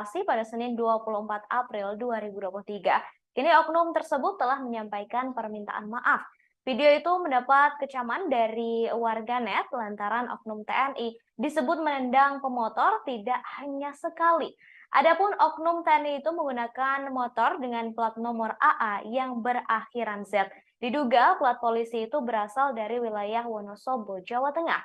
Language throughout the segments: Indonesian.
pada Senin 24 April 2023. Kini oknum tersebut telah menyampaikan permintaan maaf. Video itu mendapat kecaman dari warganet lantaran oknum TNI disebut menendang pemotor tidak hanya sekali. Adapun oknum TNI itu menggunakan motor dengan plat nomor AA yang berakhiran Z. Diduga plat polisi itu berasal dari wilayah Wonosobo, Jawa Tengah.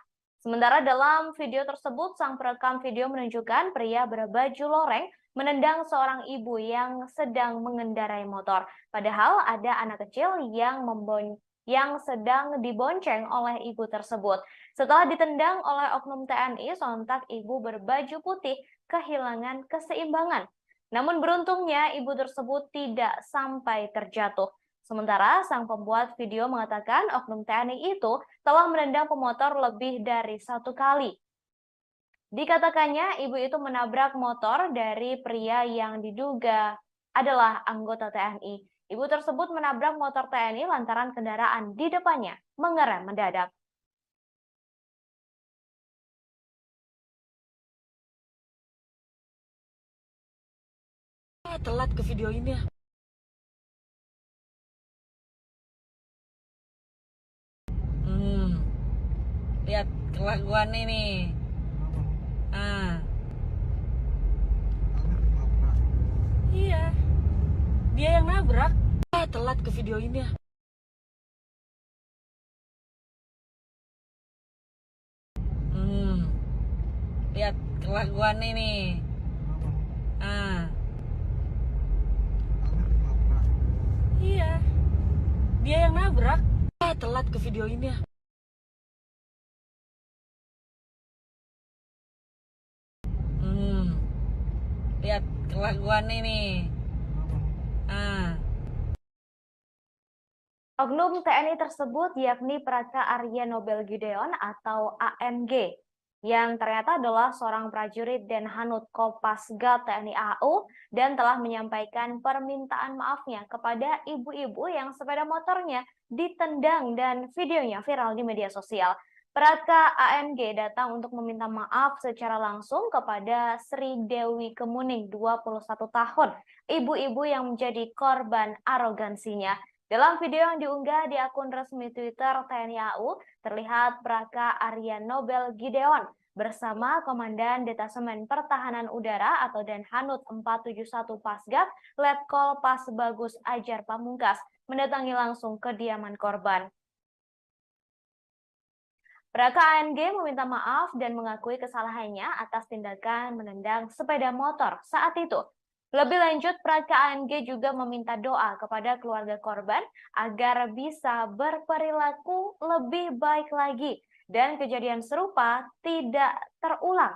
Sementara dalam video tersebut, sang perekam video menunjukkan pria berbaju loreng menendang seorang ibu yang sedang mengendarai motor. Padahal ada anak kecil yang sedang dibonceng oleh ibu tersebut. Setelah ditendang oleh oknum TNI, sontak ibu berbaju putih kehilangan keseimbangan. Namun beruntungnya ibu tersebut tidak sampai terjatuh. Sementara sang pembuat video mengatakan oknum TNI itu telah menendang pemotor lebih dari 1 kali. Dikatakannya ibu itu menabrak motor dari pria yang diduga adalah anggota TNI. Ibu tersebut menabrak motor TNI lantaran kendaraan di depannya mengerem mendadak. Telat ke video ini ya. Lihat kelakuan ini. Iya. Dia yang nabrak. Telat ke video ini ya. Lihat kelakuan ini. Iya. Dia yang nabrak. Telat ke video ini ya. Lihat kelakuan ini. Oknum TNI tersebut yakni Praka Arya Nobel Gideon atau ANG, yang ternyata adalah seorang prajurit Denhanut Kopasgat TNI AU dan telah menyampaikan permintaan maafnya kepada ibu-ibu yang sepeda motornya ditendang dan videonya viral di media sosial. Praka ANG datang untuk meminta maaf secara langsung kepada Sri Dewi Kemuning, 21 tahun, ibu-ibu yang menjadi korban arogansinya. Dalam video yang diunggah di akun resmi Twitter TNI AU, terlihat Praka Arya Nobel Gideon bersama Komandan Detasemen Pertahanan Udara atau Denhanut 471 Pasgat, Letkol Pas Bagus Ajar Pamungkas, mendatangi langsung kediaman korban. Praka ANG meminta maaf dan mengakui kesalahannya atas tindakan menendang sepeda motor saat itu. Lebih lanjut, Praka ANG juga meminta doa kepada keluarga korban agar bisa berperilaku lebih baik lagi dan kejadian serupa tidak terulang.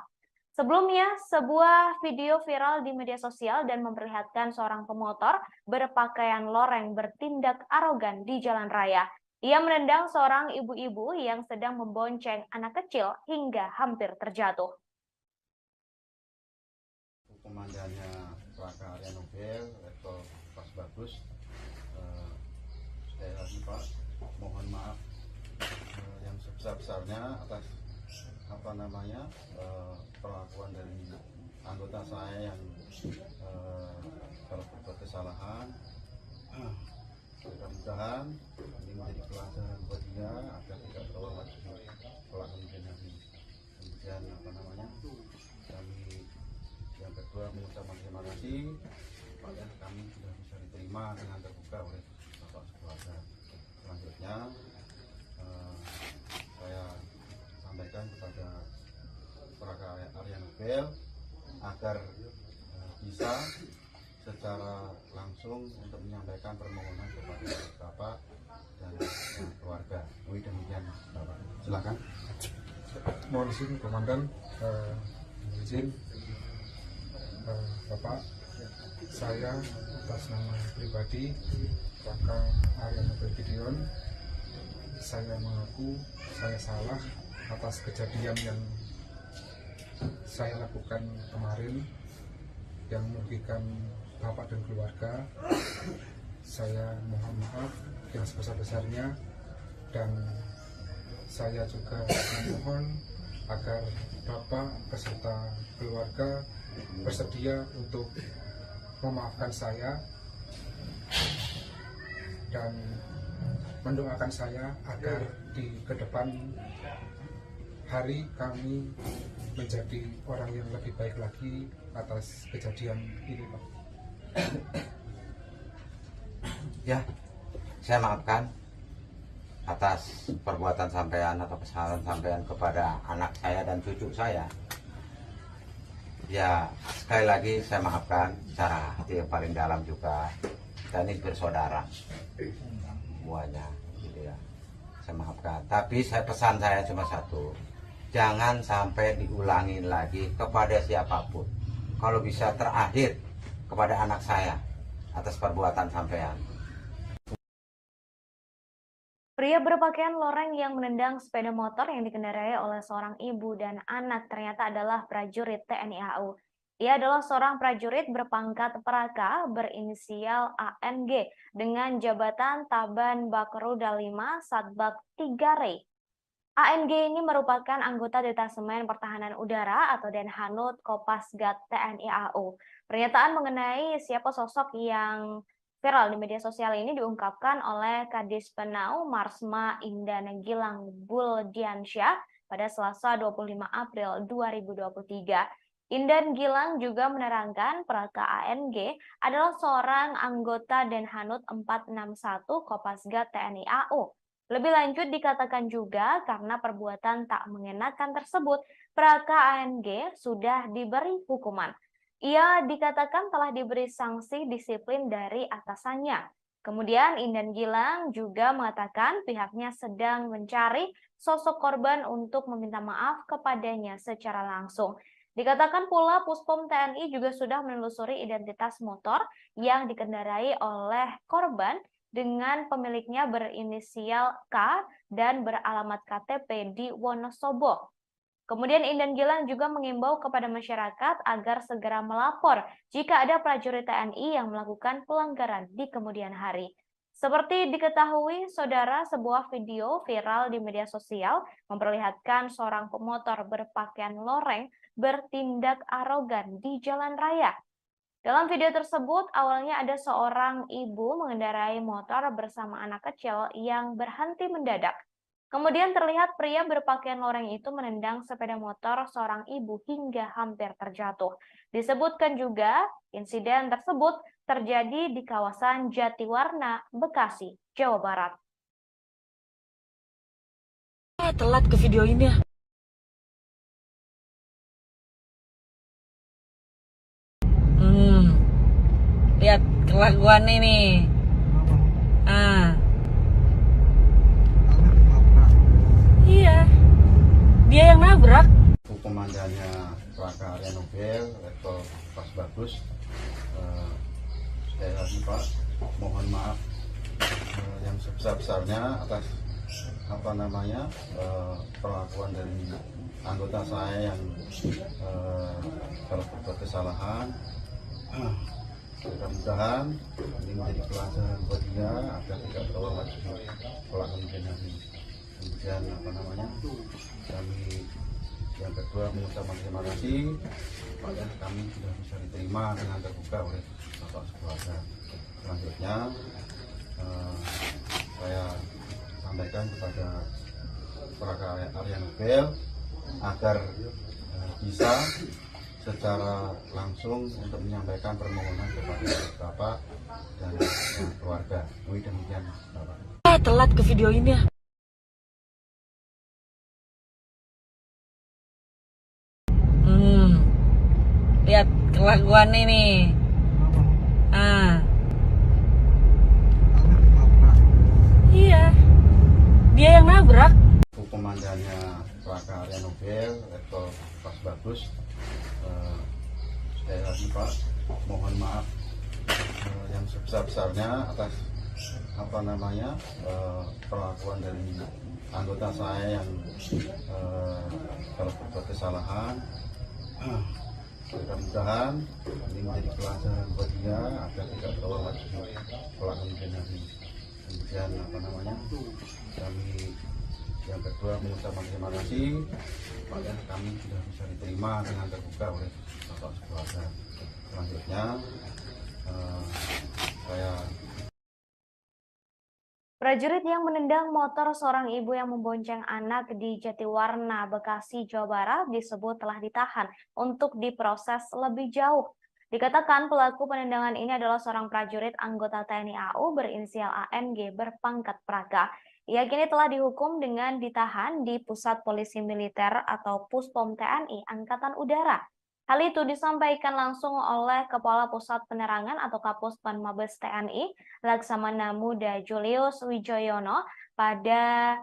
Sebelumnya, sebuah video viral di media sosial dan memperlihatkan seorang pemotor berpakaian loreng bertindak arogan di jalan raya. Ia menendang seorang ibu-ibu yang sedang membonceng anak kecil hingga hampir terjatuh. Komandannya Praka Arya Nobel, Letkol Pas Bagus, sekali lagi Pak, mohon maaf yang sebesar-besarnya atas perlakuan dari anggota saya yang kalau berbuat kesalahan. Mudah-mudahan ini menjadi pelajaran buat dia agar tidak terulang lagi kelak kemudian hari. Kemudian kami yang kedua mengucapkan terima kasih pada kami sudah bisa diterima dengan terbuka oleh Bapak sekeluarga. Selanjutnya saya sampaikan kepada Praka Arya Nobel agar bisa secara langsung untuk menyampaikan permohonan kepada Bapak dan keluarga. Demikian Bapak. Silakan. Mohon izin Komandan, izin Bapak, saya atas nama pribadi Praka Arya Nobel Gideon, saya mengaku saya salah atas kejadian yang saya lakukan kemarin yang merugikan Bapak dan keluarga. Saya mohon maaf yang sebesar-besarnya dan saya juga memohon agar Bapak beserta keluarga bersedia untuk memaafkan saya dan mendoakan saya agar di kedepan hari kami menjadi orang yang lebih baik lagi atas kejadian ini, Pak. Ya, saya maafkan atas perbuatan sampean atau kesalahan sampean kepada anak saya dan cucu saya. Ya, sekali lagi saya maafkan secara hati yang paling dalam juga. Dan ini bersaudara semuanya, gitu ya. Saya maafkan. Tapi pesan saya cuma satu. Jangan sampai diulangi lagi kepada siapapun. Kalau bisa terakhir kepada anak saya atas perbuatan sampean. Pria berpakaian loreng yang menendang sepeda motor yang dikendarai oleh seorang ibu dan anak ternyata adalah prajurit TNI AU. Ia adalah seorang prajurit berpangkat Praka berinisial ANG dengan jabatan Taban Bakroda 5 Satbak 3 Rey. ANG ini merupakan anggota Detasemen Pertahanan Udara atau Denhanut Kopasgat TNI AU. Pernyataan mengenai siapa sosok yang viral di media sosial ini diungkapkan oleh Kadis Penau Marsma Indana Gilang Buldiansyah pada Selasa 25 April 2023. Indan Gilang juga menerangkan Praka ANG adalah seorang anggota Denhanut 461 Kopasgat TNI AU. Lebih lanjut dikatakan juga karena perbuatan tak mengenakan tersebut, Praka ANG sudah diberi hukuman. Ia dikatakan telah diberi sanksi disiplin dari atasannya. Kemudian Indan Gilang juga mengatakan pihaknya sedang mencari sosok korban untuk meminta maaf kepadanya secara langsung. Dikatakan pula Puspom TNI juga sudah menelusuri identitas motor yang dikendarai oleh korban dengan pemiliknya berinisial K dan beralamat KTP di Wonosobo. Kemudian Indan Gilang juga mengimbau kepada masyarakat agar segera melapor jika ada prajurit TNI yang melakukan pelanggaran di kemudian hari. Seperti diketahui, saudara, sebuah video viral di media sosial memperlihatkan seorang pemotor berpakaian loreng bertindak arogan di jalan raya. Dalam video tersebut, awalnya ada seorang ibu mengendarai motor bersama anak kecil yang berhenti mendadak. Kemudian terlihat pria berpakaian loreng itu menendang sepeda motor seorang ibu hingga hampir terjatuh. Disebutkan juga, insiden tersebut terjadi di kawasan Jatiwarna, Bekasi, Jawa Barat. Telat ke video ini ya. Lihat kelakuan ini. Iya, dia yang nabrak. Komandannya Praka Arya Nobel, Letkol Pas Bagus. Sekali lagi Pak, mohon maaf yang sebesar-besarnya atas perlakuan dari anggota saya yang telah berbuat kesalahan. Mudah-mudahan ini menjadi pelajaran buat dia agar tidak terulang lagi kelak kemudian hari. Kemudian kami yang kedua mengucapkan terima kasih pada kami sudah bisa diterima dengan terbuka oleh Bapak Keluarga. Selanjutnya saya sampaikan kepada Praka Arya Nobel agar bisa secara langsung untuk menyampaikan permohonan kepada Bapak dan keluarga. Demikian Bapak. Telat ke video ini ya. Lihat kelakuan ini. Iya, dia yang nabrak. Komandannya Praka Arya Nobel, Letkol Pas Bagus. Sekali lagi Pak, mohon maaf yang sebesar-besarnya atas perlakuan dari anggota saya yang telah berbuat kesalahan. Mudah-mudahan ini menjadi pelajaran buat dia agar tidak terulang lagi kelak kemudian hari. Kemudian kami yang kedua mengucapkan terima kasih pada kami sudah bisa diterima dengan terbuka oleh bapak sekeluarga. Selanjutnya saya Prajurit yang menendang motor seorang ibu yang membonceng anak di Jatiwarna, Bekasi, Jawa Barat disebut telah ditahan untuk diproses lebih jauh. Dikatakan pelaku penendangan ini adalah seorang prajurit anggota TNI AU berinisial ANG berpangkat Praga. Ia kini telah dihukum dengan ditahan di Pusat Polisi Militer atau Puspom TNI Angkatan Udara. Hal itu disampaikan langsung oleh Kepala Pusat Penerangan atau Kapuspen Mabes TNI, Laksamana Muda Julius Wijoyono pada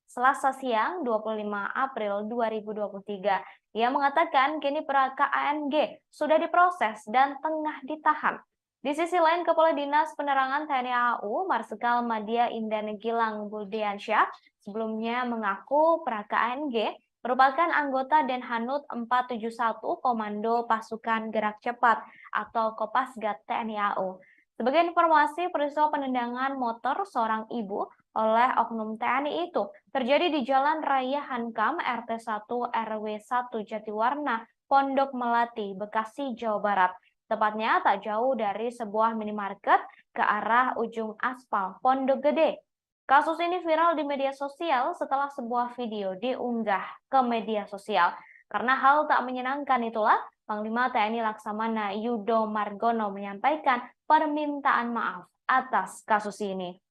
Selasa siang 25 April 2023. Ia mengatakan kini Praka ANG sudah diproses dan tengah ditahan. Di sisi lain, Kepala Dinas Penerangan TNI AU, Marsikal Madya Indan Gilang Buldiansyah, sebelumnya mengaku Praka ANG merupakan anggota Denhanud 471 Komando Pasukan Gerak Cepat atau Kopasgat TNI AU. Sebagai informasi, peristiwa penendangan motor seorang ibu oleh oknum TNI itu terjadi di Jalan Raya Hankam RT 1 RW 1 Jatiwarna, Pondok Melati, Bekasi, Jawa Barat. Tepatnya tak jauh dari sebuah minimarket ke arah ujung aspal Pondok Gede. Kasus ini viral di media sosial setelah sebuah video diunggah ke media sosial. Karena hal tak menyenangkan itulah, Panglima TNI Laksamana Yudo Margono menyampaikan permintaan maaf atas kasus ini.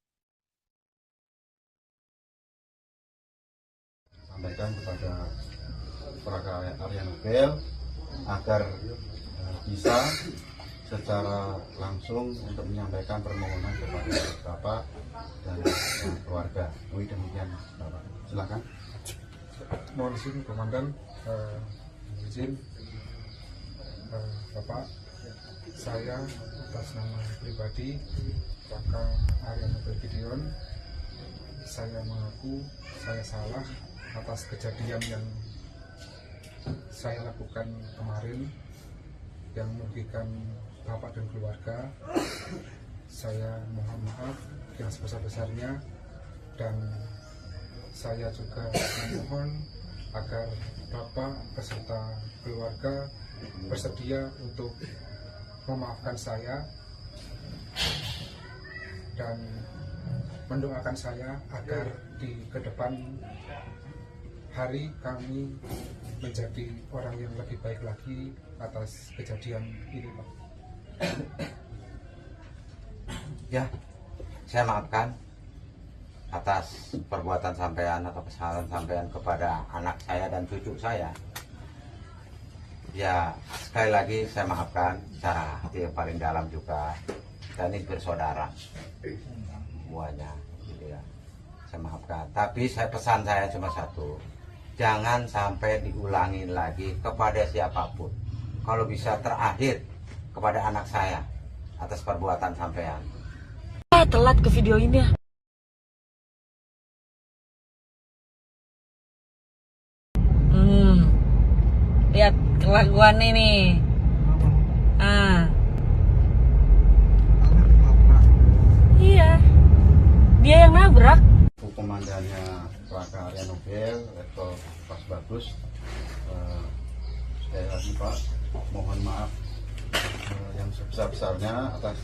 sampaikan kepada Praka Arya Nobel agar bisa secara langsung untuk menyampaikan permohonan kepada Bapak dan keluarga. Demikian Bapak. Silakan. Mohon izin Komandan, izin Bapak, saya atas nama pribadi Praka Arya Nobel Gideon, saya mengaku saya salah atas kejadian yang saya lakukan kemarin yang merugikan Bapak dan keluarga. Saya mohon maaf yang sebesar-besarnya, dan saya juga memohon agar Bapak beserta keluarga bersedia untuk memaafkan saya dan mendoakan saya agar di kedepan hari kami menjadi orang yang lebih baik lagi atas kejadian ini, Pak. Ya, saya maafkan atas perbuatan sampean atau kesalahan sampean kepada anak saya dan cucu saya. Ya, sekali lagi saya maafkan secara hati yang paling dalam juga. Kita ini bersaudara semuanya, gitu ya. Saya maafkan. Tapi pesan saya cuma satu. Jangan sampai diulangi lagi kepada siapapun. Kalau bisa terakhir kepada anak saya atas perbuatan sampean. Telat ke video ini ya. Lihat kelakuan ini. Iya. Dia yang nabrak. Komandannya Praka Arya Nobel, Letkol Pas Bagus. Sekali lagi Pak, mohon maaf yang sebesar-besarnya atas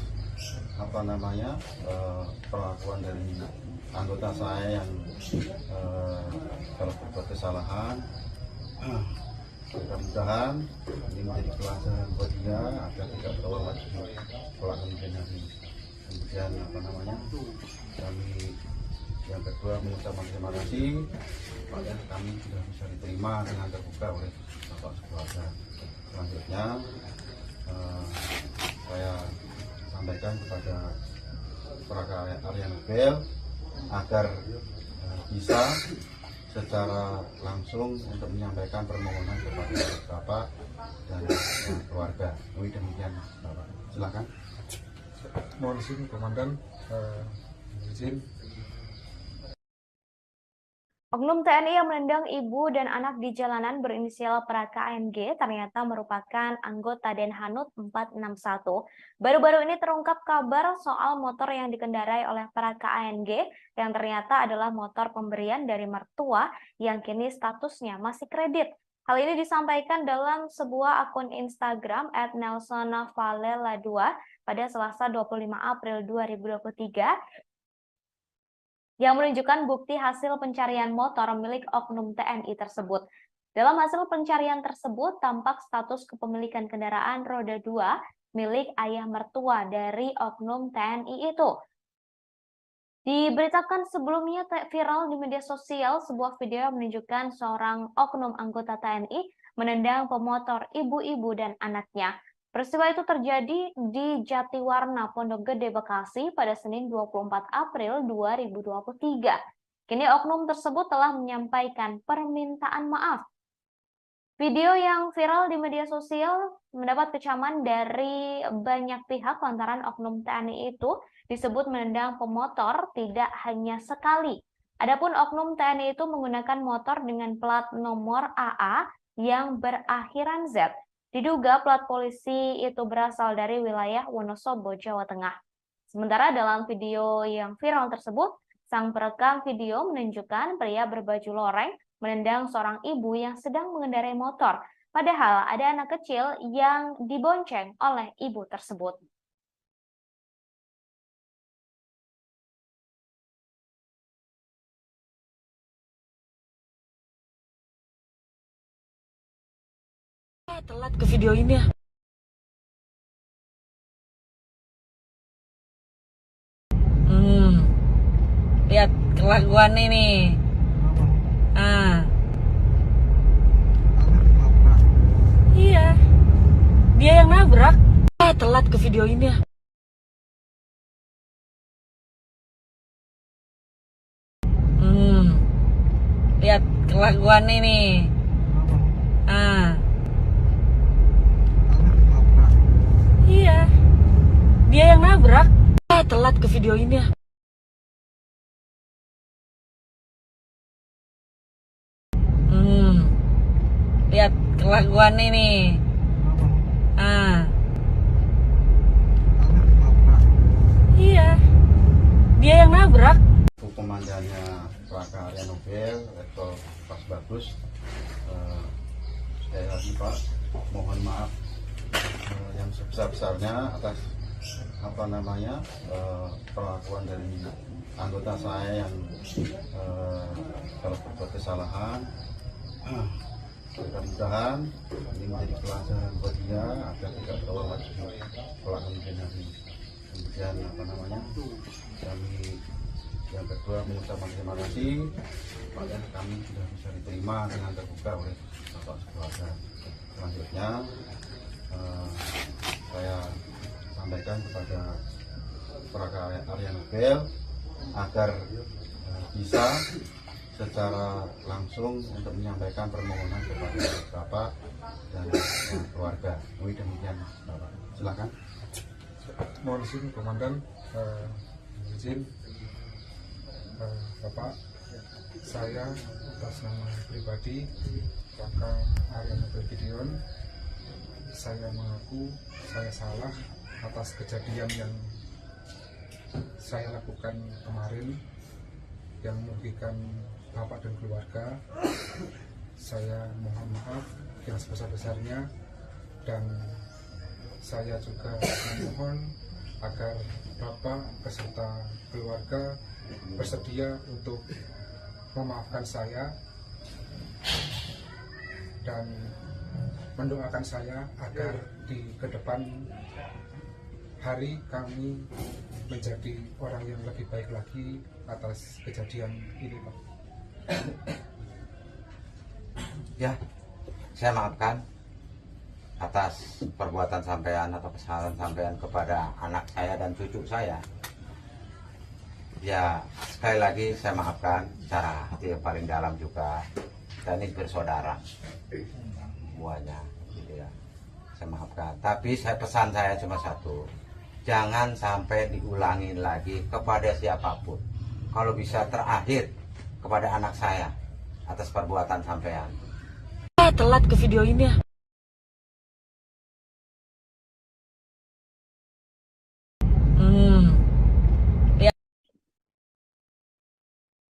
perlakuan dari anggota saya yang telah berbuat kesalahan. Mudah-mudahan ini menjadi pelajaran buat dia agar tidak terulang lagi kelakuan ini. Kemudian kami yang kedua mengucapkan terima kasih pada kami sudah bisa diterima dengan terbuka oleh bapak sekeluarga. Selanjutnya saya sampaikan kepada Praka Arya Nobel agar bisa secara langsung untuk menyampaikan permohonan kepada Bapak dan keluarga. Demikian Bapak. Silakan. Mohon izin Komandan, izin Oknum TNI yang menendang ibu dan anak di jalanan berinisial Praka ANG ternyata merupakan anggota Denhanut 461. Baru-baru ini terungkap kabar soal motor yang dikendarai oleh Praka ANG yang ternyata adalah motor pemberian dari mertua yang kini statusnya masih kredit. Hal ini disampaikan dalam sebuah akun Instagram @nelsonavalela2 pada Selasa 25 April 2023 yang menunjukkan bukti hasil pencarian motor milik oknum TNI tersebut. Dalam hasil pencarian tersebut, tampak status kepemilikan kendaraan roda 2 milik ayah mertua dari oknum TNI itu. Diberitakan sebelumnya viral di media sosial sebuah video yang menunjukkan seorang oknum anggota TNI menendang pemotor ibu-ibu dan anaknya. Peristiwa itu terjadi di Jatiwarna, Pondok Gede, Bekasi pada Senin 24 April 2023. Kini oknum tersebut telah menyampaikan permintaan maaf. Video yang viral di media sosial mendapat kecaman dari banyak pihak lantaran oknum TNI itu disebut menendang pemotor tidak hanya sekali. Adapun oknum TNI itu menggunakan motor dengan plat nomor AA yang berakhiran Z. Diduga plat polisi itu berasal dari wilayah Wonosobo, Jawa Tengah. Sementara dalam video yang viral tersebut, sang perekam video menunjukkan pria berbaju loreng menendang seorang ibu yang sedang mengendarai motor. Padahal ada anak kecil yang dibonceng oleh ibu tersebut. Telat ke video ini ya. Lihat kelakuan ini. Iya. Dia yang nabrak. Telat ke video ini ya. Lihat kelakuan ini. Iya. Dia yang nabrak. Telat ke video ini ya. Lihat kelakuan ini. Iya. Dia yang nabrak. Komandannya Praka Arya Nobel, Letkol Pas Bagus. Sekali lagi Pak, mohon maaf yang sebesar-besarnya atas perlakuan dari anggota saya yang telah berbuat kesalahan. Mudah-mudahan ini menjadi pelajaran buat dia agar tidak terulang lagi kelak kemudian hari. Kemudian kami yang kedua mengucapkan terima kasih pada kami sudah bisa diterima dengan terbuka oleh Bapak Keluarga. Selanjutnya saya sampaikan kepada Praka Arya Nobel agar bisa secara langsung untuk menyampaikan permohonan kepada Bapak dan keluarga. Demikian Bapak. Silakan. Mohon izin Komandan, izin Bapak, saya atas nama pribadi Praka Arya Nobel Gideon, saya mengaku saya salah atas kejadian yang saya lakukan kemarin yang merugikan Bapak dan keluarga. Saya mohon maaf yang sebesar-besarnya, dan saya juga memohon agar Bapak beserta keluarga bersedia untuk memaafkan saya dan mendoakan saya agar di kedepan hari kami menjadi orang yang lebih baik lagi atas kejadian ini, Pak. Ya, saya maafkan atas perbuatan sampean atau kesalahan sampean kepada anak saya dan cucu saya. Ya, sekali lagi saya maafkan secara hati yang paling dalam juga. Kita ini bersaudara semuanya, gitu ya. Saya maafkan. Tapi pesan saya cuma satu, jangan sampai diulangi lagi kepada siapapun. Kalau bisa terakhir kepada anak saya. atas perbuatan sampean. Telat ke video ini ya.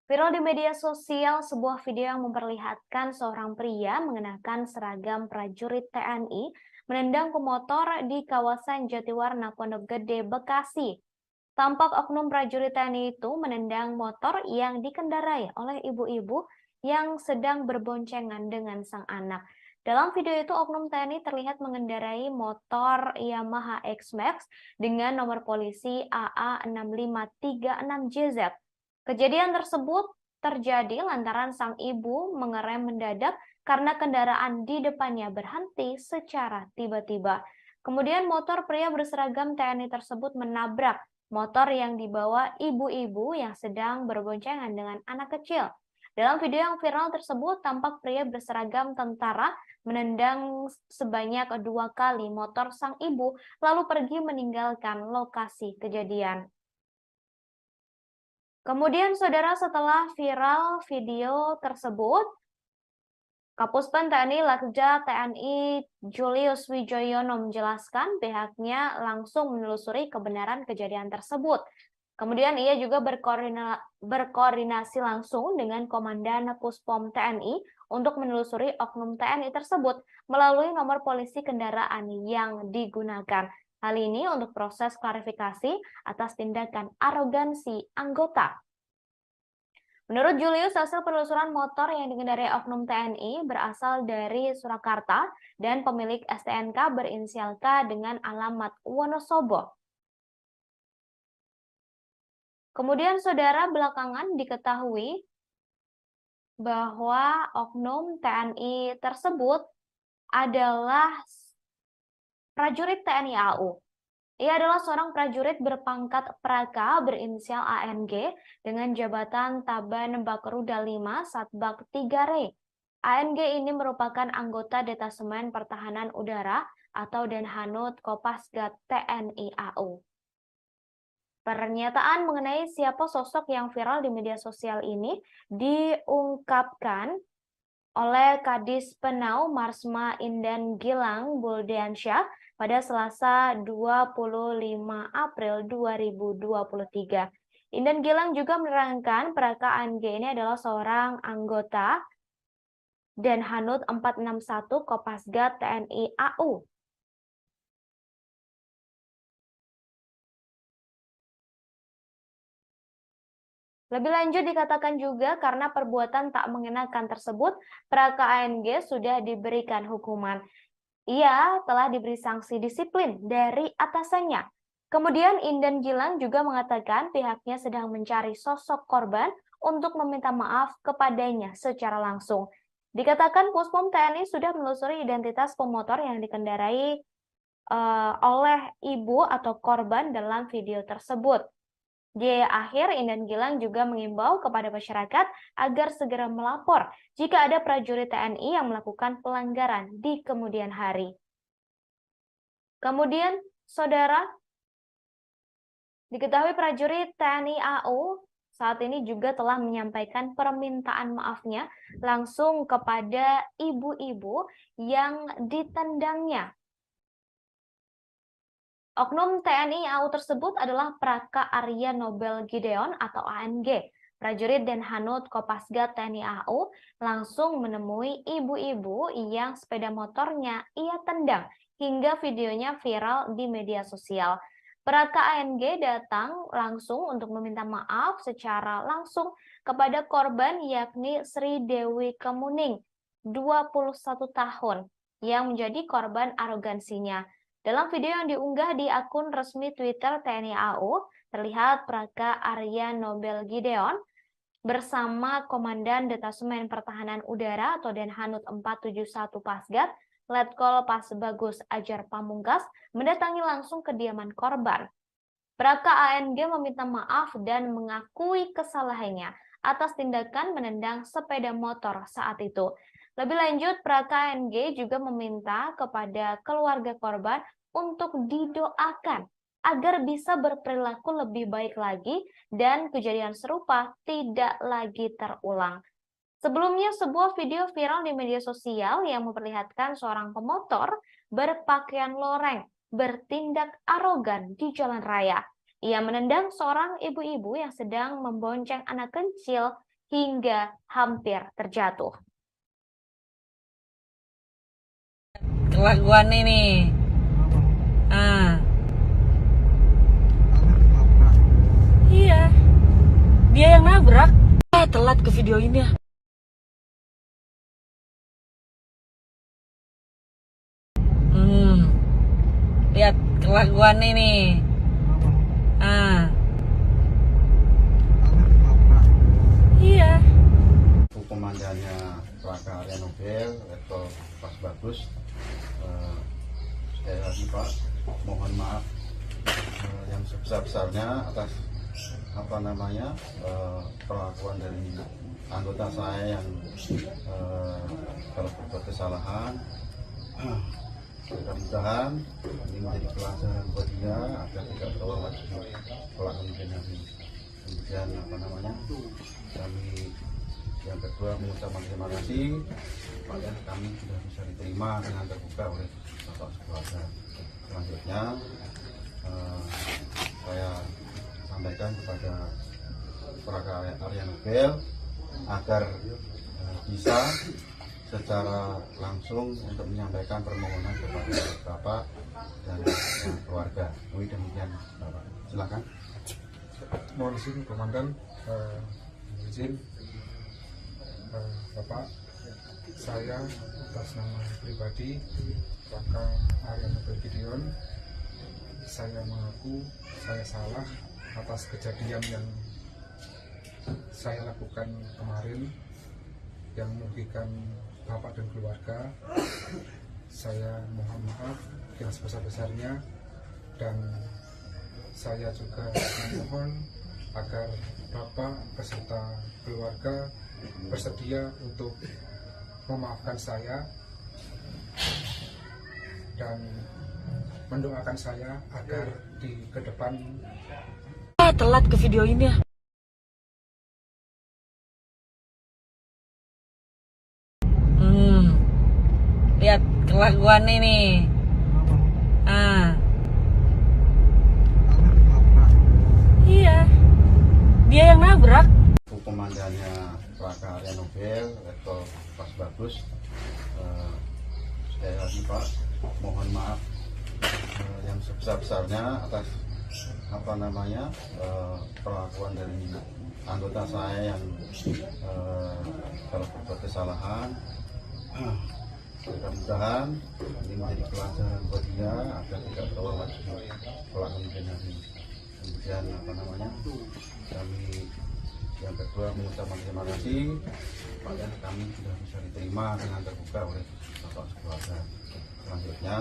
Viral di media sosial sebuah video yang memperlihatkan seorang pria mengenakan seragam prajurit TNI menendang pemotor di kawasan Jatiwarna, Pondok Gede, Bekasi. Tampak oknum prajurit TNI itu menendang motor yang dikendarai oleh ibu-ibu yang sedang berboncengan dengan sang anak. Dalam video itu, oknum TNI terlihat mengendarai motor Yamaha X-Max dengan nomor polisi AA6536JZ. Kejadian tersebut terjadi lantaran sang ibu mengerem mendadak karena kendaraan di depannya berhenti secara tiba-tiba. Kemudian motor pria berseragam TNI tersebut menabrak motor yang dibawa ibu-ibu yang sedang berboncengan dengan anak kecil. Dalam video yang viral tersebut, tampak pria berseragam tentara menendang sebanyak 2 kali motor sang ibu, lalu pergi meninggalkan lokasi kejadian. Kemudian, saudara, setelah viral video tersebut, Kapuspen TNI Lakja TNI Julius Wijoyono menjelaskan pihaknya langsung menelusuri kebenaran kejadian tersebut. Kemudian ia juga berkoordinasi langsung dengan Komandan Puspom TNI untuk menelusuri oknum TNI tersebut melalui nomor polisi kendaraan yang digunakan. Hal ini untuk proses klarifikasi atas tindakan arogansi anggota. Menurut Julius, hasil penelusuran motor yang dikendarai oknum TNI berasal dari Surakarta dan pemilik STNK berinisial K dengan alamat Wonosobo. Kemudian, saudara, belakangan diketahui bahwa oknum TNI tersebut adalah prajurit TNI AU. Ia adalah seorang prajurit berpangkat Praka berinisial ANG dengan jabatan Taban Bakruda 5 Satbak 3 Re. ANG ini merupakan anggota Detasemen Pertahanan Udara atau Denhanut Kopasgat TNI AU. Pernyataan mengenai siapa sosok yang viral di media sosial ini diungkapkan oleh Kadis Penau Marsma Indan Gilang Buldiansyah pada Selasa 25 April 2023. Indan Gilang juga menerangkan Praka ANG ini adalah seorang anggota Denhanut 461 Kopasgat TNI AU. Lebih lanjut dikatakan juga karena perbuatan tak mengenakan tersebut, Praka ANG sudah diberikan hukuman. Ia telah diberi sanksi disiplin dari atasannya. Kemudian Indan Gilang juga mengatakan pihaknya sedang mencari sosok korban untuk meminta maaf kepadanya secara langsung. Dikatakan Puspom TNI sudah menelusuri identitas pemotor yang dikendarai oleh ibu atau korban dalam video tersebut. Di akhir, Indan Gilang juga mengimbau kepada masyarakat agar segera melapor jika ada prajurit TNI yang melakukan pelanggaran di kemudian hari. Kemudian, saudara, diketahui prajurit TNI AU saat ini juga telah menyampaikan permintaan maafnya langsung kepada ibu-ibu yang ditendangnya. Oknum TNI AU tersebut adalah Praka Arya Nobel Gideon atau ANG. Prajurit Denhanut Kopasgat TNI AU langsung menemui ibu-ibu yang sepeda motornya ia tendang hingga videonya viral di media sosial. Praka ANG datang langsung untuk meminta maaf secara langsung kepada korban yakni Sri Dewi Kemuning, 21 tahun, yang menjadi korban arogansinya. Dalam video yang diunggah di akun resmi Twitter TNI AU, terlihat Praka Arya Nobel Gideon bersama Komandan Detasemen Pertahanan Udara atau Denhanut 471 Pasgat, Letkol Pasbagus Ajar Pamungkas, mendatangi langsung kediaman korban. Praka ANG meminta maaf dan mengakui kesalahannya atas tindakan menendang sepeda motor saat itu. Lebih lanjut, Praka ANG juga meminta kepada keluarga korban untuk didoakan agar bisa berperilaku lebih baik lagi dan kejadian serupa tidak lagi terulang. Sebelumnya, sebuah video viral di media sosial yang memperlihatkan seorang pemotor berpakaian loreng bertindak arogan di jalan raya. Ia menendang seorang ibu-ibu yang sedang membonceng anak kecil hingga hampir terjatuh. Kelakuan ini. Iya. Dia yang nabrak. Telat ke video ini ya. Lihat kelakuan ini. Iya. Komandannya Plaka Arya Nobel atau Pas Bagus, sekali lagi Pak, mohon maaf yang sebesar-besarnya atas perlakuan dari anggota saya yang kalau berbuat kesalahan. Mudah-mudahan ini menjadi pelajaran buat dia agar tidak terulang lagi pelakuan ini. Kemudian kami yang kedua mengucapkan terima kasih pada kami sudah bisa diterima dengan terbuka oleh Bapak Keluarga. Selanjutnya saya sampaikan kepada Plaka Arya Nobel agar bisa secara langsung untuk menyampaikan permohonan kepada Bapak dan keluarga. Demikian Bapak, silakan. Mohon izin Komandan, izin Bapak, saya atas nama pribadi Plaka Arya Nobel Gideon, saya mengaku saya salah atas kejadian yang saya lakukan kemarin yang merugikan Bapak dan keluarga. Saya mohon maaf yang sebesar-besarnya, dan saya juga memohon agar Bapak beserta keluarga bersedia untuk memaafkan saya dan mendoakan saya agar di ke depan. Telat ke video ini ya. Lihat kelakuan ini. Iya. Dia yang nabrak. Komandannya Plaka Arya Nobel atau Pas Bagus, sekali lagi Pak, mohon maaf yang sebesar-besarnya atas perlakuan dari anggota saya yang kalau berbuat kesalahan. Mudah-mudahan ini menjadi pelajaran buat dia agar tidak terulang lagi pelakuan ini. Kemudian kami yang kedua mengucapkan terima kasih pada kami sudah bisa diterima dengan terbuka oleh Bapak Keluarga. Selanjutnya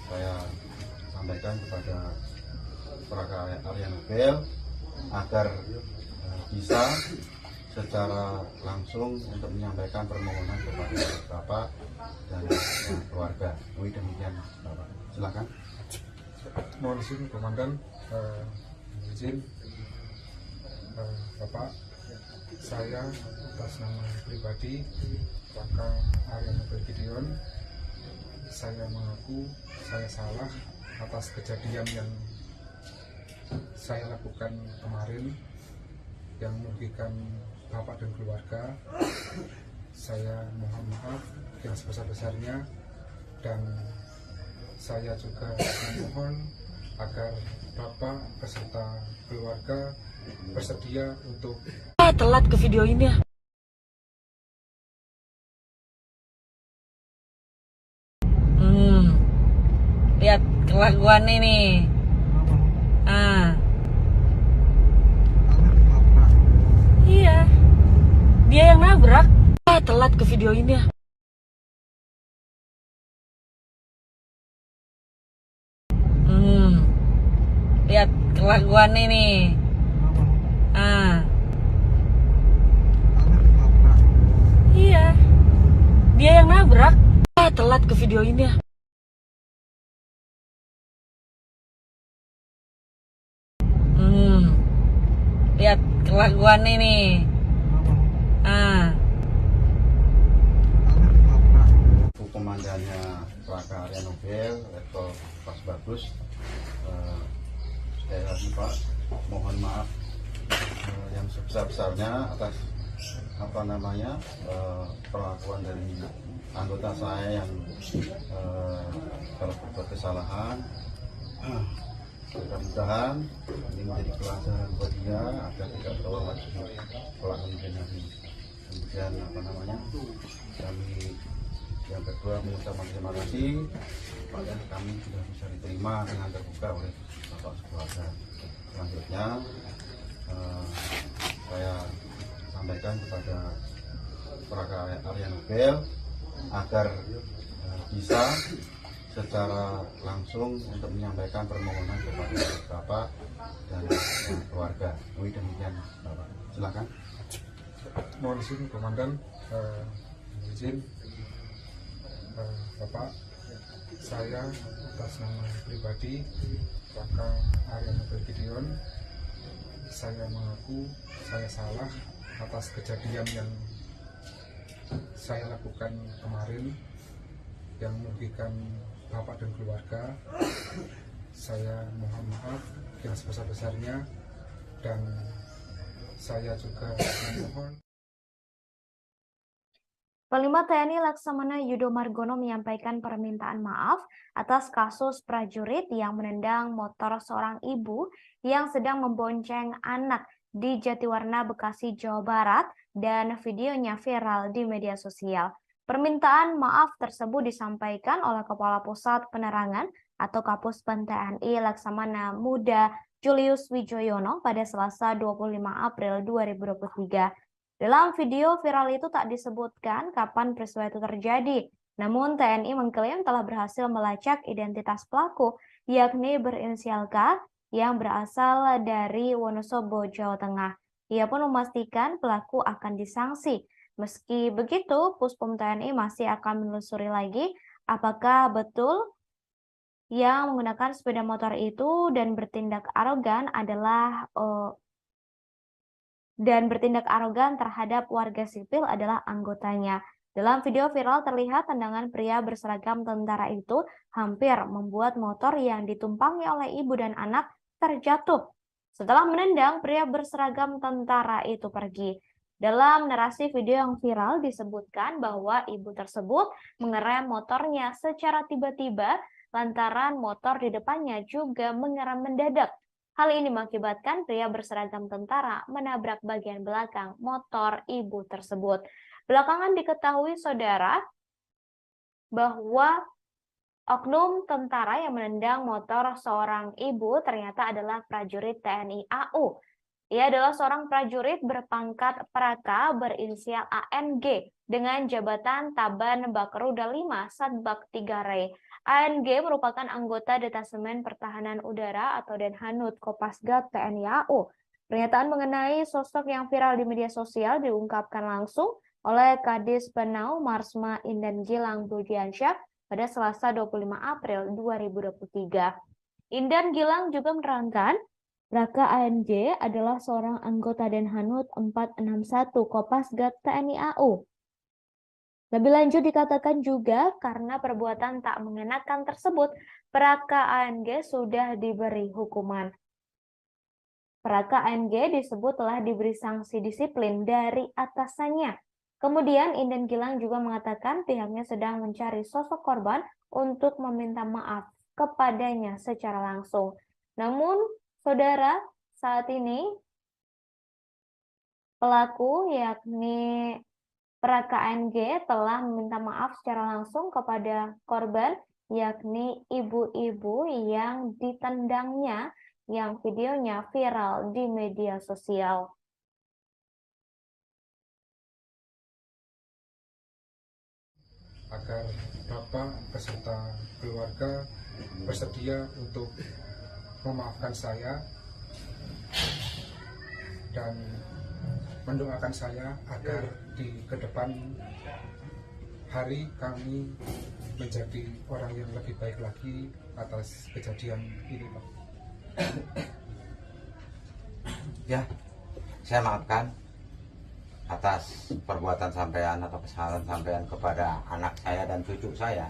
saya sampaikan kepada Plaka Arya Nobel agar bisa secara langsung untuk menyampaikan permohonan kepada Bapak dan keluarga. Demikian Bapak, silakan. Mohon izin Komandan, izin Bapak, saya atas nama pribadi Plaka Arya Nobel Gideon, saya mengaku saya salah atas kejadian yang saya lakukan kemarin yang merugikan Bapak dan keluarga. Saya mohon maaf yang sebesar-besarnya, dan saya juga memohon agar Bapak beserta keluarga bersedia untuk. Telat ke video ini ya. Lihat kelakuan ini. Iya. Dia yang nabrak. Telat ke video ini ya. Lihat kelakuan ini. Iya. Dia yang nabrak. Telat ke video ini ya. Lihat kelakuan ini. Komandannya Laka Arya Nobel, Letkol Pas Bagus, sekali lagi Pak, mohon maaf yang sebesar-besarnya atas perlakuan dari anggota saya yang telah berbuat kesalahan. Mudah-mudahan ini menjadi pelajaran buat dia agar tidak terulang lagi pelakuan ini. Kemudian kami yang kedua mengucapkan terima kasih pada kami sudah bisa diterima dengan terbuka oleh Bapak Sekeluarga. Selanjutnya saya sampaikan kepada Laka Arya Nobel agar bisa secara langsung untuk menyampaikan permohonan kepada Bapak dan keluarga. Demikian Bapak. Silakan. Mohon izin Komandan, izin Bapak, saya atas nama pribadi Laka Arya Nobel Gideon, saya mengaku saya salah atas kejadian yang saya lakukan kemarin yang merugikan Bapak dan keluarga. Saya mohon maaf yang sebesar-besarnya, dan saya juga memohon Panglima TNI Laksamana Yudo Margono menyampaikan permintaan maaf atas kasus prajurit yang menendang motor seorang ibu yang sedang membonceng anak di Jatiwarna, Bekasi, Jawa Barat, dan videonya viral di media sosial. Permintaan maaf tersebut disampaikan oleh Kepala Pusat Penerangan atau Kapuspen TNI Laksamana Muda Julius Wijoyono pada Selasa 25 April 2023. Dalam video viral itu tak disebutkan kapan peristiwa itu terjadi, namun TNI mengklaim telah berhasil melacak identitas pelaku, yakni berinisial K yang berasal dari Wonosobo, Jawa Tengah. Ia pun memastikan pelaku akan disanksi. Meski begitu, Puspom TNI masih akan menelusuri lagi apakah betul yang menggunakan sepeda motor itu dan bertindak arogan terhadap warga sipil adalah anggotanya. Dalam video viral terlihat tendangan pria berseragam tentara itu hampir membuat motor yang ditumpangi oleh ibu dan anak terjatuh. Setelah menendang, pria berseragam tentara itu pergi. Dalam narasi video yang viral disebutkan bahwa ibu tersebut mengerem motornya secara tiba-tiba lantaran motor di depannya juga mengerem mendadak. Hal ini mengakibatkan pria berseragam tentara menabrak bagian belakang motor ibu tersebut. Belakangan diketahui, saudara, bahwa oknum tentara yang menendang motor seorang ibu ternyata adalah prajurit TNI AU. Ia adalah seorang prajurit berpangkat Praka berinisial ANG dengan jabatan Taban Bakruda 5 Satbak 3 Re. ANG merupakan anggota Detasemen Pertahanan Udara atau Denhanud Kopasgat TNI AU. Pernyataan mengenai sosok yang viral di media sosial diungkapkan langsung oleh Kadis Penau Marsma Indan Gilang Budiansyah pada Selasa 25 April 2023. Indan Gilang juga menerangkan, Raka ANG adalah seorang anggota Denhanud 461 Kopasgat TNI AU. Lebih lanjut dikatakan juga karena perbuatan tak mengenakan tersebut, Praka ANG sudah diberi hukuman. Praka ANG disebut telah diberi sanksi disiplin dari atasannya. Kemudian Indan Gilang juga mengatakan pihaknya sedang mencari sosok korban untuk meminta maaf kepadanya secara langsung. Namun, saudara, saat ini pelaku yakni Praka ANG telah meminta maaf secara langsung kepada korban yakni ibu-ibu yang ditendangnya yang videonya viral di media sosial. Agar Bapak beserta keluarga bersedia untuk memaafkan saya dan mendoakan saya agar di kedepan hari kami menjadi orang yang lebih baik lagi atas kejadian ini, Pak. Ya, saya maafkan atas perbuatan sampean atau kesalahan sampean kepada anak saya dan cucu saya.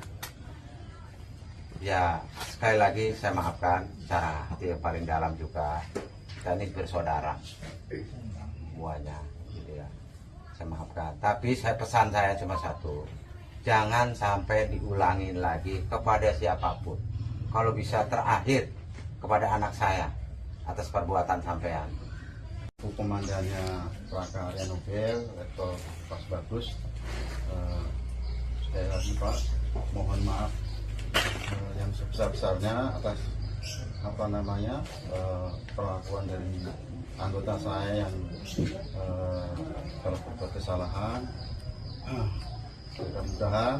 Ya, sekali lagi saya maafkan secara hati yang paling dalam juga. Kita ini bersaudara semuanya, gitu ya. Saya maafkan. Tapi pesan saya cuma satu, jangan sampai diulangin lagi kepada siapapun. Kalau bisa terakhir kepada anak saya atas perbuatan sampean. Komandannya Praka Arya Nobel, Letkol Pas Bagus, sekali lagi Pak, mohon maaf yang sebesar-besarnya atas perlakuan dari anggota saya yang telah berbuat kesalahan. Mudah-mudahan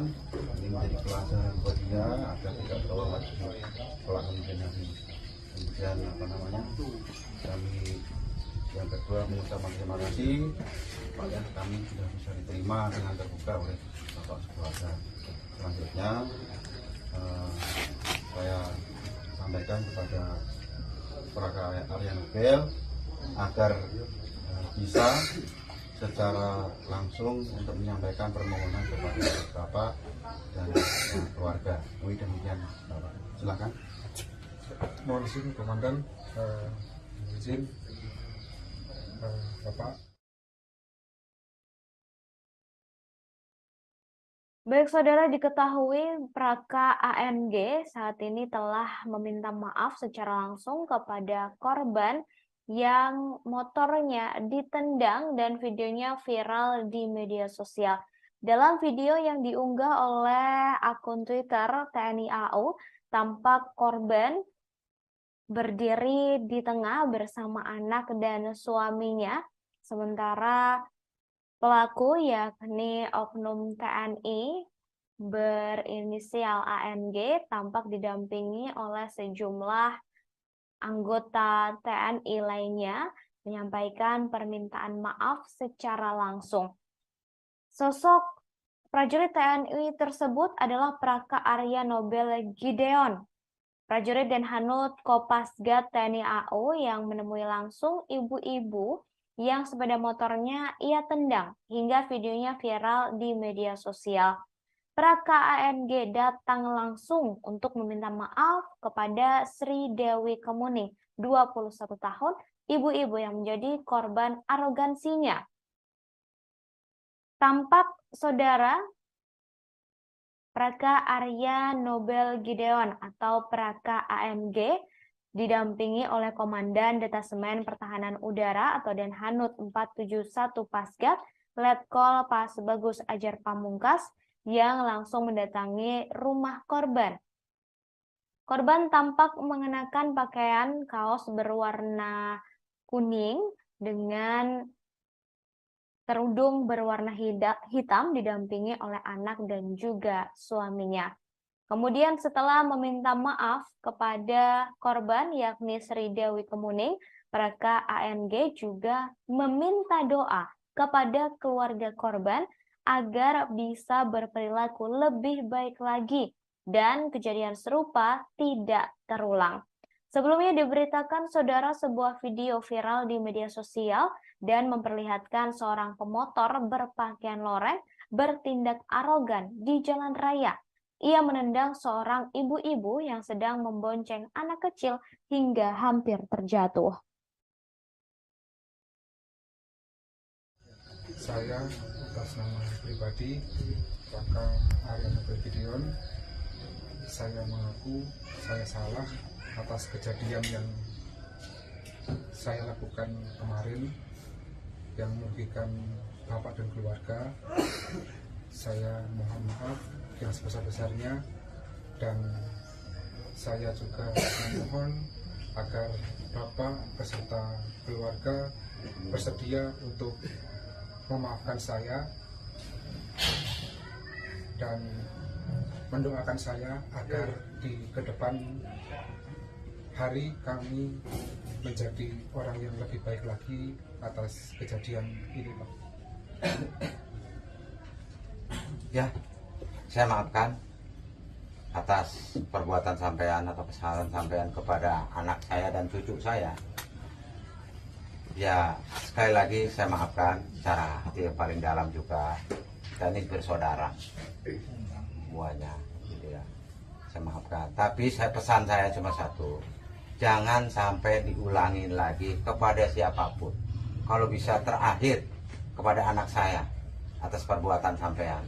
ini menjadi pelajaran buat dia agar tidak terulang lagi kelak kemudian hari. Kemudian kami yang kedua mengucapkan terima kasih supaya kami sudah bisa diterima dengan terbuka oleh Bapak sekeluarga. Selanjutnya saya sampaikan kepada Praka Arya Nobel agar bisa secara langsung untuk menyampaikan permohonan kepada Bapak dan keluarga. Demikian Bapak. Silakan. Mohon izin Komandan, izin Bapak. Baik saudara, diketahui Praka ANG saat ini telah meminta maaf secara langsung kepada korban yang motornya ditendang dan videonya viral di media sosial. Dalam video yang diunggah oleh akun Twitter TNI AU, tampak korban berdiri di tengah bersama anak dan suaminya, sementara pelaku yakni oknum TNI berinisial ANG tampak didampingi oleh sejumlah anggota TNI lainnya menyampaikan permintaan maaf secara langsung. Sosok prajurit TNI tersebut adalah Praka Arya Nobel Gideon, prajurit dan Hanut Kopasgat TNI AU yang menemui langsung ibu-ibu yang sepeda motornya ia tendang hingga videonya viral di media sosial. Praka ANG datang langsung untuk meminta maaf kepada Sri Dewi Kemuning, 21 tahun, ibu-ibu yang menjadi korban arogansinya. Tampak saudara Praka Arya Nobel Gideon atau Praka ANG didampingi oleh Komandan Detasemen Pertahanan Udara atau Denhanut 471 Pasgat, Letkol Pas Bagus Ajar Pamungkas, yang langsung mendatangi rumah korban. Korban tampak mengenakan pakaian kaos berwarna kuning dengan kerudung berwarna hitam didampingi oleh anak dan juga suaminya. Kemudian setelah meminta maaf kepada korban yakni Sri Dewi Kemuning, Praka ANG juga meminta doa kepada keluarga korban agar bisa berperilaku lebih baik lagi dan kejadian serupa tidak terulang. Sebelumnya diberitakan saudara sebuah video viral di media sosial dan memperlihatkan seorang pemotor berpakaian loreng bertindak arogan di jalan raya. Ia menendang seorang ibu-ibu yang sedang membonceng anak kecil hingga hampir terjatuh. Saya atas nama pribadi Praka Arya Nobel Gideon, saya mengaku saya salah atas kejadian yang saya lakukan kemarin yang merugikan bapak dan keluarga. Saya mohon maaf yang sebesar-besarnya dan saya juga memohon agar bapak beserta keluarga bersedia untuk memaafkan saya dan mendoakan saya agar di kedepan hari kami menjadi orang yang lebih baik lagi atas kejadian ini, Pak. Ya, saya maafkan atas perbuatan sampean atau kesalahan sampean kepada anak saya dan cucu saya. Ya, sekali lagi saya maafkan secara hati yang paling dalam juga. Kita ini bersaudara semuanya, gitu ya. Saya maafkan. Tapi pesan saya cuma satu, jangan sampai diulangi lagi kepada siapapun. Kalau bisa terakhir kepada anak saya atas perbuatan sampean.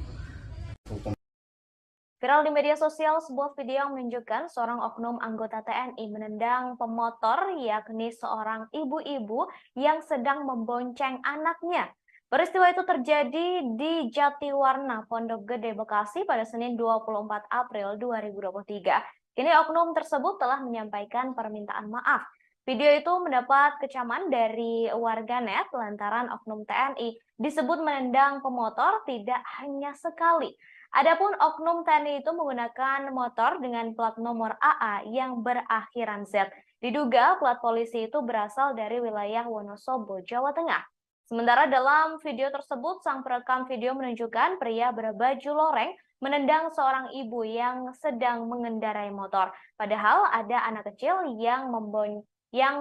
Viral di media sosial sebuah video yang menunjukkan seorang oknum anggota TNI menendang pemotor, yakni seorang ibu-ibu yang sedang membonceng anaknya. Peristiwa itu terjadi di Jatiwarna, Pondok Gede, Bekasi pada Senin 24 April 2023. Kini oknum tersebut telah menyampaikan permintaan maaf. Video itu mendapat kecaman dari warganet lantaran oknum TNI disebut menendang pemotor tidak hanya sekali. Adapun oknum TNI itu menggunakan motor dengan plat nomor AA yang berakhiran Z. Diduga plat polisi itu berasal dari wilayah Wonosobo, Jawa Tengah. Sementara dalam video tersebut, sang perekam video menunjukkan pria berbaju loreng menendang seorang ibu yang sedang mengendarai motor. Padahal ada anak kecil yang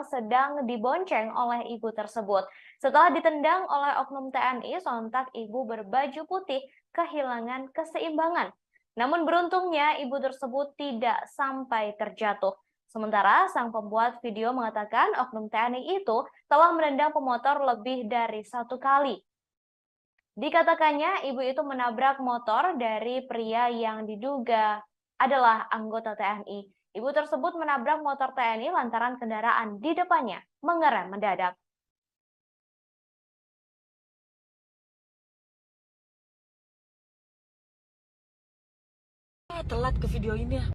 sedang dibonceng oleh ibu tersebut. Setelah ditendang oleh oknum TNI, sontak ibu berbaju putih kehilangan keseimbangan. Namun beruntungnya ibu tersebut tidak sampai terjatuh. Sementara sang pembuat video mengatakan oknum TNI itu telah menendang pemotor lebih dari 1 kali. Dikatakannya ibu itu menabrak motor dari pria yang diduga adalah anggota TNI. Ibu tersebut menabrak motor TNI lantaran kendaraan di depannya mengerem mendadak. Telat ke video ini ya.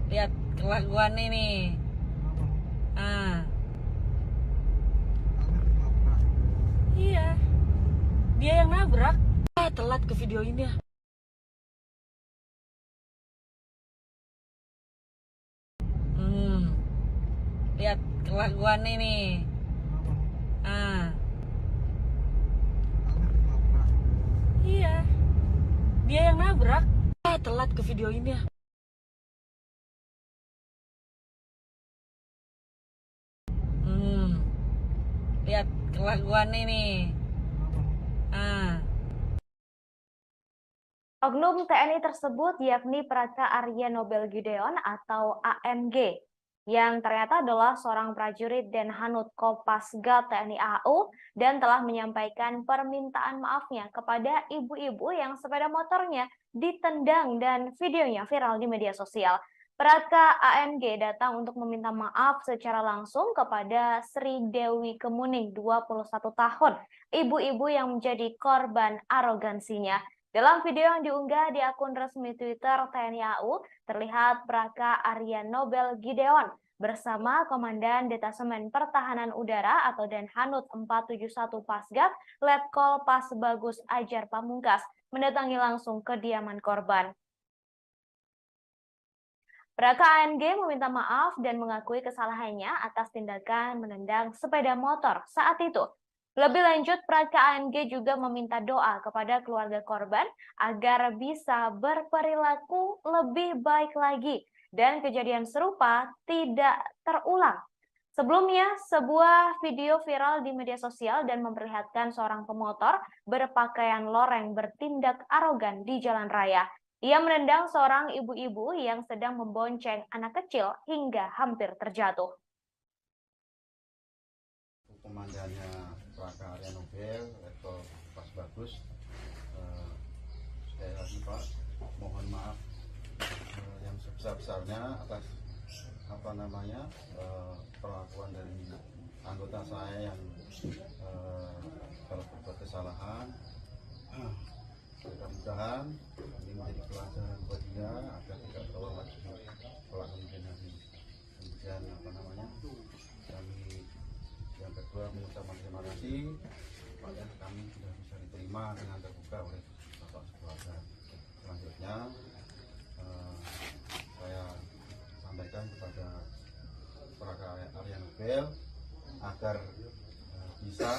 Lihat kelakuan ini. Iya, dia yang nabrak. Telat ke video ini ya. Lihat kelakuan ini. Iya, dia yang nabrak. Telat ke video ini ya. Lihat kelakuan ini. Oknum TNI tersebut yakni Praka Arya Nobel Gideon atau ANG, yang ternyata adalah seorang prajurit Denhanut Kopasgat TNI AU dan telah menyampaikan permintaan maafnya kepada ibu-ibu yang sepeda motornya ditendang dan videonya viral di media sosial. Praka ANG datang untuk meminta maaf secara langsung kepada Sri Dewi Kemuning, 21 tahun, ibu-ibu yang menjadi korban arogansinya. Dalam video yang diunggah di akun resmi Twitter TNI AU, terlihat Praka Arya Nobel Gideon bersama Komandan Detasemen Pertahanan Udara atau Denhanut 471 Pasgat, Letkol Pasbagus Ajar Pamungkas, mendatangi langsung kediaman korban. Praka ANG meminta maaf dan mengakui kesalahannya atas tindakan menendang sepeda motor saat itu. Lebih lanjut, Praka ANG juga meminta doa kepada keluarga korban agar bisa berperilaku lebih baik lagi dan kejadian serupa tidak terulang. Sebelumnya, sebuah video viral di media sosial dan memperlihatkan seorang pemotor berpakaian loreng bertindak arogan di jalan raya. Ia menendang seorang ibu-ibu yang sedang membonceng anak kecil hingga hampir terjatuh. Komandannya Praka Arya Nobel, Letkol Pasbagus, sekali lagi Pak, mohon maaf yang sebesar-besarnya atas perlakuan dari anggota saya yang kalau berbuat kesalahan. Mudah-mudahan ini menjadi pelajaran buat dia agar tidak terulang lagi kelak kemudian. Kemudian kami yang kedua mengucapkan terima kasih kepada kami sudah bisa diterima dengan terbuka oleh Bapak Keluarga. Selanjutnya saya sampaikan kepada Praka Arya Nobel agar bisa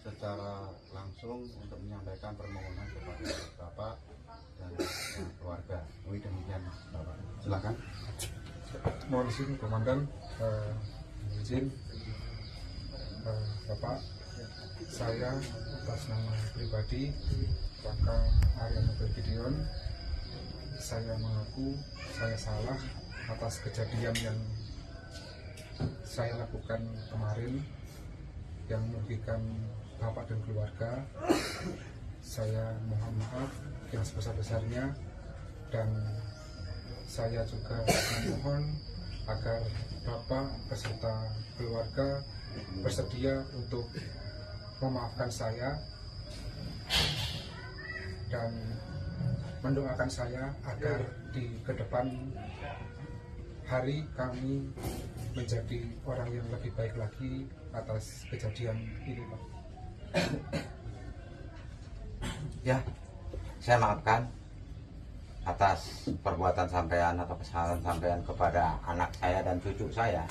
secara langsung untuk menyampaikan permohonan kepada Bapak dan keluarga. Demikian Bapak. silakan. Mohon izin Komandan, izin Bapak, saya atas nama pribadi Raka Arya Nobel Gideon, saya mengaku saya salah atas kejadian yang saya lakukan kemarin yang merugikan Bapak dan keluarga. Saya mohon maaf yang sebesar-besarnya, dan saya juga memohon agar Bapak beserta keluarga bersedia untuk memaafkan saya dan mendoakan saya agar di kedepan hari kami menjadi orang yang lebih baik lagi atas kejadian ini, Pak. Ya, saya maafkan atas perbuatan sampean atau kesalahan sampean kepada anak saya dan cucu saya.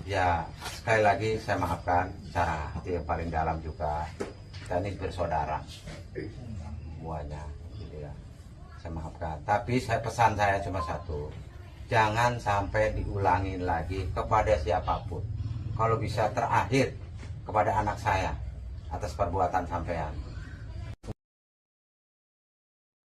Ya, sekali lagi saya maafkan secara hati yang paling dalam juga. Kita ini bersaudara semuanya, gitu ya. Saya maafkan. Tapi pesan saya cuma satu, jangan sampai diulangi lagi kepada siapapun. Kalau bisa terakhir kepada anak saya atas perbuatan sampean.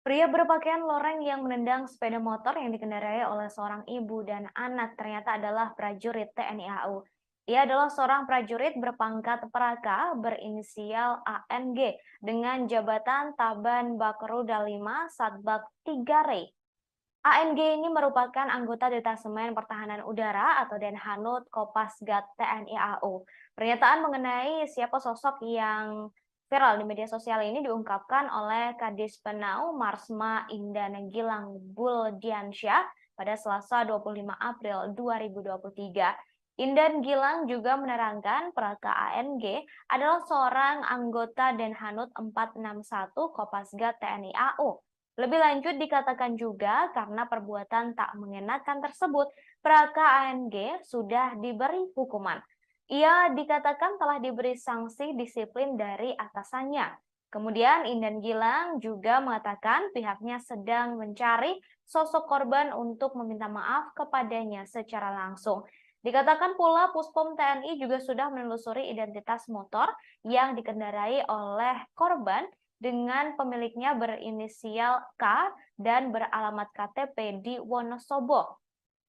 Pria berpakaian loreng yang menendang sepeda motor yang dikendarai oleh seorang ibu dan anak ternyata adalah prajurit TNI AU. Ia adalah seorang prajurit berpangkat Praka berinisial ANG dengan jabatan Taban Bakrudal 5 Satbak 3 Rey. ANG ini merupakan anggota Detasemen Pertahanan Udara atau Denhanut Kopasgat TNI AU. Pernyataan mengenai siapa sosok yang viral di media sosial ini diungkapkan oleh Kadis Penau Marsma Indana Gilang Buldiansyah pada Selasa 25 April 2023. Indan Gilang juga menerangkan Praka ANG adalah seorang anggota Denhanut 461 Kopasgat TNI AU. Lebih lanjut dikatakan juga karena perbuatan tak mengenakan tersebut, Praka ANG sudah diberi hukuman. Ia dikatakan telah diberi sanksi disiplin dari atasannya. Kemudian Indan Gilang juga mengatakan pihaknya sedang mencari sosok korban untuk meminta maaf kepadanya secara langsung. Dikatakan pula Puspom TNI juga sudah menelusuri identitas motor yang dikendarai oleh korban dengan pemiliknya berinisial K dan beralamat KTP di Wonosobo.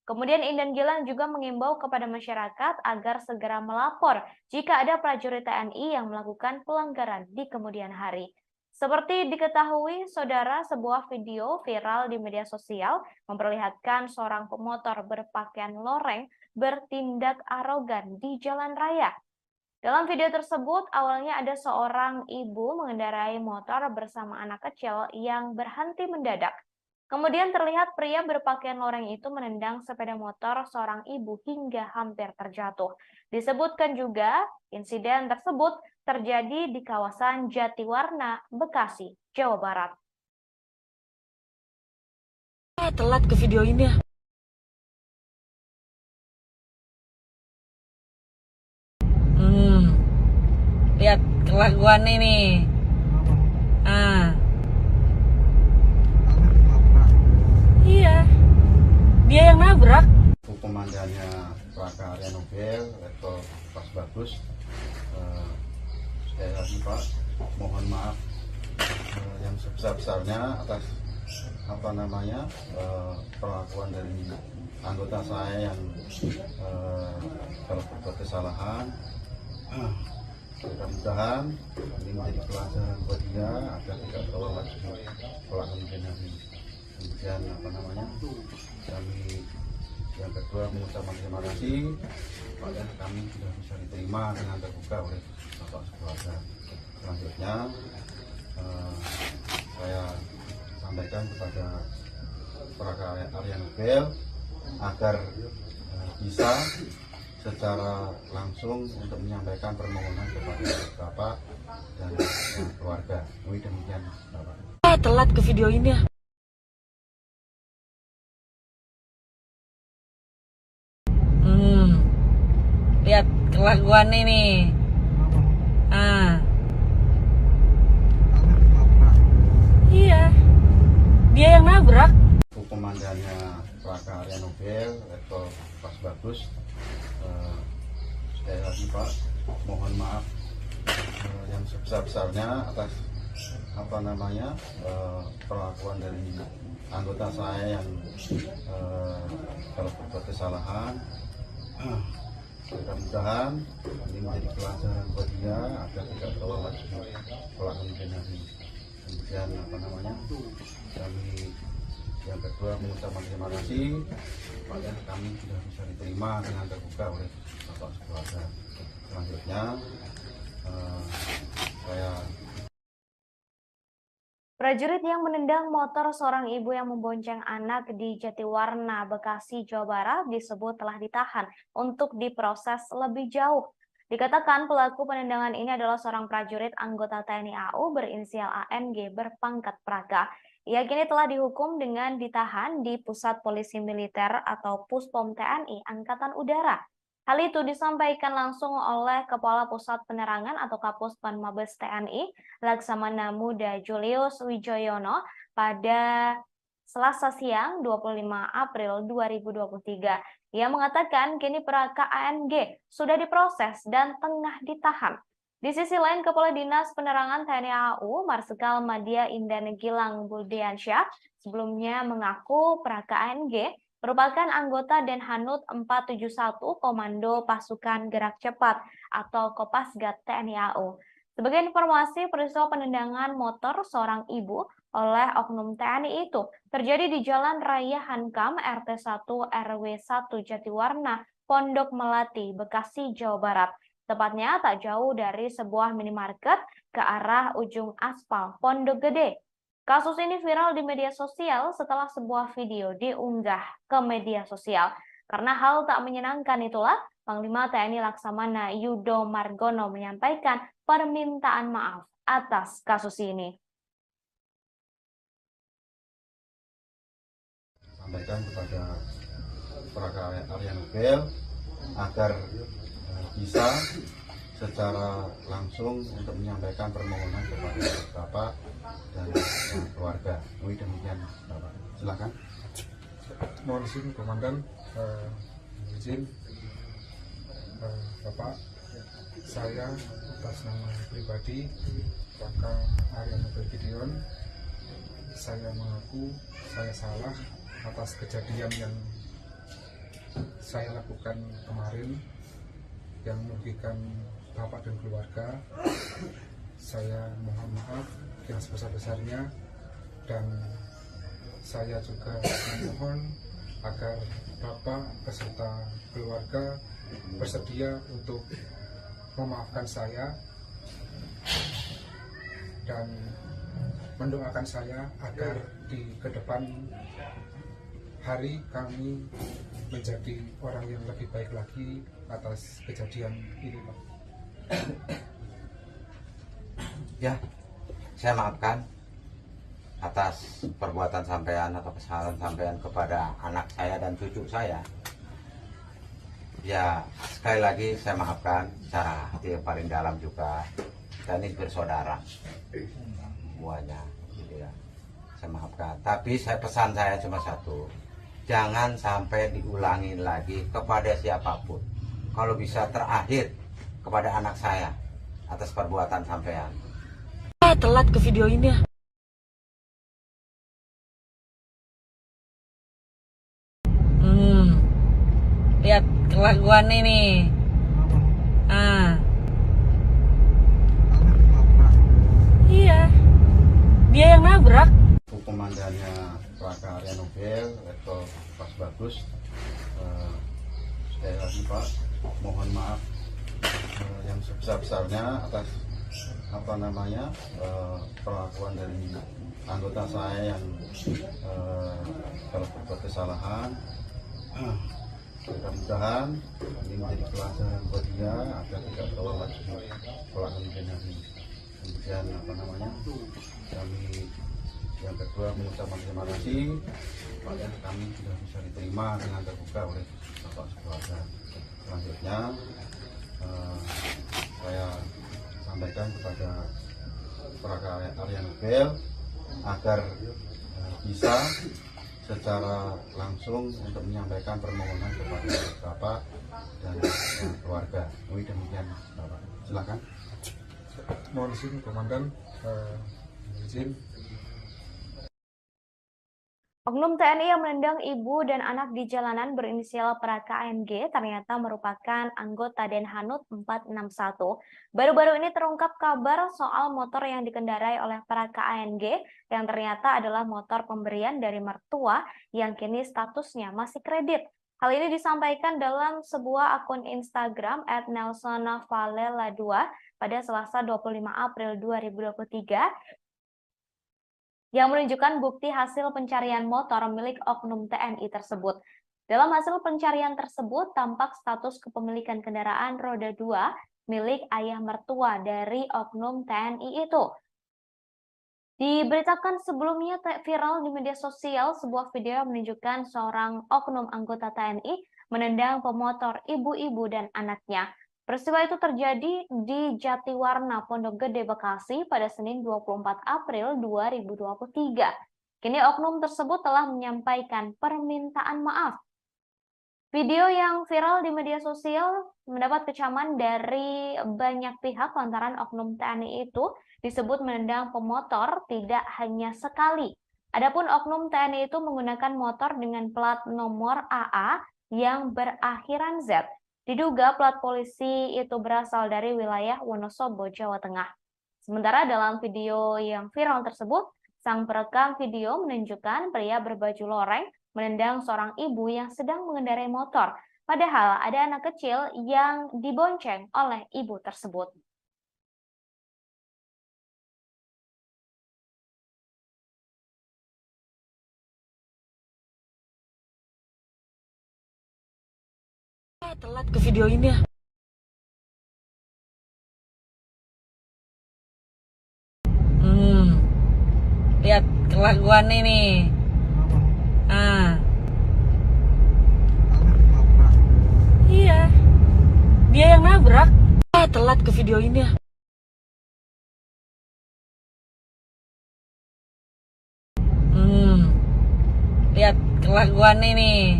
Kemudian Indan Gilang juga mengimbau kepada masyarakat agar segera melapor jika ada prajurit TNI yang melakukan pelanggaran di kemudian hari. Seperti diketahui, saudara, sebuah video viral di media sosial memperlihatkan seorang pemotor berpakaian loreng bertindak arogan di jalan raya. Dalam video tersebut, awalnya ada seorang ibu mengendarai motor bersama anak kecil yang berhenti mendadak. Kemudian terlihat pria berpakaian loreng itu menendang sepeda motor seorang ibu hingga hampir terjatuh. Disebutkan juga insiden tersebut terjadi di kawasan Jatiwarna, Bekasi, Jawa Barat. Telat ke video ini. Lihat kelakuan ini. Iya, dia yang nabrak. Komandannya Praka Arya Nobel, Letkol Pas Bagus. Sekali lagi Pak, mohon maaf yang sebesar-besarnya atas perlakuan dari anggota saya yang telah berbuat kesalahan. Mudah-mudahan ini menjadi pelajaran buat dia agar tidak terulang lagi kelak kemudian. Kemudian kami yang kedua mengucapkan terima kasih pada kami sudah bisa diterima dengan terbuka oleh Bapak keluarga. Selanjutnya saya sampaikan kepada Praka Arya Nobel agar bisa secara langsung untuk menyampaikan permohonan kepada Bapak dan keluarga. Demikian Bapak. Telat ke video ini. Lihat kelakuan ini. Iya, dia yang nabrak. Komandan komandannya Laka Arya Nobel, Letkol Pas Bagus. Sekali lagi Pak, mohon maaf yang sebesar-besarnya atas perlakuan dari anggota saya yang kalau berbuat kesalahan. Mudah-mudahan ini menjadi pelajaran buat dia agar tidak terulang lagi kelak kemudian hari. Kemudian kami yang kedua mengucapkan terima kasih pada kami sudah bisa diterima dengan terbuka oleh Bapak Keluarga. Selanjutnya saya Prajurit yang menendang motor seorang ibu yang membonceng anak di Jatiwarna, Bekasi, Jawa Barat disebut telah ditahan untuk diproses lebih jauh. Dikatakan pelaku penendangan ini adalah seorang prajurit anggota TNI AU berinisial ANG berpangkat Praga. Ia kini telah dihukum dengan ditahan di Pusat Polisi Militer atau Puspom TNI Angkatan Udara. Hal itu disampaikan langsung oleh Kepala Pusat Penerangan atau Kapuspen Mabes TNI, Laksamana Muda Julius Wijoyono, pada Selasa siang 25 April 2023. Ia mengatakan kini Praka ANG sudah diproses dan tengah ditahan. Di sisi lain, Kepala Dinas Penerangan TNI AU, Marsikal Madya Indah Gilang Budiansyah, sebelumnya mengaku Praka ANG merupakan anggota Denhanut 471 Komando Pasukan Gerak Cepat atau Kopasgat TNI AU. Sebagai informasi, peristiwa penendangan motor seorang ibu oleh oknum TNI itu terjadi di Jalan Raya Hankam RT 1 RW 1 Jatiwarna, Pondok Melati, Bekasi, Jawa Barat. Tepatnya tak jauh dari sebuah minimarket ke arah ujung aspal Pondok Gede. Kasus ini viral di media sosial setelah sebuah video diunggah ke media sosial. Karena hal tak menyenangkan itulah, Panglima TNI Laksamana Yudo Margono menyampaikan permintaan maaf atas kasus ini. Sampaikan kepada Praka Arya Nobel agar bisa secara langsung untuk menyampaikan permohonan kepada Bapak dan keluarga. Demikian Bapak. Silakan. Mohon izin Komandan, izin Bapak, saya atas nama pribadi Praka Arya Nobel Gideon, saya mengaku saya salah atas kejadian yang saya lakukan kemarin yang merugikan Bapak dan keluarga. Saya mohon maaf yang sebesar-besarnya, dan saya juga memohon agar Bapak beserta keluarga bersedia untuk memaafkan saya dan mendoakan saya agar di kedepan hari kami menjadi orang yang lebih baik lagi atas kejadian ini, Pak. Ya, saya maafkan atas perbuatan sampean atau kesalahan sampean kepada anak saya dan cucu saya. Ya, sekali lagi saya maafkan secara hati yang paling dalam juga. Kita ini bersaudara semuanya, gitu ya. Saya maafkan. Tapi pesan saya cuma satu, jangan sampai diulangi lagi kepada siapapun. Kalau bisa terakhir kepada anak saya atas perbuatan sampean. Telat ke video ini ya. Lihat kelakuan ini. Iya, dia yang nabrak. Komandannya Laka Arya Nobel, Letkol Pas Bagus. Sekali lagi Pak, mohon maaf yang sebesar-besarnya atas perlakuan dari anggota saya yang kalau berbuat kesalahan. Mudah-mudahan ini menjadi pelajaran buat dia agar tidak terulang lagi kelak kemudian hari. Kemudian kami yang kedua mengucapkan terima kasih pada kami sudah bisa diterima dengan terbuka oleh Bapak Keluarga. Selanjutnya saya sampaikan kepada Praka Arya Nobel agar bisa secara langsung untuk menyampaikan permohonan kepada Bapak dan keluarga. Demikian Bapak. Silakan. Mohon izin Komandan, izin. Oknum TNI yang menendang ibu dan anak di jalanan berinisial Praka ANG ternyata merupakan anggota Denhanut 461. Baru-baru ini terungkap kabar soal motor yang dikendarai oleh Praka ANG yang ternyata adalah motor pemberian dari mertua yang kini statusnya masih kredit. Hal ini disampaikan dalam sebuah akun Instagram @nelsonvalela2 pada Selasa 25 April 2023 yang menunjukkan bukti hasil pencarian motor milik oknum TNI tersebut. Dalam hasil pencarian tersebut, tampak status kepemilikan kendaraan roda 2 milik ayah mertua dari oknum TNI itu. Diberitakan sebelumnya viral di media sosial sebuah video yang menunjukkan seorang oknum anggota TNI menendang pemotor ibu-ibu dan anaknya. Peristiwa itu terjadi di Jatiwarna, Pondok Gede, Bekasi pada Senin 24 April 2023. Kini oknum tersebut telah menyampaikan permintaan maaf. Video yang viral di media sosial mendapat kecaman dari banyak pihak lantaran oknum TNI itu disebut menendang pemotor tidak hanya sekali. Adapun oknum TNI itu menggunakan motor dengan plat nomor AA yang berakhiran Z. Diduga plat polisi itu berasal dari wilayah Wonosobo, Jawa Tengah. Sementara dalam video yang viral tersebut, sang perekam video menunjukkan pria berbaju loreng menendang seorang ibu yang sedang mengendarai motor. Padahal ada anak kecil yang dibonceng oleh ibu tersebut. Telat ke video ini ya. Lihat kelakuan ini. Iya. Dia yang nabrak. Telat ke video ini ya. Lihat kelakuan ini.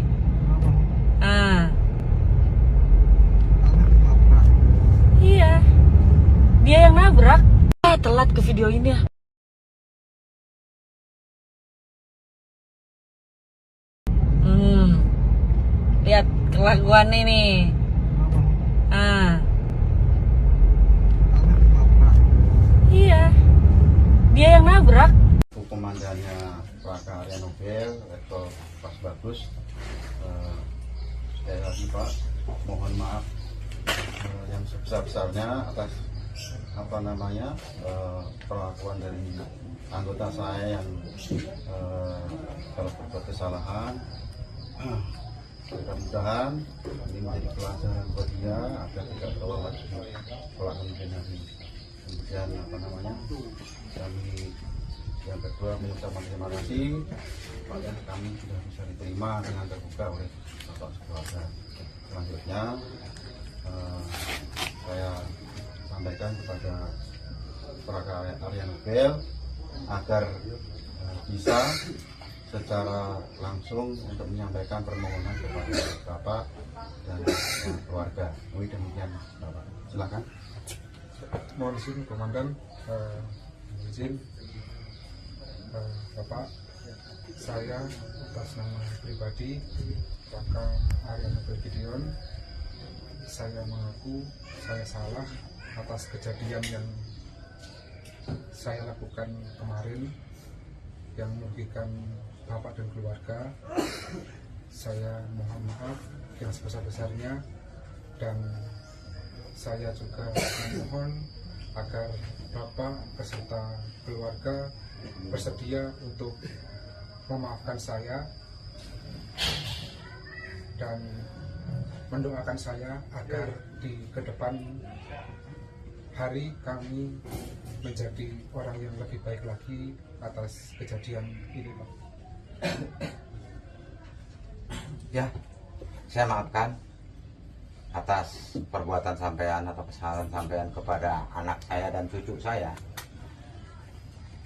Iya. Dia yang nabrak. Telat ke video ini ya. Lihat kelakuan ini. Iya. Dia yang nabrak. Komandannya Praka Arya Nobel, Letkol Pas Bagus. Sekali lagi Pak, mohon maaf yang sebesar-besarnya atas perlakuan dari anggota saya yang kalau berbuat kesalahan. Mudah-mudahan ini menjadi pelajaran buat dia agar tidak terulang lagi kelak kemudian hari. Kemudian kami yang kedua mengucapkan terima kasih pada kami sudah bisa diterima dengan terbuka oleh Bapak Keluarga. Selanjutnya saya sampaikan kepada Praka Arya Nobel agar bisa secara langsung untuk menyampaikan permohonan kepada Bapak dan keluarga. Demikian Bapak. Silakan. Mohon izin Komandan, izin Bapak, saya atas nama pribadi Praka Arya Nobel Gideon, saya mengaku saya salah atas kejadian yang saya lakukan kemarin yang merugikan Bapak dan keluarga. Saya mohon maaf yang sebesar-besarnya, dan saya juga memohon agar Bapak beserta keluarga bersedia untuk memaafkan saya dan mendoakan saya agar di kedepan hari kami menjadi orang yang lebih baik lagi atas kejadian ini, Pak. Ya, saya maafkan atas perbuatan sampean atau kesalahan sampean kepada anak saya dan cucu saya.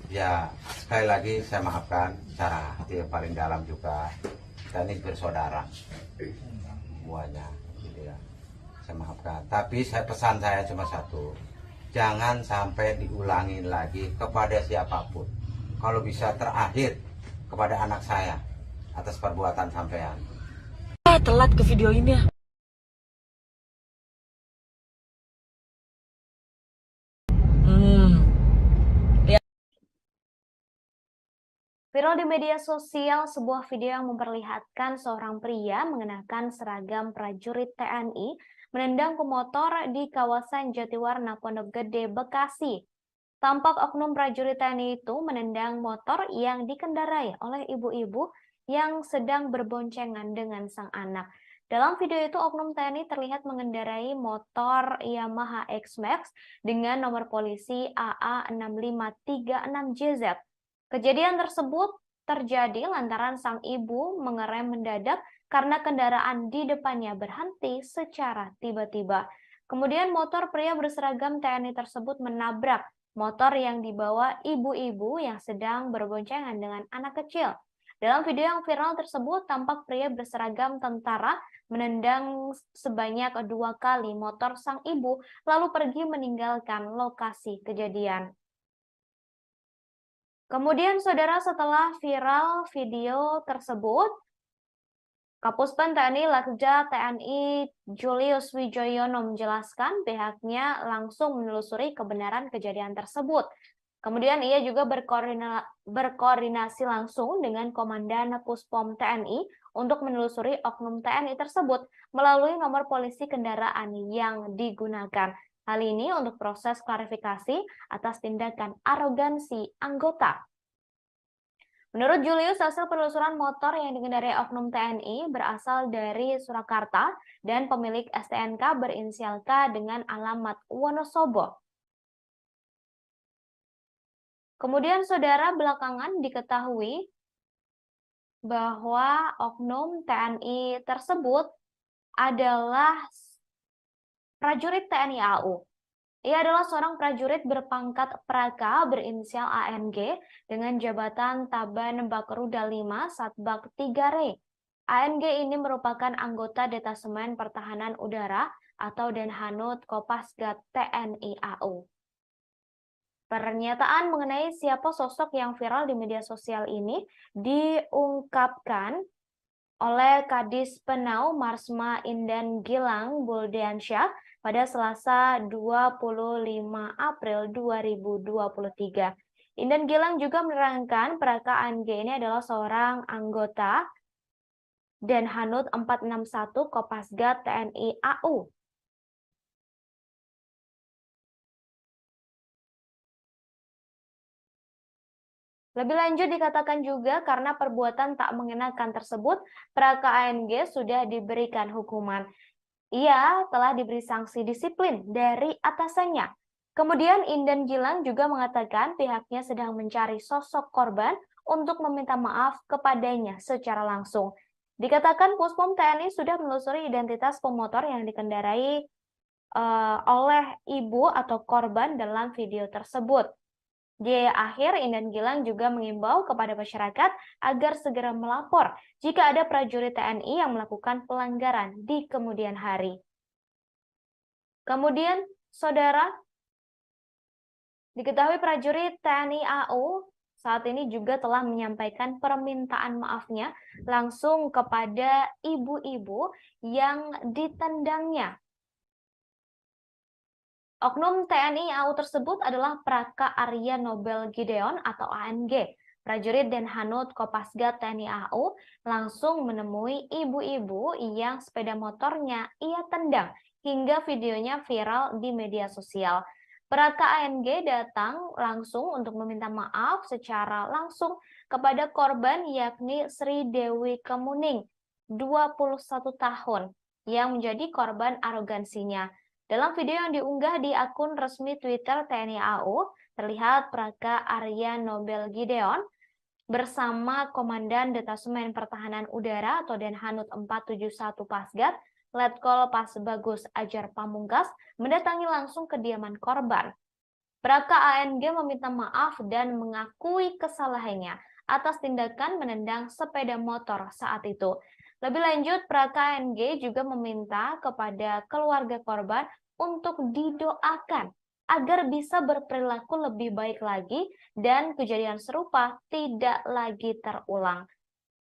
Ya, sekali lagi saya maafkan secara hati yang paling dalam juga. Kita ini bersaudara semuanya, gitu ya. Saya maafkan. Tapi pesan saya cuma satu, jangan sampai diulangi lagi kepada siapapun. Kalau bisa terakhir kepada anak saya atas perbuatan sampean. Telat ke video ini ya. Viral di media sosial sebuah video yang memperlihatkan seorang pria mengenakan seragam prajurit TNI menendang pemotor di kawasan Jatiwarna Pondok Gede, Bekasi. Tampak oknum prajurit TNI itu menendang motor yang dikendarai oleh ibu-ibu yang sedang berboncengan dengan sang anak. Dalam video itu, oknum TNI terlihat mengendarai motor Yamaha X-Max dengan nomor polisi AA6536JZ. Kejadian tersebut terjadi lantaran sang ibu mengerem mendadak karena kendaraan di depannya berhenti secara tiba-tiba. Kemudian motor pria berseragam TNI tersebut menabrak motor yang dibawa ibu-ibu yang sedang berboncengan dengan anak kecil. Dalam video yang viral tersebut, tampak pria berseragam tentara menendang sebanyak 2 kali motor sang ibu, lalu pergi meninggalkan lokasi kejadian. Kemudian, saudara, setelah viral video tersebut, Kapuspen TNI Letda TNI Julius Wijoyono menjelaskan pihaknya langsung menelusuri kebenaran kejadian tersebut. Kemudian ia juga berkoordinasi langsung dengan Komandan Puspom TNI untuk menelusuri oknum TNI tersebut melalui nomor polisi kendaraan yang digunakan. Hal ini untuk proses klarifikasi atas tindakan arogansi anggota. Menurut Julius, hasil penelusuran motor yang dikendarai oknum TNI berasal dari Surakarta dan pemilik STNK berinisial K dengan alamat Wonosobo. Kemudian, saudara, belakangan diketahui bahwa oknum TNI tersebut adalah prajurit TNI AU. Ia adalah seorang prajurit berpangkat Praka berinisial ANG dengan jabatan Taban Bakruda 5 Satbak 3 Re. ANG ini merupakan anggota Detasemen Pertahanan Udara atau Denhanut Kopasgat TNI AU. Pernyataan mengenai siapa sosok yang viral di media sosial ini diungkapkan oleh Kadis Penau Marsma Indan Gilang Buldiansyah pada Selasa 25 April 2023. Indan Gilang juga menerangkan Praka ANG ini adalah seorang anggota Denhanut 461 Kopasgat TNI AU. Lebih lanjut dikatakan juga karena perbuatan tak mengenakan tersebut, Praka ANG sudah diberikan hukuman. Ia telah diberi sanksi disiplin dari atasannya. Kemudian Indan Gilang juga mengatakan pihaknya sedang mencari sosok korban untuk meminta maaf kepadanya secara langsung. Dikatakan Puspom TNI sudah menelusuri identitas pemotor yang dikendarai oleh ibu atau korban dalam video tersebut. Di akhir, Indan Gilang juga mengimbau kepada masyarakat agar segera melapor jika ada prajurit TNI yang melakukan pelanggaran di kemudian hari. Kemudian, saudara, diketahui prajurit TNI AU saat ini juga telah menyampaikan permintaan maafnya langsung kepada ibu-ibu yang ditendangnya. Oknum TNI AU tersebut adalah Praka Arya Nobel Gideon atau ANG. Prajurit Denhanut Kopasgat TNI AU langsung menemui ibu-ibu yang sepeda motornya ia tendang hingga videonya viral di media sosial. Praka ANG datang langsung untuk meminta maaf secara langsung kepada korban yakni Sri Dewi Kemuning, 21 tahun, yang menjadi korban arogansinya. Dalam video yang diunggah di akun resmi Twitter TNI AU, terlihat Praka Arya Nobel Gideon bersama Komandan Detasemen Pertahanan Udara atau Denhanut 471 Pasgat, Letkol Pasbagus Ajar Pamungkas, mendatangi langsung kediaman korban. Praka ANG meminta maaf dan mengakui kesalahannya atas tindakan menendang sepeda motor saat itu. Lebih lanjut, Praka ANG juga meminta kepada keluarga korban untuk didoakan agar bisa berperilaku lebih baik lagi dan kejadian serupa tidak lagi terulang.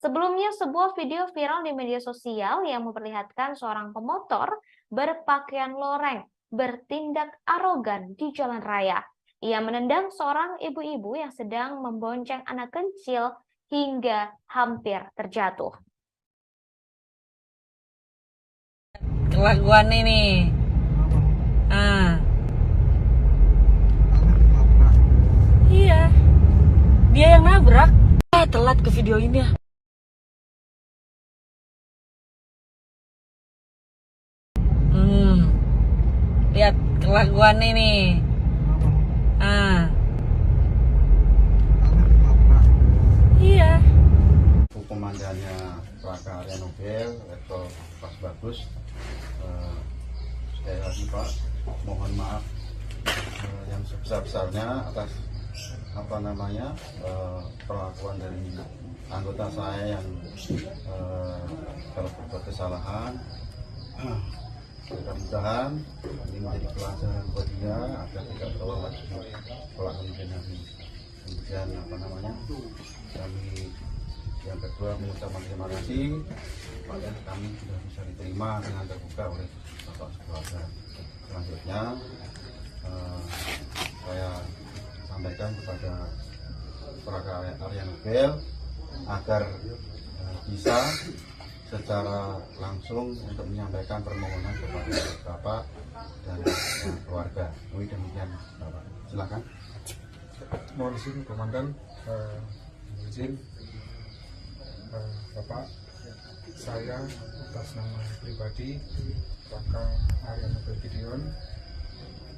Sebelumnya, sebuah video viral di media sosial yang memperlihatkan seorang pemotor berpakaian loreng bertindak arogan di jalan raya. Ia menendang seorang ibu-ibu yang sedang membonceng anak kecil hingga hampir terjatuh. Kelakuan ini. Iya. Dia yang nabrak. Telat ke video ini ya. Lihat kelakuan ini. Iya. Komandannya Praka Arya Nobel, Letkol Pas Bagus. Sekali lagi Pak, mohon maaf yang sebesar-besarnya atas perlakuan dari anggota saya yang kalau berbuat kesalahan. Mudah-mudahan ini menjadi pelajaran buat dia agar tidak terulang lagi kelak kemudian hari. Kemudian kami yang kedua mengucapkan terima kasih pada kami sudah bisa diterima dengan terbuka oleh Bapak Keluarga. Selanjutnya saya sampaikan kepada Praka Arya Nobel agar bisa secara langsung untuk menyampaikan permohonan kepada Bapak dan keluarga. Demikian Bapak. Silakan. Mohon izin Komandan, izin Bapak, saya atas nama pribadi Praka Arya Nobel Gideon,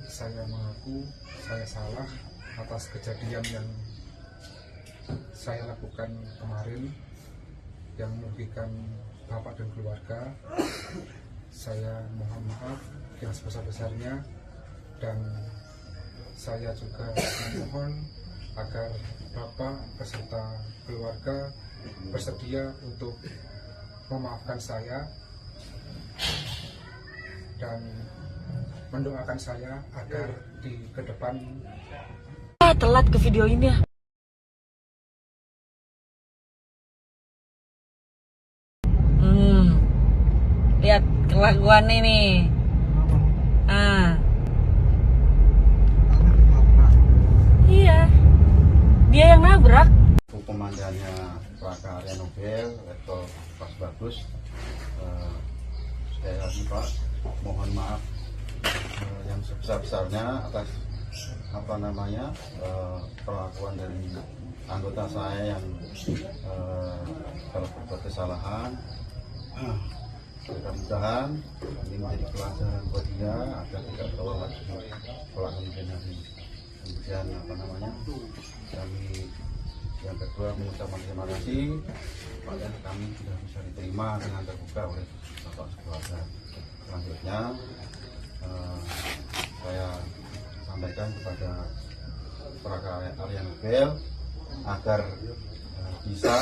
saya mengaku saya salah atas kejadian yang saya lakukan kemarin yang merugikan Bapak dan keluarga. Saya mohon maaf yang sebesar-besarnya dan saya juga memohon agar Bapak beserta keluarga bersedia untuk memaafkan saya dan mendoakan saya agar di ke depan telat ke video ini ya. Lihat kelakuan ini. Iya. Dia yang nabrak. Komandannya Praka Arya Nobel, Letkol Pas Bagus. Sekali lagi Pak, mohon maaf yang sebesar-besarnya atas perlakuan dari anggota saya yang kalau berbuat kesalahan. Mudah-mudahan ini menjadi pelajaran buat dia agar tidak terulang lagi kelak kemudian hari. Kemudian kami yang kedua mengucapkan terima kasih pada kami sudah bisa diterima dengan terbuka oleh Bapak Keluarga. Selanjutnya saya sampaikan kepada Praka Arya Nobel agar bisa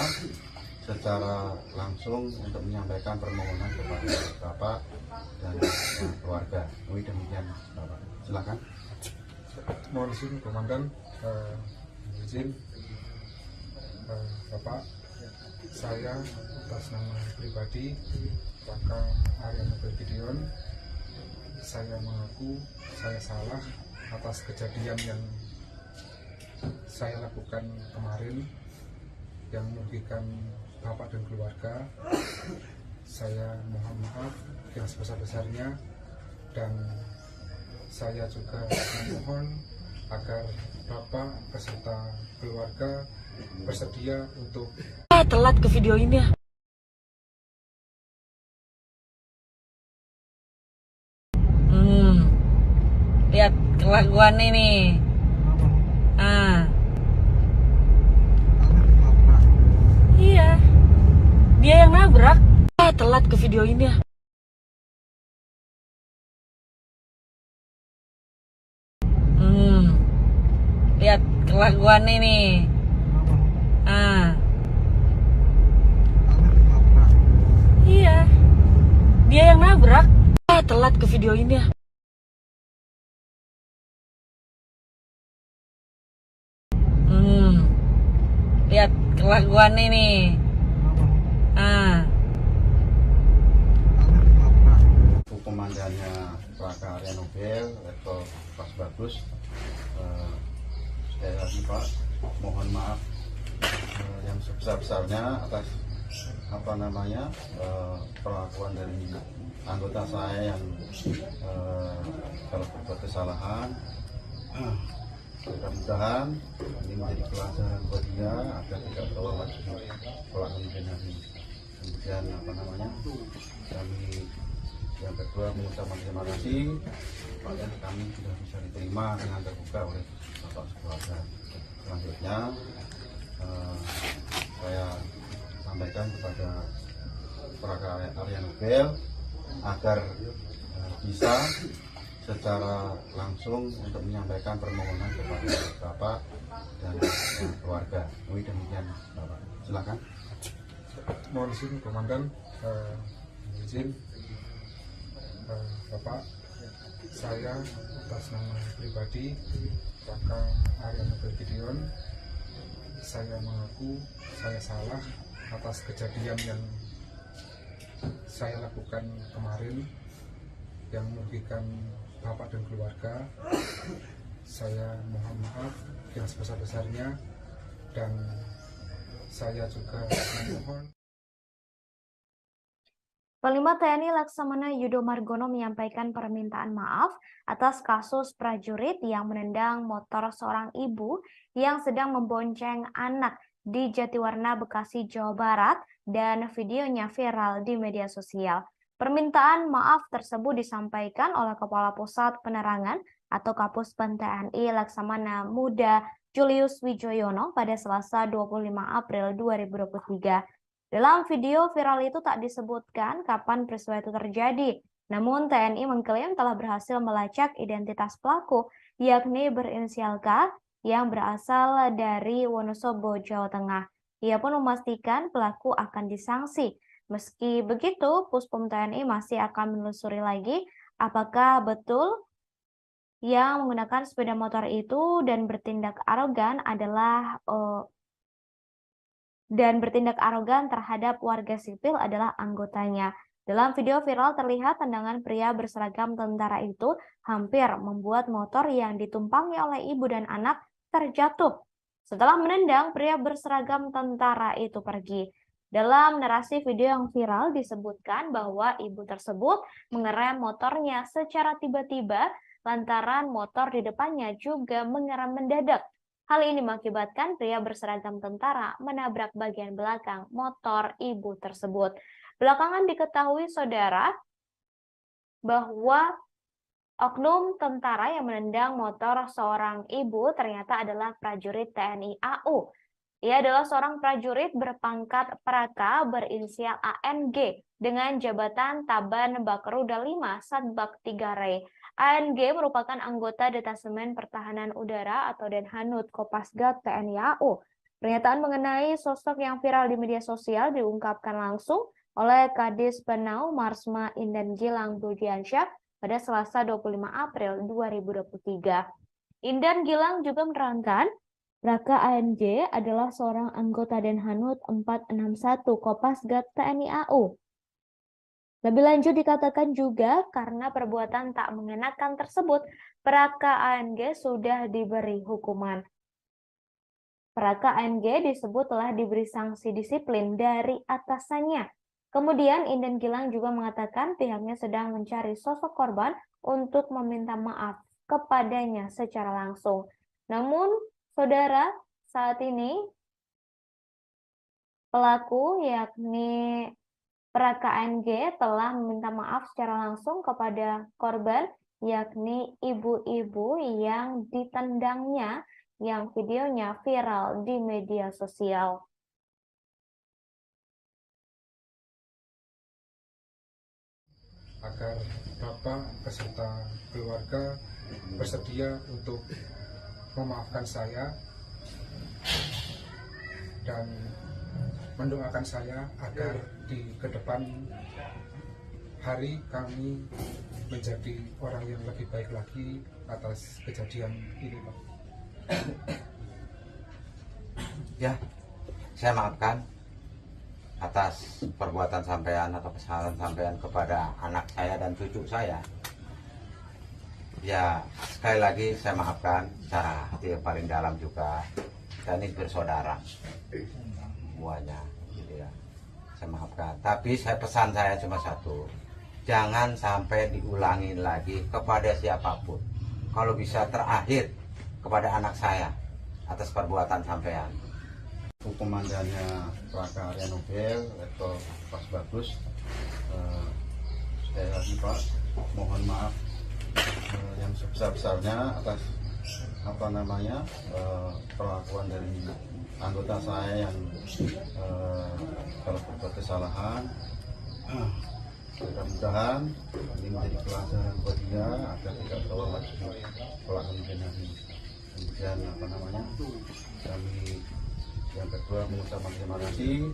secara langsung untuk menyampaikan permohonan kepada Bapak dan keluarga. Demikian Bapak. Silakan. Mohon izin Komandan, izin Bapak, saya atas nama pribadi Praka Arya Nobel Gideon, saya mengaku saya salah atas kejadian yang saya lakukan kemarin yang merugikan Bapak dan keluarga. Saya mohon maaf yang sebesar-besarnya dan saya juga memohon agar Bapak beserta keluarga bersedia untuk telat ke video ini ya. Lihat kelakuan ini. Iya. Dia yang nabrak. Telat ke video ini ya. kelakuan ini. Iya, dia yang nabrak. Telat ke video ini ya. Lihat kelakuan ini. Komandannya Plaka Arya Nobel atau Pas Bagus, sekali lagi Pak, mohon maaf yang sebesar-besarnya atas perlakuan dari anggota saya yang kalau berbuat kesalahan. Mudah-mudahan ini menjadi pelajaran buat dia agar tidak terulang lagi keulangan ini. Kemudian kami yang kedua mengucapkan terima kasih pada kami sudah bisa diterima dengan terbuka oleh Bapak sekeluarga. Selanjutnya saya sampaikan kepada Plaka Arya Nobel agar bisa secara langsung untuk menyampaikan permohonan kepada Bapak dan keluarga. Demikian Bapak, silakan. Mohon izin Komandan, izin Bapak, saya atas nama pribadi Plaka Arya Nobel Gideon, saya mengaku saya salah atas kejadian yang saya lakukan kemarin yang merugikan Bapak dan keluarga. Saya mohon maaf yang sebesar-besarnya, dan saya juga memohon. Panglima TNI Laksamana Yudo Margono menyampaikan permintaan maaf atas kasus prajurit yang menendang motor seorang ibu yang sedang membonceng anak di Jatiwarna, Bekasi, Jawa Barat, dan videonya viral di media sosial. Permintaan maaf tersebut disampaikan oleh Kepala Pusat Penerangan atau Kapuspen TNI Laksamana Muda Julius Wijoyono pada Selasa 25 April 2023. Dalam video viral itu tak disebutkan kapan peristiwa itu terjadi. Namun TNI mengklaim telah berhasil melacak identitas pelaku, yakni berinisial K yang berasal dari Wonosobo, Jawa Tengah. Ia pun memastikan pelaku akan disanksi. Meski begitu, Puspom TNI masih akan menelusuri lagi apakah betul yang menggunakan sepeda motor itu dan bertindak arogan terhadap warga sipil adalah anggotanya. Dalam video viral terlihat tendangan pria berseragam tentara itu hampir membuat motor yang ditumpangi oleh ibu dan anak terjatuh. Setelah menendang, pria berseragam tentara itu pergi. Dalam narasi video yang viral disebutkan bahwa ibu tersebut mengerem motornya secara tiba-tiba lantaran motor di depannya juga mengerem mendadak. Hal ini mengakibatkan pria berseragam tentara menabrak bagian belakang motor ibu tersebut. Belakangan diketahui saudara bahwa oknum tentara yang menendang motor seorang ibu ternyata adalah prajurit TNI AU. Ia adalah seorang prajurit berpangkat Praka berinisial ANG dengan jabatan Taban Bakruda 5 Satbak 3 Rey. ANG merupakan anggota Detasemen Pertahanan Udara atau Denhanud Kopasgat TNI AU. Pernyataan mengenai sosok yang viral di media sosial diungkapkan langsung oleh Kadis Penau Marsma Indan Gilang Budiansyah pada Selasa 25 April 2023. Indan Gilang juga menerangkan, Raka ANG adalah seorang anggota Denhanud 461 Kopasgat TNI AU. Lebih lanjut dikatakan juga karena perbuatan tak mengenakan tersebut, Praka ANG sudah diberi hukuman. Praka ANG disebut telah diberi sanksi disiplin dari atasannya. Kemudian Indan Gilang juga mengatakan pihaknya sedang mencari sosok korban untuk meminta maaf kepadanya secara langsung. Namun, saudara, saat ini pelaku yakni Praka ANG telah meminta maaf secara langsung kepada korban yakni ibu-ibu yang ditendangnya yang videonya viral di media sosial. Agar Bapak beserta keluarga bersedia untuk memaafkan saya dan mendoakan saya agar di ke depan hari kami menjadi orang yang lebih baik lagi atas kejadian ini, Pak. Ya, saya maafkan atas perbuatan sampean atau kesalahan sampean kepada anak saya dan cucu saya. Ya, sekali lagi saya maafkan secara hati yang paling dalam juga. Kita ini bersaudara semuanya, gitu ya. Saya maafkan. Tapi pesan saya cuma satu, jangan sampai diulangi lagi kepada siapapun. Kalau bisa terakhir kepada anak saya atas perbuatan sampean. Komandannya Praka Arya Nobel, Letkol Pas Bagus, sekali lagi Pak, mohon maaf yang sebesar-besarnya atas perlakuan dari anggota saya yang kalau berbuat kesalahan. Mudah-mudahan ini menjadi pelajaran buat dia agar tidak terulang lagi kelak kemudian hari. Kemudian kami yang kedua mengucapkan terima kasih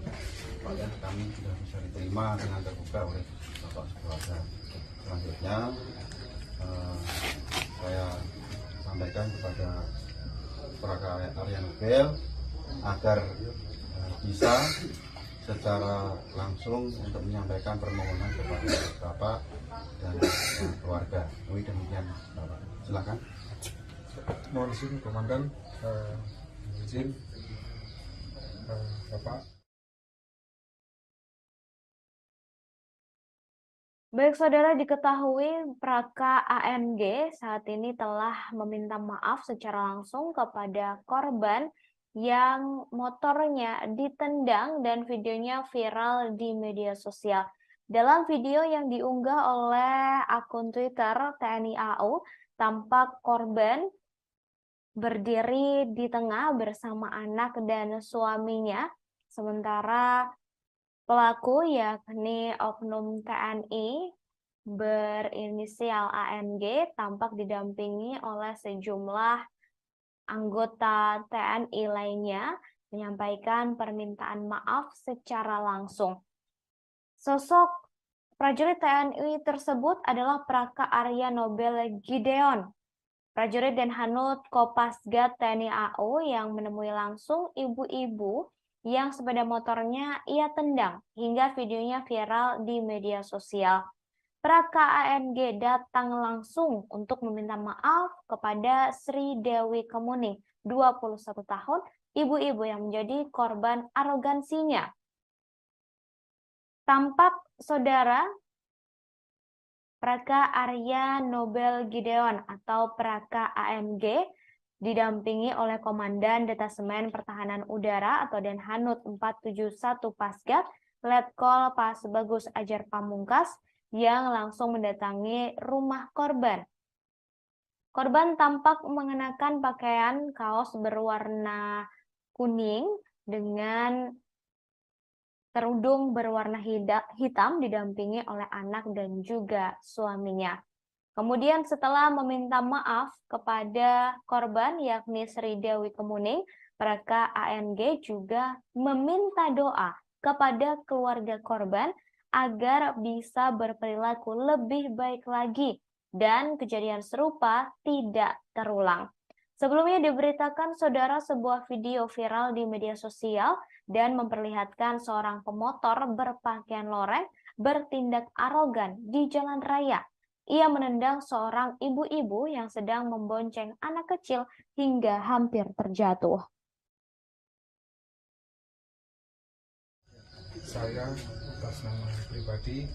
pada kami sudah bisa diterima dengan terbuka oleh Bapak Sekeluarga. Selanjutnya saya sampaikan kepada Praka Arya Nobel agar bisa secara langsung untuk menyampaikan permohonan kepada Bapak dan keluarga. Demikian Bapak. Silakan. Mohon izin Komandan, izin Bapak. Baik saudara, diketahui Praka AMG saat ini telah meminta maaf secara langsung kepada korban yang motornya ditendang dan videonya viral di media sosial. Dalam video yang diunggah oleh akun Twitter TNI AU, tampak korban berdiri di tengah bersama anak dan suaminya, sementara pelaku yakni oknum TNI berinisial AMG tampak didampingi oleh sejumlah anggota TNI lainnya menyampaikan permintaan maaf secara langsung. Sosok prajurit TNI tersebut adalah Praka Arya Nobel Gideon, prajurit Denhanut Kopasgat TNI AU yang menemui langsung ibu-ibu yang sepeda motornya ia tendang hingga videonya viral di media sosial. Praka AMG datang langsung untuk meminta maaf kepada Sri Dewi Kemuning, 21 tahun, ibu-ibu yang menjadi korban arogansinya. Tampak saudara Praka Arya Nobel Gideon atau Praka AMG didampingi oleh Komandan Detasemen Pertahanan Udara atau Denhanut 471 Pasgat, Letkol Pas Bagus Ajar Pamungkas, yang langsung mendatangi rumah korban. Korban tampak mengenakan pakaian kaos berwarna kuning dengan kerudung berwarna hitam didampingi oleh anak dan juga suaminya. Kemudian setelah meminta maaf kepada korban yakni Sri Dewi Kemuning, Praka AMG juga meminta doa kepada keluarga korban agar bisa berperilaku lebih baik lagi dan kejadian serupa tidak terulang. Sebelumnya diberitakan saudara sebuah video viral di media sosial dan memperlihatkan seorang pemotor berpakaian loreng bertindak arogan di jalan raya. Ia menendang seorang ibu-ibu yang sedang membonceng anak kecil hingga hampir terjatuh. Saya atas nama pribadi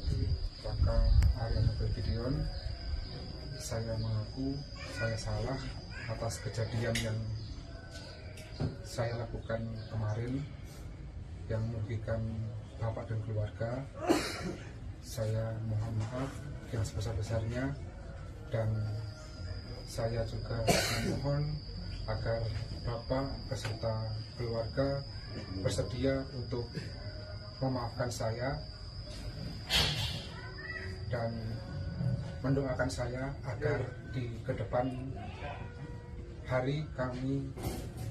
Praka Arya Nobel Gideon, saya mengaku saya salah atas kejadian yang saya lakukan kemarin yang merugikan bapak dan keluarga. Saya mohon maaf yang sebesar-besarnya dan saya juga memohon agar bapak beserta keluarga bersedia untuk memaafkan saya dan mendoakan saya agar di ke depan hari kami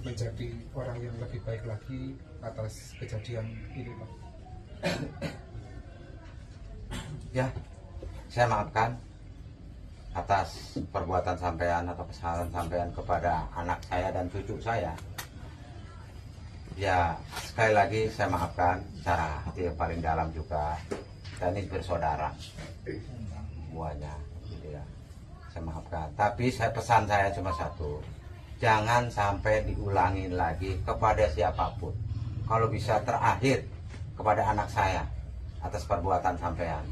menjadi orang yang lebih baik lagi atas kejadian ini, Pak. Ya, saya maafkan atas perbuatan sampean atau kesalahan sampean kepada anak saya dan cucu saya. Ya, sekali lagi saya maafkan secara hati yang paling dalam juga. Kita ini bersaudara semuanya, gitu ya. Saya maafkan. Tapi pesan saya cuma satu, jangan sampai diulangi lagi kepada siapapun. Kalau bisa terakhir kepada anak saya atas perbuatan sampean.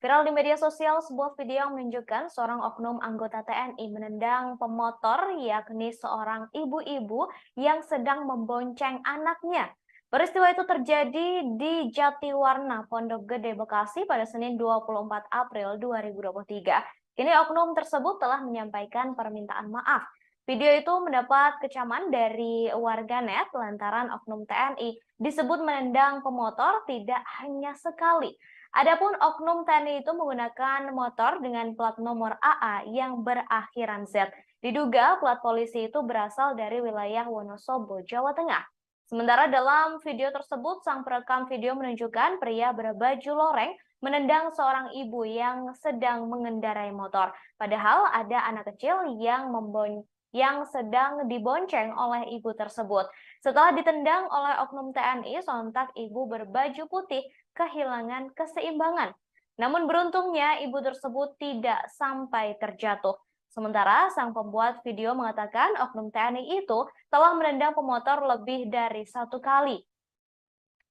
Viral di media sosial sebuah video yang menunjukkan seorang oknum anggota TNI menendang pemotor, yakni seorang ibu-ibu yang sedang membonceng anaknya. Peristiwa itu terjadi di Jatiwarna, Pondok Gede, Bekasi pada Senin 24 April 2023. Kini oknum tersebut telah menyampaikan permintaan maaf. Video itu mendapat kecaman dari warganet lantaran oknum TNI disebut menendang pemotor tidak hanya sekali. Adapun oknum TNI itu menggunakan motor dengan plat nomor AA yang berakhiran Z. Diduga plat polisi itu berasal dari wilayah Wonosobo, Jawa Tengah. Sementara dalam video tersebut, sang perekam video menunjukkan pria berbaju loreng menendang seorang ibu yang sedang mengendarai motor. Padahal ada anak kecil yang sedang dibonceng oleh ibu tersebut. Setelah ditendang oleh oknum TNI, sontak ibu berbaju putih kehilangan keseimbangan. Namun beruntungnya ibu tersebut tidak sampai terjatuh. Sementara sang pembuat video mengatakan oknum TNI itu telah menendang pemotor lebih dari 1 kali.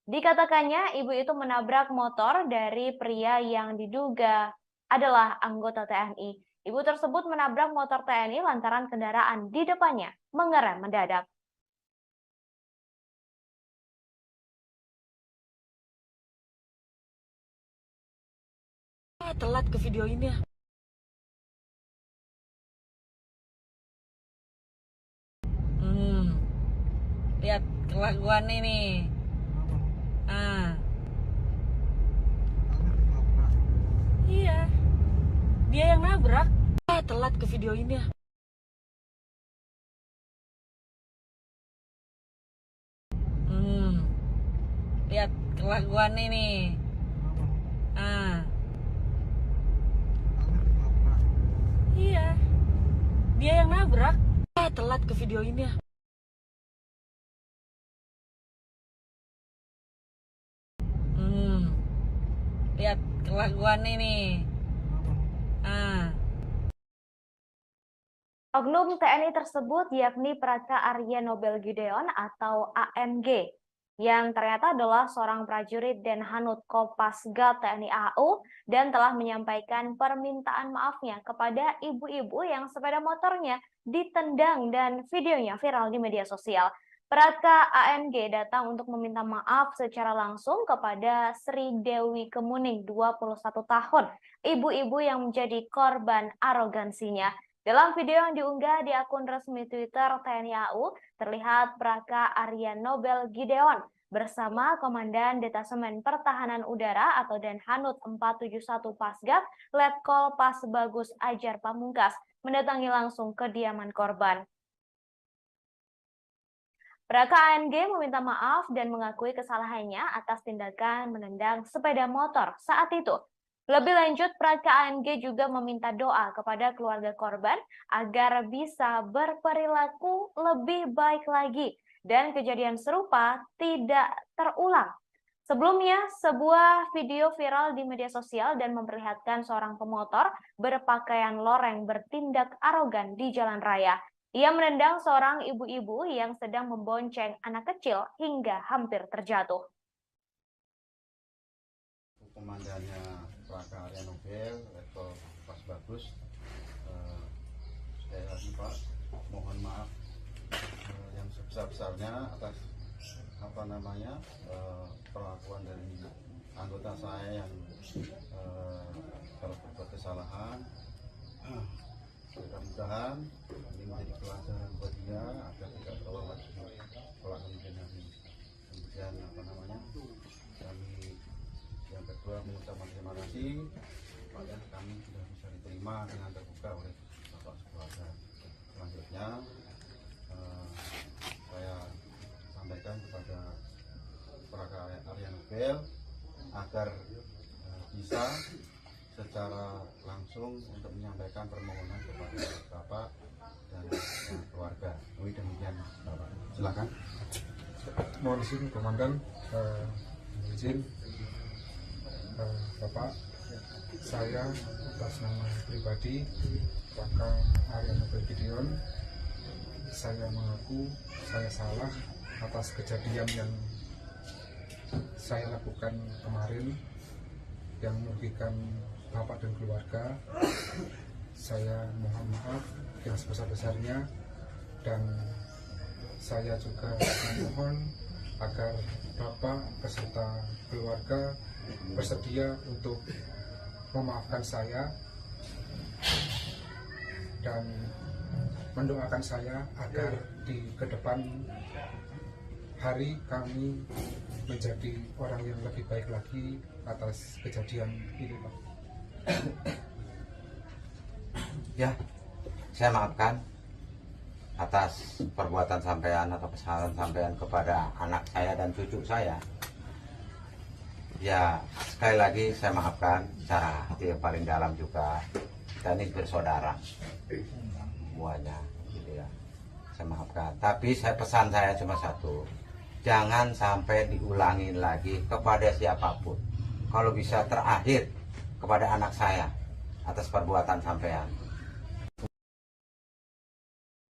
Dikatakannya ibu itu menabrak motor dari pria yang diduga adalah anggota TNI. Ibu tersebut menabrak motor TNI lantaran kendaraan di depannya mengerem mendadak. Telat ke video ini ya. Lihat kelakuan ini. Iya, dia yang nabrak. Telat ke video ini ya. Lihat kelakuan ini. Iya, dia yang nabrak. Telat ke video ini ya. Lihat kelakuan ini. Oknum TNI tersebut yakni Praka Arya Nobel Gideon atau ANG, yang ternyata adalah seorang prajurit Denhanut Kopasgat TNI AU dan telah menyampaikan permintaan maafnya kepada ibu-ibu yang sepeda motornya ditendang dan videonya viral di media sosial. Praka ANG datang untuk meminta maaf secara langsung kepada Sri Dewi Kemuning, 21 tahun, ibu-ibu yang menjadi korban arogansinya. Dalam video yang diunggah di akun resmi Twitter TNI AU, terlihat Praka Arya Nobel Gideon bersama Komandan Detasemen Pertahanan Udara atau Denhanut 471 Pasgat, Letkol Pas Bagus Ajar Pamungkas, mendatangi langsung kediaman korban. Praka ANG meminta maaf dan mengakui kesalahannya atas tindakan menendang sepeda motor saat itu. Lebih lanjut, Praka ANG juga meminta doa kepada keluarga korban agar bisa berperilaku lebih baik lagi dan kejadian serupa tidak terulang. Sebelumnya, sebuah video viral di media sosial dan memperlihatkan seorang pemotor berpakaian loreng bertindak arogan di jalan raya. Ia menendang seorang ibu-ibu yang sedang membonceng anak kecil hingga hampir terjatuh. Komandannya Praka Arya Nobel, Letkol Pas Bagus, sekali lagi Pak, mohon maaf yang sebesar-besarnya atas perlakuan dari anggota saya yang telah berbuat kesalahan. Mudah-mudahan ini menjadi pelajaran buat dia agar tidak terulang lagi kelak kemudian hari. Kemudian kami yang kedua mengucapkan terima kasih pada kami sudah bisa diterima dengan terbuka oleh Bapak sekeluarga. Selanjutnya Novel agar bisa secara langsung untuk menyampaikan permohonan kepada Bapak dan keluarga. Demikian Bapak. Silakan. Mohon izin Komandan, izin Bapak, saya atas nama pribadi Raka Arya Nobel Gideon, saya mengaku saya salah atas kejadian yang saya lakukan kemarin yang merugikan Bapak dan keluarga. Saya mohon maaf yang sebesar-besarnya, dan saya juga memohon agar Bapak beserta keluarga bersedia untuk memaafkan saya dan mendoakan saya agar di kedepan hari kami menjadi orang yang lebih baik lagi atas kejadian ini, Pak. Ya, saya maafkan atas perbuatan sampean atau kesalahan sampean kepada anak saya dan cucu saya. Ya, sekali lagi saya maafkan secara hati yang paling dalam juga. Kita ini bersaudara semuanya, gitu ya. Saya maafkan. Tapi pesan saya cuma satu, jangan sampai diulangi lagi kepada siapapun. Kalau bisa terakhir kepada anak saya atas perbuatan sampean.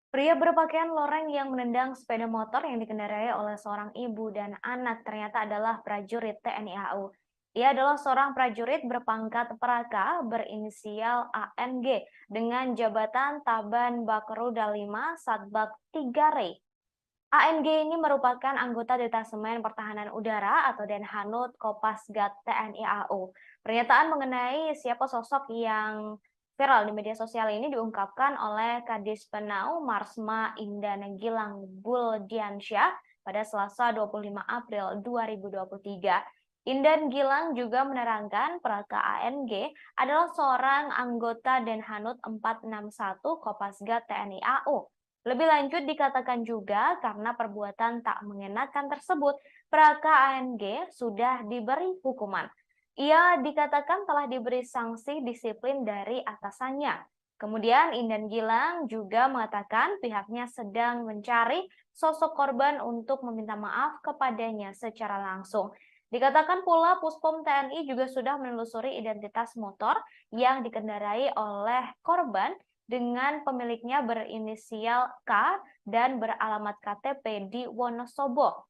Pria berpakaian loreng yang menendang sepeda motor yang dikendarai oleh seorang ibu dan anak ternyata adalah prajurit TNI AU. Ia adalah seorang prajurit berpangkat Praka berinisial ANG dengan jabatan Taban Bakeruda 5 Satbak 3 Rey. ANG ini merupakan anggota Detasemen Pertahanan Udara atau Denhanut Kopasgat TNI AU. Pernyataan mengenai siapa sosok yang viral di media sosial ini diungkapkan oleh Kadis Penau Marsma Indah Gilang Buldiansyah pada Selasa 25 April 2023. Indan Gilang juga menerangkan Praka ANG adalah seorang anggota Denhanut 461 Kopasgat TNI AU. Lebih lanjut dikatakan juga karena perbuatan tak mengenakan tersebut, Praka ANG sudah diberi hukuman. Ia dikatakan telah diberi sanksi disiplin dari atasannya. Kemudian Indan Gilang juga mengatakan pihaknya sedang mencari sosok korban untuk meminta maaf kepadanya secara langsung. Dikatakan pula Puspom TNI juga sudah menelusuri identitas motor yang dikendarai oleh korban dengan pemiliknya berinisial K dan beralamat KTP di Wonosobo.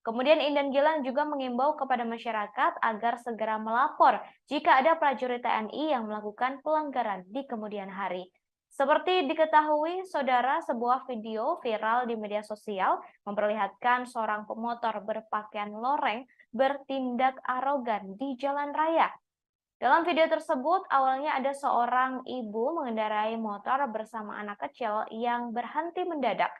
Kemudian Indan Gilang juga mengimbau kepada masyarakat agar segera melapor jika ada prajurit TNI yang melakukan pelanggaran di kemudian hari. Seperti diketahui, saudara, sebuah video viral di media sosial memperlihatkan seorang pemotor berpakaian loreng bertindak arogan di jalan raya. Dalam video tersebut, awalnya ada seorang ibu mengendarai motor bersama anak kecil yang berhenti mendadak.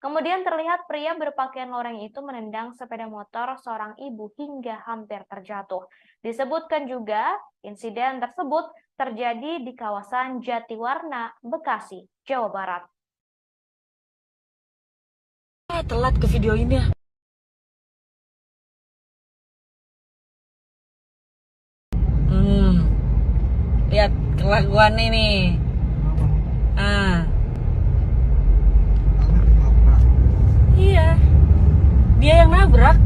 Kemudian terlihat pria berpakaian loreng itu menendang sepeda motor seorang ibu hingga hampir terjatuh. Disebutkan juga insiden tersebut terjadi di kawasan Jatiwarna, Bekasi, Jawa Barat. Telat ke video ini ya. Lihat kelakuan ini. Iya, dia yang nabrak.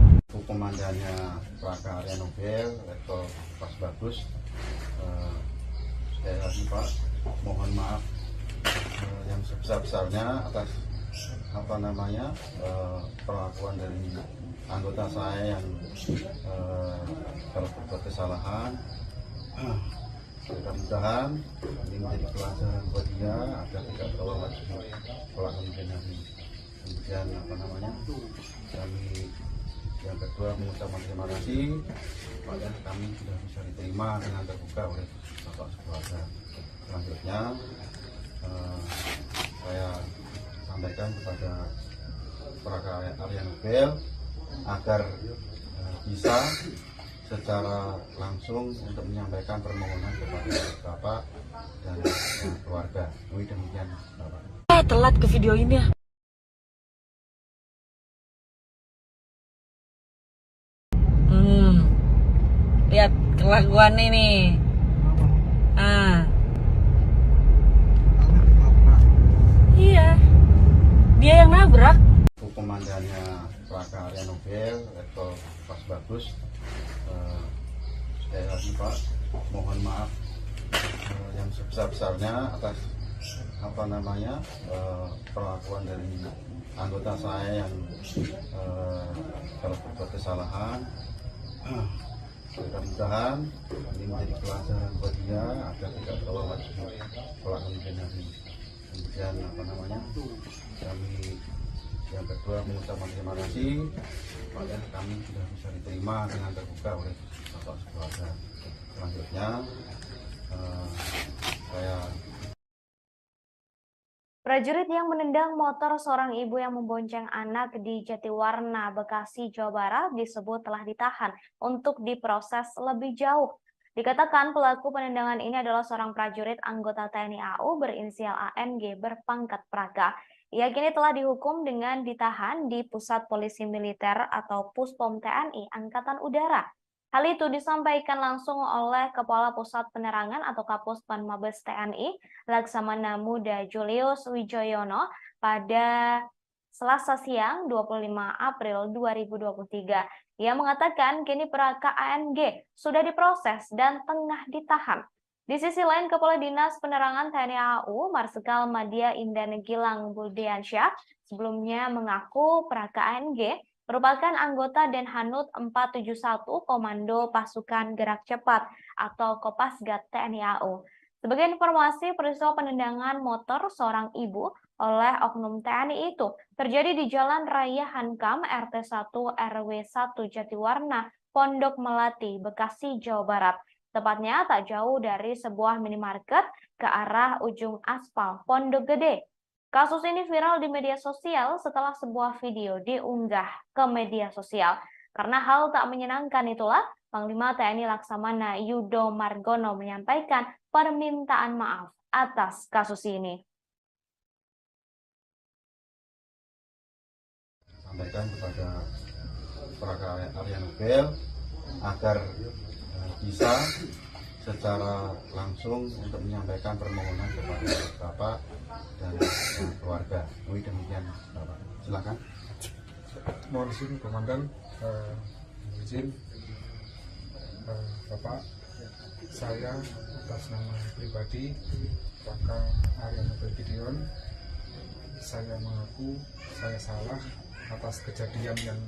Komandannya Praka Arya Nobel, Letkol Pas Bagus. Sekali lagi Pak, mohon maaf yang sebesar-besarnya atas perlakuan dari anggota saya yang berbuat kesalahan. Mudah-mudahan ini menjadi pelajaran buat dia agar tidak terulang lagi kelak kemudian hari. Kemudian kami yang kedua mengucapkan terima kasih pada kami sudah bisa diterima dengan terbuka oleh Bapak sekeluarga. Selanjutnya saya sampaikan kepada Praka Arya Nobel agar bisa secara langsung untuk menyampaikan permohonan kepada Bapak dan keluarga. Demikian Bapak. Telat ke video ini ya. Lihat kelakuan ini. Iya, dia yang nabrak. Komandannya Praka Arya Nobel Letkol Pas Bagus, sekali lagi Pak, mohon maaf yang sebesar-besarnya atas perlakuan dari anggota saya yang telah berbuat kesalahan. Mudah-mudahan ini menjadi pelajaran buat dia agar tidak terulang lagi kelak kemudian hari. Kemudian kami yang kedua mengucapkan terima kasih kepada kami sudah bisa diterima dengan terbuka oleh Bapak keluarga. Selanjutnya saya Prajurit yang menendang motor seorang ibu yang membonceng anak di Jatiwarna, Bekasi, Jawa Barat disebut telah ditahan untuk diproses lebih jauh. Dikatakan pelaku penendangan ini adalah seorang prajurit anggota TNI AU berinisial ANG berpangkat Praga. Ia kini telah dihukum dengan ditahan di Pusat Polisi Militer atau Puspom TNI Angkatan Udara. Hal itu disampaikan langsung oleh Kepala Pusat Penerangan atau Kapuspen Mabes TNI, Laksamana Muda Julius Wijoyono pada Selasa siang 25 April 2023. Ia mengatakan kini Praka ANG sudah diproses dan tengah ditahan. Di sisi lain, Kepala Dinas Penerangan TNI AU, Marsikal Madya Indan Gilang Budiansyah, sebelumnya mengaku Praka ANG merupakan anggota Denhanut 471 Komando Pasukan Gerak Cepat atau Kopasgat TNI AU. Sebagai informasi, peristiwa penendangan motor seorang ibu oleh oknum TNI itu terjadi di Jalan Raya Hankam RT 1 RW 1 Jatiwarna, Pondok Melati, Bekasi, Jawa Barat. Tepatnya tak jauh dari sebuah minimarket ke arah ujung aspal Pondok Gede. Kasus ini viral di media sosial setelah sebuah video diunggah ke media sosial. Karena hal tak menyenangkan itulah, Panglima TNI Laksamana Yudo Margono menyampaikan permintaan maaf atas kasus ini. Sampaikan kepada Praka Arya Nobel agar bisa secara langsung untuk menyampaikan permohonan kepada Bapak dan keluarga. Demikian Bapak. Silakan. Mohon izin Komandan, izin Bapak, saya atas nama pribadi Praka Arya Nobel Gideon, saya mengaku saya salah atas kejadian yang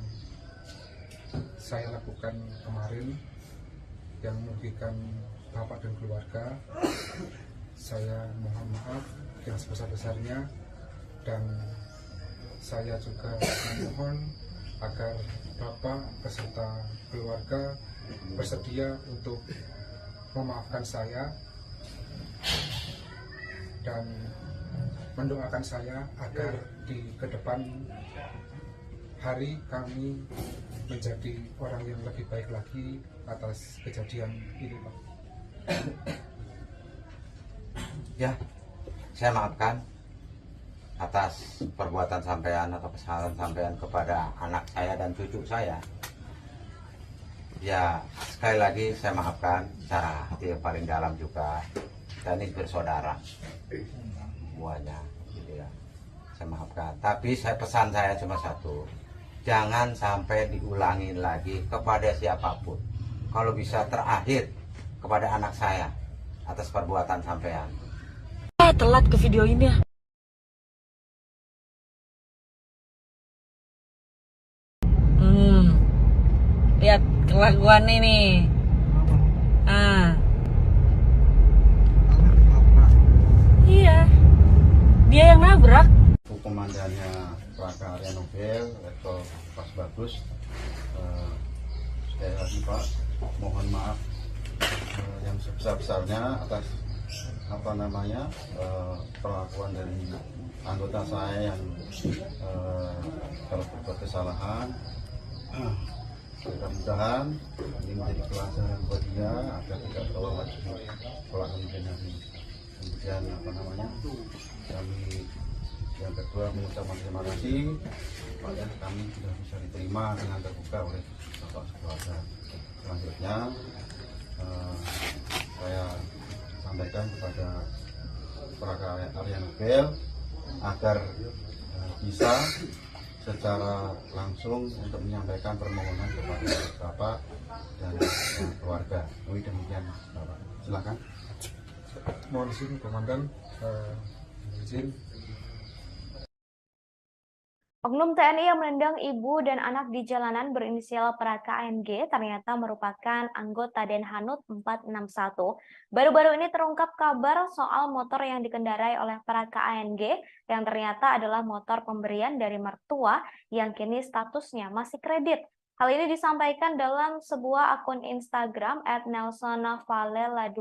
saya lakukan kemarin yang merugikan Bapak dan keluarga. Saya mohon maaf yang sebesar-besarnya dan saya juga memohon agar Bapak beserta keluarga bersedia untuk memaafkan saya dan mendoakan saya agar di kedepan hari kami menjadi orang yang lebih baik lagi atas kejadian ini, Pak. Ya, saya maafkan atas perbuatan sampean atau kesalahan sampean kepada anak saya dan cucu saya. Ya, sekali lagi saya maafkan secara hati yang paling dalam juga. Kita ini bersaudara semuanya, gitu ya. Saya maafkan. Tapi pesan saya cuma satu, jangan sampai diulangi lagi kepada siapapun. Kalau bisa terakhir kepada anak saya atas perbuatan sampean. Telat ke video ini ya. Lihat kelakuan ini. Iya, dia yang nabrak. Komandannya Praka Arya Nobel Letkol Pas Bagus, sekali lagi Pak, mohon maaf yang sebesar-besarnya atas perlakuan dari anggota saya yang telah berbuat kesalahan. Mudah-mudahan ini menjadi pelajaran buat dia agar tidak terulang lagi kelak kemudian hari. Kemudian kami yang kedua mengucapkan terima kasih kepada kami sudah bisa diterima dengan terbuka oleh Bapak keluarga. Selanjutnya saya sampaikan kepada Prakarya Nobel agar bisa secara langsung untuk menyampaikan permohonan kepada Bapak dan keluarga. Demikian Bapak. Silakan. Mohon izin Komandan, izin. Oknum TNI yang menendang ibu dan anak di jalanan berinisial Praka ANG ternyata merupakan anggota Denhanud 461. Baru-baru ini terungkap kabar soal motor yang dikendarai oleh Praka ANG yang ternyata adalah motor pemberian dari mertua yang kini statusnya masih kredit. Hal ini disampaikan dalam sebuah akun Instagram @nelsonvalela2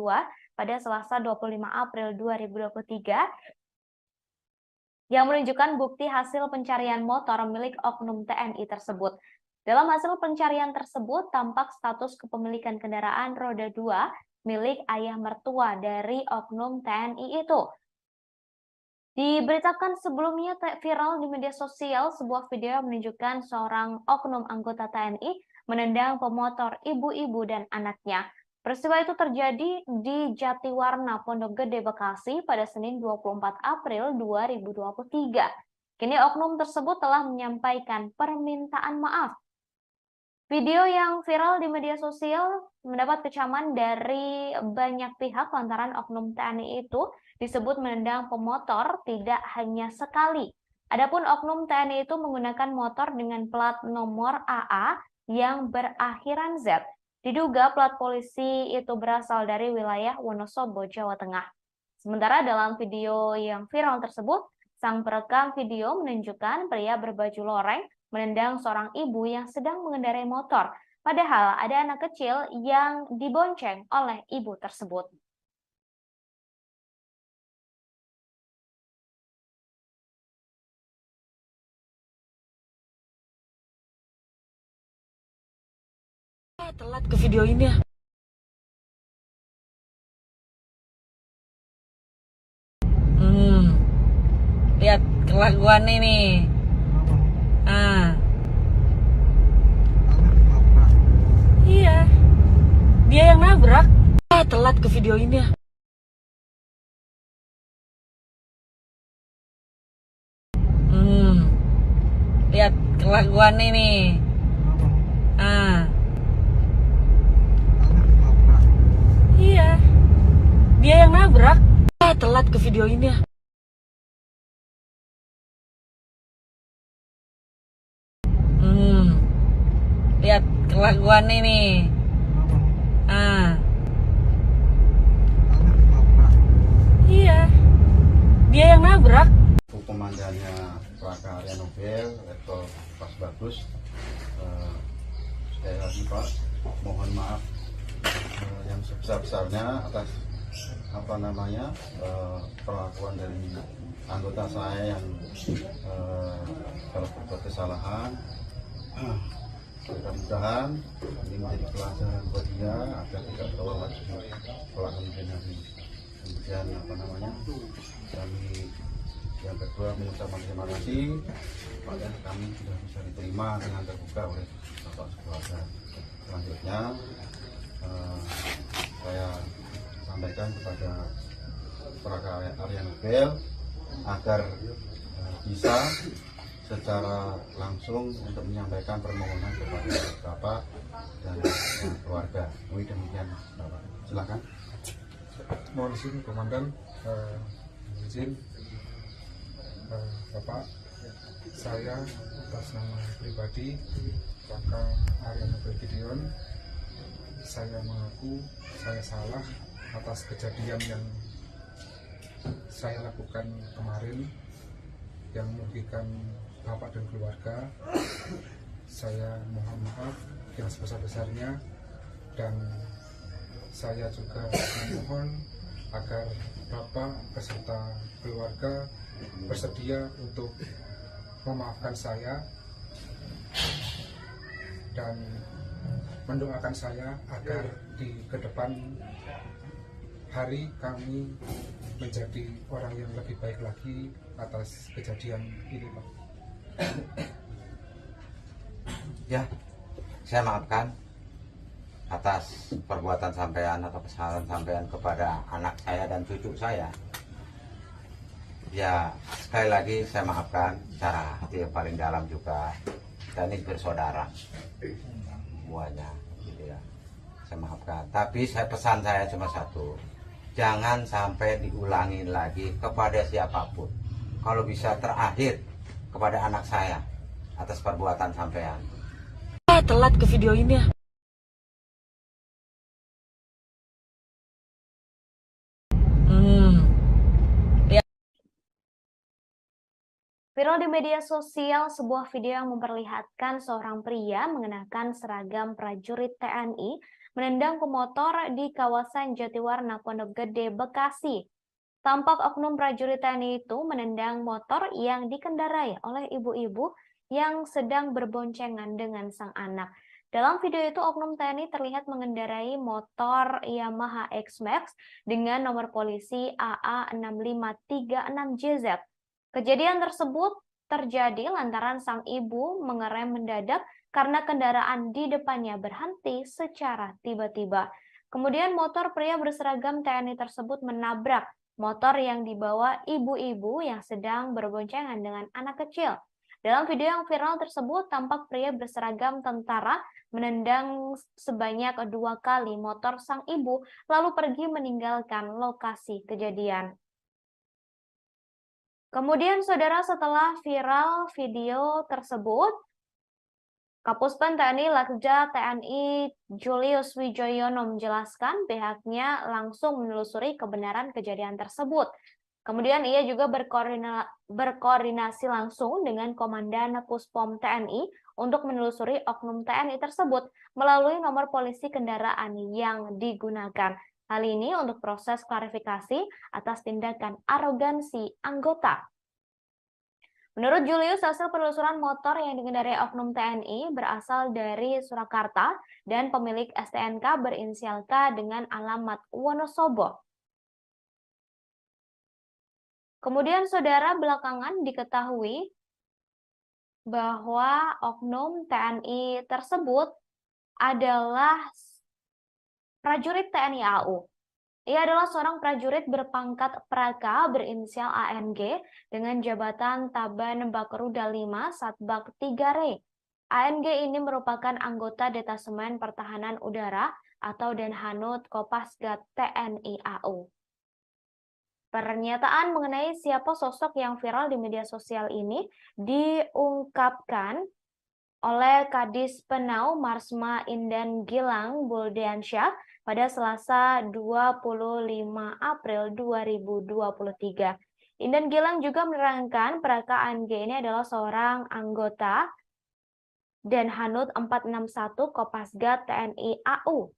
pada Selasa 25 April 2023 yang menunjukkan bukti hasil pencarian motor milik oknum TNI tersebut. Dalam hasil pencarian tersebut, tampak status kepemilikan kendaraan roda 2 milik ayah mertua dari oknum TNI itu. Diberitakan sebelumnya viral di media sosial sebuah video yang menunjukkan seorang oknum anggota TNI menendang pemotor ibu-ibu dan anaknya. Peristiwa itu terjadi di Jatiwarna, Pondok Gede, Bekasi pada Senin 24 April 2023. Kini oknum tersebut telah menyampaikan permintaan maaf. Video yang viral di media sosial mendapat kecaman dari banyak pihak lantaran oknum TNI itu disebut menendang pemotor tidak hanya sekali. Adapun oknum TNI itu menggunakan motor dengan plat nomor AA yang berakhiran Z. Diduga plat polisi itu berasal dari wilayah Wonosobo, Jawa Tengah. Sementara dalam video yang viral tersebut, sang perekam video menunjukkan pria berbaju loreng menendang seorang ibu yang sedang mengendarai motor. Padahal ada anak kecil yang dibonceng oleh ibu tersebut. Telat ke video ini ya. Lihat kelakuan ini. Iya. Dia yang nabrak. Telat ke video ini ya. Lihat kelakuan ini. Iya. Dia yang nabrak. Telat ke video ini ya. Lihat kelakuan ini. Iya. Dia yang nabrak. Komandannya Prakarya Nobel, Letkol Pas Bagus. Sekali lagi Pak, mohon maaf yang sebesar-besarnya atas perlakuan dari anggota saya yang kalau berbuat kesalahan. Mudah-mudahan ini menjadi pelajaran buat dia agar tidak terulang lagi kelak kemudian hari. Kemudian kami yang kedua mengucapkan terima kasih kepada kami sudah bisa diterima dengan terbuka oleh Bapak keluarga. Selanjutnya saya sampaikan kepada Prakarya Nobel agar bisa secara langsung untuk menyampaikan permohonan kepada Bapak dan keluarga. Demikian Bapak. Silakan. Mohon izin Komandan, izin Bapak, saya atas nama pribadi Praka Arya Nobel Gideon, saya mengaku saya salah atas kejadian yang saya lakukan kemarin yang merugikan Bapak dan keluarga. Saya mohon maaf yang sebesar-besarnya dan saya juga memohon agar Bapak beserta keluarga bersedia untuk memaafkan saya dan mendoakan saya agar di kedepan hari kami menjadi orang yang lebih baik lagi atas kejadian ini, Pak. Ya, saya maafkan atas perbuatan sampean atau kesalahan sampean kepada anak saya dan cucu saya. Ya, sekali lagi saya maafkan secara hati yang paling dalam juga. Kita ini bersaudara semuanya, gitu ya. Saya maafkan. Tapi pesan saya cuma satu, jangan sampai diulangi lagi kepada siapapun. Kalau bisa terakhir kepada anak saya atas perbuatan sampean. Telat ke video ini ya. Viral di media sosial sebuah video yang memperlihatkan seorang pria mengenakan seragam prajurit TNI menendang pemotor di kawasan Jatiwarna, Pondok Gede, Bekasi. Tampak oknum prajurit TNI itu menendang motor yang dikendarai oleh ibu-ibu yang sedang berboncengan dengan sang anak. Dalam video itu, oknum TNI terlihat mengendarai motor Yamaha X-Max dengan nomor polisi AA6536JZ. Kejadian tersebut terjadi lantaran sang ibu mengerem mendadak karena kendaraan di depannya berhenti secara tiba-tiba. Kemudian motor pria berseragam TNI tersebut menabrak motor yang dibawa ibu-ibu yang sedang berboncengan dengan anak kecil. Dalam video yang viral tersebut, tampak pria berseragam tentara menendang sebanyak 2 kali motor sang ibu, lalu pergi meninggalkan lokasi kejadian. Kemudian, saudara, setelah viral video tersebut, Kapuspen TNI Lakja TNI Julius Wijoyono menjelaskan pihaknya langsung menelusuri kebenaran kejadian tersebut. Kemudian ia juga berkoordinasi langsung dengan Komandan Puspom TNI untuk menelusuri oknum TNI tersebut melalui nomor polisi kendaraan yang digunakan. Hal ini untuk proses klarifikasi atas tindakan arogansi anggota. Menurut Julius, hasil penelusuran motor yang dikendarai oknum TNI berasal dari Surakarta dan pemilik STNK berinisial K dengan alamat Wonosobo. Kemudian, saudara, belakangan diketahui bahwa oknum TNI tersebut adalah prajurit TNI AU. Ia adalah seorang prajurit berpangkat Praka berinisial ANG dengan jabatan Taban Bakruda 5 Satbak 3 Re. ANG ini merupakan anggota Detasemen Pertahanan Udara atau Denhanut Kopasgat TNI AU. Pernyataan mengenai siapa sosok yang viral di media sosial ini diungkapkan oleh Kadis Penau Marsma Indan Gilang Buldiansyah pada Selasa 25 April 2023. Indan Gilang juga menerangkan Praka ANG ini adalah seorang anggota Denhanut 461 Kopasgat TNI AU.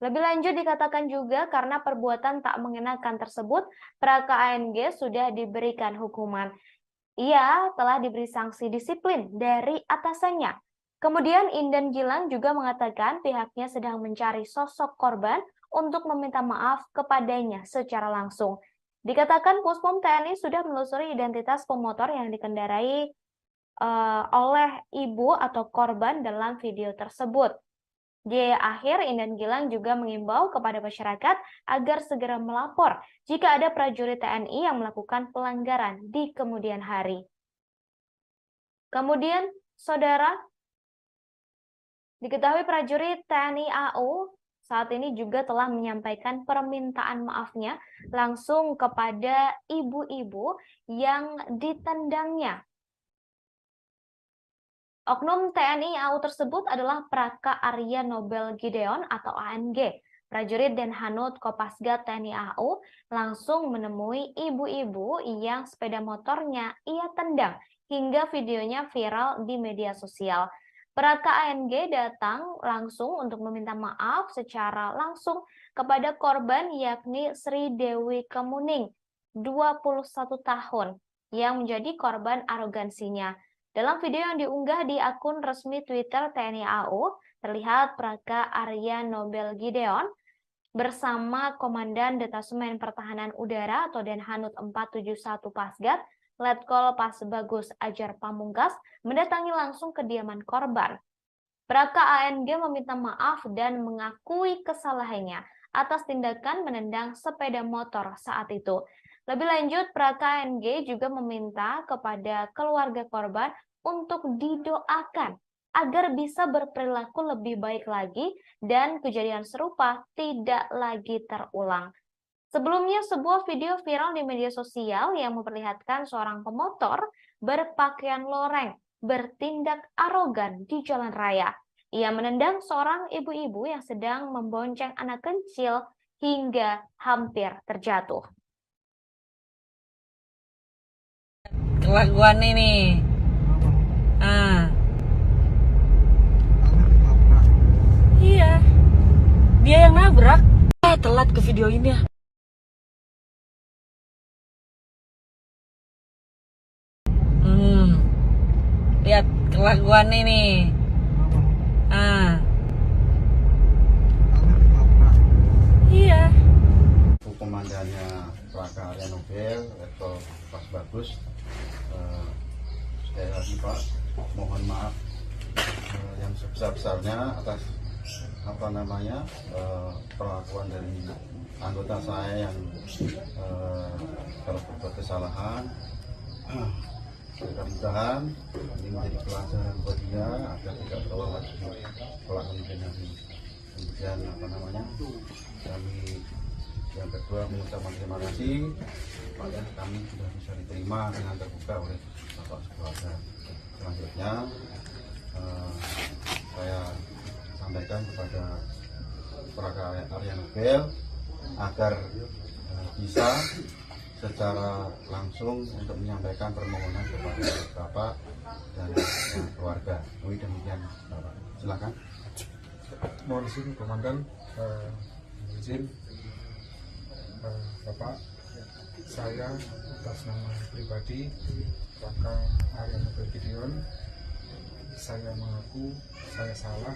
Lebih lanjut dikatakan juga karena perbuatan tak mengenakan tersebut, Praka ANG sudah diberikan hukuman. Ia telah diberi sanksi disiplin dari atasannya. Kemudian Indan Gilang juga mengatakan pihaknya sedang mencari sosok korban untuk meminta maaf kepadanya secara langsung. Dikatakan Puspom TNI sudah menelusuri identitas pemotor yang dikendarai oleh ibu atau korban dalam video tersebut. Di akhir, Indan Gilang juga mengimbau kepada masyarakat agar segera melapor jika ada prajurit TNI yang melakukan pelanggaran di kemudian hari. Kemudian, saudara, diketahui prajurit TNI AU saat ini juga telah menyampaikan permintaan maafnya langsung kepada ibu-ibu yang ditendangnya. Oknum TNI AU tersebut adalah Praka Arya Nobel Gideon atau ANG. Prajurit Denhanut Kopasgat TNI AU langsung menemui ibu-ibu yang sepeda motornya ia tendang hingga videonya viral di media sosial. Praka ANG datang langsung untuk meminta maaf secara langsung kepada korban yakni Sri Dewi Kemuning, 21 tahun, yang menjadi korban arogansinya. Dalam video yang diunggah di akun resmi Twitter TNI AU, terlihat Praka Arya Nobel Gideon bersama Komandan Detasemen Pertahanan Udara atau Denhanut 471 Pasgat Letkol Pasbagus Ajar Pamungkas mendatangi langsung kediaman korban. Braka ANG meminta maaf dan mengakui kesalahannya atas tindakan menendang sepeda motor saat itu. Lebih lanjut, Braka ANG juga meminta kepada keluarga korban untuk didoakan agar bisa berperilaku lebih baik lagi dan kejadian serupa tidak lagi terulang. Sebelumnya, sebuah video viral di media sosial yang memperlihatkan seorang pemotor berpakaian loreng bertindak arogan di jalan raya. Ia menendang seorang ibu-ibu yang sedang membonceng anak kecil hingga hampir terjatuh. Kelakuan ini. Iya. Dia yang nabrak. Telat ke video ini. Lihat kelakuan ini. Iya. Komandannya Braka Area Nobel, Letkol Pasbagus, sekali lagi Pak, mohon maaf yang sebesar-besarnya atas perlakuan dari anggota saya yang telah berbuat kesalahan. Mudah-mudahan ini menjadi pelajaran buat dia agar tidak terulang lagi pelaku yang kemudian kami yang kedua mengucapkan terima kasih pada kami sudah bisa diterima dengan terbuka oleh Bapak Keluarga. Selanjutnya saya sampaikan kepada Braka Area Nobel agar bisa secara langsung untuk menyampaikan permohonan kepada Bapak dan keluarga. Demikian Bapak. Silakan. Mohon izin Komandan, izin Bapak, saya atas nama pribadi Braka Area Nobel Gideon, saya mengaku saya salah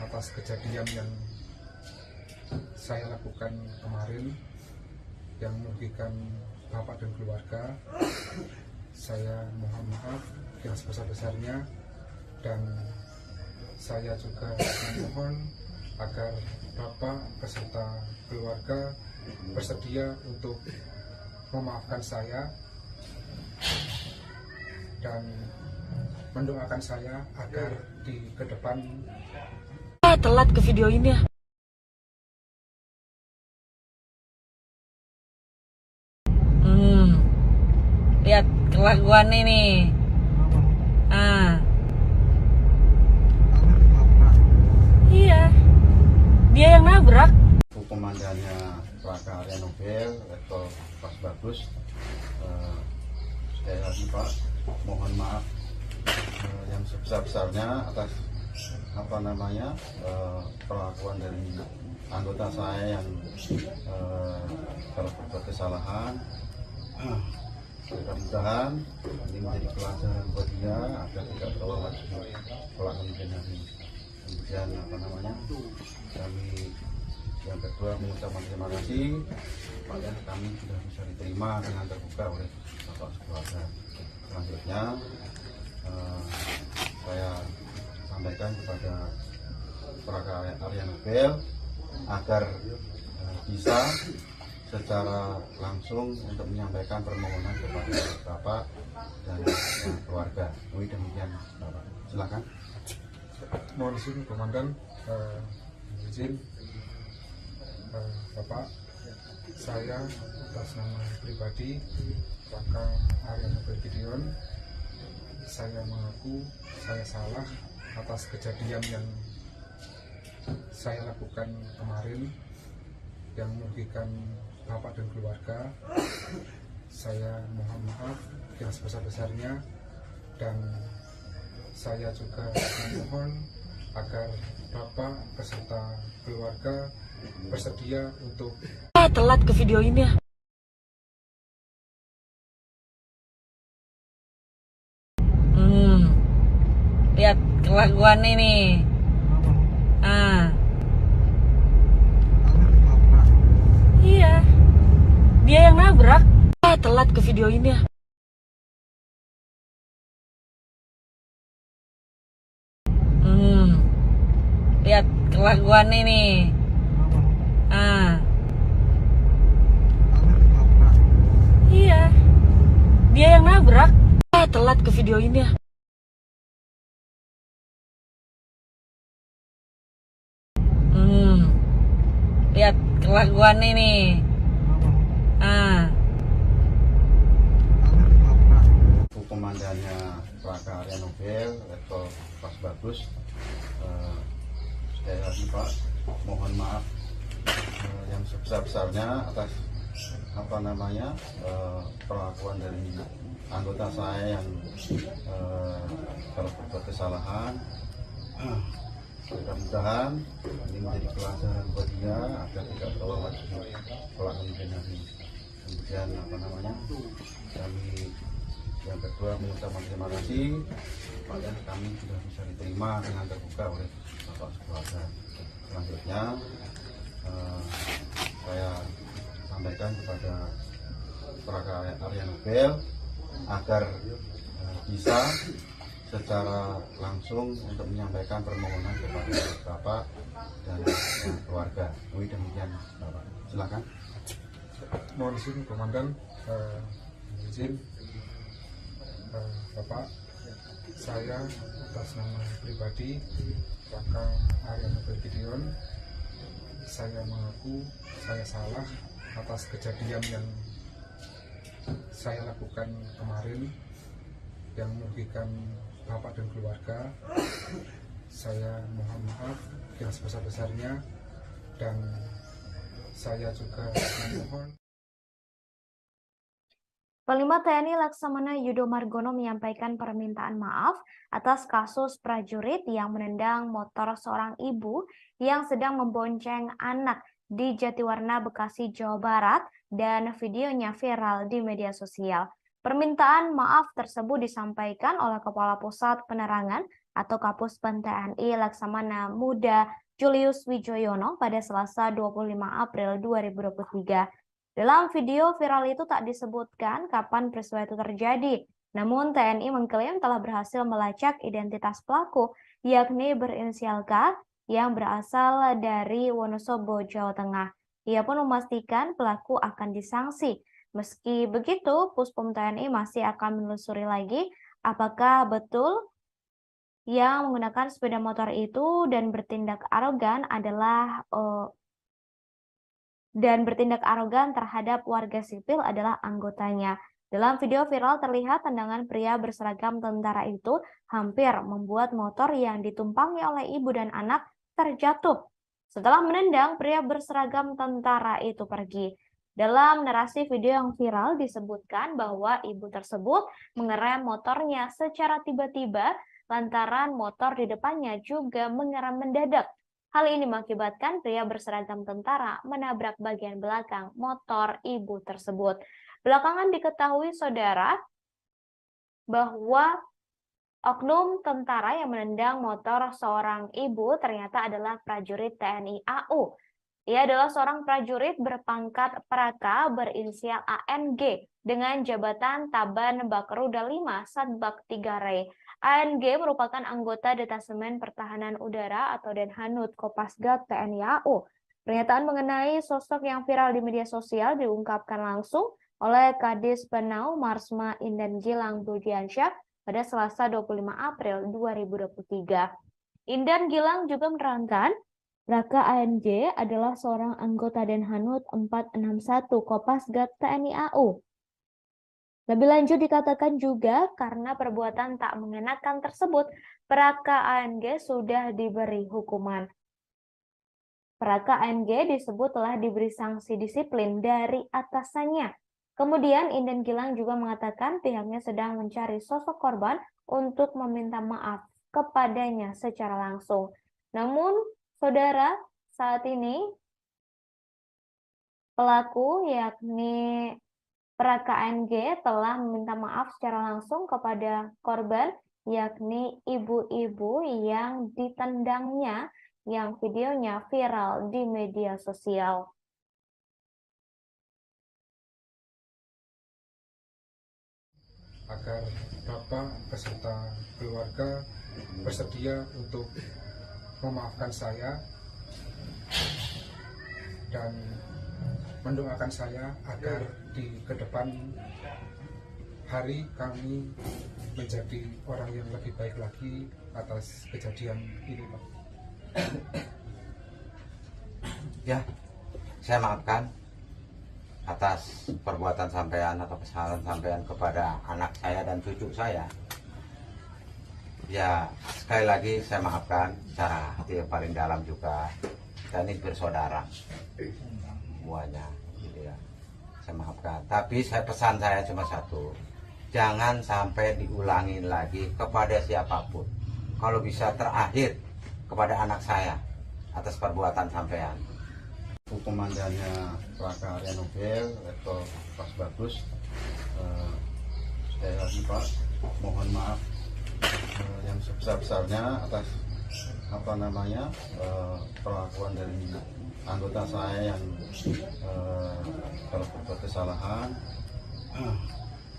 atas kejadian yang saya lakukan kemarin yang merugikan Bapak dan keluarga. Saya mohon maaf yang sebesar-besarnya dan saya juga memohon agar Bapak beserta keluarga bersedia untuk memaafkan saya dan mendoakan saya agar di ke depan telat ke video ini. Lihat kelakuan ini. Iya. Dia yang nabrak. Komandannya Braka Area Nobel, Letkol Pasbagus, sekali lagi Pak, mohon maaf yang sebesar-besarnya atas perlakuan dari anggota saya yang telah berbuat kesalahan. Mudah-mudahan ini menjadi pelajaran buat dia agar tidak terulang lagi pelaku yang kemudian kami yang kedua mengucapkan terima kasih pada kami sudah bisa diterima dengan terbuka oleh Bapak Keluarga. Selanjutnya saya sampaikan kepada Braka Area Nobel agar bisa secara langsung untuk menyampaikan permohonan kepada Bapak dan keluarga. Demikian Bapak. Silakan. mohon izin Komandan, izin Bapak, saya atas nama pribadi Braka Area Nobel Gideon, saya mengaku saya salah atas kejadian yang saya lakukan kemarin yang merugikan Bapak dan keluarga. Saya mohon maaf yang sebesar-besarnya dan saya juga memohon agar Bapak beserta keluarga bersedia untuk telat ke video ini. Lihat kelakuan ini. Iya. Dia yang nabrak. Telat ke video ini. kelakuan ini. Iya, dia yang nabrak. Telat ke video ini ya. Lihat kelakuan ini. Komandannya Pelaka Arya Nobel, Letkol Pas Bagus, sekali lagi Pak, mohon maaf yang sebesar-besarnya atas perlakuan dari anggota saya yang kalau berbuat kesalahan. Mudah-mudahan ini menjadi pelajaran buat dia agar tidak terulang lagi pelanggaran ini. Kemudian kami yang kedua mengucapkan terima kasih pada kami sudah bisa diterima dengan terbuka oleh Bapak Keluarga. Selanjutnya saya sampaikan kepada Pelaka Arya Nobel agar bisa secara langsung untuk menyampaikan permohonan kepada Bapak dan keluarga. Demikian Bapak. Silakan. Mohon izin Komandan, izin Bapak, saya atas nama pribadi Pelaka Arya Nobel Gideon, saya mengaku saya salah atas kejadian yang saya lakukan kemarin yang merugikan Bapak dan keluarga. Saya mohon maaf yang sebesar-besarnya, dan saya juga memohon. Panglima TNI Laksamana Yudo Margono menyampaikan permintaan maaf atas kasus prajurit yang menendang motor seorang ibu yang sedang membonceng anak di Jatiwarna, Bekasi, Jawa Barat, dan videonya viral di media sosial. Permintaan maaf tersebut disampaikan oleh Kepala Pusat Penerangan atau Kapuspen TNI Laksamana Muda Julius Wijoyono pada Selasa 25 April 2023. Dalam video viral itu tak disebutkan kapan peristiwa itu terjadi. Namun TNI mengklaim telah berhasil melacak identitas pelaku, yakni berinisial K yang berasal dari Wonosobo, Jawa Tengah. Ia pun memastikan pelaku akan disanksi. Meski begitu, Puspom TNI masih akan menelusuri lagi apakah betul yang menggunakan sepeda motor itu dan bertindak arogan terhadap warga sipil adalah anggotanya. Dalam video viral terlihat tendangan pria berseragam tentara itu hampir membuat motor yang ditumpangi oleh ibu dan anak terjatuh. Setelah menendang, pria berseragam tentara itu pergi. Dalam narasi video yang viral disebutkan bahwa ibu tersebut mengerem motornya secara tiba-tiba lantaran motor di depannya juga mengerem mendadak. Hal ini mengakibatkan pria berseragam tentara menabrak bagian belakang motor ibu tersebut. Belakangan diketahui saudara bahwa oknum tentara yang menendang motor seorang ibu ternyata adalah prajurit TNI AU. Ia adalah seorang prajurit berpangkat Praka berinisial ANG dengan jabatan Taban Bakruda 5 Satbak 3 Re. ANG merupakan anggota Detasemen Pertahanan Udara atau Denhanud Kopasgat TNI AU. Pernyataan mengenai sosok yang viral di media sosial diungkapkan langsung oleh Kadis Penau Marsma Indan Gilang Budiansyah pada Selasa 25 April 2023. Indan Gilang juga menerangkan Raka ANG adalah seorang anggota Denhanud 461 Kopasgat TNI AU. Lebih lanjut dikatakan juga karena perbuatan tak mengenakan tersebut, Praka ANG sudah diberi hukuman. Praka ANG disebut telah diberi sanksi disiplin dari atasannya. Kemudian Indan Gilang juga mengatakan pihaknya sedang mencari sosok korban untuk meminta maaf kepadanya secara langsung. Namun, saudara, saat ini pelaku yakni Praka ANG telah meminta maaf secara langsung kepada korban yakni ibu-ibu yang ditendangnya yang videonya viral di media sosial. Agar Bapak beserta keluarga bersedia untuk memaafkan saya dan mendoakan saya agar di kedepan hari kami menjadi orang yang lebih baik lagi atas kejadian ini, Pak. Ya, saya maafkan atas perbuatan sampean atau kesalahan sampean kepada anak saya dan cucu saya. Ya, sekali lagi saya maafkan secara hati yang paling dalam juga. Kita ini bersaudara semuanya, gitu ya. Saya maafkan. Tapi pesan saya cuma satu, jangan sampai diulangi lagi kepada siapapun. Kalau bisa terakhir kepada anak saya atas perbuatan sampean. Komandannya Plaka Arya Nobel, Letkol Pas Bagus, sekali lagi Pak, mohon maaf yang sebesar-besarnya atas perlakuan dari anggota saya yang kalau berbuat kesalahan.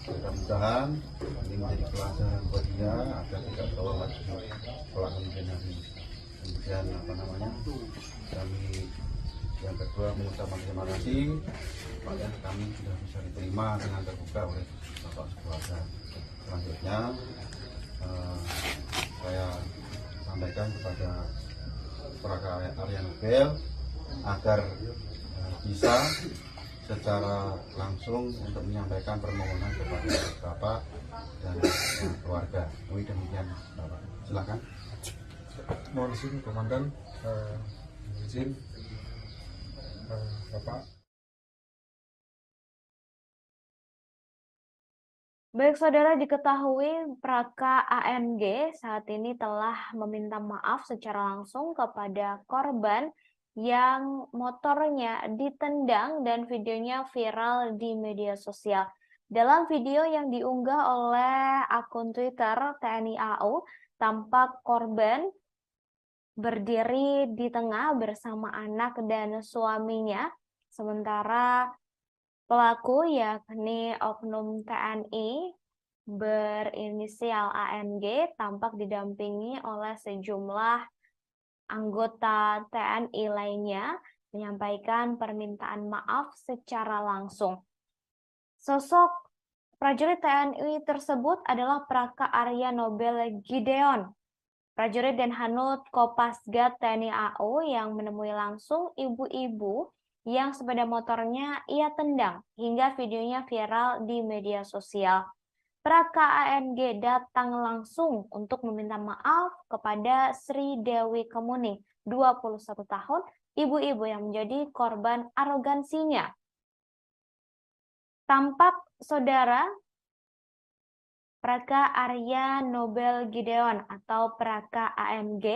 Mudah-mudahan ini menjadi pelajaran buat dia agar tidak terulang lagi pelakuan ini. Kemudian kami yang kedua mengucapkan terima kasih supaya kami sudah bisa diterima dengan terbuka oleh Bapak sekeluarga. Selanjutnya saya sampaikan kepada Plaka Arya Nobel agar bisa secara langsung untuk menyampaikan permohonan kepada Bapak dan keluarga. Demikian Bapak. Silakan. Mohon izin Komandan, izin Bapak. Baik saudara, diketahui Praka ANG saat ini telah meminta maaf secara langsung kepada korban yang motornya ditendang dan videonya viral di media sosial. Dalam video yang diunggah oleh akun Twitter TNI AU, tampak korban berdiri di tengah bersama anak dan suaminya, sementara pelaku yakni oknum TNI berinisial ANG tampak didampingi oleh sejumlah anggota TNI lainnya menyampaikan permintaan maaf secara langsung. Sosok prajurit TNI tersebut adalah Praka Arya Nobel Gideon, prajurit dan Hanut Kopasgat TNI AU yang menemui langsung ibu-ibu yang sepeda motornya ia tendang hingga videonya viral di media sosial. Praka ANG datang langsung untuk meminta maaf kepada Sri Dewi Kemuning, 21 tahun, ibu-ibu yang menjadi korban arogansinya. Tampak saudara Praka Arya Nobel Gideon atau Praka ANG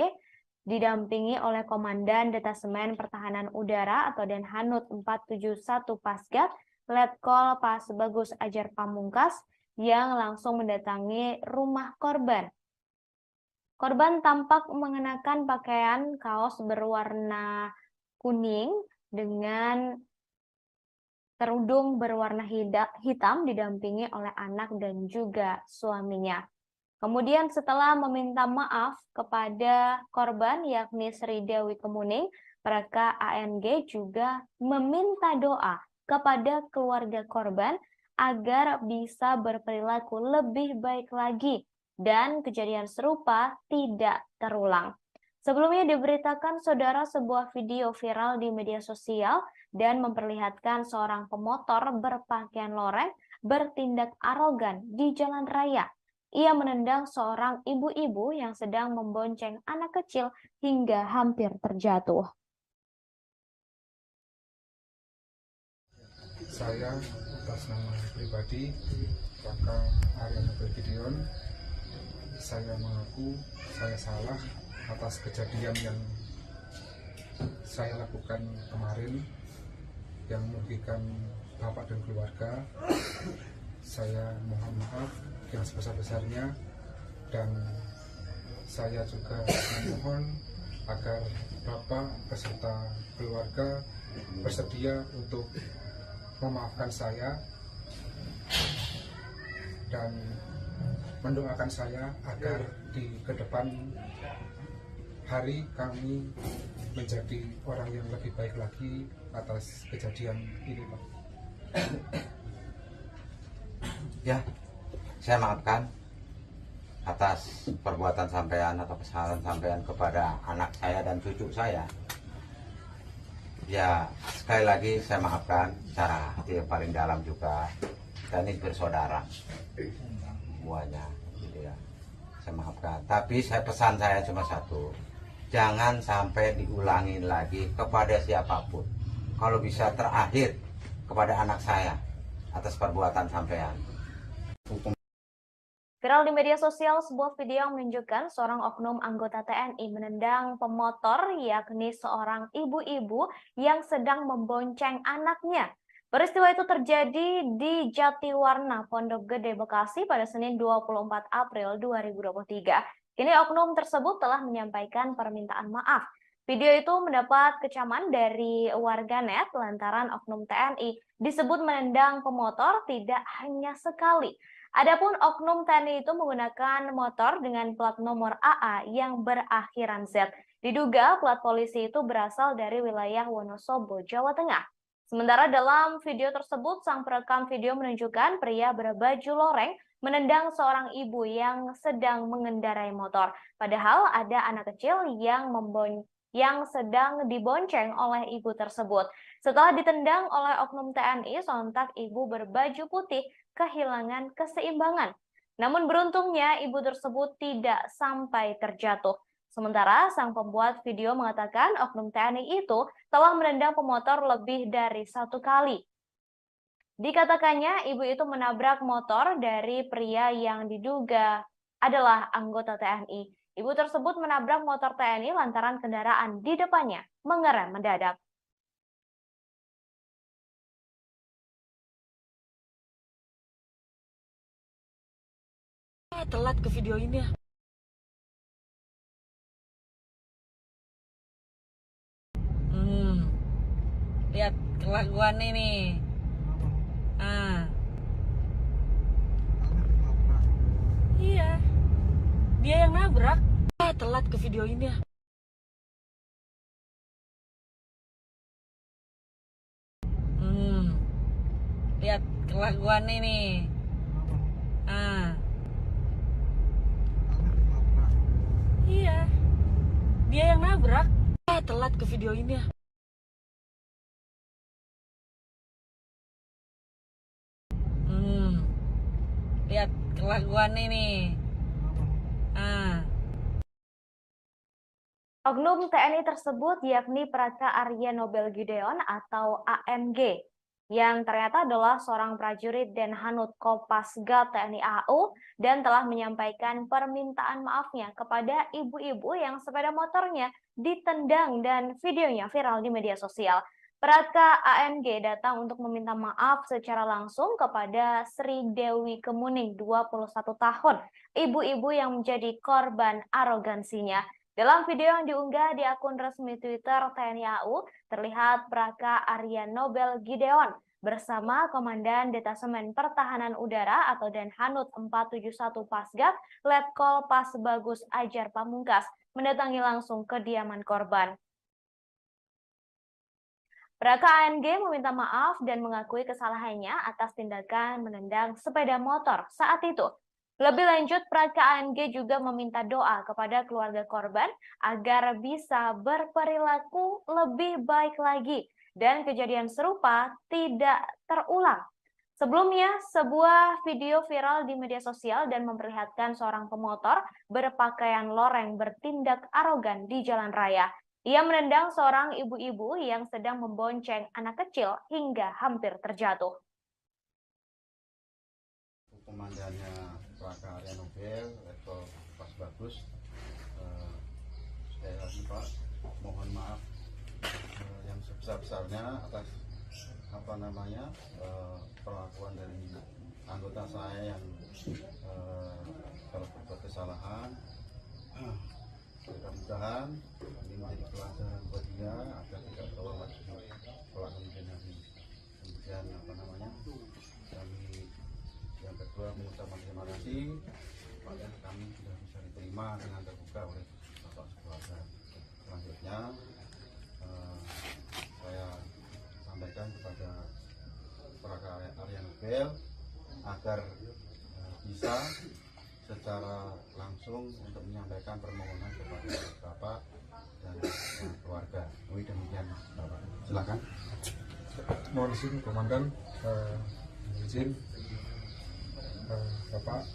didampingi oleh Komandan Detasemen Pertahanan Udara atau Denhanut 471 Pasgat, Letkol Pas Bagus Ajar Pamungkas yang langsung mendatangi rumah korban. Korban tampak mengenakan pakaian kaos berwarna kuning dengan kerudung berwarna hitam didampingi oleh anak dan juga suaminya. Kemudian setelah meminta maaf kepada korban yakni Sri Dewi Kemuning, Praka ANG juga meminta doa kepada keluarga korban agar bisa berperilaku lebih baik lagi dan kejadian serupa tidak terulang. Sebelumnya diberitakan saudara sebuah video viral di media sosial dan memperlihatkan seorang pemotor berpakaian loreng bertindak arogan di jalan raya. Ia menendang seorang ibu-ibu yang sedang membonceng anak kecil hingga hampir terjatuh. Saya atas nama pribadi Praka Arya Nobel Gideon, saya mengaku saya salah atas kejadian yang saya lakukan kemarin yang merugikan bapak dan keluarga. Saya mohon maaf yang sebesar-besarnya dan saya juga memohon agar bapak beserta keluarga bersedia untuk memaafkan saya dan mendoakan saya agar di kedepan hari kami menjadi orang yang lebih baik lagi atas kejadian ini, Pak. Ya, saya maafkan atas perbuatan sampean atau kesalahan sampean kepada anak saya dan cucu saya. Ya, sekali lagi saya maafkan secara hati yang paling dalam juga. Kita ini bersaudara semuanya, gitu ya. Saya maafkan. Tapi pesan saya cuma satu, jangan sampai diulangi lagi kepada siapapun. Kalau bisa terakhir kepada anak saya atas perbuatan sampean. Viral di media sosial sebuah video yang menunjukkan seorang oknum anggota TNI menendang pemotor, yakni seorang ibu-ibu yang sedang membonceng anaknya. Peristiwa itu terjadi di Jatiwarna, Pondok Gede, Bekasi pada Senin 24 April 2023. Kini oknum tersebut telah menyampaikan permintaan maaf. Video itu mendapat kecaman dari warganet lantaran oknum TNI disebut menendang pemotor tidak hanya sekali. Adapun oknum TNI itu menggunakan motor dengan plat nomor AA yang berakhiran Z. Diduga plat polisi itu berasal dari wilayah Wonosobo, Jawa Tengah. Sementara dalam video tersebut, sang perekam video menunjukkan pria berbaju loreng menendang seorang ibu yang sedang mengendarai motor. Padahal ada anak kecil yang sedang dibonceng oleh ibu tersebut. Setelah ditendang oleh oknum TNI, sontak ibu berbaju putih kehilangan keseimbangan. Namun beruntungnya ibu tersebut tidak sampai terjatuh. Sementara sang pembuat video mengatakan oknum TNI itu telah menendang pemotor lebih dari 1 kali. Dikatakannya ibu itu menabrak motor dari pria yang diduga adalah anggota TNI. Ibu tersebut menabrak motor TNI lantaran kendaraan di depannya mengerem mendadak. Telat ke video ini ya. Lihat kelakuan ini. Iya, dia yang nabrak. Telat ke video ini ya. Lihat kelakuan ini. Iya, dia yang nabrak. Telat ke video ini ya. Lihat kelakuan ini. Oknum TNI tersebut yakni Praka Arya Nobel Gideon atau ANG, yang ternyata adalah seorang prajurit Denhanut Kopasgat TNI AU dan telah menyampaikan permintaan maafnya kepada ibu-ibu yang sepeda motornya ditendang dan videonya viral di media sosial. Praka ANG datang untuk meminta maaf secara langsung kepada Sri Dewi Kemuning, 21 tahun, ibu-ibu yang menjadi korban arogansinya. Dalam video yang diunggah di akun resmi Twitter TNI AU, terlihat Praka Arya Nobel Gideon bersama Komandan Detasemen Pertahanan Udara atau Denhanut 471 Pasgat, Letkol Pasbagus Ajar Pamungkas, mendatangi langsung kediaman korban. Praka ANG meminta maaf dan mengakui kesalahannya atas tindakan menendang sepeda motor saat itu. Lebih lanjut, Praka ANG juga meminta doa kepada keluarga korban agar bisa berperilaku lebih baik lagi dan kejadian serupa tidak terulang. Sebelumnya, sebuah video viral di media sosial dan memperlihatkan seorang pemotor berpakaian loreng bertindak arogan di jalan raya. Ia menendang seorang ibu-ibu yang sedang membonceng anak kecil hingga hampir terjatuh. Komandannya Praka Arya Nobel, Letkol Pasbagus, sekali lagi Pak, mohon maaf yang sebesar-besarnya atas perlakuan dari anggota saya yang kalau berbuat kesalahan. Mudah-mudahan ini menjadi pelajaran buat dia agar tidak terulang lagi kelak kemudian. Kemudian kami yang kedua mengucapkan terima kasih pada kami sudah bisa diterima dengan terbuka oleh Bapak keluarga. Selanjutnya Nobel agar bisa secara langsung untuk menyampaikan permohonan kepada Bapak dan keluarga. Demikian Bapak. Silakan. Mohon izin Komandan, izin Bapak,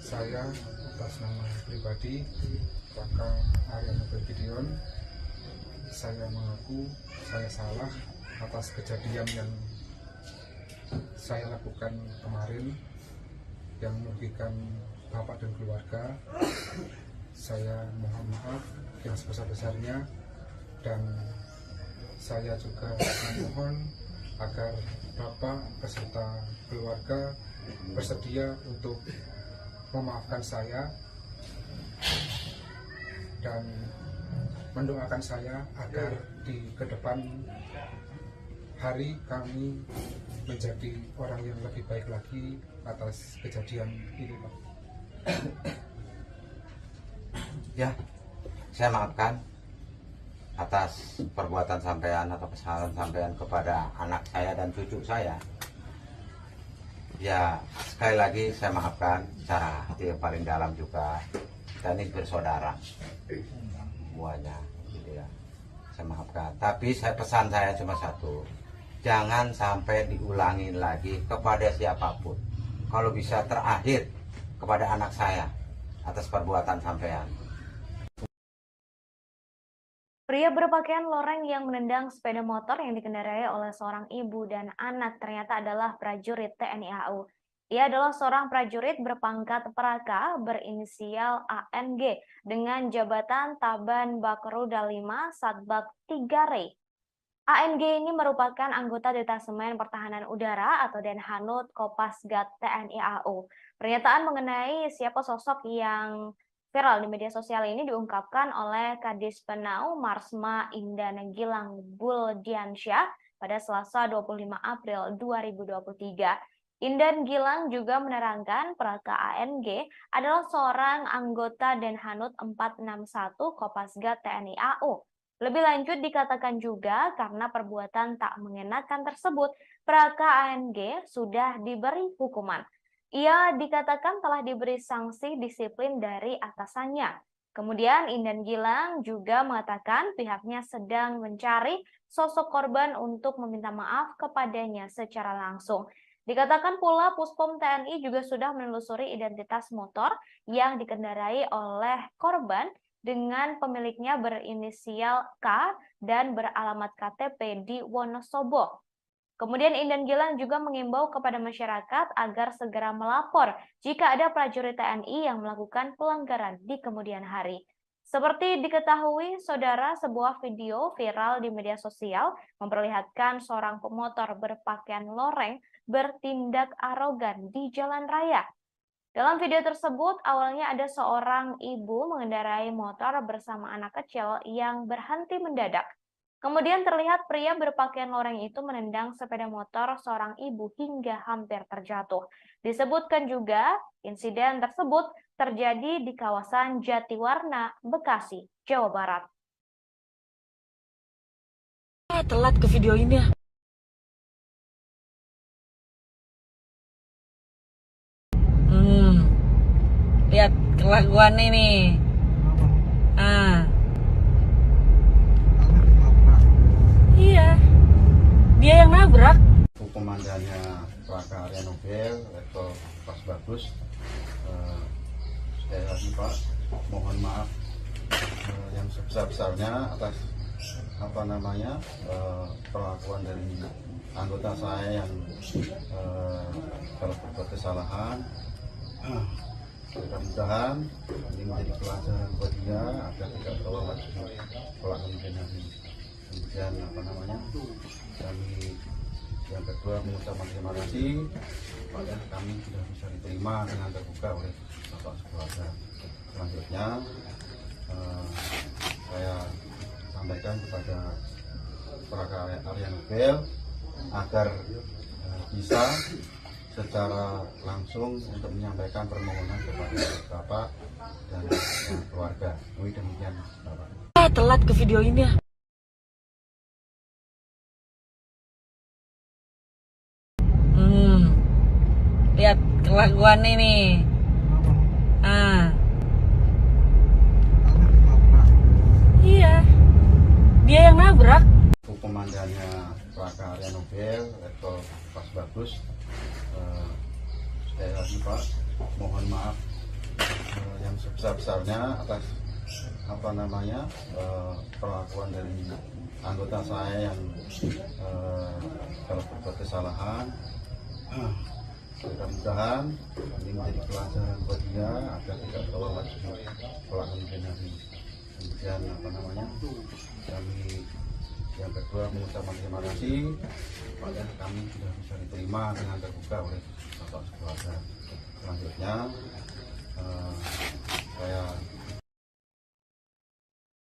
saya atas nama pribadi Raka Arya Nobel Gideon, saya mengaku saya salah atas kejadian yang saya lakukan kemarin yang merugikan Bapak dan keluarga. Saya mohon maaf yang sebesar-besarnya, dan saya juga memohon agar Bapak beserta keluarga bersedia untuk memaafkan saya dan mendoakan saya agar di kedepan hari kami menjadi orang yang lebih baik lagi atas kejadian ini, Pak. Ya, saya maafkan atas perbuatan sampean atau kesalahan sampean kepada anak saya dan cucu saya. Ya, sekali lagi saya maafkan secara hati yang paling dalam juga. Kita ini bersaudara semuanya, gitu ya. Saya maafkan. Tapi pesan saya cuma satu, jangan sampai diulangi lagi kepada siapapun. Kalau bisa terakhir kepada anak saya atas perbuatan sampean. Pria berpakaian loreng yang menendang sepeda motor yang dikendarai oleh seorang ibu dan anak ternyata adalah prajurit TNI AU. Ia adalah seorang prajurit berpangkat Praka berinisial ANG dengan jabatan Taban Bakroda 5 Satbak 3 Rey. ANG ini merupakan anggota Detasemen Pertahanan Udara atau Denhanut Kopasgat TNI AU. Pernyataan mengenai siapa sosok yang viral di media sosial ini diungkapkan oleh Kadis Penau Marsma Indana Gilang Buldiansyah pada Selasa 25 April 2023. Indan Gilang juga menerangkan Praka ANG adalah seorang anggota Denhanut 461 Kopasgat TNI AU. Lebih lanjut dikatakan juga karena perbuatan tak mengenakan tersebut, Praka ANG sudah diberi hukuman. Ia dikatakan telah diberi sanksi disiplin dari atasannya. Kemudian Indan Gilang juga mengatakan pihaknya sedang mencari sosok korban untuk meminta maaf kepadanya secara langsung. Dikatakan pula Puspom TNI juga sudah menelusuri identitas motor yang dikendarai oleh korban dengan pemiliknya berinisial K dan beralamat KTP di Wonosobo. Kemudian Indan Gilang juga mengimbau kepada masyarakat agar segera melapor jika ada prajurit TNI yang melakukan pelanggaran di kemudian hari. Seperti diketahui, saudara, sebuah video viral di media sosial memperlihatkan seorang pemotor berpakaian loreng bertindak arogan di jalan raya. Dalam video tersebut, awalnya ada seorang ibu mengendarai motor bersama anak kecil yang berhenti mendadak. Kemudian terlihat pria berpakaian loreng itu menendang sepeda motor seorang ibu hingga hampir terjatuh. Disebutkan juga insiden tersebut terjadi di kawasan Jatiwarna, Bekasi, Jawa Barat. Telat ke video ini ya. Lihat kelakuan ini. Iya, dia yang nabrak. Komandannya Praka Arya Nobel, Letkol Pas Bagus. Sekali lagi Pak, mohon maaf yang sebesar-besarnya atas perlakuan dari anggota saya yang kalau berbuat kesalahan. Mudah-mudahan ini menjadi pelajaran buat dia agar tidak terulang lagi kelak kemudian hari. Kemudian kami yang kedua mengucapkan terima kasih pada kami sudah bisa diterima dengan terbuka oleh Bapak keluarga. Selanjutnya saya sampaikan kepada Praka Arya Nobel agar bisa secara langsung untuk menyampaikan permohonan kepada Bapak dan keluarga. Demikian Bapak. Telat ke video ini ya. kelakuan ini. Iya, dia yang nabrak. Komandannya Prakarya Nobel Letkol Pas Bagus, sekali lagi Pak, mohon maaf yang sebesar-besarnya atas perlakuan dari anggota saya yang kalau berbuat kesalahan. Mudah-mudahan ini menjadi pelajaran buat dia agar tidak terulang lagi pelanggaran hari. Kemudian kami yang kedua mengucapkan terima kasih pada kami sudah bisa diterima dengan terbuka oleh Bapak Keluarga. Selanjutnya saya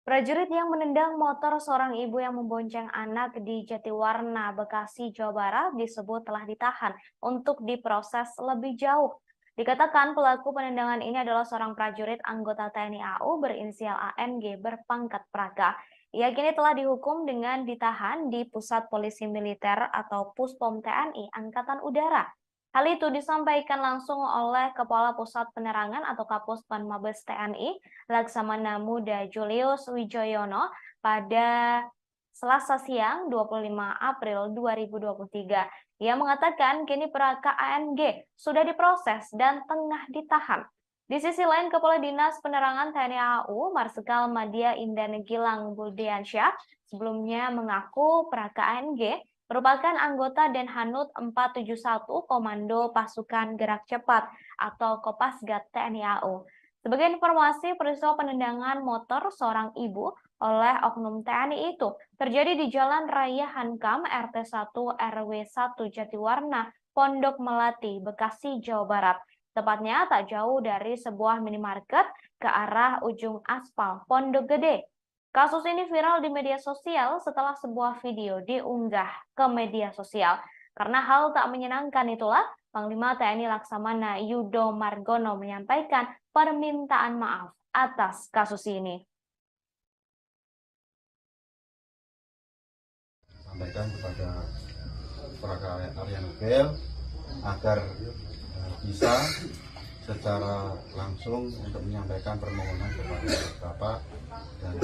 Prajurit yang menendang motor seorang ibu yang membonceng anak di Jatiwarna, Bekasi, Jawa Barat disebut telah ditahan untuk diproses lebih jauh. Dikatakan pelaku penendangan ini adalah seorang prajurit anggota TNI AU berinisial ANG berpangkat Praga. Ia kini telah dihukum dengan ditahan di Pusat Polisi Militer atau Puspom TNI Angkatan Udara. Hal itu disampaikan langsung oleh Kepala Pusat Penerangan atau Kapuspen Mabes TNI, Laksamana Muda Julius Wijoyono pada Selasa siang 25 April 2023. Ia mengatakan kini Praka ANG sudah diproses dan tengah ditahan. Di sisi lain, Kepala Dinas Penerangan TNI AU, Marsikal Madya Indah Gilang Budiansyah, sebelumnya mengaku Praka ANG merupakan anggota Denhanud 471 Komando Pasukan Gerak Cepat atau Kopasgat TNI AU. Sebagai informasi, peristiwa penendangan motor seorang ibu oleh oknum TNI itu terjadi di Jalan Raya Hankam RT 1 RW 1 Jatiwarna, Pondok Melati, Bekasi, Jawa Barat. Tepatnya tak jauh dari sebuah minimarket ke arah ujung aspal Pondok Gede. Kasus ini viral di media sosial setelah sebuah video diunggah ke media sosial. Karena hal tak menyenangkan itulah, Panglima TNI Laksamana Yudo Margono menyampaikan permintaan maaf atas kasus ini. Sampaikan kepada Prakarya Nobel agar bisa secara langsung untuk menyampaikan permohonan kepada Bapak dan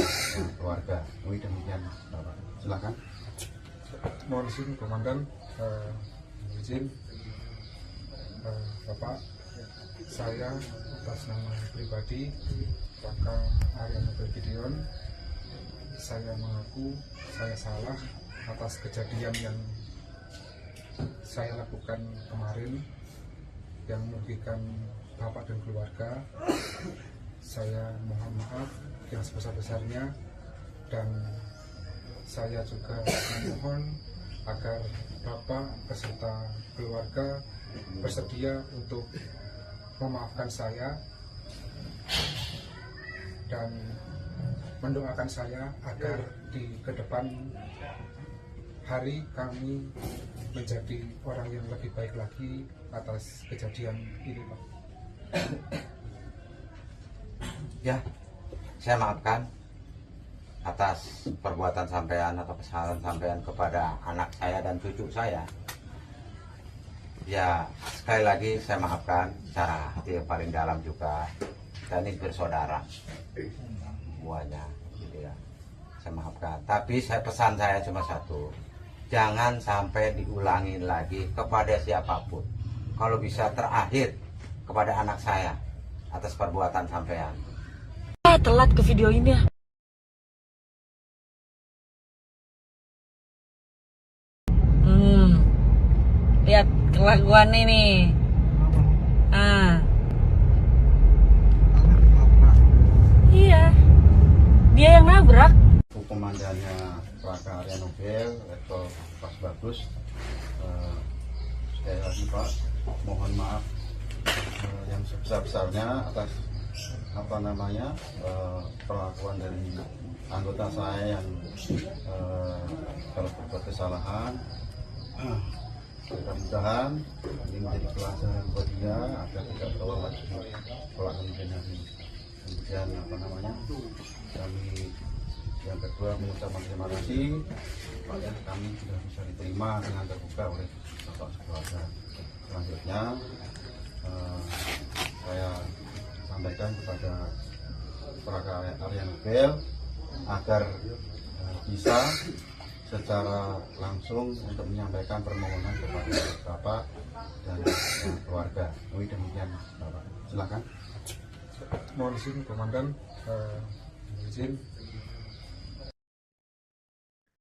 keluarga. Demikian Bapak. Silakan. Mohon izin Komandan, izin Bapak, saya atas nama pribadi Praka Arya Nobel Gideon, saya mengaku saya salah atas kejadian yang saya lakukan kemarin yang merugikan Bapak dan keluarga. Saya mohon maaf yang sebesar-besarnya dan saya juga memohon agar Bapak beserta keluarga bersedia untuk memaafkan saya dan mendoakan saya agar di kedepan hari kami menjadi orang yang lebih baik lagi atas kejadian ini, Pak. Ya, saya maafkan atas perbuatan sampean atau kesalahan sampean kepada anak saya dan cucu saya. Ya, sekali lagi saya maafkan secara hati yang paling dalam juga. Dan ini bersaudara semuanya, gitu ya. Saya maafkan. Tapi pesan saya cuma satu. Jangan sampai diulangi lagi kepada siapapun. Kalau bisa terakhir kepada anak saya atas perbuatan sampean. Telat ke video ini ya. Lihat kelakuan ini. Iya, dia yang nabrak. Komandannya Prakarya Nobel Letkol Pas Bagus, sekali lagi Pak, mohon maaf yang sebesar-besarnya atas perlakuan dari anggota saya yang kalau berbuat kesalahan. Mudah-mudahan ini menjadi pelajaran buat dia agar tidak terulang lagi pelanggaran hari. Kemudian kami yang kedua mengucapkan terima kasih pada kami sudah bisa diterima dengan terbuka oleh Bapak Keluarga. Selanjutnya saya sampaikan kepada Praga Area Nobel agar bisa secara langsung untuk menyampaikan permohonan kepada Bapak dan keluarga. Demikian Bapak, silakan. Mohon izin Komandan, izin.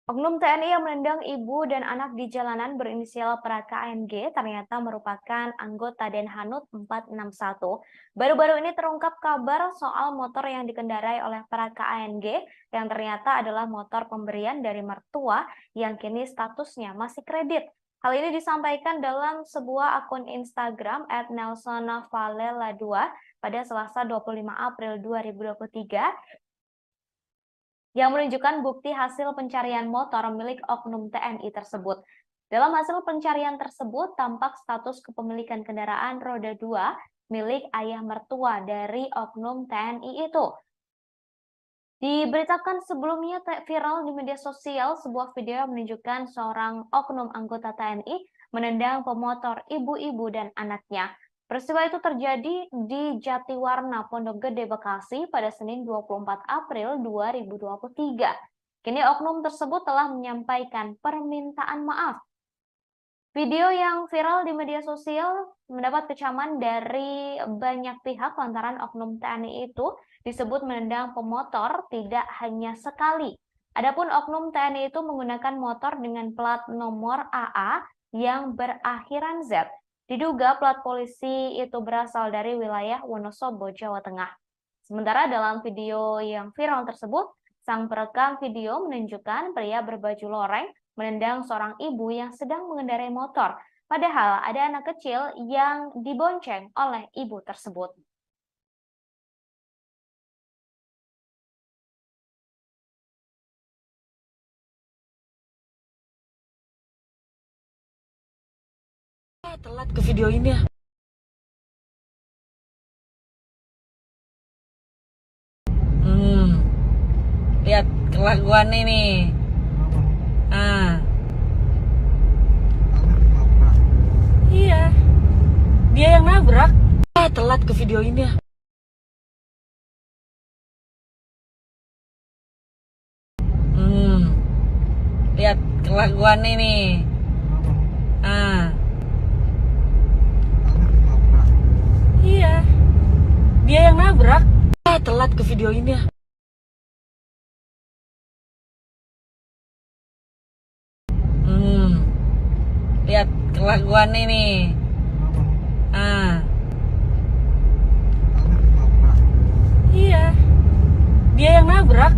Oknum TNI yang menendang ibu dan anak di jalanan berinisial Praka ANG ternyata merupakan anggota Denhanut 461. Baru-baru ini terungkap kabar soal motor yang dikendarai oleh Praka ANG yang ternyata adalah motor pemberian dari mertua yang kini statusnya masih kredit. Hal ini disampaikan dalam sebuah akun Instagram @nelsonvalela2 pada Selasa 25 April 2023 yang menunjukkan bukti hasil pencarian motor milik oknum TNI tersebut. Dalam hasil pencarian tersebut, tampak status kepemilikan kendaraan roda 2 milik ayah mertua dari oknum TNI itu. Diberitakan sebelumnya viral di media sosial sebuah video yang menunjukkan seorang oknum anggota TNI menendang pemotor ibu-ibu dan anaknya. Peristiwa itu terjadi di Jatiwarna, Pondok Gede, Bekasi pada Senin 24 April 2023. Kini oknum tersebut telah menyampaikan permintaan maaf. Video yang viral di media sosial mendapat kecaman dari banyak pihak lantaran oknum TNI itu disebut menendang pemotor tidak hanya sekali. Adapun oknum TNI itu menggunakan motor dengan plat nomor AA yang berakhiran Z. Diduga plat polisi itu berasal dari wilayah Wonosobo, Jawa Tengah. Sementara dalam video yang viral tersebut, sang perekam video menunjukkan pria berbaju loreng menendang seorang ibu yang sedang mengendarai motor. Padahal ada anak kecil yang dibonceng oleh ibu tersebut. Telat ke video ini ya. Lihat kelakuan ini. Iya. Dia yang nabrak. Telat ke video ini ya. Lihat kelakuan ini. Iya. Dia yang nabrak. Telat ke video ini ya. Lihat kelakuan ini. Iya. Dia yang nabrak.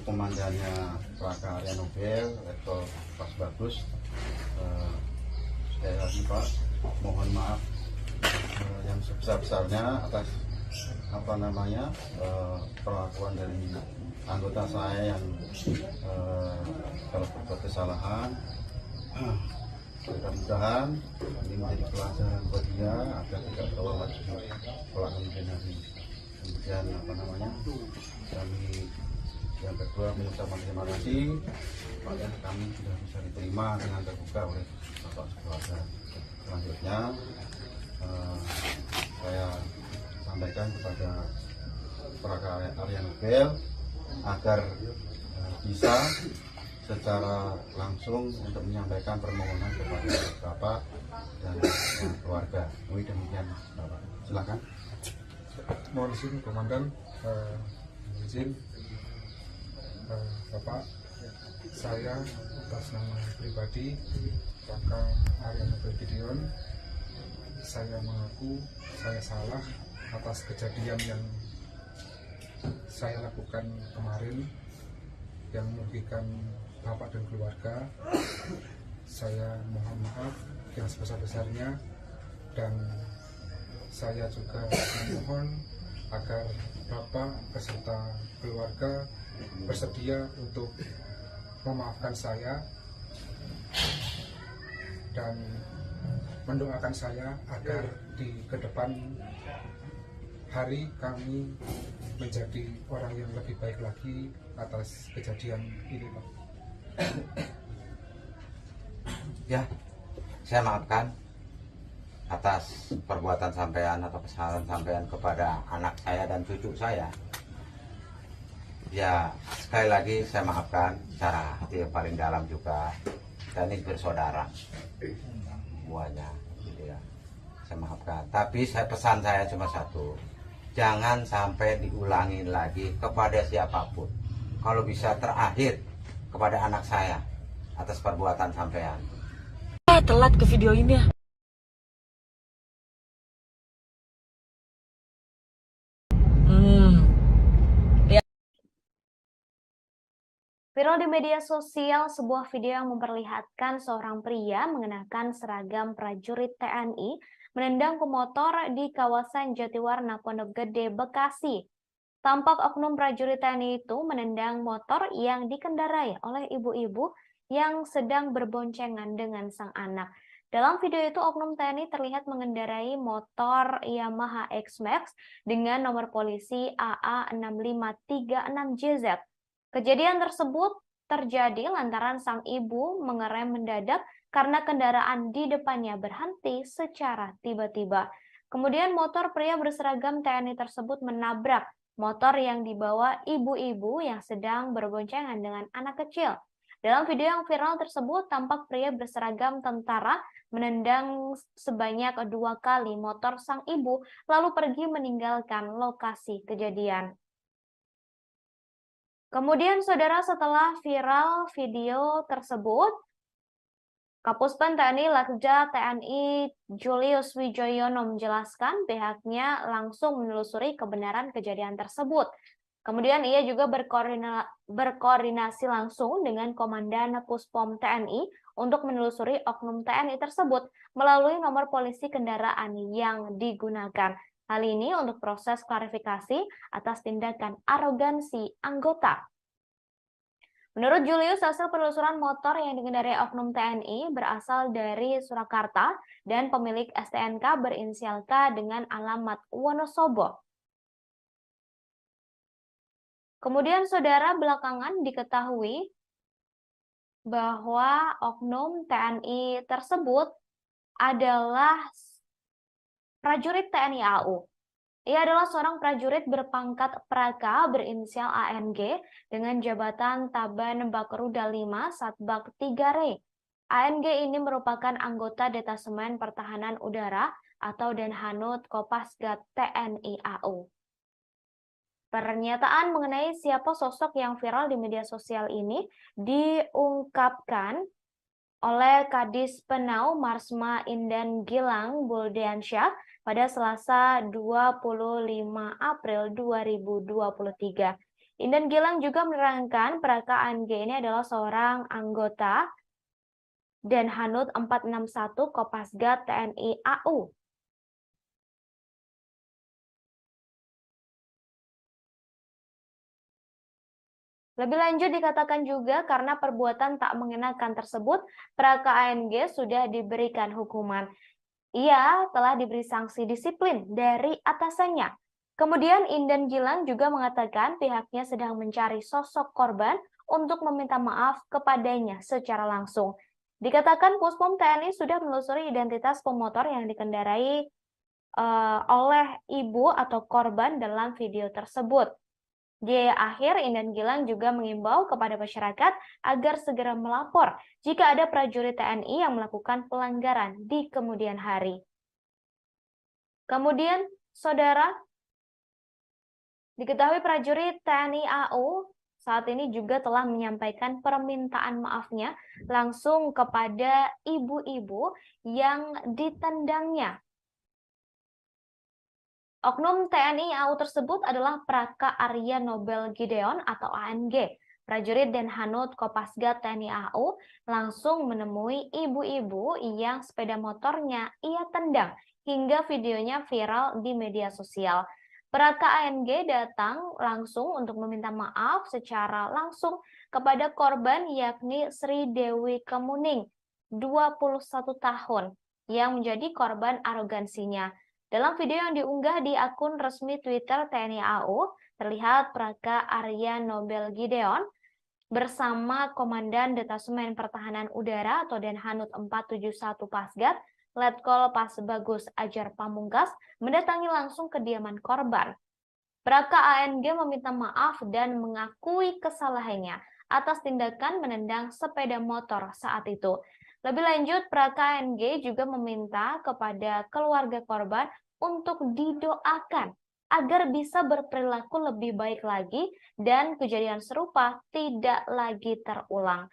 Komandannya Praga Area Nobel, Letkol Pas Bagus. Sekali lagi Pak, mohon maaf yang sebesar-besarnya atas perlakuan dari anggota saya yang kalau berbuat kesalahan. Mudah-mudahan ini menjadi pelajaran buat dia agar tidak terulang lagi kelak kemudian hari. Kemudian kami yang kedua mengucapkan terima kasih pada kami sudah bisa diterima dengan terbuka oleh Bapak keluarga. Selanjutnya saya sampaikan kepada Praga Area Nobel agar bisa secara langsung untuk menyampaikan permohonan kepada Bapak dan keluarga. Demikian Bapak, silakan. Mohon izin Komandan, izin Bapak, saya atas nama pribadi Praga Area Nobel Gideon, saya mengaku saya salah atas kejadian yang saya lakukan kemarin yang merugikan Bapak dan keluarga. Saya mohon maaf yang sebesar-besarnya, dan saya juga memohon agar Bapak beserta keluarga bersedia untuk memaafkan saya dan mendoakan saya agar di kedepan hari kami menjadi orang yang lebih baik lagi atas kejadian ini, Pak. Ya, saya maafkan atas perbuatan sampean atau kesalahan sampean kepada anak saya dan cucu saya. Ya, sekali lagi saya maafkan secara hati yang paling dalam juga. Kita ini bersaudara semuanya, gitu ya. Saya maafkan. Tapi pesan saya cuma satu, jangan sampai diulangi lagi kepada siapapun. Kalau bisa terakhir kepada anak saya atas perbuatan sampean. Telat ke video ini ya. Viral di media sosial sebuah video yang memperlihatkan seorang pria mengenakan seragam prajurit TNI menendang pemotor di kawasan Jatiwarna, Pondok Gede, Bekasi. Tampak oknum prajurit TNI itu menendang motor yang dikendarai oleh ibu-ibu yang sedang berboncengan dengan sang anak. Dalam video itu, oknum TNI terlihat mengendarai motor Yamaha X-Max dengan nomor polisi AA6536JZ. Kejadian tersebut terjadi lantaran sang ibu mengerem mendadak karena kendaraan di depannya berhenti secara tiba-tiba. Kemudian motor pria berseragam TNI tersebut menabrak motor yang dibawa ibu-ibu yang sedang berboncengan dengan anak kecil. Dalam video yang viral tersebut, tampak pria berseragam tentara menendang sebanyak 2 kali motor sang ibu, lalu pergi meninggalkan lokasi kejadian. Kemudian, saudara, setelah viral video tersebut, Kapuspen TNI Lakja TNI Julius Wijoyono menjelaskan pihaknya langsung menelusuri kebenaran kejadian tersebut. Kemudian ia juga berkoordinasi langsung dengan Komandan Puspom TNI untuk menelusuri oknum TNI tersebut melalui nomor polisi kendaraan yang digunakan. Hal ini untuk proses klarifikasi atas tindakan arogansi anggota. Menurut Julius, hasil penelusuran motor yang dikendarai oknum TNI berasal dari Surakarta dan pemilik STNK berinisial K dengan alamat Wonosobo. Kemudian, saudara, belakangan diketahui bahwa oknum TNI tersebut adalah prajurit TNI AU. Ia adalah seorang prajurit berpangkat Praka berinisial ANG dengan jabatan Taban Bakruda 5 Satbak 3 Re. ANG ini merupakan anggota Detasemen Pertahanan Udara atau Denhanut Kopasgat TNI AU. Pernyataan mengenai siapa sosok yang viral di media sosial ini diungkapkan oleh Kadis Penau Marsma Indan Gilang Buldiansyah pada Selasa 25 April 2023. Indan Gilang juga menerangkan Praka ANG ini adalah seorang anggota Denhanut 461 Kopasgat TNI AU. Lebih lanjut dikatakan juga karena perbuatan tak mengenakan tersebut, Praka ANG sudah diberikan hukuman. Ia telah diberi sanksi disiplin dari atasannya. Kemudian Indan Gilang juga mengatakan pihaknya sedang mencari sosok korban untuk meminta maaf kepadanya secara langsung. Dikatakan Puspom TNI sudah menelusuri identitas pemotor yang dikendarai oleh ibu atau korban dalam video tersebut. Di akhir, Indan Gilang juga mengimbau kepada masyarakat agar segera melapor jika ada prajurit TNI yang melakukan pelanggaran di kemudian hari. Kemudian, saudara, diketahui prajurit TNI AU saat ini juga telah menyampaikan permintaan maafnya langsung kepada ibu-ibu yang ditendangnya. Oknum TNI AU tersebut adalah Praka Arya Nobel Gideon atau ANG. Prajurit Denhanut Kopasgat TNI AU langsung menemui ibu-ibu yang sepeda motornya ia tendang hingga videonya viral di media sosial. Praka ANG datang langsung untuk meminta maaf secara langsung kepada korban yakni Sri Dewi Kemuning, 21 tahun, yang menjadi korban arogansinya. Dalam video yang diunggah di akun resmi Twitter TNI AU, terlihat Praka Arya Nobel Gideon bersama Komandan Detasemen Pertahanan Udara atau Denhanut 471 Pasgat Letkol Pasbagus Ajar Pamungkas mendatangi langsung kediaman korban. Praka ANG meminta maaf dan mengakui kesalahannya atas tindakan menendang sepeda motor saat itu. Lebih lanjut, Praka ANG juga meminta kepada keluarga korban untuk didoakan agar bisa berperilaku lebih baik lagi dan kejadian serupa tidak lagi terulang.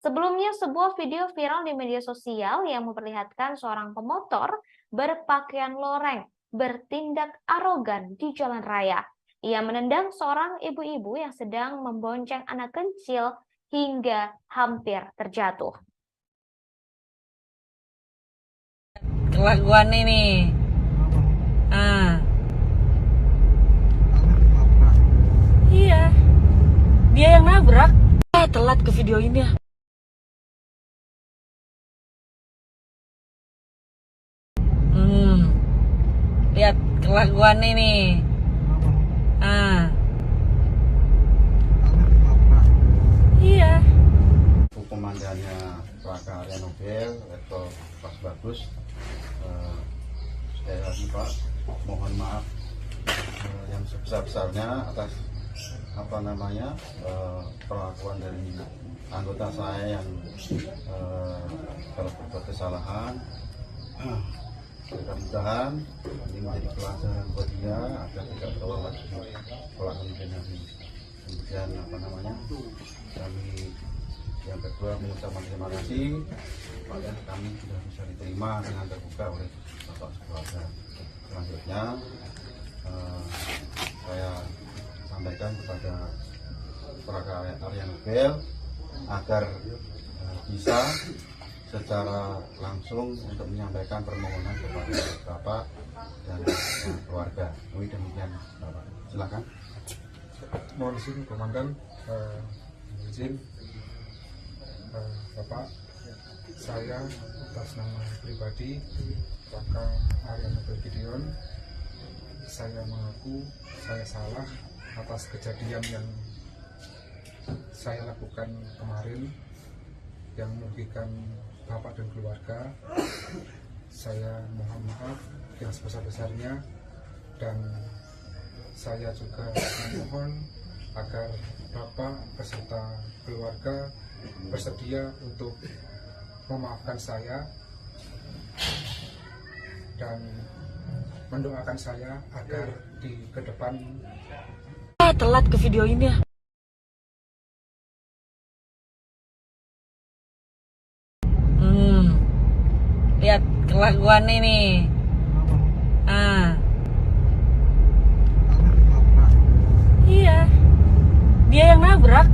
Sebelumnya, sebuah video viral di media sosial yang memperlihatkan seorang pemotor berpakaian loreng bertindak arogan di jalan raya. Ia menendang seorang ibu-ibu yang sedang membonceng anak kecil hingga hampir terjatuh. Kelakuan ini. Iya. Dia yang nabrak. Telat ke video ini ya. Lihat kelakuan ini. Iya. Komandannya Praka Area Nobel, Letkol Pasbagus, sekali lagi Pak, mohon maaf yang sebesar-besarnya atas perlakuan dari anggota saya yang kalau berbuat kesalahan. Mudah-mudahan ini menjadi pelajaran buat dia agar tidak terulang lagi pelanggaran ini. Kemudian kami yang kedua mengucapkan terima kasih pada kami sudah bisa diterima dengan terbuka oleh Bapak keluarga. Selanjutnya saya sampaikan kepada Praka Area Nobel agar bisa secara langsung untuk menyampaikan permohonan kepada Bapak dan keluarga. Demikian Bapak, silakan. Mohon izin Komandan, izin Bapak, saya atas nama pribadi Praka Area Nobel Gideon, saya mengaku saya salah atas kejadian yang saya lakukan kemarin yang merugikan Bapak dan keluarga. Saya mohon maaf yang sebesar-besarnya dan saya juga memohon agar Bapak beserta keluarga bersedia untuk memaafkan saya dan mendoakan saya agar di ke depan telat ke video ini ya. Lihat kelakuan ini. Iya. Dia yang nabrak.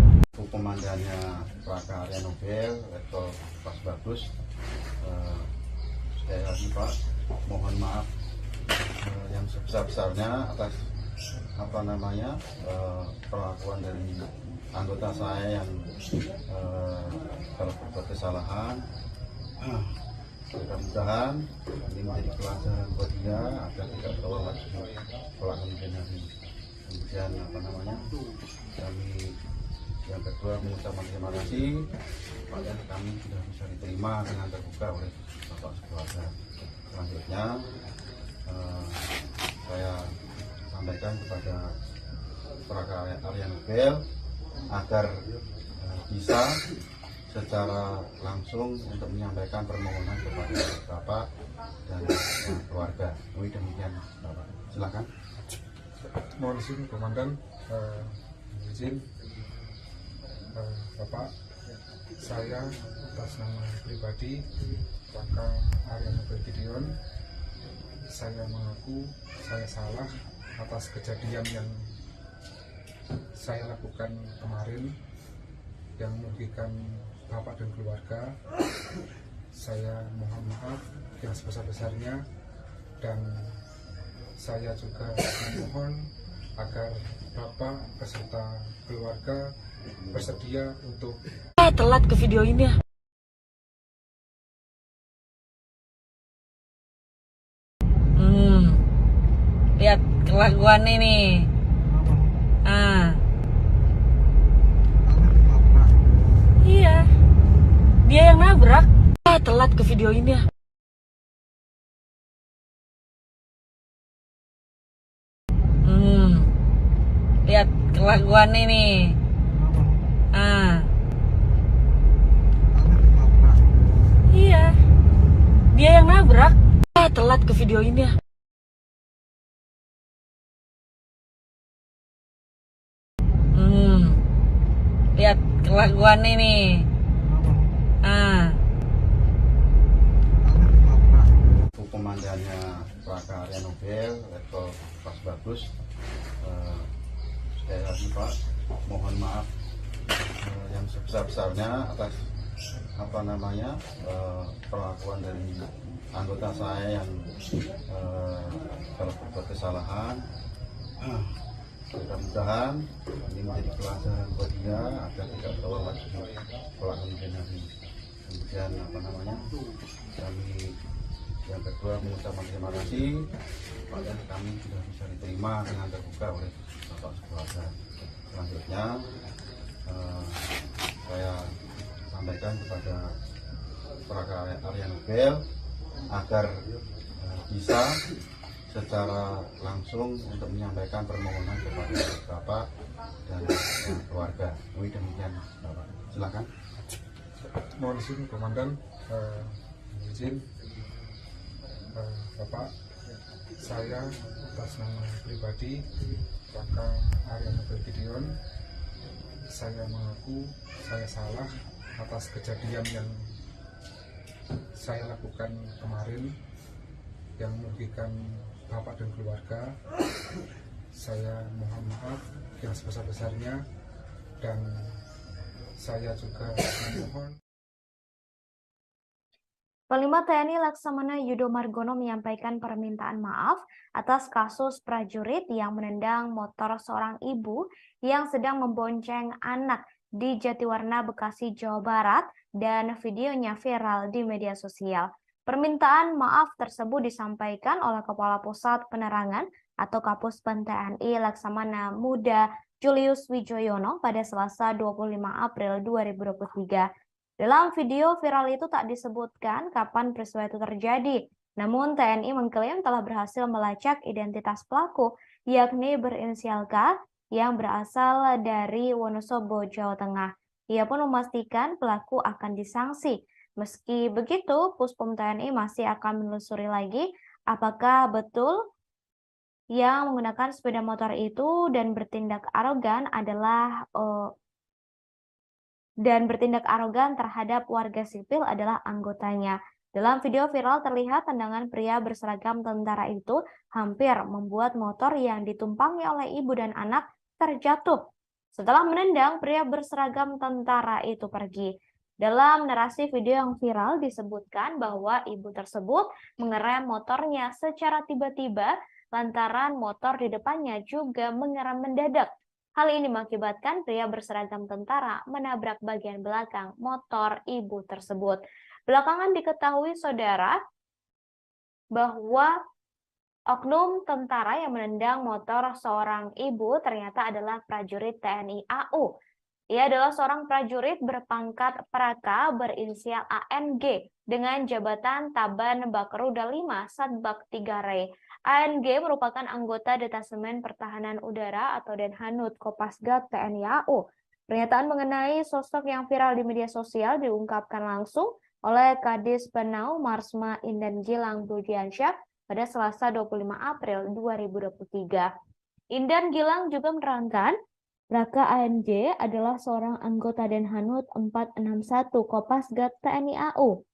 Komandannya Praka Area Nobel, Letkol Pasbagus, sekali lagi Pak, mohon maaf yang sebesar-besarnya atas perlakuan dari anggota saya yang kalau berbuat kesalahan. Mudah-mudahan ini menjadi pelajaran buat dia agar tidak terulang lagi pelanggaran ini. Kemudian kami yang kedua mengucapkan terima kasih pada kami sudah bisa diterima dengan terbuka oleh Bapak keluarga. Selanjutnya saya sampaikan kepada Praka Area Nobel agar bisa secara langsung untuk menyampaikan permohonan kepada Bapak dan keluarga. Demikian Bapak, silakan. Mohon izin Komandan, izin Bapak, saya atas nama pribadi Praka Area Nobel Gideon, saya mengaku saya salah atas kejadian yang saya lakukan kemarin yang merugikan Bapak dan keluarga. Saya mohon maaf yang sebesar-besarnya dan saya juga memohon agar Bapak beserta keluarga bersedia untuk telat ke video ini ya. Lihat kelakuan ini. Iya. Dia yang nabrak. Telat ke video ini ya. kelakuan ini. Iya, dia yang nabrak. Telat ke video ini ya. Lihat kelakuan ini. Komandannya Plaka Arya Nobel level pas bagus. Sekali lagi Pak, mohon maaf yang sebesar-besarnya atas perlakuan dari anggota saya yang kalau berbuat kesalahan. Mudah-mudahan ini menjadi pelajaran buat dia agar tidak terulang lagi kelakuan ini. Kemudian kami yang kedua mengucapkan terima kasih pada kami sudah bisa diterima dengan terbuka oleh Bapak Keluarga. Selanjutnya saya sampaikan kepada Plaka Arya Nobel agar bisa secara langsung untuk menyampaikan permohonan kepada Bapak dan keluarga. Demikian Bapak. Silakan. Mohon izin Komandan, izin Bapak, saya atas nama pribadi Plaka Arya Nobel Gideon, saya mengaku saya salah atas kejadian yang saya lakukan kemarin yang merugikan Bapak dan keluarga. Saya mohon maaf yang sebesar-besarnya, dan saya juga memohon. Panglima TNI Laksamana Yudo Margono menyampaikan permintaan maaf atas kasus prajurit yang menendang motor seorang ibu yang sedang membonceng anak di Jatiwarna, Bekasi, Jawa Barat, dan videonya viral di media sosial. Permintaan maaf tersebut disampaikan oleh Kepala Pusat Penerangan atau Kapuspen TNI Laksamana Muda Julius Wijoyono pada Selasa 25 April 2023. Dalam video viral itu tak disebutkan kapan peristiwa itu terjadi, namun TNI mengklaim telah berhasil melacak identitas pelaku, yakni berinisial K yang berasal dari Wonosobo, Jawa Tengah. Ia pun memastikan pelaku akan disanksi. Meski begitu, Puspom TNI masih akan menelusuri lagi apakah betul yang menggunakan sepeda motor itu dan bertindak arogan terhadap warga sipil adalah anggotanya. Dalam video viral terlihat tendangan pria berseragam tentara itu hampir membuat motor yang ditumpangi oleh ibu dan anak terjatuh. Setelah menendang, pria berseragam tentara itu pergi. Dalam narasi video yang viral disebutkan bahwa ibu tersebut mengerem motornya secara tiba-tiba lantaran motor di depannya juga mengerem mendadak. Hal ini mengakibatkan pria berseragam tentara menabrak bagian belakang motor ibu tersebut. Belakangan diketahui saudara bahwa oknum tentara yang menendang motor seorang ibu ternyata adalah prajurit TNI AU. Ia adalah seorang prajurit berpangkat Praka berinisial ANG dengan jabatan Taban Bakruda 5 Satbak 3 Re. ANG merupakan anggota Detasemen Pertahanan Udara atau Denhanud Kopasgat TNI AU. Pernyataan mengenai sosok yang viral di media sosial diungkapkan langsung oleh Kadis Penau Marsma Indan Gilang Budiansyah pada Selasa 25 April 2023. Indan Gilang juga menerangkan Raka ANG adalah seorang anggota Denhanud 461 Kopasgat TNI AU.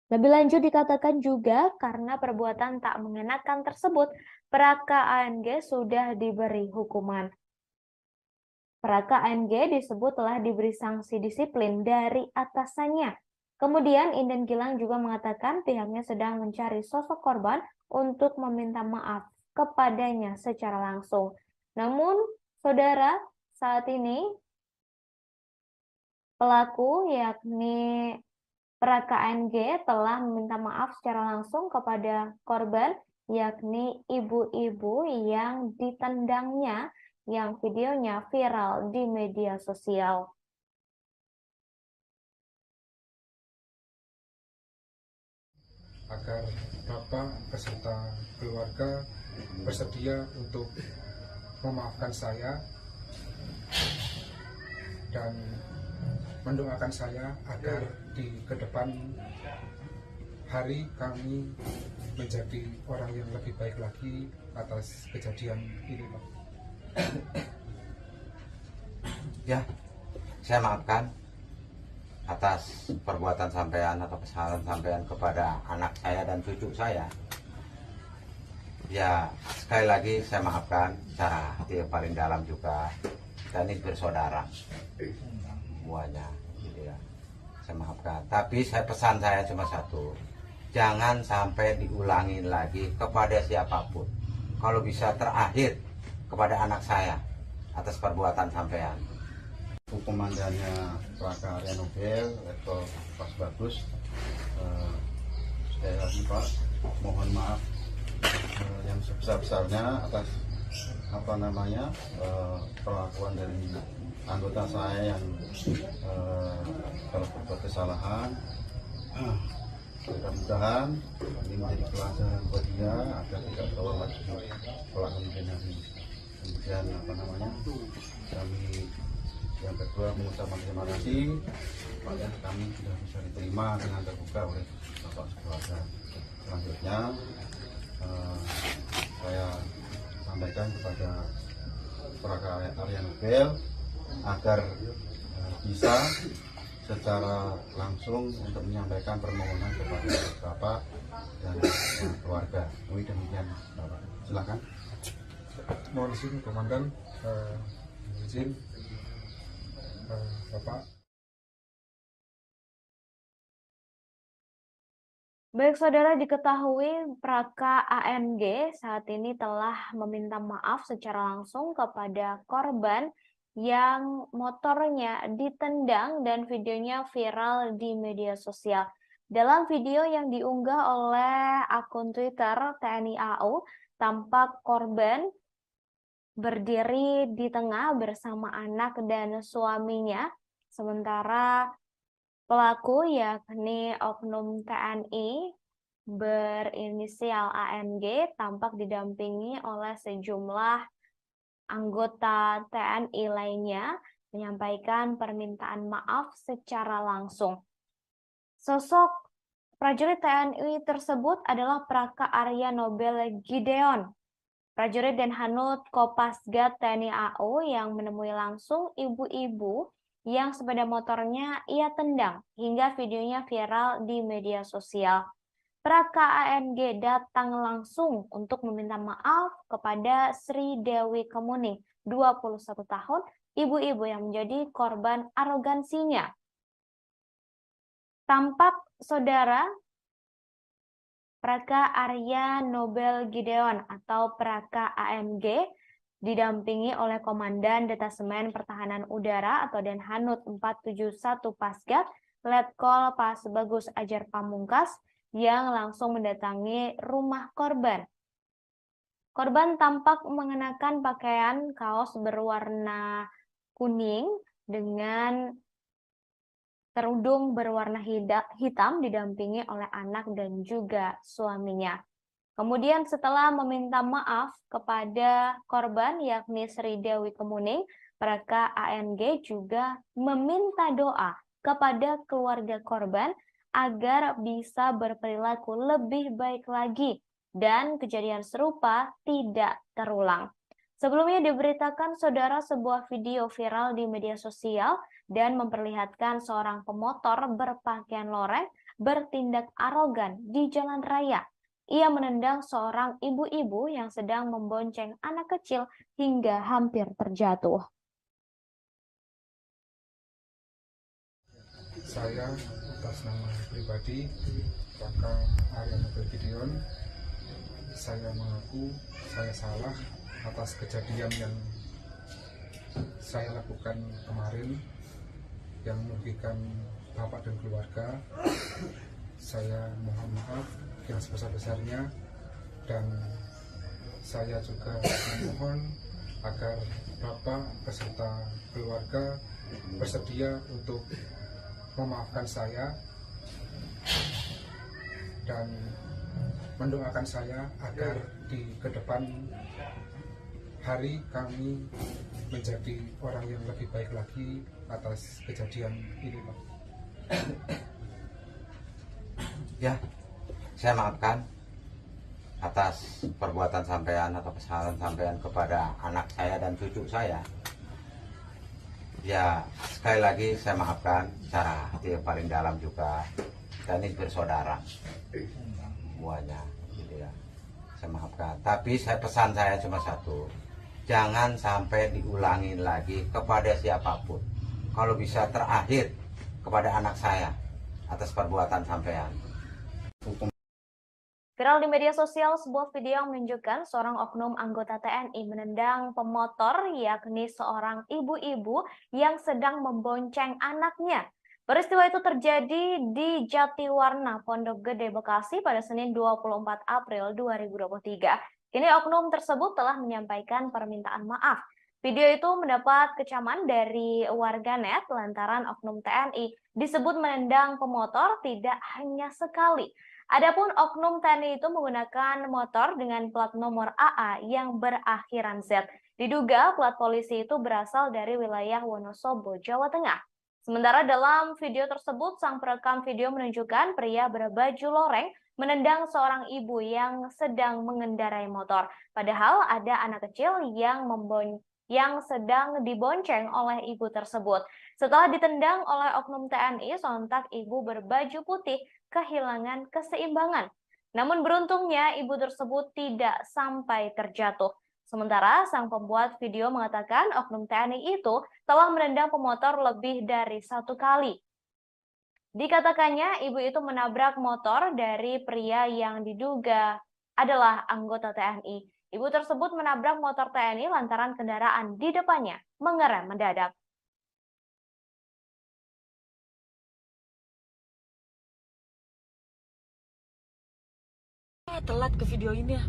Lebih lanjut dikatakan juga karena perbuatan tak mengenakan tersebut, Praka ANG sudah diberi hukuman. Praka ANG disebut telah diberi sanksi disiplin dari atasannya. Kemudian Indan Gilang juga mengatakan pihaknya sedang mencari sosok korban untuk meminta maaf kepadanya secara langsung. Namun, saudara, saat ini pelaku yakni Praka ANG telah meminta maaf secara langsung kepada korban yakni ibu-ibu yang ditendangnya yang videonya viral di media sosial. Agar Bapak beserta keluarga bersedia untuk memaafkan saya dan mendoakan saya agar di ke depan hari kami menjadi orang yang lebih baik lagi atas kejadian ini, Pak. Ya, saya maafkan atas perbuatan sampean atau kesalahan sampean kepada anak saya dan cucu saya. Ya, sekali lagi saya maafkan secara hati yang paling dalam juga. Dan ini bersaudara semuanya, gitu ya. Saya maafkan. Tapi pesan saya cuma satu, jangan sampai diulangi lagi kepada siapapun. Kalau bisa terakhir kepada anak saya atas perbuatan sampean. Komandannya Praka Arya Nobel, Letkol Pas Bagus, sekali lagi Pak, mohon maaf yang sebesar-besarnya atas perlakuan dari anggota saya yang kalau berbuat kesalahan. Mudah-mudahan ini menjadi pelajaran buat dia agar tidak terulang lagi kelak kemudian hari. Kemudian kami yang kedua mengucapkan terima kasih pada kami sudah bisa diterima dengan terbuka oleh Bapak Keluarga. Selanjutnya saya sampaikan kepada Praka Arya Nobel agar bisa secara langsung untuk menyampaikan permohonan kepada Bapak dan keluarga. Demikian Bapak. Silakan. Mohon izin Komandan, izin Bapak. Baik saudara, diketahui Praka ANG saat ini telah meminta maaf secara langsung kepada korban yang motornya ditendang dan videonya viral di media sosial. Dalam video yang diunggah oleh akun Twitter TNI AU, tampak korban berdiri di tengah bersama anak dan suaminya, sementara pelaku yakni oknum TNI berinisial ANG tampak didampingi oleh sejumlah anggota TNI lainnya menyampaikan permintaan maaf secara langsung. Sosok prajurit TNI tersebut adalah Praka Arya Nobel Gideon, prajurit dan Hanut Kopasgat TNI AU yang menemui langsung ibu-ibu yang sepeda motornya ia tendang hingga videonya viral di media sosial. Praka ANG datang langsung untuk meminta maaf kepada Sri Dewi Kemuning, 21 tahun, ibu-ibu yang menjadi korban arogansinya. Tampak saudara Praka Arya Nobel Gideon atau Praka ANG didampingi oleh Komandan Detasemen Pertahanan Udara atau Denhanut 471 Pasgat, Letkol Pas Bagus Ajar Pamungkas, yang langsung mendatangi rumah korban. Korban tampak mengenakan pakaian kaos berwarna kuning dengan kerudung berwarna hitam didampingi oleh anak dan juga suaminya. Kemudian setelah meminta maaf kepada korban yakni Sri Dewi Kemuning, Praka ANG juga meminta doa kepada keluarga korban agar bisa berperilaku lebih baik lagi dan kejadian serupa tidak terulang. Sebelumnya diberitakan saudara sebuah video viral di media sosial dan memperlihatkan seorang pemotor berpakaian loreng bertindak arogan di jalan raya. Ia menendang seorang ibu-ibu yang sedang membonceng anak kecil hingga hampir terjatuh. Saya atas nama pribadi Praka Arya Nobel Gideon, saya mengaku saya salah atas kejadian yang saya lakukan kemarin yang merugikan bapak dan keluarga. Saya mohon maaf yang sebesar-besarnya dan saya juga memohon agar bapak beserta keluarga bersedia untuk memaafkan saya dan mendoakan saya agar di ke depan hari kami menjadi orang yang lebih baik lagi atas kejadian ini, Pak. Ya, saya maafkan atas perbuatan sampean atau kesalahan sampean kepada anak saya dan cucu saya. Ya, sekali lagi saya maafkan secara hati yang paling dalam juga. Kita ini bersaudara semuanya, gitu ya. Saya maafkan. Tapi pesan saya cuma satu, jangan sampai diulangi lagi kepada siapapun. Kalau bisa terakhir kepada anak saya atas perbuatan sampean. Viral di media sosial sebuah video yang menunjukkan seorang oknum anggota TNI menendang pemotor, yakni seorang ibu-ibu yang sedang membonceng anaknya. Peristiwa itu terjadi di Jatiwarna, Pondok Gede, Bekasi pada Senin 24 April 2023. Kini oknum tersebut telah menyampaikan permintaan maaf. Video itu mendapat kecaman dari warganet lantaran oknum TNI disebut menendang pemotor tidak hanya sekali. Adapun oknum TNI itu menggunakan motor dengan plat nomor AA yang berakhiran Z. Diduga plat polisi itu berasal dari wilayah Wonosobo, Jawa Tengah. Sementara dalam video tersebut, sang perekam video menunjukkan pria berbaju loreng menendang seorang ibu yang sedang mengendarai motor. Padahal ada anak kecil yang sedang dibonceng oleh ibu tersebut. Setelah ditendang oleh oknum TNI, sontak ibu berbaju putih kehilangan keseimbangan. Namun beruntungnya ibu tersebut tidak sampai terjatuh. Sementara sang pembuat video mengatakan oknum TNI itu telah menendang pemotor lebih dari 1 kali. Dikatakannya ibu itu menabrak motor dari pria yang diduga adalah anggota TNI. Ibu tersebut menabrak motor TNI lantaran kendaraan di depannya mengerem mendadak. Telat ke video ini ya.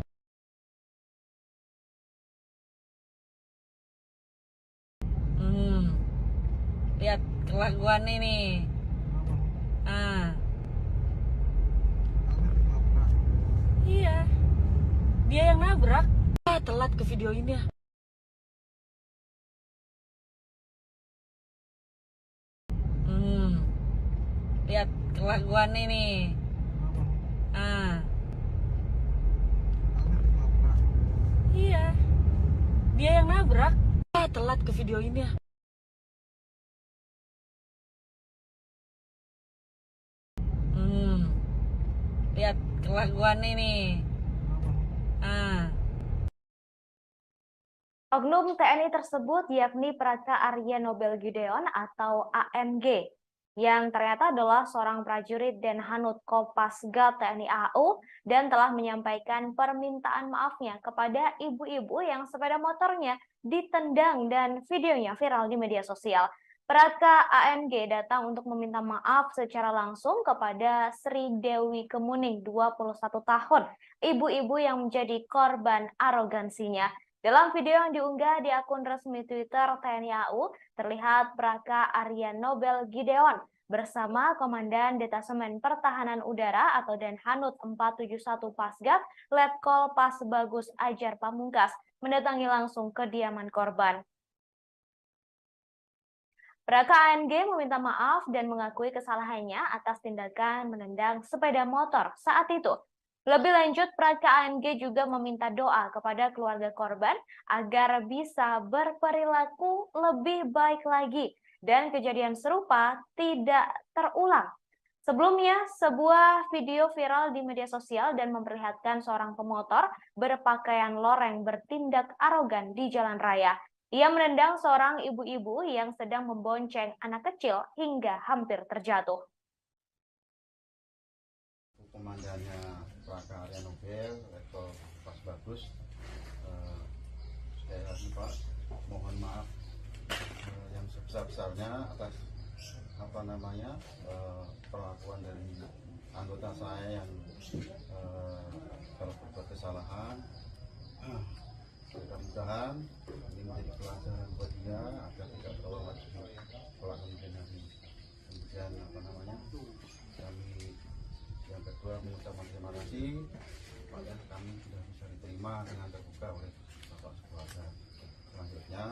Lihat kelakuan ini. Iya, dia yang nabrak. Telat ke video ini ya. Lihat kelakuan ini. Iya, dia yang nabrak. Telat ke video ini ya. Lihat kelakuan ini. Oknum TNI tersebut yakni Praka Arya Nobel Gideon atau ANG, yang ternyata adalah seorang prajurit Denhanut Kopasgat TNI AU dan telah menyampaikan permintaan maafnya kepada ibu-ibu yang sepeda motornya ditendang dan videonya viral di media sosial. Praka ANG datang untuk meminta maaf secara langsung kepada Sri Dewi Kemuning, 21 tahun, ibu-ibu yang menjadi korban arogansinya. Dalam video yang diunggah di akun resmi Twitter TNI AU, terlihat Praka Arya Nobel Gideon bersama Komandan Detasemen Pertahanan Udara atau Denhanut 471 Pasgat, Letkol Pas Bagus Ajar Pamungkas, mendatangi langsung kediaman korban. Praka ANG meminta maaf dan mengakui kesalahannya atas tindakan menendang sepeda motor saat itu. Lebih lanjut, Praka ANG juga meminta doa kepada keluarga korban agar bisa berperilaku lebih baik lagi dan kejadian serupa tidak terulang. Sebelumnya, sebuah video viral di media sosial dan memperlihatkan seorang pemotor berpakaian loreng bertindak arogan di jalan raya. Ia menendang seorang ibu-ibu yang sedang membonceng anak kecil hingga hampir terjatuh. Komandannya Praka Arya Nobel, Letkol Pas Bagus, sekali lagi Pak, mohon maaf yang sebesar-besarnya atas perlakuan dari anggota saya yang kalau berbuat kesalahan. Mudah-mudahan ini menjadi pelajaran buat dia agar tidak terulang lagi pelakuan ini. Kemudian kami yang kedua mengucapkan terima kasih kepada kami sudah bisa diterima dengan terbuka oleh Bapak keluarga. Selanjutnya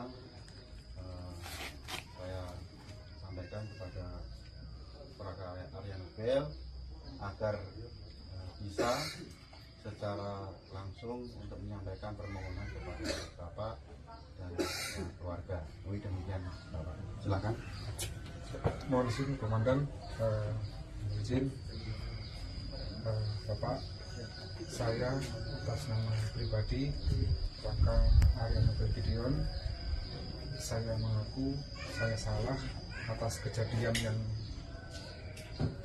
menyampaikan permohonan kepada Bapak dan keluarga. Demikian Bapak. Silakan. Mohon izin Komandan, izin Bapak, saya atas nama pribadi Raka Arya Nobel Gideon, saya mengaku saya salah atas kejadian yang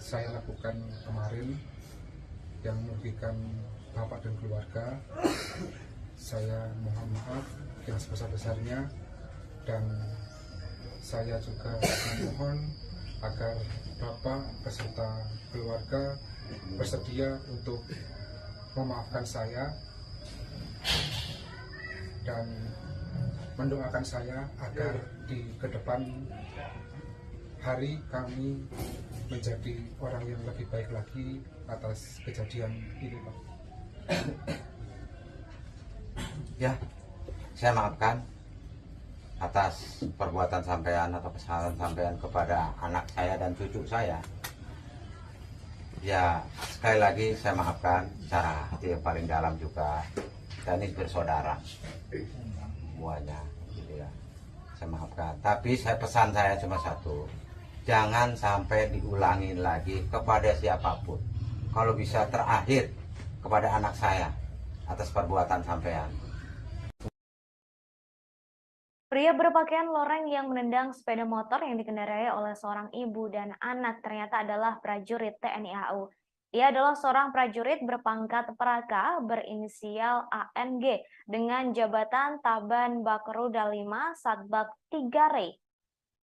saya lakukan kemarin yang merugikan Bapak dan keluarga. Saya mohon maaf yang sebesar-besarnya, dan saya juga memohon agar Bapak beserta keluarga bersedia untuk memaafkan saya dan mendoakan saya agar di kedepan hari kami menjadi orang yang lebih baik lagi atas kejadian ini, Pak. Ya, saya maafkan atas perbuatan sampean atau kesalahan sampean kepada anak saya dan cucu saya. Ya, sekali lagi saya maafkan secara hati yang paling dalam juga. Kita ini bersaudara semuanya, gitu ya. Saya maafkan. Tapi pesan saya cuma satu, jangan sampai diulangi lagi kepada siapapun. Kalau bisa terakhir kepada anak saya atas perbuatan sampean. Pria berpakaian loreng yang menendang sepeda motor yang dikendarai oleh seorang ibu dan anak ternyata adalah prajurit TNI AU. Ia adalah seorang prajurit berpangkat Praka berinisial ANG dengan jabatan Taban Bakrudal 5 Satbak 3 Rey.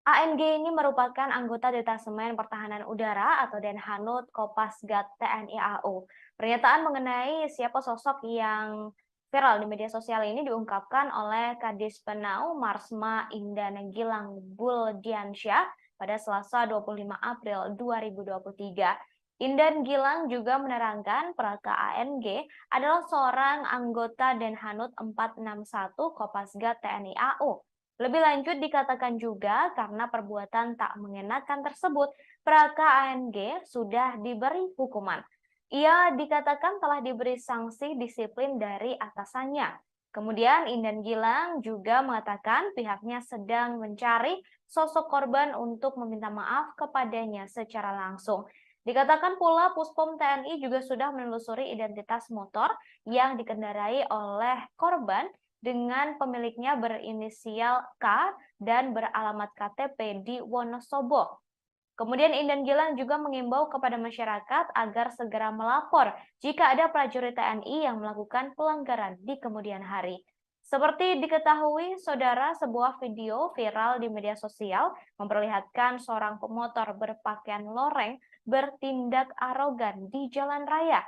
ANG ini merupakan anggota Detasemen Pertahanan Udara atau Denhanut Kopasgat TNI AU. Pernyataan mengenai siapa sosok yang viral di media sosial ini diungkapkan oleh Kadis Penau Marsma Indan Gilang Buldiansyah pada Selasa 25 April 2023. Indan Gilang juga menerangkan Praka ANG adalah seorang anggota Denhanut 461 Kopasgat TNI AU. Lebih lanjut dikatakan juga karena perbuatan tak mengenakan tersebut, Praka ANG sudah diberi hukuman. Ia dikatakan telah diberi sanksi disiplin dari atasannya. Kemudian Indan Gilang juga mengatakan pihaknya sedang mencari sosok korban untuk meminta maaf kepadanya secara langsung. Dikatakan pula Puspom TNI juga sudah menelusuri identitas motor yang dikendarai oleh korban dengan pemiliknya berinisial K dan beralamat KTP di Wonosobo. Kemudian Indan Gilang juga mengimbau kepada masyarakat agar segera melapor jika ada prajurit TNI yang melakukan pelanggaran di kemudian hari. Seperti diketahui, saudara, sebuah video viral di media sosial memperlihatkan seorang pemotor berpakaian loreng bertindak arogan di jalan raya.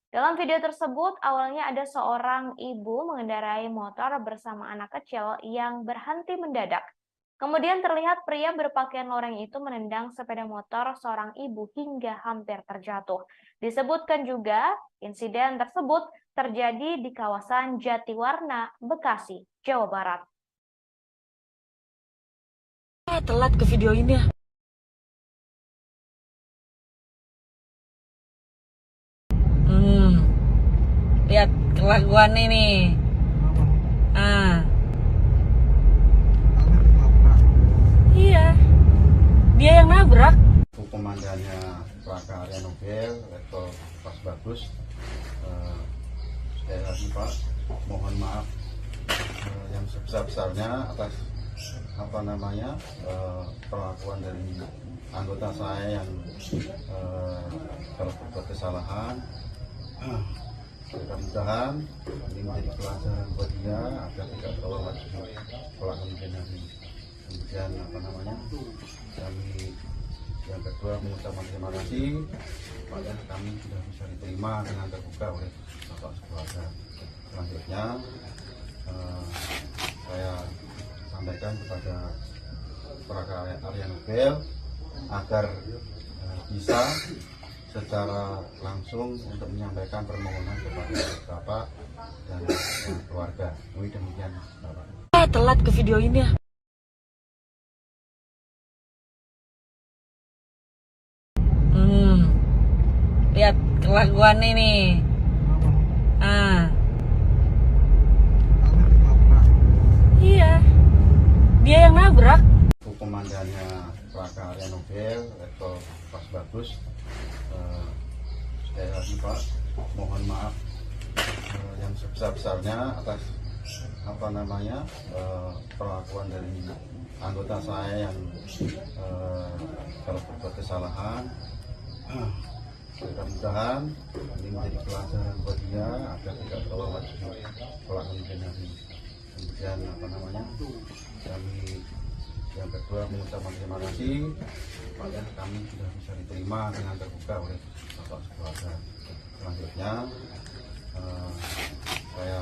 Dalam video tersebut, awalnya ada seorang ibu mengendarai motor bersama anak kecil yang berhenti mendadak. Kemudian terlihat pria berpakaian loreng itu menendang sepeda motor seorang ibu hingga hampir terjatuh. Disebutkan juga insiden tersebut terjadi di kawasan Jatiwarna, Bekasi, Jawa Barat. Telat ke video ini ya. Lihat kelakuan ini. Iya, dia yang nabrak. Komandannya Praka Arya Nobel, Letkol Pas Bagus. Sekali lagi Pak, mohon maaf yang sebesar-besarnya atas perlakuan dari anggota saya yang berbuat kesalahan. Mudah-mudahan ini menjadi pelajaran buat dia agar tidak terulang lagi kelak kemudian hari. Kemudian kami yang kedua mengucapkan terima kasih kepada kami sudah bisa diterima dengan terbuka oleh Bapak keluarga. Selanjutnya saya sampaikan kepada Praka Arya Nobel agar bisa secara langsung untuk menyampaikan permohonan kepada Bapak dan keluarga. Demikian Bapak. Telat ke video ini ya. Lihat kelakuan ini. Iya, dia yang nabrak. Komandannya Laka Arya Nobel, Letkol Pas Bagus, sekali lagi Pak, mohon maaf yang sebesar-besarnya atas perlakuan dari anggota saya yang telah berbuat kesalahan. Mudah-mudahan ini menjadi pelajaran buat dia agar tidak terulang lagi pelaku yang kemudian kami yang kedua mengucapkan terima kasih pada kami sudah bisa diterima dengan terbuka oleh Bapak keluarga. Selanjutnya saya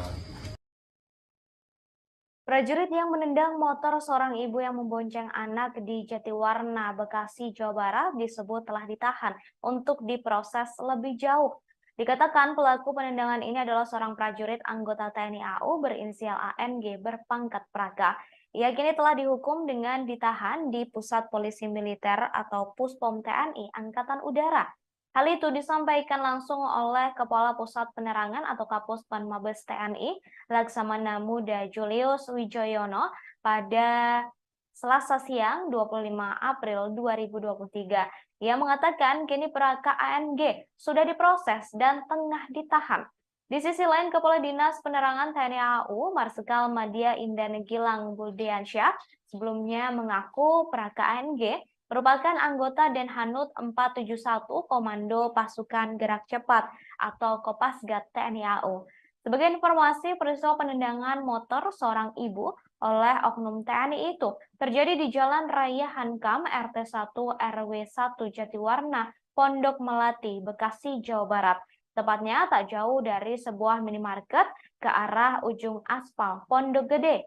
Prajurit yang menendang motor seorang ibu yang membonceng anak di Jatiwarna, Bekasi, Jawa Barat disebut telah ditahan untuk diproses lebih jauh. Dikatakan pelaku penendangan ini adalah seorang prajurit anggota TNI AU berinisial ANG berpangkat Praga. Ia kini telah dihukum dengan ditahan di Pusat Polisi Militer atau Puspom TNI Angkatan Udara. Hal itu disampaikan langsung oleh Kepala Pusat Penerangan atau Kapuspen Mabes TNI, Laksamana Muda Julius Wijoyono pada Selasa siang 25 April 2023. Ia mengatakan kini Praka ANG sudah diproses dan tengah ditahan. Di sisi lain, Kepala Dinas Penerangan TNI AU, Marsikal Madya Indah Gilang Budiansyah, sebelumnya mengaku Praka ANG merupakan anggota Denhanut 471 Komando Pasukan Gerak Cepat atau Kopasgat TNI AU. Sebagai informasi, peristiwa penendangan motor seorang ibu oleh oknum TNI itu terjadi di Jalan Raya Hankam RT 1 RW 1 Jatiwarna, Pondok Melati, Bekasi, Jawa Barat. Tepatnya tak jauh dari sebuah minimarket ke arah ujung aspal Pondok Gede.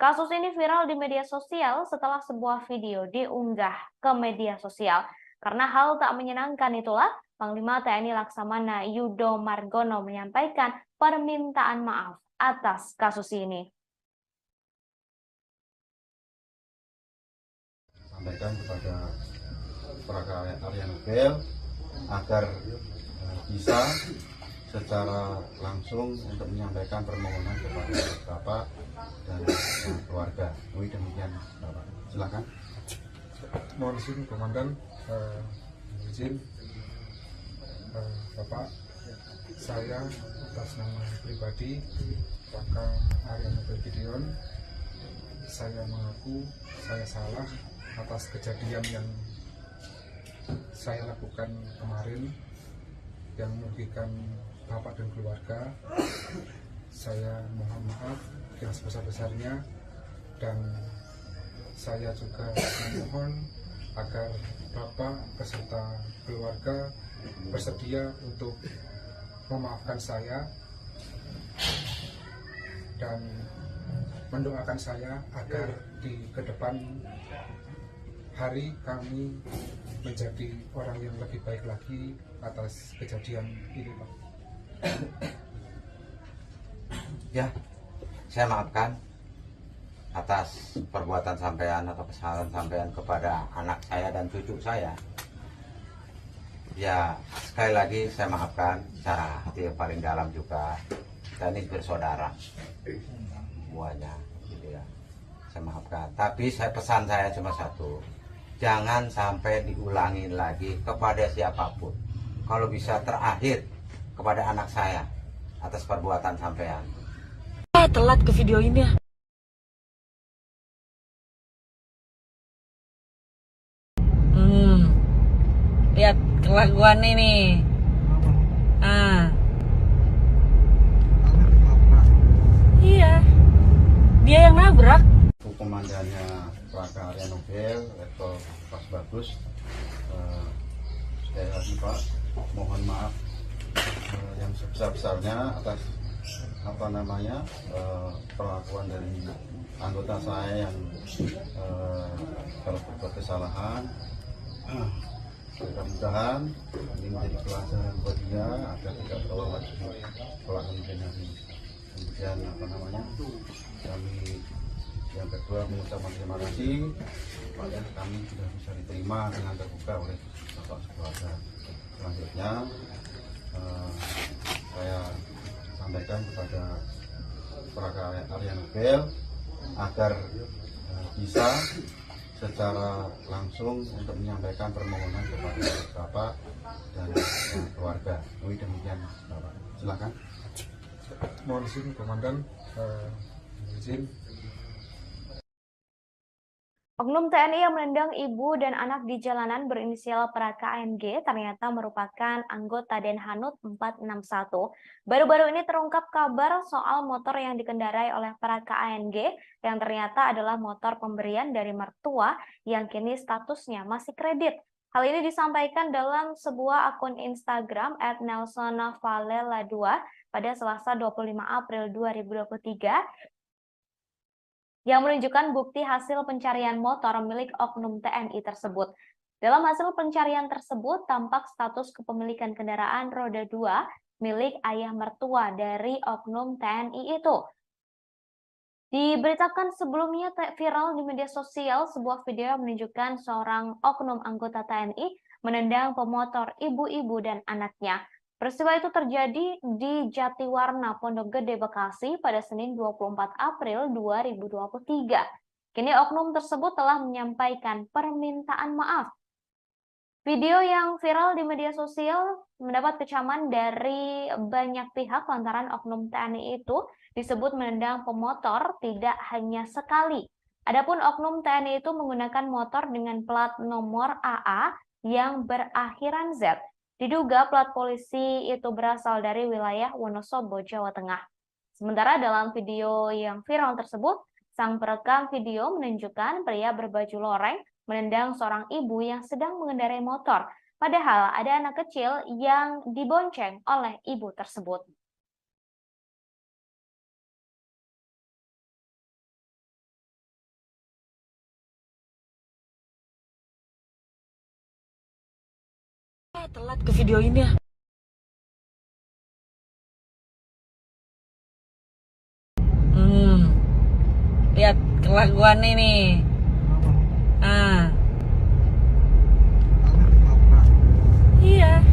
Kasus ini viral di media sosial setelah sebuah video diunggah ke media sosial. Karena hal tak menyenangkan itulah, Panglima TNI Laksamana Yudo Margono menyampaikan permintaan maaf atas kasus ini. Sampaikan kepada Praka Arya Nobel agar bisa secara langsung untuk menyampaikan permohonan kepada Bapak dan keluarga. Demikian Bapak. Silakan. Mohon izin Komandan, izin Bapak, saya atas nama pribadi Praka Arya Nobel Gideon, saya mengaku saya salah atas kejadian yang saya lakukan kemarin yang merugikan Bapak dan keluarga. Saya mohon maaf yang sebesar-besarnya dan saya juga memohon agar Bapak beserta keluarga bersedia untuk memaafkan saya dan mendoakan saya agar di kedepan hari kami menjadi orang yang lebih baik lagi atas kejadian ini, Pak. Ya, saya maafkan atas perbuatan sampean atau kesalahan sampean kepada anak saya dan cucu saya. Ya, sekali lagi saya maafkan secara hati yang paling dalam juga. Kita ini bersaudara semuanya, gitu ya. Saya maafkan. Tapi pesan saya cuma satu, jangan sampai diulangi lagi kepada siapapun. Kalau bisa terakhir kepada anak saya atas perbuatan sampean. Telat ke video ini ya. Lihat kelakuan ini. Iya, dia yang nabrak. Komandannya Laka Arya Nobel, Letkol Pas Bagus, sekali lagi Pak, mohon maaf yang sebesar-besarnya atas perlakuan dari anggota saya yang telah berbuat kesalahan. Mudah-mudahan ini menjadi pelajaran buat dia agar tidak terulang lagi pelaku yang kemudian kami yang kedua mengucapkan terima kasih pada kami sudah bisa diterima dengan terbuka oleh Bapak keluarga. Selanjutnya saya sampaikan kepada Praka Arya Nobel agar bisa secara langsung untuk menyampaikan permohonan kepada Bapak dan keluarga. Demikian Bapak. Silakan. Mohon izin Komandan, izin. Oknum TNI yang menendang ibu dan anak di jalanan berinisial Praka ANG ternyata merupakan anggota Denhanud 461. Baru-baru ini terungkap kabar soal motor yang dikendarai oleh Praka ANG yang ternyata adalah motor pemberian dari mertua yang kini statusnya masih kredit. Hal ini disampaikan dalam sebuah akun Instagram @nelsonvalela2 pada Selasa 25 April 2023 yang menunjukkan bukti hasil pencarian motor milik oknum TNI tersebut. Dalam hasil pencarian tersebut, tampak status kepemilikan kendaraan roda 2 milik ayah mertua dari oknum TNI itu. Diberitakan sebelumnya viral di media sosial sebuah video yang menunjukkan seorang oknum anggota TNI menendang pemotor ibu-ibu dan anaknya. Peristiwa itu terjadi di Jatiwarna, Pondok Gede, Bekasi pada Senin 24 April 2023. Kini oknum tersebut telah menyampaikan permintaan maaf. Video yang viral di media sosial mendapat kecaman dari banyak pihak lantaran oknum TNI itu disebut menendang pemotor tidak hanya sekali. Adapun oknum TNI itu menggunakan motor dengan plat nomor AA yang berakhiran Z. Diduga plat polisi itu berasal dari wilayah Wonosobo, Jawa Tengah. Sementara dalam video yang viral tersebut, sang perekam video menunjukkan pria berbaju loreng menendang seorang ibu yang sedang mengendarai motor. Padahal ada anak kecil yang dibonceng oleh ibu tersebut. Telat ke video ini ya. Lihat kelakuan ini. Iya.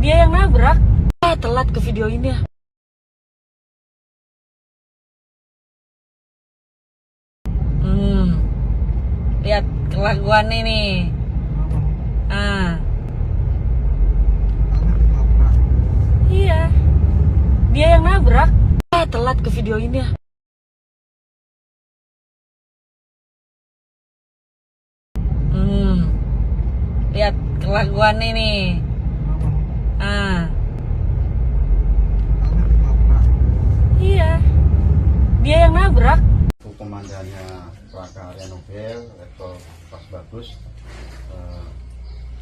Dia yang nabrak. Telat ke video ini ya. Lihat kelakuan ini. Iya. Dia yang nabrak. Telat ke video ini ya. Lihat kelakuan ini. Iya. Dia yang nabrak. Komandannya Praka Arya Nobel, Letkol Pas Bagus.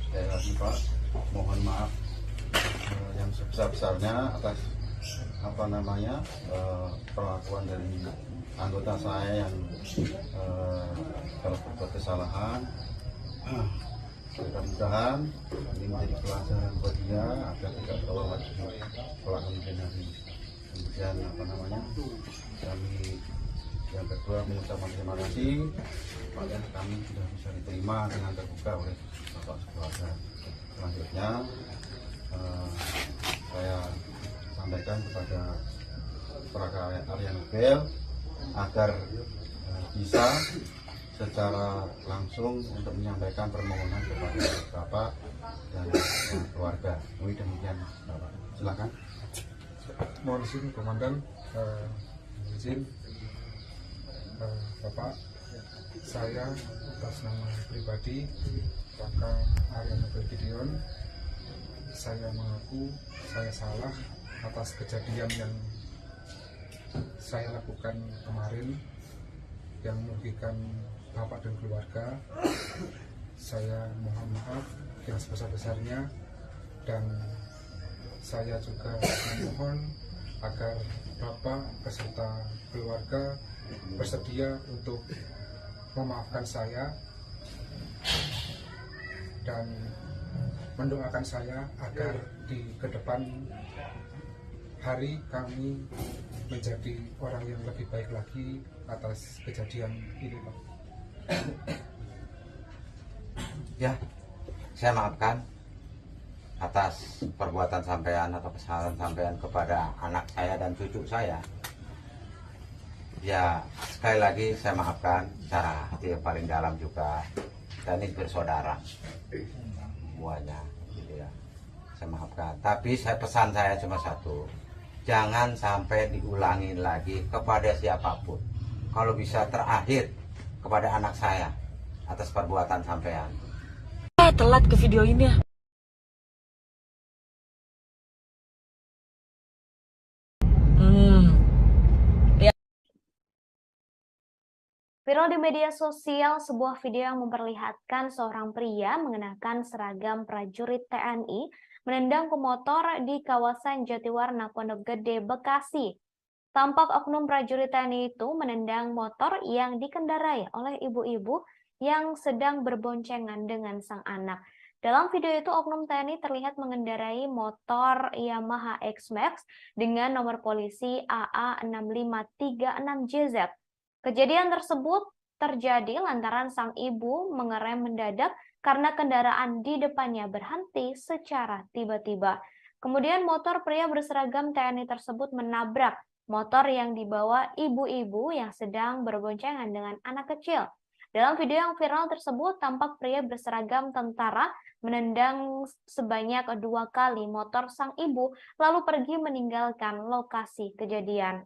Sekali lagi Pak, mohon maaf yang sebesar-besarnya atas perlakuan dari anggota saya yang telah berbuat kesalahan. Mudah-mudahan ini menjadi pelajaran buat dia agar tidak terulang lagi kelak kemudian hari. Kemudian kami yang kedua mengucapkan terima kasih pada kami sudah bisa diterima dengan terbuka oleh Bapak keluarga. Selanjutnya saya sampaikan kepada Praka Arya Nobel agar bisa secara langsung untuk menyampaikan permohonan kepada Bapak dan keluarga. Demikian Bapak. Silakan. Mohon izin Komandan, izin Bapak, saya atas nama pribadi Praka Arya Nobel Gideon, saya mengaku saya salah atas kejadian yang saya lakukan kemarin yang merugikan Bapak dan keluarga. Saya mohon maaf yang sebesar-besarnya dan saya juga memohon agar Bapak beserta keluarga bersedia untuk memaafkan saya dan mendoakan saya agar di kedepan hari kami menjadi orang yang lebih baik lagi atas kejadian ini, Pak. Ya, saya maafkan atas perbuatan sampean atau kesalahan sampean kepada anak saya dan cucu saya. Ya, sekali lagi saya maafkan secara hati yang paling dalam juga. Kita ini bersaudara semuanya, gitu ya. Saya maafkan. Tapi pesan saya cuma satu, jangan sampai diulangin lagi kepada siapapun. Kalau bisa terakhir kepada anak saya atas perbuatan sampean. Telat ke video ini ya. Viral di media sosial sebuah video yang memperlihatkan seorang pria mengenakan seragam prajurit TNI menendang pemotor di kawasan Jatiwarna, Pondok Gede, Bekasi. Tampak oknum prajurit TNI itu menendang motor yang dikendarai oleh ibu-ibu yang sedang berboncengan dengan sang anak. Dalam video itu, oknum TNI terlihat mengendarai motor Yamaha X-Max dengan nomor polisi AA6536JZ. Kejadian tersebut terjadi lantaran sang ibu mengerem mendadak karena kendaraan di depannya berhenti secara tiba-tiba. Kemudian motor pria berseragam TNI tersebut menabrak motor yang dibawa ibu-ibu yang sedang berboncengan dengan anak kecil. Dalam video yang viral tersebut, tampak pria berseragam tentara menendang sebanyak 2 kali motor sang ibu, lalu pergi meninggalkan lokasi kejadian.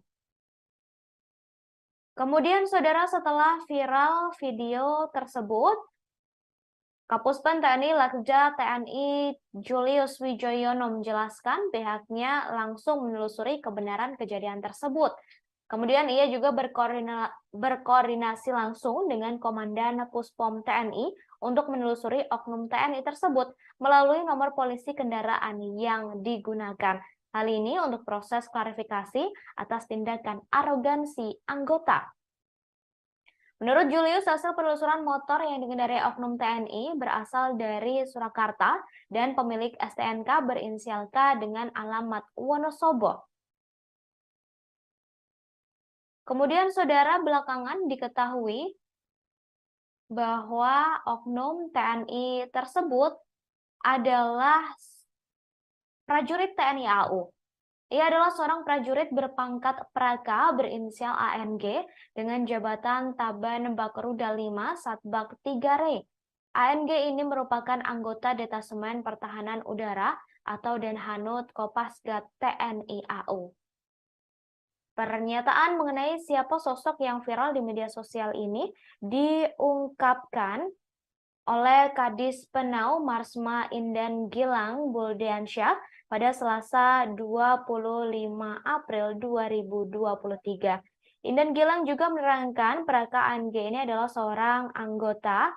Kemudian, saudara, setelah viral video tersebut, Kapuspen TNI Lakja TNI Julius Wijoyono menjelaskan pihaknya langsung menelusuri kebenaran kejadian tersebut. Kemudian ia juga berkoordinasi langsung dengan Komandan Puspom TNI untuk menelusuri oknum TNI tersebut melalui nomor polisi kendaraan yang digunakan. Hal ini untuk proses klarifikasi atas tindakan arogansi anggota. Menurut Julius, hasil penelusuran motor yang dikendarai oknum TNI berasal dari Surakarta dan pemilik STNK berinisial K dengan alamat Wonosobo. Kemudian, saudara, belakangan diketahui bahwa oknum TNI tersebut adalah prajurit TNI AU. Ia adalah seorang prajurit berpangkat Praka berinisial ANG dengan jabatan Taban Bakruda 5 Satbak 3 Re. ANG ini merupakan anggota Detasemen Pertahanan Udara atau Denhanut Kopasgat TNI AU. Pernyataan mengenai siapa sosok yang viral di media sosial ini diungkapkan oleh Kadis Penau Marsma Indan Gilang Buldiansyah pada Selasa 25 April 2023. Indan Gilang juga menerangkan Praka ANG ini adalah seorang anggota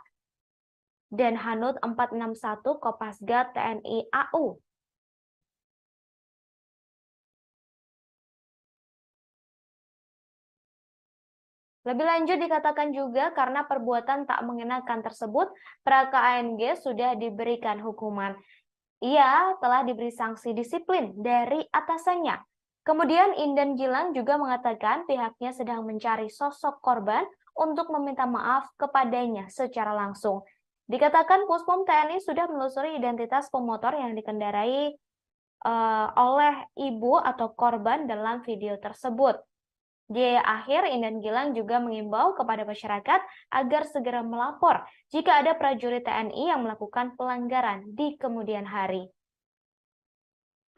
Denhanut 461 Kopasgat TNI AU. Lebih lanjut dikatakan juga karena perbuatan tak mengenakan tersebut, Praka ANG sudah diberikan hukuman. Ia telah diberi sanksi disiplin dari atasannya. Kemudian Indan Gilang juga mengatakan pihaknya sedang mencari sosok korban untuk meminta maaf kepadanya secara langsung. Dikatakan Puspom TNI sudah menelusuri identitas pemotor yang dikendarai oleh ibu atau korban dalam video tersebut. Di akhir, Indan Gilang juga mengimbau kepada masyarakat agar segera melapor jika ada prajurit TNI yang melakukan pelanggaran di kemudian hari.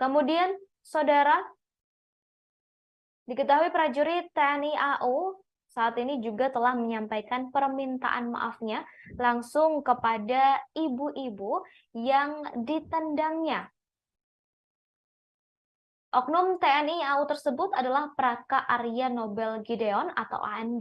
Kemudian, saudara, diketahui prajurit TNI AU saat ini juga telah menyampaikan permintaan maafnya langsung kepada ibu-ibu yang ditendangnya. Oknum TNI AU tersebut adalah Praka Arya Nobel Gideon atau ANG.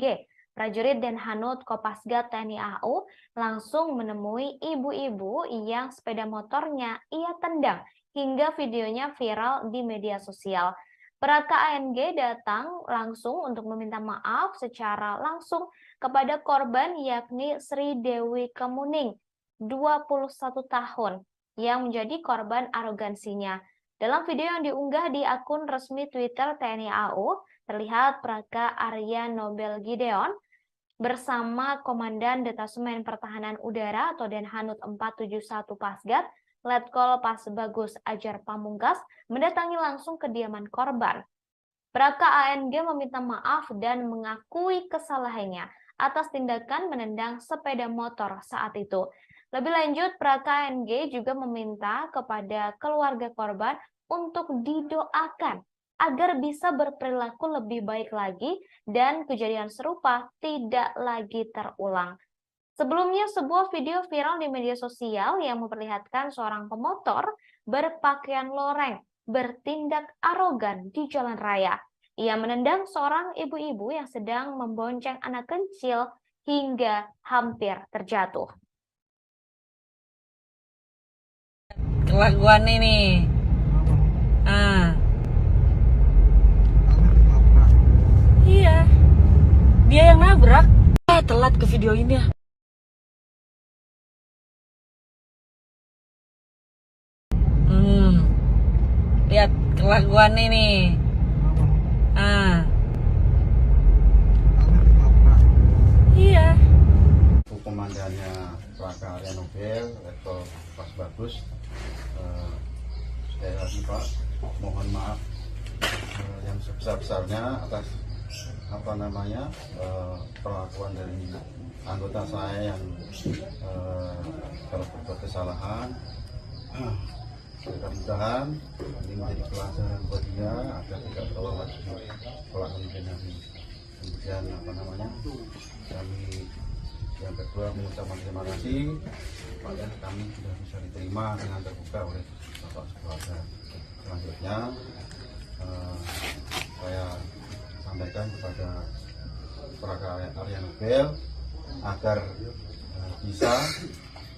Prajurit Denhanut Kopasgat TNI AU langsung menemui ibu-ibu yang sepeda motornya ia tendang hingga videonya viral di media sosial. Praka ANG datang langsung untuk meminta maaf secara langsung kepada korban yakni Sri Dewi Kemuning, 21 tahun, yang menjadi korban arogansinya. Dalam video yang diunggah di akun resmi Twitter TNI AU, terlihat Praka Arya Nobel Gideon bersama Komandan Detasemen Pertahanan Udara atau Denhanut 471 Pasgat, Letkol Pas Bagus Ajar Pamungkas, mendatangi langsung kediaman korban. Praka ANG meminta maaf dan mengakui kesalahannya atas tindakan menendang sepeda motor saat itu. Lebih lanjut, Praka ANG juga meminta kepada keluarga korban untuk didoakan agar bisa berperilaku lebih baik lagi dan kejadian serupa tidak lagi terulang. Sebelumnya, sebuah video viral di media sosial yang memperlihatkan seorang pemotor berpakaian loreng bertindak arogan di jalan raya. Ia menendang seorang ibu-ibu yang sedang membonceng anak kecil hingga hampir terjatuh. Kelakuan ini. Iya. Dia yang nabrak. Telat ke video ini ya. Lihat kelakuan ini. Iya. Komandannya Praka Arya Nobel level pas bagus. Sekali lagi Pak, mohon maaf yang sebesar-besarnya atas perlakuan dari anggota saya yang telah berbuat kesalahan. Mudah-mudahan ini menjadi pelajaran buat dia agar tidak terulang lagi pelaku yang kemudian kami yang kedua mengucapkan terima kasih pada kami sudah bisa diterima dengan terbuka oleh Bapak keluarga. Selanjutnya saya sampaikan kepada Praka Arya Nobel agar bisa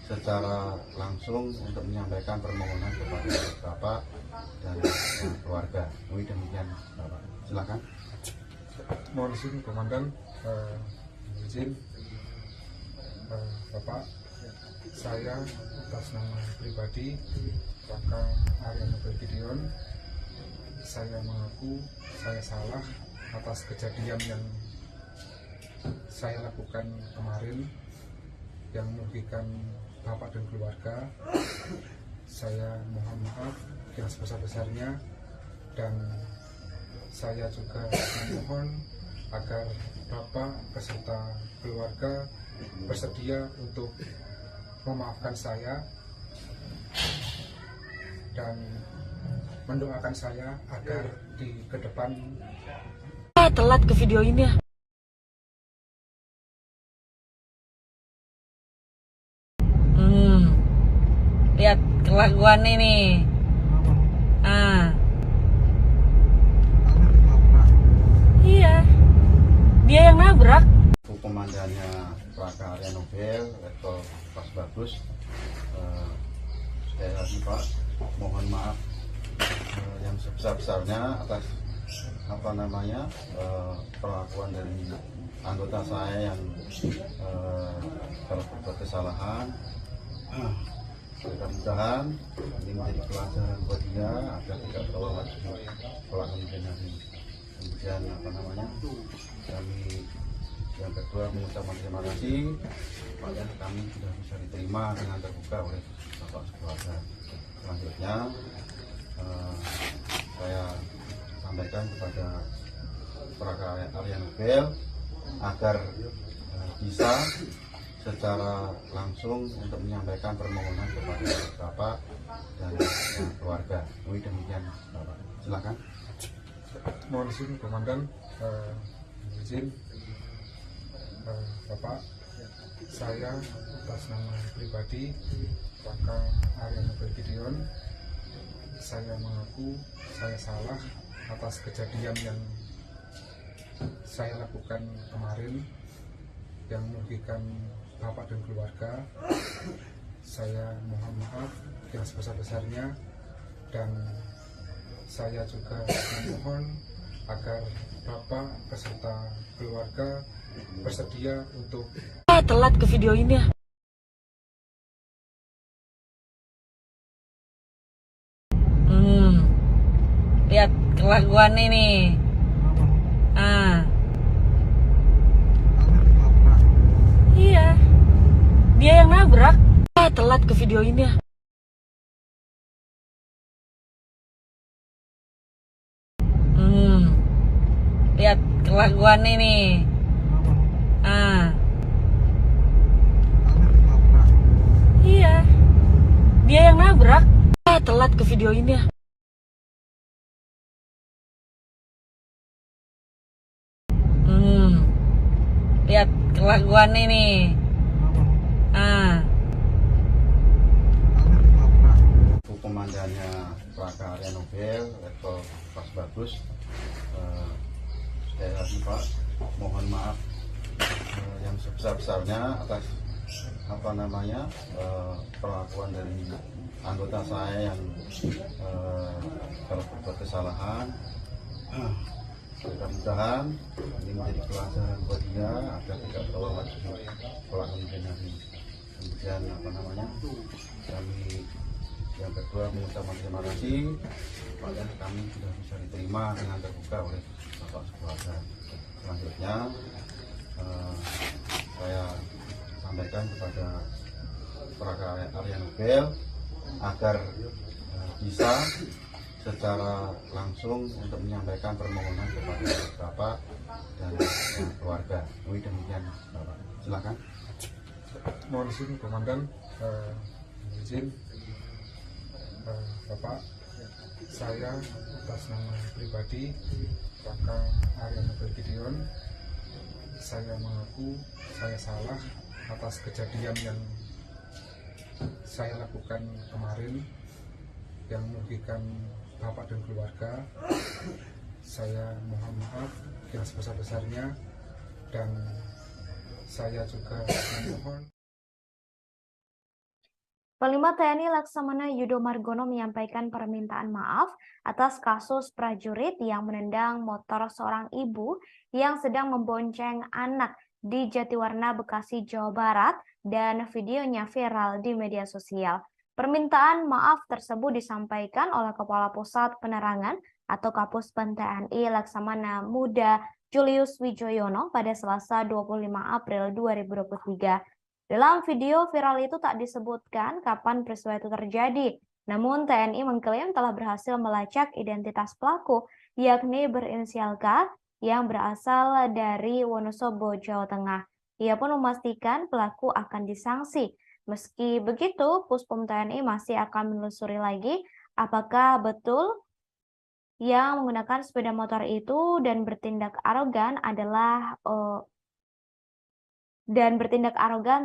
secara langsung untuk menyampaikan permohonan kepada Bapak dan keluarga. Demikian Bapak. Silakan. Mohon izin Komandan, izin Bapak, saya atas nama pribadi Praka Arya Nobel Gideon, saya mengaku saya salah atas kejadian yang saya lakukan kemarin yang merugikan Bapak dan keluarga. Saya mohon maaf yang sebesar-besarnya dan saya juga memohon agar Bapak beserta keluarga bersedia untuk memaafkan saya dan mendoakan saya agar di ke depan telat ke video ini ya. Lihat kelakuan ini. Iya. Dia yang nabrak. Komandannya Praka Arya Nobel level pas bagus. Sekali lagi Pak, mohon maaf yang sebesar-besarnya atas perlakuan dari anggota saya yang telah berbuat kesalahan. Mudah-mudahan ini menjadi pelajaran buat dia agar tidak terulang lagi pelaku yang kemudian kami yang kedua mengucapkan terima kasih pada kami sudah bisa diterima dengan terbuka oleh Bapak keluarga. Selanjutnya saya sampaikan kepada Praka Arya Nobel agar bisa secara langsung untuk menyampaikan permohonan kepada Bapak dan keluarga. Demikian Bapak. Silakan. mohon izin Komandan, izin Bapak, saya atas nama pribadi Praka Arya Nobel Gideon, saya mengaku saya salah atas kejadian yang saya lakukan kemarin yang merugikan Bapak dan keluarga. Saya mohon maaf yang sebesar-besarnya dan saya juga memohon agar Bapak beserta keluarga bersedia untuk telat ke video ini ya. Lihat kelakuan ini. Iya. Dia yang nabrak. Telat ke video ini ya. kelakuan ini. Iya, dia yang nabrak. Telat ke video ini ya. Lihat kelakuan ini. Komandannya Plaka Arya Nobel, level pas bagus. Sekali lagi Pak, mohon maaf yang sebesar-besarnya atas perlakuan dari anggota saya yang kalau berbuat kesalahan. Mudah-mudahan ini menjadi pelajaran buat dia agar tidak terulang lagi kelak kemudian hari. Kemudian kami yang kedua mengucapkan terima kasih pada kami sudah bisa diterima dengan terbuka oleh Bapak Sekeluarga. Selanjutnya saya sampaikan kepada Plaka Arya Nobel agar bisa secara langsung untuk menyampaikan permohonan kepada Bapak dan keluarga. Demikian Bapak, silakan. Mohon izin Komandan, izin Bapak, saya atas nama pribadi Plaka Arya Nobel Gideon, saya mengaku saya salah atas kejadian yang saya lakukan kemarin yang merugikan Bapak dan keluarga. Saya mohon maaf yang sebesar-besarnya, dan saya juga memohon. Panglima TNI Laksamana Yudo Margono menyampaikan permintaan maaf atas kasus prajurit yang menendang motor seorang ibu yang sedang membonceng anak di Jatiwarna, Bekasi, Jawa Barat, dan videonya viral di media sosial. Permintaan maaf tersebut disampaikan oleh Kepala Pusat Penerangan atau Kapuspen TNI Laksamana Muda Julius Wijoyono pada Selasa 25 April 2023. Dalam video viral itu tak disebutkan kapan peristiwa itu terjadi. Namun TNI mengklaim telah berhasil melacak identitas pelaku, yakni berinisial K yang berasal dari Wonosobo, Jawa Tengah. Ia pun memastikan pelaku akan disanksi. Meski begitu, Puspom TNI masih akan menelusuri lagi apakah betul yang menggunakan sepeda motor itu dan bertindak arogan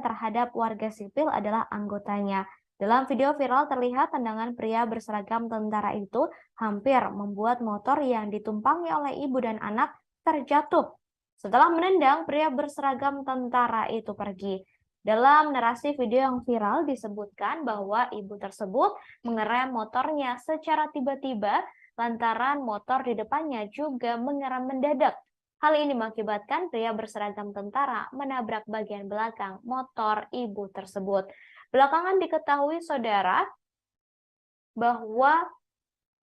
terhadap warga sipil adalah anggotanya. Dalam video viral terlihat tendangan pria berseragam tentara itu hampir membuat motor yang ditumpangi oleh ibu dan anak terjatuh. Setelah menendang, pria berseragam tentara itu pergi. Dalam narasi video yang viral disebutkan bahwa ibu tersebut mengerem motornya secara tiba-tiba lantaran motor di depannya juga mengerem mendadak. Hal ini mengakibatkan pria berseragam tentara menabrak bagian belakang motor ibu tersebut. Belakangan diketahui saudara bahwa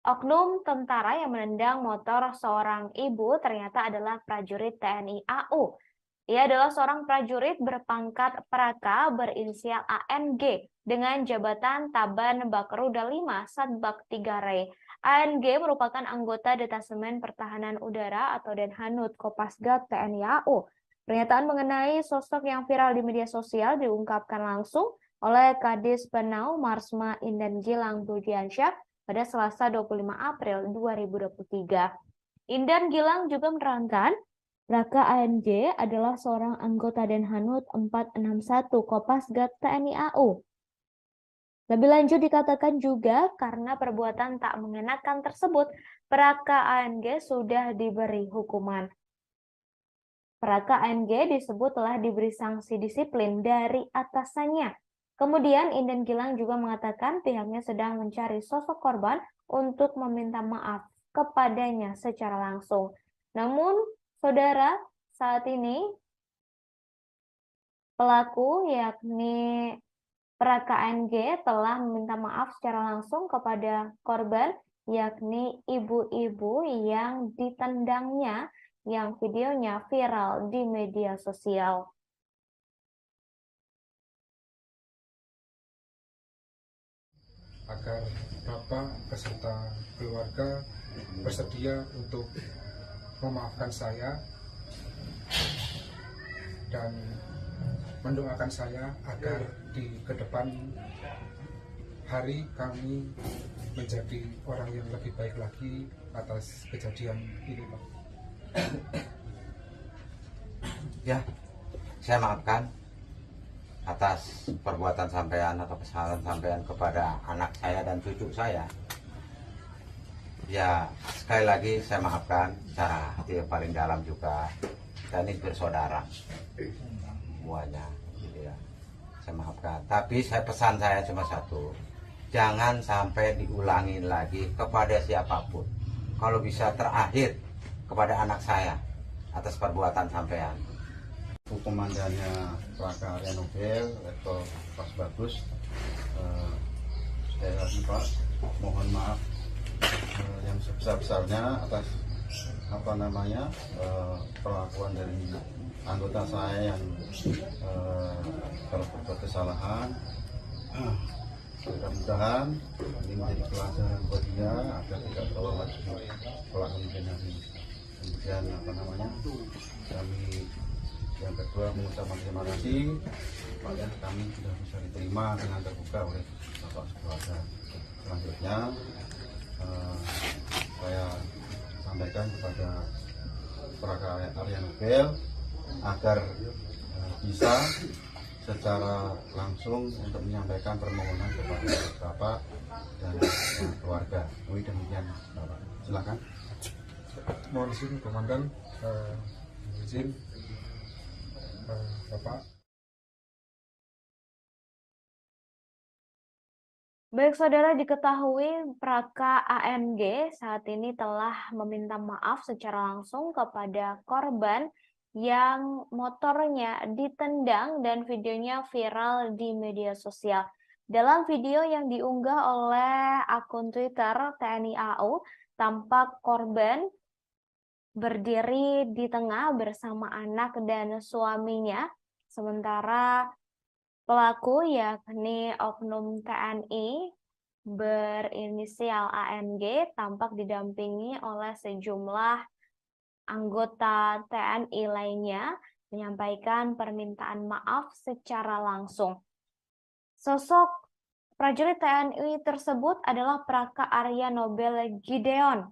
oknum tentara yang menendang motor seorang ibu ternyata adalah prajurit TNI AU. Ia adalah seorang prajurit berpangkat Praka berinisial ANG dengan jabatan Taban Bakruda 5 Satbak 3 Re. ANG merupakan anggota Detasemen Pertahanan Udara atau Denhanud Kopasgat TNI AU. Pernyataan mengenai sosok yang viral di media sosial diungkapkan langsung oleh Kadis Penau Marsma Indan Gilang Budiansyah pada Selasa 25 April 2023. Indan Gilang juga menerangkan Raka ANG adalah seorang anggota Denhanud 461 Kopasgat TNI AU. Lebih lanjut dikatakan juga karena perbuatan tak mengenakan tersebut, Praka ANG sudah diberi hukuman. Praka ANG disebut telah diberi sanksi disiplin dari atasannya. Kemudian Indan Gilang juga mengatakan pihaknya sedang mencari sosok korban untuk meminta maaf kepadanya secara langsung. Namun, saudara, saat ini pelaku yakni Praka ANG telah meminta maaf secara langsung kepada korban yakni ibu-ibu yang ditendangnya yang videonya viral di media sosial. Agar Bapak beserta keluarga bersedia untuk memaafkan saya dan mendoakan saya agar di kedepan hari kami menjadi orang yang lebih baik lagi atas kejadian ini, Pak. Ya, saya maafkan atas perbuatan sampean atau kesalahan sampean kepada anak saya dan cucu saya. Ya, sekali lagi saya maafkan secara hati yang paling dalam juga. Kita ini bersaudara semuanya, gitu ya. Saya maafkan. Tapi pesan saya cuma satu, jangan sampai diulangi lagi kepada siapapun. Kalau bisa terakhir kepada anak saya atas perbuatan sampean. Komandannya Praka Arya Nobel, Letkol Pas Bagus, sekali lagi Pak, mohon maaf yang sebesar-besarnya atas perlakuan dari anggota saya yang telah berbuat kesalahan. Mudah-mudahan ini menjadi pelajaran buat dia agar tidak terulang lagi kelak kemudian hari. Kemudian kami yang kedua mengucapkan terima kasih kepada kami sudah bisa diterima dengan terbuka oleh Bapak keluarga. Selanjutnya saya sampaikan kepada Praka Arya Nobel agar bisa secara langsung untuk menyampaikan permohonan kepada Bapak dan keluarga. Demikian Bapak. Silakan. Mohon izin Komandan, izin Bapak. Baik saudara, diketahui Praka AMG saat ini telah meminta maaf secara langsung kepada korban yang motornya ditendang dan videonya viral di media sosial. Dalam video yang diunggah oleh akun Twitter TNI AU, tampak korban berdiri di tengah bersama anak dan suaminya, sementara pelaku yakni oknum TNI berinisial ANG tampak didampingi oleh sejumlah anggota TNI lainnya menyampaikan permintaan maaf secara langsung. Sosok prajurit TNI tersebut adalah Praka Arya Nobel Gideon,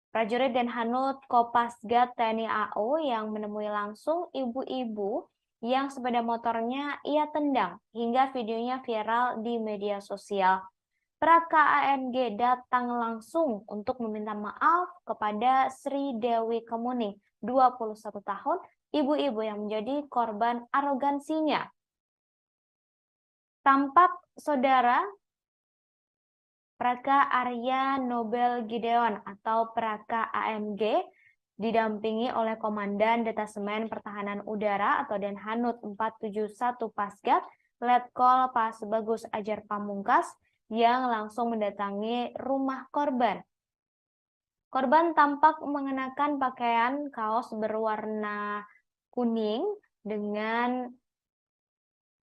prajurit dan Hanut Kopasgat TNI AU yang menemui langsung ibu-ibu yang sepeda motornya ia tendang hingga videonya viral di media sosial. Praka ANG datang langsung untuk meminta maaf kepada Sri Dewi Kemuning, 21 tahun, ibu-ibu yang menjadi korban arogansinya. Tampak saudara Praka Arya Nobel Gideon atau Praka AMG didampingi oleh Komandan Detasemen Pertahanan Udara atau Denhanut 471 Pasgat, Letkol Pas Bagus Ajar Pamungkas yang langsung mendatangi rumah korban. Korban tampak mengenakan pakaian kaos berwarna kuning dengan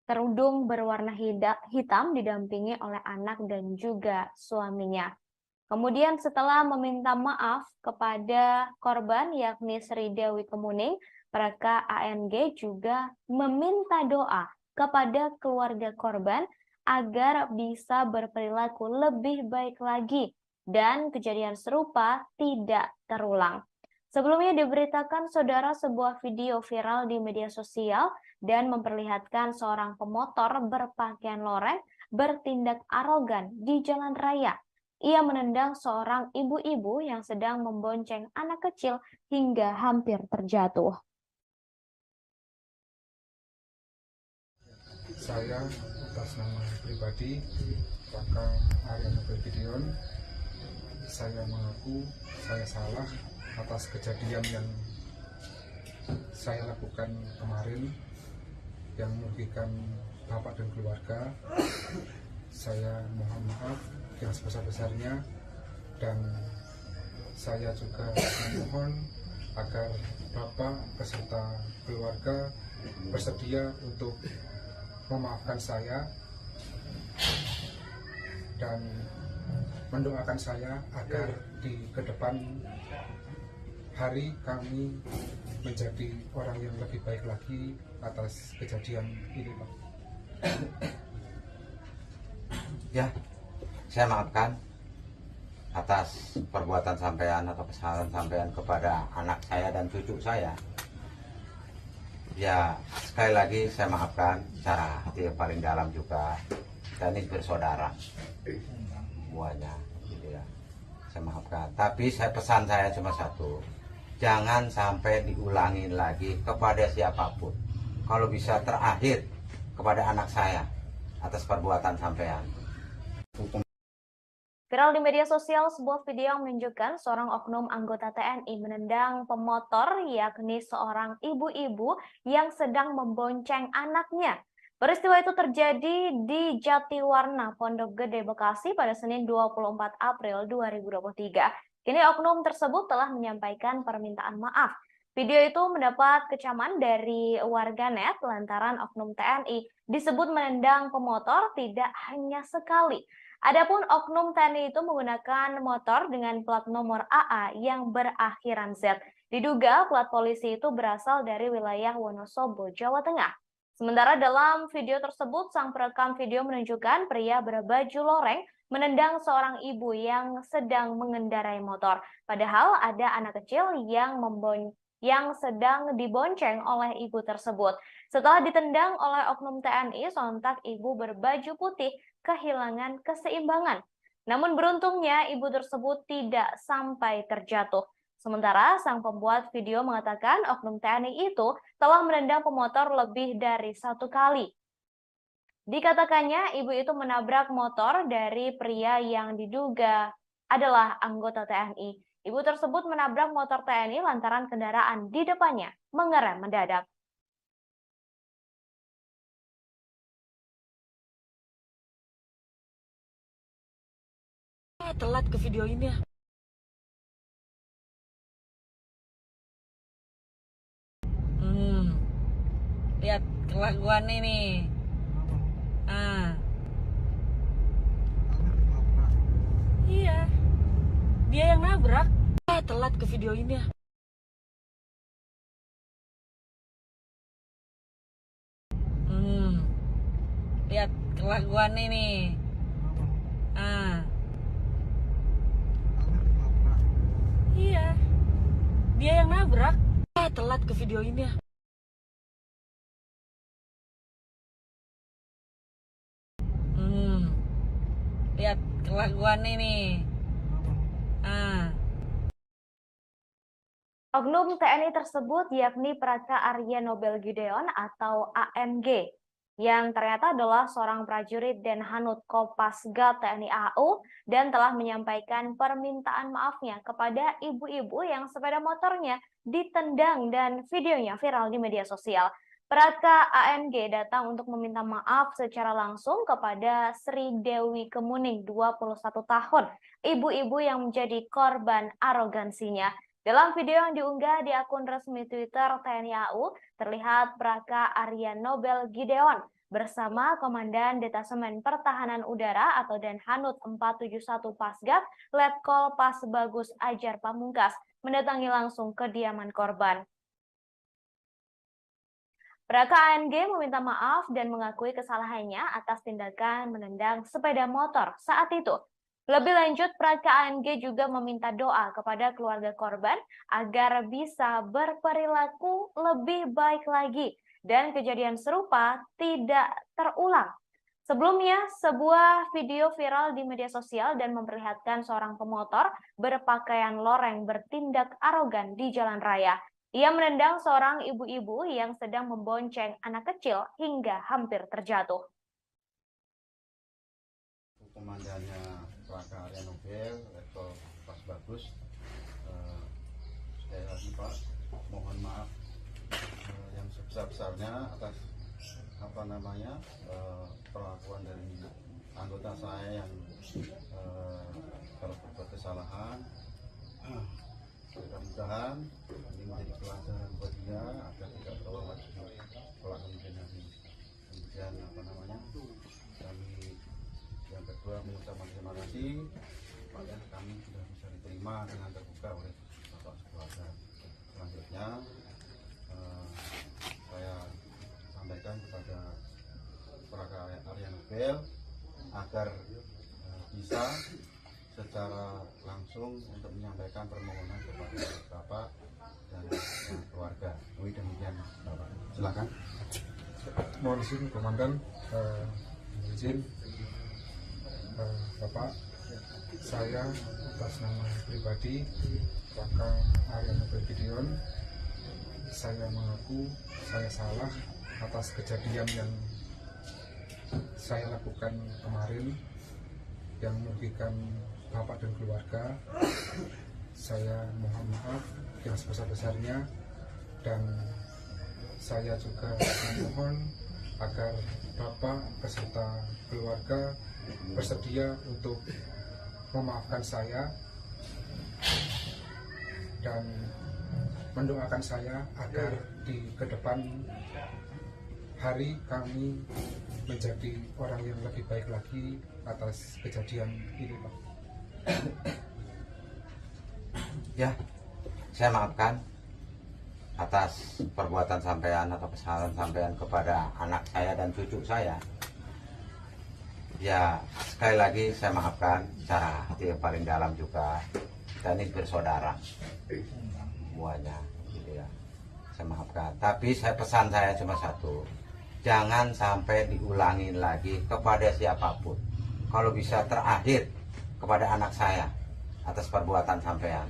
kerudung berwarna hitam didampingi oleh anak dan juga suaminya. Kemudian setelah meminta maaf kepada korban yakni Sri Dewi Kemuning, Praka ANG juga meminta doa kepada keluarga korban agar bisa berperilaku lebih baik lagi dan kejadian serupa tidak terulang. Sebelumnya diberitakan saudara sebuah video viral di media sosial dan memperlihatkan seorang pemotor berpakaian loreng bertindak arogan di jalan raya. Ia menendang seorang ibu-ibu yang sedang membonceng anak kecil hingga hampir terjatuh. Saya atas nama pribadi Praka Arya Nobel Gideon, saya mengaku saya salah atas kejadian yang saya lakukan kemarin yang merugikan bapak dan keluarga. Saya mohon maaf yang sebesar-besarnya dan saya juga memohon agar bapak beserta keluarga bersedia untuk memaafkan saya dan mendoakan saya agar di kedepan hari kami menjadi orang yang lebih baik lagi atas kejadian ini, Pak. Ya, saya maafkan atas perbuatan sampean atau kesalahan sampean kepada anak saya dan cucu saya. Ya, sekali lagi saya maafkan secara hati yang paling dalam juga. Kita ini bersaudara semuanya, gitu ya. Saya maafkan. Tapi pesan saya cuma satu, jangan sampai diulangi lagi kepada siapapun. Kalau bisa terakhir kepada anak saya atas perbuatan sampean. Viral di media sosial sebuah video yang menunjukkan seorang oknum anggota TNI menendang pemotor, yakni seorang ibu-ibu yang sedang membonceng anaknya. Peristiwa itu terjadi di Jatiwarna, Pondok Gede, Bekasi pada Senin 24 April 2023. Kini oknum tersebut telah menyampaikan permintaan maaf. Video itu mendapat kecaman dari warganet lantaran oknum TNI disebut menendang pemotor tidak hanya sekali. Adapun oknum TNI itu menggunakan motor dengan plat nomor AA yang berakhiran Z. Diduga plat polisi itu berasal dari wilayah Wonosobo, Jawa Tengah. Sementara dalam video tersebut, sang perekam video menunjukkan pria berbaju loreng menendang seorang ibu yang sedang mengendarai motor. Padahal ada anak kecil yang sedang dibonceng oleh ibu tersebut. Setelah ditendang oleh oknum TNI, sontak ibu berbaju putih kehilangan keseimbangan. Namun beruntungnya ibu tersebut tidak sampai terjatuh. Sementara sang pembuat video mengatakan oknum TNI itu telah menendang pemotor lebih dari 1 kali. Dikatakannya ibu itu menabrak motor dari pria yang diduga adalah anggota TNI. Ibu tersebut menabrak motor TNI lantaran kendaraan di depannya mengerem mendadak. Telat ke video ini ya. Lihat kelakuan ini. Iya, dia yang nabrak. Telat ke video ini ya. Lihat kelakuan ini. Iya, dia yang nabrak. Telat ke video ini ya. Lihat kelakuan ini. Oknum TNI tersebut yakni Praka Arya Nobel Gideon atau ANG, yang ternyata adalah seorang prajurit Denhanut Kopasgat TNI AU dan telah menyampaikan permintaan maafnya kepada ibu-ibu yang sepeda motornya ditendang dan videonya viral di media sosial. Praka ANG datang untuk meminta maaf secara langsung kepada Sri Dewi Kemuning, 21 tahun, ibu-ibu yang menjadi korban arogansinya. Dalam video yang diunggah di akun resmi Twitter TNI AU, terlihat Praka Arya Nobel Gideon bersama Komandan Detasemen Pertahanan Udara atau Denhanut 471 Pasgat, Letkol Pas Bagus Ajar Pamungkas, mendatangi langsung kediaman korban. Praka ANG meminta maaf dan mengakui kesalahannya atas tindakan menendang sepeda motor saat itu. Lebih lanjut, Praka ANG juga meminta doa kepada keluarga korban agar bisa berperilaku lebih baik lagi dan kejadian serupa tidak terulang. Sebelumnya, sebuah video viral di media sosial dan memperlihatkan seorang pemotor berpakaian loreng bertindak arogan di jalan raya. Ia menendang seorang ibu-ibu yang sedang membonceng anak kecil hingga hampir terjatuh. Komandannya Praka Arya Nobel, Letkol Pas Bagus, sekali lagi Pak, mohon maaf yang sebesar-besarnya atas perlakuan dari anggota saya yang kalau berbuat kesalahan. Mudah-mudahan ini menjadi pelajaran buat dia agar tidak terulang lagi kelak kemudian hari. Kemudian kami yang kedua mengucapkan terima kasih pada kami sudah bisa diterima dengan terbuka oleh Bapak keluarga. selanjutnya saya sampaikan kepada prakarya Arya Nobel agar bisa secara langsung untuk menyampaikan permohonan kepada Bapak dan keluarga. Demikian Bapak. Silakan. Mohon izin Komandan, izin Bapak, saya atas nama pribadi Raka Arya Nobel Gideon, saya mengaku saya salah atas kejadian yang saya lakukan kemarin yang merugikan Bapak dan keluarga. Saya mohon maaf yang sebesar-besarnya, dan saya juga memohon agar Bapak beserta keluarga bersedia untuk memaafkan saya dan mendoakan saya agar di kedepan hari kami menjadi orang yang lebih baik lagi atas kejadian ini, Pak. Ya, saya maafkan atas perbuatan sampean atau kesalahan sampean kepada anak saya dan cucu saya. Ya, sekali lagi saya maafkan secara hati yang paling dalam juga. Dan ini bersaudara semuanya, gitu ya. Saya maafkan. Tapi pesan saya cuma satu, jangan sampai diulangi lagi kepada siapapun. Kalau bisa terakhir kepada anak saya atas perbuatan sampean.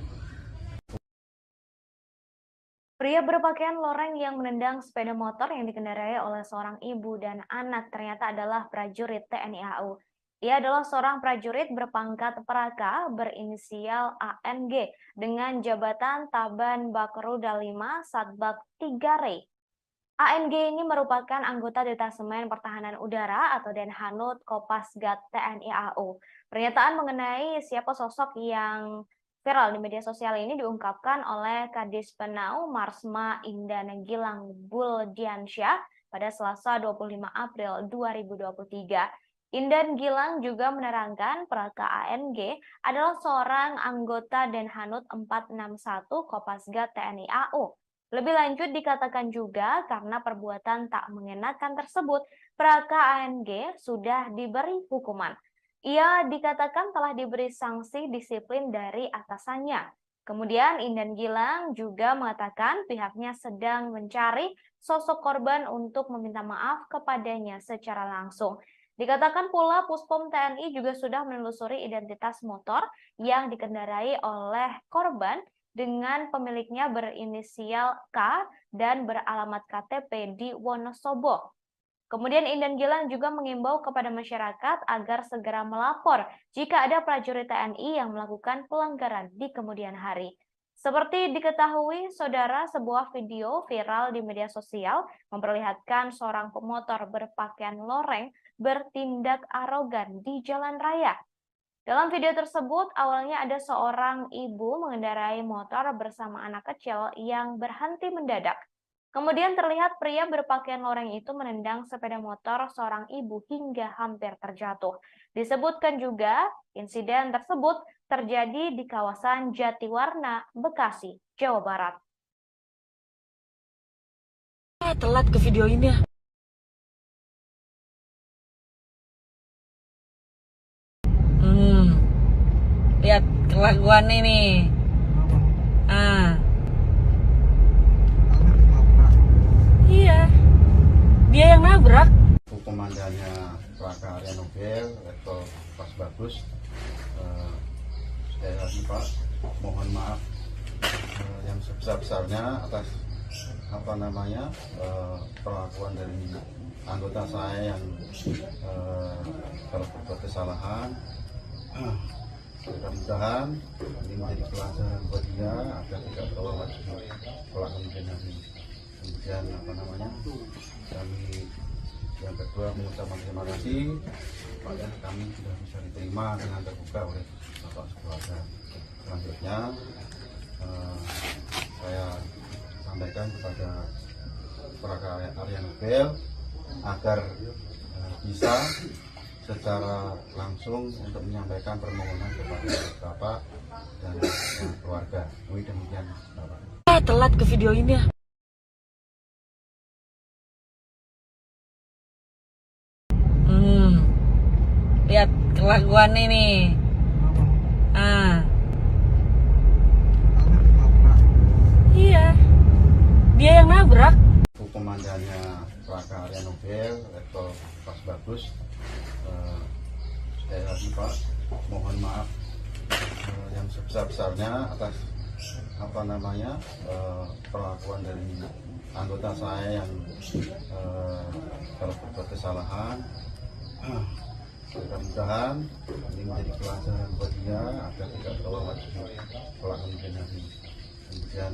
Pria berpakaian loreng yang menendang sepeda motor yang dikendarai oleh seorang ibu dan anak ternyata adalah prajurit TNI AU. Ia adalah seorang prajurit berpangkat Praka berinisial ANG dengan jabatan Taban Bakroda 5 Satbak 3 Rey. ANG ini merupakan anggota Detasemen Pertahanan Udara atau Denhanut Kopasgat TNI AU. Pernyataan mengenai siapa sosok yang viral di media sosial ini diungkapkan oleh Kadis Penau Marsma Indah Gilang Buldiansyah pada Selasa 25 April 2023. Indan Gilang juga menerangkan Praka ANG adalah seorang anggota Denhanut 461 Kopasgat TNI AU. Lebih lanjut dikatakan juga karena perbuatan tak mengenakan tersebut, Praka ANG sudah diberi hukuman. Ia dikatakan telah diberi sanksi disiplin dari atasannya. Kemudian Indan Gilang juga mengatakan pihaknya sedang mencari sosok korban untuk meminta maaf kepadanya secara langsung. Dikatakan pula Puspom TNI juga sudah menelusuri identitas motor yang dikendarai oleh korban dengan pemiliknya berinisial K dan beralamat KTP di Wonosobo. Kemudian Indan Gilang juga mengimbau kepada masyarakat agar segera melapor jika ada prajurit TNI yang melakukan pelanggaran di kemudian hari. Seperti diketahui, saudara, sebuah video viral di media sosial memperlihatkan seorang pemotor berpakaian loreng bertindak arogan di jalan raya. Dalam video tersebut, awalnya ada seorang ibu mengendarai motor bersama anak kecil yang berhenti mendadak. Kemudian terlihat pria berpakaian loreng itu menendang sepeda motor seorang ibu hingga hampir terjatuh. Disebutkan juga insiden tersebut terjadi di kawasan Jatiwarna, Bekasi, Jawa Barat. Telat ke video ini ya. Lihat kelakuan ini. Iya, dia yang nabrak. Komandannya Praka Arya Nobel, Letkol Pas Bagus, sekali lagi Pak, mohon maaf yang sebesar-besarnya atas perlakuan dari anggota saya yang kalau berbuat kesalahan. Mudah-mudahan ini menjadi pelajaran buat dia agar tidak terulang lagi kelak kemudian hari. Kemudian kami yang kedua mengucapkan terima kasih pada kami sudah bisa diterima dengan terbuka oleh Bapak keluarga. Selanjutnya saya sampaikan kepada Praka Arya Nobel agar bisa secara langsung untuk menyampaikan permohonan kepada Bapak dan keluarga. Demikian Bapak. telat ke video ini ya. Lihat kelakuan ini. Iya, dia yang nabrak. Komandannya Laka Arya Nobel, Letkol Pas Bagus. Sekali lagi Pak, mohon maaf yang sebesar-besarnya atas perlakuan dari anggota saya yang kalau berbuat kesalahan. Mudah-mudahan ini menjadi pelajaran buat dia agar tidak terulang lagi kelak kemudian hari. Kemudian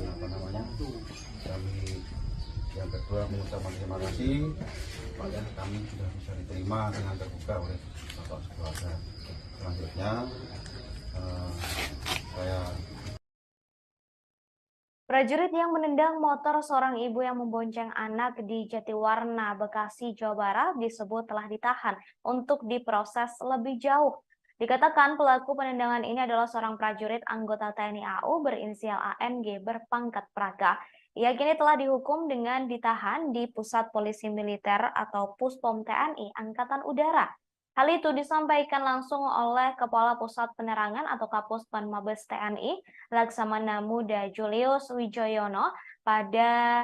kami yang kedua mengucapkan terima kasih pada kami sudah bisa diterima dengan terbuka oleh bapak keluarga. Selanjutnya saya Prajurit yang menendang motor seorang ibu yang membonceng anak di Jatiwarna, Bekasi, Jawa Barat disebut telah ditahan untuk diproses lebih jauh. Dikatakan pelaku penendangan ini adalah seorang prajurit anggota TNI AU berinisial ANG berpangkat Praga. Ia kini telah dihukum dengan ditahan di Pusat Polisi Militer atau Puspom TNI Angkatan Udara. Hal itu disampaikan langsung oleh Kepala Pusat Penerangan atau Kapuspen Mabes TNI, Laksamana Muda Julius Wijoyono pada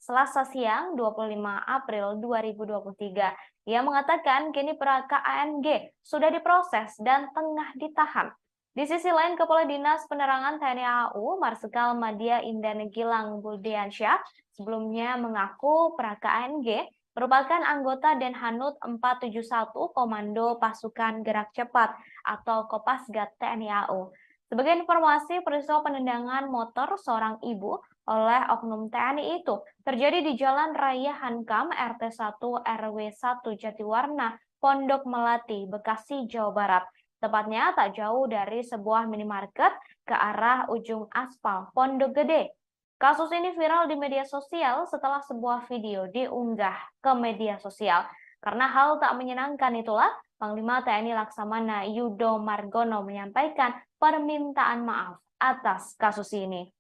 Selasa siang 25 April 2023. Ia mengatakan kini Praka ANG sudah diproses dan tengah ditahan. Di sisi lain, Kepala Dinas Penerangan TNI AU, Marsikal Madya Indan Gilang Buldiansyah, sebelumnya mengaku Praka ANG merupakan anggota Denhanud 471 Komando Pasukan Gerak Cepat atau Kopasgat TNI AU. Sebagai informasi, peristiwa penendangan motor seorang ibu oleh oknum TNI itu terjadi di Jalan Raya Hankam RT 1 RW 1 Jatiwarna, Pondok Melati, Bekasi, Jawa Barat. Tepatnya tak jauh dari sebuah minimarket ke arah ujung aspal Pondok Gede. Kasus ini viral di media sosial setelah sebuah video diunggah ke media sosial. Karena hal tak menyenangkan itulah, Panglima TNI Laksamana Yudo Margono menyampaikan permintaan maaf atas kasus ini.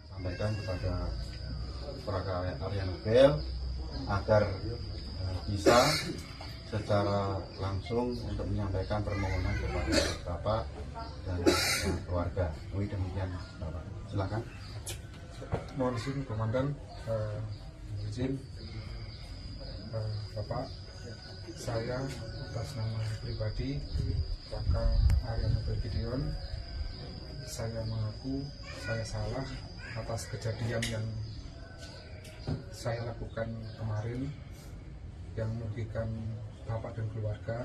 Sampaikan kepada Praka Arya Nobel agar bisa secara langsung untuk menyampaikan permohonan kepada Bapak dan keluarga. Demikian Bapak. Silakan. Mohon izin Komandan, izin Bapak, saya atas nama pribadi Praka Arya Nobel Gideon, saya mengaku saya salah atas kejadian yang saya lakukan kemarin yang merugikan Bapak dan keluarga.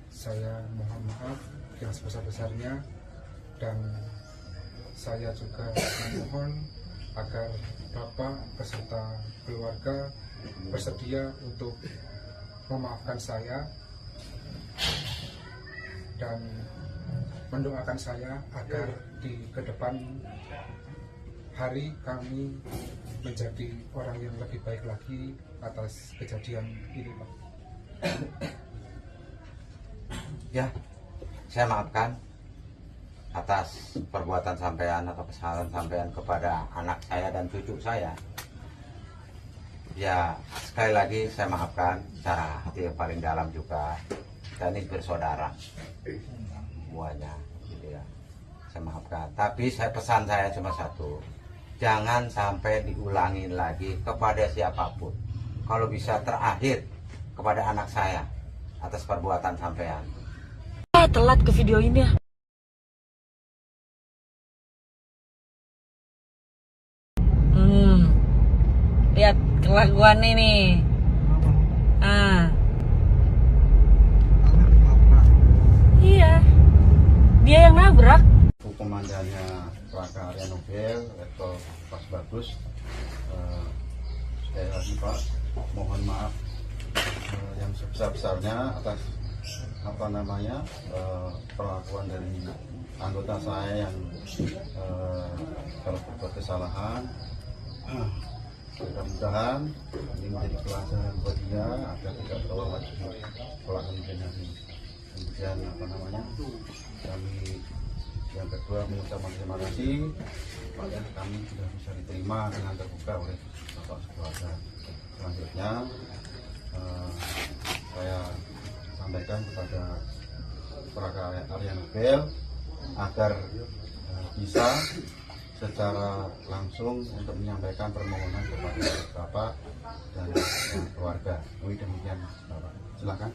Saya mohon maaf yang sebesar-besarnya dan saya juga memohon agar Bapak beserta keluarga bersedia untuk memaafkan saya dan mendoakan saya agar di kedepan hari kami menjadi orang yang lebih baik lagi atas kejadian ini, Pak. Ya, saya maafkan atas perbuatan sampean atau kesalahan sampean kepada anak saya dan cucu saya. Ya, sekali lagi saya maafkan secara hati yang paling dalam juga. Kita ini bersaudara semuanya, gitu ya. Saya maafkan. Tapi pesan saya cuma satu, jangan sampai diulangi lagi kepada siapapun. Kalau bisa terakhir kepada anak saya atas perbuatan sampean. Telat ke video ini ya. Lihat kelakuan ini. Iya, dia yang nabrak. Komandannya Laka Arya Nobel, Letkol Pas Bagus. Sekali lagi Pak, mohon maaf yang sebesar-besarnya atas perlakuan dari anggota saya yang kalau berbuat kesalahan. Mudah-mudahan ini menjadi pelajaran buat dia agar tidak terulang lagi kelak kemudian hari. Kemudian kami yang kedua mengucapkan terima kasih supaya kami sudah bisa diterima dengan terbuka oleh Bapak sekeluarga. Selanjutnya saya sampaikan kepada Praka Arya Nobel agar bisa secara langsung untuk menyampaikan permohonan kepada Bapak dan keluarga. Demikian Bapak. Silakan.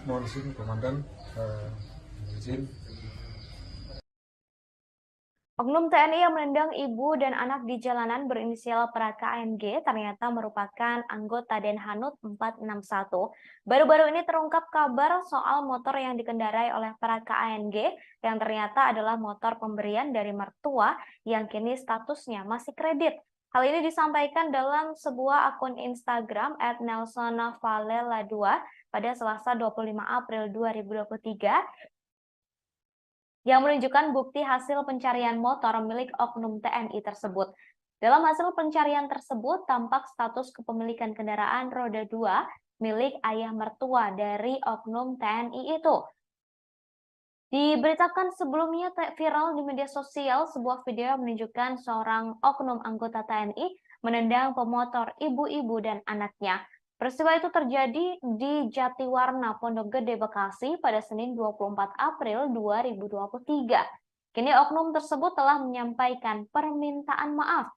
Mohon izin Komandan, izin. Oknum TNI yang menendang ibu dan anak di jalanan berinisial Praka ANG ternyata merupakan anggota Denhanut 461. Baru-baru ini terungkap kabar soal motor yang dikendarai oleh Praka ANG yang ternyata adalah motor pemberian dari mertua yang kini statusnya masih kredit. Hal ini disampaikan dalam sebuah akun Instagram @nelsonavalela2 pada Selasa 25 April 2023 yang menunjukkan bukti hasil pencarian motor milik oknum TNI tersebut. Dalam hasil pencarian tersebut, tampak status kepemilikan kendaraan roda 2 milik ayah mertua dari oknum TNI itu. Diberitakan sebelumnya viral di media sosial sebuah video yang menunjukkan seorang oknum anggota TNI menendang pemotor ibu-ibu dan anaknya. Peristiwa itu terjadi di Jatiwarna, Pondok Gede, Bekasi pada Senin 24 April 2023. Kini oknum tersebut telah menyampaikan permintaan maaf.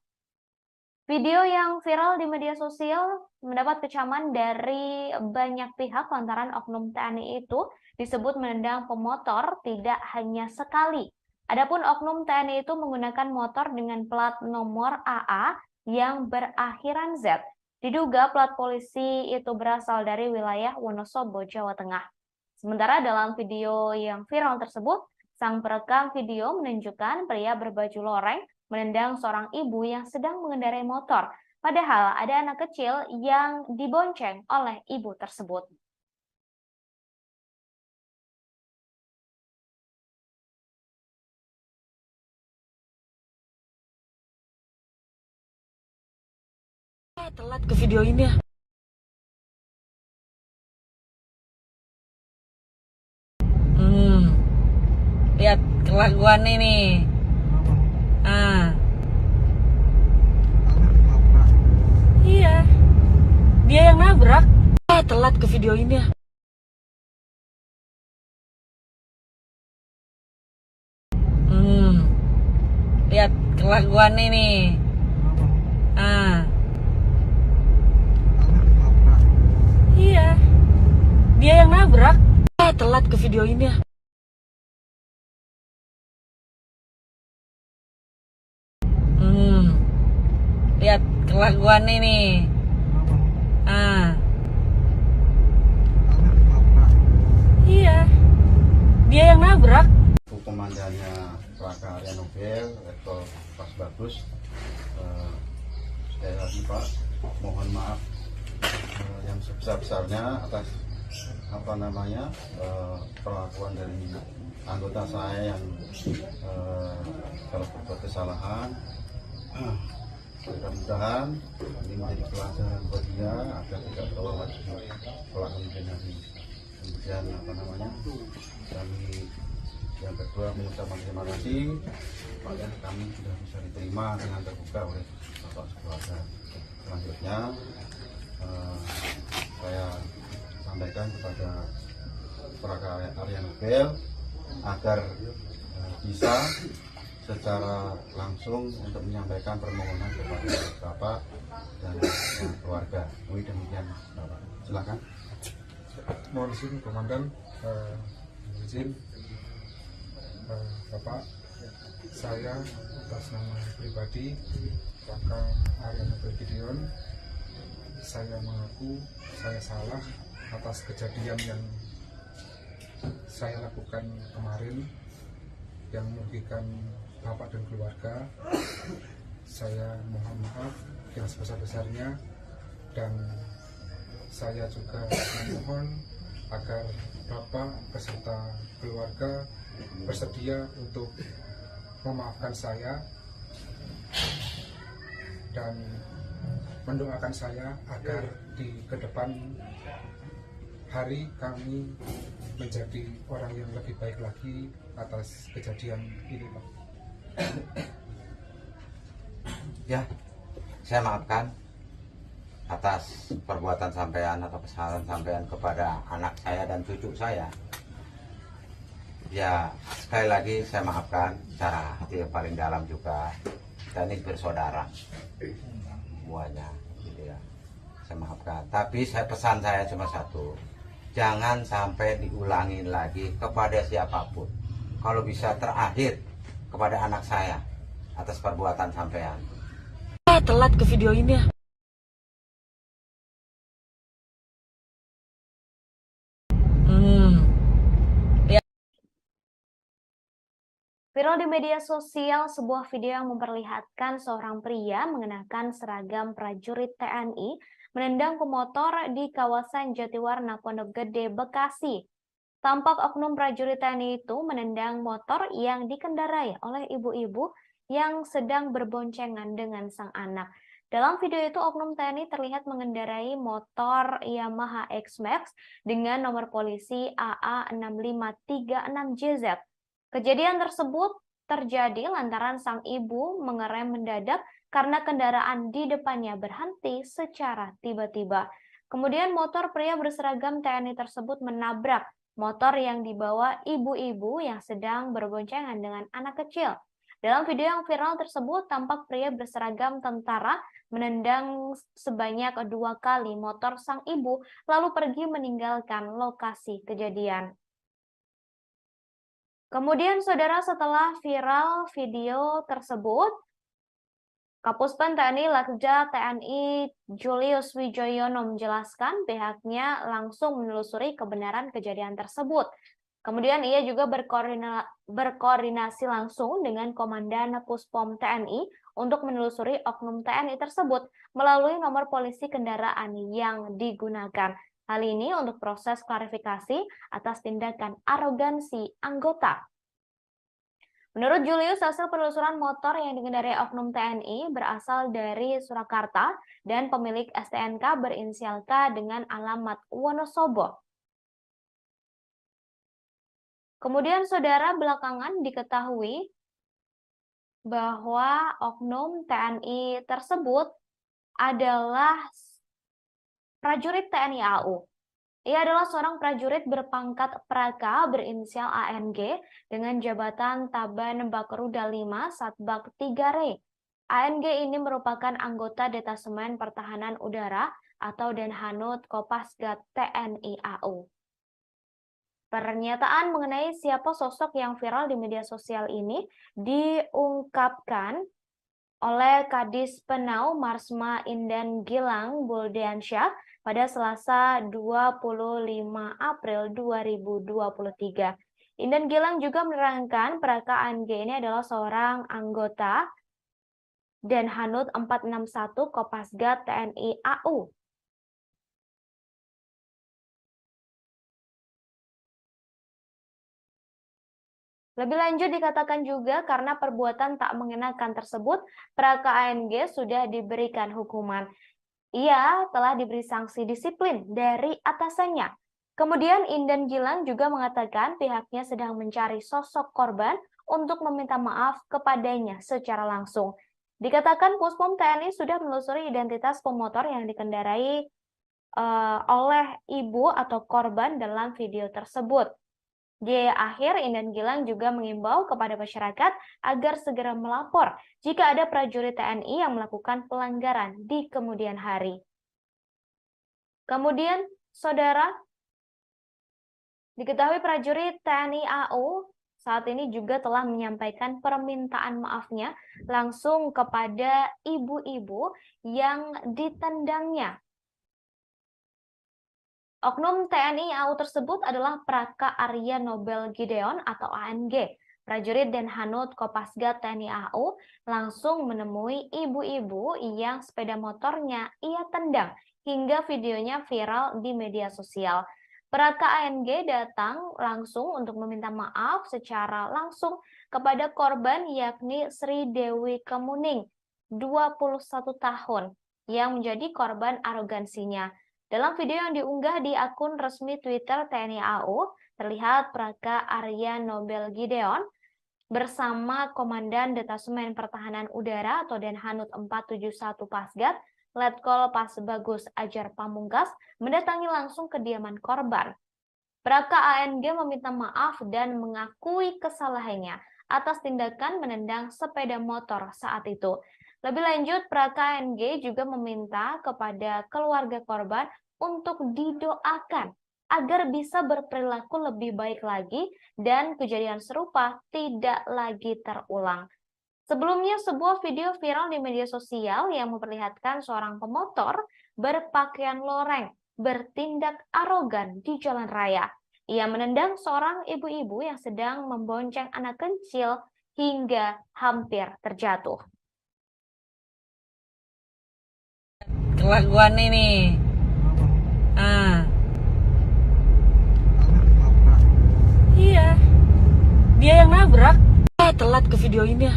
Video yang viral di media sosial mendapat kecaman dari banyak pihak lantaran oknum TNI itu disebut menendang pemotor tidak hanya sekali. Adapun oknum TNI itu menggunakan motor dengan plat nomor AA yang berakhiran Z. Diduga plat polisi itu berasal dari wilayah Wonosobo, Jawa Tengah. Sementara dalam video yang viral tersebut, sang perekam video menunjukkan pria berbaju loreng menendang seorang ibu yang sedang mengendarai motor. Padahal ada anak kecil yang dibonceng oleh ibu tersebut. Telat ke video ini ya. Lihat kelakuan ini. Iya. Dia yang nabrak. Telat ke video ini ya. Lihat kelakuan ini. Iya. Dia yang nabrak. Telat ke video ini ya. Lihat kelakuan ini. Iya. Dia yang nabrak. Komandannya Praka Arya Nobel, Letkol Pas Bagus. Sekali lagi Pak, mohon maaf yang sebesar-besarnya atas perlakuan dari anggota saya yang kalau berbuat kesalahan. Mudah-mudahan ini menjadi pelajaran buat dia agar tidak terulang lagi pelakuan lagi. Kemudian kami yang kedua mengucapkan terima kasih supaya kami sudah bisa diterima dengan terbuka oleh Bapak sekeluarga. Selanjutnya saya sampaikan kepada Praka Arya Nobel agar bisa secara langsung untuk menyampaikan permohonan kepada Bapak dan keluarga. Demikian Bapak. Silakan. Mohon izin Komandan, izin Bapak, saya atas nama pribadi Praka Arya Nobel Gideon, saya mengaku saya salah atas kejadian yang saya lakukan kemarin yang merugikan Bapak dan keluarga. Saya mohon maaf yang sebesar-besarnya dan saya juga memohon agar Bapak beserta keluarga bersedia untuk memaafkan saya dan mendoakan saya agar di ke depan hari kami menjadi orang yang lebih baik lagi atas kejadian ini, Pak. Ya, saya maafkan atas perbuatan sampean atau kesalahan sampean kepada anak saya dan cucu saya. Ya, sekali lagi saya maafkan secara hati yang paling dalam juga. Kita ini bersaudara semuanya, gitu ya. Saya maafkan. Tapi pesan saya cuma satu, jangan sampai diulangi lagi kepada siapapun. Kalau bisa terakhir kepada anak saya atas perbuatan sampean. Telat ke video ini ya. Viral di media sosial sebuah video yang memperlihatkan seorang pria mengenakan seragam prajurit TNI menendang pemotor di kawasan Jatiwarna, Pondok Gede, Bekasi. Tampak oknum prajurit TNI itu menendang motor yang dikendarai oleh ibu-ibu yang sedang berboncengan dengan sang anak. Dalam video itu, oknum TNI terlihat mengendarai motor Yamaha X-Max dengan nomor polisi AA6536JZ. Kejadian tersebut terjadi lantaran sang ibu mengerem mendadak karena kendaraan di depannya berhenti secara tiba-tiba. Kemudian motor pria berseragam TNI tersebut menabrak motor yang dibawa ibu-ibu yang sedang berboncengan dengan anak kecil. Dalam video yang viral tersebut, tampak pria berseragam tentara menendang sebanyak 2 kali motor sang ibu, lalu pergi meninggalkan lokasi kejadian. Kemudian, saudara, setelah viral video tersebut, Kapuspen TNI Lakja TNI Julius Wijoyono menjelaskan pihaknya langsung menelusuri kebenaran kejadian tersebut. Kemudian ia juga berkoordinasi langsung dengan Komandan Puspom TNI untuk menelusuri oknum TNI tersebut melalui nomor polisi kendaraan yang digunakan. Hal ini untuk proses klarifikasi atas tindakan arogansi anggota. Menurut Julius, hasil penelusuran motor yang dikendarai oknum TNI berasal dari Surakarta dan pemilik STNK berinisial K dengan alamat Wonosobo. Kemudian, saudara, belakangan diketahui bahwa oknum TNI tersebut adalah prajurit TNI AU. Ia adalah seorang prajurit berpangkat Praka berinisial ANG dengan jabatan Taban Bakruda 5 Satbak 3 Re. ANG ini merupakan anggota Detasemen Pertahanan Udara atau Denhanut Kopasgat TNI AU. Pernyataan mengenai siapa sosok yang viral di media sosial ini diungkapkan oleh Kadis Penau Marsma Indan Gilang Buldiansyah pada Selasa 25 April 2023. Indan Gilang juga menerangkan Praka ANG ini adalah seorang anggota Denhanut 461 Kopasgat TNI AU. Lebih lanjut dikatakan juga karena perbuatan tak mengenakan tersebut, Praka ANG sudah diberikan hukuman. Ia telah diberi sanksi disiplin dari atasannya. Kemudian Indan Gilang juga mengatakan pihaknya sedang mencari sosok korban untuk meminta maaf kepadanya secara langsung. Dikatakan Puspom TNI sudah menelusuri identitas pemotor yang dikendarai oleh ibu atau korban dalam video tersebut. Di akhir, Indan Gilang juga mengimbau kepada masyarakat agar segera melapor jika ada prajurit TNI yang melakukan pelanggaran di kemudian hari. Kemudian, saudara, diketahui prajurit TNI AU saat ini juga telah menyampaikan permintaan maafnya langsung kepada ibu-ibu yang ditendangnya. Oknum TNI AU tersebut adalah Praka Arya Nobel Gideon atau ANG. Prajurit Denhanut Kopasgat TNI AU langsung menemui ibu-ibu yang sepeda motornya ia tendang hingga videonya viral di media sosial. Praka ANG datang langsung untuk meminta maaf secara langsung kepada korban yakni Sri Dewi Kemuning, 21 tahun, yang menjadi korban arogansinya. Dalam video yang diunggah di akun resmi Twitter TNI AU, terlihat Praka Arya Nobel Gideon bersama Komandan Detasemen Pertahanan Udara atau Denhanut 471 Pasgat, Letkol Pasbagus Ajar Pamungkas, mendatangi langsung kediaman korban. Praka ANG meminta maaf dan mengakui kesalahannya atas tindakan menendang sepeda motor saat itu. Lebih lanjut, Praka ANG juga meminta kepada keluarga korban untuk didoakan agar bisa berperilaku lebih baik lagi dan kejadian serupa tidak lagi terulang. Sebelumnya, sebuah video viral di media sosial yang memperlihatkan seorang pemotor berpakaian loreng bertindak arogan di jalan raya. Ia menendang seorang ibu-ibu yang sedang membonceng anak kecil hingga hampir terjatuh. Kelakuan ini. Iya. Dia yang nabrak. Telat ke video ini ya.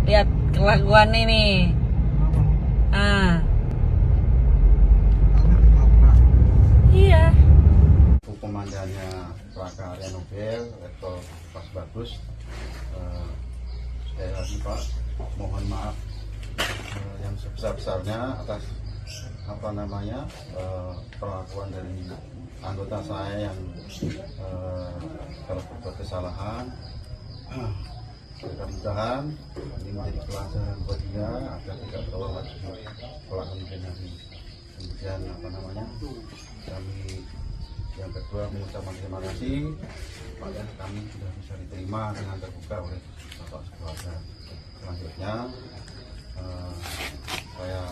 Lihat kelakuan ini. Iya. Komandannya Praka Arya Nobel, Letkol Pasbagus, sekali lagi Pak, mohon maaf yang sebesar-besarnya atas perlakuan dari anggota saya yang telah berbuat kesalahan. Mudah-mudahan ini menjadi pelajaran buat dia agar tidak terulang lagi kelak kemudian hari. Kemudian kami yang kedua mengucapkan terima kasih pada kami sudah bisa diterima dengan terbuka oleh bapak sekeluarga. Selanjutnya saya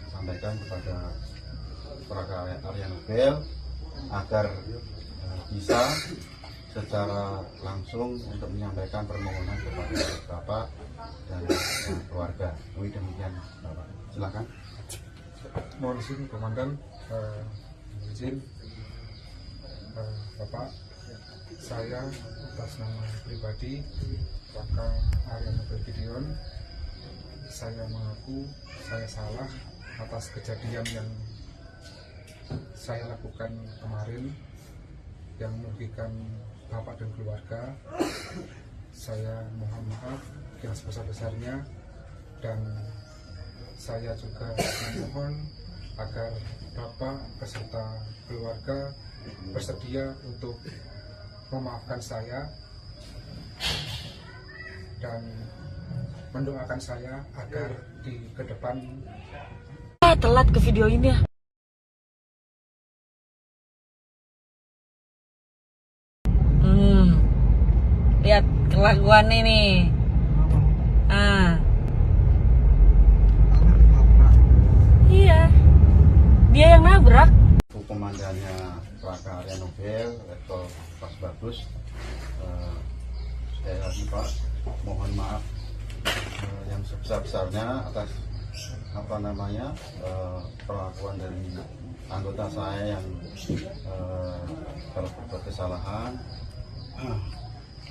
sampaikan kepada Praka Arya Nobel agar bisa secara langsung untuk menyampaikan permohonan kepada bapak dan keluarga. Demikian Bapak. Silakan. Mohon izin Komandan, izin Bapak, saya atas nama pribadi Praka Arya Nobel Gideon, saya mengaku saya salah atas kejadian yang saya lakukan kemarin yang merugikan Bapak dan keluarga. Saya mohon maaf yang sebesar-besarnya dan saya juga memohon agar Bapak beserta keluarga bersedia untuk memaafkan saya dan mendoakan saya agar di ke depan Telat ke video ini ya. Lihat kelakuan ini. Iya. Dia yang nabrak. Komandannya Praka Arya Nobel, Letkol Pasbagus, sekali lagi Pak, mohon maaf yang sebesar-besarnya atas perlakuan dari anggota saya yang telah berbuat kesalahan.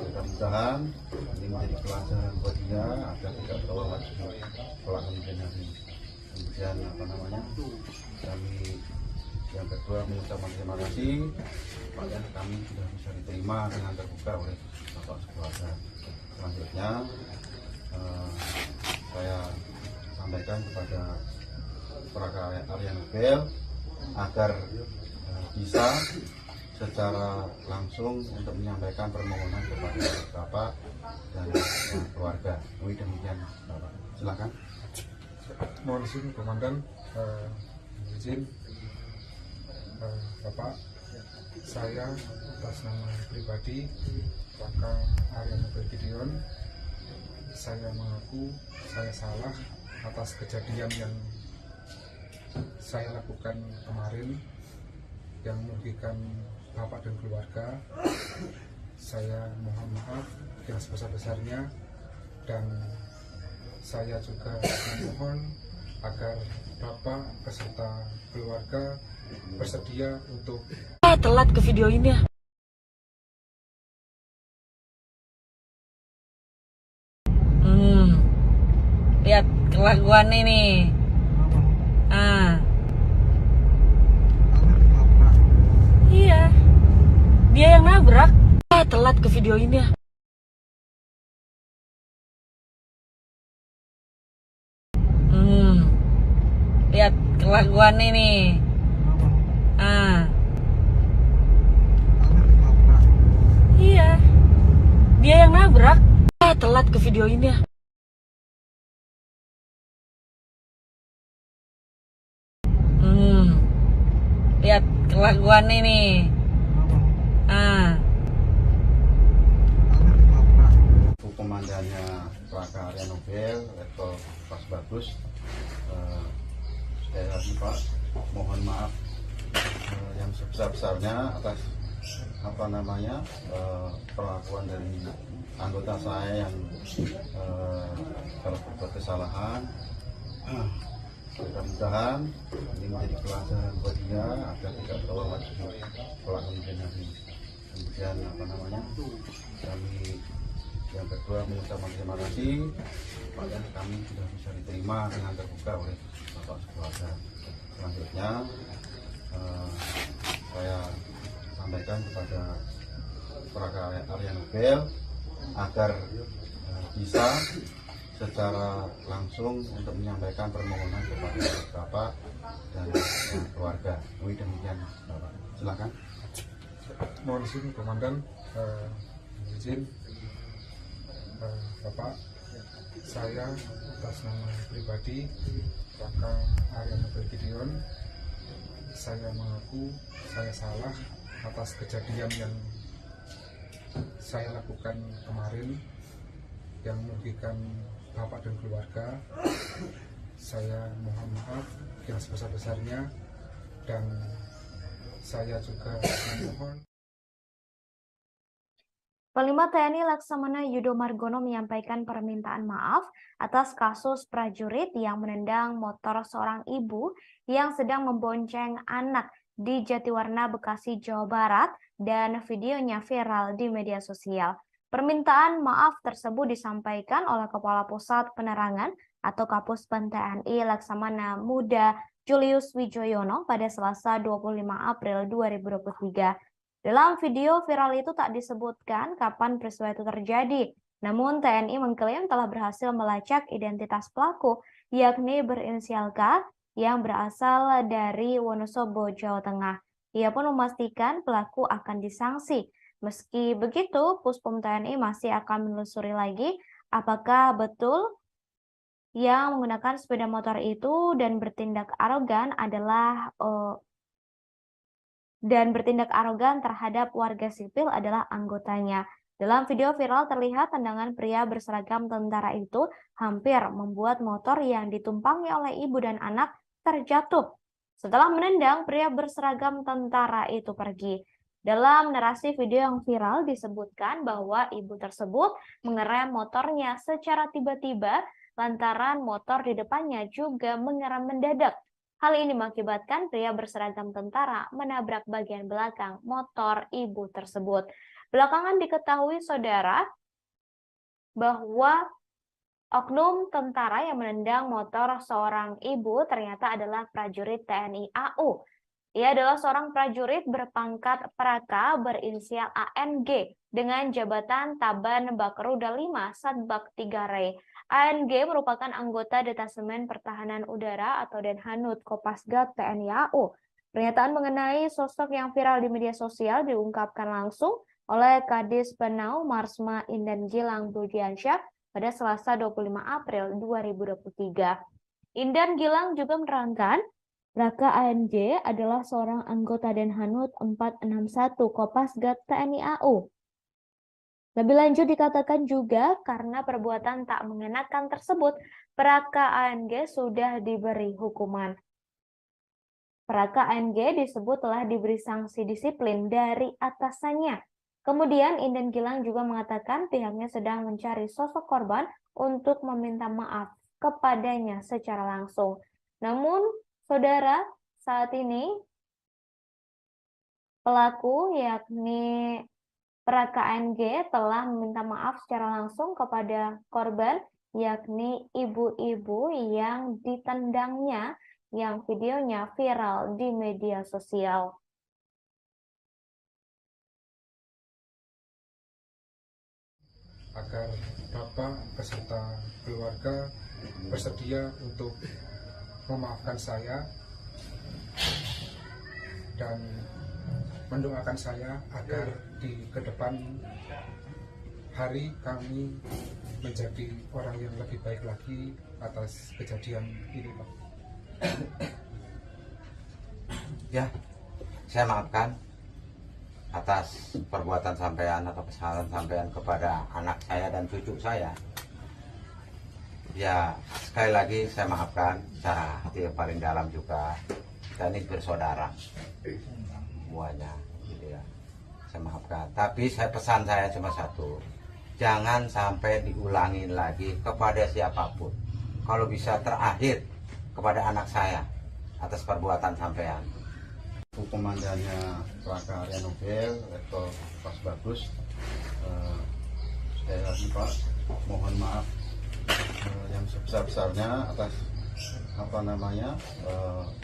Mudah-mudahan ini menjadi pelajaran buat dia agar tidak terulang lagi kelak kemudian hari. Kemudian kami yang kedua mengucapkan terima kasih pada kami sudah bisa diterima dengan terbuka oleh bapak sekeluarga. Selanjutnya saya sampaikan kepada Praka Arya Nobel agar bisa secara langsung untuk menyampaikan permohonan kepada bapak dan keluarga. Demikian Bapak. Silakan. mohon izin Komandan, izin Bapak, saya atas nama pribadi Praka Arya Nobel Gideon, saya mengaku saya salah atas kejadian yang saya lakukan kemarin yang merugikan Bapak dan keluarga. Saya mohon maaf yang sebesar-besarnya dan saya juga memohon agar Bapak beserta keluarga bersedia untuk Telat ke video ini ya. Lihat kelakuan ini. Iya, dia yang nabrak. Telat ke video ini ya. Lihat kelakuan ini. Iya, dia yang nabrak. Telat ke video ini ya. Lihat kelakuan ini. Komandannya Laka Arya Nobel, Letkol Pas Bagus, sekali lagi Pak, mohon maaf yang sebesar-besarnya atas perlakuan dari anggota saya yang telah berbuat kesalahan. Mudah-mudahan ini menjadi pelajaran buat dia agar tidak terulang lagi kelak kemudian hari. Kemudian kami yang kedua mengucapkan terima kasih kepada kami sudah bisa diterima dengan terbuka oleh Bapak Keluarga. Selanjutnya saya sampaikan kepada Praga Arya Nobel agar bisa secara langsung untuk menyampaikan permohonan kepada Bapak dan keluarga. Demikian Bapak. Silakan. Mohon izin Komandan, izin Bapak, saya atas nama pribadi Raka Arya Nobel Gideon, saya mengaku saya salah atas kejadian yang saya lakukan kemarin yang merugikan Bapak dan keluarga. Saya mohon maaf yang sebesar-besarnya, dan saya juga memohon Panglima TNI Laksamana Yudo Margono menyampaikan permintaan maaf atas kasus prajurit yang menendang motor seorang ibu yang sedang membonceng anak di Jatiwarna, Bekasi, Jawa Barat, dan videonya viral di media sosial. Permintaan maaf tersebut disampaikan oleh Kepala Pusat Penerangan atau Kapuspen TNI Laksamana Muda Julius Wijoyono pada Selasa 25 April 2023. Dalam video viral itu tak disebutkan kapan peristiwa itu terjadi, namun TNI mengklaim telah berhasil melacak identitas pelaku, yakni berinisial K yang berasal dari Wonosobo, Jawa Tengah. Ia pun memastikan pelaku akan disanksi. Meski begitu, Puspom TNI masih akan menelusuri lagi apakah betul yang menggunakan sepeda motor itu dan bertindak arogan terhadap warga sipil adalah anggotanya. Dalam video viral terlihat tendangan pria berseragam tentara itu hampir membuat motor yang ditumpangi oleh ibu dan anak terjatuh. Setelah menendang, pria berseragam tentara itu pergi. Dalam narasi video yang viral disebutkan bahwa ibu tersebut mengerem motornya secara tiba-tiba lantaran motor di depannya juga mengerem mendadak. Hal ini mengakibatkan pria berseragam tentara menabrak bagian belakang motor ibu tersebut. Belakangan diketahui, saudara, bahwa oknum tentara yang menendang motor seorang ibu ternyata adalah prajurit TNI AU. Ia adalah seorang prajurit berpangkat Praka berinisial ANG dengan jabatan Taban Bakruda 5 Satbak 3 Re. ANG merupakan anggota Detasemen Pertahanan Udara atau Denhanud Kopasgat TNI AU. Pernyataan mengenai sosok yang viral di media sosial diungkapkan langsung oleh Kadis Penau Marsma Indan Gilang Budiansyah pada Selasa 25 April 2023. Indan Gilang juga menerangkan, Raka ANG adalah seorang anggota Denhanud 461 Kopasgat TNI AU. Lebih lanjut dikatakan juga karena perbuatan tak mengenakan tersebut, Praka ANG sudah diberi hukuman. Praka ANG disebut telah diberi sanksi disiplin dari atasannya. Kemudian Indan Gilang juga mengatakan pihaknya sedang mencari sosok korban untuk meminta maaf kepadanya secara langsung. Namun, saudara, saat ini pelaku yakni Praka ANG telah meminta maaf secara langsung kepada korban yakni ibu-ibu yang ditendangnya, yang videonya viral di media sosial. Agar Bapak beserta keluarga bersedia untuk memaafkan saya dan mendoakan saya agar di kedepan hari kami menjadi orang yang lebih baik lagi atas kejadian ini, Pak. Ya, saya maafkan atas perbuatan sampean atau kesalahan sampean kepada anak saya dan cucu saya. Ya, sekali lagi saya maafkan secara hati yang paling dalam juga. Kita ini bersaudara semuanya, gitu ya. Saya maafkan. Tapi pesan saya cuma satu, jangan sampai diulangi lagi kepada siapapun. Kalau bisa terakhir kepada anak saya atas perbuatan sampean. Komandannya Plaka Arya Nobel, Letkol Pas Bagus, sekali lagi Pak, mohon maaf yang sebesar-besarnya atas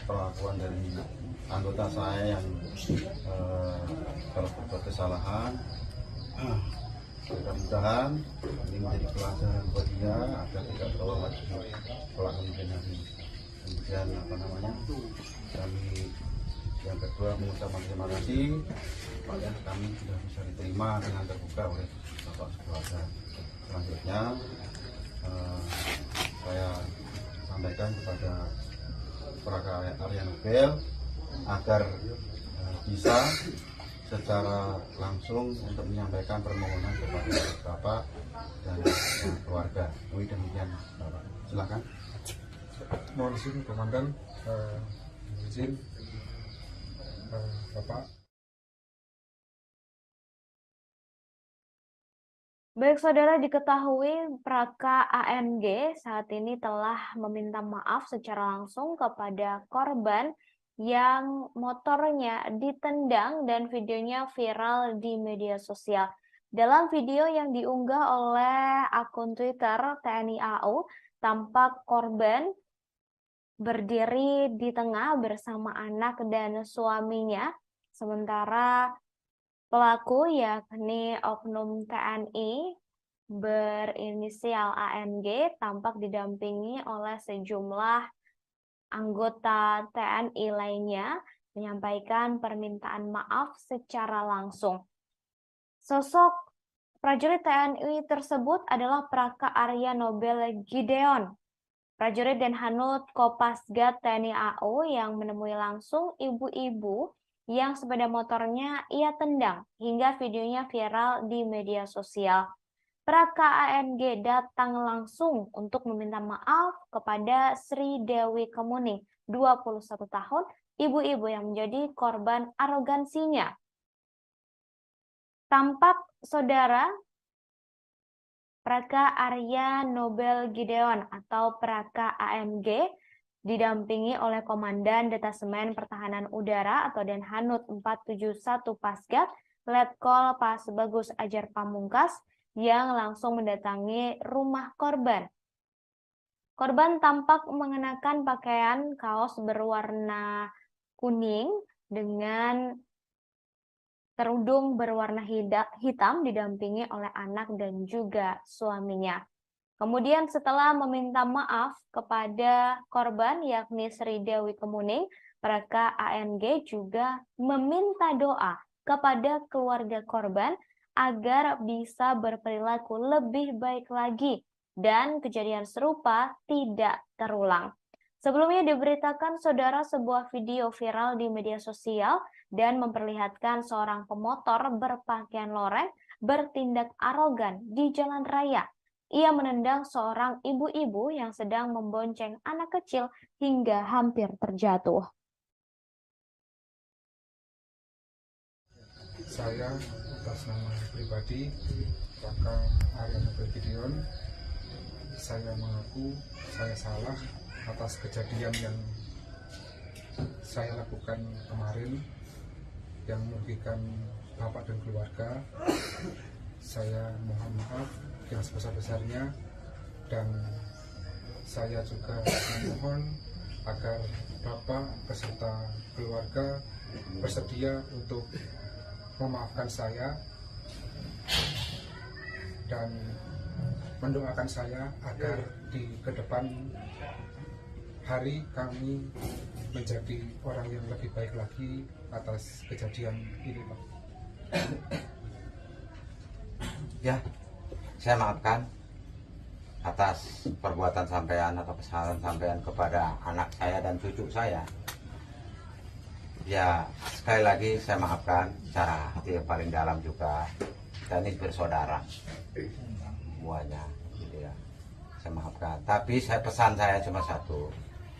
perlakuan dari anggota saya yang telah berbuat kesalahan. Mudah-mudahan ini menjadi pelajaran buat dia agar tidak terulang lagi kelak kemudian hari. Kemudian kami yang kedua mengucapkan terima kasih supaya kami sudah bisa diterima dengan terbuka oleh Bapak sekeluarga. Selanjutnya saya sampaikan kepada Plaka Arya Nobel agar bisa secara langsung untuk menyampaikan permohonan kepada Bapak dan keluarga. Demikian Bapak. Silakan. Mohon izin Komandan, izin Bapak. Baik saudara, diketahui Plaka ANG saat ini telah meminta maaf secara langsung kepada korban yang motornya ditendang dan videonya viral di media sosial. Dalam video yang diunggah oleh akun Twitter TNI AU, tampak korban berdiri di tengah bersama anak dan suaminya, sementara pelaku yakni oknum TNI berinisial ANG tampak didampingi oleh sejumlah anggota TNI lainnya menyampaikan permintaan maaf secara langsung. Sosok prajurit TNI tersebut adalah Plaka Arya Nobel Gideon, prajurit Denhanut Kopasgat TNI AU yang menemui langsung ibu-ibu yang sepeda motornya ia tendang hingga videonya viral di media sosial. Plaka ANG datang langsung untuk meminta maaf kepada Sri Dewi Kemuning, 21 tahun, ibu-ibu yang menjadi korban arogansinya. Tampak saudara, Plaka Arya Nobel Gideon atau Plaka ANG didampingi oleh Komandan Detasemen Pertahanan Udara atau Denhanut 471 Pasgat, Letkol Pas Bagus Ajar Pamungkas, yang langsung mendatangi rumah korban. Korban tampak mengenakan pakaian kaos berwarna kuning dengan kerudung berwarna hitam didampingi oleh anak dan juga suaminya. Kemudian setelah meminta maaf kepada korban yakni Sri Dewi Kemuning, Plaka ANG juga meminta doa kepada keluarga korban agar bisa berperilaku lebih baik lagi dan kejadian serupa tidak terulang. Sebelumnya diberitakan saudara sebuah video viral di media sosial dan memperlihatkan seorang pemotor berpakaian loreng bertindak arogan di jalan raya. Ia menendang seorang ibu-ibu yang sedang membonceng anak kecil hingga hampir terjatuh. Saya atas nama pribadi Plaka Arya Nobel Gideon, saya mengaku saya salah atas kejadian yang saya lakukan kemarin yang merugikan bapak dan keluarga. Saya mohon maaf yang sebesar-besarnya dan saya juga memohon agar Bapak beserta keluarga bersedia untuk memaafkan saya dan mendoakan saya agar di kedepan hari kami menjadi orang yang lebih baik lagi atas kejadian ini, Pak. Ya, saya maafkan atas perbuatan sampean atau kesalahan sampean kepada anak saya dan cucu saya. Ya, sekali lagi saya maafkan secara hati yang paling dalam juga. Kita ini bersaudara semuanya, gitu ya. Saya maafkan. Tapi pesan saya cuma satu,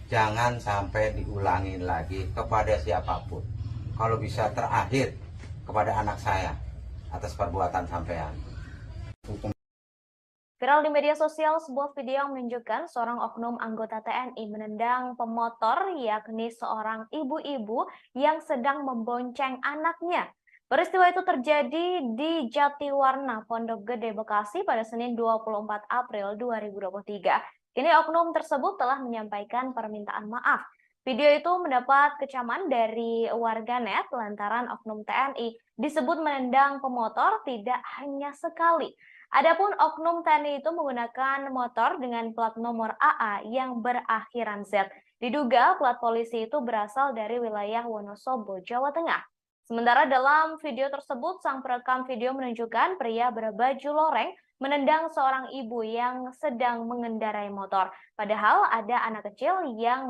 jangan sampai diulangi lagi kepada siapapun. Kalau bisa terakhir kepada anak saya atas perbuatan sampean. Viral di media sosial sebuah video yang menunjukkan seorang oknum anggota TNI menendang pemotor, yakni seorang ibu-ibu yang sedang membonceng anaknya. Peristiwa itu terjadi di Jatiwarna, Pondok Gede, Bekasi pada Senin 24 April 2023. Kini oknum tersebut telah menyampaikan permintaan maaf. Video itu mendapat kecaman dari warganet lantaran oknum TNI disebut menendang pemotor tidak hanya sekali. Adapun oknum TNI itu menggunakan motor dengan plat nomor AA yang berakhiran Z. Diduga plat polisi itu berasal dari wilayah Wonosobo, Jawa Tengah. Sementara dalam video tersebut, sang perekam video menunjukkan pria berbaju loreng menendang seorang ibu yang sedang mengendarai motor. Padahal ada anak kecil yang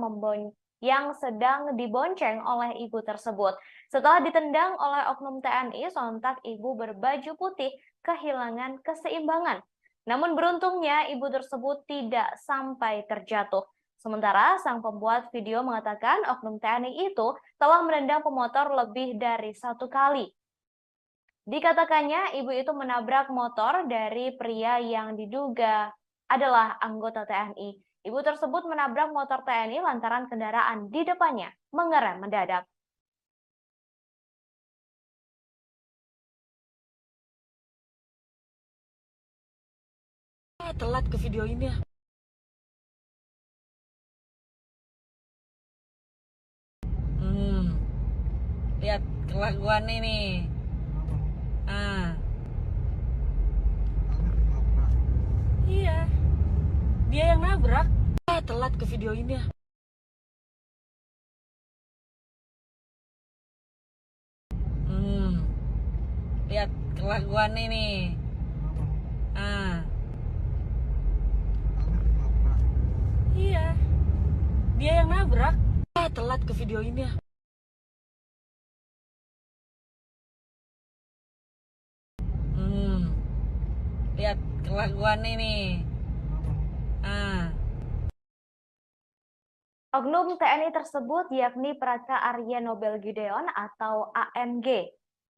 sedang dibonceng oleh ibu tersebut. Setelah ditendang oleh oknum TNI, sontak ibu berbaju putih kehilangan keseimbangan. Namun beruntungnya ibu tersebut tidak sampai terjatuh. Sementara sang pembuat video mengatakan oknum TNI itu telah menendang pemotor lebih dari 1 kali. Dikatakannya ibu itu menabrak motor dari pria yang diduga adalah anggota TNI. Ibu tersebut menabrak motor TNI lantaran kendaraan di depannya mengerem mendadak. Telat ke video ini ya. Lihat kelakuan ini. Iya. Dia yang nabrak. Telat ke video ini ya. Lihat kelakuan ini. Iya. Dia yang nabrak. Telat ke video ini ya. Lihat kelakuan ini. Oknum TNI tersebut yakni Praka Arya Nobel Gideon atau ANG,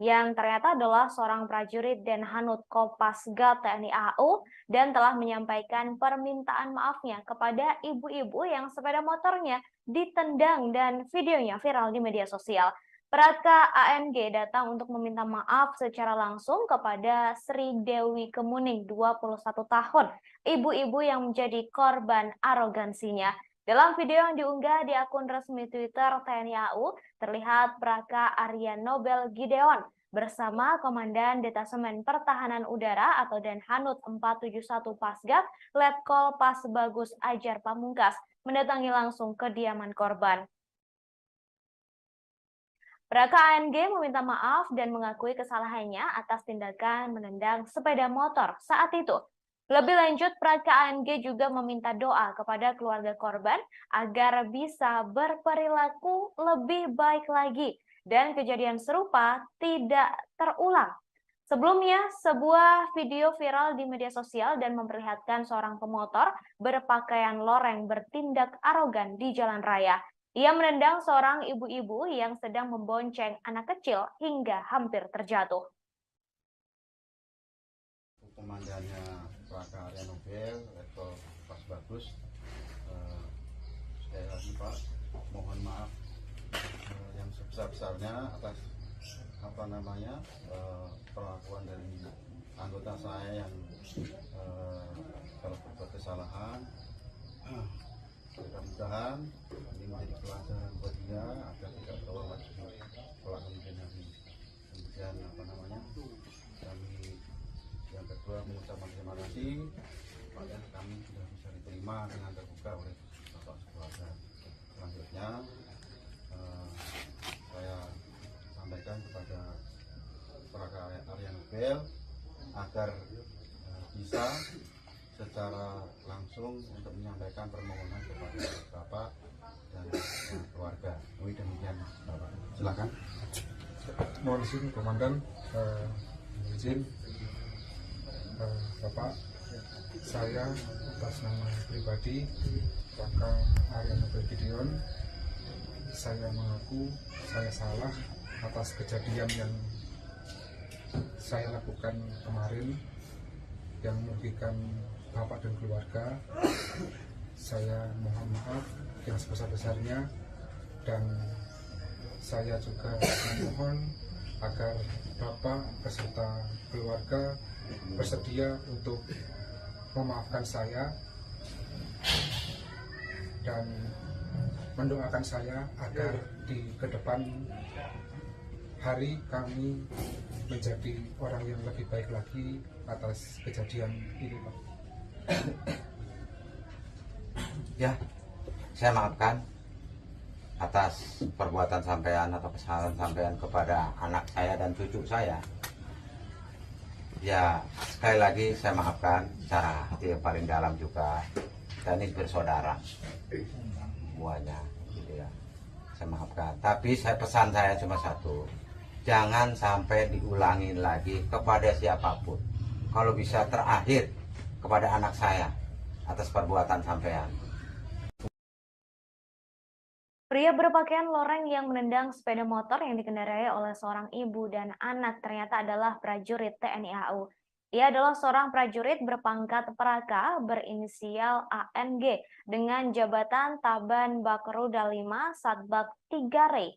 yang ternyata adalah seorang prajurit Denhanut Kopasgat TNI AU dan telah menyampaikan permintaan maafnya kepada ibu-ibu yang sepeda motornya ditendang dan videonya viral di media sosial. Praka ANG datang untuk meminta maaf secara langsung kepada Sri Dewi Kemuning, 21 tahun, ibu-ibu yang menjadi korban arogansinya. Dalam video yang diunggah di akun resmi Twitter TNI AU, terlihat Praka Arya Nobel Gideon bersama Komandan Detasemen Pertahanan Udara atau Denhanut 471 Pasgat, Letkol Pasbagus Ajar Pamungkas, mendatangi langsung kediaman korban. Praka ANG meminta maaf dan mengakui kesalahannya atas tindakan menendang sepeda motor saat itu. Lebih lanjut, Praka ANG juga meminta doa kepada keluarga korban agar bisa berperilaku lebih baik lagi dan kejadian serupa tidak terulang. Sebelumnya, sebuah video viral di media sosial dan memperlihatkan seorang pemotor berpakaian loreng bertindak arogan di jalan raya. Ia menendang seorang ibu-ibu yang sedang membonceng anak kecil hingga hampir terjatuh. Komandannya Praka Arya Nobel, Letkol Pasbagus, sekali lagi Pak, mohon maaf yang sebesar-besarnya atas perlakuan dari anggota saya yang kalau berbuat kesalahan. Mudah-mudahan ini menjadi pelajaran buat dia agar tidak terulang lagi kelak kemudian hari. Kemudian kami yang kedua mengucapkan terima kasih pada kami sudah bisa diterima dengan terbuka oleh Bapak Keluarga. Selanjutnya saya sampaikan kepada Praga Arya Nobel agar bisa secara langsung untuk menyampaikan permohonan kepada Bapak dan keluarga. Demikian Bapak. Silakan. Mohon izin Komandan, izin Bapak, saya atas nama pribadi Praga Arya Nobel Gideon, saya mengaku saya salah atas kejadian yang saya lakukan kemarin yang merugikan Bapak dan keluarga. Saya mohon maaf yang sebesar-besarnya, dan saya juga memohon agar Bapak beserta keluarga bersedia untuk memaafkan saya dan mendoakan saya agar di kedepan hari kami menjadi orang yang lebih baik lagi atas kejadian ini, Pak. Ya, saya maafkan atas perbuatan sampean atau kesalahan sampean kepada anak saya dan cucu saya. Ya, sekali lagi saya maafkan secara hati yang paling dalam juga. Kita ini bersaudara semuanya, gitu ya. Saya maafkan. Tapi pesan saya cuma satu, jangan sampai diulangi lagi kepada siapapun. Kalau bisa terakhir kepada anak saya atas perbuatan sampean. Pria berpakaian loreng yang menendang sepeda motor yang dikendarai oleh seorang ibu dan anak ternyata adalah prajurit TNI AU. Ia adalah seorang prajurit berpangkat Praka berinisial ANG dengan jabatan Taban Bakrudal 5 Satbak 3 Rey.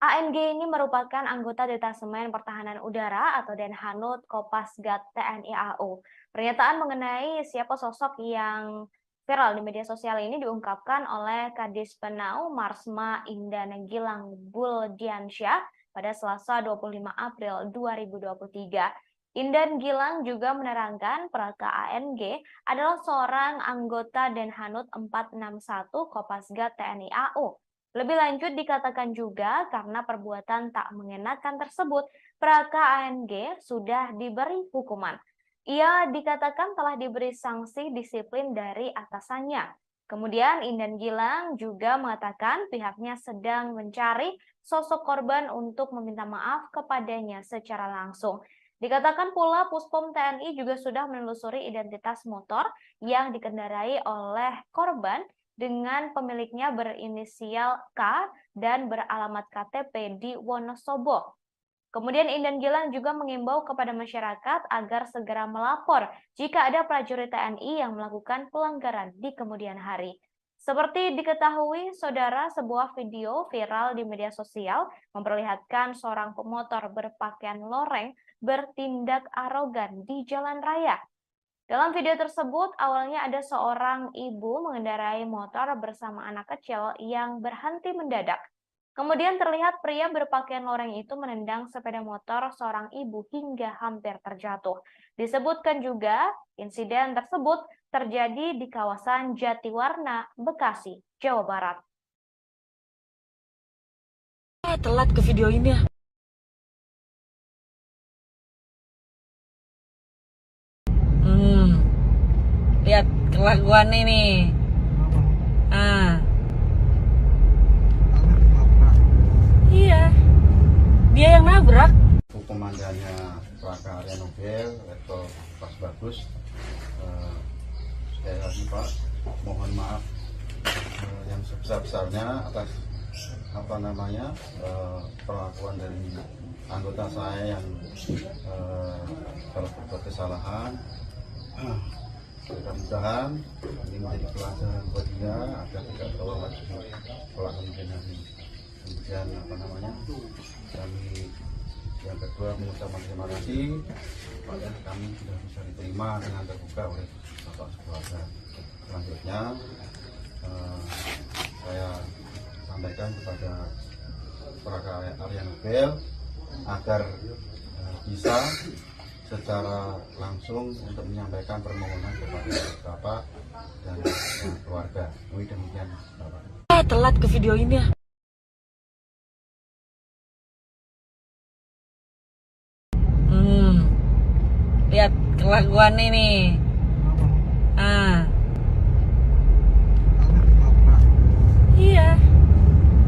ANG ini merupakan anggota Detasemen Pertahanan Udara atau Denhanud Kopasgat TNI AU. Pernyataan mengenai siapa sosok yang viral di media sosial ini diungkapkan oleh Kadis Penau Marsma Indana Gilang Buldiansyah pada Selasa 25 April 2023. Indan Gilang juga menerangkan Praka ANG adalah seorang anggota Denhanud 461 Kopasgat TNI AU. Lebih lanjut dikatakan juga karena perbuatan tak mengenakan tersebut, Praka ANG sudah diberi hukuman. Ia dikatakan telah diberi sanksi disiplin dari atasannya. Kemudian Indan Gilang juga mengatakan pihaknya sedang mencari sosok korban untuk meminta maaf kepadanya secara langsung. Dikatakan pula Puspom TNI juga sudah menelusuri identitas motor yang dikendarai oleh korban dengan pemiliknya berinisial K dan beralamat KTP di Wonosobo. Kemudian Indan Gilang juga mengimbau kepada masyarakat agar segera melapor jika ada prajurit TNI yang melakukan pelanggaran di kemudian hari. Seperti diketahui, saudara, sebuah video viral di media sosial memperlihatkan seorang pemotor berpakaian loreng bertindak arogan di jalan raya. Dalam video tersebut, awalnya ada seorang ibu mengendarai motor bersama anak kecil yang berhenti mendadak. Kemudian terlihat pria berpakaian loreng itu menendang sepeda motor seorang ibu hingga hampir terjatuh. Disebutkan juga, insiden tersebut terjadi di kawasan Jatiwarna, Bekasi, Jawa Barat. Telat ke video ini ya. Lihat kelakuan ini. Iya, dia yang nabrak. Komandannya Praka Arya Nobel, Letkol Pas Bagus. Sekali lagi Pak, mohon maaf yang sebesar-besarnya atas perlakuan dari anggota saya yang telah berbuat kesalahan. Mudah-mudahan ini menjadi pelajaran buat dia agar tidak terulang lagi kelak kemudian hari. Kemudian kami yang kedua mengucapkan terima kasih pada kami sudah bisa diterima dengan terbuka oleh Bapak Keluarga. Selanjutnya saya sampaikan kepada Prakarya Arya Nobel agar bisa secara langsung untuk menyampaikan permohonan kepada Bapak dan keluarga. Demikian Bapak. Telat ke video ini ya. Lihat kelakuan ini. Iya,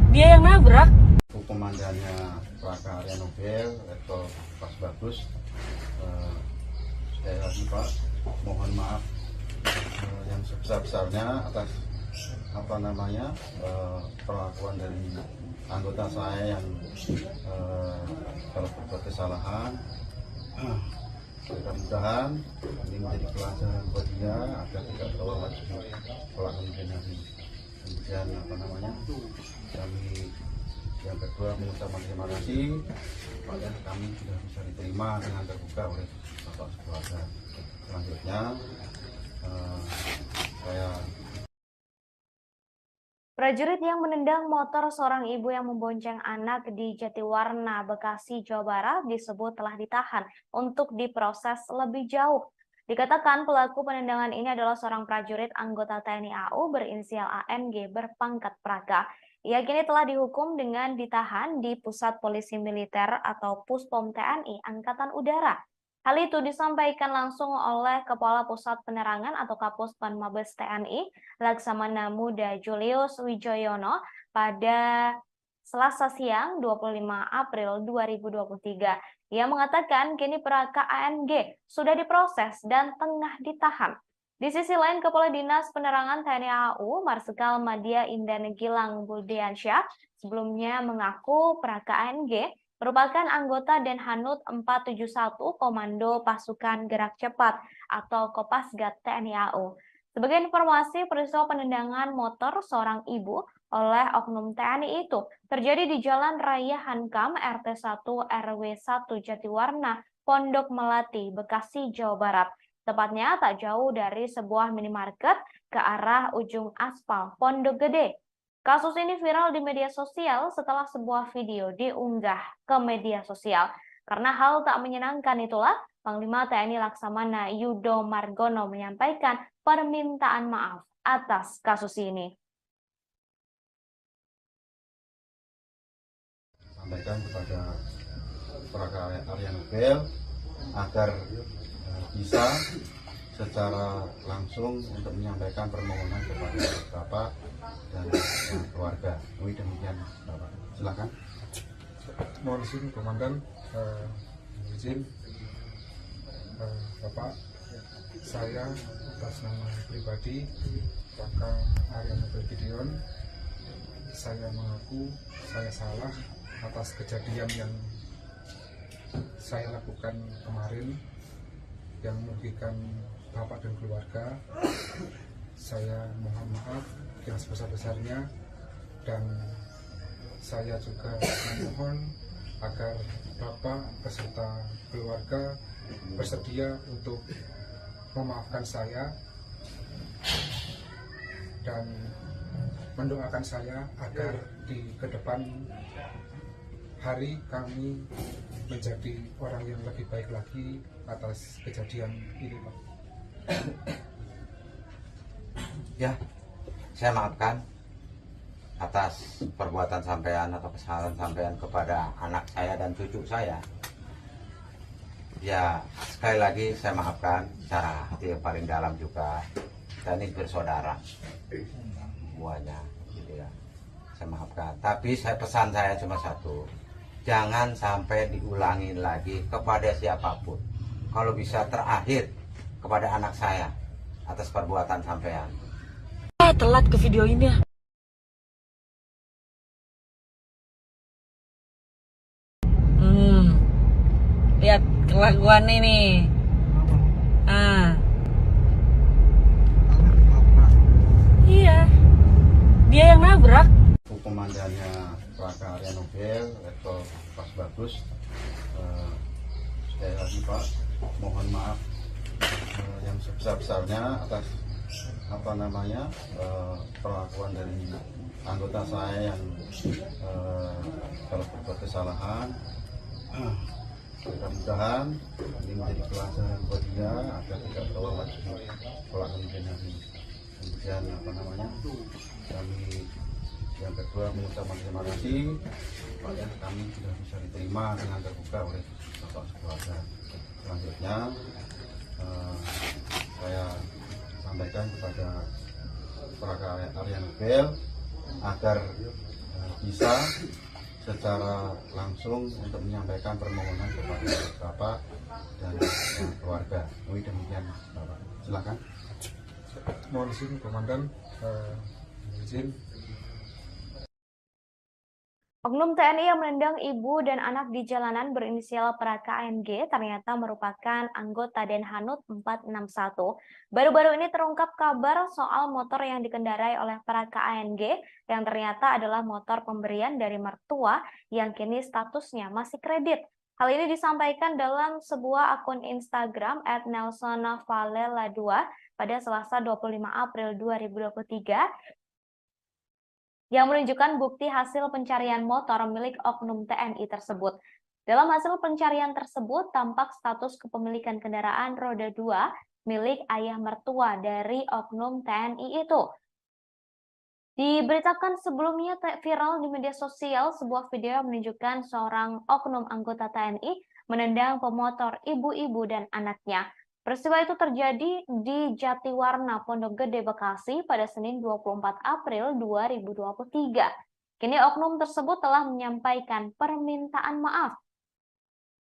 dia yang nabrak. Komandannya Prakarya Nobel, Letkol Pas Bagus. Sekali lagi Pak, mohon maaf yang sebesar-besarnya atas perlakuan dari anggota saya yang kalau berbuat kesalahan. Mudah-mudahan ini menjadi pelajaran buat dia agar tidak terulang lagi kelak kemudian hari. Kemudian kami yang kedua mengucapkan terima kasih pada kami sudah bisa diterima dengan terbuka oleh Bapak keluarga. Selanjutnya saya Prajurit yang menendang motor seorang ibu yang membonceng anak di Jatiwarna, Bekasi, Jawa Barat disebut telah ditahan untuk diproses lebih jauh. Dikatakan pelaku penendangan ini adalah seorang prajurit anggota TNI AU berinisial ANG berpangkat Praka. Ia kini telah dihukum dengan ditahan di Pusat Polisi Militer atau Puspom TNI Angkatan Udara. Hal itu disampaikan langsung oleh Kepala Pusat Penerangan atau Kapuspen Mabes TNI, Laksamana Muda Julius Wijoyono pada Selasa siang 25 April 2023. Ia mengatakan kini Praka ANG sudah diproses dan tengah ditahan. Di sisi lain, Kepala Dinas Penerangan TNI AU, Marsikal Madya Indah Gilang Budiansyah, sebelumnya mengaku Praka ANG merupakan anggota Denhanud 471 Komando Pasukan Gerak Cepat atau Kopasgat TNI AU. Sebagai informasi, peristiwa penendangan motor seorang ibu oleh oknum TNI itu terjadi di Jalan Raya Hankam RT 1 RW 1 Jatiwarna, Pondok Melati, Bekasi, Jawa Barat. Tepatnya tak jauh dari sebuah minimarket ke arah ujung aspal Pondok Gede. Kasus ini viral di media sosial setelah sebuah video diunggah ke media sosial. Karena hal tak menyenangkan itulah, Panglima TNI Laksamana Yudo Margono menyampaikan permintaan maaf atas kasus ini. Sampaikan kepada Prakarya Arya Nobel agar bisa secara langsung untuk menyampaikan permohonan kepada Bapak dan keluarga. Demikian Bapak. Silakan. Mohon izin Komandan, izin Bapak, saya atas nama pribadi Praka Arya Nobel Gideon, saya mengaku saya salah atas kejadian yang saya lakukan kemarin yang merugikan Bapak dan keluarga. Saya mohon maaf yang sebesar-besarnya, dan saya juga memohon agar Bapak beserta keluarga bersedia untuk memaafkan saya dan mendoakan saya agar di kedepan hari kami menjadi orang yang lebih baik lagi atas kejadian ini, Pak. Ya, saya maafkan atas perbuatan sampean atau kesalahan sampean kepada anak saya dan cucu saya. Ya, sekali lagi saya maafkan secara hati yang paling dalam juga. Kita ini bersaudara semuanya, gitu ya. Saya maafkan. Tapi pesan saya cuma satu, jangan sampai diulangi lagi kepada siapapun. Kalau bisa terakhir kepada anak saya atas perbuatan sampean. Telat ke video ini ya. Lihat kelakuan ini. Iya, dia yang nabrak. Komandannya Prakarya Nobel, Letkol Pas Bagus. Sekali lagi Pak, mohon maaf yang sebesar-besarnya atas apa namanya perlakuan dari anggota saya yang kalau berbuat kesalahan. Mudah-mudahan ini menjadi pelajaran buat dia agar tidak terulang lagi kelak kemudian hari. Kemudian apa namanya, kami yang kedua mengucapkan terima kasih supaya kami sudah bisa diterima dengan terbuka oleh bapak sekeluarga. Selanjutnya saya sampaikan kepada Prakarya Arya Nobel agar bisa secara langsung untuk menyampaikan permohonan kepada Bapak dan keluarga. Demikian Bapak. Silakan. Mohon izin Komandan, izin. Oknum TNI yang menendang ibu dan anak di jalanan berinisial Praka ANG ternyata merupakan anggota Denhanut 461. Baru-baru ini terungkap kabar soal motor yang dikendarai oleh Praka ANG yang ternyata adalah motor pemberian dari mertua yang kini statusnya masih kredit. Hal ini disampaikan dalam sebuah akun Instagram @nelsonvalela2 pada Selasa 25 April 2023 yang menunjukkan bukti hasil pencarian motor milik oknum TNI tersebut. Dalam hasil pencarian tersebut, tampak status kepemilikan kendaraan roda 2 milik ayah mertua dari oknum TNI itu. Diberitakan sebelumnya viral di media sosial sebuah video yang menunjukkan seorang oknum anggota TNI menendang pemotor ibu-ibu dan anaknya. Peristiwa itu terjadi di Jatiwarna, Pondok Gede, Bekasi pada Senin 24 April 2023. Kini oknum tersebut telah menyampaikan permintaan maaf.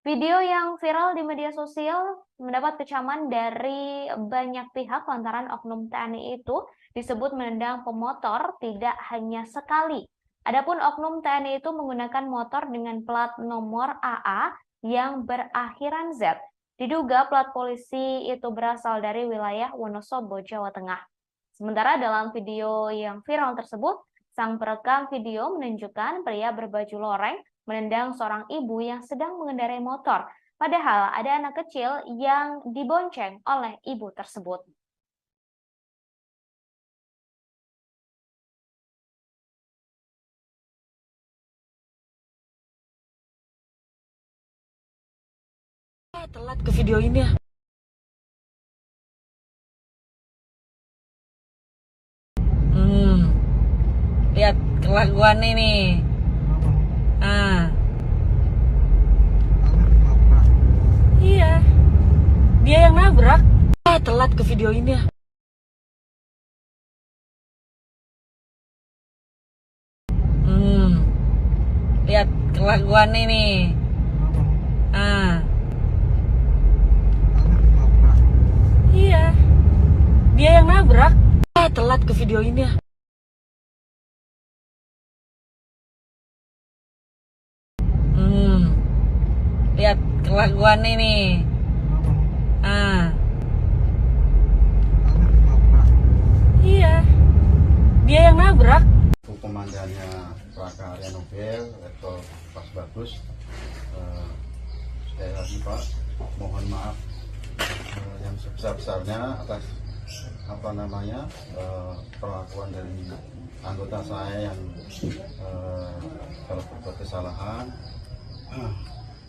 Video yang viral di media sosial mendapat kecaman dari banyak pihak lantaran oknum TNI itu disebut menendang pemotor tidak hanya sekali. Adapun oknum TNI itu menggunakan motor dengan plat nomor AA yang berakhiran Z. Diduga plat polisi itu berasal dari wilayah Wonosobo, Jawa Tengah. Sementara dalam video yang viral tersebut, sang perekam video menunjukkan pria berbaju loreng menendang seorang ibu yang sedang mengendarai motor. Padahal ada anak kecil yang dibonceng oleh ibu tersebut. Telat ke video ini ya. Lihat kelakuan ini. Iya. Dia yang nabrak. Telat ke video ini ya. Lihat kelakuan ini. Iya. Dia yang nabrak. Telat ke video ini ya. Lihat kelakuan ini. Iya. Dia yang nabrak. Komandannya Praka Arya Nobel, Letkol Pas Bagus. Sekali lagi Pak, mohon maaf yang sebesar-besarnya atas apa namanya perlakuan dari anggota saya yang kalau berbuat kesalahan.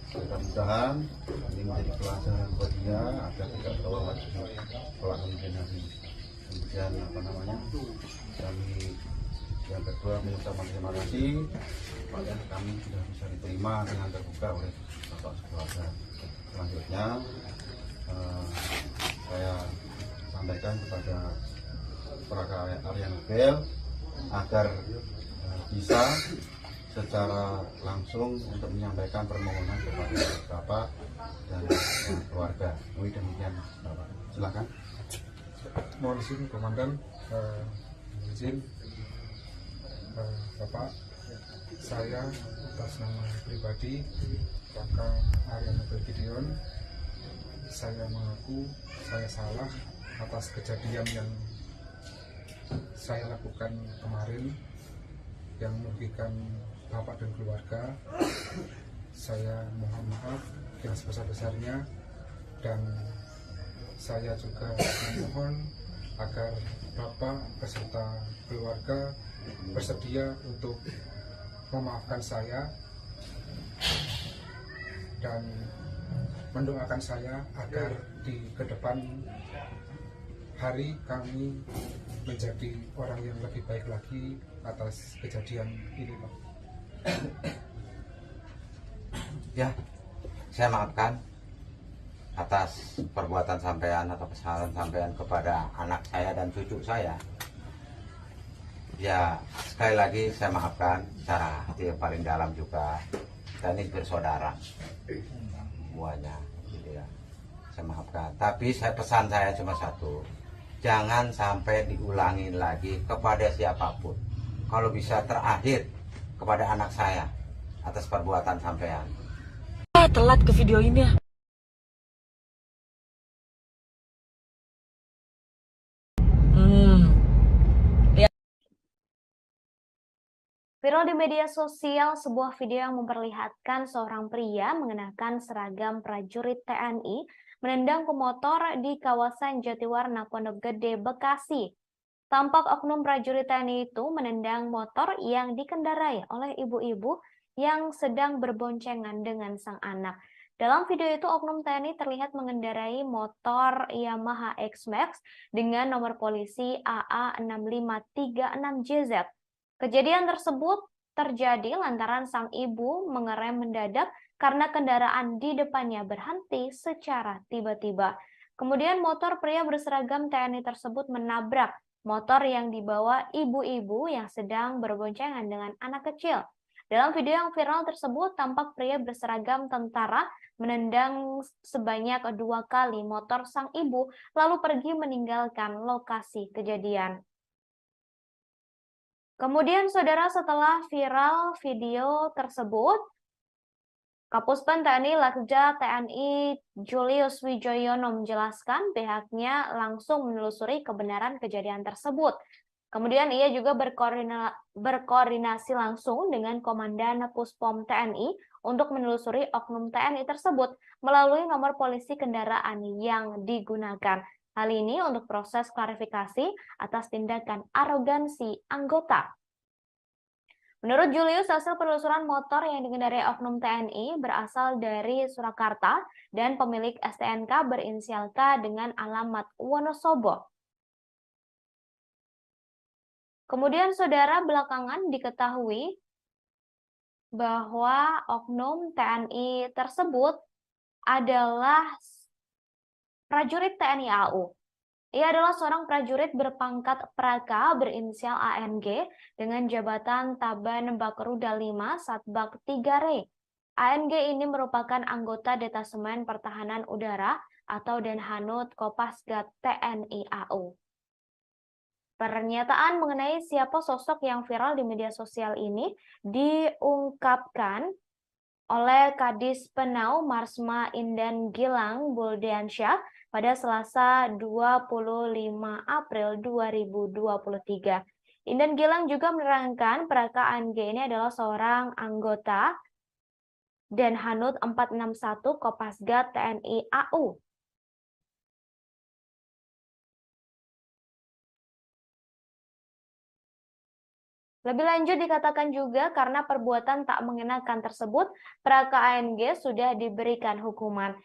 Mudah-mudahan ini menjadi pelajaran buat dia agar tidak terulang lagi kelak kemudian hari. Kemudian apa namanya, kami yang kedua mengucapkan terima kasih supaya kami sudah bisa diterima dengan terbuka oleh bapak sekeluarga. Selanjutnya saya sampaikan kepada Prakarya Arya Nobel agar bisa secara langsung untuk menyampaikan permohonan kepada Bapak dan keluarga. Demikian Bapak. Silakan. Mohon izin Komandan, izin Bapak, saya atas nama pribadi Praka Arya Nobel Gideon, saya mengaku saya salah atas kejadian yang saya lakukan kemarin yang merugikan Bapak dan keluarga. Saya mohon maaf yang sebesar-besarnya, dan saya juga memohon agar Bapak beserta keluarga bersedia untuk memaafkan saya dan mendoakan saya agar di kedepan hari kami menjadi orang yang lebih baik lagi atas kejadian ini, Pak. Ya, saya maafkan atas perbuatan sampean atau kesalahan sampean kepada anak saya dan cucu saya. Ya, sekali lagi saya maafkan secara hati yang paling dalam juga. Kita ini bersaudara semuanya, gitu ya. Saya maafkan. Tapi pesan saya cuma satu, jangan sampai diulangi lagi kepada siapapun. Kalau bisa terakhir kepada anak saya atas perbuatan sampean. Telat ke video ini ya. Viral di media sosial sebuah video yang memperlihatkan seorang pria mengenakan seragam prajurit TNI menendang pemotor di kawasan Jatiwarna Pondok Gede, Bekasi. Tampak oknum prajurit TNI itu menendang motor yang dikendarai oleh ibu-ibu yang sedang berboncengan dengan sang anak. Dalam video itu, oknum TNI terlihat mengendarai motor Yamaha X-Max dengan nomor polisi AA6536JZ. Kejadian tersebut terjadi lantaran sang ibu mengerem mendadak karena kendaraan di depannya berhenti secara tiba-tiba. Kemudian motor pria berseragam TNI tersebut menabrak motor yang dibawa ibu-ibu yang sedang berboncengan dengan anak kecil. Dalam video yang viral tersebut, tampak pria berseragam tentara menendang sebanyak 2 kali motor sang ibu, lalu pergi meninggalkan lokasi kejadian. Kemudian, saudara, setelah viral video tersebut, Kapuspen TNI Lakja TNI Julius Wijoyono menjelaskan pihaknya langsung menelusuri kebenaran kejadian tersebut. Kemudian ia juga berkoordinasi langsung dengan Komandan Puspom TNI untuk menelusuri oknum TNI tersebut melalui nomor polisi kendaraan yang digunakan. Hal ini untuk proses klarifikasi atas tindakan arogansi anggota. Menurut Julius, hasil penelusuran motor yang dikendarai oknum TNI berasal dari Surakarta dan pemilik STNK berinisial K dengan alamat Wonosobo. Kemudian, saudara, belakangan diketahui bahwa oknum TNI tersebut adalah prajurit TNI AU. Ia adalah seorang prajurit berpangkat Praka berinisial ANG dengan jabatan Taban Bakruda 5 Satbak 3 Re. ANG ini merupakan anggota Detasemen Pertahanan Udara atau Denhanut Kopasgat TNI AU. Pernyataan mengenai siapa sosok yang viral di media sosial ini diungkapkan oleh Kadis Penau Marsma Indan Gilang Buldiansyah pada Selasa 25 April 2023. Indan Gilang juga menerangkan Praka ANG ini adalah seorang anggota Denhanut 461 Kopasgat TNI AU. Lebih lanjut dikatakan juga karena perbuatan tak mengenakan tersebut, Praka ANG sudah diberikan hukuman.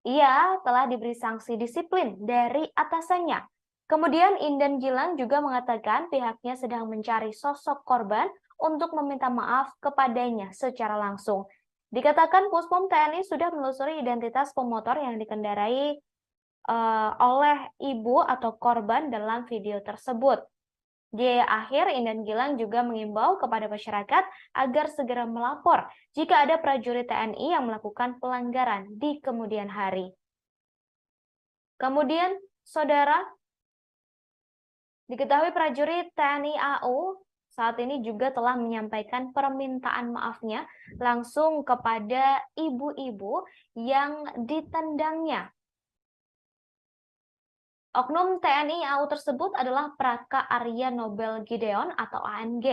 Ia telah diberi sanksi disiplin dari atasannya. Kemudian Indan Gilang juga mengatakan pihaknya sedang mencari sosok korban untuk meminta maaf kepadanya secara langsung. Dikatakan Puspom TNI sudah menelusuri identitas pemotor yang dikendarai oleh ibu atau korban dalam video tersebut. Di akhir, Indan Gilang juga mengimbau kepada masyarakat agar segera melapor jika ada prajurit TNI yang melakukan pelanggaran di kemudian hari. Kemudian, saudara, diketahui prajurit TNI AU saat ini juga telah menyampaikan permintaan maafnya langsung kepada ibu-ibu yang ditendangnya. Oknum TNI AU tersebut adalah Praka Arya Nobel Gideon atau ANG.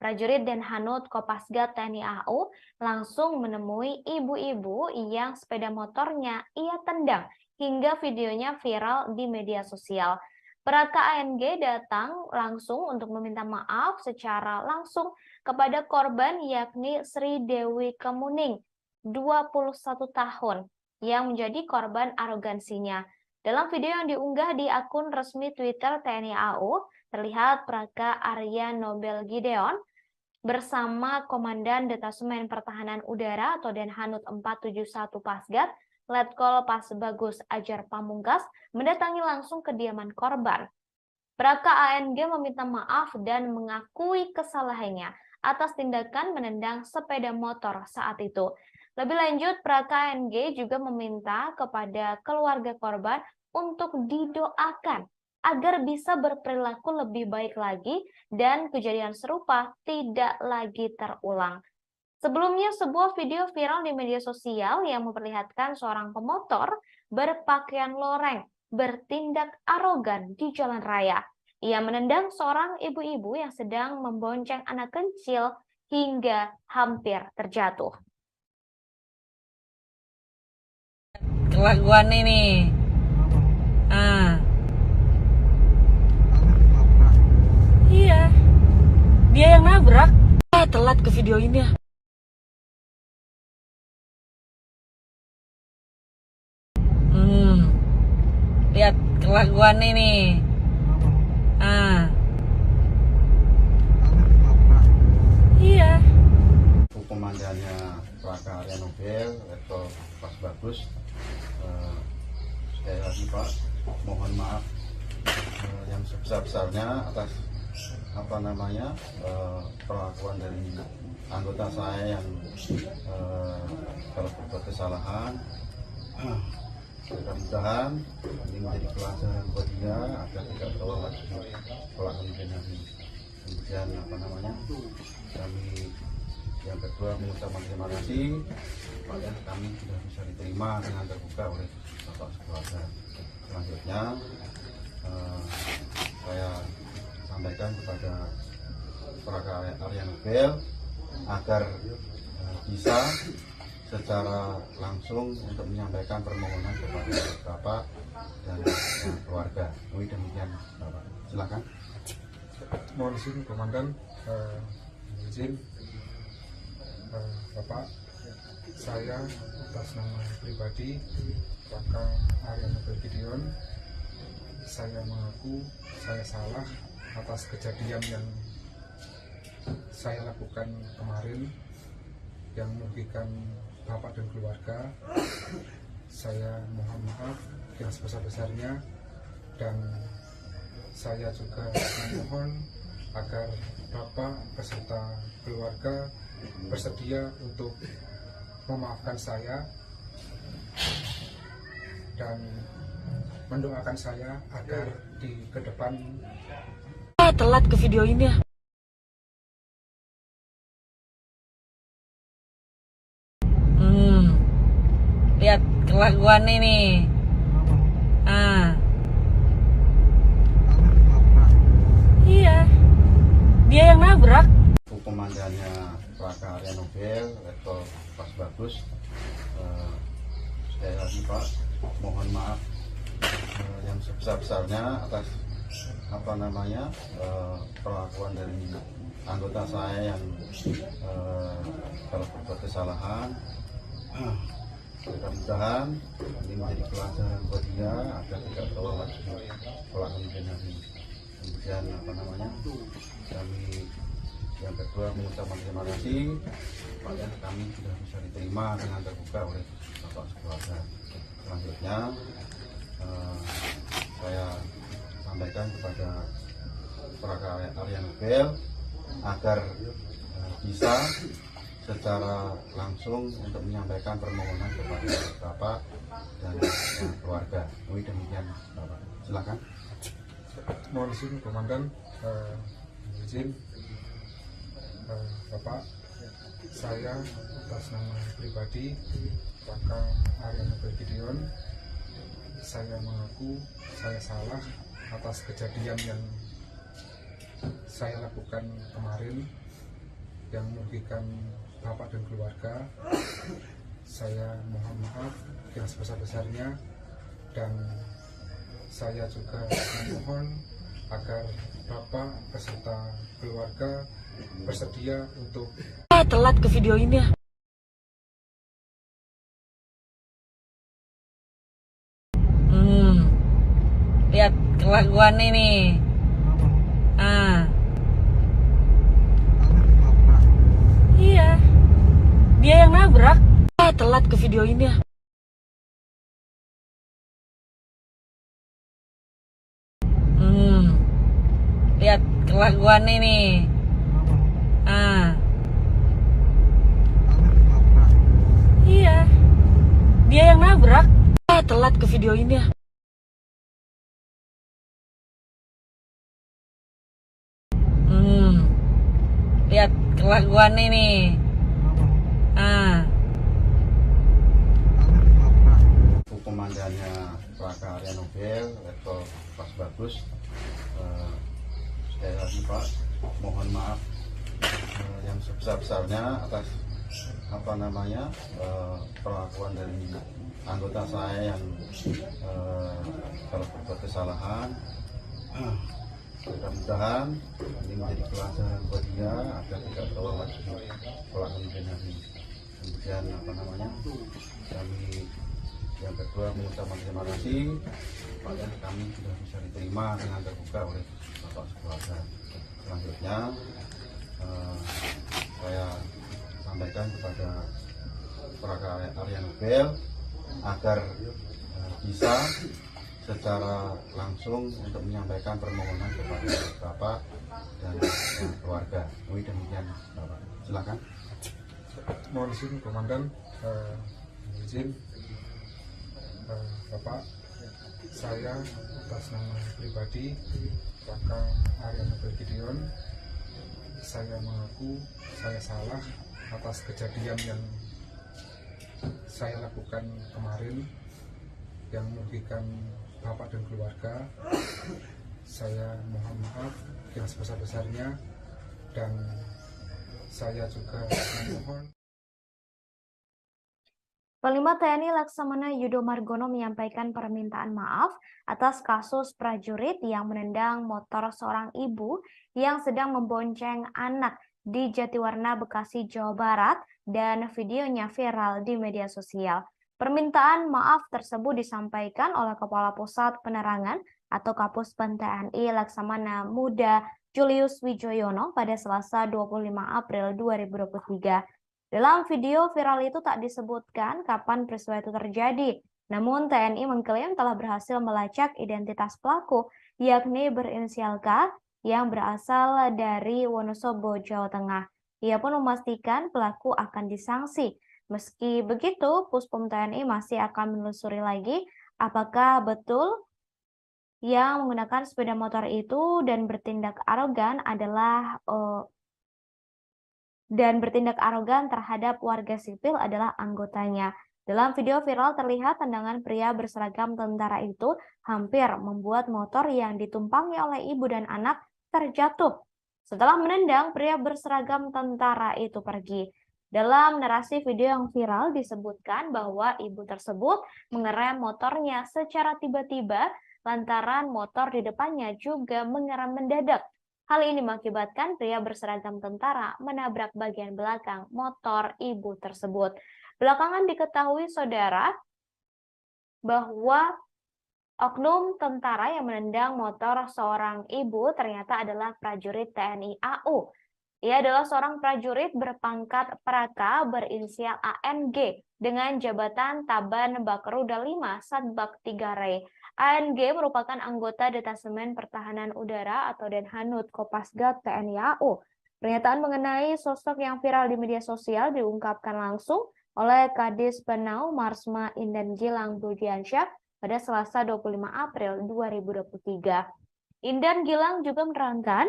Prajurit Denhanut Kopasgat TNI AU langsung menemui ibu-ibu yang sepeda motornya ia tendang hingga videonya viral di media sosial. Praka ANG datang langsung untuk meminta maaf secara langsung kepada korban yakni Sri Dewi Kemuning, 21 tahun, yang menjadi korban arogansinya. Dalam video yang diunggah di akun resmi Twitter TNI AU, terlihat Praka Arya Nobel Gideon bersama Komandan Detasemen Pertahanan Udara atau Denhanud 471 Pasgat, Letkol Pasbagus Ajar Pamungkas, mendatangi langsung kediaman korban. Praka ANG meminta maaf dan mengakui kesalahannya atas tindakan menendang sepeda motor saat itu. Lebih lanjut, Praka ANG juga meminta kepada keluarga korban untuk didoakan agar bisa berperilaku lebih baik lagi dan kejadian serupa tidak lagi terulang. Sebelumnya, sebuah video viral di media sosial yang memperlihatkan seorang pemotor berpakaian loreng bertindak arogan di jalan raya. Ia menendang seorang ibu-ibu yang sedang membonceng anak kecil hingga hampir terjatuh. Kelakuan ini. Iya. Dia yang nabrak. Telat ke video ini ya. Lihat kelakuan ini. Iya. Komandannya Praka Arya Nobel, Letkol Pasbagus, sekali lagi Pak, mohon maaf yang sebesar-besarnya atas perlakuan dari anggota saya yang kalau berbuat kesalahan. Mudah-mudahan ini menjadi pelajaran buat dia agar tidak terulang lagi kelakuan ini. Kemudian kami yang kedua mengucapkan terima kasih pada kami sudah bisa diterima dengan terbuka oleh Bapak Sekeluarga. Selanjutnya saya sampaikan kepada Praka Arya Nobel agar bisa secara langsung untuk menyampaikan permohonan kepada Bapak dan keluarga. Demikian Bapak. Silakan. Mohon izin Komandan, izin Bapak, saya atas nama pribadi Praka Arya Nobel Gideon, saya mengaku saya salah atas kejadian yang saya lakukan kemarin yang merugikan Bapak dan keluarga. Saya mohon maaf yang sebesar-besarnya dan saya juga memohon agar Bapak beserta keluarga bersedia untuk memaafkan saya dan mendoakan saya agar di ke depan Telat ke video ini ya. Lihat kelakuan ini. Iya. Dia yang nabrak. Komandannya Praka Arya Nobel, Letkol Pasbagus, sekali lagi Pak, mohon maaf yang sebesar-besarnya atas perlakuan dari anggota saya yang kalau berbuat kesalahan. Mudah-mudahan ini menjadi pelajaran buat dia agar tidak terulang lagi kelakuan ini. Kemudian kami yang kedua mengucapkan terima kasih pada kami sudah bisa diterima dengan terbuka oleh Bapak Sekeluarga. Selanjutnya saya sampaikan kepada Praka Arya Nobel agar bisa secara langsung untuk menyampaikan permohonan kepada Bapak dan keluarga. Demikian Bapak. Silakan. Mohon izin Komandan, izin Bapak, saya atas nama pribadi Praka Arya Nobel Gideon, saya mengaku saya salah atas kejadian yang saya lakukan kemarin yang merugikan Bapak dan keluarga. Saya mohon maaf yang sebesar-besarnya dan saya juga memohon agar Bapak beserta keluarga bersedia untuk Telat ke video ini ya. Lihat kelakuan ini. Iya. Dia yang nabrak. Telat ke video ini ya. Lihat kelakuan ini. Iya. Dia yang nabrak. Telat ke video ini ya. Lihat kelakuan ini. Komandannya Plaka Arya Nobel Letkol Pas Bagus, sekali lagi Pak, mohon maaf yang sebesar-besarnya atas perlakuan dari anggota saya yang telah berbuat kesalahan. Mudah-mudahan ini menjadi pelajaran buat dia agar tidak terulang lagi keulangan generasi. Kemudian kami yang kedua mengucapkan terima kasih pada kami sudah bisa diterima dengan terbuka oleh Bapak sekeluarga. Selanjutnya saya sampaikan kepada Plaka Arya Nobel agar bisa secara langsung untuk menyampaikan permohonan kepada Bapak dan keluarga. Demikian Bapak, silakan. mohon izin Komandan, izin Bapak, saya atas nama pribadi Plaka Arya Nobel Gideon, saya mengaku saya salah atas kejadian yang saya lakukan kemarin yang merugikan Bapak dan keluarga. Saya mohon maaf yang sebesar-besarnya, dan saya juga memohon. Panglima TNI Laksamana Yudo Margono menyampaikan permintaan maaf atas kasus prajurit yang menendang motor seorang ibu yang sedang membonceng anak di Jatiwarna, Bekasi, Jawa Barat, dan videonya viral di media sosial. Permintaan maaf tersebut disampaikan oleh Kepala Pusat Penerangan atau Kapuspen TNI Laksamana Muda Julius Wijoyono pada Selasa 25 April 2023. Dalam video viral itu tak disebutkan kapan peristiwa itu terjadi, namun TNI mengklaim telah berhasil melacak identitas pelaku, yakni berinisial K yang berasal dari Wonosobo, Jawa Tengah. Ia pun memastikan pelaku akan disanksi. Meski begitu, Puspom TNI masih akan menelusuri lagi apakah betul yang menggunakan sepeda motor itu dan bertindak arogan terhadap warga sipil adalah anggotanya. Dalam video viral terlihat tendangan pria berseragam tentara itu hampir membuat motor yang ditumpangi oleh ibu dan anak terjatuh. Setelah menendang, pria berseragam tentara itu pergi. Dalam narasi video yang viral disebutkan bahwa ibu tersebut mengerem motornya secara tiba-tiba lantaran motor di depannya juga mengerem mendadak. Hal ini mengakibatkan pria berseragam tentara menabrak bagian belakang motor ibu tersebut. Belakangan diketahui saudara bahwa oknum tentara yang menendang motor seorang ibu ternyata adalah prajurit TNI AU. Ia adalah seorang prajurit berpangkat Praka berinisial ANG dengan jabatan Taban Bakruda 5 Satbak 3 Rey. ANG merupakan anggota Detasemen Pertahanan Udara atau Denhanud Kopasgat TNI AU. Pernyataan mengenai sosok yang viral di media sosial diungkapkan langsung oleh Kadis Penau Marsma Indan Gilang Budiansyah pada Selasa 25 April 2023. Indan Gilang juga menerangkan,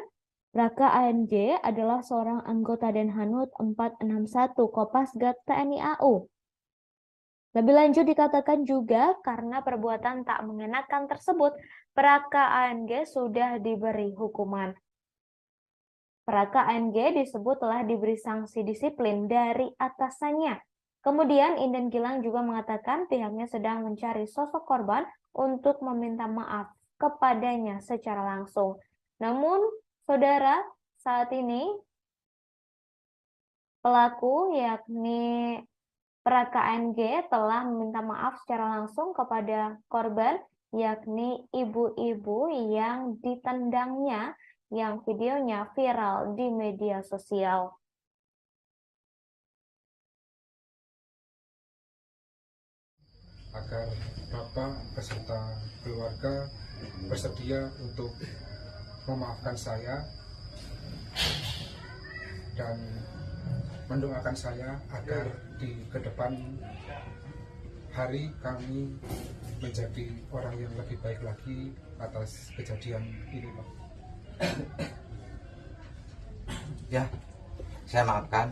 Raka ANG adalah seorang anggota Denhanud 461 Kopasgat TNI AU. Lebih lanjut dikatakan juga karena perbuatan tak mengenakan tersebut, Praka ANG sudah diberi hukuman. Praka ANG disebut telah diberi sanksi disiplin dari atasannya. Kemudian Indan Gilang juga mengatakan pihaknya sedang mencari sosok korban untuk meminta maaf kepadanya secara langsung. Namun, saudara, saat ini pelaku yakni Praka ANG telah meminta maaf secara langsung kepada korban, yakni ibu-ibu yang ditendangnya, yang videonya viral di media sosial. Agar Bapak beserta keluarga bersedia untuk memaafkan saya dan mendoakan saya agar di ke depan hari kami menjadi orang yang lebih baik lagi atas kejadian ini, Pak. Ya, saya maafkan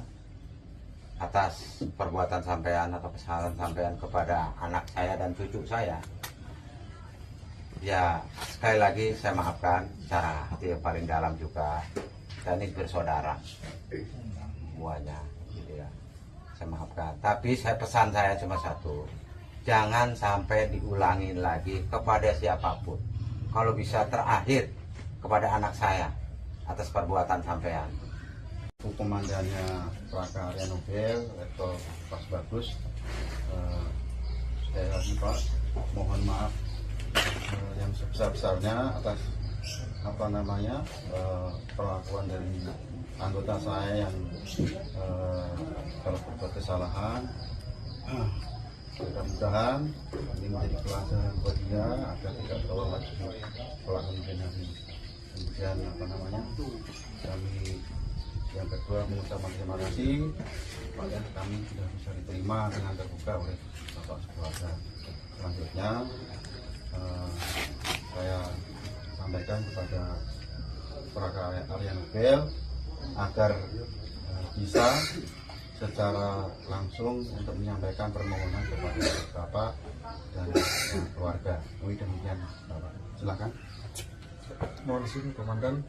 atas perbuatan sampean atau kesalahan sampean kepada anak saya dan cucu saya. Ya, sekali lagi saya maafkan secara hati yang paling dalam juga. Dan ini bersaudara semuanya, gitu ya. Saya maafkan. Tapi pesan saya cuma satu, jangan sampai diulangin lagi kepada siapapun. Kalau bisa terakhir kepada anak saya atas perbuatan sampean. Komandannya Praka Arya Nobel, Letkol Pas Bagus, sekali lagi Pak, mohon maaf yang sebesar-besarnya atas perlakuan dari anggota saya yang kalau berbuat kesalahan. Mudah-mudahan ini menjadi pelajaran buat dia agar tidak terulang lagi pelakuan ini. Kemudian kami yang kedua mengucapkan terima kasih supaya kami sudah bisa diterima dengan terbuka oleh Bapak keluarga. Selanjutnya saya sampaikan kepada Praka Arya Nobel agar bisa secara langsung untuk menyampaikan permohonan kepada Bapak dan keluarga. Demikian Bapak. Silakan. Mohon izin Komandan,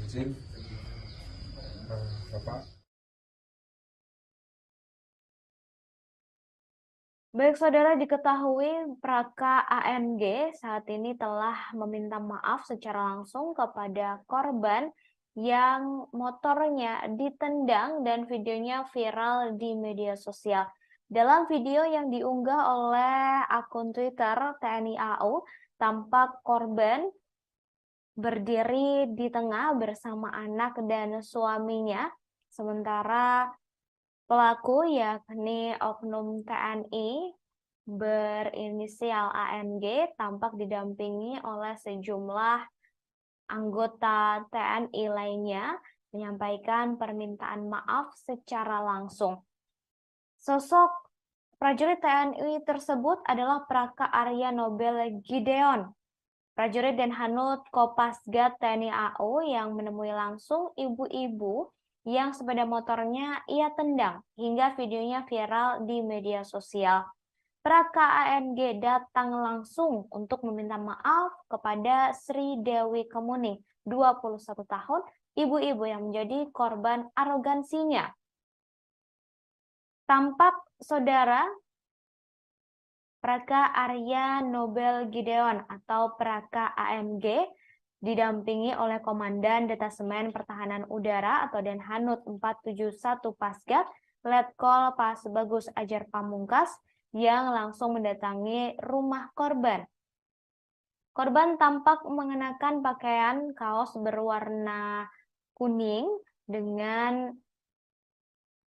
izin Bapak. Baik saudara, diketahui Praka ANG saat ini telah meminta maaf secara langsung kepada korban yang motornya ditendang dan videonya viral di media sosial. Dalam video yang diunggah oleh akun Twitter TNI AU, tampak korban berdiri di tengah bersama anak dan suaminya, sementara pelaku yakni oknum TNI berinisial ANG tampak didampingi oleh sejumlah anggota TNI lainnya menyampaikan permintaan maaf secara langsung. Sosok prajurit TNI tersebut adalah Praka Arya Nobel Gideon, prajurit dan Hanut Kopasgat TNI AU yang menemui langsung ibu-ibu yang sepeda motornya ia tendang hingga videonya viral di media sosial. Praka ANG datang langsung untuk meminta maaf kepada Sri Dewi Kemuning, 21 tahun, ibu-ibu yang menjadi korban arogansinya. Tampak saudara Praka Arya Nobel Gideon atau Praka AMG didampingi oleh Komandan Detasemen Pertahanan Udara atau Denhanut 471 Pasgat, Letkol Pas Bagus Ajar Pamungkas, yang langsung mendatangi rumah korban. Korban tampak mengenakan pakaian kaos berwarna kuning dengan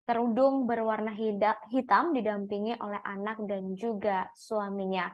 kerudung berwarna hitam didampingi oleh anak dan juga suaminya.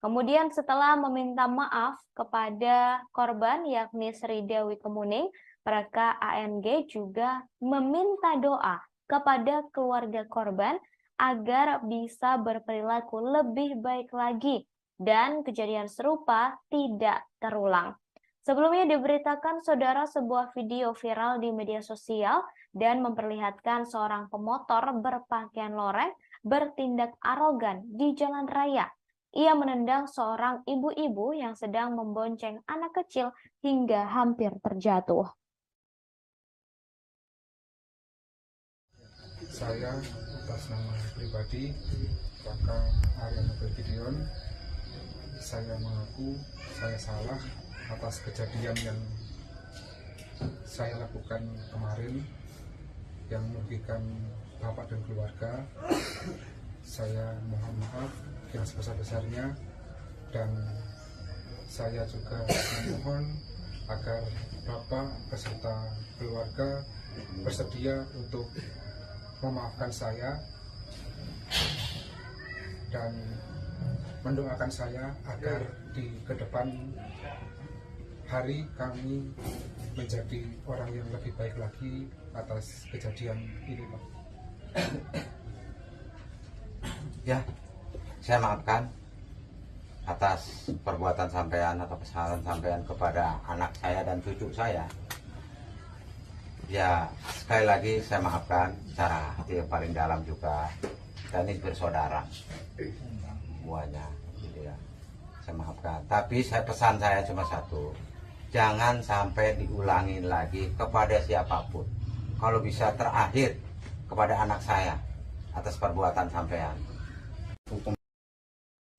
Kemudian setelah meminta maaf kepada korban yakni Sri Dewi Kemuning, Praka ANG juga meminta doa kepada keluarga korban agar bisa berperilaku lebih baik lagi dan kejadian serupa tidak terulang. Sebelumnya diberitakan saudara sebuah video viral di media sosial dan memperlihatkan seorang pemotor berpakaian loreng bertindak arogan di jalan raya. Ia menendang seorang ibu-ibu yang sedang membonceng anak kecil hingga hampir terjatuh. Saya atas nama pribadi Praka Arya Nobel Gideon saya mengaku saya salah atas kejadian yang saya lakukan kemarin yang merugikan bapak dan keluarga. Saya mohon maaf yang sebesar-besarnya, dan saya juga memohon agar bapak beserta keluarga bersedia untuk memaafkan saya dan mendoakan saya agar di kedepan hari kami menjadi orang yang lebih baik lagi atas kejadian ini, Pak. Ya, saya maafkan atas perbuatan sampean atau kesalahan sampean kepada anak saya dan cucu saya. Ya, sekali lagi saya maafkan secara hati yang paling dalam juga. Kita ini bersaudara semuanya, gitu ya. Saya maafkan. Tapi pesan saya cuma satu, jangan sampai diulangi lagi kepada siapapun. Kalau bisa terakhir kepada anak saya atas perbuatan sampean.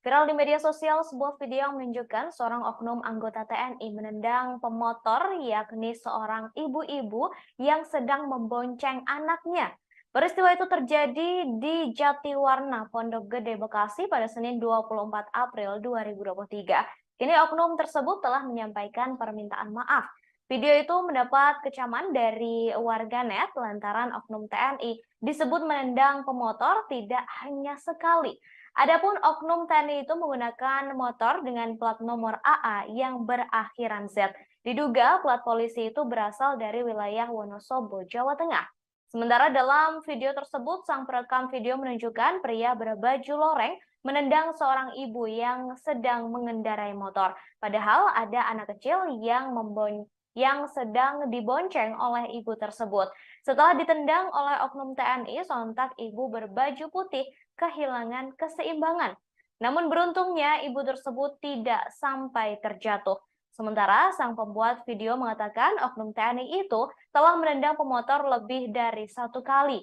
Viral di media sosial sebuah video yang menunjukkan seorang oknum anggota TNI menendang pemotor, yakni seorang ibu-ibu yang sedang membonceng anaknya. Peristiwa itu terjadi di Jatiwarna, Pondok Gede, Bekasi pada Senin 24 April 2023. Kini oknum tersebut telah menyampaikan permintaan maaf. Video itu mendapat kecaman dari warganet lantaran oknum TNI disebut menendang pemotor tidak hanya sekali. Adapun oknum TNI itu menggunakan motor dengan plat nomor AA yang berakhiran Z. Diduga plat polisi itu berasal dari wilayah Wonosobo, Jawa Tengah. Sementara dalam video tersebut, sang perekam video menunjukkan pria berbaju loreng menendang seorang ibu yang sedang mengendarai motor. Padahal ada anak kecil yang sedang dibonceng oleh ibu tersebut. Setelah ditendang oleh oknum TNI, sontak ibu berbaju putih kehilangan keseimbangan. Namun beruntungnya ibu tersebut tidak sampai terjatuh. Sementara sang pembuat video mengatakan oknum TNI itu telah menendang pemotor lebih dari 1 kali.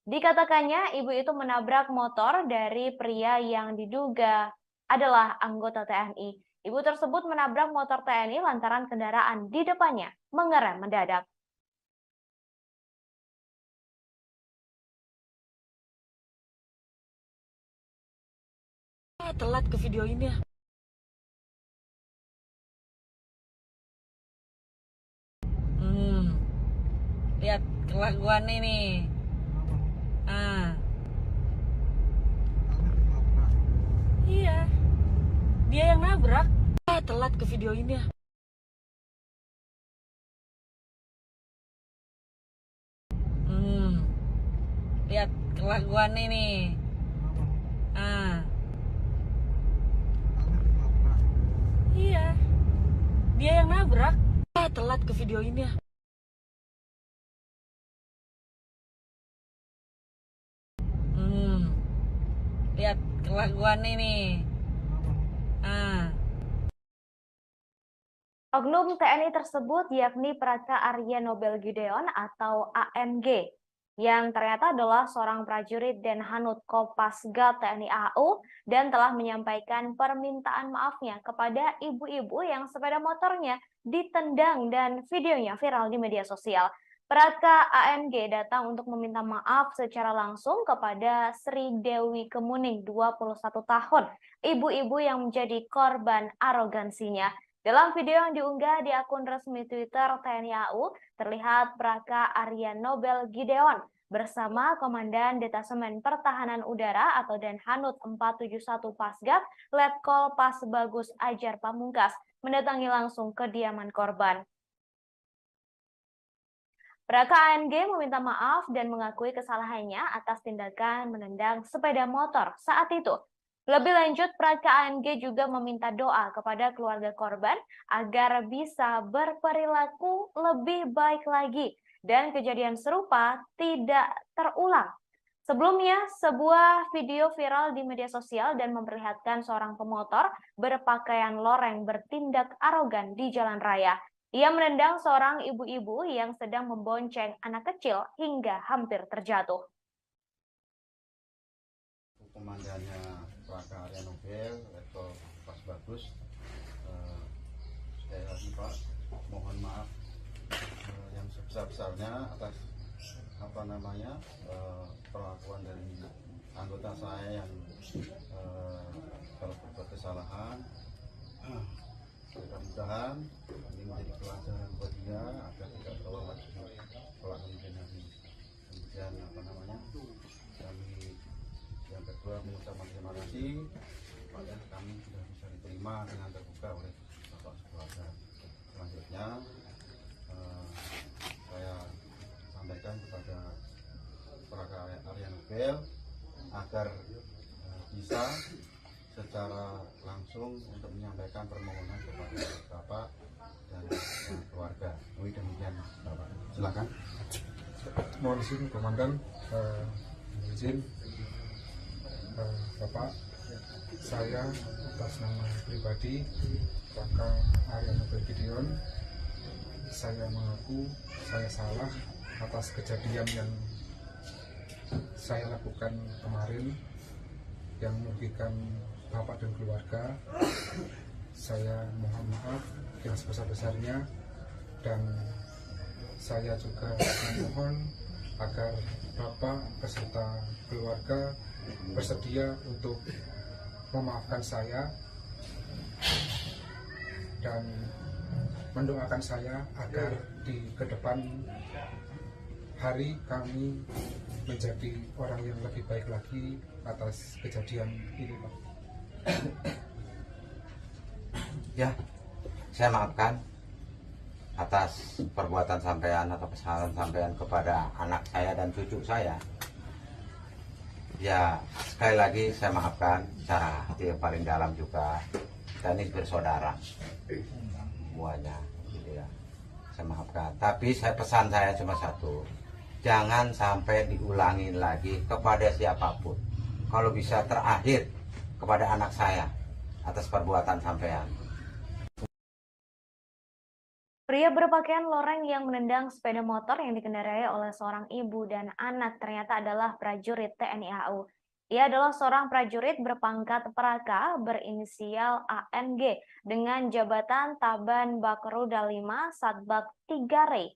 Dikatakannya ibu itu menabrak motor dari pria yang diduga adalah anggota TNI. Ibu tersebut menabrak motor TNI lantaran kendaraan di depannya mengerem mendadak. Telat ke video ini ya. Lihat kelakuan ini. Iya, dia yang nabrak. Telat ke video ini ya. Lihat kelakuan ini. Iya, dia yang nabrak. Telat ke video ini ya. Lihat kelakuan ini. Oknum TNI tersebut yakni Praka Arya Nobel Gideon atau AMG, yang ternyata adalah seorang prajurit Denhanut Kopasgat TNI AU dan telah menyampaikan permintaan maafnya kepada ibu-ibu yang sepeda motornya ditendang dan videonya viral di media sosial. Praka AMG datang untuk meminta maaf secara langsung kepada Sri Dewi Kemuning, 21 tahun, ibu-ibu yang menjadi korban arogansinya. Dalam video yang diunggah di akun resmi Twitter TNI AU, terlihat Praka Arya Nobel Gideon bersama Komandan Detasemen Pertahanan Udara atau Denhanut 471 Pasgat, Letkol Pas Bagus Ajar Pamungkas, mendatangi langsung kediaman korban. Praka AMG meminta maaf dan mengakui kesalahannya atas tindakan menendang sepeda motor saat itu. Lebih lanjut, Praka AMG juga meminta doa kepada keluarga korban agar bisa berperilaku lebih baik lagi dan kejadian serupa tidak terulang. Sebelumnya, sebuah video viral di media sosial dan memperlihatkan seorang pemotor berpakaian loreng bertindak arogan di jalan raya. Ia menendang seorang ibu-ibu yang sedang membonceng anak kecil hingga hampir terjatuh. Komandannya Praka Arya Nobel, Letkol Bagus. Sekali lagi Pak, mohon maaf yang sebesar-besarnya atas perlakuan dari anggota saya yang kalau berbuat kesalahan. Mudah-mudahan ini menjadi pelajaran buat dia agar tidak terulang lagi kelak kemudian hari. Kemudian kami yang kedua mengucapkan terima kasih pada kami sudah bisa diterima dengan terbuka oleh Bapak sekeluarga. Selanjutnya saya sampaikan kepada Praga Arya Nobel agar bisa secara langsung untuk menyampaikan permohonan kepada Bapak dan keluarga. Demikian Bapak. Silakan. Mohon izin Komandan, izin Bapak, saya atas nama pribadi Praga Arya Nobel Gideon, saya mengaku saya salah atas kejadian yang saya lakukan kemarin yang merugikan Bapak dan keluarga. Saya mohon maaf yang sebesar-besarnya, dan saya juga memohon agar Bapak beserta keluarga bersedia untuk memaafkan saya dan mendoakan saya agar di kedepan hari kami menjadi orang yang lebih baik lagi atas kejadian ini, Pak. Ya, saya maafkan atas perbuatan sampean atau kesalahan sampean kepada anak saya dan cucu saya. Ya, sekali lagi saya maafkan secara hati yang paling dalam juga. Dan ini bersaudara semuanya, gitu ya. Saya maafkan. Tapi pesan saya cuma satu. Jangan sampai diulangi lagi kepada siapapun. Kalau bisa terakhir kepada anak saya atas perbuatan sampean. Pria berpakaian loreng yang menendang sepeda motor yang dikendarai oleh seorang ibu dan anak ternyata adalah prajurit TNI AU. Ia adalah seorang prajurit berpangkat Praka berinisial ANG dengan jabatan Taban Bakruda 5 Satbak 3 Rey.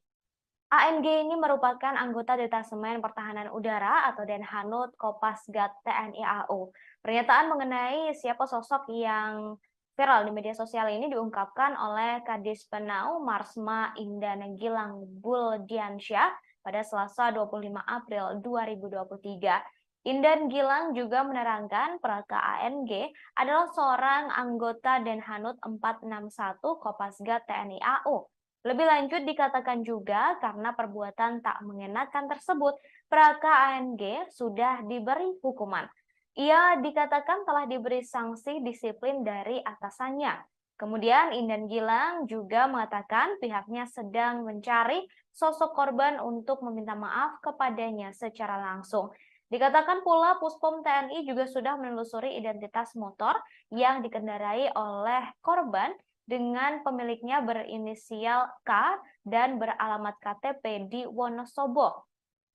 ANG ini merupakan anggota Detasemen Pertahanan Udara atau Denhanut Kopasgat TNI AU. Pernyataan mengenai siapa sosok yang viral di media sosial ini diungkapkan oleh Kadis Penau Marsma Indan Gilang Buldiansyah pada Selasa 25 April 2023. Indan Gilang juga menerangkan Praka ANG adalah seorang anggota Denhanut 461 Kopasgat TNI AU. Lebih lanjut dikatakan juga karena perbuatan tak mengenakan tersebut, Praka ANG sudah diberi hukuman. Ia dikatakan telah diberi sanksi disiplin dari atasannya. Kemudian Indan Gilang juga mengatakan pihaknya sedang mencari sosok korban untuk meminta maaf kepadanya secara langsung. Dikatakan pula Puspom TNI juga sudah menelusuri identitas motor yang dikendarai oleh korban dengan pemiliknya berinisial K dan beralamat KTP di Wonosobo.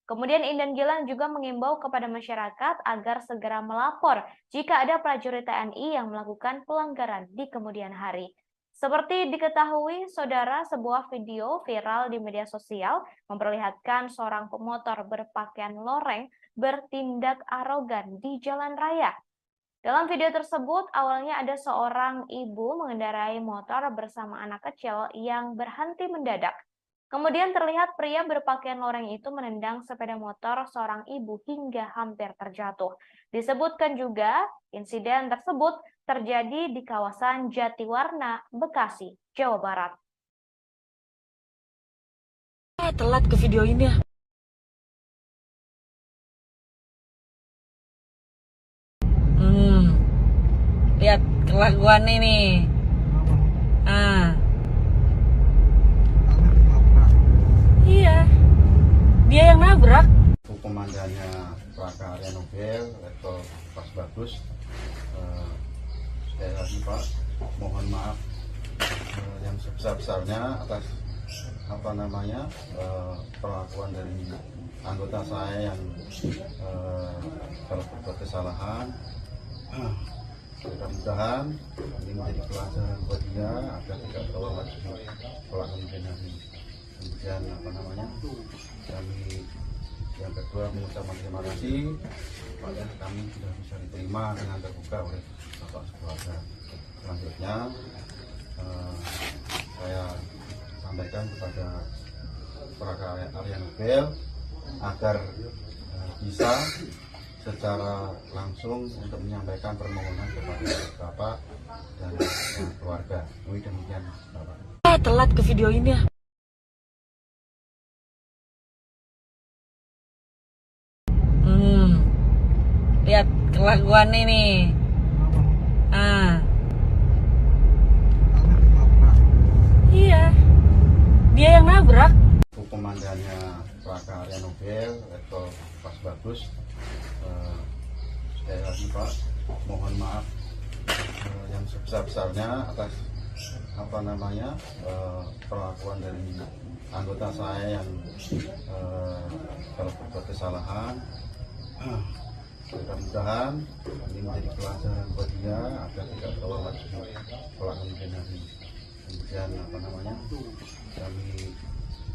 Kemudian Indan Gilang juga mengimbau kepada masyarakat agar segera melapor jika ada prajurit TNI yang melakukan pelanggaran di kemudian hari. Seperti diketahui, saudara, sebuah video viral di media sosial memperlihatkan seorang pemotor berpakaian loreng bertindak arogan di jalan raya. Dalam video tersebut, awalnya ada seorang ibu mengendarai motor bersama anak kecil yang berhenti mendadak. Kemudian terlihat pria berpakaian loreng itu menendang sepeda motor seorang ibu hingga hampir terjatuh. Disebutkan juga, insiden tersebut terjadi di kawasan Jatiwarna, Bekasi, Jawa Barat. Telat ke video ini ya. Lihat kelakuan ini. Iya, dia yang nabrak. Komandannya Praga Arya Nobel, Letkol Pas Bagus. Sekali lagi Pak, mohon maaf yang sebesar-besarnya atas perlakuan dari anggota saya yang kalau berbuat kesalahan. mudah-mudahan ini menjadi pelajaran buat dia agar tidak terulang lagi kejadian ini. Kemudian kami yang kedua mengucapkan terima kasih pada kami sudah bisa diterima dengan terbuka oleh bapak sekeluarga. Selanjutnya saya sampaikan kepada Praga Arya Nobel agar bisa secara langsung untuk menyampaikan permohonan kepada bapak dan keluarga. Demikian bapak. Telat ke video ini ya. Lihat kelakuan ini. Iya, dia yang nabrak. Komandannya Praga Arya Nobel, Letkol Pas Bagus. Sekali lagi Pak, mohon maaf yang sebesar-besarnya atas perlakuan dari anggota saya yang kalau berbuat kesalahan. Mudah-mudahan ini menjadi pelajaran buat dia agar tidak terulang lagi kejadian ini. Kemudian kami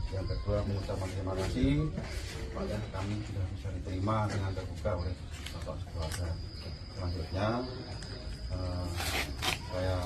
yang kedua mengucapkan terima kasih pada kami sudah bisa diterima dengan terbuka oleh bapak sekeluarga. Selanjutnya saya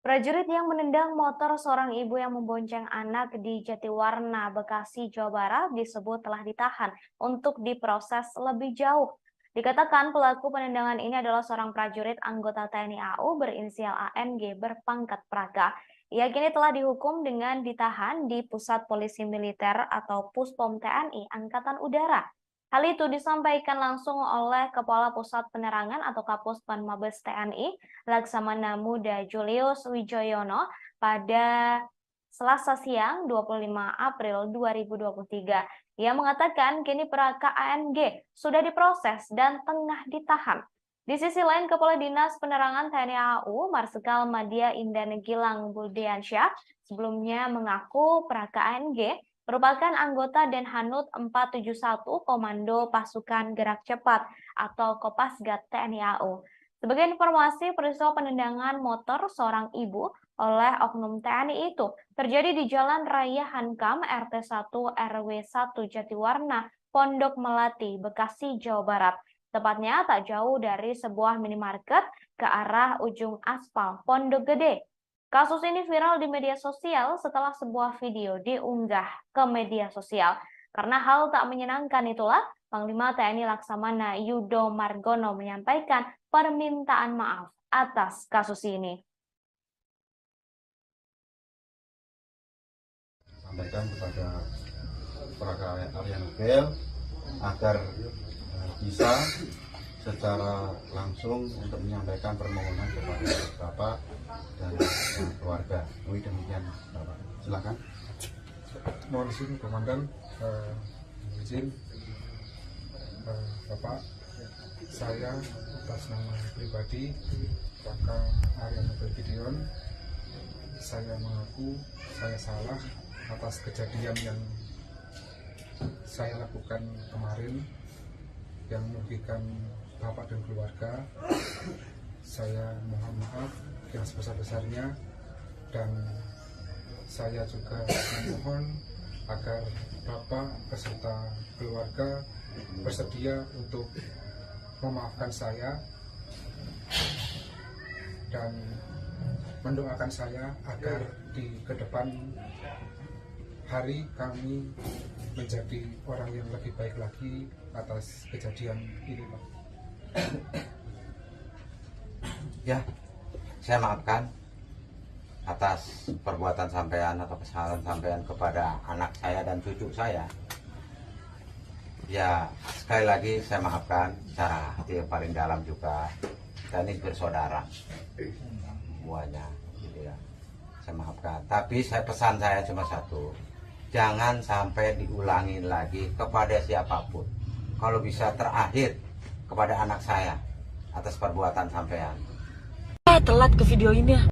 Prajurit yang menendang motor seorang ibu yang membonceng anak di Jatiwarna, Bekasi, Jawa Barat disebut telah ditahan untuk diproses lebih jauh. Dikatakan pelaku penendangan ini adalah seorang prajurit anggota TNI AU berinisial ANG berpangkat Praga. Ia kini telah dihukum dengan ditahan di Pusat Polisi Militer atau Puspom TNI Angkatan Udara. Hal itu disampaikan langsung oleh Kepala Pusat Penerangan atau Kapuspen Mabes TNI, Laksamana Muda Julius Wijoyono pada Selasa siang 25 April 2023. Ia mengatakan kini Praka ANG sudah diproses dan tengah ditahan. Di sisi lain, Kepala Dinas Penerangan TNI AU, Marsikal Madya Indan Gilang Budiansyah, sebelumnya mengaku Praka ANG merupakan anggota Denhanut 471 Komando Pasukan Gerak Cepat atau Kopasgat TNI AU. Sebagai informasi, peristiwa penendangan motor seorang ibu oleh oknum TNI itu terjadi di Jalan Raya Hankam RT 1 RW 1 Jatiwarna, Pondok Melati, Bekasi, Jawa Barat. Tepatnya tak jauh dari sebuah minimarket ke arah ujung aspal Pondok Gede. Kasus ini viral di media sosial setelah sebuah video diunggah ke media sosial. Karena hal tak menyenangkan itulah, Panglima TNI Laksamana Yudo Margono menyampaikan permintaan maaf atas kasus ini. Sampaikan kepada Praga Arya Nobel agar bisa secara langsung untuk menyampaikan permohonan kepada bapak dan keluarga. Demikian bapak. Silakan. Mohon izin komandan, izin bapak, saya atas nama pribadi Praka Arya Nobel Gideon, saya mengaku saya salah atas kejadian yang saya lakukan kemarin yang merugikan bapak dan keluarga. Saya mohon maaf yang sebesar-besarnya dan saya juga memohon agar bapak beserta keluarga bersedia untuk memaafkan saya dan mendoakan saya agar di kedepan hari kami menjadi orang yang lebih baik lagi atas kejadian ini, Pak. Ya, saya maafkan atas perbuatan sampean atau kesalahan sampean kepada anak saya dan cucu saya. Ya, sekali lagi saya maafkan secara hati yang paling dalam juga. Kita ini bersaudara semuanya, gitu ya. Saya maafkan. Tapi pesan saya cuma satu, jangan sampai diulangi lagi kepada siapapun. Kalau bisa terakhir kepada anak saya atas perbuatan sampean. Telat ke video ini ya.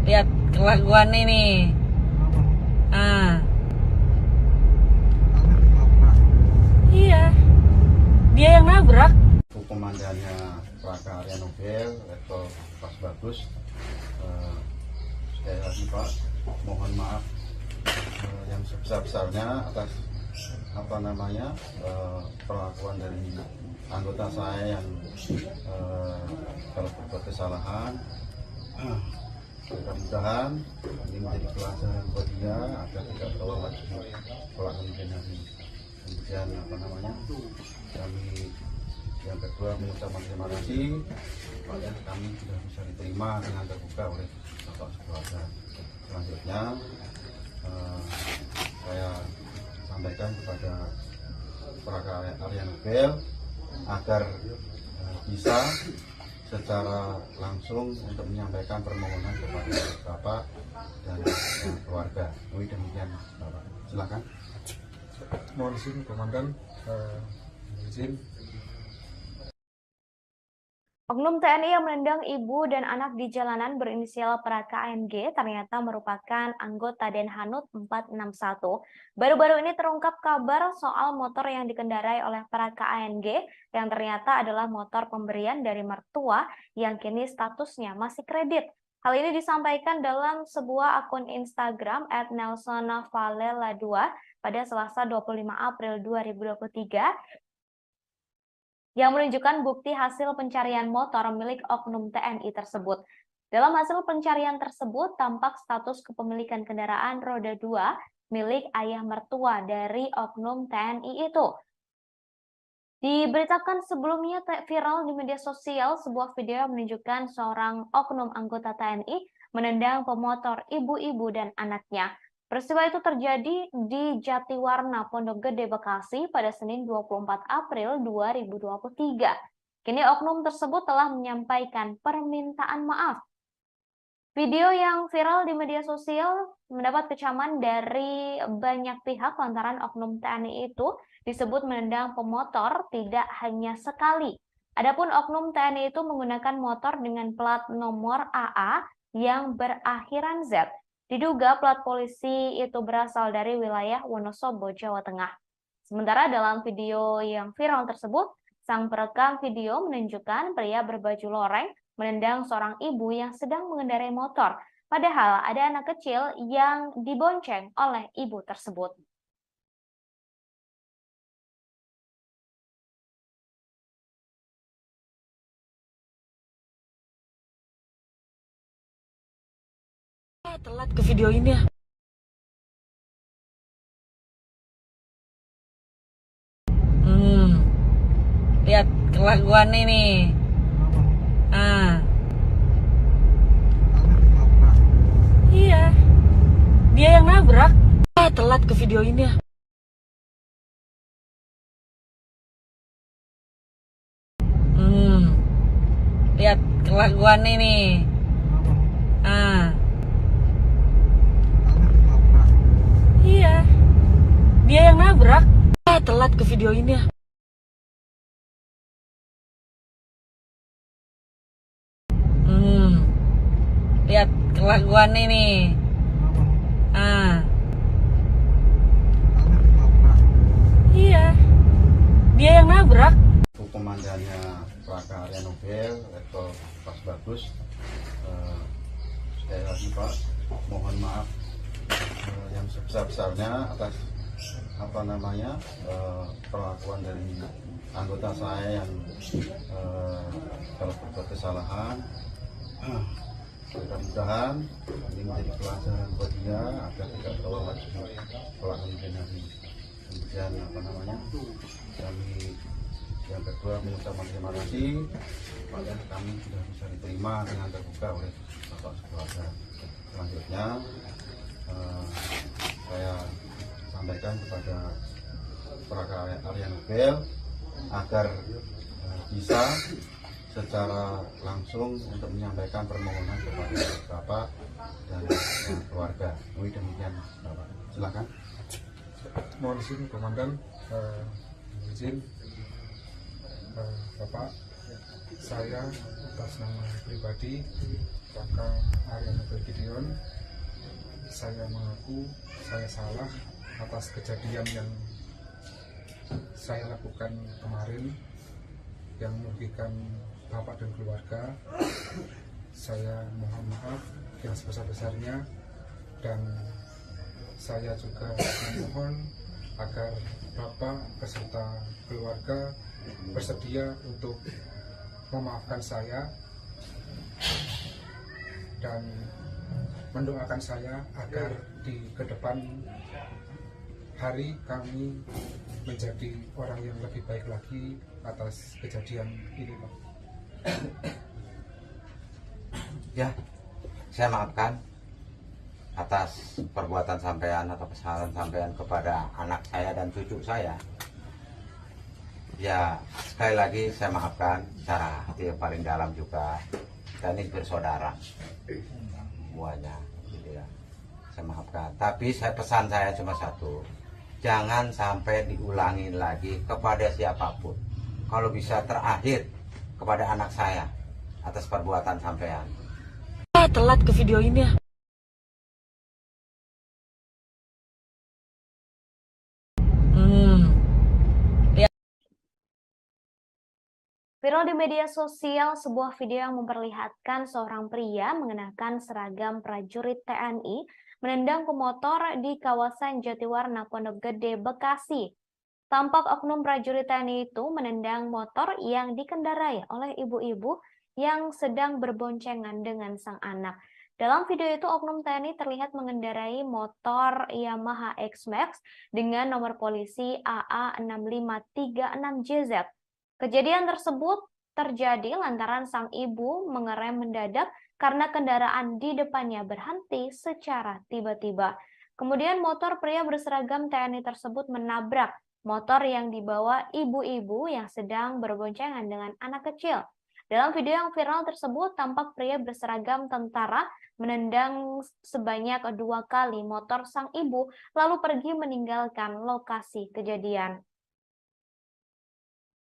Lihat kelakuan ini. Iya, dia yang nabrak. Komandannya Praka Arya Nobel, level Pas Bagus. Sekali lagi Pak, mohon maaf yang sebesar-besarnya atas perlakuan dari anggota saya yang kalau berbuat kesalahan. Mudah-mudahan ini menjadi pelajaran buat dia agar tidak terulang lagi kelak kemudian hari. Kemudian kami yang kedua mengucapkan terima kasih supaya kami sudah bisa diterima dengan terbuka oleh Bapak Keluarga. Selanjutnya saya sampaikan kepada Praka Arya Nobel agar bisa secara langsung untuk menyampaikan permohonan kepada Bapak dan keluarga. Demikian Bapak. Silakan. Mohon izin Komandan, izin. Oknum TNI yang menendang ibu dan anak di jalanan berinisial Praka ANG ternyata merupakan anggota Denhanud 461. Baru-baru ini terungkap kabar soal motor yang dikendarai oleh Praka ANG yang ternyata adalah motor pemberian dari mertua yang kini statusnya masih kredit. Hal ini disampaikan dalam sebuah akun Instagram @nelsonvalela2 pada Selasa 25 April 2023 yang menunjukkan bukti hasil pencarian motor milik oknum TNI tersebut. Dalam hasil pencarian tersebut, tampak status kepemilikan kendaraan roda 2 milik ayah mertua dari oknum TNI itu. Diberitakan sebelumnya viral di media sosial sebuah video yang menunjukkan seorang oknum anggota TNI menendang pemotor ibu-ibu dan anaknya. Peristiwa itu terjadi di Jatiwarna, Pondok Gede, Bekasi pada Senin 24 April 2023. Kini oknum tersebut telah menyampaikan permintaan maaf. Video yang viral di media sosial mendapat kecaman dari banyak pihak lantaran oknum TNI itu disebut menendang pemotor tidak hanya sekali. Adapun oknum TNI itu menggunakan motor dengan plat nomor AA yang berakhiran Z. Diduga plat polisi itu berasal dari wilayah Wonosobo, Jawa Tengah. Sementara dalam video yang viral tersebut, sang perekam video menunjukkan pria berbaju loreng menendang seorang ibu yang sedang mengendarai motor. Padahal ada anak kecil yang dibonceng oleh ibu tersebut. Telat ke video ini ya. Lihat kelakuan ini. Iya, dia yang nabrak. Telat ke video ini ya. Lihat kelakuan ini. Iya, dia yang nabrak. Telat ke video ini ya. Lihat kelakuan ini. Iya, dia yang nabrak. Komandannya Praka Arya Nobel, level Pas Bagus. Sekali lagi Pak, mohon maaf yang sebesar-besarnya atas perlakuan dari anggota saya yang kalau berbuat kesalahan. Mudah-mudahan ini menjadi pelajaran buat dia agar tidak terulang lagi kelak kemudian hari. Kemudian kami yang kedua mengucapkan terima kasih supaya kami sudah bisa diterima dengan terbuka oleh Bapak Keluarga. Selanjutnya saya sampaikan kepada Praka Arya Nobel agar bisa secara langsung untuk menyampaikan permohonan kepada Bapak dan keluarga. Demikian Bapak. Silakan. Mohon izin Komandan, izin Bapak, saya atas nama pribadi Praka Arya Nobel Gideon, saya mengaku saya salah atas kejadian yang saya lakukan kemarin yang merugikan bapak dan keluarga, saya mohon maaf yang sebesar-besarnya, dan saya juga memohon agar bapak beserta keluarga bersedia untuk memaafkan saya dan mendoakan saya agar di kedepan hari kami menjadi orang yang lebih baik lagi atas kejadian ini, Pak. Ya, saya maafkan atas perbuatan sampean atau kesalahan sampean kepada anak saya dan cucu saya. Ya, sekali lagi saya maafkan secara hati yang paling dalam juga. Kita ini bersaudara semuanya, gitu ya. Saya maafkan. Tapi pesan saya cuma satu, jangan sampai diulangi lagi kepada siapapun. Kalau bisa terakhir kepada anak saya atas perbuatan sampean. Telat ke video ini ya. Viral di media sosial sebuah video yang memperlihatkan seorang pria mengenakan seragam prajurit TNI menendang pemotor di kawasan Jatiwarna, Pondok Gede, Bekasi. Tampak oknum prajurit TNI itu menendang motor yang dikendarai oleh ibu-ibu yang sedang berboncengan dengan sang anak. Dalam video itu, oknum TNI terlihat mengendarai motor Yamaha X-Max dengan nomor polisi AA6536JZ. Kejadian tersebut terjadi lantaran sang ibu mengerem mendadak karena kendaraan di depannya berhenti secara tiba-tiba. Kemudian motor pria berseragam TNI tersebut menabrak motor yang dibawa ibu-ibu yang sedang berboncengan dengan anak kecil. Dalam video yang viral tersebut, tampak pria berseragam tentara menendang sebanyak 2 kali motor sang ibu, lalu pergi meninggalkan lokasi kejadian.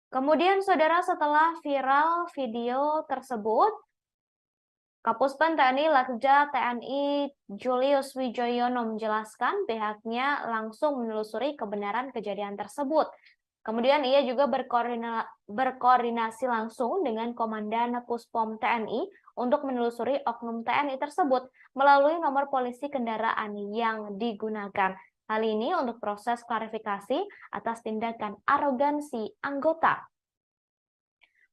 Kemudian, saudara, setelah viral video tersebut, Kapuspen TNI Lakja TNI Julius Wijoyono menjelaskan pihaknya langsung menelusuri kebenaran kejadian tersebut. Kemudian ia juga berkoordinasi langsung dengan Komandan Puspom TNI untuk menelusuri oknum TNI tersebut melalui nomor polisi kendaraan yang digunakan. Hal ini untuk proses klarifikasi atas tindakan arogansi anggota.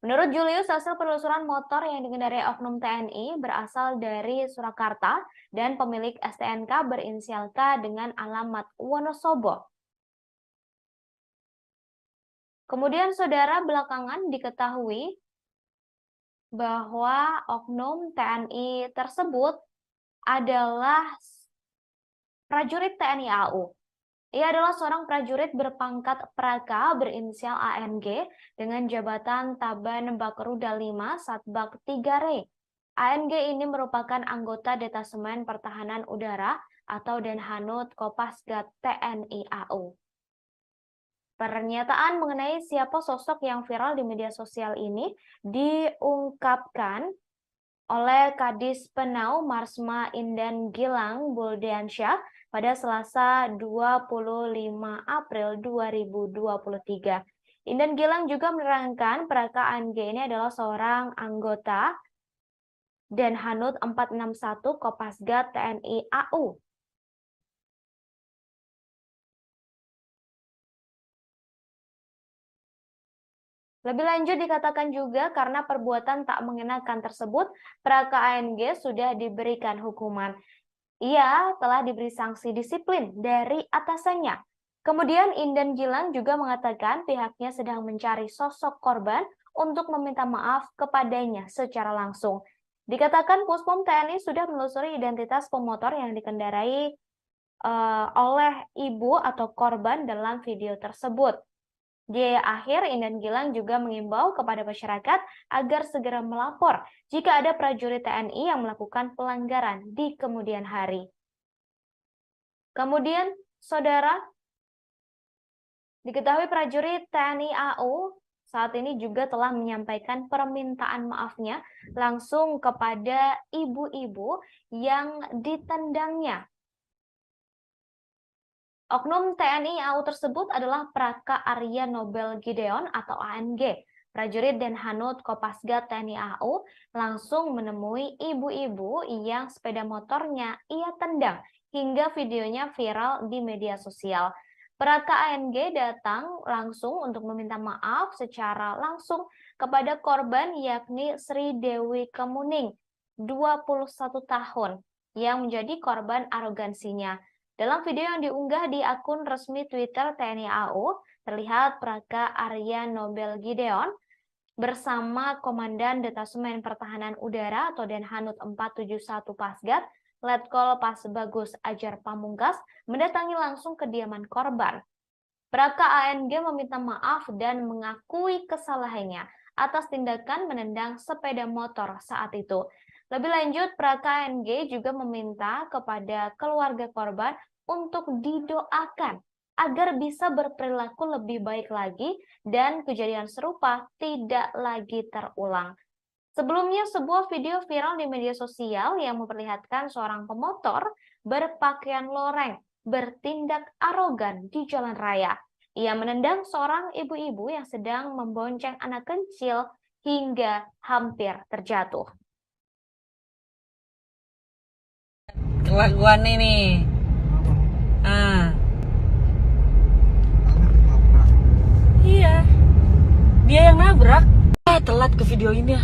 Menurut Julius, hasil penelusuran motor yang dikendarai oknum TNI berasal dari Surakarta dan pemilik STNK berinisial K dengan alamat Wonosobo. Kemudian, saudara, belakangan diketahui bahwa oknum TNI tersebut adalah prajurit TNI AU. Ia adalah seorang prajurit berpangkat Praka berinisial ANG dengan jabatan Taban Bakruda 5 Satbak 3 Re. ANG ini merupakan anggota Detasemen Pertahanan Udara atau Denhanut Kopasgat TNI AU. Pernyataan mengenai siapa sosok yang viral di media sosial ini diungkapkan oleh Kadis Penau Marsma Indan Gilang Buldiansyah pada Selasa 25 April 2023. Indan Gilang juga menerangkan Praka ANG ini adalah seorang anggota Denhanut 461 Kopasgat TNI AU. Lebih lanjut dikatakan juga karena perbuatan tak mengenakan tersebut, Praka ANG sudah diberikan hukuman. Ia telah diberi sanksi disiplin dari atasannya. Kemudian Indan Gilang juga mengatakan pihaknya sedang mencari sosok korban untuk meminta maaf kepadanya secara langsung. Dikatakan Puspom TNI sudah menelusuri identitas pemotor yang dikendarai oleh ibu atau korban dalam video tersebut. Di akhir, Indan Gilang juga mengimbau kepada masyarakat agar segera melapor jika ada prajurit TNI yang melakukan pelanggaran di kemudian hari. Kemudian, saudara, diketahui prajurit TNI AU saat ini juga telah menyampaikan permintaan maafnya langsung kepada ibu-ibu yang ditendangnya Oknum TNI AU tersebut adalah Praka Arya Nobel Gideon atau ANG. Prajurit Denhanut Kopasgat TNI AU langsung menemui ibu-ibu yang sepeda motornya ia tendang hingga videonya viral di media sosial. Praka ANG datang langsung untuk meminta maaf secara langsung kepada korban yakni Sri Dewi Kemuning, 21 tahun, yang menjadi korban arogansinya. Dalam video yang diunggah di akun resmi Twitter TNI AU, terlihat Praka Arya Nobel Gideon bersama Komandan Detasemen Pertahanan Udara atau Denhanut 471 Pasgat, Letkol Pasbagus Ajar Pamungkas, mendatangi langsung kediaman korban. Praka ANG meminta maaf dan mengakui kesalahannya atas tindakan menendang sepeda motor saat itu. Lebih lanjut, Praka ANG juga meminta kepada keluarga korban untuk didoakan agar bisa berperilaku lebih baik lagi dan kejadian serupa tidak lagi terulang. Sebelumnya, sebuah video viral di media sosial yang memperlihatkan seorang pemotor berpakaian loreng bertindak arogan di jalan raya. Ia menendang seorang ibu-ibu yang sedang membonceng anak kecil hingga hampir terjatuh. Kelakuan ini. Iya. Dia yang nabrak. Telat ke video ini.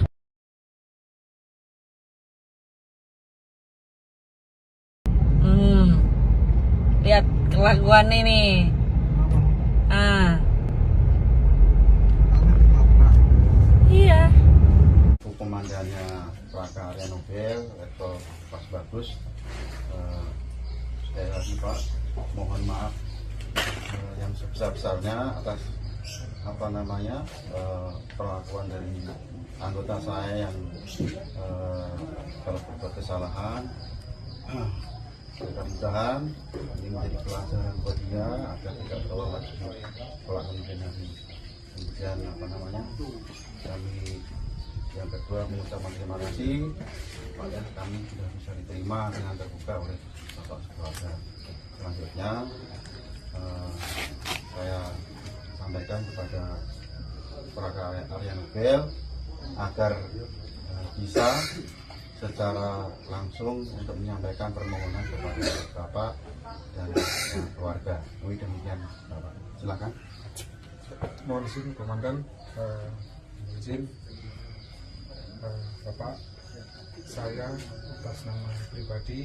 Lihat kelakuan ini. Iya. Komandannya Praka Arya Nobel Letkol Pasbagus, sekali lagi Pak, mohon maaf yang sebesar-besarnya atas perlakuan dari anggota saya yang telah berbuat kesalahan. Mudah-mudahan ini menjadi pelajaran buat dia agar tidak terulang lagi kelak kemudian. Kemudian kami yang kedua mengucapkan terima kasih kepada kami sudah bisa diterima dengan terbuka oleh Bapak Keluarga. Selanjutnya saya sampaikan kepada Praka Arya Nobel agar bisa secara langsung untuk menyampaikan permohonan kepada Bapak dan keluarga. Demikian Bapak. Silakan. Mohon izin Komandan, izin Bapak, saya atas nama pribadi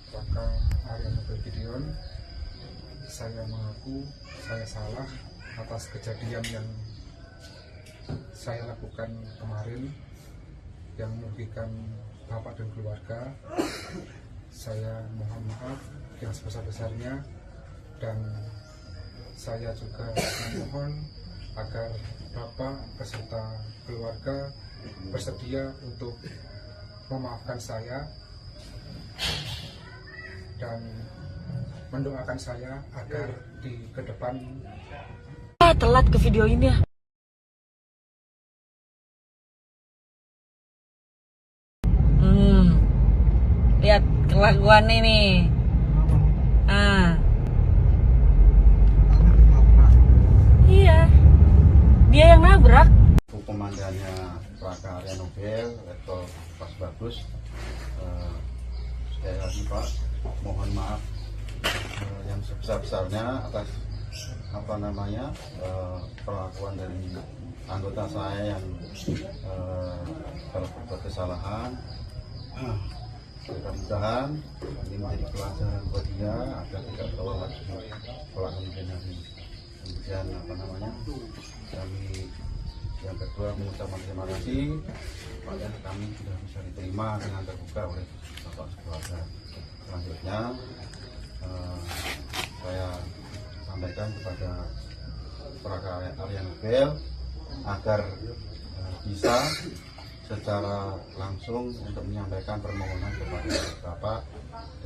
Praka Arya Nobel Gideon, saya mengaku saya salah atas kejadian yang saya lakukan kemarin yang merugikan Bapak dan keluarga. Saya mohon maaf yang sebesar-besarnya dan saya juga memohon agar Bapak beserta keluarga bersedia untuk memaafkan saya dan mendoakan saya agar di ke depan telat ke video ini. Lihat kelakuan ini. Iya. Dia yang nabrak. Komandannya Praka Arya Nobel Letkol Pasbagus, sekali lagi Pak, mohon maaf yang sebesar-besarnya atas perlakuan dari anggota saya yang telah berbuat kesalahan. Mudah-mudahan ini menjadi pelajaran buat dia agar tidak terulang lagi kelak kemudian. Kemudian kami yang kedua mengucapkan terima kasih kepada kami sudah bisa diterima dengan terbuka oleh Bapak Keluarga. Selanjutnya saya sampaikan kepada Praka Arya Nobel agar bisa secara langsung untuk menyampaikan permohonan kepada Bapak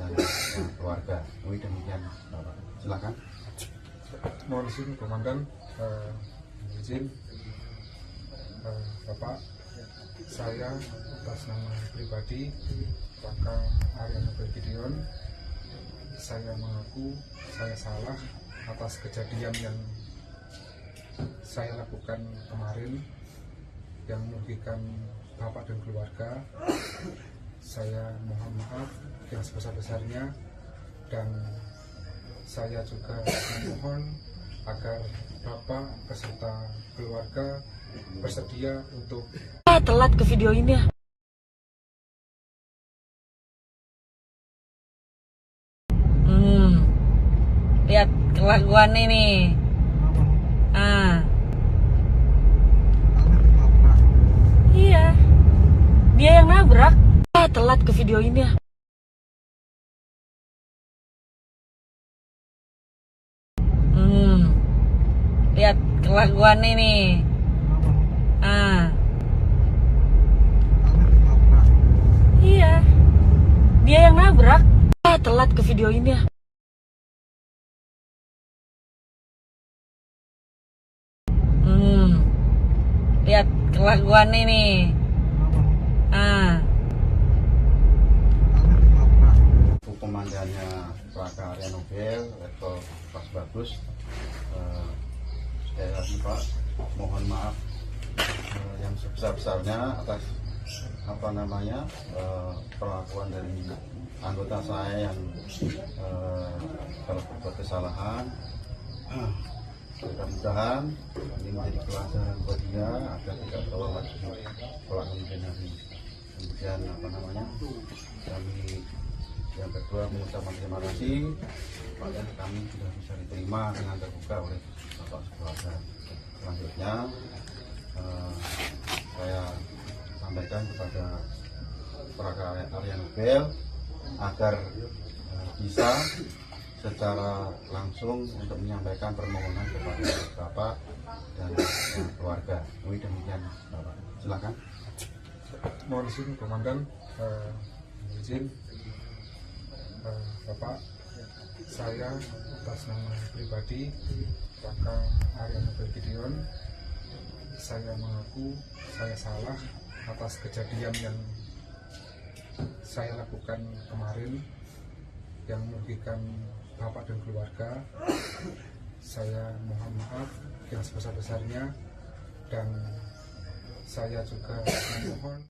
dan keluarga. Demikian Bapak. Silakan. mohon izin Komandan, izin Bapak, saya atas nama pribadi Praka Arya Nobel Gideon, saya mengaku saya salah atas kejadian yang saya lakukan kemarin yang merugikan bapak dan keluarga. Saya mohon maaf yang sebesar-besarnya, dan saya juga memohon agar bapak beserta keluarga bersedia untuk Telat ke video ini ya. Lihat kelakuan ini. Iya. Dia yang nabrak. Telat ke video ini ya. Lihat kelakuan ini. Iya. Dia yang nabrak. Telat ke video ini ya. Lihat kelakuan ini. Komandannya Plaka Arya Nobel level pas bagus. Sekali lagi Pak, mohon maaf yang sebesar-besarnya atas perlakuan dari anggota saya yang kalau berbuat kesalahan. Mudah-mudahan ini menjadi pelajaran buat dia agar tidak terulang lagi kelak kemudian hari. Kemudian kami yang kedua mengucapkan terima kasih pada kami sudah bisa diterima dengan terbuka oleh Bapak Keluarga. Selanjutnya saya sampaikan kepada Plaka Arya Nobel agar bisa secara langsung untuk menyampaikan permohonan kepada Bapak dan keluarga. Demikian Bapak. Silakan. mohon izin Komandan, izin Bapak, saya atas nama pribadi Plaka Arya Nobel Gideon, saya mengaku saya salah atas kejadian yang saya lakukan kemarin yang merugikan bapak dan keluarga. Saya mohon maaf yang sebesar-besarnya, dan saya juga memohon.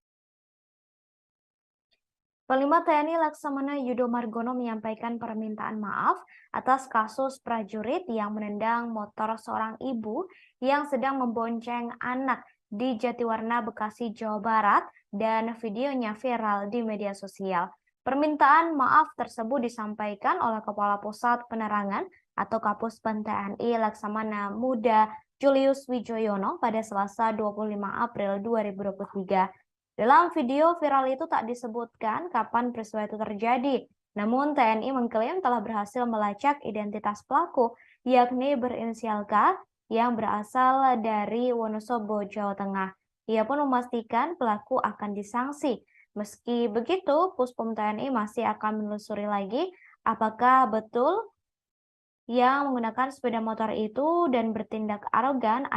Panglima TNI Laksamana Yudo Margono menyampaikan permintaan maaf atas kasus prajurit yang menendang motor seorang ibu yang sedang membonceng anak di Jatiwarna, Bekasi, Jawa Barat, dan videonya viral di media sosial. Permintaan maaf tersebut disampaikan oleh Kepala Pusat Penerangan atau Kapuspen TNI Laksamana Muda Julius Wijoyono pada Selasa 25 April 2023. Dalam video viral itu tak disebutkan kapan peristiwa itu terjadi. Namun TNI mengklaim telah berhasil melacak identitas pelaku, yakni berinisial K yang berasal dari Wonosobo, Jawa Tengah. Ia pun memastikan pelaku akan disanksi. Meski begitu, Puspom TNI masih akan menelusuri lagi apakah betul yang menggunakan sepeda motor itu dan bertindak arogan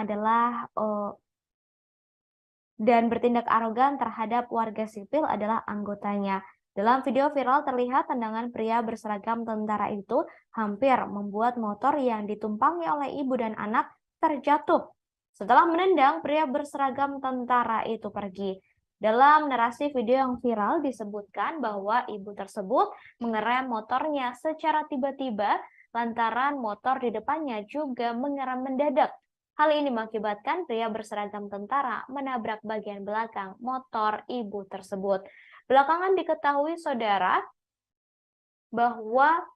terhadap warga sipil adalah anggotanya. Dalam video viral terlihat tendangan pria berseragam tentara itu hampir membuat motor yang ditumpangi oleh ibu dan anak terjatuh. Setelah menendang, pria berseragam tentara itu pergi. Dalam narasi video yang viral disebutkan bahwa ibu tersebut mengerem motornya secara tiba-tiba lantaran motor di depannya juga mengerem mendadak. Hal ini mengakibatkan pria berseragam tentara menabrak bagian belakang motor ibu tersebut. Belakangan diketahui saudara bahwa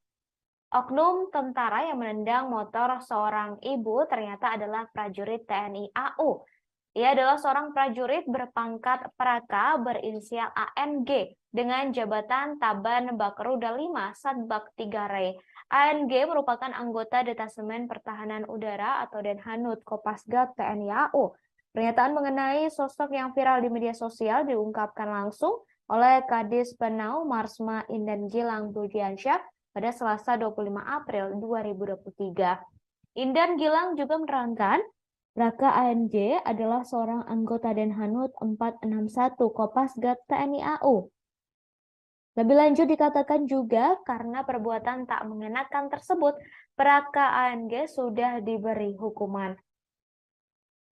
oknum tentara yang menendang motor seorang ibu ternyata adalah prajurit TNI AU. Ia adalah seorang prajurit berpangkat Praka berinisial ANG dengan jabatan Taban Bakruda 5 Satbak 3 Re. ANG merupakan anggota Detasemen Pertahanan Udara atau Denhanud Kopasgat TNI AU. Pernyataan mengenai sosok yang viral di media sosial diungkapkan langsung oleh Kadis Penau Marsma Indan Gilang Budiansyah pada Selasa 25 April 2023. Indan Gilang juga menerangkan Raka ANG adalah seorang anggota Denhanud 461 Kopasgat TNI AU. Lebih lanjut dikatakan juga karena perbuatan tak mengenakan tersebut, Praka ANG sudah diberi hukuman.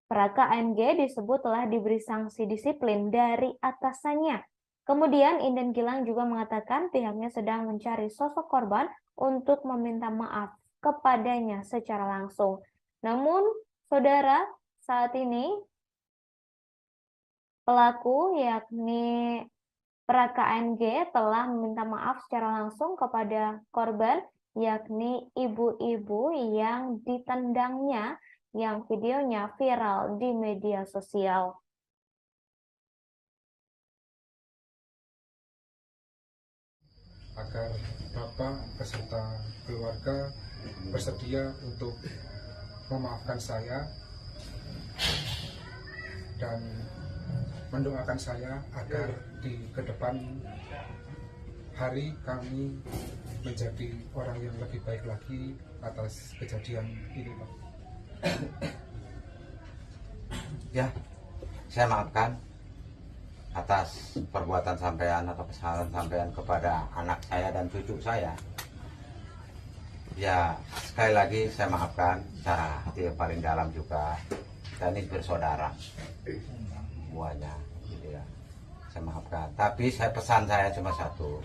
Praka ANG disebut telah diberi sanksi disiplin dari atasannya. Kemudian Inden Gilang juga mengatakan pihaknya sedang mencari sosok korban untuk meminta maaf kepadanya secara langsung. Namun, saudara, saat ini pelaku yakni Praka ANG telah meminta maaf secara langsung kepada korban, yakni ibu-ibu yang ditendangnya, yang videonya viral di media sosial. Agar Bapak beserta keluarga bersedia untuk memaafkan saya dan mendoakan saya agar di kedepan hari kami menjadi orang yang lebih baik lagi atas kejadian ini, Pak. Ya, saya maafkan atas perbuatan sampean atau kesalahan sampean kepada anak saya dan cucu saya. Ya, sekali lagi saya maafkan secara hati yang paling dalam juga. Kita ini bersaudara semuanya, gitu ya. Saya maafkan. Tapi pesan saya cuma satu,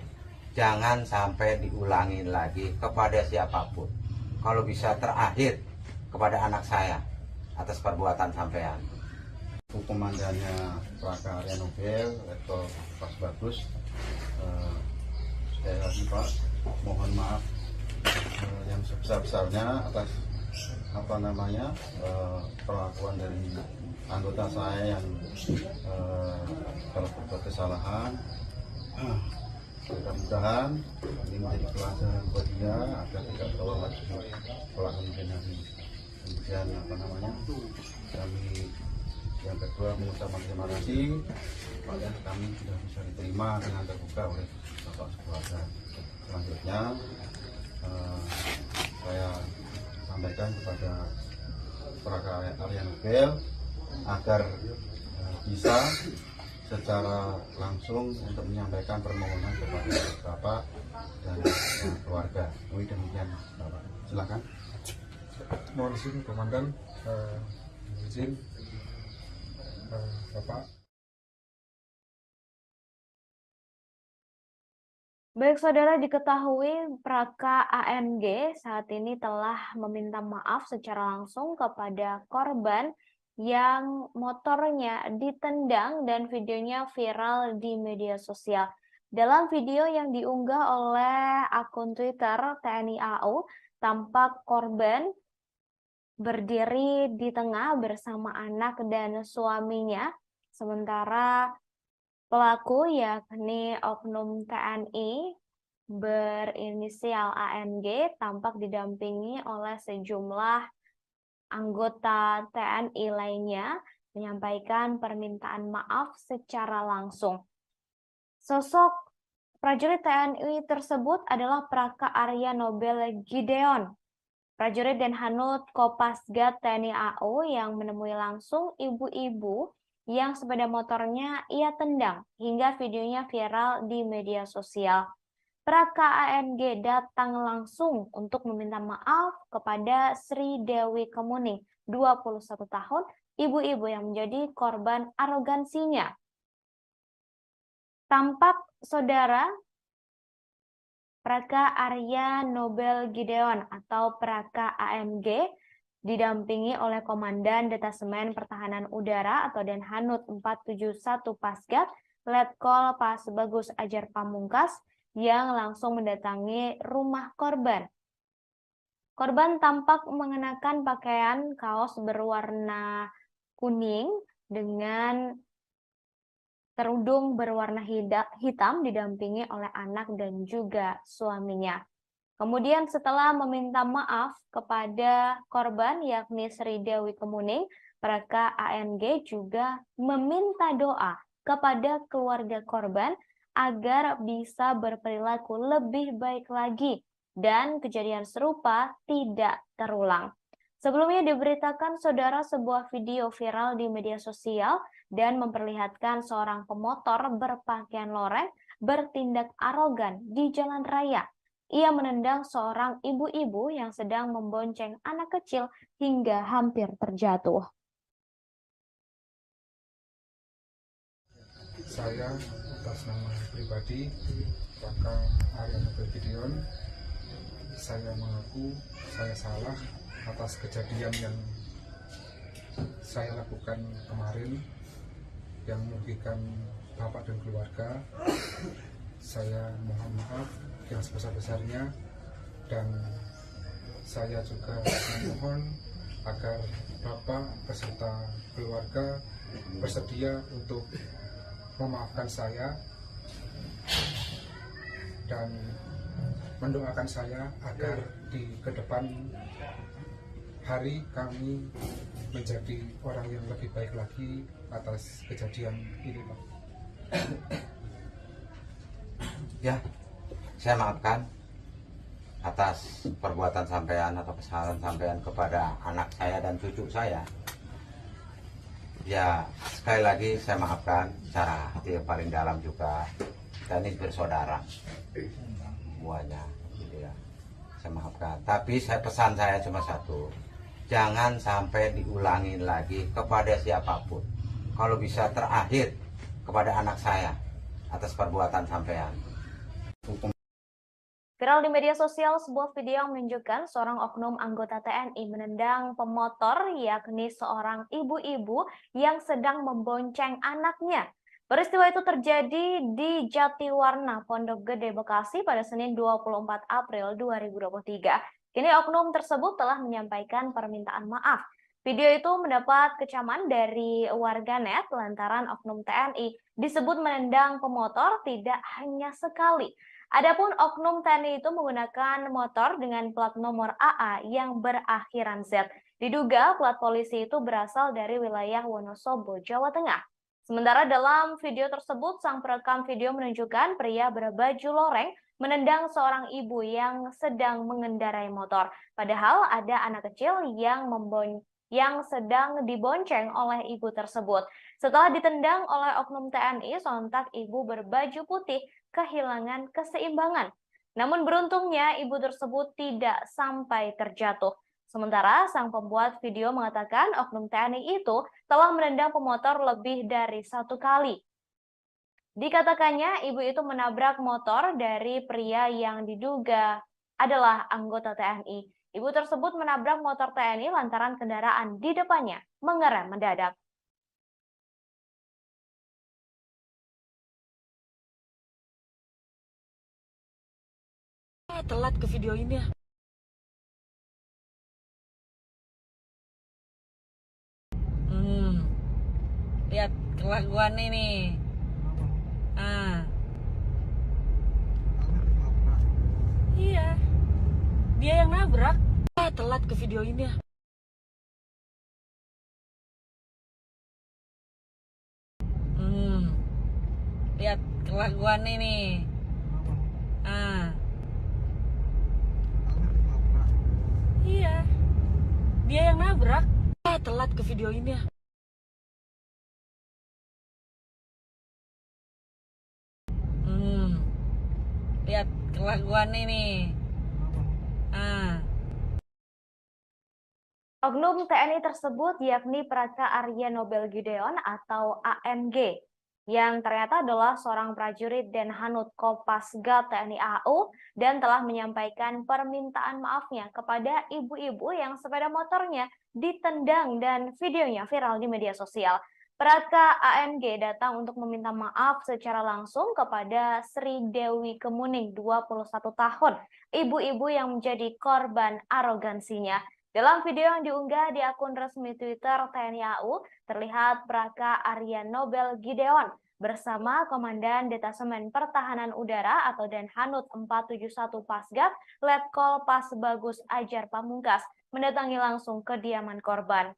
jangan sampai diulangi lagi kepada siapapun. Kalau bisa terakhir kepada anak saya atas perbuatan sampean. Komandannya Praka Arya Nobel, Letkol Pas Bagus, sekali lagi Pak, mohon maaf yang sebesar-besarnya atas perlakuan dari anggota saya yang telah berbuat kesalahan. Mudah-mudahan ini menjadi pelajaran buat dia agar tidak terulang lagi pelaku yang kemudian kami yang kedua mengucapkan terima kasih kepada kami sudah bisa diterima dengan terbuka oleh Bapak keluarga. Selanjutnya saya sampaikan kepada Praka Arya Nobel agar bisa secara langsung untuk menyampaikan permohonan kepada Bapak dan keluarga. Demikian Bapak. Silakan. Mohon izin Komandan, izin Bapak. Baik saudara, diketahui Praka ANG saat ini telah meminta maaf secara langsung kepada korban yang motornya ditendang dan videonya viral di media sosial. Dalam video yang diunggah oleh akun Twitter TNI AU, tampak korban berdiri di tengah bersama anak dan suaminya, sementara pelaku yakni oknum TNI berinisial ANG tampak didampingi oleh sejumlah anggota TNI lainnya menyampaikan permintaan maaf secara langsung. Sosok prajurit TNI tersebut adalah Praka Arya Nobel Gideon, prajurit dan Hanut Kopasgat TNI AU yang menemui langsung ibu-ibu yang sepeda motornya ia tendang hingga videonya viral di media sosial. Praka ANG datang langsung untuk meminta maaf kepada Sri Dewi Kemuning, 21 tahun, ibu-ibu yang menjadi korban arogansinya. Tampak saudara, Praka Arya Nobel Gideon atau Praka AMG didampingi oleh Komandan Detasemen Pertahanan Udara atau Denhanut 471 Pasgat, Letkol Pas Bagus Ajar Pamungkas yang langsung mendatangi rumah korban. Korban tampak mengenakan pakaian kaos berwarna kuning dengan kerudung berwarna hitam didampingi oleh anak dan juga suaminya. Kemudian setelah meminta maaf kepada korban yakni Sri Dewi Kemuning, Praka ANG juga meminta doa kepada keluarga korban agar bisa berperilaku lebih baik lagi dan kejadian serupa tidak terulang. Sebelumnya diberitakan saudara sebuah video viral di media sosial dan memperlihatkan seorang pemotor berpakaian loreng bertindak arogan di jalan raya. Ia menendang seorang ibu-ibu yang sedang membonceng anak kecil hingga hampir terjatuh. Saya atas nama pribadi Raka Arya Nobel Gideon, saya mengaku saya salah atas kejadian yang saya lakukan kemarin yang merugikan bapak dan keluarga. Saya mohon maaf yang sebesar-besarnya, dan saya juga memohon agar bapak beserta keluarga bersedia untuk memaafkan saya dan mendoakan saya agar di ke depan hari kami menjadi orang yang lebih baik lagi atas kejadian ini, Pak. Ya, saya maafkan atas perbuatan sampean atau kesalahan sampean kepada anak saya dan cucu saya. Ya, sekali lagi saya maafkan secara hati yang paling dalam juga. Kita ini bersaudara semuanya, gitu ya. Saya maafkan. Tapi pesan saya cuma satu, jangan sampai diulangin lagi kepada siapapun. Kalau bisa terakhir kepada anak saya atas perbuatan sampean. Viral di media sosial sebuah video yang menunjukkan seorang oknum anggota TNI menendang pemotor, yakni seorang ibu-ibu yang sedang membonceng anaknya. Peristiwa itu terjadi di Jatiwarna, Pondok Gede, Bekasi pada Senin 24 April 2023. Kini oknum tersebut telah menyampaikan permintaan maaf. Video itu mendapat kecaman dari warganet lantaran oknum TNI disebut menendang pemotor tidak hanya sekali. Adapun oknum TNI itu menggunakan motor dengan plat nomor AA yang berakhiran Z. Diduga plat polisi itu berasal dari wilayah Wonosobo, Jawa Tengah. Sementara dalam video tersebut, sang perekam video menunjukkan pria berbaju loreng menendang seorang ibu yang sedang mengendarai motor. Padahal ada anak kecil yang sedang dibonceng oleh ibu tersebut. Setelah ditendang oleh oknum TNI, sontak ibu berbaju putih kehilangan keseimbangan. Namun beruntungnya ibu tersebut tidak sampai terjatuh. Sementara sang pembuat video mengatakan oknum TNI itu telah menendang pemotor lebih dari 1 kali. Dikatakannya ibu itu menabrak motor dari pria yang diduga adalah anggota TNI. Ibu tersebut menabrak motor TNI lantaran kendaraan di depannya mengerem mendadak. Telat ke video ini ya. Lihat kelakuan ini. Iya, dia yang nabrak. Telat ke video ini ya. Lihat kelakuan ini. Iya, dia yang nabrak. Telat ke video ini ya. Lihat kelakuan ini. Oknum TNI tersebut yakni Praka Arya Nobel Gideon atau ANG, yang ternyata adalah seorang prajurit Denhanut Kopasgat TNI AU dan telah menyampaikan permintaan maafnya kepada ibu-ibu yang sepeda motornya ditendang dan videonya viral di media sosial. Praka ANG datang untuk meminta maaf secara langsung kepada Sri Dewi Kemuning, 21 tahun, ibu-ibu yang menjadi korban arogansinya. Dalam video yang diunggah di akun resmi Twitter TNI AU, terlihat Praka Arya Nobel Gideon bersama Komandan Detasemen Pertahanan Udara atau Denhanut 471 Pasgat, Letkol Pasbagus Ajar Pamungkas, mendatangi langsung kediaman korban.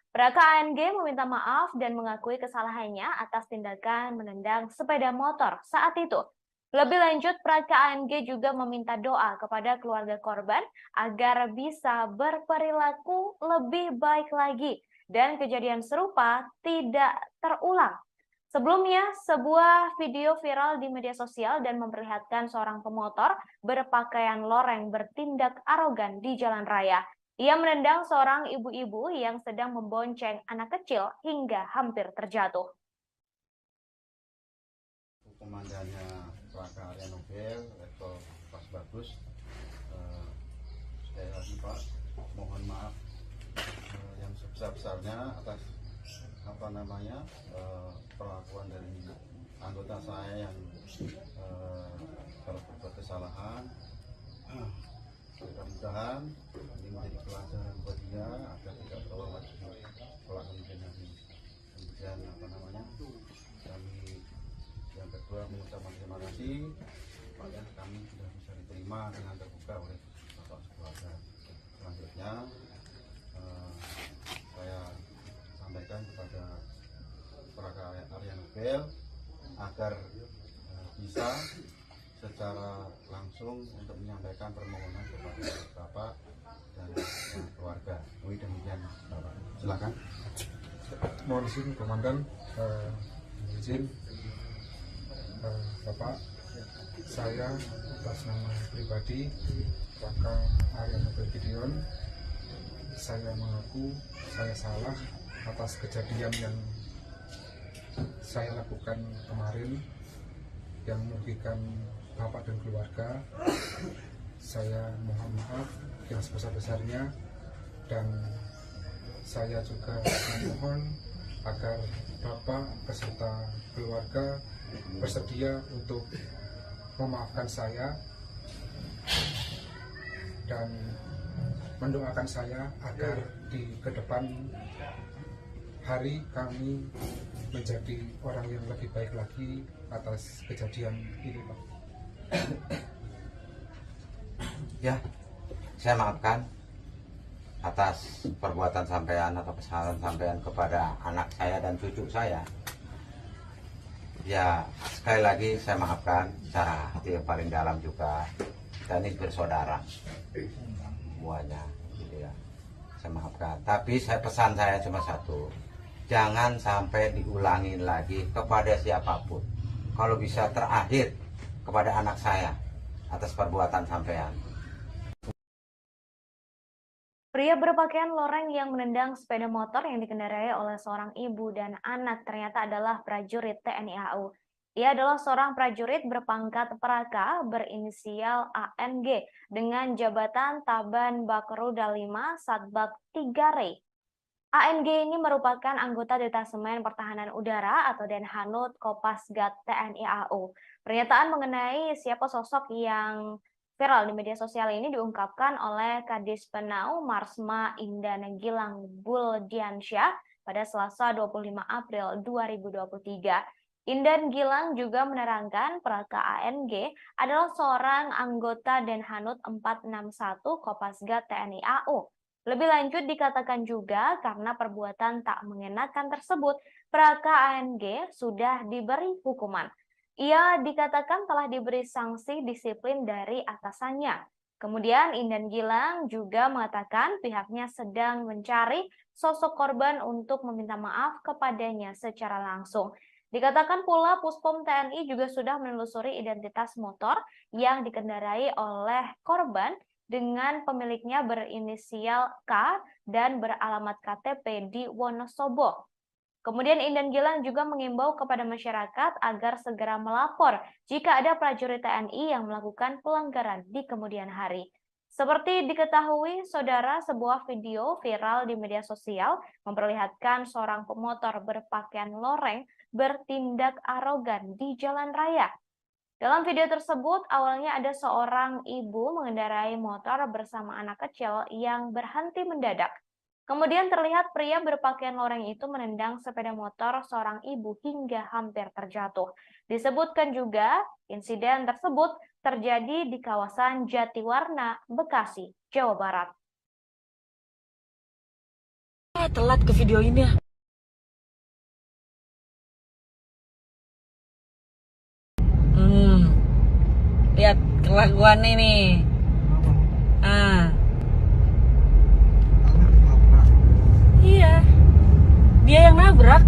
Praka ANG meminta maaf dan mengakui kesalahannya atas tindakan menendang sepeda motor saat itu. Lebih lanjut, Praka ANG juga meminta doa kepada keluarga korban agar bisa berperilaku lebih baik lagi dan kejadian serupa tidak terulang. Sebelumnya, sebuah video viral di media sosial dan memperlihatkan seorang pemotor berpakaian loreng bertindak arogan di jalan raya. Ia menendang seorang ibu-ibu yang sedang membonceng anak kecil hingga hampir terjatuh. Komandannya Praka Arya Nobel, Letkol Pas Bagus, sekali lagi Pak, mohon maaf yang sebesar-besarnya atas perlakuan dari anggota saya yang berbuat kesalahan. Mudah-mudahan ini menjadi pelajaran buat dia agar tidak terulang lagi kelak kemudian kami yang kedua mengucapkan terima kasih supaya kami sudah bisa diterima dengan terbuka oleh Bapak keluarga. Selanjutnya saya sampaikan kepada Praka Arya Nobel agar bisa secara langsung untuk menyampaikan permohonan kepada Bapak dan keluarga. Demikian Bapak. Silakan. Mohon izin Komandan, izin Bapak, saya atas nama pribadi Praka Arya Nobel Gideon, saya mengaku saya salah atas kejadian yang saya lakukan kemarin yang merugikan Bapak dan keluarga. Saya mohon maaf yang sebesar-besarnya dan saya juga memohon agar Bapak beserta keluarga bersedia untuk memaafkan saya dan mendoakan saya agar di kedepan hari kami menjadi orang yang lebih baik lagi atas kejadian ini, Pak. Ya, saya maafkan atas perbuatan sampean atau kesalahan sampean kepada anak saya dan cucu saya. Ya, sekali lagi saya maafkan secara hati yang paling dalam juga. Dan ini bersaudara semuanya, gitu ya. Saya maafkan. Tapi pesan saya cuma satu, jangan sampai diulangi lagi kepada siapapun. Kalau bisa terakhir kepada anak saya atas perbuatan sampean. Pria berpakaian loreng yang menendang sepeda motor yang dikendarai oleh seorang ibu dan anak ternyata adalah prajurit TNI AU. Ia adalah seorang prajurit berpangkat Praka berinisial ANG dengan jabatan Taban Bakroda 5 Satbak 3 Rey. ANG ini merupakan anggota Detasemen Pertahanan Udara atau Denhanut Kopasgat TNI AU. Pernyataan mengenai siapa sosok yang viral di media sosial ini diungkapkan oleh Kadis Penau Marsma Indana Gilang Buldiansyah pada Selasa 25 April 2023. Indan Gilang juga menerangkan Praka ANG adalah seorang anggota Denhanut 461 Kopasgat TNI AU. Lebih lanjut dikatakan juga karena perbuatan tak mengenakan tersebut, Praka ANG sudah diberi hukuman. Ia dikatakan telah diberi sanksi disiplin dari atasannya. Kemudian Indan Gilang juga mengatakan pihaknya sedang mencari sosok korban untuk meminta maaf kepadanya secara langsung. Dikatakan pula Puspom TNI juga sudah menelusuri identitas motor yang dikendarai oleh korban dengan pemiliknya berinisial K dan beralamat KTP di Wonosobo. Kemudian Indan Gilang juga mengimbau kepada masyarakat agar segera melapor jika ada prajurit TNI yang melakukan pelanggaran di kemudian hari. Seperti diketahui, saudara, sebuah video viral di media sosial memperlihatkan seorang pemotor berpakaian loreng bertindak arogan di jalan raya. Dalam video tersebut, awalnya ada seorang ibu mengendarai motor bersama anak kecil yang berhenti mendadak. Kemudian terlihat pria berpakaian loreng itu menendang sepeda motor seorang ibu hingga hampir terjatuh. Disebutkan juga, insiden tersebut terjadi di kawasan Jatiwarna, Bekasi, Jawa Barat. Telat ke video ini ya. Lihat kelakuan ini. Iya, dia yang nabrak.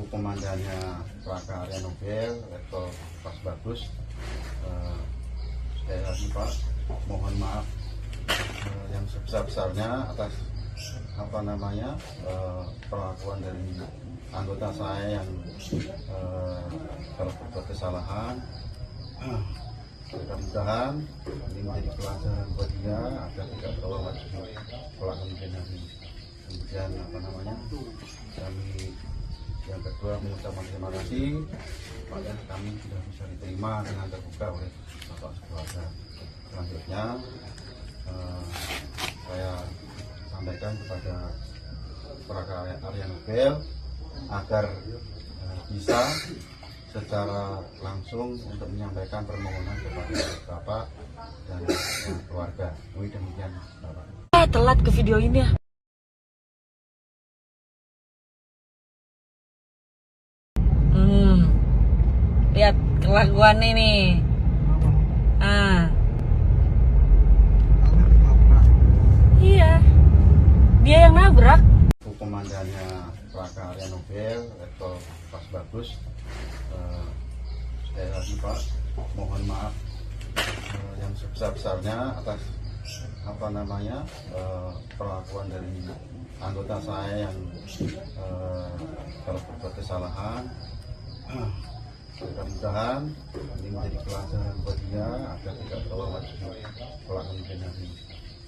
Komandannya Plaka Arya Nobel, Letkol Pas Bagus. Sekali lagi Pak, mohon maaf yang sebesar-besarnya atas perlakuan dari anggota saya yang kalau berbuat kesalahan. Mudah-mudahan ini menjadi pelajaran buat dia agar tidak terulang lagi kelak kemudian hari. Kemudian kami yang kedua mengucapkan terima kasih pada kami sudah bisa diterima dengan terbuka oleh Bapak Keluarga. Selanjutnya saya sampaikan kepada Plaka Arya Nobel agar bisa secara langsung untuk menyampaikan permohonan kepada Bapak dan keluarga. Demikian Bapak. Telat ke video ini ya. Lihat kelakuan ini. Iya, dia yang nabrak. Komandannya Plaka Arya Nobel, Letkol Pas Bagus. Sekali lagi Pak, mohon maaf yang sebesar-besarnya atas perlakuan dari anggota saya yang kalau berbuat kesalahan. Mudah-mudahan ini menjadi pelajaran buat dia agar tidak terulang lagi kelak kemudian hari.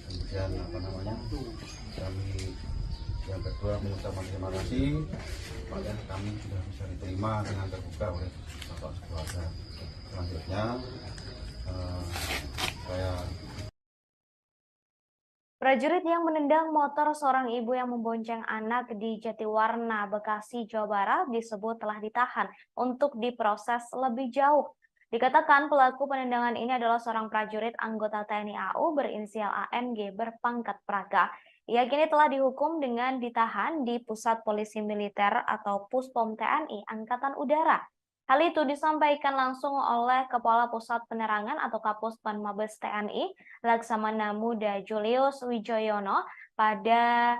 Kemudian kami yang kedua mengucapkan terima kasih pada kami sudah bisa diterima dengan terbuka oleh Bapak Keluarga. Selanjutnya saya Prajurit yang menendang motor seorang ibu yang membonceng anak di Jatiwarna, Bekasi, Jawa Barat disebut telah ditahan untuk diproses lebih jauh. Dikatakan pelaku penendangan ini adalah seorang prajurit anggota TNI AU berinisial ANG berpangkat Praga. Ia kini telah dihukum dengan ditahan di Pusat Polisi Militer atau Puspom TNI Angkatan Udara. Hal itu disampaikan langsung oleh Kepala Pusat Penerangan atau Kapuspen Mabes TNI, Laksamana Muda Julius Wijoyono pada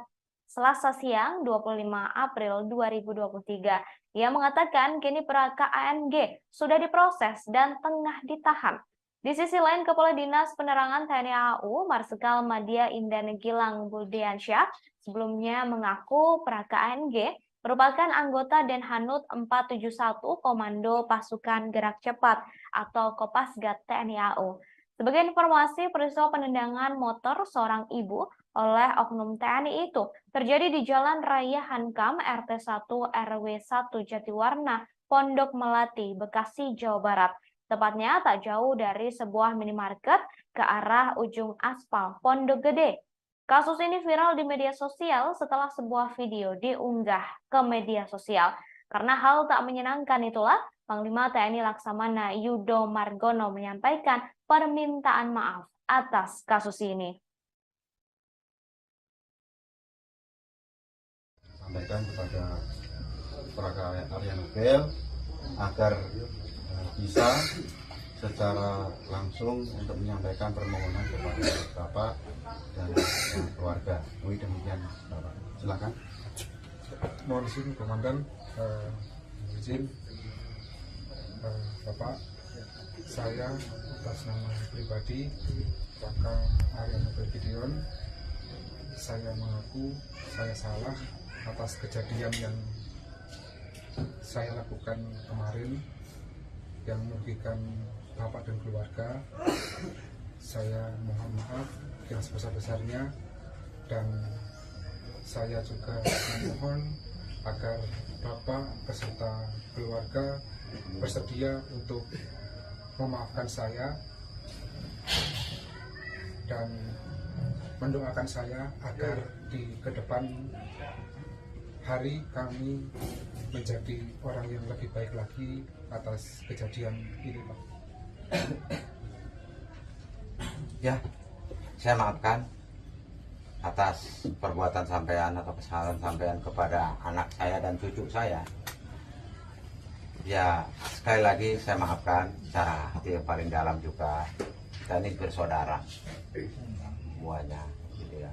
Selasa siang 25 April 2023. Ia mengatakan kini Praka ANG sudah diproses dan tengah ditahan. Di sisi lain, Kepala Dinas Penerangan TNI AU, Marsikal Madya Indan Gilang Buldiansyah, sebelumnya mengaku Praka ANG merupakan anggota Denhanud 471 Komando Pasukan Gerak Cepat atau Kopasgat TNI AU. Sebagai informasi, peristiwa penendangan motor seorang ibu oleh oknum TNI itu terjadi di Jalan Raya Hankam RT 1 RW 1 Jatiwarna, Pondok Melati, Bekasi, Jawa Barat. Tepatnya tak jauh dari sebuah minimarket ke arah ujung aspal Pondok Gede. Kasus ini viral di media sosial setelah sebuah video diunggah ke media sosial. Karena hal tak menyenangkan itulah, Panglima TNI Laksamana Yudo Margono menyampaikan permintaan maaf atas kasus ini. Sampaikan kepada Plaka Arya Nobel agar bisa secara langsung untuk menyampaikan permohonan kepada Bapak dan keluarga. Demikian Bapak. Silakan. Mohon izin Komandan, izin Bapak, saya atas nama pribadi Plaka Arya Nobel Gideon, saya mengaku saya salah atas kejadian yang saya lakukan kemarin yang merugikan Bapak dan keluarga. Saya mohon maaf yang sebesar-besarnya dan saya juga memohon agar Bapak beserta keluarga bersedia untuk memaafkan saya dan mendoakan saya agar di kedepan hari kami menjadi orang yang lebih baik lagi atas kejadian ini, Pak. Ya, saya maafkan atas perbuatan sampean atau kesalahan sampean kepada anak saya dan cucu saya. Ya sekali lagi saya maafkan secara hati yang paling dalam juga. Kita ini bersaudara semuanya, gitu ya.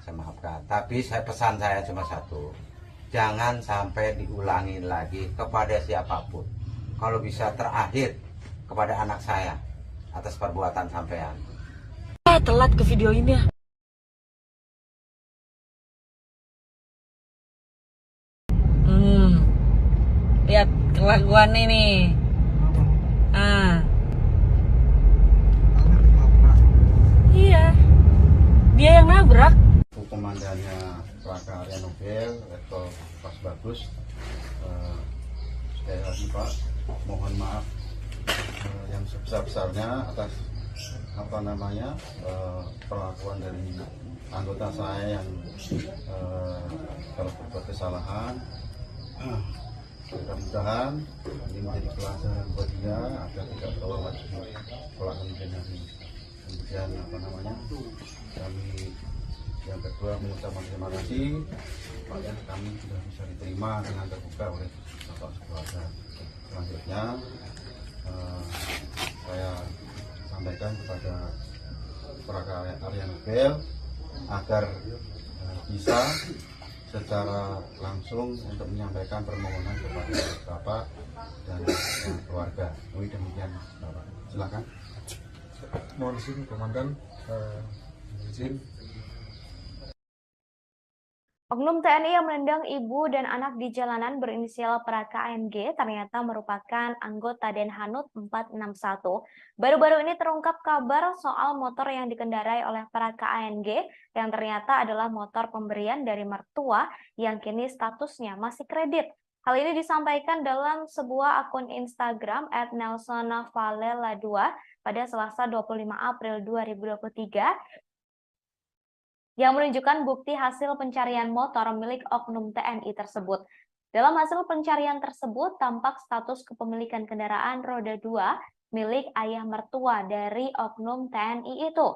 Saya maafkan. Tapi pesan saya cuma satu, jangan sampai diulangi lagi kepada siapapun. Kalau bisa terakhir kepada anak saya atas perbuatan sampean. Telat ke video ini ya. Lihat kelakuan ini. Iya, dia yang nabrak. Komandannya Raka Arya Nobel, Letkol Pas Bagus. Sekali lagi Pak, mohon maaf yang sebesar-besarnya atas perlakuan dari anggota saya yang telah berbuat kesalahan. Mudah-mudahan ini menjadi pelajaran buat dia agar tidak terulang lagi kelak kemudian hari. Kemudian kami yang kedua mengucapkan terima kasih supaya kami sudah bisa diterima dengan terbuka oleh Bapak Sekeluarga. Selanjutnya saya sampaikan kepada Raka Arya Nobel agar bisa secara langsung untuk menyampaikan permohonan kepada Bapak dan keluarga. Demikian Bapak. Silakan. Mohon izin Komandan, izin. Oknum TNI yang menendang ibu dan anak di jalanan berinisial Praka ANG ternyata merupakan anggota Denhanut 461. Baru-baru ini terungkap kabar soal motor yang dikendarai oleh Praka ANG yang ternyata adalah motor pemberian dari mertua yang kini statusnya masih kredit. Hal ini disampaikan dalam sebuah akun Instagram @nelsonavalela2 pada Selasa 25 April 2023 yang menunjukkan bukti hasil pencarian motor milik oknum TNI tersebut. Dalam hasil pencarian tersebut, tampak status kepemilikan kendaraan roda 2 milik ayah mertua dari oknum TNI itu.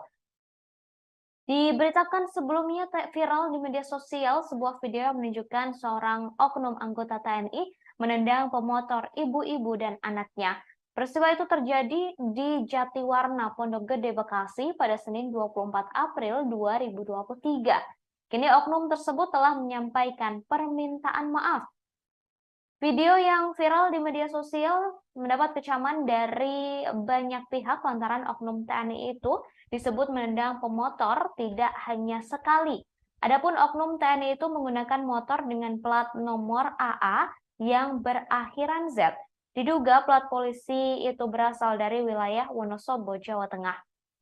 Diberitakan sebelumnya viral di media sosial sebuah video yang menunjukkan seorang oknum anggota TNI menendang pemotor ibu-ibu dan anaknya. Peristiwa itu terjadi di Jatiwarna, Pondok Gede, Bekasi pada Senin 24 April 2023. Kini oknum tersebut telah menyampaikan permintaan maaf. Video yang viral di media sosial mendapat kecaman dari banyak pihak lantaran oknum TNI itu disebut menendang pemotor tidak hanya sekali. Adapun oknum TNI itu menggunakan motor dengan plat nomor AA yang berakhiran Z. Diduga plat polisi itu berasal dari wilayah Wonosobo, Jawa Tengah.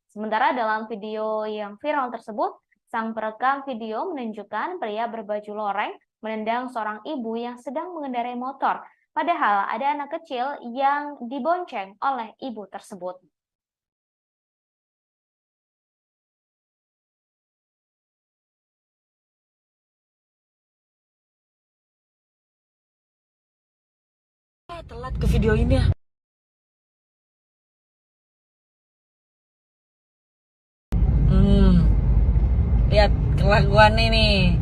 Sementara dalam video yang viral tersebut, sang perekam video menunjukkan pria berbaju loreng menendang seorang ibu yang sedang mengendarai motor. Padahal ada anak kecil yang dibonceng oleh ibu tersebut. Telat ke video ini ya. Lihat kelakuan ini.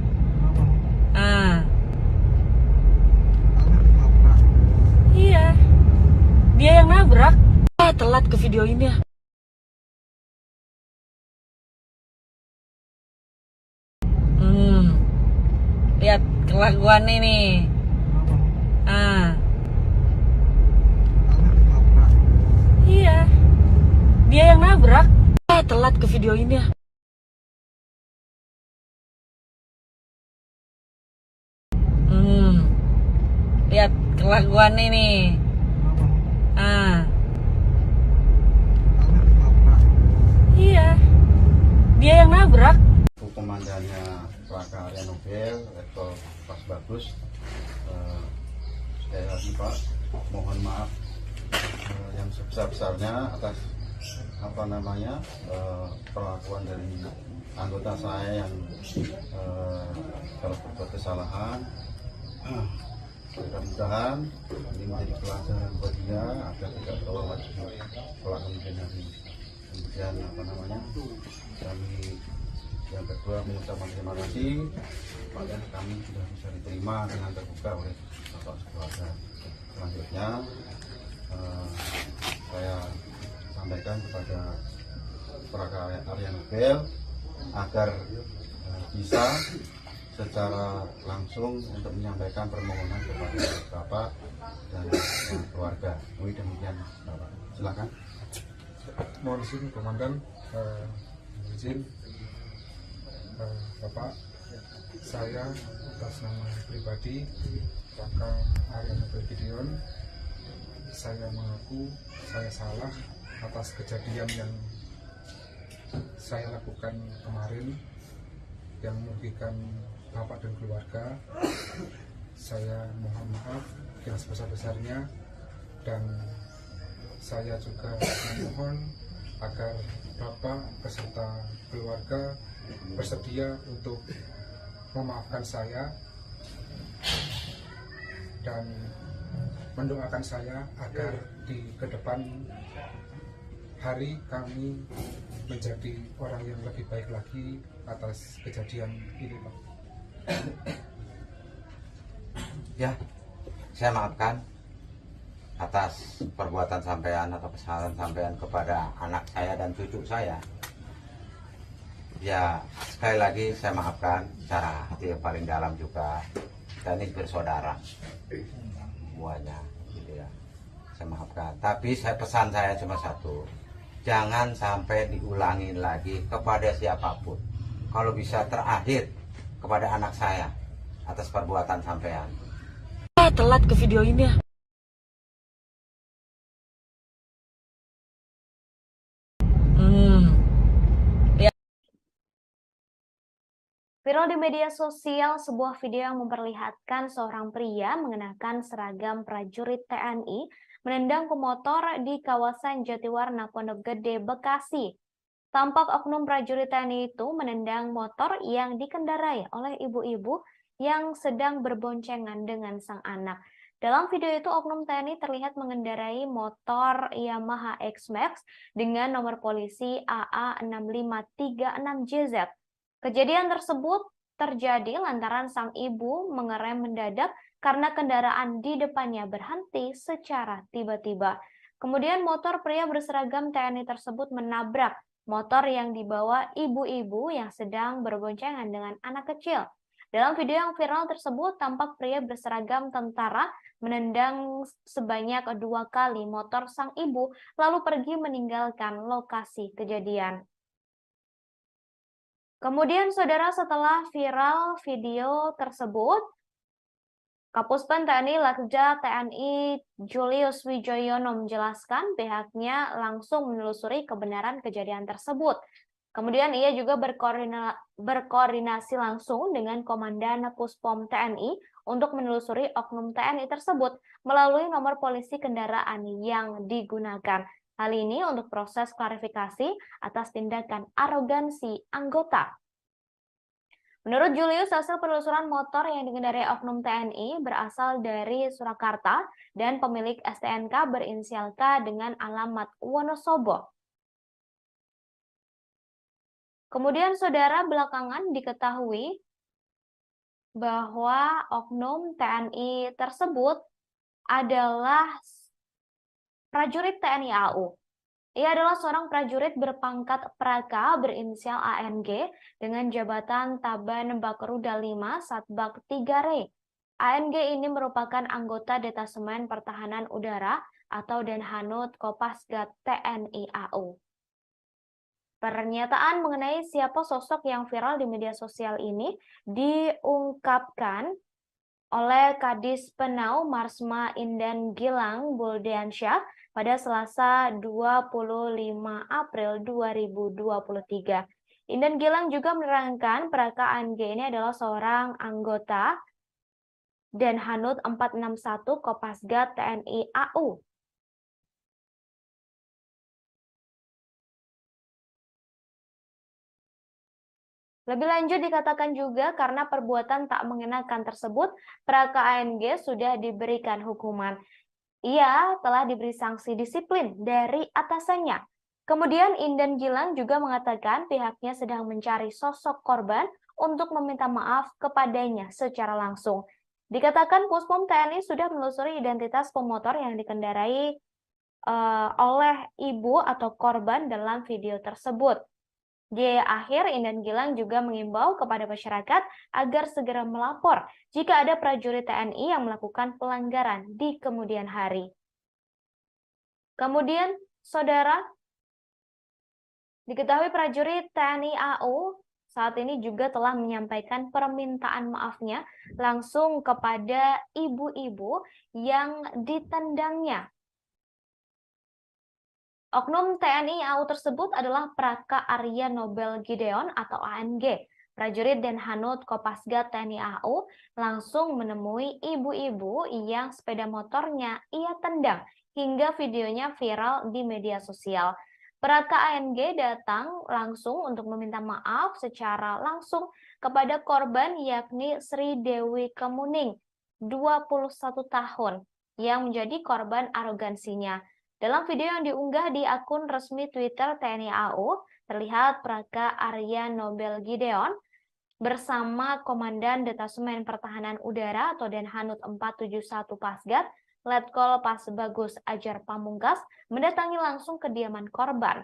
Iya, dia yang nabrak. Telat ke video ini ya. Lihat kelakuan ini. Iya, dia yang nabrak. Telat ke video ini ya. Lihat kelakuan ini. Iya, dia yang nabrak. Komandannya Raka Arya Nobel, Letkol Pas Bagus. Sekali lagi Pak, mohon maaf yang sebesar-besarnya atas perlakuan dari anggota saya yang telah berbuat kesalahan. Mudah-mudahan ini menjadi pelajaran buat dia agar tidak terulang lagi kelak kemudian hari. Kemudian kami yang kedua mengucapkan terima kasih supaya kami sudah bisa diterima dengan terbuka oleh Bapak Sekeluarga. Selanjutnya saya sampaikan kepada Prakarya Arya Nobel agar bisa secara langsung untuk menyampaikan permohonan kepada Bapak dan keluarga. Demikian Bapak. Silakan. Mohon izin Komandan, izin Bapak, saya atas nama pribadi Raka Arya Nobel Gideon, saya mengaku saya salah atas kejadian yang saya lakukan kemarin yang merugikan Bapak dan keluarga. Saya mohon maaf yang sebesar-besarnya, dan saya juga memohon agar Bapak beserta keluarga bersedia untuk memaafkan saya dan mendoakan saya agar di kedepan hari kami menjadi orang yang lebih baik lagi atas kejadian ini, Pak. Ya, saya maafkan atas perbuatan sampean atau kesalahan sampean kepada anak saya dan cucu saya. Ya, sekali lagi saya maafkan secara hati yang paling dalam juga. Kita ini bersaudara semuanya, gitu ya. Saya maafkan. Tapi pesan saya cuma satu, jangan sampai diulangi lagi kepada siapapun. Kalau bisa terakhir kepada anak saya atas perbuatan sampean. Telat ke video ini ya. Viral di media sosial sebuah video yang memperlihatkan seorang pria mengenakan seragam prajurit TNI menendang pemotor di kawasan Jatiwarna, Pondok Gede, Bekasi. Tampak oknum prajurit TNI itu menendang motor yang dikendarai oleh ibu-ibu yang sedang berboncengan dengan sang anak. Dalam video itu, oknum TNI terlihat mengendarai motor Yamaha X-Max dengan nomor polisi AA6536JZ. Kejadian tersebut terjadi lantaran sang ibu mengerem mendadak karena kendaraan di depannya berhenti secara tiba-tiba. Kemudian motor pria berseragam TNI tersebut menabrak motor yang dibawa ibu-ibu yang sedang berboncengan dengan anak kecil. Dalam video yang viral tersebut, tampak pria berseragam tentara menendang sebanyak 2 kali motor sang ibu, lalu pergi meninggalkan lokasi kejadian. Kemudian, saudara, setelah viral video tersebut, Kapuspen TNI Letda TNI Julius Wijoyono menjelaskan pihaknya langsung menelusuri kebenaran kejadian tersebut. Kemudian ia juga berkoordinasi langsung dengan Komandan Puspom TNI untuk menelusuri oknum TNI tersebut melalui nomor polisi kendaraan yang digunakan. Hal ini untuk proses klarifikasi atas tindakan arogansi anggota. Menurut Julius, hasil penelusuran motor yang dikendarai oknum TNI berasal dari Surakarta dan pemilik STNK berinisial K dengan alamat Wonosobo. Kemudian, saudara, belakangan diketahui bahwa oknum TNI tersebut adalah prajurit TNI AU. Ia adalah seorang prajurit berpangkat Praka berinisial ANG dengan jabatan Taban Bakruda 5 Satbak 3 Re. ANG ini merupakan anggota Detasemen Pertahanan Udara atau Denhanud Kopasgat TNI AU. Pernyataan mengenai siapa sosok yang viral di media sosial ini diungkapkan oleh Kadis Penau Marsma Indan Gilang Buldiansyah pada Selasa 25 April 2023. Indan Gilang juga menerangkan Praka ANG ini adalah seorang anggota Denhanud 461 Kopasgat TNI AU. Lebih lanjut dikatakan juga karena perbuatan tak mengenakan tersebut, Praka ANG sudah diberikan hukuman. Ia telah diberi sanksi disiplin dari atasannya. Kemudian Indan Gilang juga mengatakan pihaknya sedang mencari sosok korban untuk meminta maaf kepadanya secara langsung. Dikatakan Puspom TNI sudah menelusuri identitas pemotor yang dikendarai oleh ibu atau korban dalam video tersebut. Di akhir, Indan Gilang juga mengimbau kepada masyarakat agar segera melapor jika ada prajurit TNI yang melakukan pelanggaran di kemudian hari. Kemudian, saudara, diketahui prajurit TNI AU saat ini juga telah menyampaikan permintaan maafnya langsung kepada ibu-ibu yang ditendangnya. Oknum TNI AU tersebut adalah Praka Arya Nobel Gideon atau ANG. Prajurit Denhanud Kopasgat TNI AU langsung menemui ibu-ibu yang sepeda motornya ia tendang hingga videonya viral di media sosial. Praka ANG datang langsung untuk meminta maaf secara langsung kepada korban yakni Sri Dewi Kemuning, 21 tahun, yang menjadi korban arogansinya. Dalam video yang diunggah di akun resmi Twitter TNI AU, terlihat Praka Arya Nobel Gideon bersama Komandan Detasemen Pertahanan Udara atau Denhanud 471 Pasgat, Letkol Pasbagus Ajar Pamungkas, mendatangi langsung kediaman korban.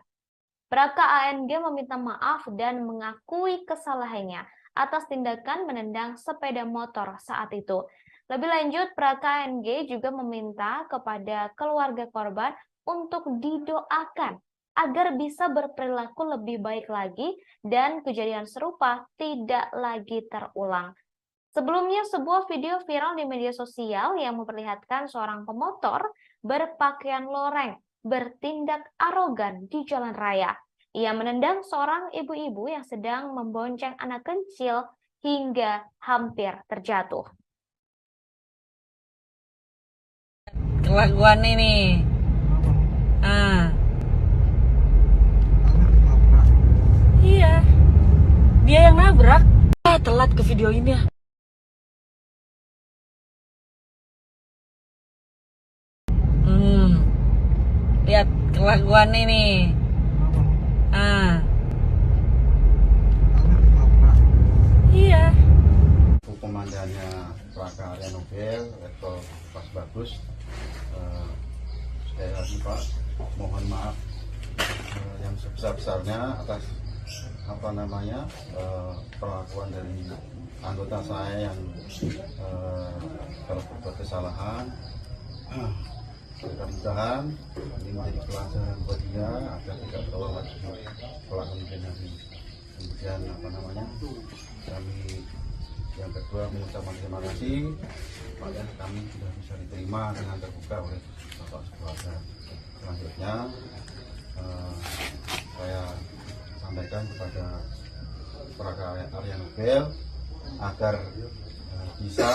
Praka ANG meminta maaf dan mengakui kesalahannya atas tindakan menendang sepeda motor saat itu. Lebih lanjut, Praka ANG juga meminta kepada keluarga korban untuk didoakan agar bisa berperilaku lebih baik lagi dan kejadian serupa tidak lagi terulang. Sebelumnya, sebuah video viral di media sosial yang memperlihatkan seorang pemotor berpakaian loreng bertindak arogan di jalan raya. Ia menendang seorang ibu-ibu yang sedang membonceng anak kecil hingga hampir terjatuh. Kelakuan ini. Iya. Dia yang nabrak. Telat ke video ini ya. Lihat kelakuan ini. Iya. Komandannya Praka Arya Nobel, Letkol Pasbagus, sekali lagi Pak, mohon maaf yang sebesar-besarnya atas perlakuan dari anggota saya yang telah berbuat kesalahan. Mudah-mudahan ini menjadi pelajaran buat dia agar tidak terulang lagi pelakuan ini. Kemudian kami yang kedua mengucapkan terima kasih pada kami sudah bisa diterima dengan terbuka oleh Bapak Keluarga. Selanjutnya saya sampaikan kepada Praka Arya Nobel agar bisa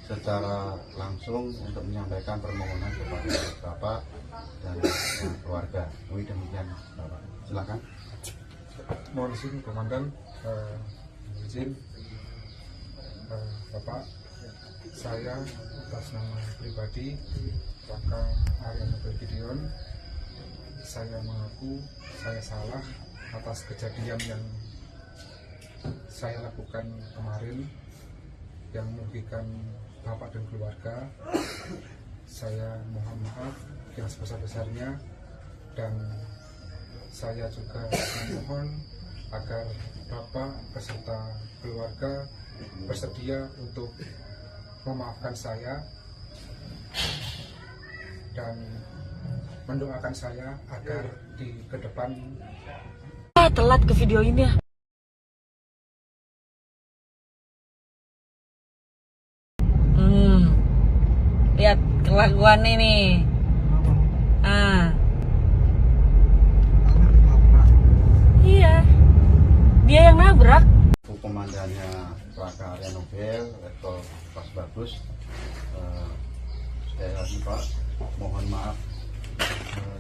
secara langsung untuk menyampaikan permohonan kepada Bapak dan keluarga. Demikian Bapak. Silakan. Mohon izin Komandan, izin Bapak, saya atas nama pribadi Praka Arya Nobel Gideon, saya mengaku saya salah atas kejadian yang saya lakukan kemarin yang merugikan Bapak dan keluarga. Saya mohon maaf yang sebesar-besarnya dan saya juga memohon agar Bapak beserta keluarga bersedia untuk memaafkan saya dan mendoakan saya agar di ke depan telat ke video ini ya. Lihat kelakuan ini. Iya. Dia yang nabrak. Komandannya Praka Arya Nobel, Letkol Pasbagus, sekali lagi Pak, mohon maaf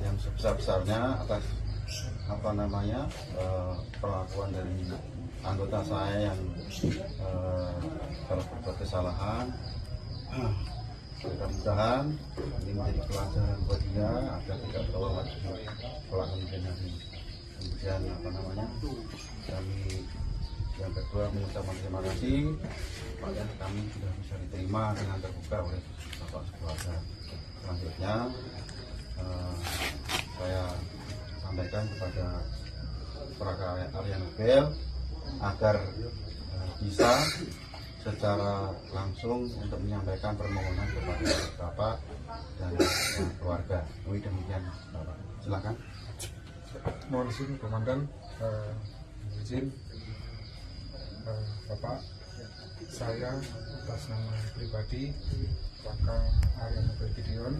yang sebesar-besarnya atas perlakuan dari anggota saya yang telah berbuat kesalahan. Mudah-mudahan ini menjadi pelajaran buat dia agar tidak terulang lagi pelakuan ini. Kemudian kami yang kedua mengucapkan terima kasih supaya kami sudah bisa diterima dengan terbuka oleh bapak sekeluarga. Selanjutnya saya sampaikan kepada Praga Arya Nobel agar bisa secara langsung untuk menyampaikan permohonan kepada bapak dan keluarga. Demikian bapak. Silakan. Mohon izin komandan, izin bapak, saya atas nama pribadi Praga Arya Nobel Gideon,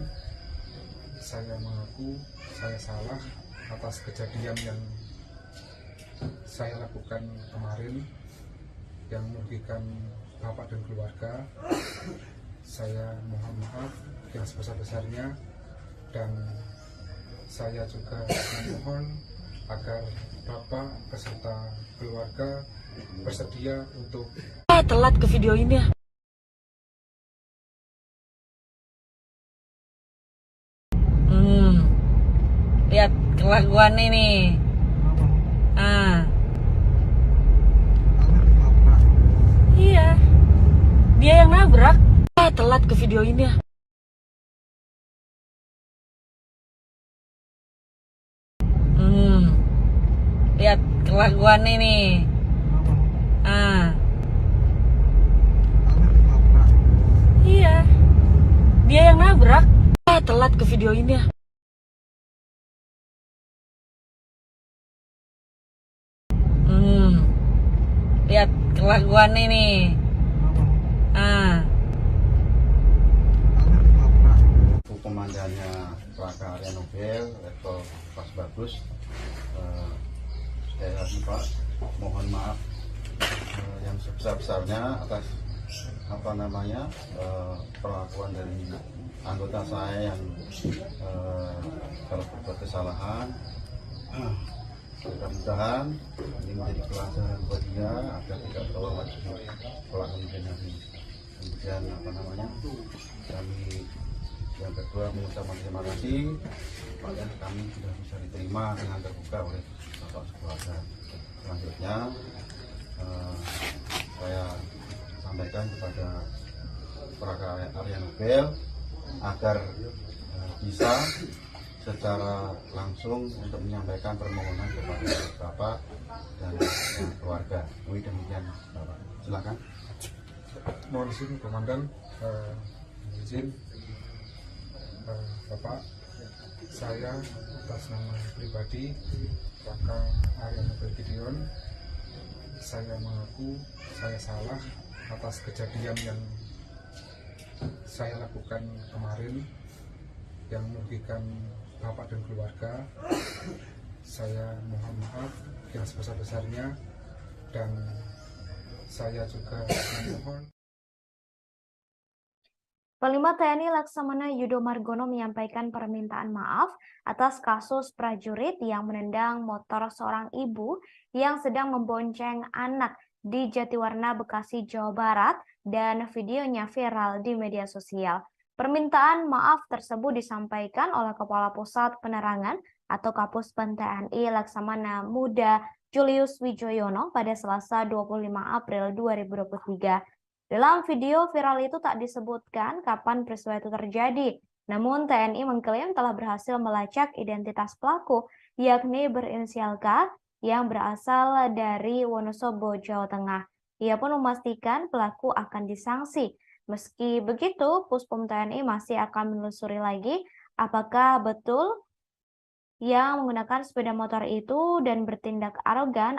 saya mengaku saya salah atas kejadian yang saya lakukan kemarin yang merugikan bapak dan keluarga. Saya mohon maaf yang sebesar-besarnya, dan saya juga memohon agar bapak beserta keluarga bersedia untuk Telat ke video ini ya. Lihat kelakuan ini. Iya, dia yang nabrak. Telat ke video ini ya. Lihat kelakuan ini. Iya, dia yang nabrak. Telat ke video ini ya. Lihat kelakuan ini. Komandannya Praga Arya Nobel level pas bagus. Sekali lagi Pak, mohon maaf yang sebesar-besarnya atas perlakuan dari anggota saya yang kalau berbuat kesalahan. Mudah-mudahan ini menjadi pelajaran buat dia agar tidak terulang lagi kelak kemudian hari. Kemudian kami yang kedua mengucapkan terima kasih supaya kami sudah bisa diterima dengan terbuka oleh bapak sekeluarga. Selanjutnya saya sampaikan kepada Praga Arya Nobel agar bisa secara langsung untuk menyampaikan permohonan kepada bapak dan keluarga. Demikian bapak. Silakan. mohon izin komandan, izin bapak, saya atas nama pribadi Praga Arya Nobel Gideon, saya mengaku saya salah atas kejadian yang saya lakukan kemarin yang merugikan bapak dan keluarga. Saya mohon maaf yang sebesar-besarnya, dan saya juga memohon. Panglima TNI Laksamana Yudo Margono menyampaikan permintaan maaf atas kasus prajurit yang menendang motor seorang ibu yang sedang membonceng anak di Jatiwarna, Bekasi, Jawa Barat, dan videonya viral di media sosial. Permintaan maaf tersebut disampaikan oleh Kepala Pusat Penerangan atau Kapuspen TNI Laksamana Muda Julius Wijoyono pada Selasa 25 April 2023. Dalam video viral itu tak disebutkan kapan peristiwa itu terjadi, namun TNI mengklaim telah berhasil melacak identitas pelaku, yakni berinisial K yang berasal dari Wonosobo, Jawa Tengah. Ia pun memastikan pelaku akan disanksi. Meski begitu, Puspom TNI masih akan menelusuri lagi apakah betul yang menggunakan sepeda motor itu dan bertindak arogan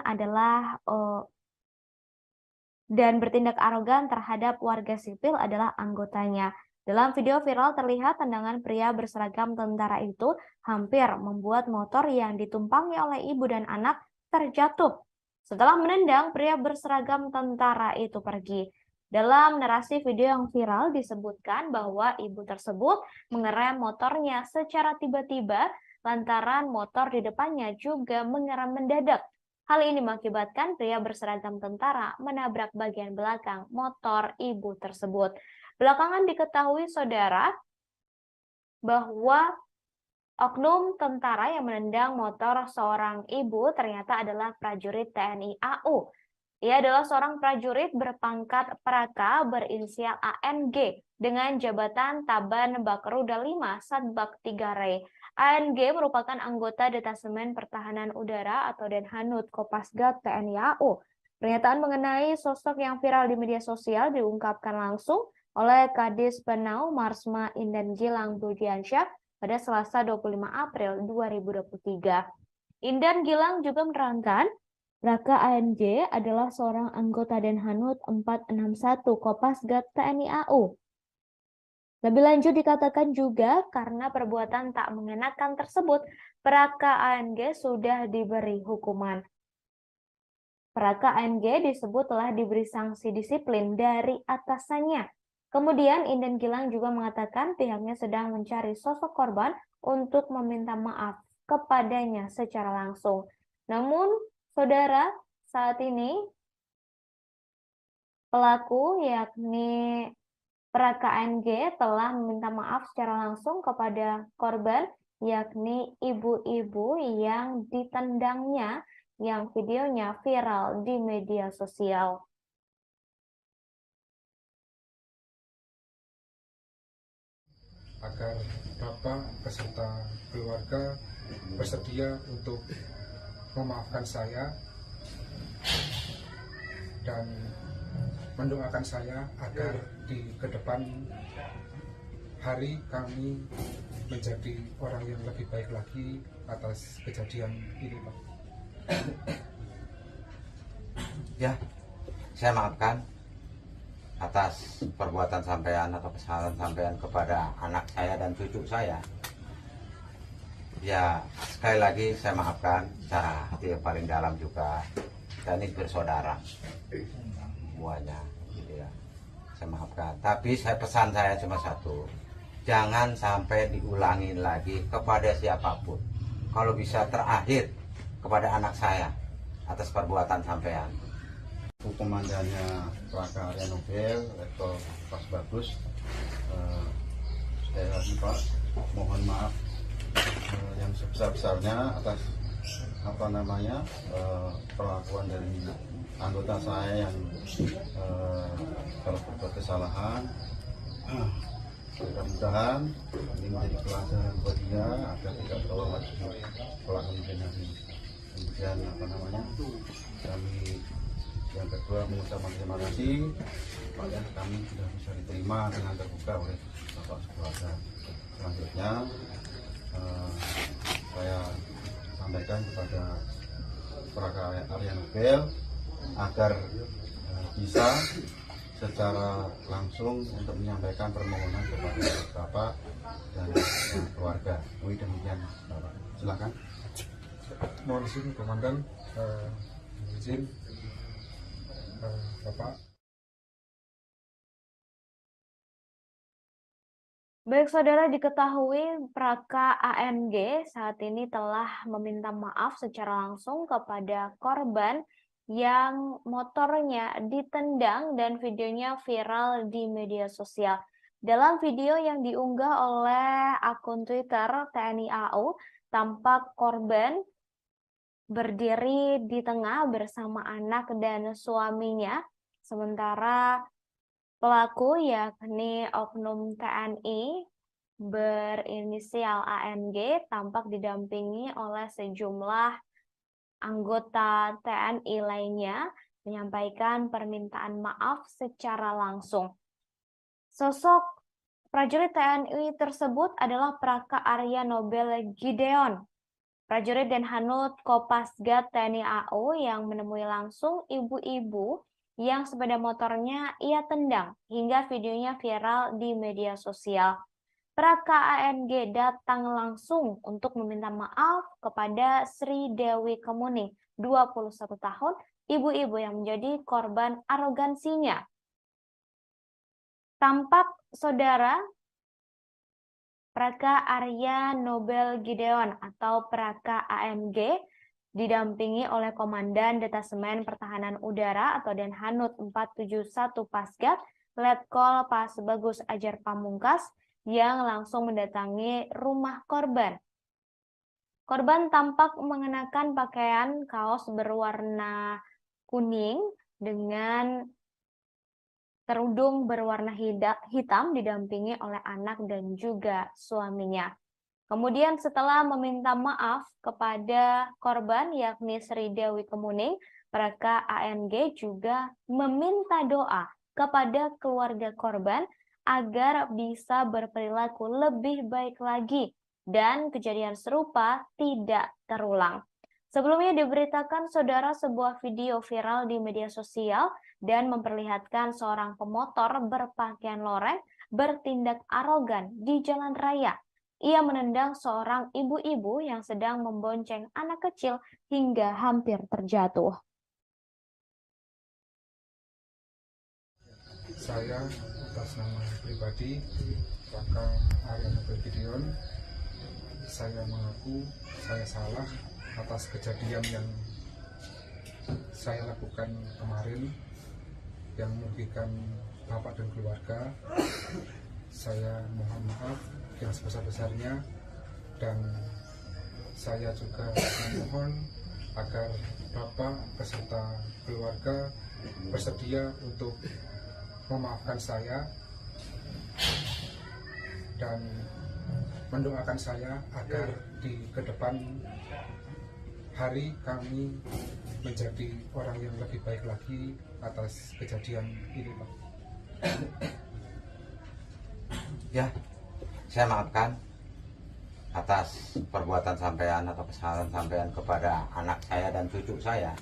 terhadap warga sipil adalah anggotanya. Dalam video viral terlihat tendangan pria berseragam tentara itu hampir membuat motor yang ditumpangi oleh ibu dan anak terjatuh. Setelah menendang, pria berseragam tentara itu pergi. Dalam narasi video yang viral disebutkan bahwa ibu tersebut mengerem motornya secara tiba-tiba lantaran motor di depannya juga mengerem mendadak. Hal ini mengakibatkan pria berseragam tentara menabrak bagian belakang motor ibu tersebut. Belakangan diketahui, saudara, bahwa oknum tentara yang menendang motor seorang ibu ternyata adalah prajurit TNI AU. Ia adalah seorang prajurit berpangkat Praka berinisial ANG dengan jabatan Taban Bakruda 5 Satbak 3 Re. ANG merupakan anggota Detasemen Pertahanan Udara atau Denhanud Kopasgat TNI AU. Pernyataan mengenai sosok yang viral di media sosial diungkapkan langsung oleh Kadis Penau Marsma Indan Gilang Budiansyah pada Selasa 25 April 2023. Indan Gilang juga menerangkan, Raka ANG adalah seorang anggota Denhanud 461 Kopasgat TNI AU. Lebih lanjut dikatakan juga karena perbuatan tak mengenakan tersebut, Praka ANG sudah diberi hukuman. Praka ANG disebut telah diberi sanksi disiplin dari atasannya. Kemudian Indan Gilang juga mengatakan pihaknya sedang mencari sosok korban untuk meminta maaf kepadanya secara langsung. Namun, saudara, saat ini pelaku yakni Praka ANG telah meminta maaf secara langsung kepada korban yakni ibu-ibu yang ditendangnya yang videonya viral di media sosial. Agar Bapak beserta keluarga bersedia untuk memaafkan saya dan mendoakan saya agar di ke depan hari kami menjadi orang yang lebih baik lagi atas kejadian ini, Pak. Ya, saya maafkan atas perbuatan sampean atau kesalahan sampean kepada anak saya dan cucu saya. Ya, sekali lagi saya maafkan secara hati yang paling dalam juga. Dan ini bersaudara semuanya, gitu ya. Saya maafkan. Tapi pesan saya cuma satu, jangan sampai diulangin lagi kepada siapapun. Kalau bisa terakhir kepada anak saya atas perbuatan sampean. Komandannya Praka Arya Nobel, Letkol Pas Bagus, sekali lagi Pak, mohon maaf yang sebesar-besarnya atas perlakuan dari anggota saya yang kalau berbuat kesalahan. Mudah-mudahan ini menjadi pelajaran buat dia agar tidak terulang lagi kelak kemudian hari. Kemudian kami yang kedua mengucapkan terima kasih pada kami sudah bisa diterima dengan terbuka oleh Bapak sekeluarga. Selanjutnya saya sampaikan kepada Praka Arya Nobel agar bisa secara langsung untuk menyampaikan permohonan kepada Bapak dan keluarga. Demikian Bapak. Silakan. Mohon izin Komandan, izin Bapak. Baik saudara, diketahui Praka ANG saat ini telah meminta maaf secara langsung kepada korban yang motornya ditendang dan videonya viral di media sosial. Dalam video yang diunggah oleh akun Twitter TNI AU, tampak korban berdiri di tengah bersama anak dan suaminya, sementara pelaku yakni oknum TNI berinisial ANG tampak didampingi oleh sejumlah anggota TNI lainnya menyampaikan permintaan maaf secara langsung. Sosok prajurit TNI tersebut adalah Praka Arya Nobel Gideon, prajurit Denhanud Kopasgat TNI AU yang menemui langsung ibu-ibu yang sepeda motornya ia tendang hingga videonya viral di media sosial. Praka ANG datang langsung untuk meminta maaf kepada Sri Dewi Kemuning, 21 tahun, ibu-ibu yang menjadi korban arogansinya. Tampak saudara, Praka Arya Nobel Gideon atau Praka ANG didampingi oleh Komandan Detasemen Pertahanan Udara atau Denhanud 471 Pasgat, Letkol Pas Bagus Ajar Pamungkas, yang langsung mendatangi rumah korban. Korban tampak mengenakan pakaian kaos berwarna kuning dengan kerudung berwarna hitam didampingi oleh anak dan juga suaminya. Kemudian setelah meminta maaf kepada korban yakni Sri Dewi Kemuning, Praka ANG juga meminta doa kepada keluarga korban agar bisa berperilaku lebih baik lagi dan kejadian serupa tidak terulang. Sebelumnya diberitakan saudara sebuah video viral di media sosial dan memperlihatkan seorang pemotor berpakaian loreng bertindak arogan di jalan raya. Ia menendang seorang ibu-ibu yang sedang membonceng anak kecil hingga hampir terjatuh. Saya atas nama pribadi Raka Arya Nobel Gideon, saya mengaku saya salah atas kejadian yang saya lakukan kemarin yang merugikan bapak dan keluarga. Saya mohon maaf yang sebesar-besarnya dan saya juga memohon agar bapak beserta keluarga bersedia untuk memaafkan saya dan mendoakan saya agar di kedepan hari kami menjadi orang yang lebih baik lagi atas kejadian ini, Pak. Ya, saya maafkan atas perbuatan sampean atau kesalahan sampean kepada anak saya dan cucu saya.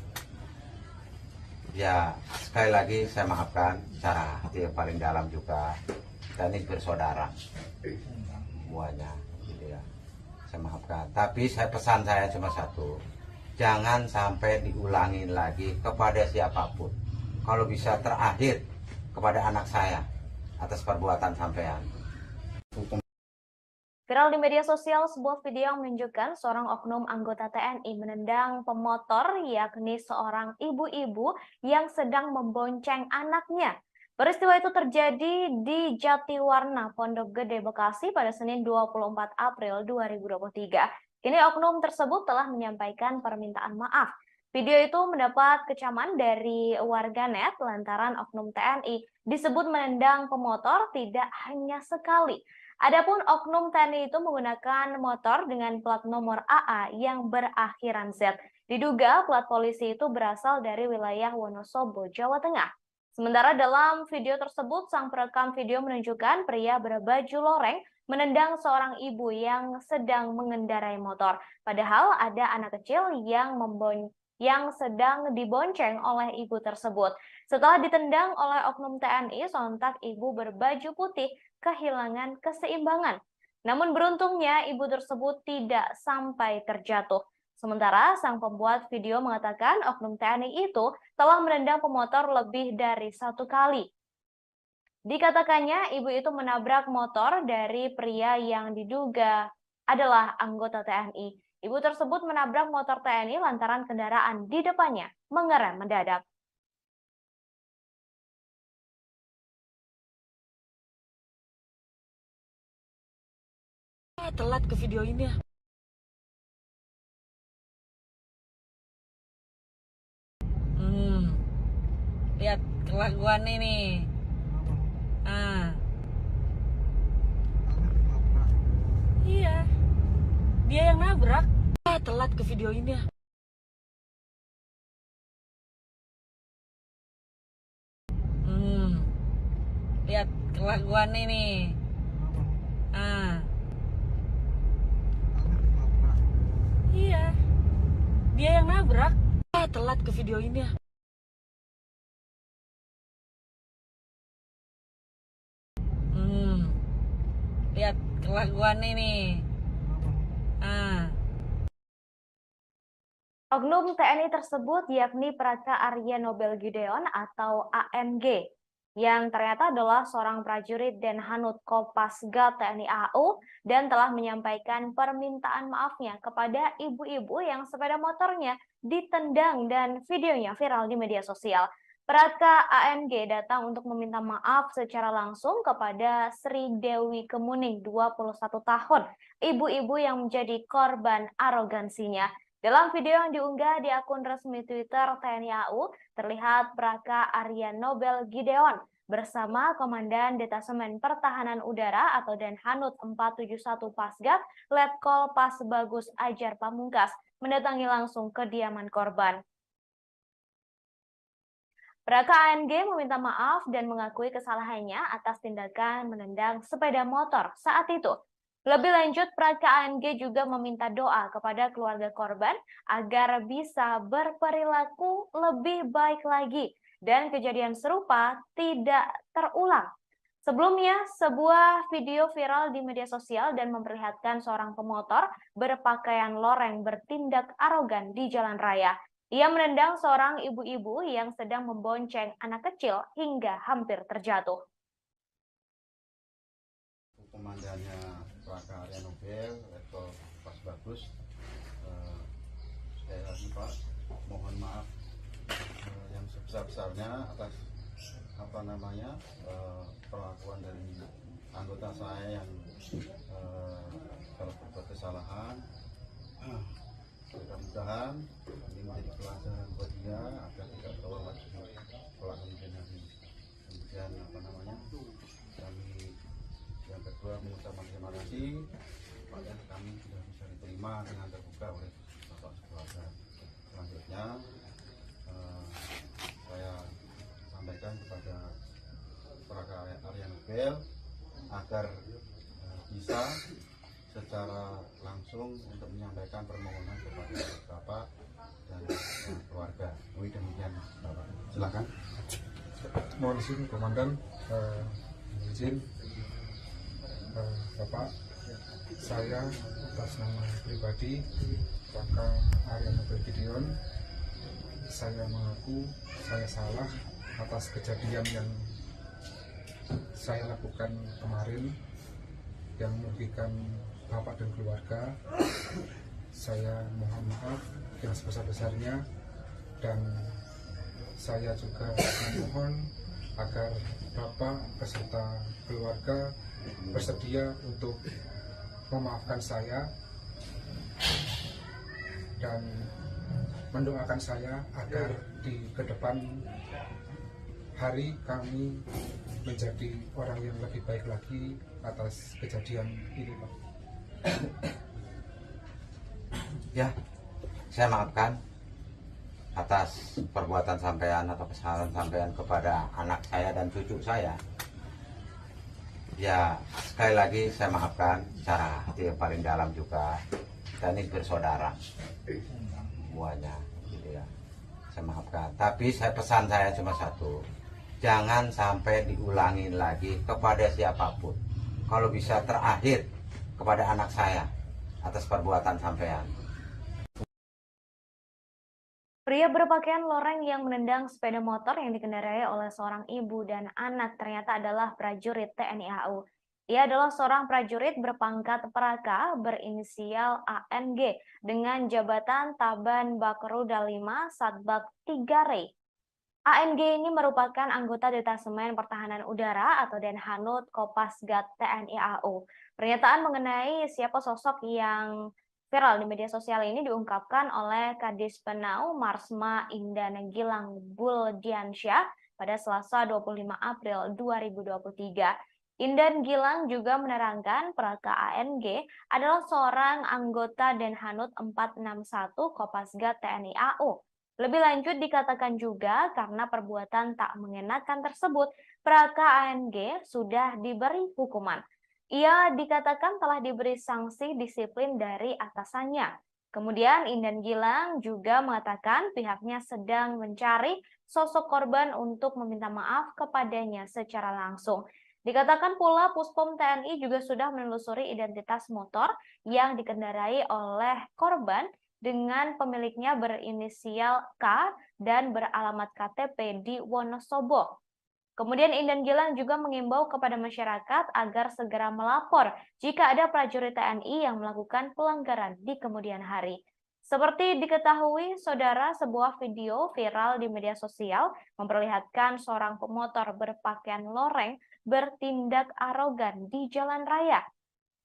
Ya, sekali lagi saya maafkan secara hati yang paling dalam juga. Dan ini bersaudara semuanya, gitu ya. Saya maafkan. Tapi pesan saya cuma satu, jangan sampai diulangi lagi kepada siapapun. Kalau bisa terakhir kepada anak saya atas perbuatan sampean. Viral di media sosial sebuah video yang menunjukkan seorang oknum anggota TNI menendang pemotor yakni seorang ibu-ibu yang sedang membonceng anaknya. Peristiwa itu terjadi di Jatiwarna, Pondok Gede, Bekasi pada Senin 24 April 2023. Kini oknum tersebut telah menyampaikan permintaan maaf. Video itu mendapat kecaman dari warganet lantaran oknum TNI disebut menendang pemotor tidak hanya sekali. Adapun oknum TNI itu menggunakan motor dengan plat nomor AA yang berakhiran Z. Diduga plat polisi itu berasal dari wilayah Wonosobo, Jawa Tengah. Sementara dalam video tersebut, sang perekam video menunjukkan pria berbaju loreng menendang seorang ibu yang sedang mengendarai motor. Padahal ada anak kecil yang sedang dibonceng oleh ibu tersebut. Setelah ditendang oleh oknum TNI, sontak ibu berbaju putih kehilangan keseimbangan. Namun beruntungnya ibu tersebut tidak sampai terjatuh. Sementara sang pembuat video mengatakan oknum TNI itu telah menendang pemotor lebih dari 1 kali. Dikatakannya ibu itu menabrak motor dari pria yang diduga adalah anggota TNI. Ibu tersebut menabrak motor TNI lantaran kendaraan di depannya mengerem mendadak. Telat ke video ini ya. Lihat kelakuan ini. Iya, dia yang nabrak. Telat ke video ini ya. Lihat kelakuan ini. Iya, dia yang nabrak. Telat ke video ini ya. Lihat kelakuan ini. Oknum TNI tersebut yakni Praka Arya Nobel Gideon atau ANG, yang ternyata adalah seorang prajurit Denhanut Kopasgat TNI AU dan telah menyampaikan permintaan maafnya kepada ibu-ibu yang sepeda motornya ditendang dan videonya viral di media sosial. Praka ANG datang untuk meminta maaf secara langsung kepada Sri Dewi Kemuning, 21 tahun, ibu-ibu yang menjadi korban arogansinya. Dalam video yang diunggah di akun resmi Twitter TNI AU, terlihat Praka Aryan Nobel Gideon bersama Komandan Detasemen Pertahanan Udara atau Denhanut 471 Pasgat, Letkol Pasbagus Ajar Pamungkas, mendatangi langsung kediaman korban. Praka ANG meminta maaf dan mengakui kesalahannya atas tindakan menendang sepeda motor saat itu. Lebih lanjut, Praka ANG juga meminta doa kepada keluarga korban agar bisa berperilaku lebih baik lagi dan kejadian serupa tidak terulang. Sebelumnya, sebuah video viral di media sosial dan memperlihatkan seorang pemotor berpakaian loreng bertindak arogan di jalan raya. Ia menendang seorang ibu-ibu yang sedang membonceng anak kecil hingga hampir terjatuh. Komandannya Praka Aryan Nobel, Letkol Pasbagus, sekali lagi Pak, mohon maaf yang sebesar-besarnya atas perlakuan dari anggota saya yang telah berbuat kesalahan. Mudah-mudahan ini menjadi pelajaran buat dia agar tidak terulang lagi kelak kemudian hari. Kemudian kami yang kedua mengucapkan terima kasih kepada kami sudah bisa diterima dengan terbuka oleh Bapak keluarga. Selanjutnya saya sampaikan kepada Praka Aryan Nobel agar bisa secara langsung untuk menyampaikan permohonan kepada Bapak dan keluarga. Demikian Bapak. Silakan. Mohon izin Komandan, izin Bapak, saya atas nama pribadi Praka Aryan Nobel Gideon, saya mengaku saya salah atas kejadian yang saya lakukan kemarin yang merugikan Bapak dan keluarga. Saya mohon maaf yang sebesar-besarnya dan saya juga memohon agar Bapak beserta keluarga bersedia untuk memaafkan saya dan mendoakan saya agar di kedepan hari kami menjadi orang yang lebih baik lagi atas kejadian ini, Pak. Ya, saya maafkan atas perbuatan sampean atau kesalahan sampean kepada anak saya dan cucu saya. Ya, sekali lagi saya maafkan secara hati yang paling dalam juga. Kita ini bersaudara semuanya, gitu ya. Saya maafkan. Tapi pesan saya cuma satu, jangan sampai diulangi lagi kepada siapapun. Kalau bisa terakhir kepada anak saya atas perbuatan sampean. Pria berpakaian loreng yang menendang sepeda motor yang dikendarai oleh seorang ibu dan anak ternyata adalah prajurit TNI AU. Ia adalah seorang prajurit berpangkat Praka berinisial ANG dengan jabatan Taban Bakrudal 5 Satbak 3 Rey. ANG ini merupakan anggota Detasemen Pertahanan Udara atau Denhanut Kopasgat TNI AU. Pernyataan mengenai siapa sosok yang viral di media sosial ini diungkapkan oleh Kadis Penau Marsma Indan Gilang Buldiansyah pada Selasa 25 April 2023. Indan Gilang juga menerangkan Praka ANG adalah seorang anggota Denhanut 461 Kopasgat TNI AU. Lebih lanjut dikatakan juga karena perbuatan tak mengenakan tersebut, Praka ANG sudah diberi hukuman. Ia dikatakan telah diberi sanksi disiplin dari atasannya. Kemudian Indan Gilang juga mengatakan pihaknya sedang mencari sosok korban untuk meminta maaf kepadanya secara langsung. Dikatakan pula Puspom TNI juga sudah menelusuri identitas motor yang dikendarai oleh korban dengan pemiliknya berinisial K dan beralamat KTP di Wonosobo. Kemudian Indan Gilang juga mengimbau kepada masyarakat agar segera melapor jika ada prajurit TNI yang melakukan pelanggaran di kemudian hari. Seperti diketahui, saudara, sebuah video viral di media sosial memperlihatkan seorang pemotor berpakaian loreng bertindak arogan di jalan raya.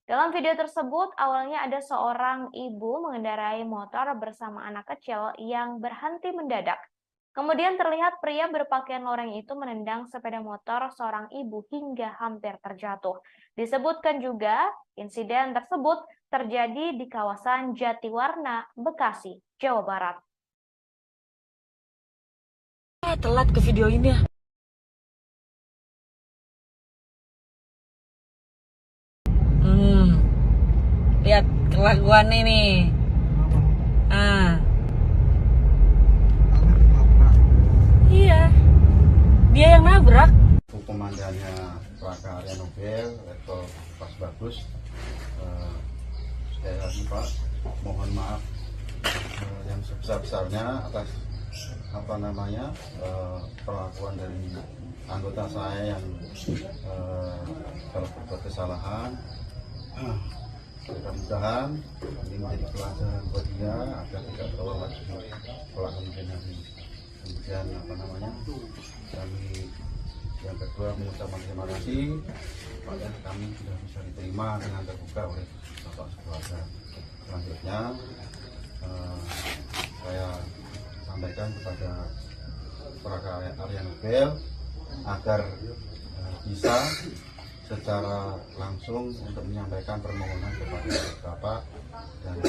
Dalam video tersebut, awalnya ada seorang ibu mengendarai motor bersama anak kecil yang berhenti mendadak. Kemudian terlihat pria berpakaian loreng itu menendang sepeda motor seorang ibu hingga hampir terjatuh. Disebutkan juga, insiden tersebut terjadi di kawasan Jatiwarna, Bekasi, Jawa Barat. Telat ke video ini ya. Lihat kelakuan ini. Iya, dia yang nabrak. Komandannya Raka Arya Nobel level pas bagus. Sekali lagi Pak, mohon maaf yang sebesar-besarnya atas perlakuan dari anggota saya yang kalau berbuat kesalahan. Mudah-mudahan ini menjadi pelajaran buat dia agar tidak terulang lagi kelak kemudian. Kemudian kami yang kedua mengucapkan terima kasih pada kami sudah bisa diterima dengan terbuka oleh Bapak Keluarga. Selanjutnya saya sampaikan kepada Raka Arya Nobel agar bisa secara langsung untuk menyampaikan permohonan kepada Bapak dan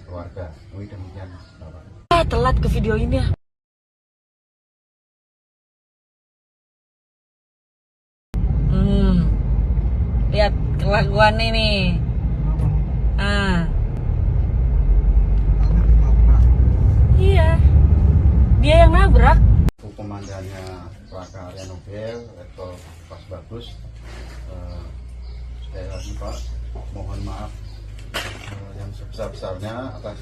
keluarga. Demikian Bapak. Telat ke video ini ya. Lihat kelakuan ini. Iya, dia yang nabrak. Komandannya Raka Arya Nobel level pas bagus. Sekali lagi Pak, mohon maaf yang sebesar-besarnya atas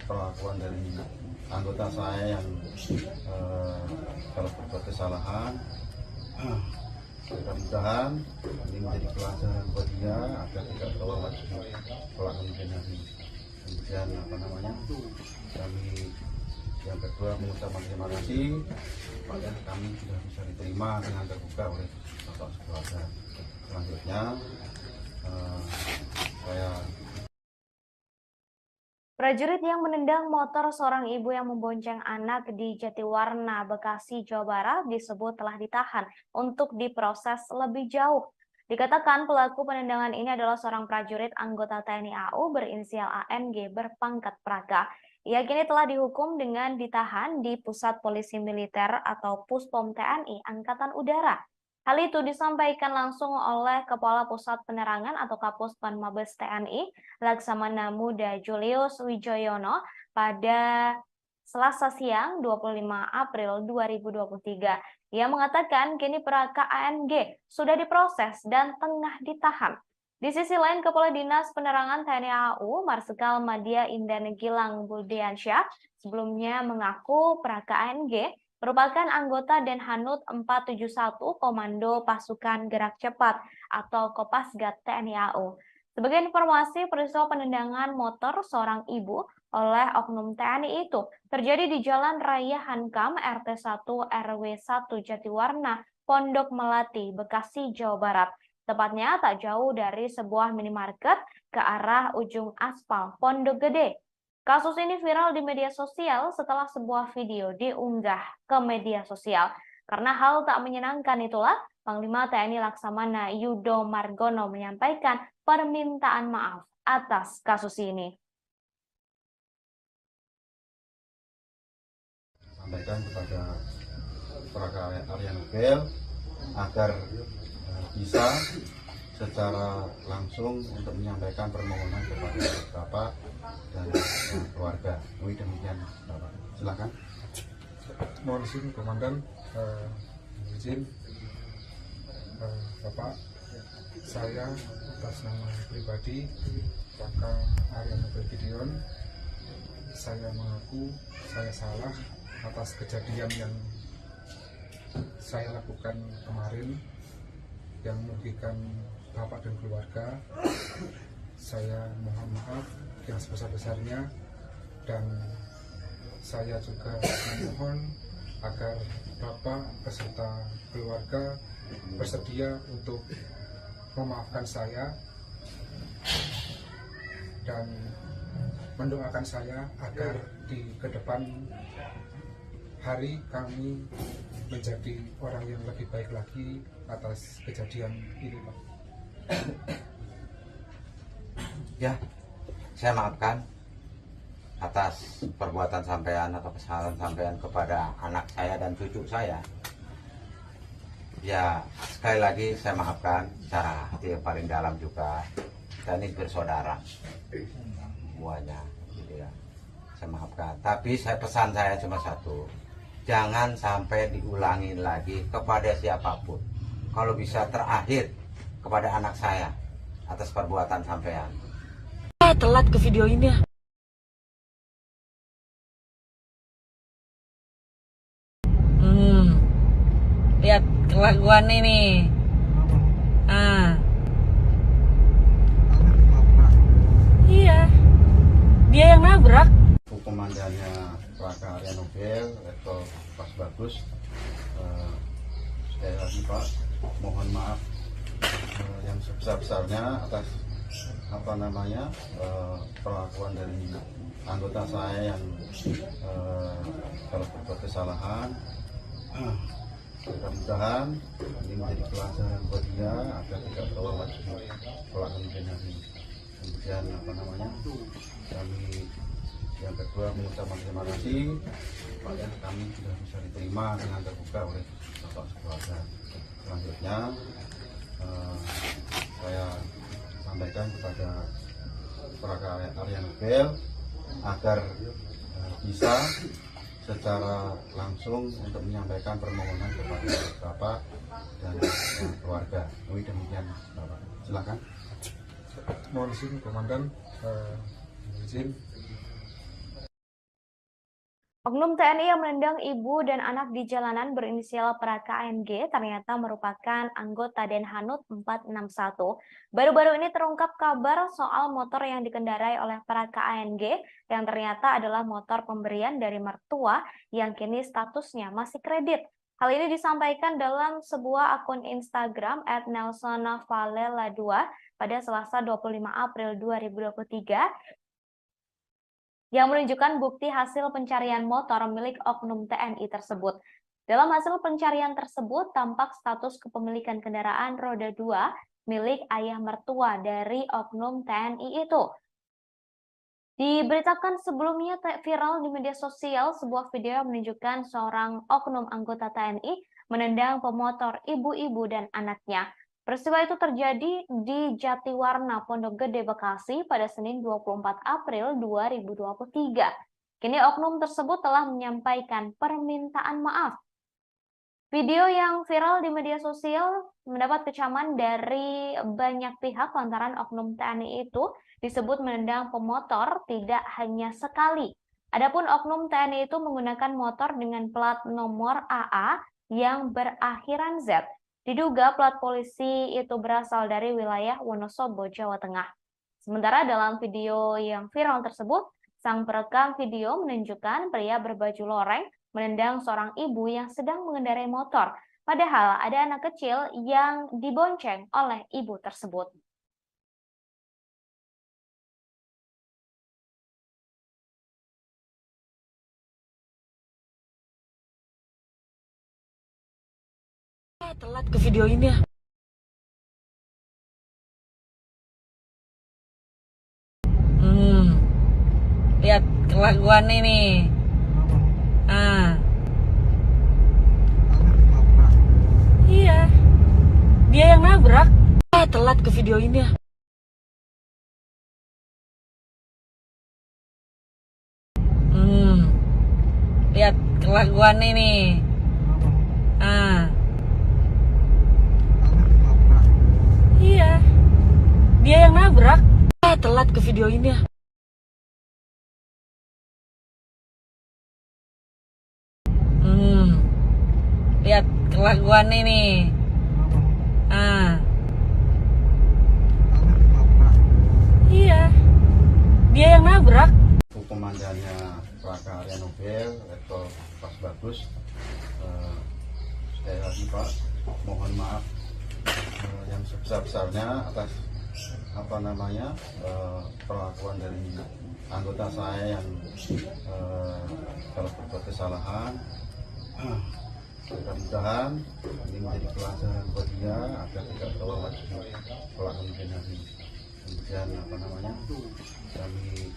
perlakuan dari anggota saya yang kalau berbuat kesalahan. Mudah-mudahan ini menjadi pelajaran buat dia agar tidak terulang lagi kelak kemudian. Kemudian kami yang kedua mengucapkan terima kasih pada kami sudah bisa diterima dengan terbuka oleh Bapak Keluarga. Selanjutnya saya Prajurit yang menendang motor seorang ibu yang membonceng anak di Jatiwarna, Bekasi, Jawa Barat disebut telah ditahan untuk diproses lebih jauh. Dikatakan pelaku penendangan ini adalah seorang prajurit anggota TNI AU berinisial ANG berpangkat Praka. Ia kini telah dihukum dengan ditahan di Pusat Polisi Militer atau Puspom TNI Angkatan Udara. Hal itu disampaikan langsung oleh Kepala Pusat Penerangan atau Kapuspen Mabes TNI, Laksamana Muda Julius Wijoyono, pada Selasa siang 25 April 2023. Ia mengatakan kini Praka ANG sudah diproses dan tengah ditahan. Di sisi lain, Kepala Dinas Penerangan TNI AU, Marsikal Madya Indah Gilang Budiansyah, sebelumnya mengaku Praka ANG merupakan anggota Denhanud 471 Komando Pasukan Gerak Cepat atau Kopasgat TNI AU. Sebagai informasi, peristiwa penendangan motor seorang ibu oleh oknum TNI itu terjadi di Jalan Raya Hankam RT 1 RW 1 Jatiwarna, Pondok Melati, Bekasi, Jawa Barat. Tepatnya tak jauh dari sebuah minimarket ke arah ujung aspal Pondok Gede. Kasus ini viral di media sosial setelah sebuah video diunggah ke media sosial. Karena hal tak menyenangkan itulah, Panglima TNI Laksamana Yudo Margono menyampaikan permintaan maaf atas kasus ini. Sampaikan kepada Raka Arya Nobel agar bisa secara langsung untuk menyampaikan permohonan kepada Bapak dan keluarga. Demikian Bapak. Silakan. Mohon izin Komandan, izin Bapak, saya atas nama pribadi Raka Arya Nobel Gideon, saya mengaku saya salah atas kejadian yang saya lakukan kemarin yang merugikan Bapak dan keluarga. Saya mohon maaf yang sebesar-besarnya, dan saya juga memohon agar Bapak beserta keluarga bersedia untuk memaafkan saya dan mendoakan saya agar di ke depan hari kami menjadi orang yang lebih baik lagi atas kejadian ini, Pak. Ya, saya maafkan atas perbuatan sampean atau kesalahan sampean kepada anak saya dan cucu saya. Ya, sekali lagi saya maafkan secara hati yang paling dalam juga. Dan ini bersaudara semuanya, gitu ya. Saya maafkan. Tapi pesan saya cuma satu, jangan sampai diulangi lagi kepada siapapun. Kalau bisa terakhir kepada anak saya atas perbuatan sampean. Telat ke video ini ya. Lihat kelakuan ini. Iya, dia yang nabrak. Komandannya Praka Arya Nobel atau Pas Bagus, sekali lagi Pak, mohon maaf yang sebesar-besarnya atas perlakuan dari anggota saya yang kalau berbuat kesalahan. Mudah-mudahan ini menjadi pelajaran buat dia agar tidak terulang lagi kelak kemudian hari. Kemudian kami yang kedua mengucapkan terima kasih supaya kami sudah bisa diterima dengan terbuka oleh bapak sekeluarga. Selanjutnya saya sampaikan kepada Praka Arya Nobel agar bisa secara langsung untuk menyampaikan permohonan kepada Bapak dan keluarga. Demikian Bapak, silakan. Mohon izin Komandan, izin. Oknum TNI yang menendang ibu dan anak di jalanan berinisial Praka ANG ternyata merupakan anggota Denhanut 461. Baru-baru ini terungkap kabar soal motor yang dikendarai oleh Praka ANG yang ternyata adalah motor pemberian dari mertua yang kini statusnya masih kredit. Hal ini disampaikan dalam sebuah akun Instagram @nelsonvalela2 pada Selasa 25 April 2023 yang menunjukkan bukti hasil pencarian motor milik oknum TNI tersebut. Dalam hasil pencarian tersebut, tampak status kepemilikan kendaraan roda 2 milik ayah mertua dari oknum TNI itu. Diberitakan sebelumnya viral di media sosial sebuah video yang menunjukkan seorang oknum anggota TNI menendang pemotor ibu-ibu dan anaknya. Peristiwa itu terjadi di Jatiwarna, Pondok Gede, Bekasi pada Senin 24 April 2023. Kini oknum tersebut telah menyampaikan permintaan maaf. Video yang viral di media sosial mendapat kecaman dari banyak pihak lantaran oknum TNI itu disebut menendang pemotor tidak hanya sekali. Adapun oknum TNI itu menggunakan motor dengan plat nomor AA yang berakhiran Z. Diduga plat polisi itu berasal dari wilayah Wonosobo, Jawa Tengah. Sementara dalam video yang viral tersebut, sang perekam video menunjukkan pria berbaju loreng menendang seorang ibu yang sedang mengendarai motor. Padahal ada anak kecil yang dibonceng oleh ibu tersebut. Telat ke video ini ya. Lihat kelakuan ini. Iya, dia yang nabrak. Telat ke video ini ya. Lihat kelakuan ini. Iya, dia yang nabrak. Telat ke video ini ya. Lihat kelakuan ini. Iya, dia yang nabrak. Komandannya Praka Arya Nobel atau Pas Bagus, sekali lagi Pak, mohon maaf yang sebesar-besarnya atas perlakuan dari anggota saya yang telah berbuat kesalahan. Mudah-mudahan ini menjadi pelajaran buat dia agar tidak terulang lagi kelak kemudian hari. Kemudian kami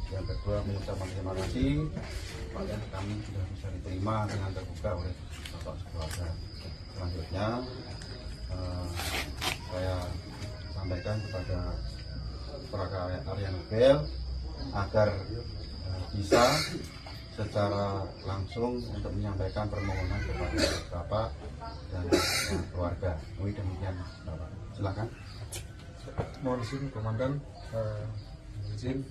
yang kedua mengucapkan terima kasih pada kami sudah bisa diterima dengan terbuka oleh Bapak Keluarga. Selanjutnya saya sampaikan kepada Praka Arya Nobel agar bisa secara langsung untuk menyampaikan permohonan kepada Bapak dan keluarga. Demikian Bapak. Silakan. Mohon izin Komandan, izin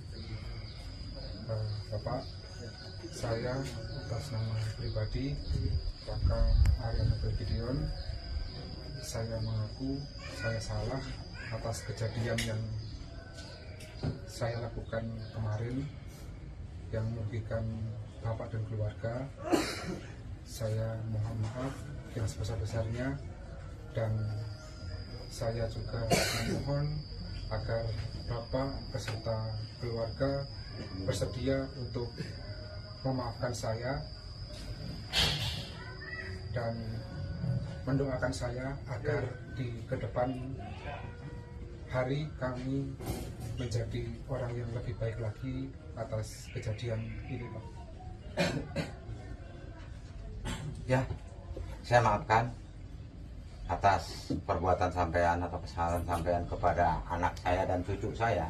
Bapak, saya atas nama pribadi Praka Arya Nobel Gideon, saya mengaku saya salah atas kejadian yang saya lakukan kemarin yang merugikan Bapak dan keluarga. Saya mohon maaf yang sebesar-besarnya, dan saya juga memohon agar Bapak beserta keluarga bersedia untuk memaafkan saya dan mendoakan saya agar di kedepan hari kami menjadi orang yang lebih baik lagi atas kejadian ini, Pak. Ya, saya maafkan atas perbuatan sampean atau kesalahan sampean kepada anak saya dan cucu saya.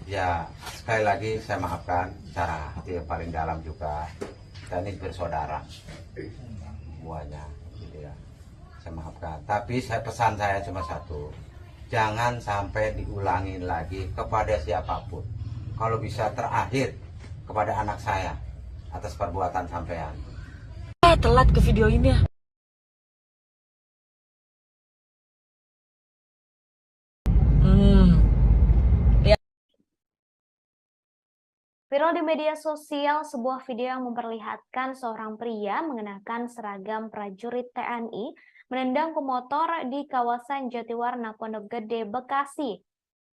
Ya, sekali lagi saya maafkan secara hati yang paling dalam juga. Kita ini bersaudara semuanya, gitu ya. Saya maafkan. Tapi pesan saya cuma satu, jangan sampai diulangi lagi kepada siapapun. Kalau bisa terakhir kepada anak saya atas perbuatan sampean. Telat ke video ini ya. Viral di media sosial sebuah video yang memperlihatkan seorang pria mengenakan seragam prajurit TNI menendang pemotor di kawasan Jatiwarna Pondok Gede, Bekasi.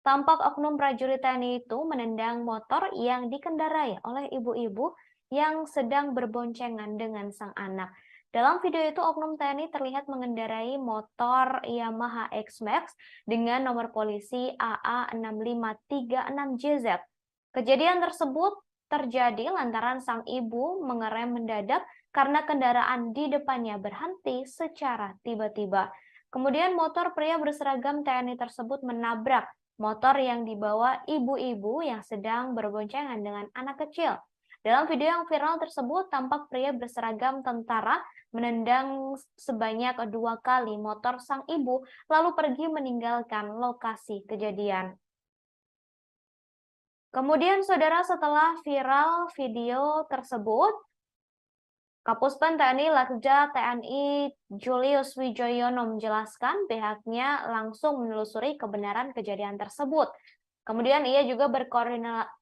Tampak oknum prajurit TNI itu menendang motor yang dikendarai oleh ibu-ibu yang sedang berboncengan dengan sang anak. Dalam video itu, oknum TNI terlihat mengendarai motor Yamaha X-Max dengan nomor polisi AA6536JZ. Kejadian tersebut terjadi lantaran sang ibu mengerem mendadak karena kendaraan di depannya berhenti secara tiba-tiba. Kemudian motor pria berseragam TNI tersebut menabrak motor yang dibawa ibu-ibu yang sedang berboncengan dengan anak kecil. Dalam video yang viral tersebut, tampak pria berseragam tentara menendang sebanyak 2 kali motor sang ibu, lalu pergi meninggalkan lokasi kejadian. Kemudian, saudara, setelah viral video tersebut, Kapuspen TNI Letda TNI Julius Wijoyono menjelaskan pihaknya langsung menelusuri kebenaran kejadian tersebut. Kemudian ia juga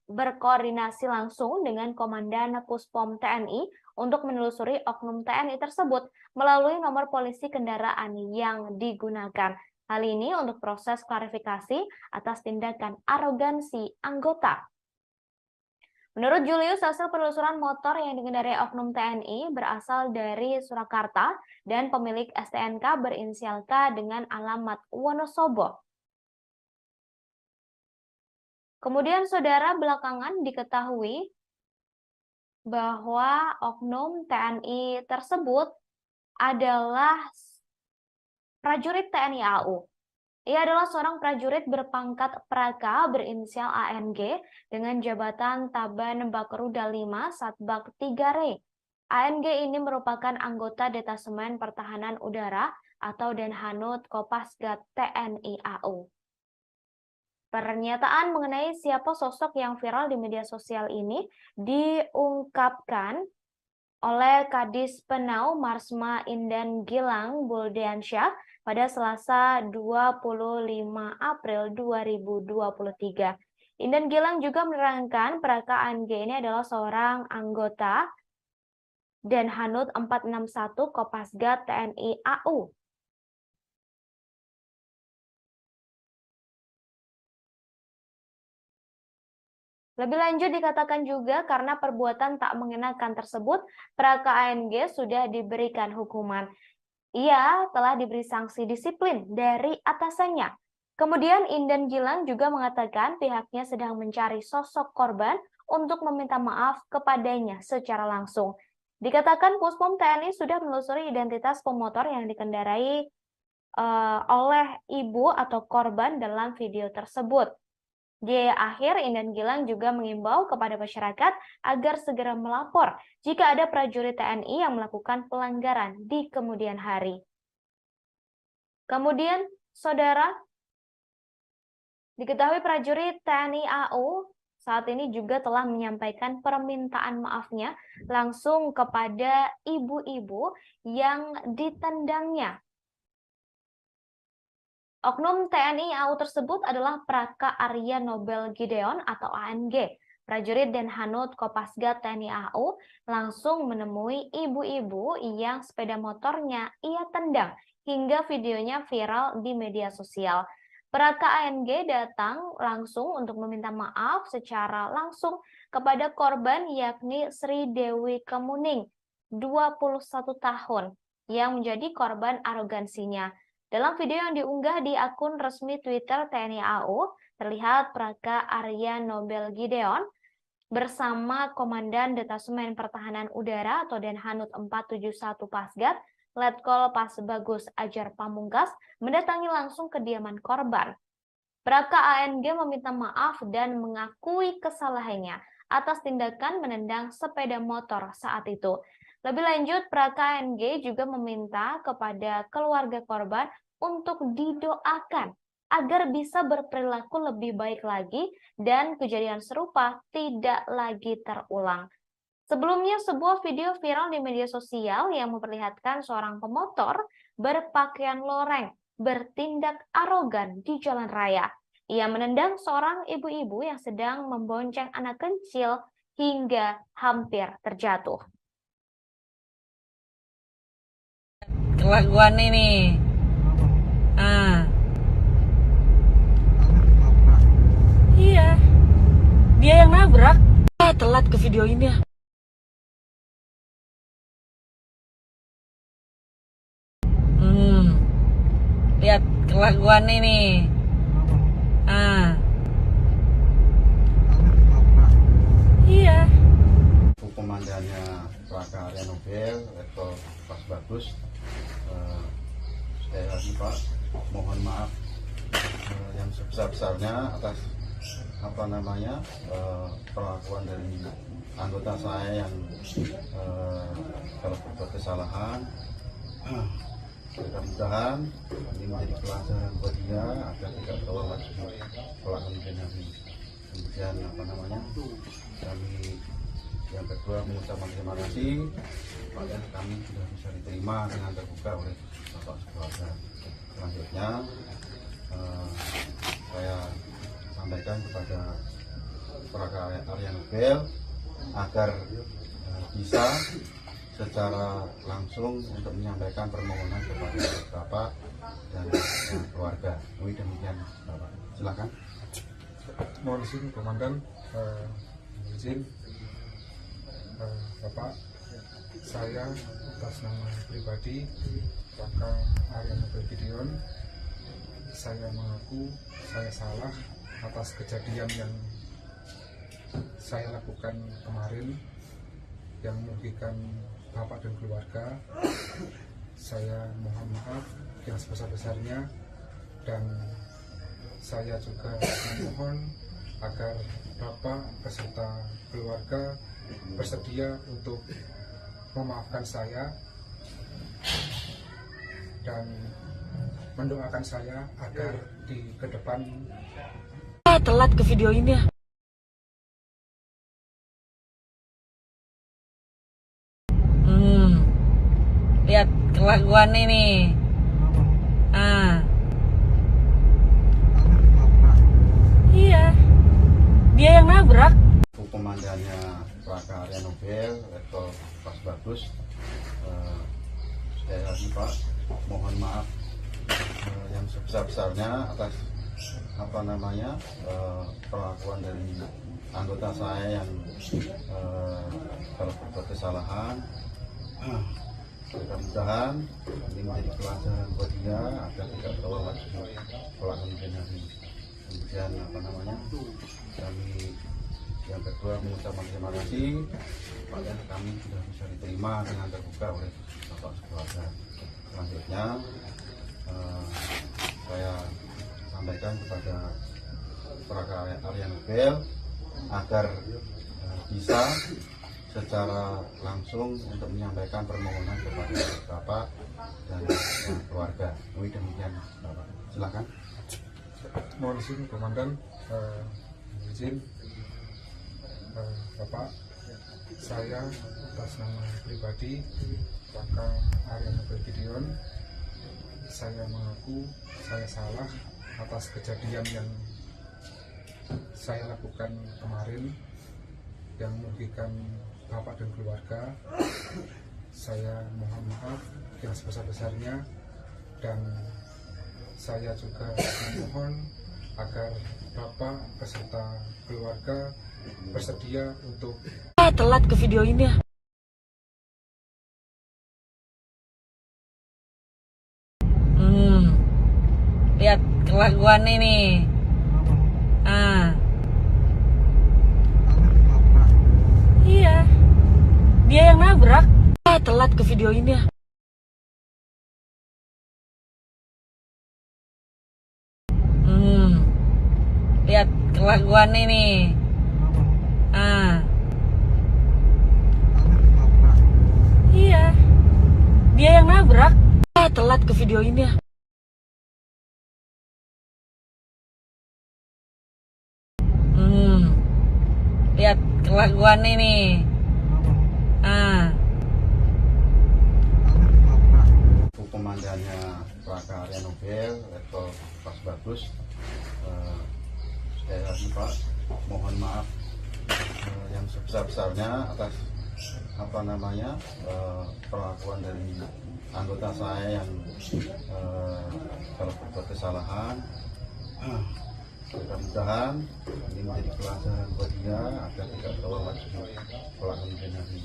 berkoordinasi langsung dengan Komandan Puspom TNI untuk menelusuri oknum TNI tersebut melalui nomor polisi kendaraan yang digunakan. Hal ini untuk proses klarifikasi atas tindakan arogansi anggota. Menurut Julius, hasil penelusuran motor yang dikendarai oknum TNI berasal dari Surakarta dan pemilik STNK berinisial K dengan alamat Wonosobo. Kemudian, saudara, belakangan diketahui bahwa oknum TNI tersebut adalah prajurit TNI AU. Ia adalah seorang prajurit berpangkat Praka berinisial ANG dengan jabatan Taban Bakruda 5 Satbak 3 Re. ANG ini merupakan anggota Detasemen Pertahanan Udara atau Denhanud Kopasgat TNI AU. Pernyataan mengenai siapa sosok yang viral di media sosial ini diungkapkan oleh Kadis Penau Marsma Indan Gilang Buldiansyah pada Selasa 25 April 2023. Indan Gilang juga menerangkan Praka ANG ini adalah seorang anggota Denhanud 461 Kopasgat TNI AU. Lebih lanjut dikatakan juga karena perbuatan tak mengenakan tersebut, Praka ANG sudah diberikan hukuman. Ia telah diberi sanksi disiplin dari atasannya. Kemudian Indan Gilang juga mengatakan pihaknya sedang mencari sosok korban untuk meminta maaf kepadanya secara langsung. Dikatakan Puspom TNI sudah menelusuri identitas pemotor yang dikendarai oleh ibu atau korban dalam video tersebut. Di akhir, Indan Gilang juga mengimbau kepada masyarakat agar segera melapor jika ada prajurit TNI yang melakukan pelanggaran di kemudian hari. Kemudian, saudara, diketahui prajurit TNI AU saat ini juga telah menyampaikan permintaan maafnya langsung kepada ibu-ibu yang ditendangnya. Oknum TNI AU tersebut adalah Praka Arya Nobel Gideon atau ANG. Prajurit dan Hanut Kopasgat TNI AU langsung menemui ibu-ibu yang sepeda motornya ia tendang hingga videonya viral di media sosial. Praka ANG datang langsung untuk meminta maaf secara langsung kepada korban yakni Sri Dewi Kemuning, 21 tahun, yang menjadi korban arogansinya. Dalam video yang diunggah di akun resmi Twitter TNI AU, terlihat Praka Arya Nobel Gideon bersama Komandan Detasemen Pertahanan Udara atau Denhanut 471 Pasgat, Letkol Pas Bagus Ajar Pamungkas, mendatangi langsung kediaman korban. Praka ANG meminta maaf dan mengakui kesalahannya atas tindakan menendang sepeda motor saat itu. Lebih lanjut, Praka ANG juga meminta kepada keluarga korban untuk didoakan agar bisa berperilaku lebih baik lagi dan kejadian serupa tidak lagi terulang. Sebelumnya, sebuah video viral di media sosial yang memperlihatkan seorang pemotor berpakaian loreng bertindak arogan di jalan raya. Ia menendang seorang ibu-ibu yang sedang membonceng anak kecil hingga hampir terjatuh. Kelakuan ini. Iya. Dia yang nabrak. Telat ke video ini ya. Lihat kelakuan ini. Iya. Komandannya Praka Arya Nobel Letkol Pas Bagus, sekali lagi Pak, mohon maaf yang sebesar-besarnya atas perlakuan dari anggota saya yang kalau berbuat kesalahan. Mudah-mudahan ini menjadi pelajaran buat dia agar tidak terulang lagi kelakuan hari. Kemudian kami yang kedua mengucapkan terima kasih pada kami sudah bisa diterima dengan terbuka oleh Bapak Keluarga. Selanjutnya saya sampaikan kepada Praka Arya Nobel agar bisa secara langsung untuk menyampaikan permohonan kepada Bapak dan keluarga. Demikian Bapak. Silakan. Mohon izin Komandan, izin Bapak, saya atas nama pribadi Praka Arya Nobel Gideon, saya mengaku saya salah atas kejadian yang saya lakukan kemarin yang merugikan Bapak dan keluarga. Saya mohon maaf yang sebesar-besarnya dan saya juga memohon agar Bapak beserta keluarga bersedia untuk memaafkan saya dan mendoakan saya agar di ke depan telat ke video ini ya. Lihat kelakuan ini. Iya. Dia yang nabrak. Komandannya Praka Arya Nobel Letkol Pas Bagus, sekali lagi Pak, mohon maaf yang sebesar-besarnya atas apa namanya perlakuan dari anggota saya yang kalau berbuat kesalahan. Mudah-mudahan ini menjadi pelajaran buat dia agar tidak terulang lagi kelak kemudian hari. Kemudian apa namanya, kami yang kedua mengucapkan terima kasih pada kami sudah bisa diterima dengan terbuka oleh Bapak Sekeluarga. Selanjutnya saya sampaikan kepada Prakarya Arya Nobel agar bisa secara langsung untuk menyampaikan permohonan kepada Bapak dan keluarga. Demikian Bapak, silakan. Mohon izin Komandan, izin Bapak, saya atas nama pribadi Raka Arya Nobel Gideon, saya mengaku saya salah atas kejadian yang saya lakukan kemarin yang merugikan Bapak dan keluarga. Saya mohon maaf yang sebesar-besarnya, dan saya juga memohon agar Bapak beserta keluarga bersedia untuk Telat ke video ini ya. Lihat kelakuan ini. Iya, dia yang nabrak. Telat ke video ini ya. Lihat kelakuan ini. Iya, dia yang nabrak. Telat ke video ini ya. Lihat kelakuan ini. Komandannya Prakarya Nobel Letkol Pas Bagus, sekali lagi Pak, mohon maaf yang sebesar-besarnya atas apa namanya perlakuan dari anggota saya yang kalau berbuat kesalahan. Mudah-mudahan ini menjadi pelajaran buat dia agar tidak terulang lagi kelak kemudian hari.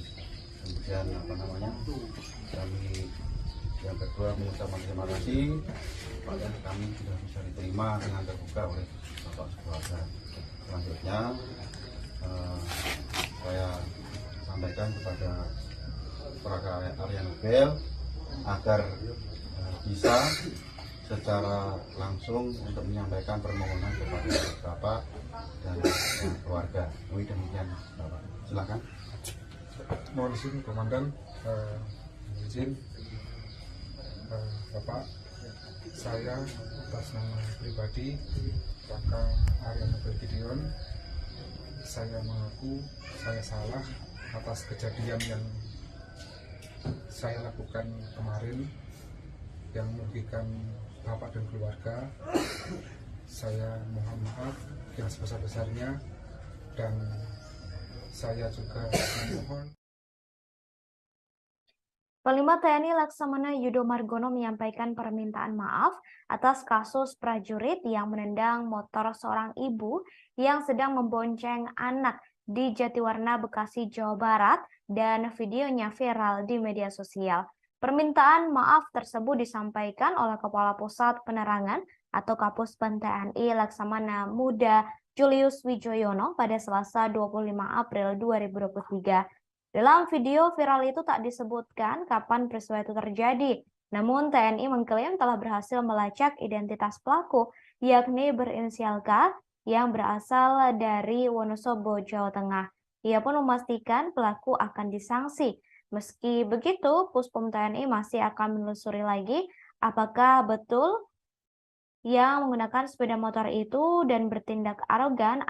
Kemudian apa namanya, kami yang kedua mengucapkan terima kasih pada kami sudah bisa diterima dengan terbuka oleh Bapak Sekeluarga. Selanjutnya saya sampaikan kepada Prakarya Arya Nobel agar bisa secara langsung untuk menyampaikan permohonan kepada Bapak dan keluarga. Demikian Bapak, silakan. mohon izin Komandan, izin Bapak, saya atas nama pribadi Raka Arya Nobel Gideon, saya mengaku saya salah atas kejadian yang saya lakukan kemarin yang merugikan Bapak dan keluarga. Saya mohon maaf yang sebesar-besarnya, dan saya juga memohon. Panglima TNI Laksamana Yudo Margono menyampaikan permintaan maaf atas kasus prajurit yang menendang motor seorang ibu yang sedang membonceng anak di Jatiwarna, Bekasi, Jawa Barat, dan videonya viral di media sosial. Permintaan maaf tersebut disampaikan oleh Kepala Pusat Penerangan atau Kapuspen TNI Laksamana Muda Julius Wijoyono pada Selasa 25 April 2023. Dalam video viral itu tak disebutkan kapan peristiwa itu terjadi. Namun TNI mengklaim telah berhasil melacak identitas pelaku, yakni berinisial K yang berasal dari Wonosobo, Jawa Tengah. Ia pun memastikan pelaku akan disanksi. Meski begitu, Puspom TNI masih akan menelusuri lagi apakah betul yang menggunakan sepeda motor itu dan bertindak arogan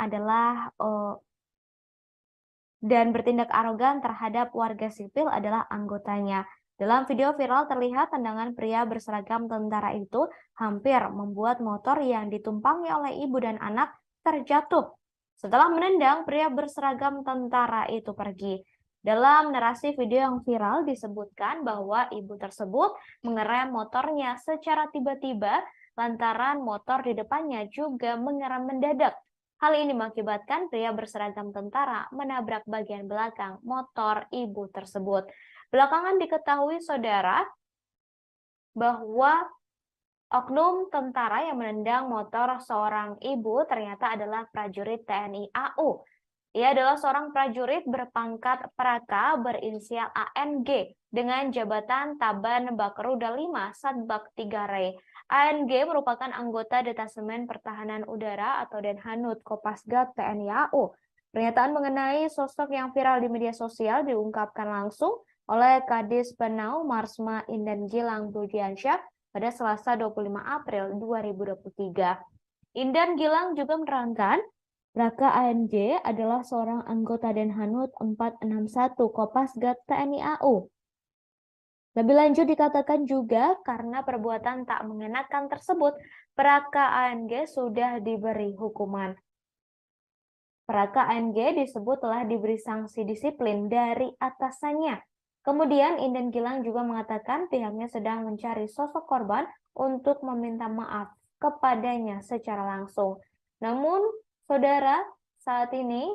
terhadap warga sipil adalah anggotanya. Dalam video viral terlihat tendangan pria berseragam tentara itu hampir membuat motor yang ditumpangi oleh ibu dan anak terjatuh. Setelah menendang, pria berseragam tentara itu pergi. Dalam narasi video yang viral disebutkan bahwa ibu tersebut mengerem motornya secara tiba-tiba lantaran motor di depannya juga mengerem mendadak. Hal ini mengakibatkan pria berseragam tentara menabrak bagian belakang motor ibu tersebut. Belakangan diketahui saudara bahwa oknum tentara yang menendang motor seorang ibu ternyata adalah prajurit TNI AU. Ia adalah seorang prajurit berpangkat Praka berinisial ANG dengan jabatan Taban Bakruda 5 Satbak 3 Rey. ANG merupakan anggota Detasemen Pertahanan Udara atau Denhanud Kopasgat TNI AU. Pernyataan mengenai sosok yang viral di media sosial diungkapkan langsung oleh Kadis Penau Marsma Indan Gilang Budiansyah pada Selasa 25 April 2023. Indan Gilang juga menerangkan, Raka ANG adalah seorang anggota Denhanud 461 Kopasgat TNI AU. Lebih lanjut dikatakan juga karena perbuatan tak mengenakan tersebut, Raka ANG sudah diberi hukuman. Raka ANG disebut telah diberi sanksi disiplin dari atasannya. Kemudian Indan Gilang juga mengatakan pihaknya sedang mencari sosok korban untuk meminta maaf kepadanya secara langsung. Namun, saudara, saat ini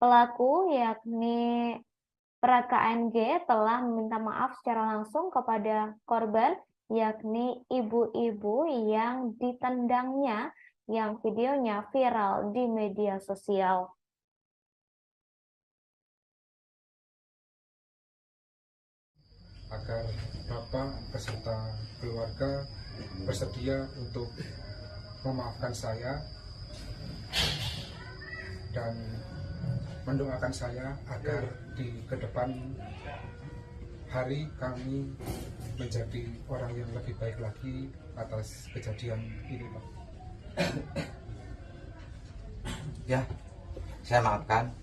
pelaku yakni Raka ANG telah meminta maaf secara langsung kepada korban yakni ibu-ibu yang ditendangnya yang videonya viral di media sosial. Agar Bapak beserta keluarga bersedia untuk memaafkan saya dan mendoakan saya agar di kedepan hari kami menjadi orang yang lebih baik lagi atas kejadian ini, Pak. Ya, saya maafkan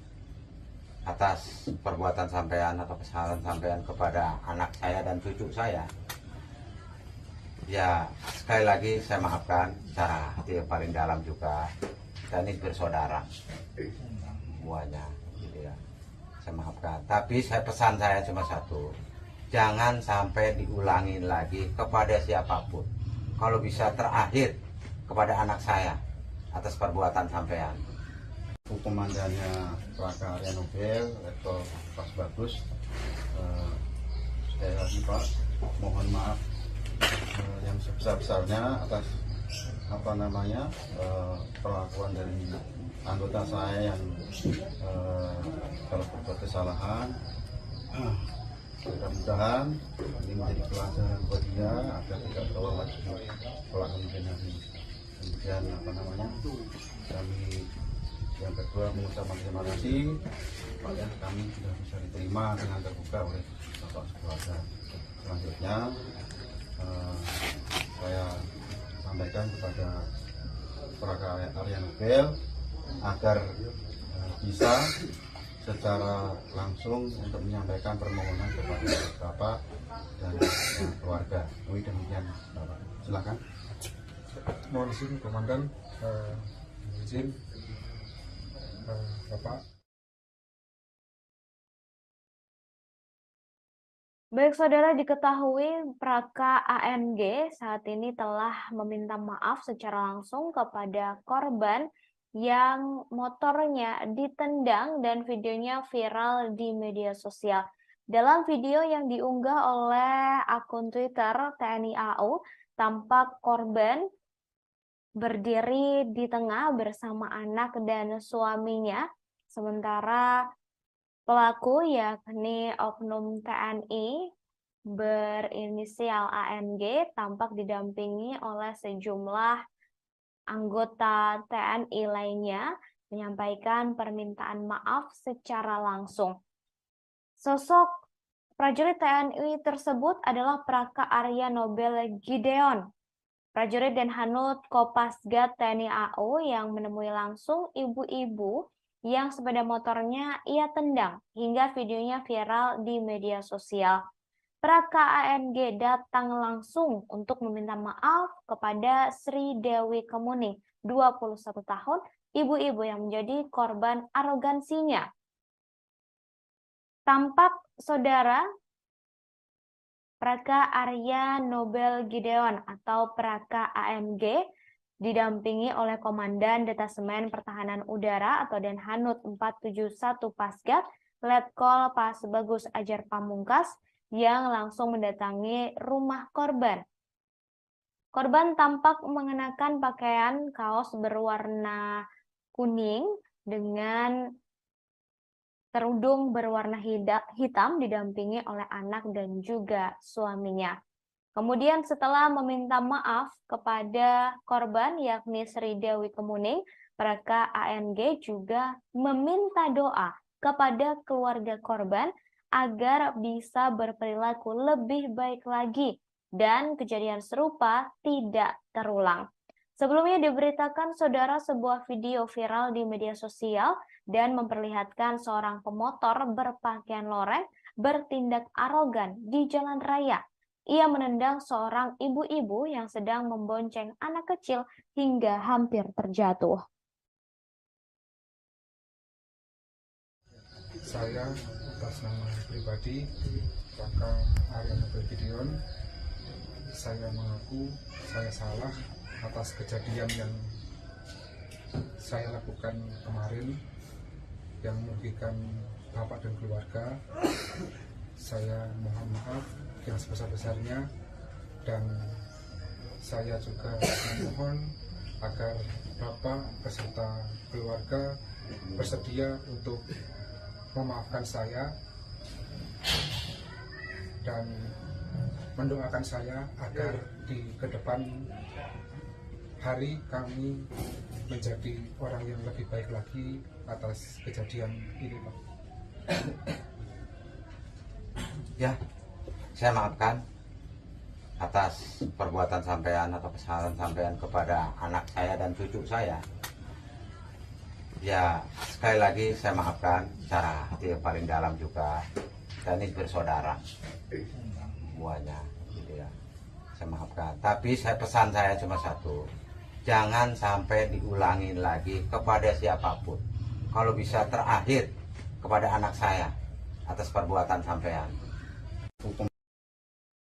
atas perbuatan sampean atau kesalahan sampean kepada anak saya dan cucu saya. Ya, sekali lagi saya maafkan secara hati yang paling dalam juga. Dan ini bersaudara semuanya, gitu ya. Saya maafkan. Tapi pesan saya cuma satu, jangan sampai diulangi lagi kepada siapapun. Kalau bisa terakhir kepada anak saya atas perbuatan sampean. Komandannya Praka Arya Nobel, Letkol Pas Bagus, sekali lagi Pak, mohon maaf yang sebesar-besarnya atas perlakuan dari anggota saya yang kalau berbuat kesalahan. Mudah-mudahan ini menjadi pelajaran buat dia agar tidak terulang lagi kelak kemudian hari. Kemudian kami yang kedua mengucapkan terima kasih supaya kami sudah bisa diterima dengan terbuka oleh Bapak keluarga. Selanjutnya saya sampaikan kepada Praka Arya Nobel agar bisa secara langsung untuk menyampaikan permohonan kepada Bapak dan keluarga. Demikian Bapak. Silakan. Mohon izin Komandan, izin Bapak. Baik saudara, diketahui Praka ANG saat ini telah meminta maaf secara langsung kepada korban yang motornya ditendang dan videonya viral di media sosial. Dalam video yang diunggah oleh akun Twitter TNI AU, tampak korban berdiri di tengah bersama anak dan suaminya, sementara pelaku yakni oknum TNI berinisial ANG tampak didampingi oleh sejumlah anggota TNI lainnya menyampaikan permintaan maaf secara langsung. Sosok prajurit TNI tersebut adalah Praka Arya Nobel Gideon, prajurit Denhanud Kopasgat TNI AU yang menemui langsung ibu-ibu yang sepeda motornya ia tendang hingga videonya viral di media sosial. Praka ANG datang langsung untuk meminta maaf kepada Sri Dewi Kemuning, 21 tahun, ibu-ibu yang menjadi korban arogansinya. Tampak saudara Praka Arya Nobel Gideon atau Praka AMG didampingi oleh Komandan Detasemen Pertahanan Udara atau Denhanud 471 Pasgat, Letkol Pasbagus Ajar Pamungkas yang langsung mendatangi rumah korban. Korban tampak mengenakan pakaian kaos berwarna kuning dengan kerudung berwarna hitam didampingi oleh anak dan juga suaminya. Kemudian setelah meminta maaf kepada korban yakni Sri Dewi Kemuning, Praka ANG juga meminta doa kepada keluarga korban agar bisa berperilaku lebih baik lagi dan kejadian serupa tidak terulang. Sebelumnya diberitakan saudara sebuah video viral di media sosial dan memperlihatkan seorang pemotor berpakaian loreng bertindak arogan di jalan raya. Ia menendang seorang ibu-ibu yang sedang membonceng anak kecil hingga hampir terjatuh. Saya atas nama pribadi Praka Arya Nobel Gideon, saya mengaku saya salah atas kejadian yang saya lakukan kemarin yang merugikan bapak dan keluarga. Saya mohon maaf yang sebesar-besarnya dan saya juga memohon agar bapak beserta keluarga bersedia untuk memaafkan saya dan mendoakan saya agar di kedepan hari kami menjadi orang yang lebih baik lagi atas kejadian ini, Pak. Ya, saya maafkan atas perbuatan sampean atau kesalahan sampean kepada anak saya dan cucu saya. Ya, sekali lagi saya maafkan secara hati yang paling dalam juga. Kita ini bersaudara semuanya, gitu ya. Saya maafkan. Tapi pesan saya cuma satu, jangan sampai diulangi lagi kepada siapapun. Kalau bisa terakhir kepada anak saya atas perbuatan sampean.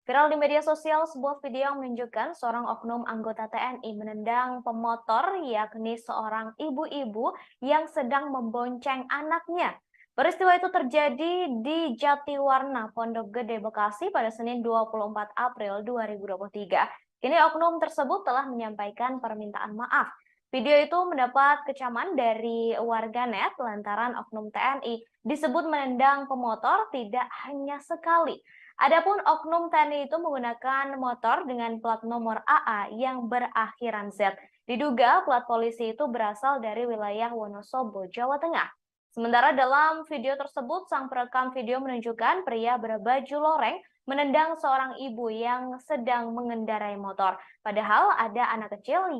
Viral di media sosial sebuah video yang menunjukkan seorang oknum anggota TNI menendang pemotor yakni seorang ibu-ibu yang sedang membonceng anaknya. Peristiwa itu terjadi di Jatiwarna, Pondok Gede, Bekasi pada Senin 24 April 2023. Kini oknum tersebut telah menyampaikan permintaan maaf. Video itu mendapat kecaman dari warganet lantaran oknum TNI disebut menendang pemotor tidak hanya sekali. Adapun oknum TNI itu menggunakan motor dengan plat nomor AA yang berakhiran Z. Diduga plat polisi itu berasal dari wilayah Wonosobo, Jawa Tengah. Sementara dalam video tersebut, sang perekam video menunjukkan pria berbaju loreng menendang seorang ibu yang sedang mengendarai motor. Padahal ada anak kecil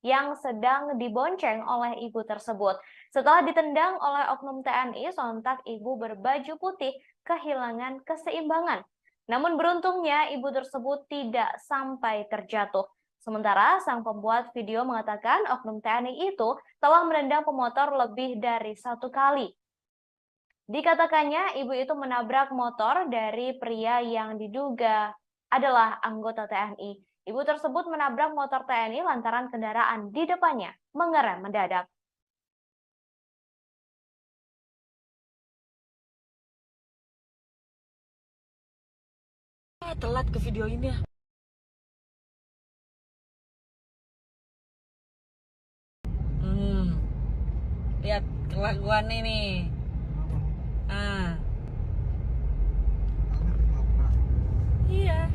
yang sedang dibonceng oleh ibu tersebut. Setelah ditendang oleh oknum TNI, sontak ibu berbaju putih kehilangan keseimbangan. Namun beruntungnya ibu tersebut tidak sampai terjatuh. Sementara sang pembuat video mengatakan oknum TNI itu telah menendang pemotor lebih dari 1 kali. Dikatakannya ibu itu menabrak motor dari pria yang diduga adalah anggota TNI. Ibu tersebut menabrak motor TNI lantaran kendaraan di depannya mengerem mendadak. Telat ke video ini ya. Lihat kelakuan ini. Iya,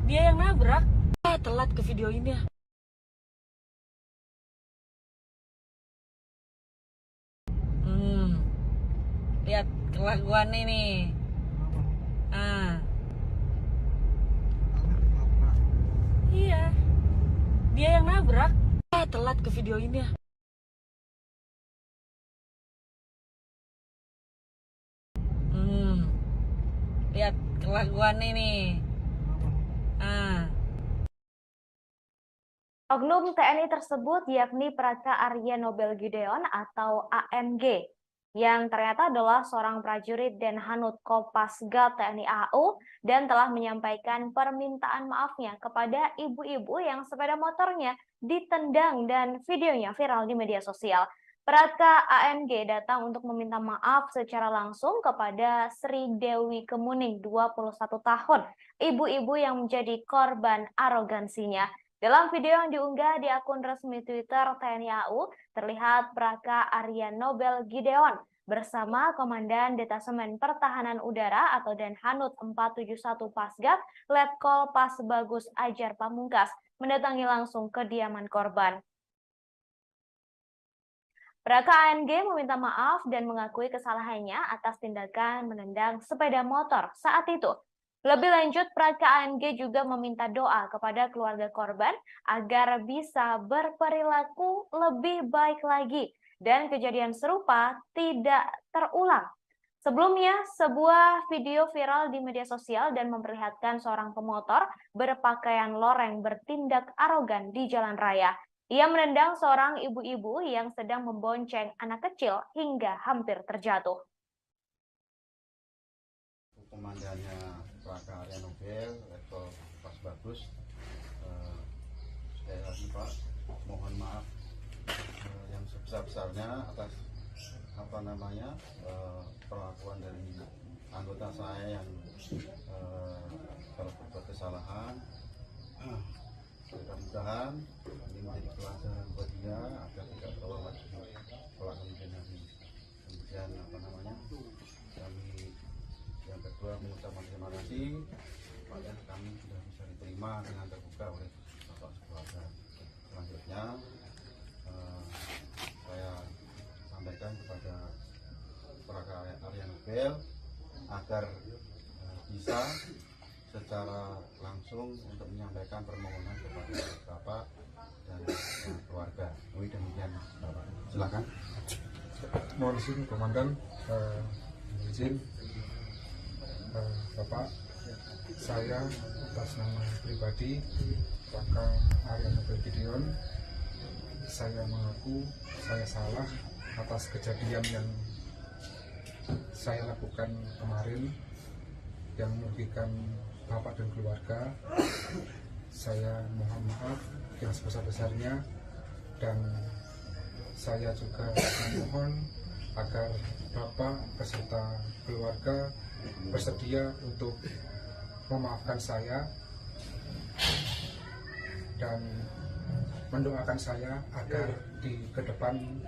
dia yang nabrak. Telat ke video ini ya. Lihat kelakuan ini. Iya, dia yang nabrak. Telat ke video ini ya. Lihat kelakuan ini. Oknum TNI tersebut yakni Praka Arya Nobel Gideon atau AMG yang ternyata adalah seorang prajurit Denhanut Kopasgat TNI AU dan telah menyampaikan permintaan maafnya kepada ibu-ibu yang sepeda motornya ditendang dan videonya viral di media sosial. Praka ANG datang untuk meminta maaf secara langsung kepada Sri Dewi Kemuning, 21 tahun, ibu-ibu yang menjadi korban arogansinya. Dalam video yang diunggah di akun resmi Twitter TNI AU, terlihat Praka Arya Nobel Gideon bersama Komandan Detasemen Pertahanan Udara atau Denhanut 471 Pasgat, Letkol Pas Bagus Ajar Pamungkas, mendatangi langsung kediaman korban. Praka ANG meminta maaf dan mengakui kesalahannya atas tindakan menendang sepeda motor saat itu. Lebih lanjut, Praka ANG juga meminta doa kepada keluarga korban agar bisa berperilaku lebih baik lagi dan kejadian serupa tidak terulang. Sebelumnya, sebuah video viral di media sosial dan memperlihatkan seorang pemotor berpakaian loreng bertindak arogan di jalan raya. Ia menendang seorang ibu-ibu yang sedang membonceng anak kecil hingga hampir terjatuh. Komandannya Praka Arya Nobel, Letkol Pas Bagus, sekali lagi Pak, mohon maaf yang sebesar-besarnya atas perlakuan dari anggota saya yang telah berbuat kesalahan. Mudah-mudahan ini menjadi pelajaran buat dia agar tidak terulang lagi kelak kemudian hari. Kemudian kami yang kedua mengucapkan terima kasih pada kami sudah bisa diterima dengan terbuka oleh bapak keluarga. Selanjutnya saya sampaikan kepada Praka Arya Nobel agar bisa secara langsung untuk menyampaikan permohonan kepada Bapak dan keluarga. Demikian Bapak. Silakan. Mohon izin Komandan, izin Bapak, saya atas nama pribadi Praka Arya Nobel Gideon, saya mengaku saya salah atas kejadian yang saya lakukan kemarin yang merugikan Bapak dan keluarga. Saya mohon maaf yang sebesar-besarnya dan saya juga memohon agar Bapak beserta keluarga bersedia untuk memaafkan saya dan mendoakan saya agar di kedepan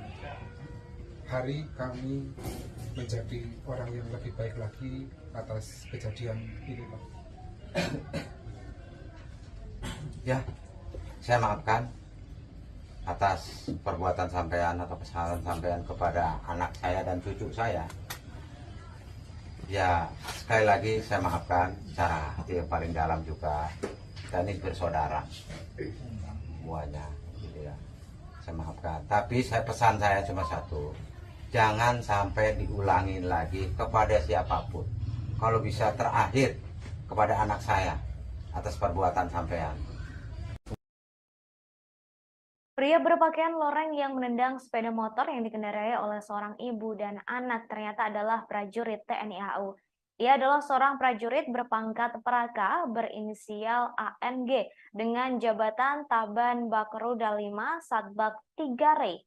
hari kami menjadi orang yang lebih baik lagi atas kejadian ini, Pak. Ya, saya maafkan atas perbuatan sampean atau kesalahan sampean kepada anak saya dan cucu saya. Ya, sekali lagi saya maafkan secara hati yang paling dalam juga. Dan ini bersaudara semuanya, gitu ya. Saya maafkan. Tapi pesan saya cuma satu. Jangan sampai diulangin lagi kepada siapapun. Kalau bisa terakhir kepada anak saya atas perbuatan sampean. Pria berpakaian loreng yang menendang sepeda motor yang dikendarai oleh seorang ibu dan anak ternyata adalah prajurit TNI AU. Ia adalah seorang prajurit berpangkat Praka berinisial ANG dengan jabatan Taban Bakruda 5 Satbak 3 Rey.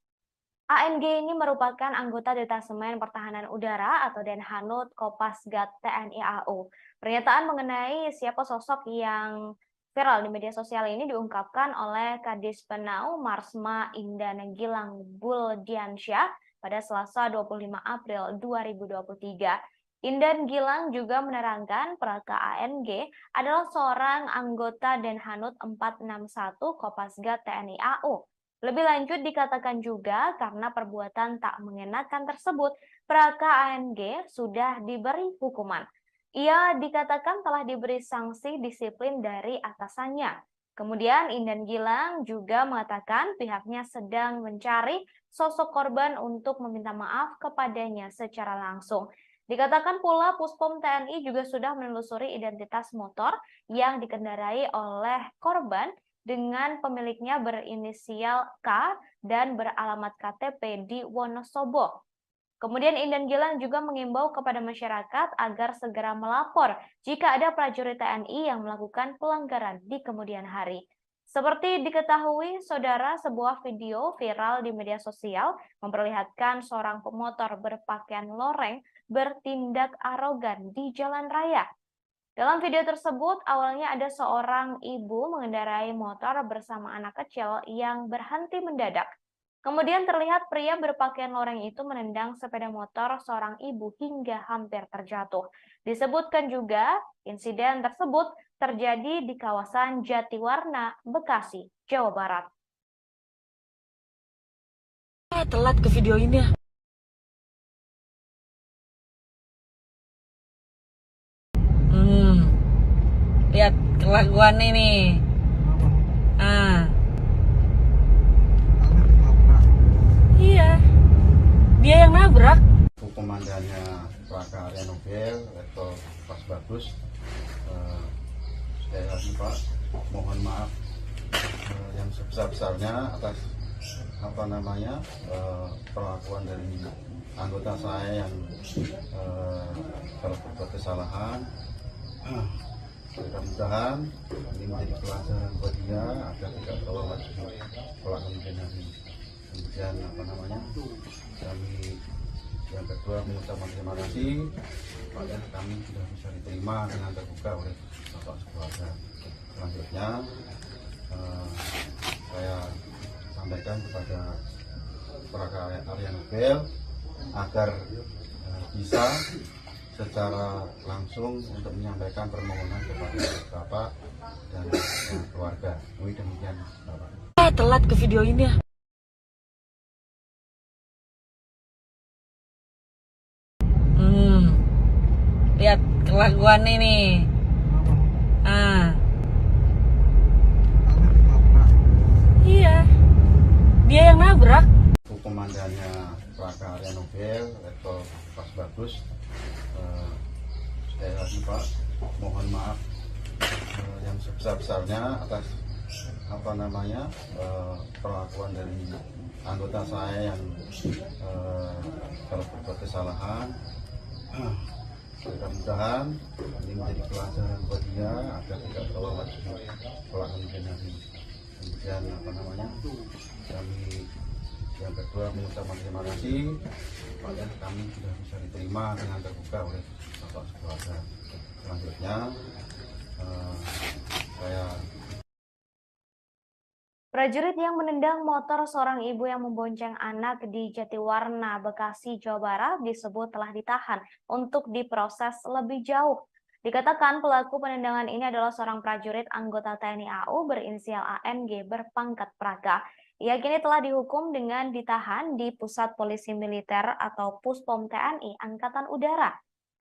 ANG ini merupakan anggota Detasemen Pertahanan Udara atau Denhanut Kopasgat TNI AU. Pernyataan mengenai siapa sosok yang viral di media sosial ini diungkapkan oleh Kadis Penau Marsma Indan Gilang Buldiansyah pada Selasa 25 April 2023. Indan Gilang juga menerangkan Praka ANG adalah seorang anggota Denhanut 461 Kopasgat TNI AU. Lebih lanjut dikatakan juga karena perbuatan tak mengenakan tersebut, Praka ANG sudah diberi hukuman. Ia dikatakan telah diberi sanksi disiplin dari atasannya. Kemudian Indan Gilang juga mengatakan pihaknya sedang mencari sosok korban untuk meminta maaf kepadanya secara langsung. Dikatakan pula Puspom TNI juga sudah menelusuri identitas motor yang dikendarai oleh korban dengan pemiliknya berinisial K dan beralamat KTP di Wonosobo. Kemudian Indan Gilang juga mengimbau kepada masyarakat agar segera melapor jika ada prajurit TNI yang melakukan pelanggaran di kemudian hari. Seperti diketahui, saudara, sebuah video viral di media sosial memperlihatkan seorang pemotor berpakaian loreng bertindak arogan di jalan raya. Dalam video tersebut, awalnya ada seorang ibu mengendarai motor bersama anak kecil yang berhenti mendadak. Kemudian terlihat pria berpakaian loreng itu menendang sepeda motor seorang ibu hingga hampir terjatuh. Disebutkan juga, insiden tersebut terjadi di kawasan Jatiwarna, Bekasi, Jawa Barat. Telat ke video ini ya. Lihat kelakuan ini. Iya, dia yang nabrak. Komandannya Plaka Arya Nobel atau Pas Bagus, sekali lagi Pak, mohon maaf yang sebesar-besarnya atas perlakuan dari anggota saya yang telah berbuat kesalahan. Mudah-mudahan ini menjadi pelajaran buat dia agar tidak terulang lagi kejadian ini. Kemudian kami yang kedua mengucapkan terima kasih pada kami sudah bisa diterima dengan terbuka oleh bapak sekeluarga. Selanjutnya saya sampaikan kepada Plaka Arya Nobel agar bisa secara langsung untuk menyampaikan permohonan kepada bapak dan keluarga. Demikian bapak. Telat ke video ini ya. Lihat kelakuan ini. Iya, dia yang nabrak. Komandannya Plaka Arya Nobel atau Pas Bagus, sekali lagi Pak, mohon maaf yang sebesar-besarnya atas perlakuan dari anggota saya yang telah berbuat kesalahan. Mudah-mudahan ini menjadi pelajaran buat dia agar tidak terulang lagi kejadian ini. Kemudian kami yang kedua mengucapkan terima kasih pada kami sudah bisa diterima dengan terbuka oleh bapak sekeluarga. Selanjutnya saya Prajurit yang menendang motor seorang ibu yang membonceng anak di Jatiwarna, Bekasi, Jawa Barat disebut telah ditahan untuk diproses lebih jauh. Dikatakan pelaku penendangan ini adalah seorang prajurit anggota TNI AU berinisial ANG berpangkat Praga. Ia kini telah dihukum dengan ditahan di Pusat Polisi Militer atau Puspom TNI Angkatan Udara.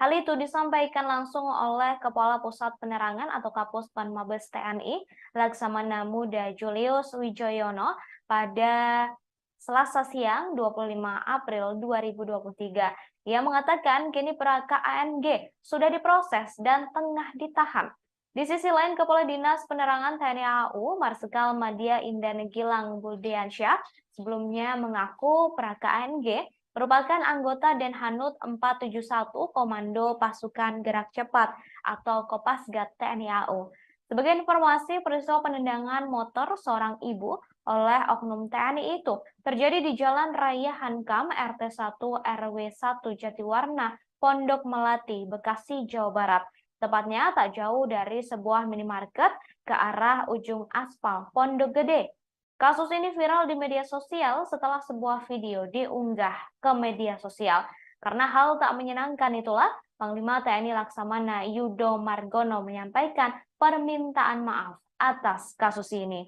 Hal itu disampaikan langsung oleh Kepala Pusat Penerangan atau Kapuspen Mabes TNI, Laksamana Muda Julius Wijoyono pada Selasa siang 25 April 2023. Ia mengatakan kini Praka ANG sudah diproses dan tengah ditahan. Di sisi lain, Kepala Dinas Penerangan TNI AU, Marsikal Madya Indan Gilang Budiansyah, sebelumnya mengaku Praka ANG merupakan anggota Denhanut 471 Komando Pasukan Gerak Cepat atau Kopasgat TNI AU. Sebagai informasi, peristiwa penendangan motor seorang ibu oleh oknum TNI itu terjadi di Jalan Raya Hankam RT 1 RW 1 Jatiwarna, Pondok Melati, Bekasi, Jawa Barat. Tepatnya tak jauh dari sebuah minimarket ke arah ujung aspal Pondok Gede. Kasus ini viral di media sosial setelah sebuah video diunggah ke media sosial. Karena hal tak menyenangkan itulah, Panglima TNI Laksamana Yudo Margono menyampaikan permintaan maaf atas kasus ini.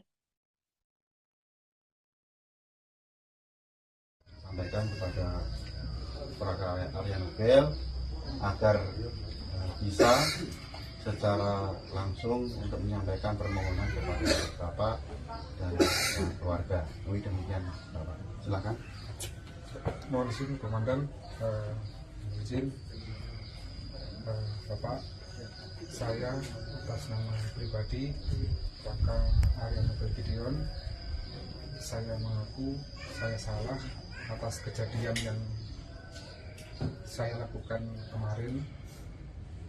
Sampaikan kepada Plaka Arya Nobel agar bisa secara langsung untuk menyampaikan permohonan kepada bapak dan keluarga. Demikian bapak. Silakan. Mohon izin komandan, izin bapak, saya atas nama pribadi Plaka Arya Nobel Gideon, saya mengaku saya salah atas kejadian yang saya lakukan kemarin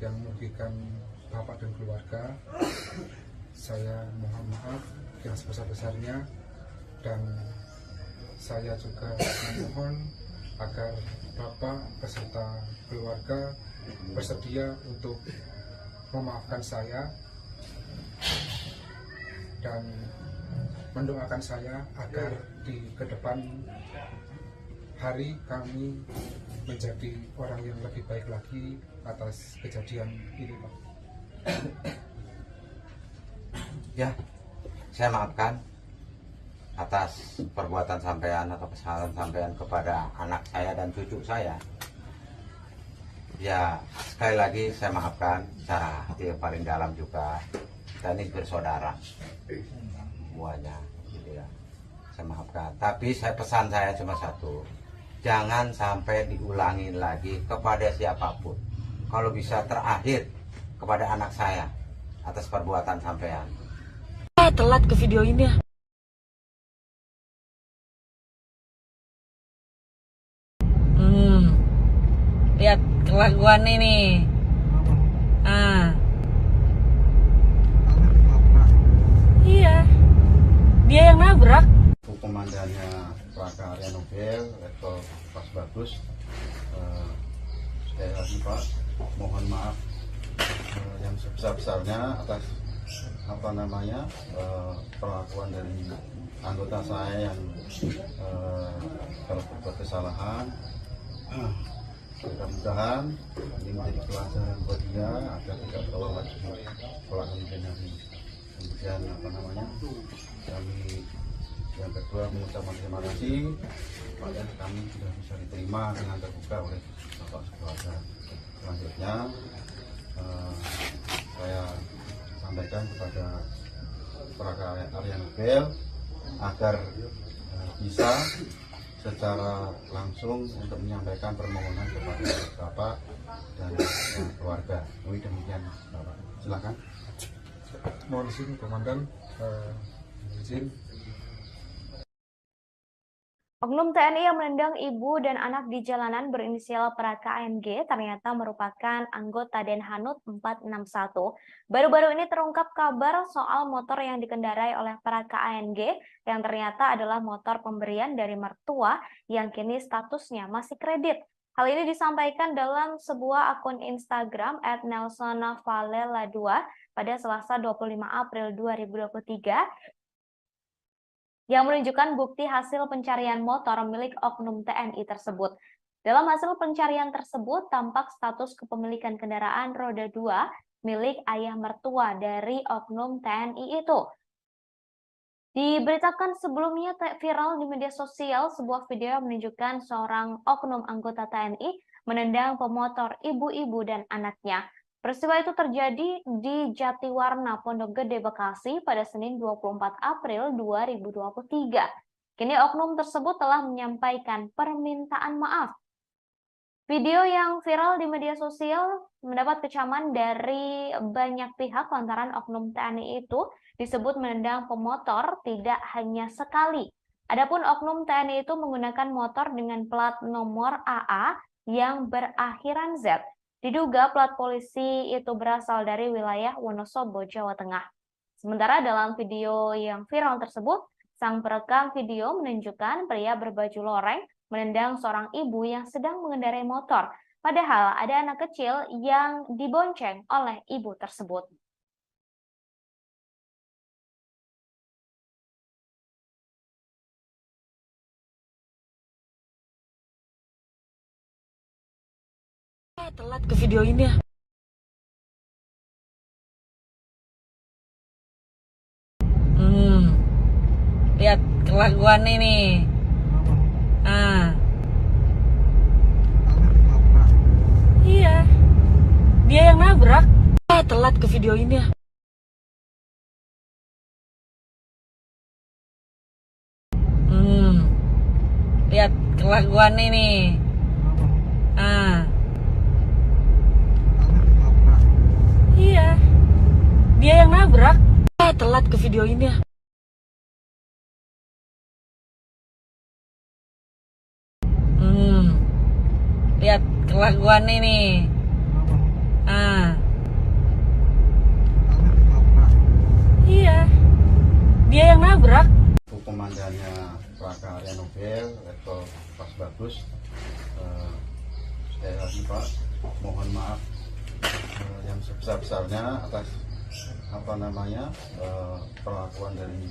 yang merugikan bapak dan keluarga, saya mohon maaf yang sebesar-besarnya, dan saya juga memohon agar bapak beserta keluarga bersedia untuk memaafkan saya dan mendoakan saya agar di kedepan hari kami menjadi orang yang lebih baik lagi atas kejadian ini, Pak. Ya, saya maafkan atas perbuatan sampean atau kesalahan sampean kepada anak saya dan cucu saya. Ya, sekali lagi saya maafkan secara hati yang paling dalam juga. Kita ini bersaudara semuanya, gitu ya. Saya maafkan. Tapi pesan saya cuma satu, jangan sampai diulangi lagi kepada siapapun. Kalau bisa terakhir kepada anak saya atas perbuatan sampean. Telat ke video ini ya. Lihat kelakuan ini. Iya, dia yang nabrak. Komandannya Praka Arya Nobel, Letkol Pas Bagus. Sekali lagi Pak, mohon maaf yang sebesar-besarnya atas perlakuan dari anggota saya yang kalau berbuat kesalahan. Mudah-mudahan ini menjadi pelajaran buat dia agar tidak terulang lagi kelak kemudian. Kemudian kami yang kedua mengucapkan terima kasih supaya kami sudah bisa diterima dengan terbuka oleh Bapak Keluarga. Selanjutnya saya sampaikan kepada Praka Arya Nobel agar bisa secara langsung untuk menyampaikan permohonan kepada Bapak dan keluarga. Demikian Bapak. Silakan. Mohon izin Komandan, izin. Oknum TNI yang menendang ibu dan anak di jalanan berinisial Praka ANG ternyata merupakan anggota Denhanud 461. Baru-baru ini terungkap kabar soal motor yang dikendarai oleh Praka ANG yang ternyata adalah motor pemberian dari mertua yang kini statusnya masih kredit. Hal ini disampaikan dalam sebuah akun Instagram @nelsonvalela2 pada Selasa 25 April 2023 yang menunjukkan bukti hasil pencarian motor milik oknum TNI tersebut. Dalam hasil pencarian tersebut, tampak status kepemilikan kendaraan roda 2 milik ayah mertua dari oknum TNI itu. Diberitakan sebelumnya viral di media sosial sebuah video yang menunjukkan seorang oknum anggota TNI menendang pemotor ibu-ibu dan anaknya. Peristiwa itu terjadi di Jatiwarna, Pondok Gede, Bekasi pada Senin 24 April 2023. Kini oknum tersebut telah menyampaikan permintaan maaf. Video yang viral di media sosial mendapat kecaman dari banyak pihak lantaran oknum TNI itu disebut menendang pemotor tidak hanya sekali. Adapun oknum TNI itu menggunakan motor dengan plat nomor AA yang berakhiran Z. Diduga plat polisi itu berasal dari wilayah Wonosobo, Jawa Tengah. Sementara dalam video yang viral tersebut, sang perekam video menunjukkan pria berbaju loreng menendang seorang ibu yang sedang mengendarai motor. Padahal ada anak kecil yang dibonceng oleh ibu tersebut. Telat ke video ini ya. Lihat kelakuan ini. Iya, dia yang nabrak. Telat ke video ini ya. Lihat kelakuan ini. Iya, dia yang nabrak. Telat ke video ini ya. Lihat kelakuan ini. Ah. Iya. Dia yang nabrak. Komandannya Praka Arya Nobel, Letkol Pas Bagus. Sekali lagi Pak, mohon maaf yang sebesar-besarnya atas perlakuan dari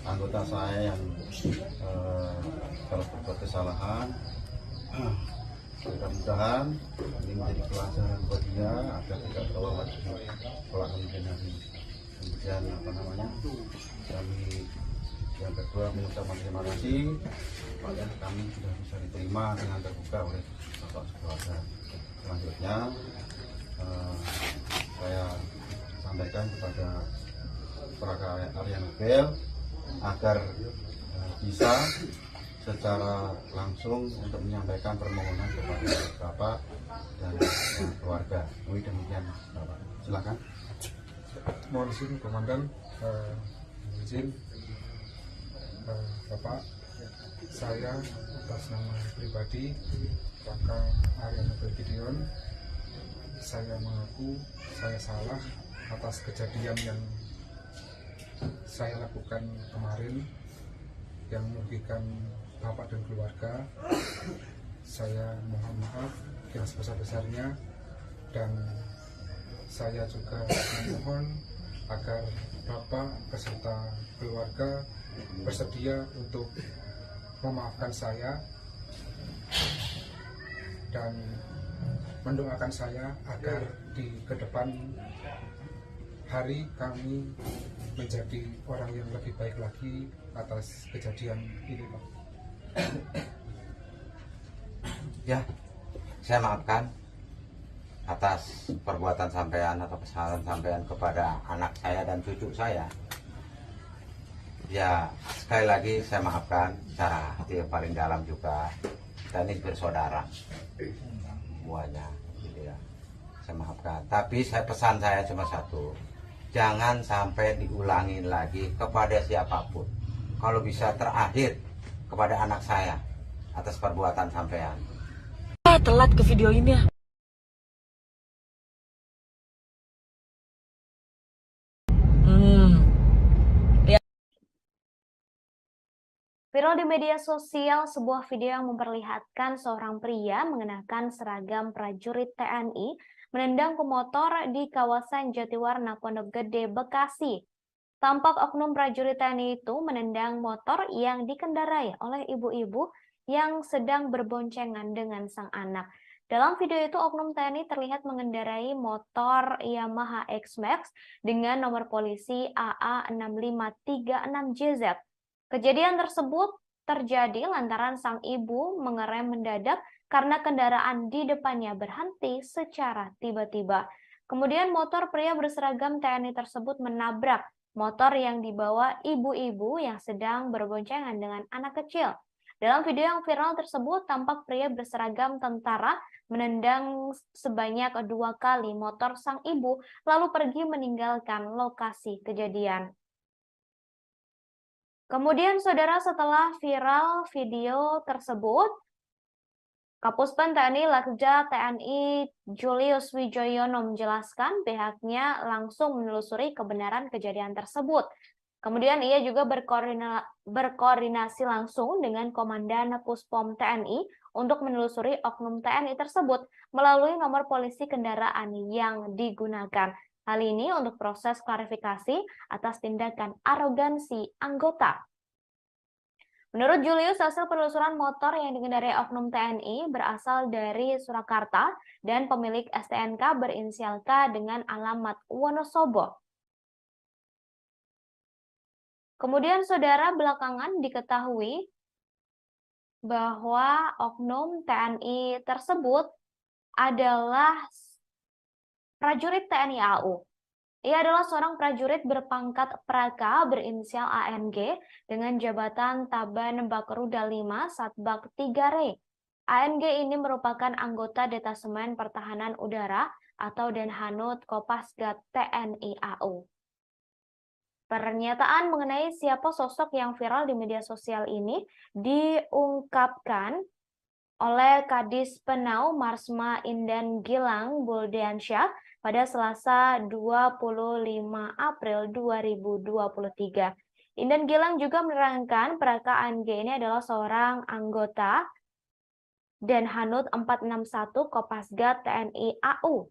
anggota saya yang telah berbuat kesalahan. Mudah-mudahan ini menjadi pelajaran buat dia agar tidak terulang lagi kelak kemudian hari. Kemudian kami yang kedua mengucapkan terima kasih pada kami sudah bisa diterima dengan terbuka oleh bapak keluarga. Selanjutnya saya sampaikan kepada Praka Arya Nobel agar bisa secara langsung untuk menyampaikan permohonan kepada bapak dan keluarga. Demikian bapak, silakan. Mohon izin komandan, izin Bapak, saya atas nama pribadi Praka Arya Nobel Gideon, saya mengaku saya salah atas kejadian yang saya lakukan kemarin yang merugikan Bapak dan keluarga. Saya mohon maaf yang sebesar-besarnya, dan saya juga memohon agar Bapak beserta keluarga bersedia untuk memaafkan saya dan mendoakan saya agar di kedepan hari kami menjadi orang yang lebih baik lagi atas kejadian ini, Pak. Ya, saya maafkan atas perbuatan sampean atau kesalahan sampean kepada anak saya dan cucu saya. Ya, sekali lagi saya maafkan secara hati yang paling dalam juga. Kita ini bersaudara semuanya, gitu ya. Saya maafkan. Tapi pesan saya cuma satu, jangan sampai diulangin lagi kepada siapapun. Kalau bisa terakhir kepada anak saya atas perbuatan sampean. Telat ke video ini ya. Viral di media sosial sebuah video yang memperlihatkan seorang pria mengenakan seragam prajurit TNI menendang pemotor di kawasan Jatiwarna, Pondok Gede, Bekasi. Tampak oknum prajurit TNI itu menendang motor yang dikendarai oleh ibu-ibu yang sedang berboncengan dengan sang anak. Dalam video itu, oknum TNI terlihat mengendarai motor Yamaha X-Max dengan nomor polisi AA6536JZ. Kejadian tersebut terjadi lantaran sang ibu mengerem mendadak karena kendaraan di depannya berhenti secara tiba-tiba. Kemudian motor pria berseragam TNI tersebut menabrak motor yang dibawa ibu-ibu yang sedang berboncengan dengan anak kecil. Dalam video yang viral tersebut, tampak pria berseragam tentara menendang sebanyak 2 kali motor sang ibu, lalu pergi meninggalkan lokasi kejadian. Kemudian, saudara, setelah viral video tersebut, Kapuspen TNI Letda TNI Julius Wijoyono menjelaskan pihaknya langsung menelusuri kebenaran kejadian tersebut. Kemudian ia juga berkoordinasi langsung dengan Komandan Puspom TNI untuk menelusuri oknum TNI tersebut melalui nomor polisi kendaraan yang digunakan. Hal ini untuk proses klarifikasi atas tindakan arogansi anggota. Menurut Julius, hasil penelusuran motor yang dikendarai oknum TNI berasal dari Surakarta dan pemilik STNK berinisial K dengan alamat Wonosobo. Kemudian, saudara, belakangan diketahui bahwa oknum TNI tersebut adalah prajurit TNI AU. Ia adalah seorang prajurit berpangkat Praka berinisial ANG dengan jabatan Taban Bakruda 5 Satbak 3 Re. ANG ini merupakan anggota Detasemen Pertahanan Udara atau Denhanut Kopasgat TNI AU. Pernyataan mengenai siapa sosok yang viral di media sosial ini diungkapkan oleh Kadis Penau Marsma Indan Gilang Buldiansyah pada Selasa 25 April 2023. Indan Gilang juga menerangkan Praka ANG ini adalah seorang anggota Denhanut 461 Kopasgat TNI AU.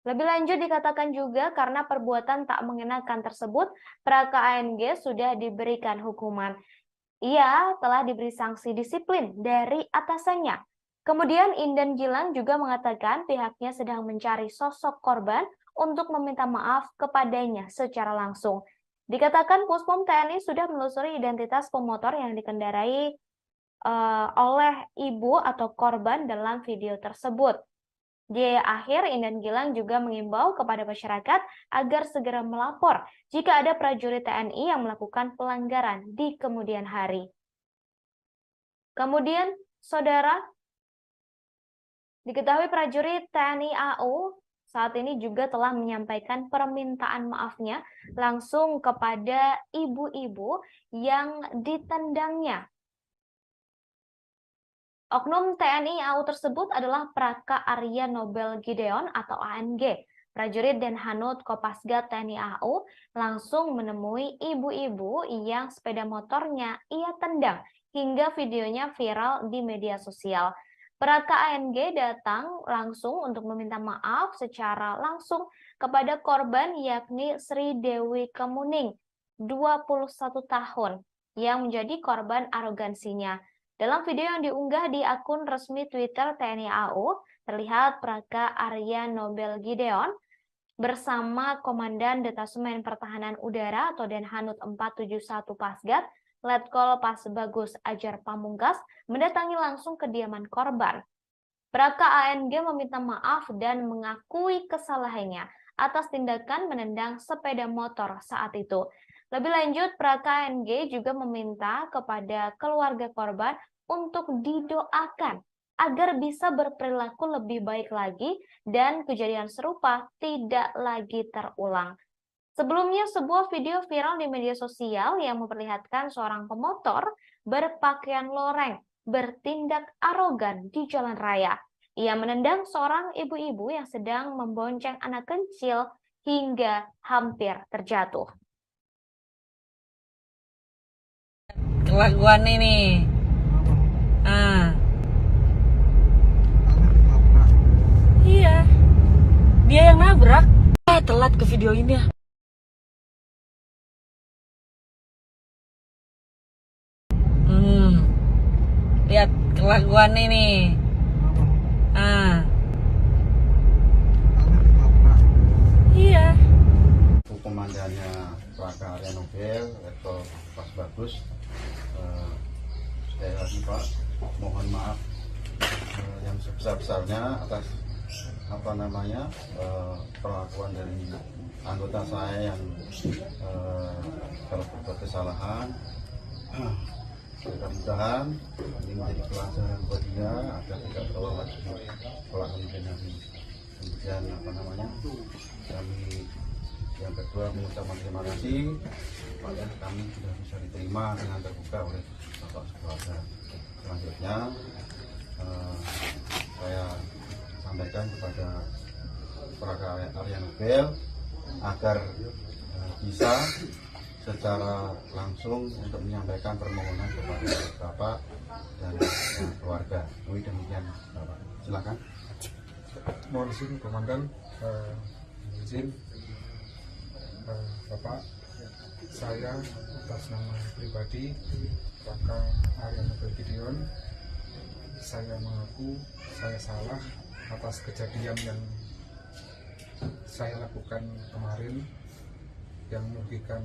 Lebih lanjut dikatakan juga karena perbuatan tak mengenakan tersebut, Praka ANG sudah diberikan hukuman. Ia telah diberi sanksi disiplin dari atasannya. Kemudian Indan Gilang juga mengatakan pihaknya sedang mencari sosok korban untuk meminta maaf kepadanya secara langsung. Dikatakan Puspom TNI sudah menelusuri identitas pemotor yang dikendarai oleh ibu atau korban dalam video tersebut. Di akhir, Indan Gilang juga mengimbau kepada masyarakat agar segera melapor jika ada prajurit TNI yang melakukan pelanggaran di kemudian hari. Kemudian, saudara, diketahui prajurit TNI AU saat ini juga telah menyampaikan permintaan maafnya langsung kepada ibu-ibu yang ditendangnya. Oknum TNI AU tersebut adalah Praka Arya Nobel Gideon atau ANG. Prajurit Denhanut Kopasgat TNI AU langsung menemui ibu-ibu yang sepeda motornya ia tendang hingga videonya viral di media sosial. Praka ANG datang langsung untuk meminta maaf secara langsung kepada korban yakni Sri Dewi Kemuning, 21 tahun, yang menjadi korban arogansinya. Dalam video yang diunggah di akun resmi Twitter TNI AU, terlihat Praka Arya Nobel Gideon bersama Komandan Detasemen Pertahanan Udara atau Denhanut 471 Pasgat, Letkol Pasbagus Ajar Pamungkas, mendatangi langsung kediaman korban. Praka ANG meminta maaf dan mengakui kesalahannya atas tindakan menendang sepeda motor saat itu. Lebih lanjut, Praka ANG juga meminta kepada keluarga korban untuk didoakan agar bisa berperilaku lebih baik lagi dan kejadian serupa tidak lagi terulang. Sebelumnya, sebuah video viral di media sosial yang memperlihatkan seorang pemotor berpakaian loreng bertindak arogan di jalan raya. Ia menendang seorang ibu-ibu yang sedang membonceng anak kecil hingga hampir terjatuh. Kelakuan ini. Iya. Dia yang nabrak. Telat ke video ini ya. Lihat kelakuan ini. Iya. Komandannya Praka Arya Nobel atau Pas Bagus, sekali lagi Pak, mohon maaf yang sebesar-besarnya atas perlakuan dari anggota saya yang kalau berbuat kesalahan. Mudah-mudahan ini menjadi pelajaran buat dia agar tidak terulang lagi pelakuan lagi. Kemudian kami yang kedua mengucapkan terima kasih pada kami sudah bisa diterima dengan terbuka oleh Bapak Keluarga. Selanjutnya saya sampaikan kepada Praka Arya Nobel agar bisa secara langsung untuk menyampaikan permohonan kepada Bapak dan keluarga. Demikian Bapak. Silakan. Mohon izin Komandan, izin Bapak, saya atas nama pribadi Praka Arya Nobel Gideon, saya mengaku saya salah atas kejadian yang saya lakukan kemarin yang merugikan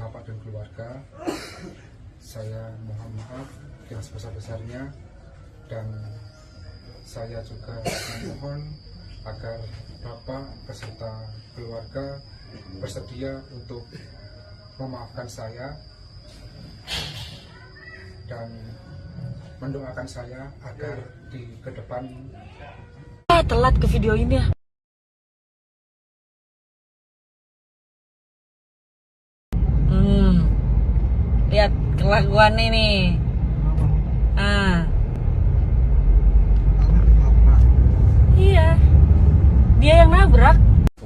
Bapak dan keluarga. Saya mohon maaf yang sebesar-besarnya dan saya juga memohon agar Bapak beserta keluarga bersedia untuk memaafkan saya dan mendoakan saya agar di ke depan Telat ke video ini ya. Lihat kelakuan ini. Ah, iya. Dia yang nabrak.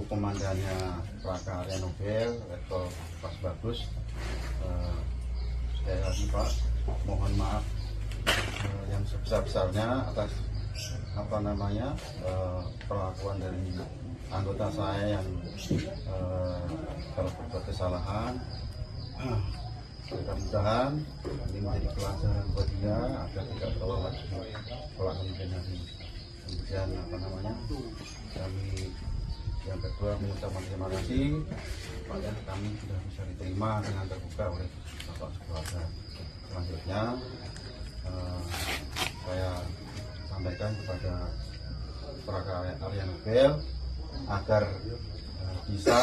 Komandannya prakarya Nobel level pas bagus. Sekali lagi Pak, mohon maaf yang sebesar-besarnya atas perlakuan dari anggota saya yang kalau berbuat kesalahan. Mudah-mudahan ini menjadi pelajaran buat dia agar tidak terulang lagi kelak kemudian hari. Kemudian kami yang kedua mengucapkan terima kasih pada kami sudah bisa diterima dengan terbuka oleh Bapak Keluarga. Selanjutnya saya sampaikan kepada prakarya Nobel agar bisa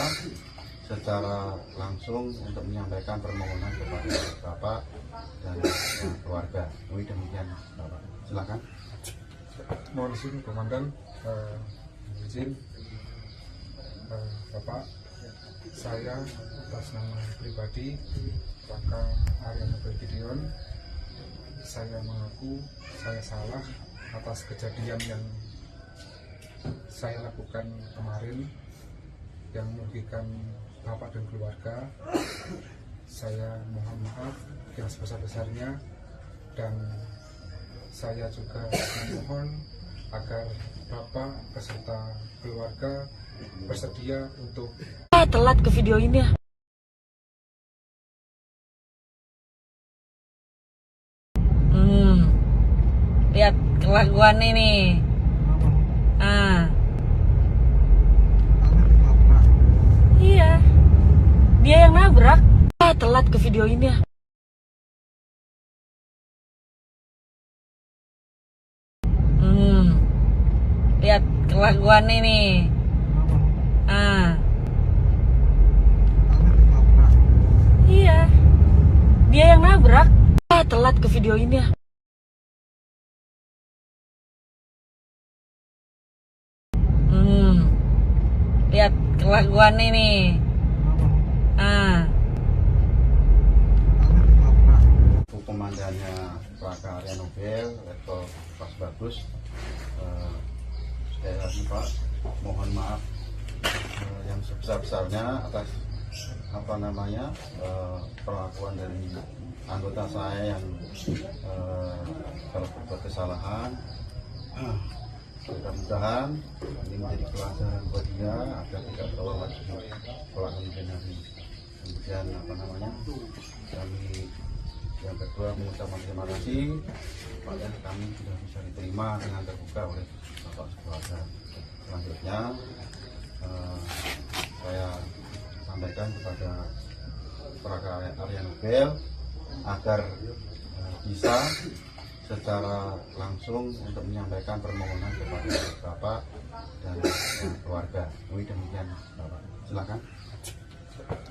secara langsung untuk menyampaikan permohonan kepada Bapak dan keluarga. Demikian Bapak. Silakan. Mohon izin Komandan, izin Bapak, saya atas nama pribadi Raka Arya Nobel Gideon, saya mengaku saya salah atas kejadian yang saya lakukan kemarin yang merugikan Bapak dan keluarga. Saya mohon maaf yang sebesar-besarnya, dan saya juga memohon agar Bapak beserta keluarga bersedia untuk Telat ke video ini. Lihat kelakuan ini. Ah, iya. Dia yang nabrak. Telat ke video ini. Lihat kelakuan ini. Ah, iya. Dia yang nabrak. Telat ke video ini. Lihat kelakuan ini. Ah, Komandannya prakarya Nobel level pas bagus. Sekali lagi Pak, mohon maaf yang sebesar-besarnya atas perlakuan dari anggota saya yang kalau berbuat kesalahan. Mudah-mudahan ini menjadi pelajaran buat dia agar tidak terulang lagi kelak kemudian hari. Kemudian kami yang kedua mengucapkan terima kasih pada kami sudah bisa diterima dengan terbuka oleh Bapak Keluarga. Selanjutnya saya sampaikan kepada prakarya Nobel agar bisa secara langsung untuk menyampaikan permohonan kepada Bapak dan keluarga. Demikian Bapak. Silakan.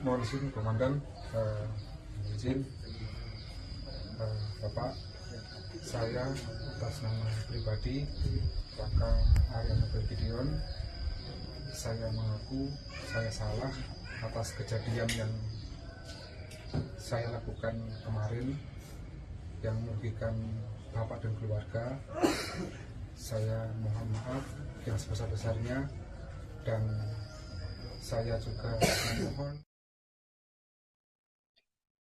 mohon izin Komandan, izin Bapak, saya atas nama pribadi Raka Arya Nobel Gideon, saya mengaku saya salah atas kejadian yang saya lakukan kemarin yang merugikan Bapak dan keluarga. Saya mohon maaf yang sebesar-besarnya, dan saya juga memohon.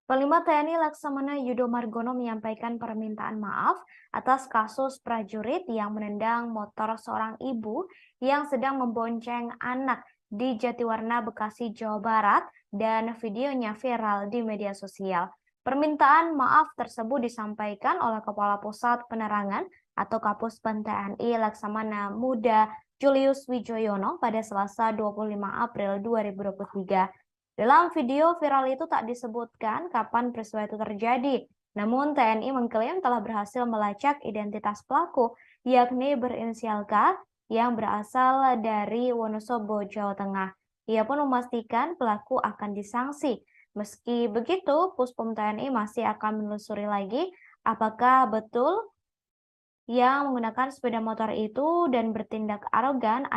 Panglima TNI Laksamana Yudo Margono menyampaikan permintaan maaf atas kasus prajurit yang menendang motor seorang ibu yang sedang membonceng anak di Jatiwarna, Bekasi, Jawa Barat, dan videonya viral di media sosial. Permintaan maaf tersebut disampaikan oleh Kepala Pusat Penerangan atau Kapuspen TNI Laksamana Muda Julius Wijoyono pada Selasa 25 April 2023. Dalam video viral itu tak disebutkan kapan peristiwa itu terjadi. Namun TNI mengklaim telah berhasil melacak identitas pelaku, yakni berinisial K yang berasal dari Wonosobo, Jawa Tengah. Ia pun memastikan pelaku akan disanksi. Meski begitu, Puspom TNI masih akan menelusuri lagi apakah betul yang menggunakan sepeda motor itu dan bertindak arogan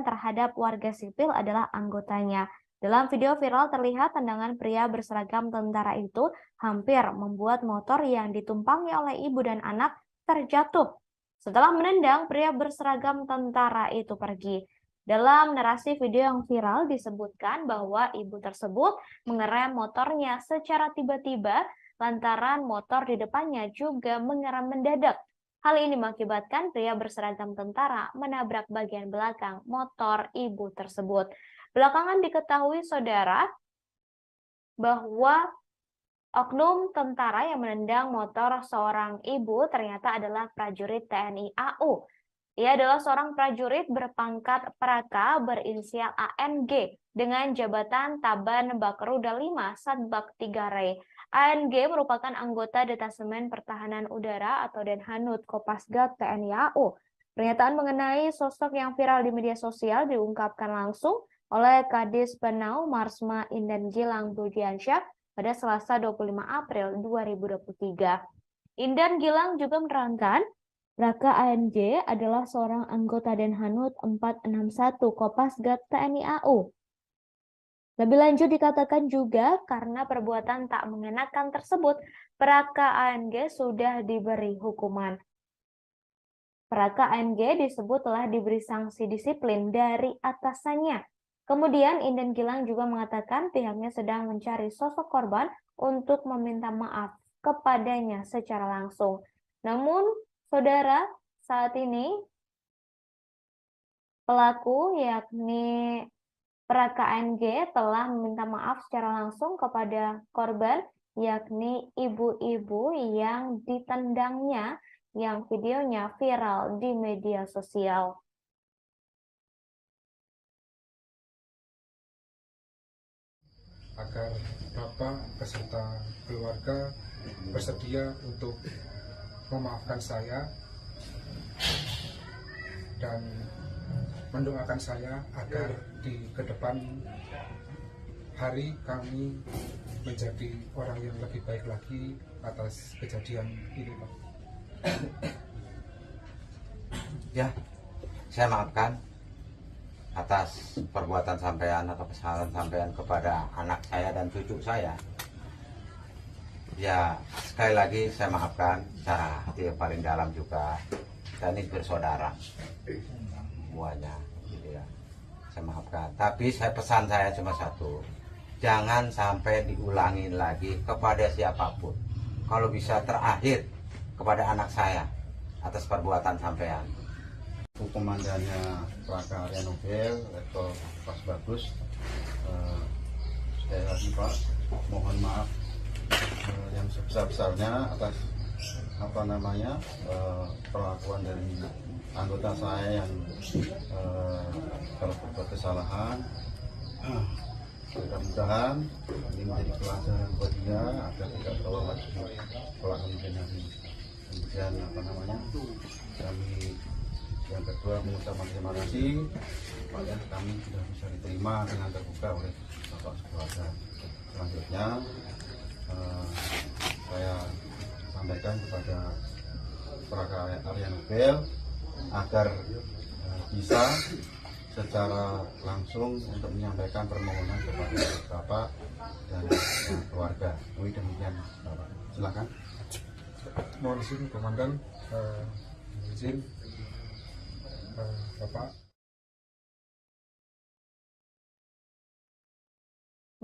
terhadap warga sipil adalah anggotanya. Dalam video viral terlihat tendangan pria berseragam tentara itu hampir membuat motor yang ditumpangi oleh ibu dan anak terjatuh. Setelah menendang, pria berseragam tentara itu pergi. Dalam narasi video yang viral disebutkan bahwa ibu tersebut mengerem motornya secara tiba-tiba lantaran motor di depannya juga mengerem mendadak. Hal ini mengakibatkan pria berseragam tentara menabrak bagian belakang motor ibu tersebut. Belakangan diketahui saudara bahwa oknum tentara yang menendang motor seorang ibu ternyata adalah prajurit TNI AU. Ia adalah seorang prajurit berpangkat Praka berinisial ANG dengan jabatan Taban Bakruda 5 Satbak 3 Re. ANG merupakan anggota Detasemen Pertahanan Udara atau Denhanud Kopasgat TNI AU. Pernyataan mengenai sosok yang viral di media sosial diungkapkan langsung oleh Kadis Penau Marsma Indan Gilang Budiansyah pada Selasa 25 April 2023. Indan Gilang juga menerangkan Raka ANG adalah seorang anggota Denhanud 461 Kopasgat TNI AU. Lebih lanjut dikatakan juga karena perbuatan tak mengenakan tersebut, Raka ANG sudah diberi hukuman. Raka ANG disebut telah diberi sanksi disiplin dari atasannya. Kemudian Indan Gilang juga mengatakan pihaknya sedang mencari sosok korban untuk meminta maaf kepadanya secara langsung. Namun, saudara, saat ini pelaku yakni Praka ANG telah meminta maaf secara langsung kepada korban yakni ibu-ibu yang ditendangnya yang videonya viral di media sosial. Agar Bapak beserta keluarga bersedia untuk memaafkan saya dan mendoakan saya agar di kedepan hari kami menjadi orang yang lebih baik lagi atas kejadian ini, Pak. Ya, saya maafkan atas perbuatan sampean atau kesalahan sampean kepada anak saya dan cucu saya. Ya, sekali lagi saya maafkan secara hati yang paling dalam juga. Kita ini bersaudara semuanya, gitu ya. Saya maafkan. Tapi pesan saya cuma satu, jangan sampai diulangi lagi kepada siapapun. Kalau bisa terakhir kepada anak saya atas perbuatan sampean. Komandannya Praka Arya Nobel, Letkol Pas Bagus, sekali lagi Pak, mohon maaf yang sebesar-besarnya atas perlakuan dari anggota saya yang telah berbuat kesalahan. Mudah-mudahan ini menjadi pelajaran buat dia agar tidak terulang lagi kelakuan ini. Kemudian kami yang kedua mengucapkan terima kasih supaya kami sudah bisa diterima dengan terbuka oleh Bapak sekeluarga. Selanjutnya saya sampaikan kepada Praka Arya Nobel agar bisa secara langsung untuk menyampaikan permohonan kepada Bapak dan keluarga. Demikian Bapak. Silakan. Mohon izin Komandan, izin Bapak.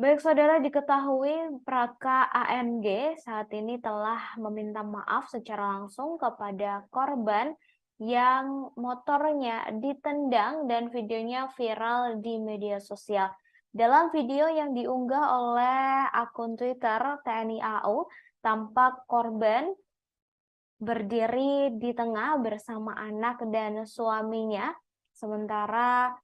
Baik saudara, diketahui Praka ANG saat ini telah meminta maaf secara langsung kepada korban yang motornya ditendang dan videonya viral di media sosial. Dalam video yang diunggah oleh akun Twitter TNI AU, tampak korban berdiri di tengah bersama anak dan suaminya, sementara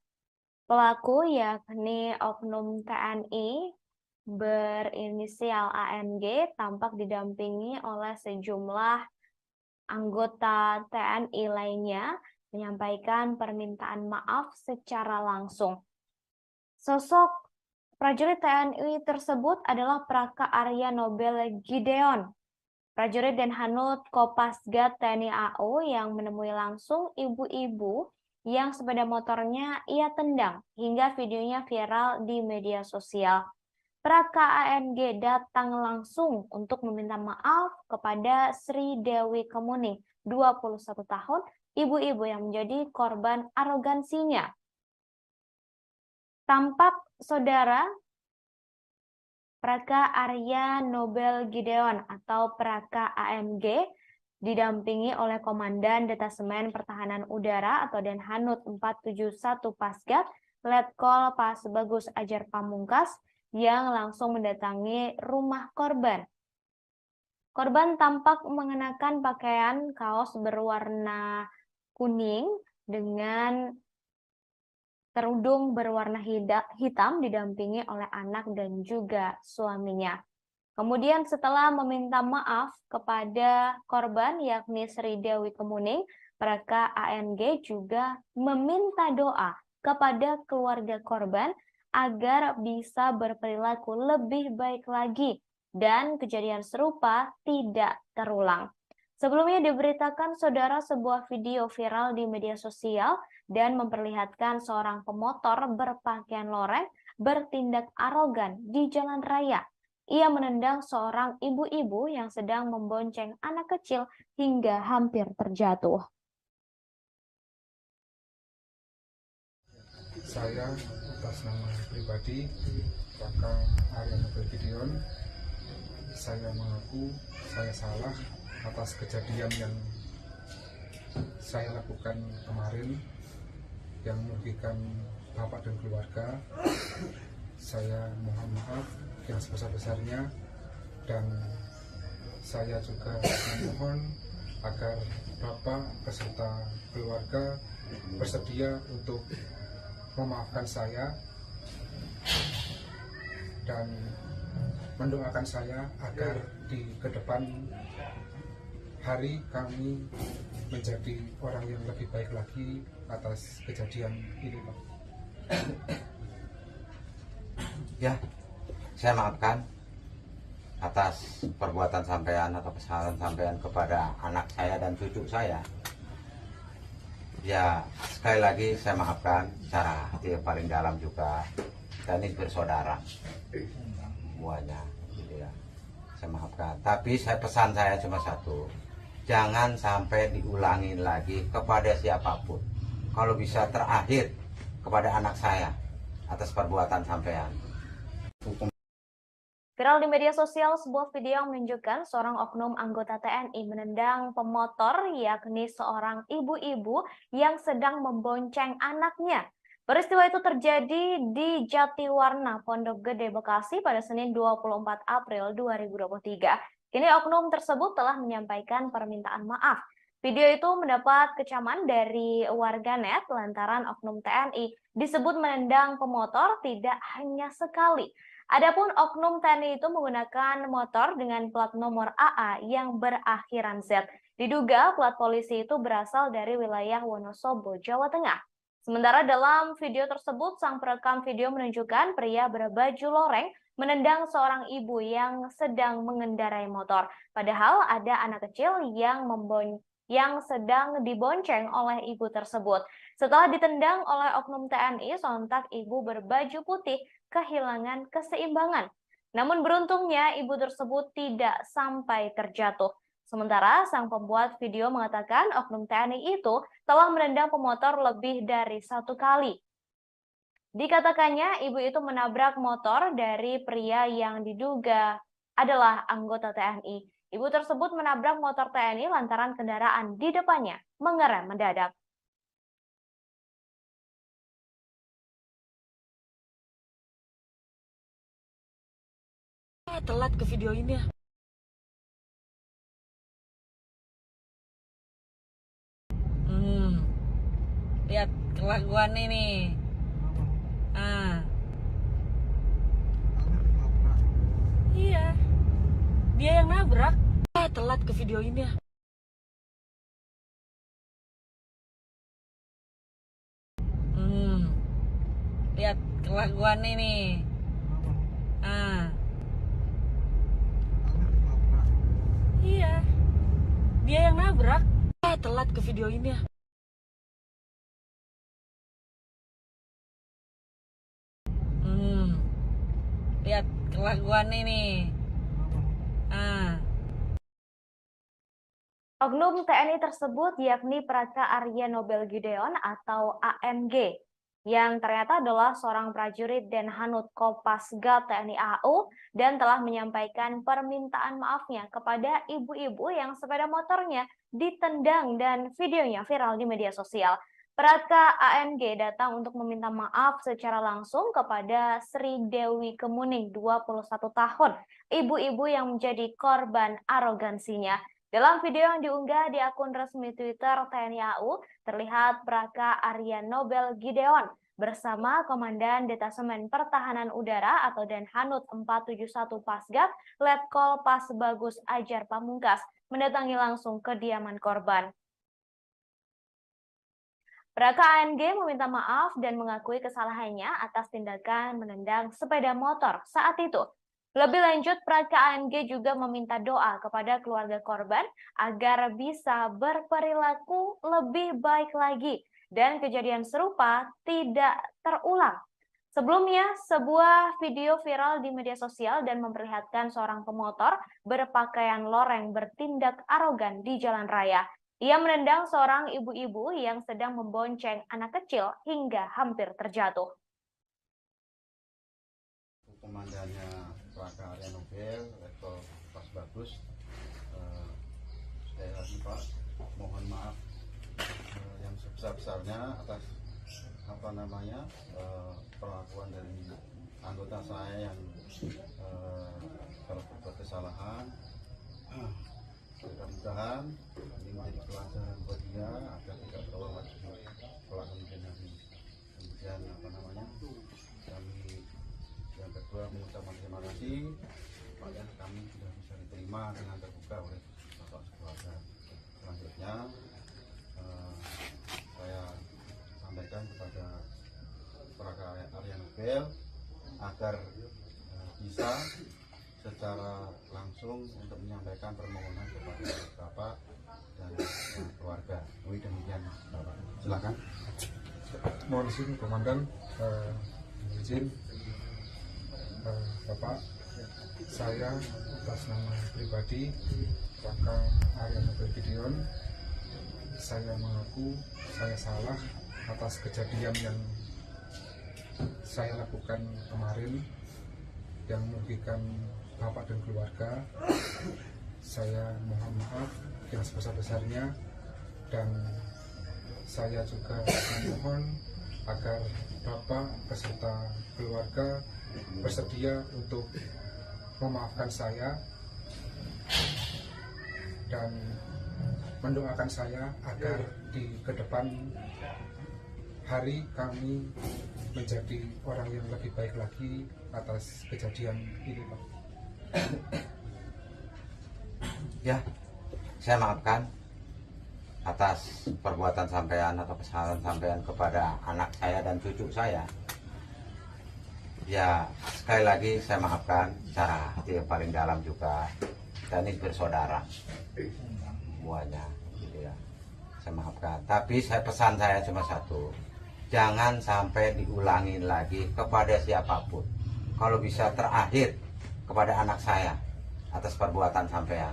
pelaku yakni oknum TNI berinisial ANG tampak didampingi oleh sejumlah anggota TNI lainnya menyampaikan permintaan maaf secara langsung. Sosok prajurit TNI tersebut adalah Praka Arya Nobel Gideon, prajurit Denhanud Kopasgat TNI AU yang menemui langsung ibu-ibu yang sepeda motornya ia tendang hingga videonya viral di media sosial. Praka ANG datang langsung untuk meminta maaf kepada Sri Dewi Kemuning, 21 tahun, ibu-ibu yang menjadi korban arogansinya. Tampak saudara Praka Arya Nobel Gideon atau Praka AMG didampingi oleh Komandan Detasemen Pertahanan Udara atau Denhanut 471 Pasgat, Letkol Pasbagus Ajar Pamungkas, yang langsung mendatangi rumah korban. Korban tampak mengenakan pakaian kaos berwarna kuning dengan kerudung berwarna hitam didampingi oleh anak dan juga suaminya. Kemudian setelah meminta maaf kepada korban yakni Sri Dewi Kemuning, Praka ANG juga meminta doa kepada keluarga korban agar bisa berperilaku lebih baik lagi dan kejadian serupa tidak terulang. Sebelumnya diberitakan saudara sebuah video viral di media sosial dan memperlihatkan seorang pemotor berpakaian loreng bertindak arogan di jalan raya. Ia menendang seorang ibu-ibu yang sedang membonceng anak kecil hingga hampir terjatuh. Saya atas nama pribadi Praka Arya Nobel Gideon, saya mengaku saya salah atas kejadian yang saya lakukan kemarin yang merugikan bapak dan keluarga. Saya mohon maaf yang sebesar-besarnya dan saya juga memohon agar bapak beserta keluarga bersedia untuk memaafkan saya dan mendoakan saya agar di ke depan hari kami menjadi orang yang lebih baik lagi atas kejadian ini, Pak. Ya, saya maafkan atas perbuatan sampean atau kesalahan sampean kepada anak saya dan cucu saya. Ya, sekali lagi saya maafkan secara hati yang paling dalam juga. Kita ini bersaudara semuanya, gitu ya. Saya maafkan. Tapi pesan saya cuma satu, jangan sampai diulangi lagi kepada siapapun. Kalau bisa terakhir kepada anak saya atas perbuatan sampean. Viral di media sosial sebuah video yang menunjukkan seorang oknum anggota TNI menendang pemotor yakni seorang ibu-ibu yang sedang membonceng anaknya. Peristiwa itu terjadi di Jatiwarna, Pondok Gede, Bekasi pada Senin 24 April 2023. Kini oknum tersebut telah menyampaikan permintaan maaf. Video itu mendapat kecaman dari warganet lantaran oknum TNI disebut menendang pemotor tidak hanya sekali. Adapun oknum TNI itu menggunakan motor dengan plat nomor AA yang berakhiran Z. Diduga plat polisi itu berasal dari wilayah Wonosobo, Jawa Tengah. Sementara dalam video tersebut, sang perekam video menunjukkan pria berbaju loreng menendang seorang ibu yang sedang mengendarai motor. Padahal ada anak kecil yang sedang dibonceng oleh ibu tersebut. Setelah ditendang oleh oknum TNI, sontak ibu berbaju putih kehilangan keseimbangan. Namun beruntungnya ibu tersebut tidak sampai terjatuh. Sementara sang pembuat video mengatakan oknum TNI itu telah menendang pemotor lebih dari 1 kali. Dikatakannya ibu itu menabrak motor dari pria yang diduga adalah anggota TNI. Ibu tersebut menabrak motor TNI lantaran kendaraan di depannya mengerem mendadak. Telat ke video ini ya. Lihat kelakuan ini. Iya. Dia yang nabrak. Telat ke video ini ya. Lihat kelakuan ini. Iya. Dia yang nabrak. Telat ke video ini ya. Lihat kelakuan ini. Ah. Oknum TNI tersebut yakni Praka Arya Nobel Gideon atau ANG, yang ternyata adalah seorang prajurit Denhanut Kopasgat TNI AU dan telah menyampaikan permintaan maafnya kepada ibu-ibu yang sepeda motornya ditendang dan videonya viral di media sosial. Praka ANG datang untuk meminta maaf secara langsung kepada Sri Dewi Kemuning, 21 tahun, ibu-ibu yang menjadi korban arogansinya. Dalam video yang diunggah di akun resmi Twitter TNI AU, terlihat Praka Arya Nobel Gideon bersama Komandan Detasemen Pertahanan Udara atau Denhanut 471 Pasgat, Letkol Pasbagus Ajar Pamungkas, mendatangi langsung kediaman korban. Praka ANG meminta maaf dan mengakui kesalahannya atas tindakan menendang sepeda motor saat itu. Lebih lanjut, Praka ANG juga meminta doa kepada keluarga korban agar bisa berperilaku lebih baik lagi dan kejadian serupa tidak terulang. Sebelumnya, sebuah video viral di media sosial dan memperlihatkan seorang pemotor berpakaian loreng bertindak arogan di jalan raya. Ia menendang seorang ibu-ibu yang sedang membonceng anak kecil hingga hampir terjatuh. Komandannya Praka Arya Nobel, Letkol Pasbagus, sekali lagi Pak, mohon maaf yang sebesar-besarnya atas perlakuan dari anggota saya yang kalau berbuat kesalahan. Mudah-mudahan ini menjadi pelajaran buat dia agar tidak terulang lagi kelak kemudian hari. Kemudian kami yang kedua mengucapkan terima kasih supaya kami sudah bisa diterima dengan terbuka oleh Bapak keluarga. Selanjutnya saya sampaikan kepada Praka Arya Nobel agar bisa secara langsung untuk menyampaikan permohonan kepada Bapak dan keluarga. Demikian Bapak. Silakan. Mohon izin Komandan, izin Bapak, saya atas nama pribadi Praka Arya Nobel Gideon, saya mengaku saya salah atas kejadian yang saya lakukan kemarin yang merugikan Bapak dan keluarga. Saya mohon maaf yang sebesar-besarnya dan saya juga memohon agar Bapak beserta keluarga bersedia untuk memaafkan saya dan mendoakan saya agar di kedepan hari kami menjadi orang yang lebih baik lagi atas kejadian ini, Pak. Ya, saya maafkan atas perbuatan sampean atau kesalahan sampean kepada anak saya dan cucu saya. Ya, sekali lagi saya maafkan secara hati yang paling dalam juga. Dan ini bersaudara semuanya, gitu ya. Saya maafkan. Tapi pesan saya cuma satu, jangan sampai diulangi lagi kepada siapapun. Kalau bisa terakhir kepada anak saya atas perbuatan sampean.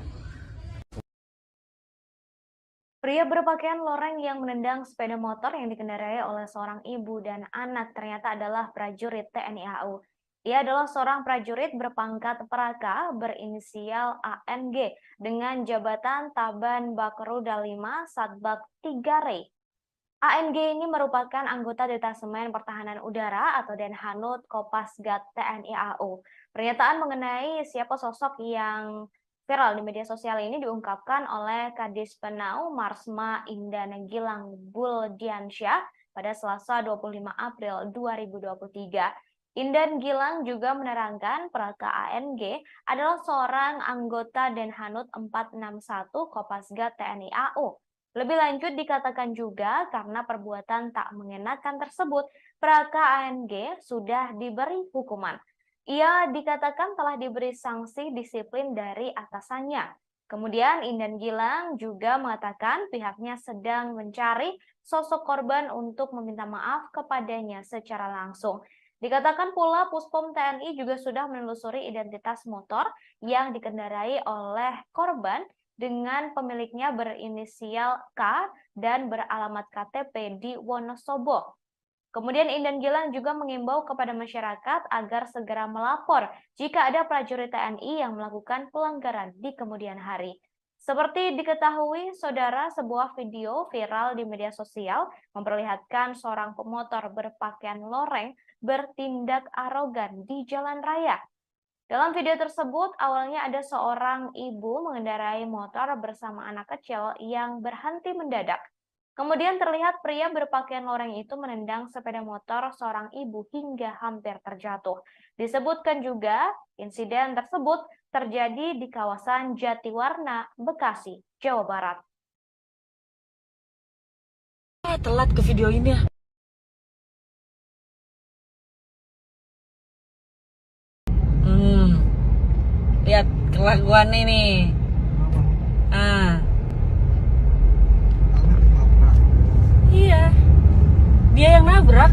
Pria berpakaian loreng yang menendang sepeda motor yang dikendarai oleh seorang ibu dan anak ternyata adalah prajurit TNI AU. Ia adalah seorang prajurit berpangkat Praka berinisial ANG dengan jabatan Taban Bakroda 5 Satbak 3 Rey. ANG ini merupakan anggota Detasemen Pertahanan Udara atau Denhanut Kopasgat TNI AU. Pernyataan mengenai siapa sosok yang viral di media sosial ini diungkapkan oleh Kadis Penau Marsma Indana Gilang Buldiansyah pada Selasa 25 April 2023. Indan Gilang juga menerangkan Praka ANG adalah seorang anggota Denhanut 461 Kopasgat TNI AU. Lebih lanjut dikatakan juga karena perbuatan tak mengenakan tersebut, Praka ANG sudah diberi hukuman. Ia dikatakan telah diberi sanksi disiplin dari atasannya. Kemudian Indan Gilang juga mengatakan pihaknya sedang mencari sosok korban untuk meminta maaf kepadanya secara langsung. Dikatakan pula Puspom TNI juga sudah menelusuri identitas motor yang dikendarai oleh korban dengan pemiliknya berinisial K dan beralamat KTP di Wonosobo. Kemudian Indan Gilang juga mengimbau kepada masyarakat agar segera melapor jika ada prajurit TNI yang melakukan pelanggaran di kemudian hari. Seperti diketahui, saudara, sebuah video viral di media sosial memperlihatkan seorang pemotor berpakaian loreng bertindak arogan di jalan raya. Dalam video tersebut, awalnya ada seorang ibu mengendarai motor bersama anak kecil yang berhenti mendadak. Kemudian terlihat pria berpakaian loreng itu menendang sepeda motor seorang ibu hingga hampir terjatuh. Disebutkan juga, insiden tersebut terjadi di kawasan Jatiwarna, Bekasi, Jawa Barat. Telat ke video ini ya. Lihat kelakuan ini. Iya, dia yang nabrak.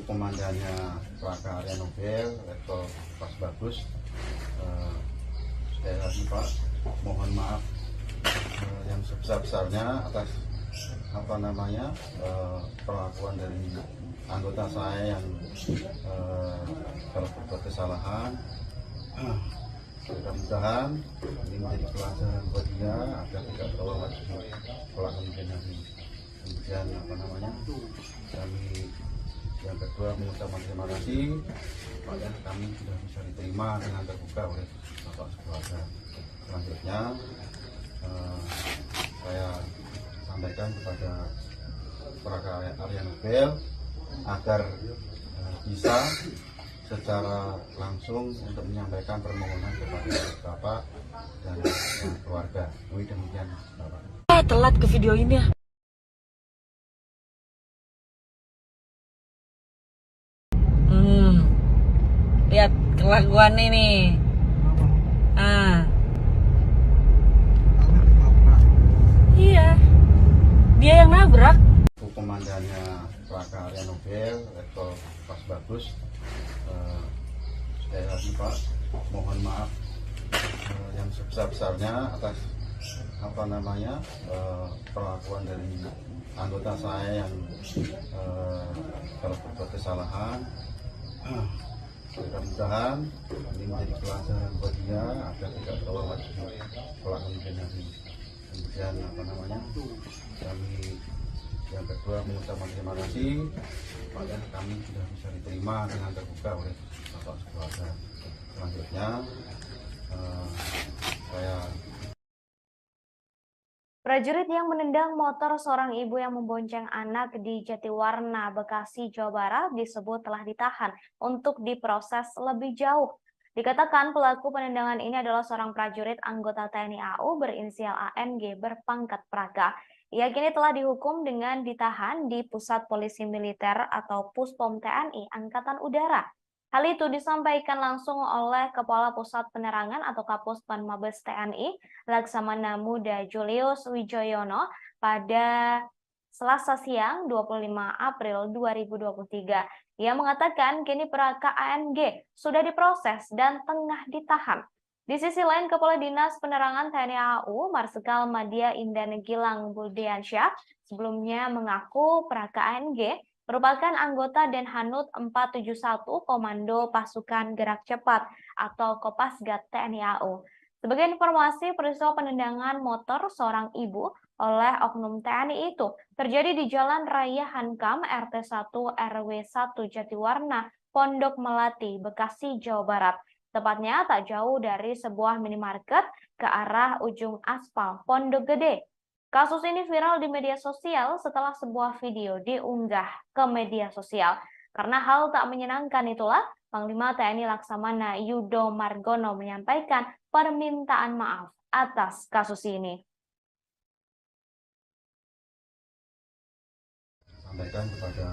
Komandannya Plaka Arya Nobel, Letkol Pas Bagus. Sekali lagi Pak, mohon maaf yang sebesar-besarnya atas perlakuan dari anggota saya yang kalau berbuat kesalahan. Mudah-mudahan ini menjadi pelajaran buat dia agar tidak terulang lagi kelak kemudian hari. Kemudian kami yang kedua mengucapkan terima kasih supaya kami sudah bisa diterima dengan terbuka oleh Bapak Keluarga. Selanjutnya saya sampaikan kepada Plaka Arya Nobel agar bisa secara langsung untuk menyampaikan permohonan kepada Bapak dan keluarga. Demikian Bapak. Telat ke video ini ya. Lihat kelakuan ini. Iya, dia yang nabrak. Komandannya Plaka Arya Nobel, Letkol Pas Bagus. Sekali lagi Pak, mohon maaf yang sebesar-besarnya atas perlakuan dari anggota saya yang kalau berbuat kesalahan. Mudah-mudahan ini menjadi pelajaran buat dia agar tidak terulang lagi kelak kemudian hari. Kemudian kami yang kedua mengucapkan terima kasih supaya kami sudah bisa diterima dengan terbuka oleh Bapak Keluarga. Selanjutnya saya Prajurit yang menendang motor seorang ibu yang membonceng anak di Jatiwarna, Bekasi, Jawa Barat disebut telah ditahan untuk diproses lebih jauh. Dikatakan pelaku penendangan ini adalah seorang prajurit anggota TNI AU berinisial ANG berpangkat Praka. Ia kini telah dihukum dengan ditahan di Pusat Polisi Militer atau Puspom TNI Angkatan Udara. Hal itu disampaikan langsung oleh Kepala Pusat Penerangan atau Kapuspen Mabes TNI, Laksamana Muda Julius Wijoyono pada Selasa siang 25 April 2023. Ia mengatakan kini Praka ANG sudah diproses dan tengah ditahan. Di sisi lain, Kepala Dinas Penerangan TNI AU, Marsikal Madya Indan Gilang Buldiansyah, sebelumnya mengaku Praka ANG merupakan anggota Denhanud 471 Komando Pasukan Gerak Cepat atau Kopasgat TNI AU. Sebagai informasi, peristiwa penendangan motor seorang ibu oleh oknum TNI itu terjadi di Jalan Raya Hankam RT 1 RW 1 Jatiwarna, Pondok Melati, Bekasi, Jawa Barat. Tepatnya tak jauh dari sebuah minimarket ke arah ujung aspal Pondok Gede. Kasus ini viral di media sosial setelah sebuah video diunggah ke media sosial. Karena hal tak menyenangkan itulah, Panglima TNI Laksamana Yudo Margono menyampaikan permintaan maaf atas kasus ini. Sampaikan kepada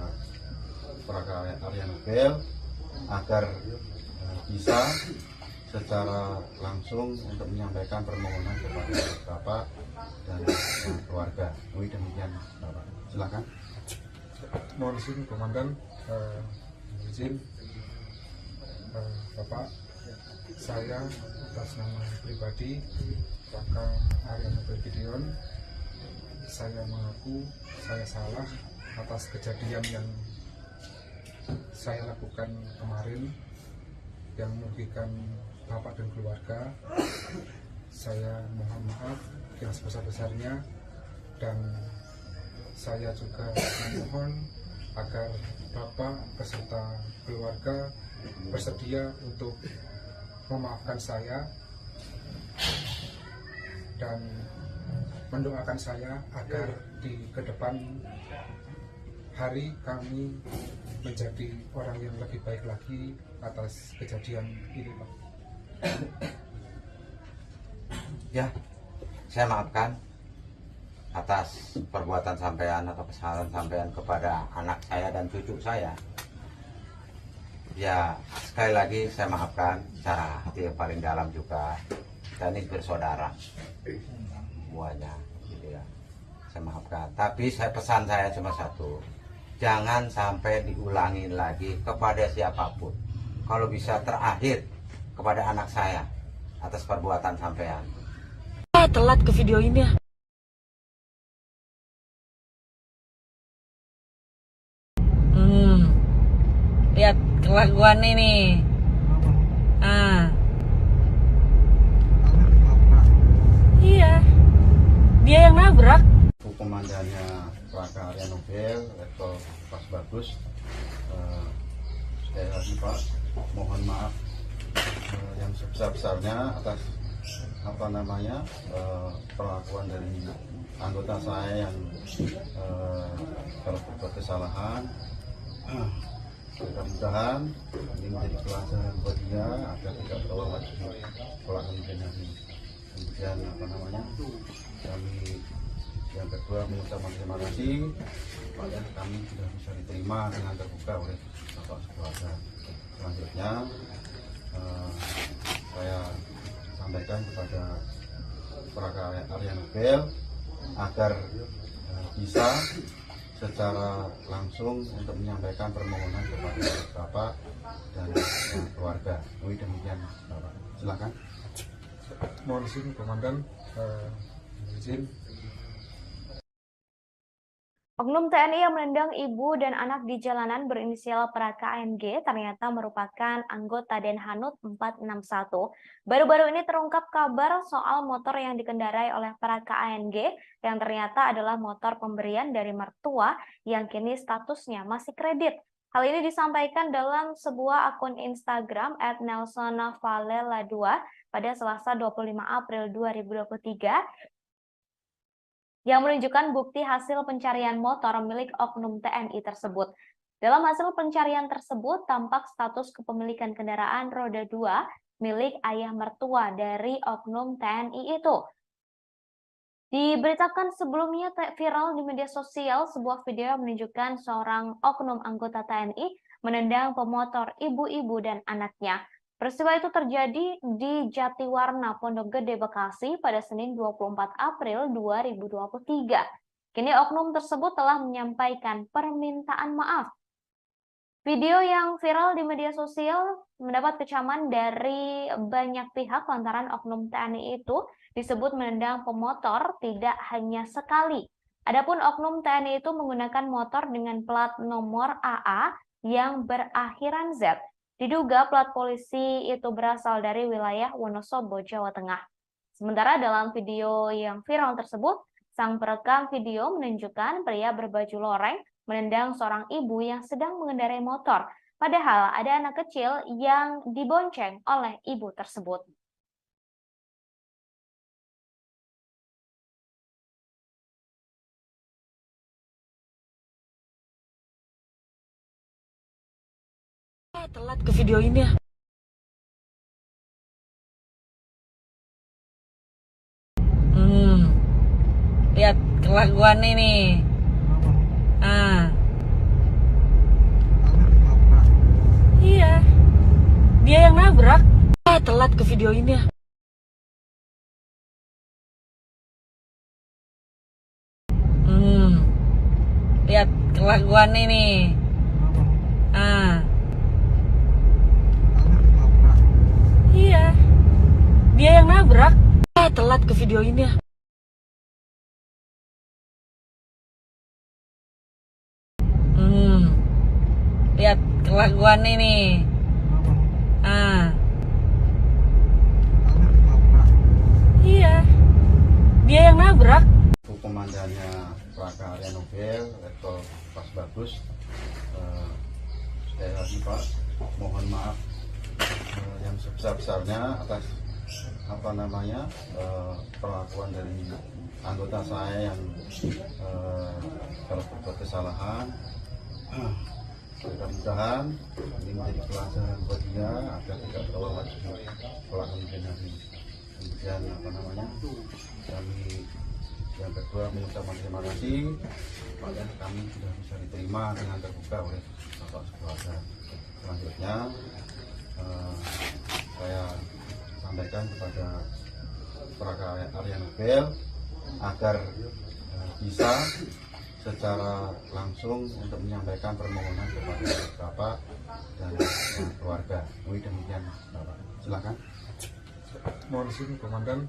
Plaka Arya Nobel agar bisa secara langsung untuk menyampaikan permohonan kepada Bapak dan keluarga. Demikian Bapak. Silakan. Mohon izin Komandan, izin Bapak, saya atas nama pribadi Raka Arianobel Gideon, saya mengaku saya salah atas kejadian yang saya lakukan kemarin yang merugikan Bapak dan keluarga. Saya mohon maaf yang sebesar-besarnya, dan saya juga memohon agar Bapak beserta keluarga bersedia untuk memaafkan saya dan mendoakan saya agar di ke depan hari kami menjadi orang yang lebih baik lagi atas kejadian ini, Pak. Ya, saya maafkan atas perbuatan sampean atau kesalahan sampean kepada anak saya dan cucu saya. Ya, sekali lagi saya maafkan secara hati yang paling dalam juga. Kita ini bersaudara semuanya, gitu ya. Saya maafkan. Tapi pesan saya cuma satu, jangan sampai diulangi lagi kepada siapapun. Kalau bisa terakhir kepada anak saya atas perbuatan sampean. Telat ke video ini ya. Lihat kelakuan ini. Iya, dia yang nabrak. Komandannya Raka Arianobel, level pas bagus. Sekali lagi Pak, mohon maaf yang sebesar-besarnya atas perlakuan dari anggota saya yang berbuat kesalahan. Mudah-mudahan ini menjadi pelajaran buat dia agar tidak terulang lagi pola kemungkinan ini. Kemudian kami yang kedua mengucapkan terima kasih supaya kami sudah bisa diterima dengan terbuka oleh Bapak keluarga. Selanjutnya saya sampaikan kepada Raka Arianobel agar bisa secara langsung untuk menyampaikan permohonan kepada Bapak dan keluarga. Demikian Bapak. Silakan. Mohon izin Komandan, izin. Oknum TNI yang menendang ibu dan anak di jalanan berinisial Praka ANG ternyata merupakan anggota Denhanut 461. Baru-baru ini terungkap kabar soal motor yang dikendarai oleh Praka ANG yang ternyata adalah motor pemberian dari mertua yang kini statusnya masih kredit. Hal ini disampaikan dalam sebuah akun Instagram @nelsonavalela2 pada Selasa 25 April 2023 yang menunjukkan bukti hasil pencarian motor milik oknum TNI tersebut. Dalam hasil pencarian tersebut, tampak status kepemilikan kendaraan roda 2 milik ayah mertua dari oknum TNI itu. Diberitakan sebelumnya viral di media sosial sebuah video yang menunjukkan seorang oknum anggota TNI menendang pemotor ibu-ibu dan anaknya. Peristiwa itu terjadi di Jatiwarna, Pondok Gede, Bekasi pada Senin 24 April 2023. Kini oknum tersebut telah menyampaikan permintaan maaf. Video yang viral di media sosial mendapat kecaman dari banyak pihak lantaran oknum TNI itu disebut menendang pemotor tidak hanya sekali. Adapun oknum TNI itu menggunakan motor dengan plat nomor AA yang berakhiran Z. Diduga plat polisi itu berasal dari wilayah Wonosobo, Jawa Tengah. Sementara dalam video yang viral tersebut, sang perekam video menunjukkan pria berbaju loreng menendang seorang ibu yang sedang mengendarai motor. Padahal ada anak kecil yang dibonceng oleh ibu tersebut. Telat ke video ini ya. Lihat kelakuan ini. Iya, dia yang nabrak. Telat ke video ini ya. Lihat kelakuan ini. nabrak. Telat ke video ini ya. Lihat kelakuan ini. Iya, dia yang nabrak. Komandannya Plaka Arya Nobel, Letkol Pas Bagus, sekali lagi Pak, mohon maaf yang sebesar-besarnya atas perlakuan dari anggota saya yang kalau berbuat kesalahan. Mudah-mudahan ini menjadi pelajaran buat dia agar tidak terulang lagi kelak kemudian hari. Kemudian kami yang kedua mengucapkan terima kasih pada kami sudah bisa diterima dengan terbuka oleh Bapak Keluarga. Selanjutnya saya sampaikan kepada Plaka Arya Nobel agar bisa secara langsung untuk menyampaikan permohonan kepada Bapak dan keluarga. Demikian Bapak, silakan. Mohon izin Komandan,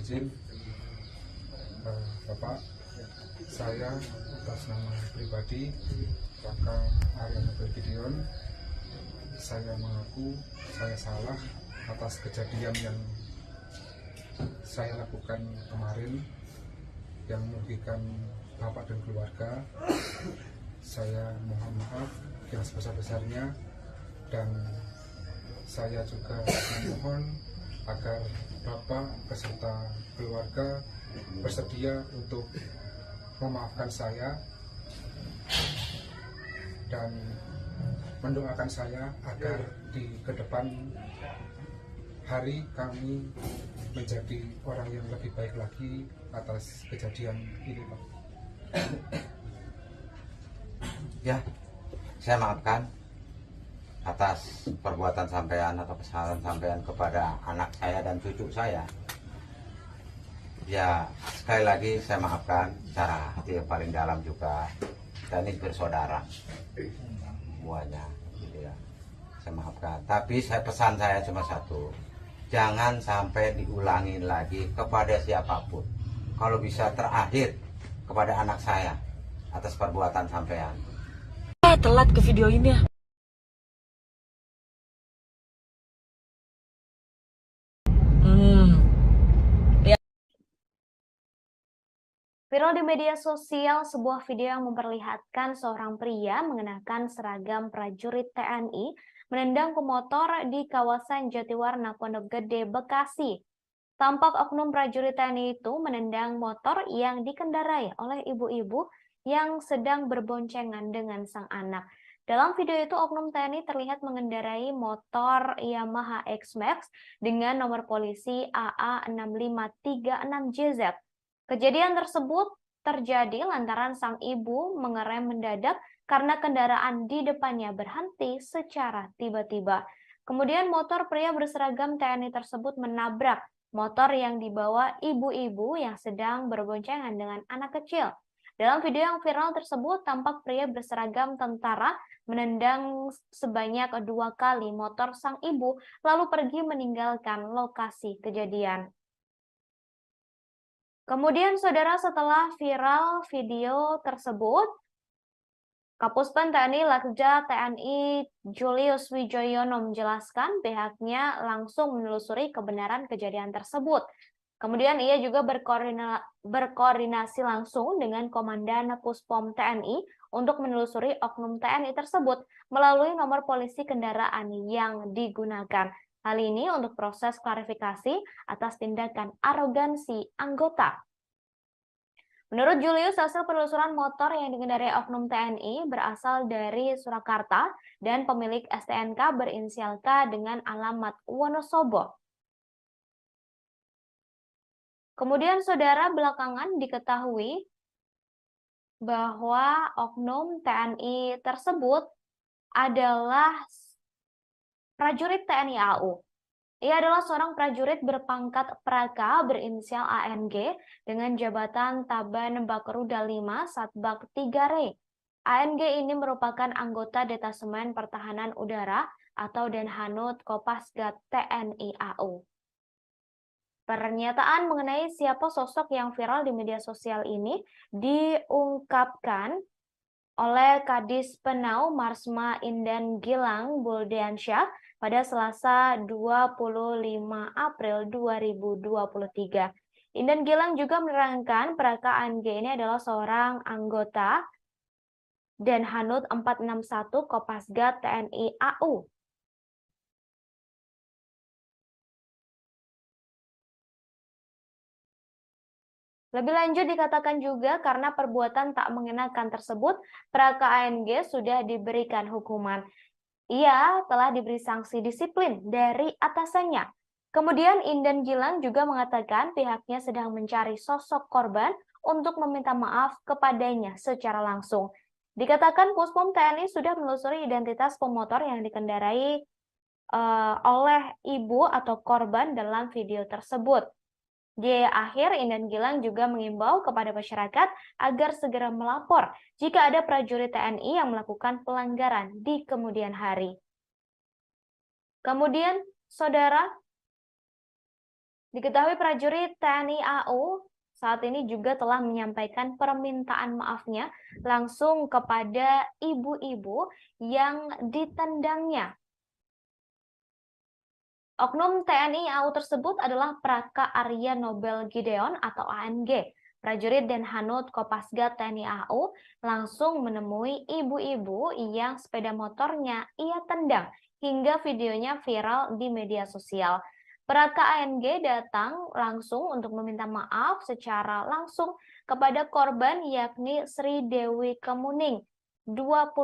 izin Bapak, saya atas nama pribadi Plaka Arya Nobel Gideon, saya mengaku saya salah atas kejadian yang saya lakukan kemarin yang merugikan Bapak dan keluarga. Saya mohon maaf yang sebesar-besarnya, dan saya juga memohon agar Bapak beserta keluarga bersedia untuk memaafkan saya dan mendoakan saya agar di kedepan hari kami menjadi orang yang lebih baik lagi atas kejadian ini, Pak. Ya, saya maafkan atas perbuatan sampean atau kesalahan sampean kepada anak saya dan cucu saya. Ya, sekali lagi saya maafkan secara hati yang paling dalam juga. Kita ini bersaudara semuanya, gitu ya. Saya maafkan. Tapi pesan saya cuma satu, jangan sampai diulangi lagi kepada siapapun. Kalau bisa terakhir kepada anak saya atas perbuatan sampean. Telat ke video ini ya. Viral di media sosial sebuah video yang memperlihatkan seorang pria mengenakan seragam prajurit TNI menendang pemotor di kawasan Jatiwarna, Pondok Gede, Bekasi. Tampak oknum prajurit TNI itu menendang motor yang dikendarai oleh ibu-ibu yang sedang berboncengan dengan sang anak. Dalam video itu, oknum TNI terlihat mengendarai motor Yamaha X-Max dengan nomor polisi AA6536JZ. Kejadian tersebut terjadi lantaran sang ibu mengerem mendadak karena kendaraan di depannya berhenti secara tiba-tiba. Kemudian motor pria berseragam TNI tersebut menabrak motor yang dibawa ibu-ibu yang sedang berboncengan dengan anak kecil. Dalam video yang viral tersebut, tampak pria berseragam tentara menendang sebanyak 2 kali motor sang ibu, lalu pergi meninggalkan lokasi kejadian. Kemudian, saudara, setelah viral video tersebut, Kapuspen TNI Lakja TNI Julius Wijoyono menjelaskan pihaknya langsung menelusuri kebenaran kejadian tersebut. Kemudian ia juga berkoordinasi langsung dengan Komandan Puspom TNI untuk menelusuri oknum TNI tersebut melalui nomor polisi kendaraan yang digunakan. Hal ini untuk proses klarifikasi atas tindakan arogansi anggota. Menurut Julius, hasil penelusuran motor yang dikendarai oknum TNI berasal dari Surakarta dan pemilik STNK berinisial K dengan alamat Wonosobo. Kemudian, saudara, belakangan diketahui bahwa oknum TNI tersebut adalah prajurit TNI AU. Ia adalah seorang prajurit berpangkat Praka berinisial ANG dengan jabatan Taban Bakruda 5 Satbak 3 Re. ANG ini merupakan anggota Detasemen Pertahanan Udara atau Denhanud Kopasgat TNI AU. Pernyataan mengenai siapa sosok yang viral di media sosial ini diungkapkan oleh Kadis Penau Marsma Indan Gilang Buldiansyah pada Selasa 25 April 2023. Indan Gilang juga menerangkan Praka ANG ini adalah seorang anggota Denhanut 461 Kopasgat TNI AU. Lebih lanjut dikatakan juga karena perbuatan tak mengenakan tersebut, Praka ANG sudah diberikan hukuman. Ia telah diberi sanksi disiplin dari atasannya. Kemudian Indan Gilang juga mengatakan pihaknya sedang mencari sosok korban untuk meminta maaf kepadanya secara langsung. Dikatakan Puspom TNI sudah menelusuri identitas pemotor yang dikendarai oleh ibu atau korban dalam video tersebut. Di akhir, Indan Gilang juga mengimbau kepada masyarakat agar segera melapor jika ada prajurit TNI yang melakukan pelanggaran di kemudian hari. Kemudian, saudara, diketahui prajurit TNI AU saat ini juga telah menyampaikan permintaan maafnya langsung kepada ibu-ibu yang ditendangnya. Oknum TNI AU tersebut adalah Praka Arya Nobel Gideon atau ANG. Prajurit Denhanut Kopasgat TNI AU langsung menemui ibu-ibu yang sepeda motornya ia tendang hingga videonya viral di media sosial. Praka ANG datang langsung untuk meminta maaf secara langsung kepada korban yakni Sri Dewi Kemuning, 21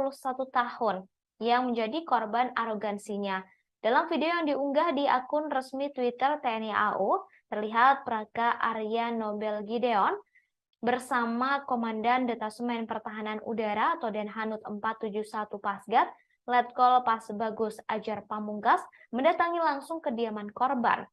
tahun, yang menjadi korban arogansinya. Dalam video yang diunggah di akun resmi Twitter TNI AU, terlihat Praka Arya Nobel Gideon bersama Komandan Detasemen Pertahanan Udara atau Denhanut 471 Pasgat, Letkol Pasbagus Ajar Pamungkas, mendatangi langsung kediaman korban.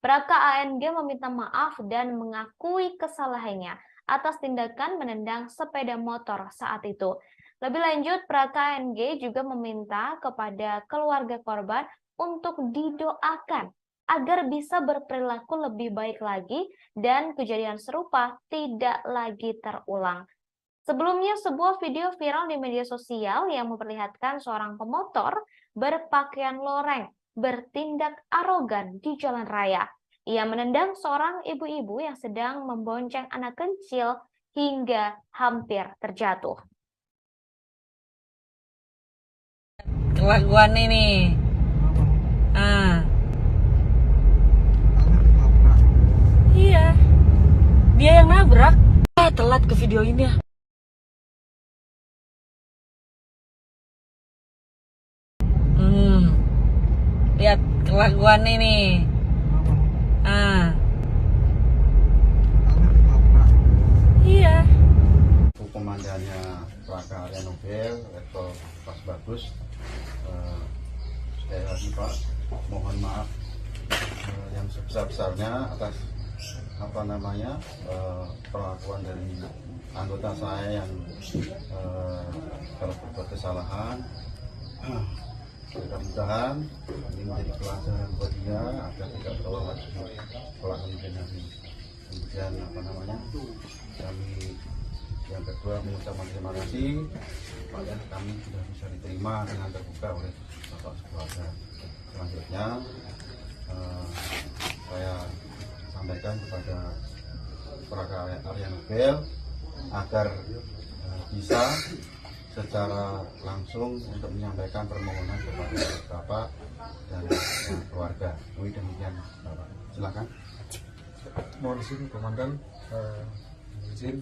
Praka ANG meminta maaf dan mengakui kesalahannya atas tindakan menendang sepeda motor saat itu. Lebih lanjut, Praka ANG juga meminta kepada keluarga korban untuk didoakan agar bisa berperilaku lebih baik lagi dan kejadian serupa tidak lagi terulang. Sebelumnya, sebuah video viral di media sosial yang memperlihatkan seorang pemotor berpakaian loreng bertindak arogan di jalan raya. Ia menendang seorang ibu-ibu yang sedang membonceng anak kecil hingga hampir terjatuh. Kelakuan ini. Iya. Dia yang nabrak. Telat ke video ini ya. Lihat kelakuan ini. Iya. Komandannya Praka Arya Nobel, Letkol Pasbagus, sekali lagi Pak, mohon maaf yang sebesar-besarnya atas perlakuan dari anggota saya yang kalau berbuat kesalahan. Mudah-mudahan ini menjadi pelajaran buat dia agar tidak terulang lagi kelak kemudian hari. Kemudian kami yang kedua mengucapkan terima kasih pada kami sudah bisa diterima dengan terbuka oleh Bapak sekeluarga. Selanjutnya saya sampaikan kepada Praka Arya Nobel agar bisa secara langsung untuk menyampaikan permohonan kepada Bapak dan keluarga. Demikian Bapak, silakan. Mohon izin Komandan, izin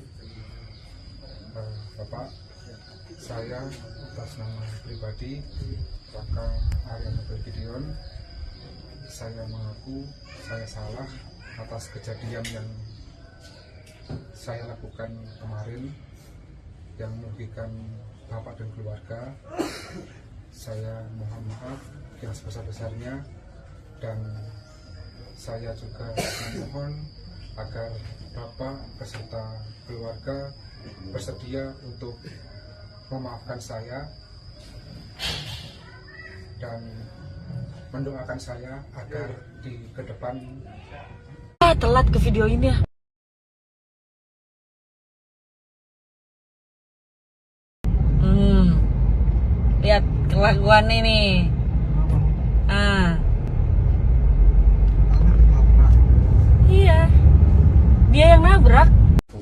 Bapak, saya atas nama pribadi Praka Arya Nobel Gideon, saya mengaku saya salah atas kejadian yang saya lakukan kemarin yang merugikan Bapak dan keluarga. Saya mohon maaf yang sebesar-besarnya dan saya juga memohon agar Bapak beserta keluarga bersedia untuk memaafkan saya dan mendoakan saya agar di ke depan telat ke video ini ya. Lihat kelakuan ini. Iya, dia yang nabrak.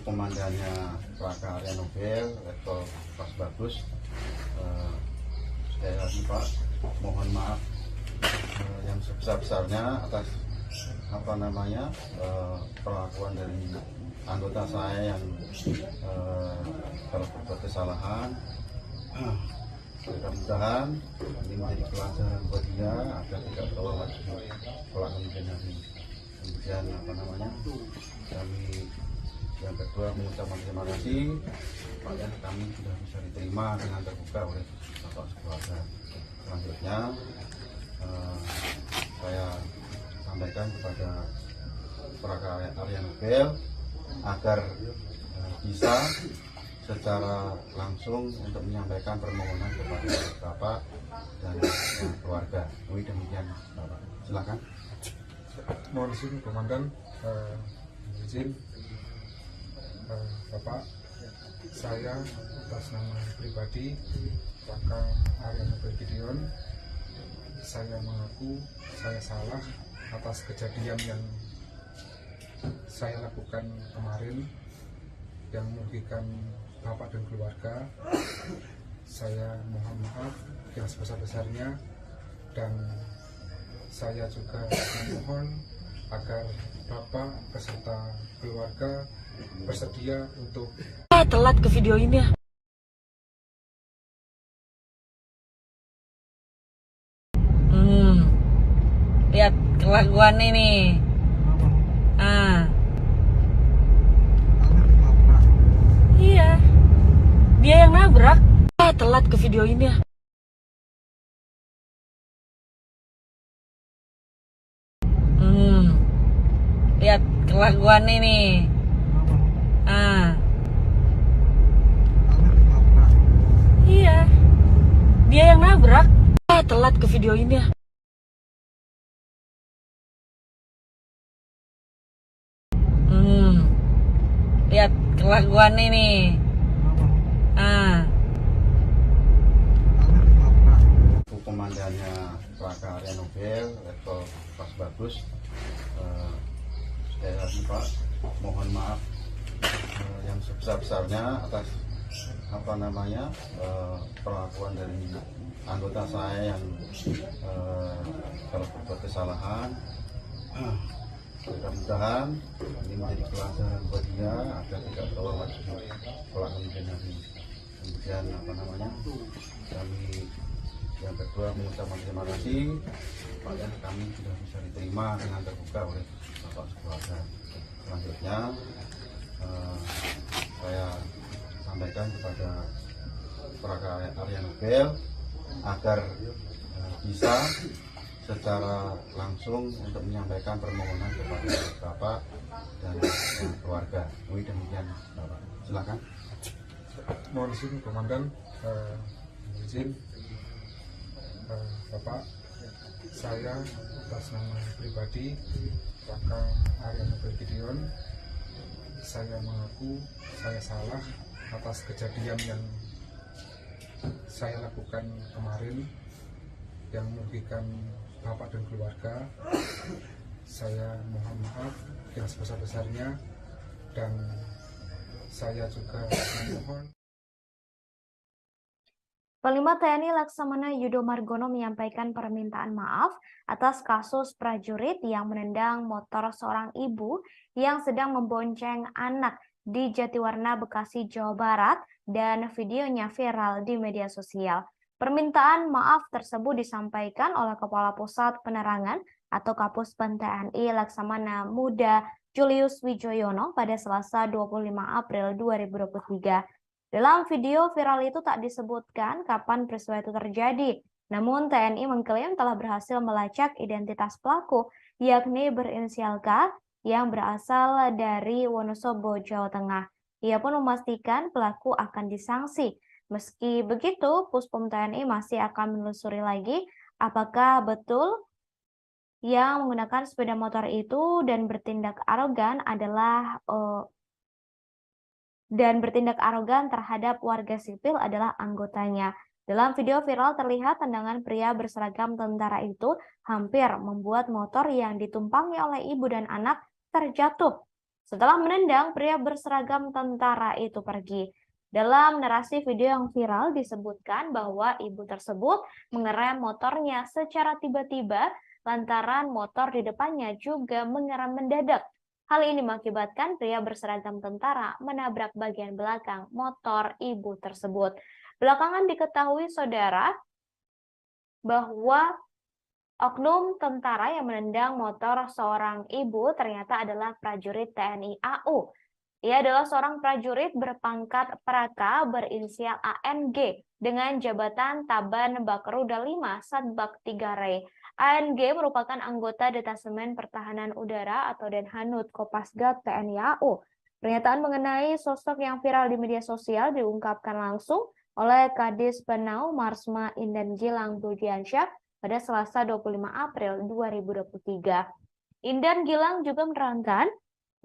Komandannya Laka Arya Nobel, level pas bagus. Sekali lagi Pak, mohon maaf yang sebesar-besarnya atas perlakuan dari anggota saya yang kalau berbuat kesalahan. Mudah-mudahan ini menjadi pelajaran buat dia agar tidak terulang lagi kelak kemudian hari. Kemudian kami yang kedua mengucapkan terima kasih supaya kami sudah bisa diterima dengan terbuka oleh Bapak sekeluarga. Selanjutnya saya sampaikan kepada Praga Arya Nobel agar bisa secara langsung untuk menyampaikan permohonan kepada Bapak dan keluarga. Demikian Bapak. Silakan. Mohon izin Komandan, izin Bapak, saya atas nama pribadi Laka Arya Nobel Gideon, saya mengaku saya salah atas kejadian yang saya lakukan kemarin yang merugikan Bapak dan keluarga. Saya mohon maaf yang sebesar-besarnya, dan saya juga memohon agar Bapak beserta keluarga bersedia untuk Telat ke video ini ya. Lihat kelakuan ini. Iya, dia yang nabrak. Telat ke video ini ya. Lihat kelakuan ini. Iya, dia yang nabrak. Telat ke video ini ya. Lihat kelakuan ini. Komandannya Laka Arya Nobel, level pas bagus. Sekali lagi Pak, mohon maaf yang sebesar-besarnya atas perlakuan dari anggota saya yang kalau berbuat kesalahan. Mudah-mudahan ini menjadi pelajaran buat dia agar tidak terulang lagi kelak kemudian hari. Kemudian kami yang kedua mengucapkan terima kasih supaya kami sudah bisa diterima dengan terbuka oleh Bapak sekeluarga. Selanjutnya saya sampaikan kepada Praga Arya Nobel agar bisa secara langsung untuk menyampaikan permohonan kepada Bapak dan keluarga. Demikian Bapak. Silakan. mohon izin Komandan, izin Bapak, saya atas nama pribadi Laka Arya Nobel Gideon, saya mengaku saya salah atas kejadian yang saya lakukan kemarin yang merugikan Bapak dan keluarga. Saya mohon maaf yang sebesar-besarnya, dan saya juga memohon. Panglima TNI Laksamana Yudo Margono menyampaikan permintaan maaf atas kasus prajurit yang menendang motor seorang ibu yang sedang membonceng anak di Jatiwarna, Bekasi, Jawa Barat, dan videonya viral di media sosial. Permintaan maaf tersebut disampaikan oleh Kepala Pusat Penerangan atau Kapuspen TNI Laksamana Muda Julius Wijoyono pada Selasa 25 April 2023. Dalam video viral itu tak disebutkan kapan peristiwa itu terjadi, namun TNI mengklaim telah berhasil melacak identitas pelaku, yakni berinisial K yang berasal dari Wonosobo, Jawa Tengah. Ia pun memastikan pelaku akan disanksi. Meski begitu, Puspom TNI masih akan menelusuri lagi apakah betul yang menggunakan sepeda motor itu dan bertindak arogan terhadap warga sipil adalah anggotanya. Dalam video viral terlihat tendangan pria berseragam tentara itu hampir membuat motor yang ditumpangi oleh ibu dan anak terjatuh. Setelah menendang, pria berseragam tentara itu pergi. Dalam narasi video yang viral disebutkan bahwa ibu tersebut mengerem motornya secara tiba-tiba lantaran motor di depannya juga mengerem mendadak. Hal ini mengakibatkan pria berseragam tentara menabrak bagian belakang motor ibu tersebut. Belakangan diketahui saudara bahwa oknum tentara yang menendang motor seorang ibu ternyata adalah prajurit TNI AU. Ia adalah seorang prajurit berpangkat Praka berinisial ANG dengan jabatan Taban Bakruda 5 Satbak 3 Re. ANG merupakan anggota Detasemen Pertahanan Udara atau Denhanud Kopasgat TNI AU. Pernyataan mengenai sosok yang viral di media sosial diungkapkan langsung oleh Kadis Penau Marsma Indan Gilang Budiansyah pada Selasa 25 April 2023. Indan Gilang juga menerangkan,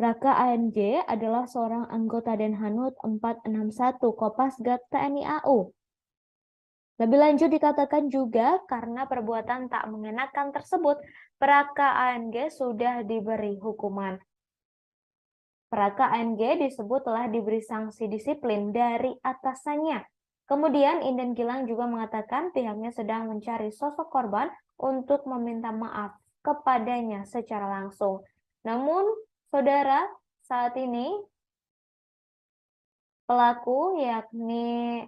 Raka ANG adalah seorang anggota Denhanud 461 Kopasgat TNI AU. Lebih lanjut dikatakan juga karena perbuatan tak mengenakan tersebut, Raka ANG sudah diberi hukuman. Raka ANG disebut telah diberi sanksi disiplin dari atasannya. Kemudian Indan Gilang juga mengatakan pihaknya sedang mencari sosok korban untuk meminta maaf kepadanya secara langsung. Namun, saudara, saat ini pelaku yakni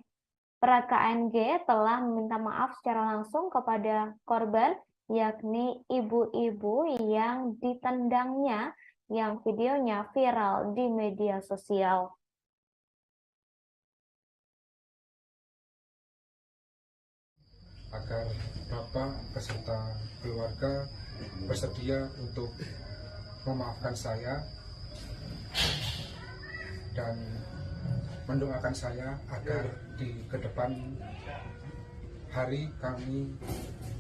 Praka ANG telah meminta maaf secara langsung kepada korban yakni ibu-ibu yang ditendangnya yang videonya viral di media sosial. Agar Bapak beserta keluarga bersedia untuk memaafkan saya dan mendoakan saya agar di kedepan hari kami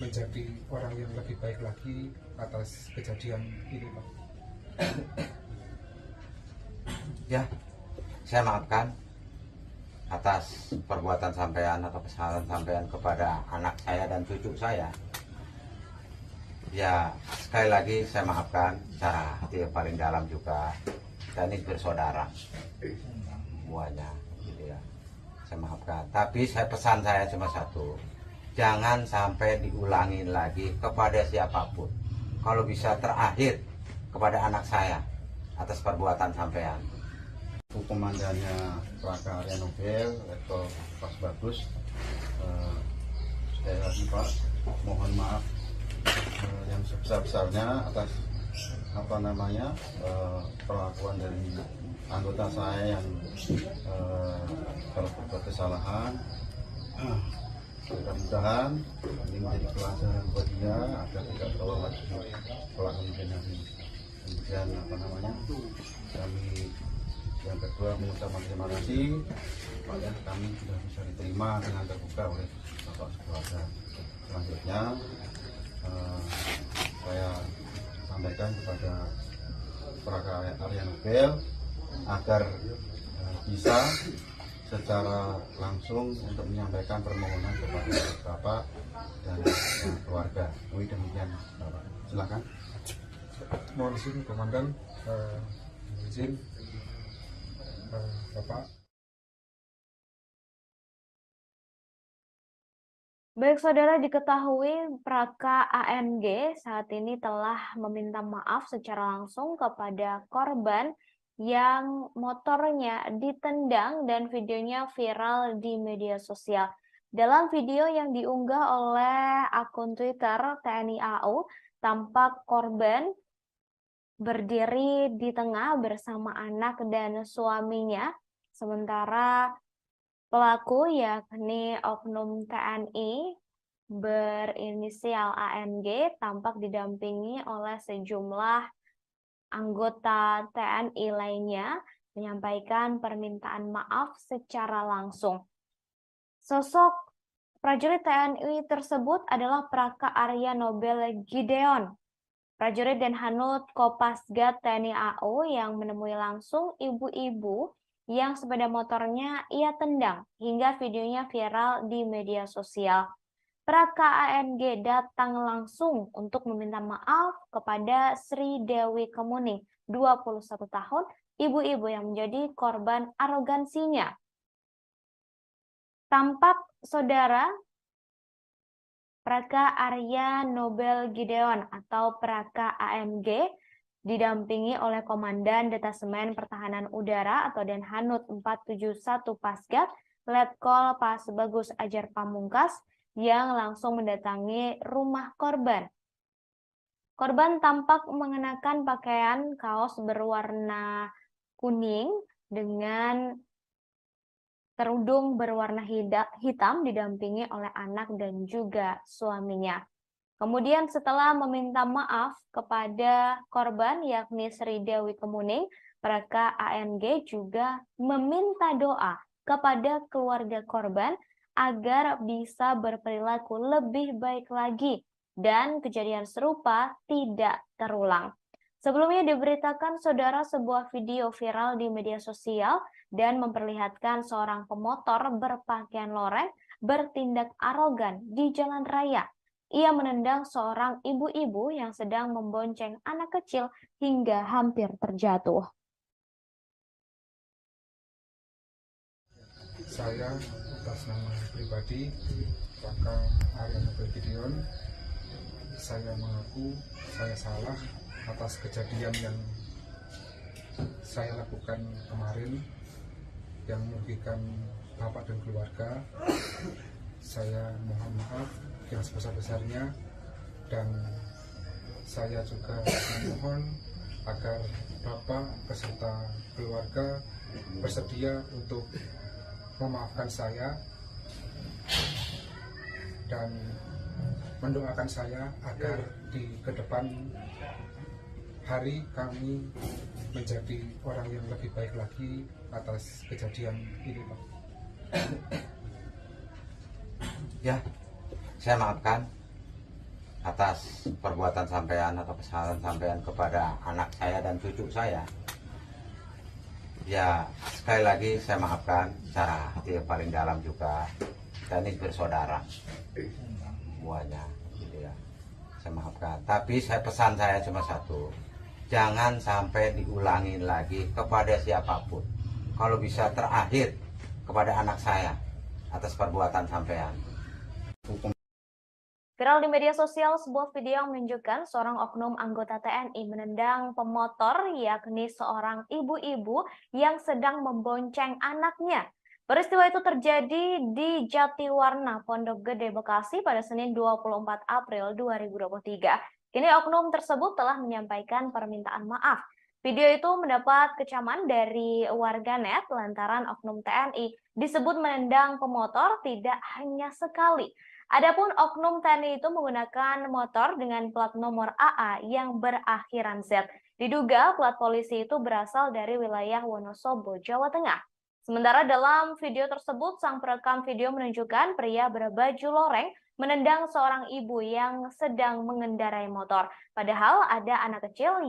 menjadi orang yang lebih baik lagi atas kejadian ini, Pak. Ya, saya maafkan atas perbuatan sampean atau kesalahan sampean kepada anak saya dan cucu saya. Ya, sekali lagi saya maafkan secara hati yang paling dalam juga. Dan ini bersaudara semuanya, gitu ya. Saya maafkan. Tapi pesan saya cuma satu, jangan sampai diulangi lagi kepada siapapun. Kalau bisa terakhir kepada anak saya atas perbuatan sampean. Komandannya Praka Arya Nobel, Letkol Pas Bagus, sekali lagi Pak, mohon maaf yang sebesar-besarnya atas perlakuan dari anggota saya yang kalau berbuat kesalahan. Mudah-mudahan ini menjadi pelajaran buat dia agar tidak terulang lagi kelak kemudian hari. Kemudian kami yang kedua mengucapkan terima kasih supaya kami sudah bisa diterima dengan terbuka oleh Bapak keluarga. Selanjutnya saya sampaikan kepada Praka Arya Nobel agar bisa secara langsung untuk menyampaikan permohonan kepada Bapak dan keluarga. Demikian Bapak. Silakan. Mohon izin Komandan, izin Bapak. Baik saudara, diketahui Praka ANG saat ini telah meminta maaf secara langsung kepada korban yang motornya ditendang dan videonya viral di media sosial. Dalam video yang diunggah oleh akun Twitter TNI AU, tampak korban berdiri di tengah bersama anak dan suaminya, sementara pelaku yakni oknum TNI berinisial ANG tampak didampingi oleh sejumlah anggota TNI lainnya menyampaikan permintaan maaf secara langsung. Sosok prajurit TNI tersebut adalah Praka Arya Nobel Gideon Prajurit Denhanut Kopasgat TNI AU yang menemui langsung ibu-ibu yang sepeda motornya ia tendang hingga videonya viral di media sosial. Praka ANG datang langsung untuk meminta maaf kepada Sri Dewi Kemuning, 21 tahun, ibu-ibu yang menjadi korban arogansinya. Tampak saudara Praka Arya Nobel Gideon atau Praka AMG didampingi oleh Komandan Detasemen Pertahanan Udara atau Denhanut 471 Pasgat, Letkol Pasbagus Ajar Pamungkas, yang langsung mendatangi rumah korban. Korban tampak mengenakan pakaian kaos berwarna kuning dengan kerudung berwarna hitam didampingi oleh anak dan juga suaminya. Kemudian setelah meminta maaf kepada korban yakni Sri Dewi Kemuning, Praka ANG juga meminta doa kepada keluarga korban agar bisa berperilaku lebih baik lagi dan kejadian serupa tidak terulang. Sebelumnya diberitakan saudara sebuah video viral di media sosial dan memperlihatkan seorang pemotor berpakaian loreng bertindak arogan di jalan raya. Ia menendang seorang ibu-ibu yang sedang membonceng anak kecil hingga hampir terjatuh. Saya atas nama pribadi Praka Arya Nobel Gideon, saya mengaku saya salah atas kejadian yang saya lakukan kemarin yang merugikan bapak dan keluarga. Saya mohon maaf yang sebesar-besarnya dan saya juga memohon agar bapak beserta keluarga bersedia untuk memaafkan saya dan mendoakan saya agar di kedepan hari kami menjadi orang yang lebih baik lagi atas kejadian ini, Pak. Ya, saya maafkan atas perbuatan sampean atau kesalahan sampean kepada anak saya dan cucu saya. Ya, sekali lagi saya maafkan secara hati yang paling dalam juga. Kita ini bersaudara semuanya, gitu ya. Saya maafkan. Tapi pesan saya cuma satu, jangan sampai diulangi lagi kepada siapapun. Kalau bisa terakhir kepada anak saya atas perbuatan sampean. Viral di media sosial sebuah video yang menunjukkan seorang oknum anggota TNI menendang pemotor yakni seorang ibu-ibu yang sedang membonceng anaknya. Peristiwa itu terjadi di Jatiwarna, Pondok Gede, Bekasi pada Senin 24 April 2023. Kini oknum tersebut telah menyampaikan permintaan maaf. Video itu mendapat kecaman dari warganet lantaran oknum TNI disebut menendang pemotor tidak hanya sekali. Adapun oknum TNI itu menggunakan motor dengan plat nomor AA yang berakhiran Z. Diduga plat polisi itu berasal dari wilayah Wonosobo, Jawa Tengah. Sementara dalam video tersebut, sang perekam video menunjukkan pria berbaju loreng menendang seorang ibu yang sedang mengendarai motor. Padahal ada anak kecil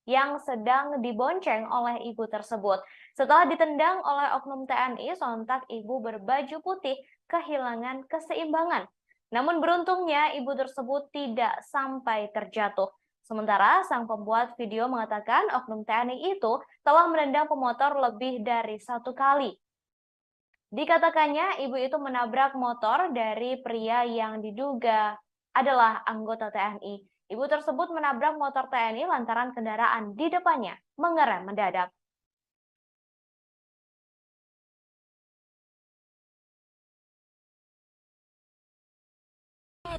yang sedang dibonceng oleh ibu tersebut. Setelah ditendang oleh oknum TNI, sontak ibu berbaju putih kehilangan keseimbangan. Namun beruntungnya ibu tersebut tidak sampai terjatuh. Sementara sang pembuat video mengatakan oknum TNI itu telah menendang pemotor lebih dari 1 kali. Dikatakannya ibu itu menabrak motor dari pria yang diduga adalah anggota TNI. Ibu tersebut menabrak motor TNI lantaran kendaraan di depannya mengerem mendadak.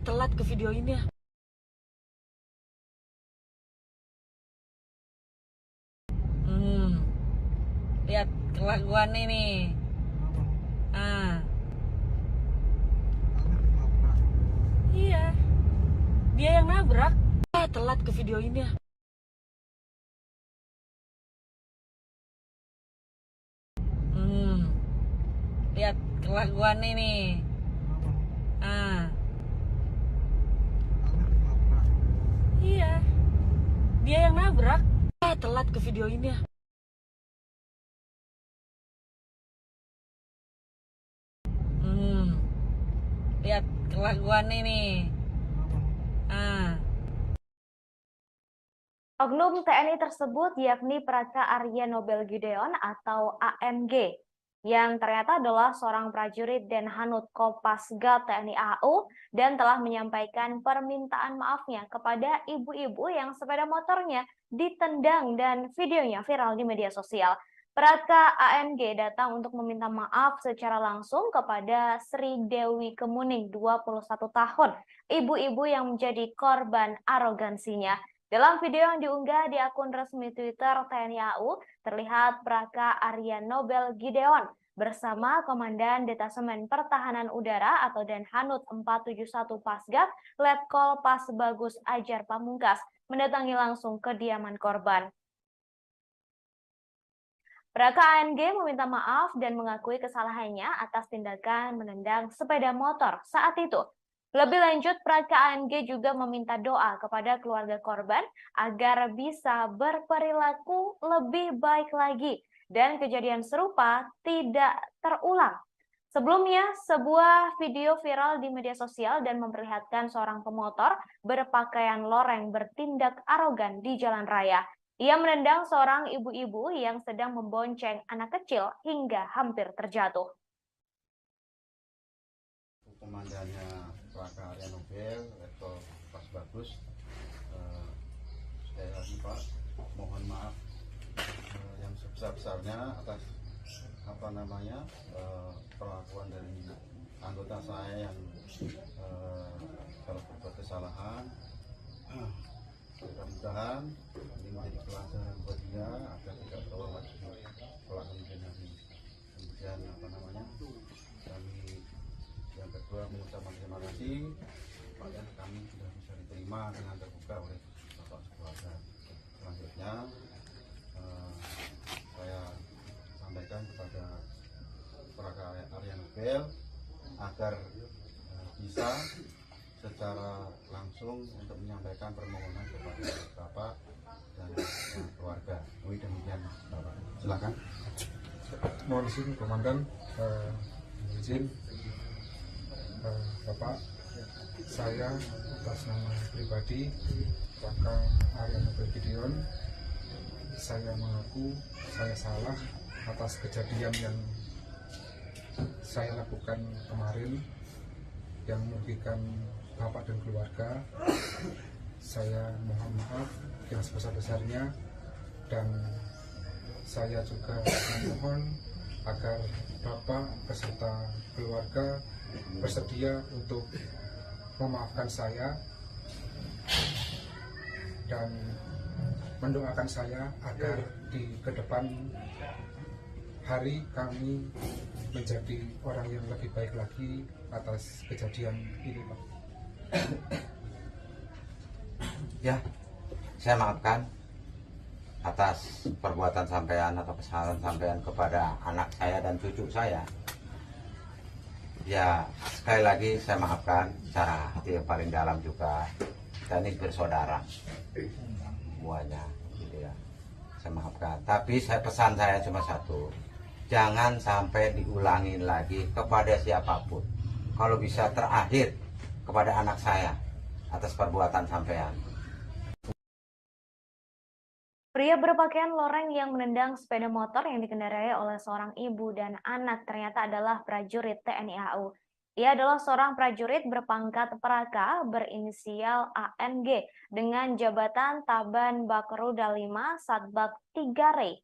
Telat ke video ini ya. Lihat kelakuan ini. Iya, dia yang nabrak. Telat ke video ini ya. Lihat kelakuan ini. Iya, Dia yang nabrak. Telat ke video ini ya. Lihat kelakuan ini. Oknum TNI tersebut yakni Praka Arya Nobel Gideon atau ANG yang ternyata adalah seorang prajurit Denhanut Kopasgat TNI AU dan telah menyampaikan permintaan maafnya kepada ibu-ibu yang sepeda motornya ditendang dan videonya viral di media sosial. Praka ANG datang untuk meminta maaf secara langsung kepada Sri Dewi Kemuning, 21 tahun, ibu-ibu yang menjadi korban arogansinya. Dalam video yang diunggah di akun resmi Twitter TNI AU, terlihat Praka Arya Nobel Gideon bersama Komandan Detasemen Pertahanan Udara atau Denhanut 471 Pasgat, Letkol Pas Bagus Ajar Pamungkas, mendatangi langsung kediaman korban. Praka ANG meminta maaf dan mengakui kesalahannya atas tindakan menendang sepeda motor saat itu. Lebih lanjut, Praka ANG juga meminta doa kepada keluarga korban agar bisa berperilaku lebih baik lagi dan kejadian serupa tidak terulang. Sebelumnya, sebuah video viral di media sosial dan memperlihatkan seorang pemotor berpakaian loreng bertindak arogan di jalan raya. Ia menendang seorang ibu-ibu yang sedang membonceng anak kecil hingga hampir terjatuh. Komandannya Praka Arya Nobel, Letkol Pas Bagus, sekali lagi Pak, mohon maaf yang sebesar-besarnya atas perlakuan dari anggota saya yang kalau berbuat kesalahan. Mudah-mudahan ini menjadi pelajaran buat dia agar tidak terulang lagi kelak kemudian hari. Kemudian kami yang kedua mengucapkan terima kasih supaya kami sudah bisa diterima dengan terbuka oleh Bapak keluarga. Selanjutnya saya sampaikan kepada Praka Arya Nobel agar bisa secara langsung untuk menyampaikan permohonan kepada Bapak dan keluarga. Demikian Bapak. Silakan. Mohon izin Komandan, izin Bapak, saya atas nama pribadi Praka Arya Nobel Gideon, saya mengaku saya salah atas kejadian yang saya lakukan kemarin yang merugikan Bapak dan keluarga. Saya mohon maaf yang sebesar-besarnya dan saya juga memohon agar Bapak beserta keluarga bersedia untuk memaafkan saya dan mendoakan saya agar di kedepan hari kami menjadi orang yang lebih baik lagi atas kejadian ini, Pak. Ya, saya maafkan atas perbuatan sampean atau kesalahan sampean kepada anak saya dan cucu saya. Ya, sekali lagi saya maafkan secara hati yang paling dalam juga. Kita ini bersaudara semuanya, gitu ya. Saya maafkan. Tapi pesan saya cuma satu, jangan sampai diulangin lagi kepada siapapun. Kalau bisa terakhir kepada anak saya atas perbuatan sampean. Pria berpakaian loreng yang menendang sepeda motor yang dikendarai oleh seorang ibu dan anak ternyata adalah prajurit TNI AU. Ia adalah seorang prajurit berpangkat Praka berinisial ANG dengan jabatan Taban Bakeruda 5 Satbak 3 Rey.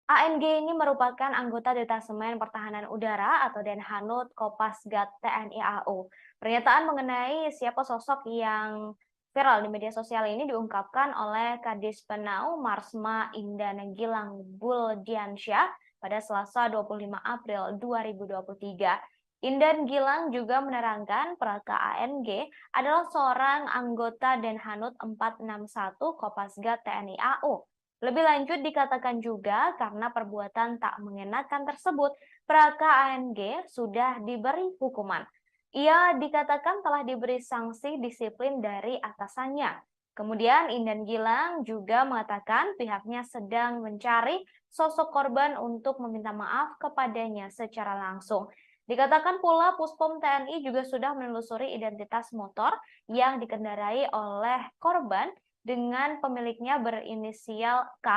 ANG ini merupakan anggota Detasemen Pertahanan Udara atau Denhanut Kopasgat TNI AU. Pernyataan mengenai siapa sosok yang viral di media sosial ini diungkapkan oleh Kadis Penau Marsma Indana Gilang Buldiansyah pada Selasa 25 April 2023. Indan Gilang juga menerangkan Praka ANG adalah seorang anggota Denhanut 461 Kopasgat TNI AU. Lebih lanjut dikatakan juga karena perbuatan tak mengenakan tersebut, Praka ANG sudah diberi hukuman. Ia dikatakan telah diberi sanksi disiplin dari atasannya. Kemudian Indan Gilang juga mengatakan pihaknya sedang mencari sosok korban untuk meminta maaf kepadanya secara langsung. Dikatakan pula Puspom TNI juga sudah menelusuri identitas motor yang dikendarai oleh korban dengan pemiliknya berinisial K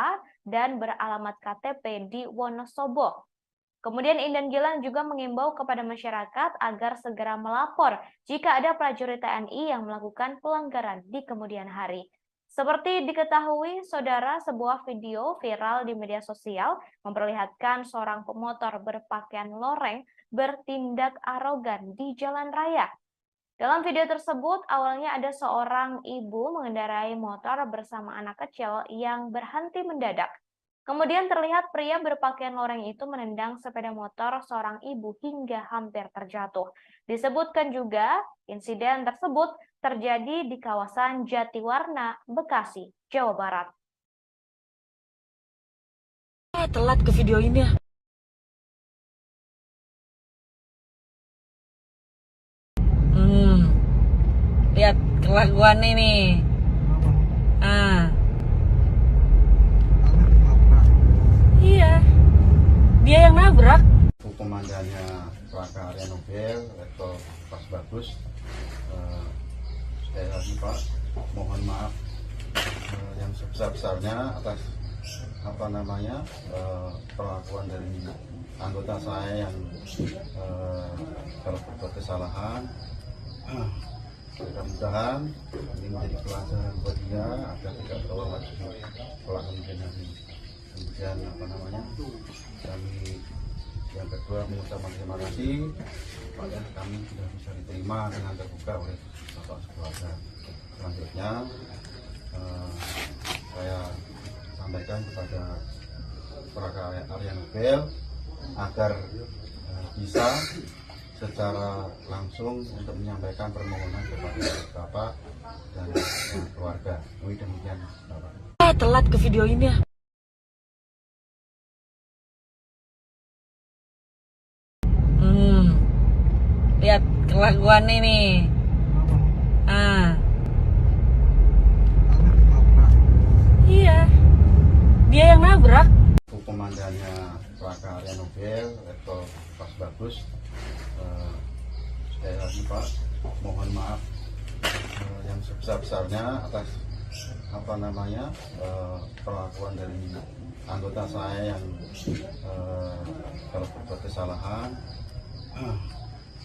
dan beralamat KTP di Wonosobo. Kemudian Indan Gilang juga mengimbau kepada masyarakat agar segera melapor jika ada prajurit TNI yang melakukan pelanggaran di kemudian hari. Seperti diketahui, saudara, sebuah video viral di media sosial memperlihatkan seorang pemotor berpakaian loreng bertindak arogan di jalan raya. Dalam video tersebut, awalnya ada seorang ibu mengendarai motor bersama anak kecil yang berhenti mendadak. Kemudian terlihat pria berpakaian loreng itu menendang sepeda motor seorang ibu hingga hampir terjatuh. Disebutkan juga, insiden tersebut terjadi di kawasan Jatiwarna, Bekasi, Jawa Barat. Telat ke video ini ya. Lihat kelakuan ini. Iya, dia yang nabrak. Komandannya Laka Arya Nobel atau Pas Bagus, sekali lagi Pak, mohon maaf yang sebesar-besarnya atas perlakuan dari anggota saya yang kalau berbuat kesalahan. Mudah-mudahan ini menjadi pelajaran buat dia agar tidak terulang lagi kejadian ini. Kemudian kami yang kedua mengucapkan terima kasih pada kami sudah bisa diterima dengan terbuka oleh Bapak Keluarga. Selanjutnya saya sampaikan kepada Praga Arya Nobel agar bisa secara langsung untuk menyampaikan permohonan kepada Bapak dan keluarga. Demikian Bapak. Telat ke video ini ya. Lihat kelakuan ini. Iya, dia yang nabrak. Komandannya Laka Arya Nobel atau Pas Bagus, sekali lagi Pak, mohon maaf yang sebesar-besarnya atas perlakuan dari anggota saya yang kalau berbuat kesalahan.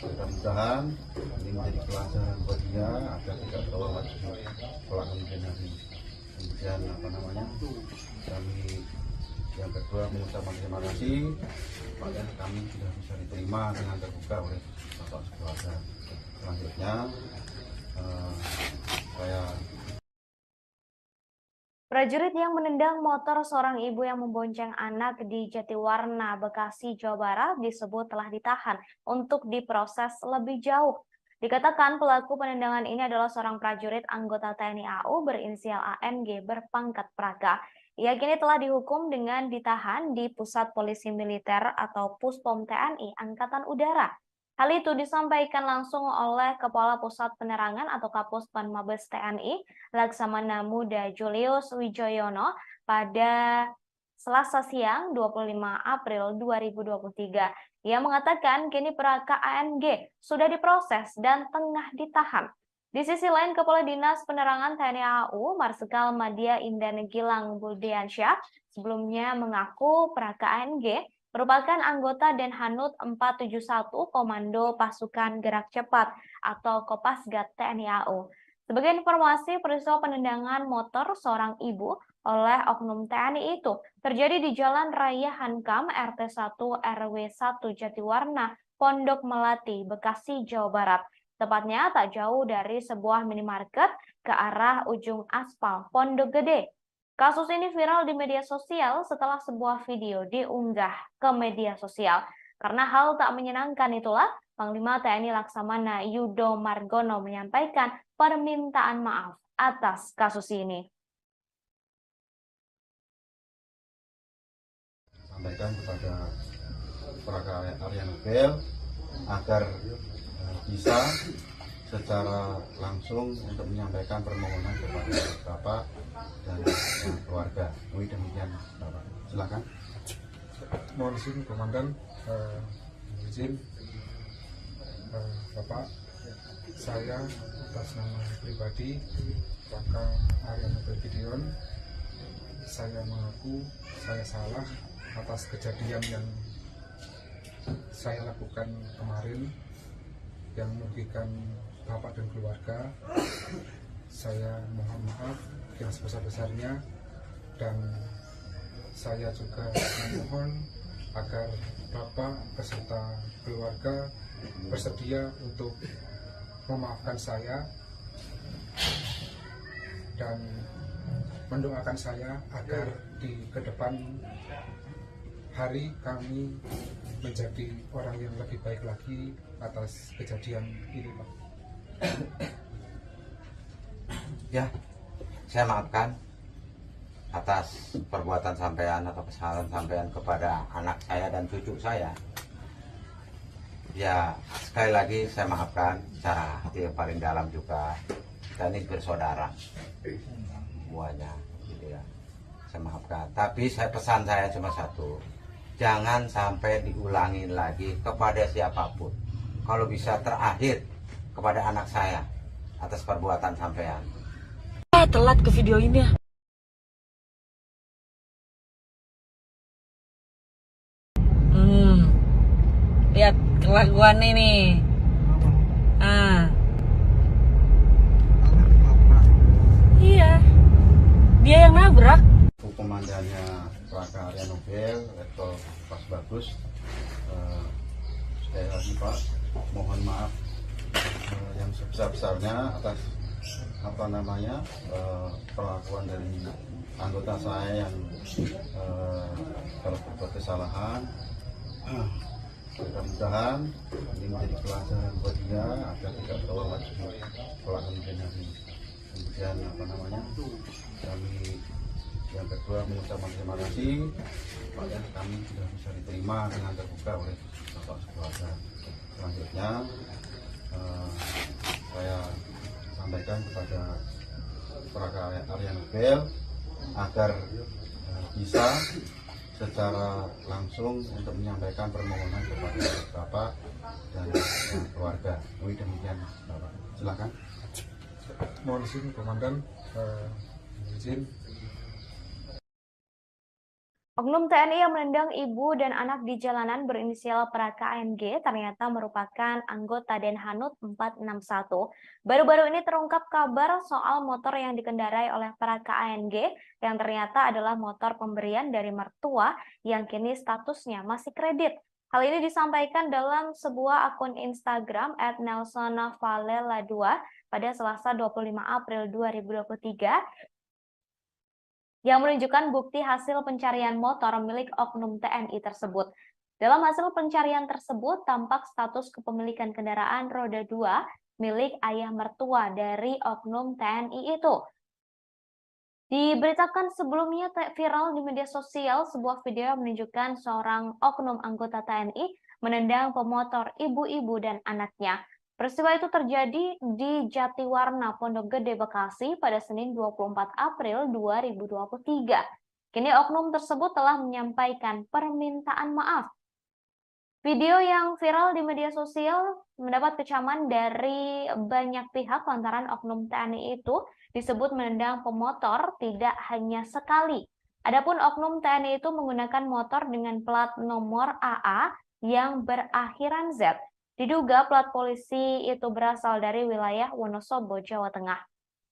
Mudah-mudahan ini menjadi pelajaran buat dia agar tidak terulang lagi kejadian ini. Kemudian kami yang kedua mengucapkan terima kasih pada kami sudah bisa diterima dengan terbuka oleh Bapak Keluarga. Selanjutnya saya Prajurit yang menendang motor seorang ibu yang membonceng anak di Jatiwarna, Bekasi, Jawa Barat disebut telah ditahan untuk diproses lebih jauh. Dikatakan pelaku penendangan ini adalah seorang prajurit anggota TNI AU berinisial ANG berpangkat Praga. Ia kini telah dihukum dengan ditahan di Pusat Polisi Militer atau Puspom TNI Angkatan Udara. Hal itu disampaikan langsung oleh Kepala Pusat Penerangan atau Kapuspen Mabes TNI, Laksamana Muda Julius Wijoyono pada Selasa siang 25 April 2023. Ia mengatakan kini Praka ANG sudah diproses dan tengah ditahan. Di sisi lain, Kepala Dinas Penerangan TNI AU, Marsikal Madya Indan Gilang Budiansyah, sebelumnya mengaku Praka ANG merupakan anggota Denhanut 471 Komando Pasukan Gerak Cepat atau Kopasgat TNI AU. Sebagai informasi, peristiwa penendangan motor seorang ibu oleh oknum TNI itu terjadi di Jalan Raya Hankam RT 1 RW 1 Jatiwarna, Pondok Melati, Bekasi, Jawa Barat. Tepatnya tak jauh dari sebuah minimarket ke arah ujung aspal Pondok Gede. Kasus ini viral di media sosial setelah sebuah video diunggah ke media sosial. Karena hal tak menyenangkan itulah, Panglima TNI Laksamana Yudo Margono menyampaikan permintaan maaf atas kasus ini. Sampaikan kepada Praga Arya Nobel agar bisa secara langsung untuk menyampaikan permohonan kepada Bapak dan keluarga. Demikian Bapak. Silakan. Mohon izin Komandan, izin Bapak, saya atas nama pribadi Raka Arya Nobel Gideon, saya mengaku saya salah atas kejadian yang saya lakukan kemarin yang merugikan Bapak dan keluarga. Saya mohon maaf yang sebesar-besarnya, dan saya juga memohon agar Bapak beserta keluarga bersedia untuk memaafkan saya dan mendoakan saya agar di kedepan hari kami menjadi orang yang lebih baik lagi atas kejadian ini, Pak. Ya, saya maafkan atas perbuatan sampean atau kesalahan sampean kepada anak saya dan cucu saya. Ya, sekali lagi saya maafkan secara hati yang paling dalam juga. Kita ini bersaudara semuanya, gitu ya. Saya maafkan. Tapi pesan saya cuma satu, jangan sampai diulangi lagi kepada siapapun. Kalau bisa terakhir kepada anak saya atas perbuatan sampean. Telat ke video ini ya. Lihat kelakuan ini. Iya, dia yang nabrak. Komandannya Raka Arya Nobel, Letkol Pas Bagus. Sekali lagi Pak, mohon maaf yang sebesar-besarnya atas perlakuan dari anggota saya yang kalau berbuat kesalahan. Mudah-mudahan ini menjadi pelajaran buat dia agar tidak terulang lagi kelak kemudian hari. Kemudian kami yang kedua mengucapkan terima kasih supaya kami sudah bisa diterima dengan terbuka oleh Bapak keluarga. Selanjutnya saya sampaikan kepada Raka Arya Nobel agar bisa secara langsung untuk menyampaikan permohonan kepada Bapak dan keluarga. Demikian Bapak. Silakan. Mohon izin Komandan, izin. Oknum TNI yang menendang ibu dan anak di jalanan berinisial Praka ANG ternyata merupakan anggota Denhanut 461. Baru-baru ini terungkap kabar soal motor yang dikendarai oleh Praka ANG yang ternyata adalah motor pemberian dari mertua yang kini statusnya masih kredit. Hal ini disampaikan dalam sebuah akun Instagram @nelsonvalela2 pada Selasa 25 April 2023 yang menunjukkan bukti hasil pencarian motor milik oknum TNI tersebut. Dalam hasil pencarian tersebut, tampak status kepemilikan kendaraan roda 2 milik ayah mertua dari oknum TNI itu. Diberitakan sebelumnya viral di media sosial sebuah video yang menunjukkan seorang oknum anggota TNI menendang pemotor ibu-ibu dan anaknya. Peristiwa itu terjadi di Jatiwarna, Pondok Gede, Bekasi pada Senin 24 April 2023. Kini oknum tersebut telah menyampaikan permintaan maaf. Video yang viral di media sosial mendapat kecaman dari banyak pihak lantaran oknum TNI itu disebut menendang pemotor tidak hanya sekali. Adapun oknum TNI itu menggunakan motor dengan plat nomor AA yang berakhiran Z. Diduga plat polisi itu berasal dari wilayah Wonosobo, Jawa Tengah.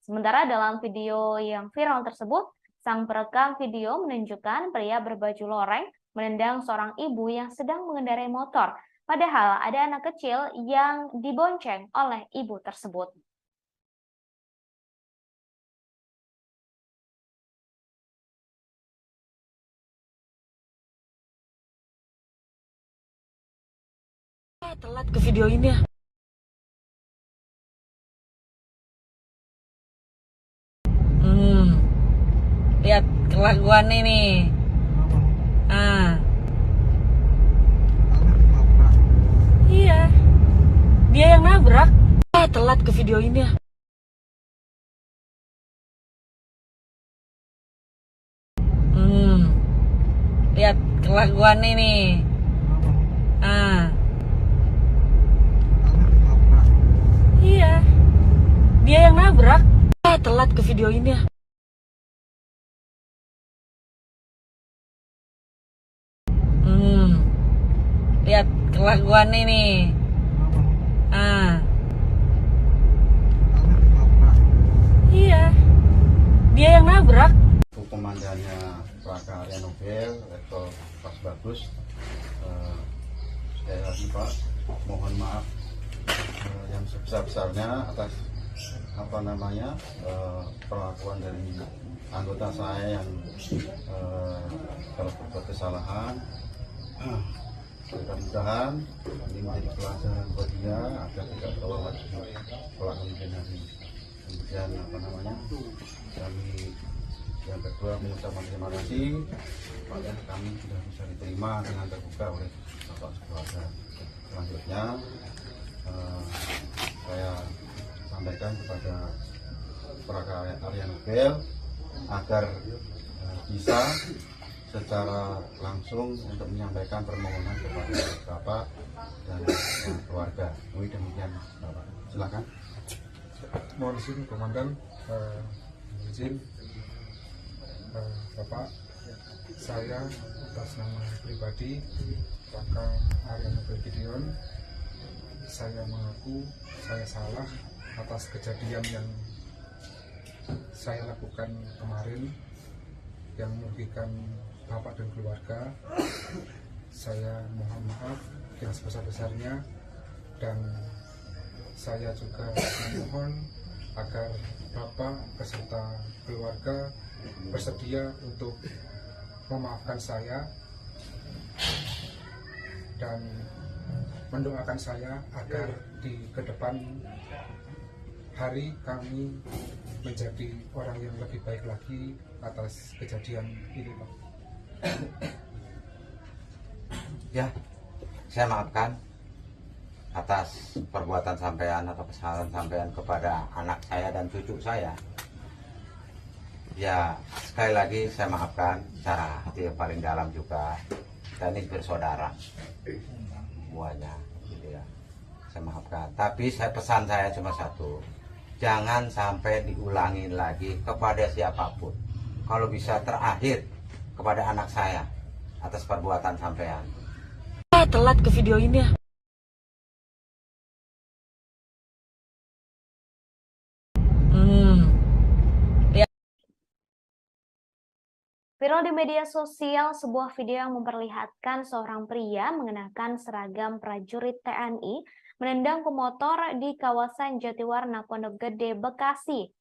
Sementara dalam video yang viral tersebut, sang perekam video menunjukkan pria berbaju loreng menendang seorang ibu yang sedang mengendarai motor. Padahal ada anak kecil yang dibonceng oleh ibu tersebut. Telat ke video ini ya. Lihat kelakuan ini. Iya, dia yang nabrak. Telat ke video ini ya. Lihat kelakuan ini. Iya. Dia yang nabrak. Telat ke video ini ya. Lihat kelakuan ini. Iya. Dia yang nabrak. Komandannya Praka Arya Nobel, Letkol Pas Bagus. Sekali lagi Pak, mohon maaf yang sebesar-besarnya atas perlakuan dari anggota saya yang telah berbuat kesalahan. Mudah-mudahan ini menjadi pelajaran buat dia agar tidak terulang lagi kelak kemudian hari. Kemudian kami yang kedua mengucapkan terima kasih kepada kami sudah bisa diterima dengan terbuka oleh Bapak keluarga. Selanjutnya saya sampaikan kepada Praka Arya Nobel agar bisa secara langsung untuk menyampaikan permohonan kepada Bapak dan keluarga. Demikian Bapak. Silakan. Mohon izin Komandan, izin Bapak, saya atas nama pribadi Praka Arya Nobel Gideon, saya mengaku saya salah atas kejadian yang saya lakukan kemarin yang merugikan Bapak dan keluarga. Saya mohon maaf yang sebesar-besarnya, dan saya juga memohon agar Bapak beserta keluarga bersedia untuk memaafkan saya dan mendoakan saya agar di kedepan hari kami menjadi orang yang lebih baik lagi atas kejadian ini, Pak. Ya, saya maafkan atas perbuatan sampean atau kesalahan sampean kepada anak saya dan cucu saya. Ya, sekali lagi saya maafkan secara hati yang paling dalam juga. Kita ini bersaudara semuanya, gitu ya. Saya maafkan. Tapi pesan saya cuma satu, jangan sampai diulangi lagi kepada siapapun. Kalau bisa terakhir kepada anak saya atas perbuatan sampean. Telat ke video ini ya. Viral di media sosial sebuah video yang memperlihatkan seorang pria mengenakan seragam prajurit TNI menendang pemotor di kawasan Jatiwarna Pondok Gede, Bekasi.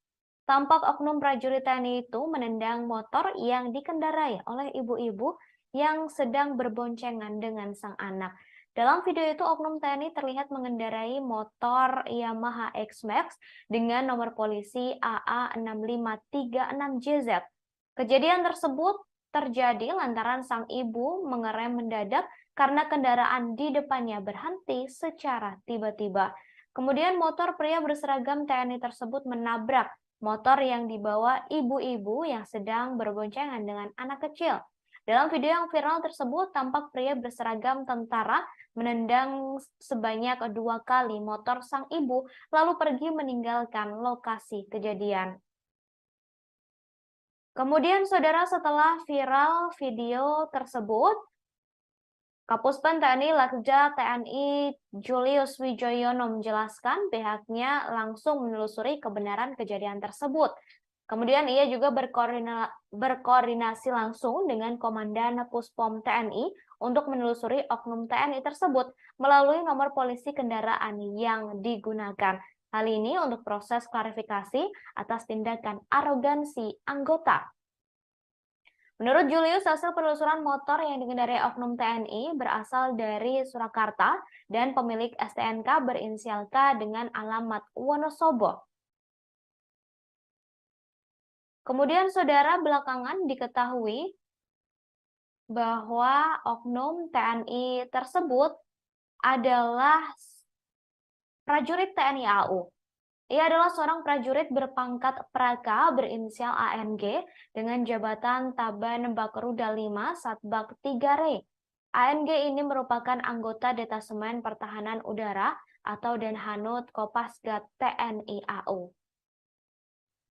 Tampak oknum prajurit TNI itu menendang motor yang dikendarai oleh ibu-ibu yang sedang berboncengan dengan sang anak. Dalam video itu, oknum TNI terlihat mengendarai motor Yamaha X-Max dengan nomor polisi AA6536JZ. Kejadian tersebut terjadi lantaran sang ibu mengerem mendadak karena kendaraan di depannya berhenti secara tiba-tiba. Kemudian motor pria berseragam TNI tersebut menabrak motor yang dibawa ibu-ibu yang sedang berboncengan dengan anak kecil. Dalam video yang viral tersebut, tampak pria berseragam tentara menendang sebanyak 2 kali motor sang ibu, lalu pergi meninggalkan lokasi kejadian. Kemudian, saudara, setelah viral video tersebut, Kapuspen TNI Lakja TNI Julius Wijoyono menjelaskan pihaknya langsung menelusuri kebenaran kejadian tersebut. Kemudian ia juga berkoordinasi langsung dengan Komandan Puspom TNI untuk menelusuri oknum TNI tersebut melalui nomor polisi kendaraan yang digunakan. Hal ini untuk proses klarifikasi atas tindakan arogansi anggota. Menurut Julius, hasil penelusuran motor yang dikendarai oknum TNI berasal dari Surakarta dan pemilik STNK berinisial K dengan alamat Wonosobo. Kemudian, saudara, belakangan diketahui bahwa oknum TNI tersebut adalah prajurit TNI AU. Ia adalah seorang prajurit berpangkat Praka berinisial ANG dengan jabatan Taban Bakruda 5 Satbak 3 Re. ANG ini merupakan anggota Detasemen Pertahanan Udara atau Denhanut Kopasgat TNI AU.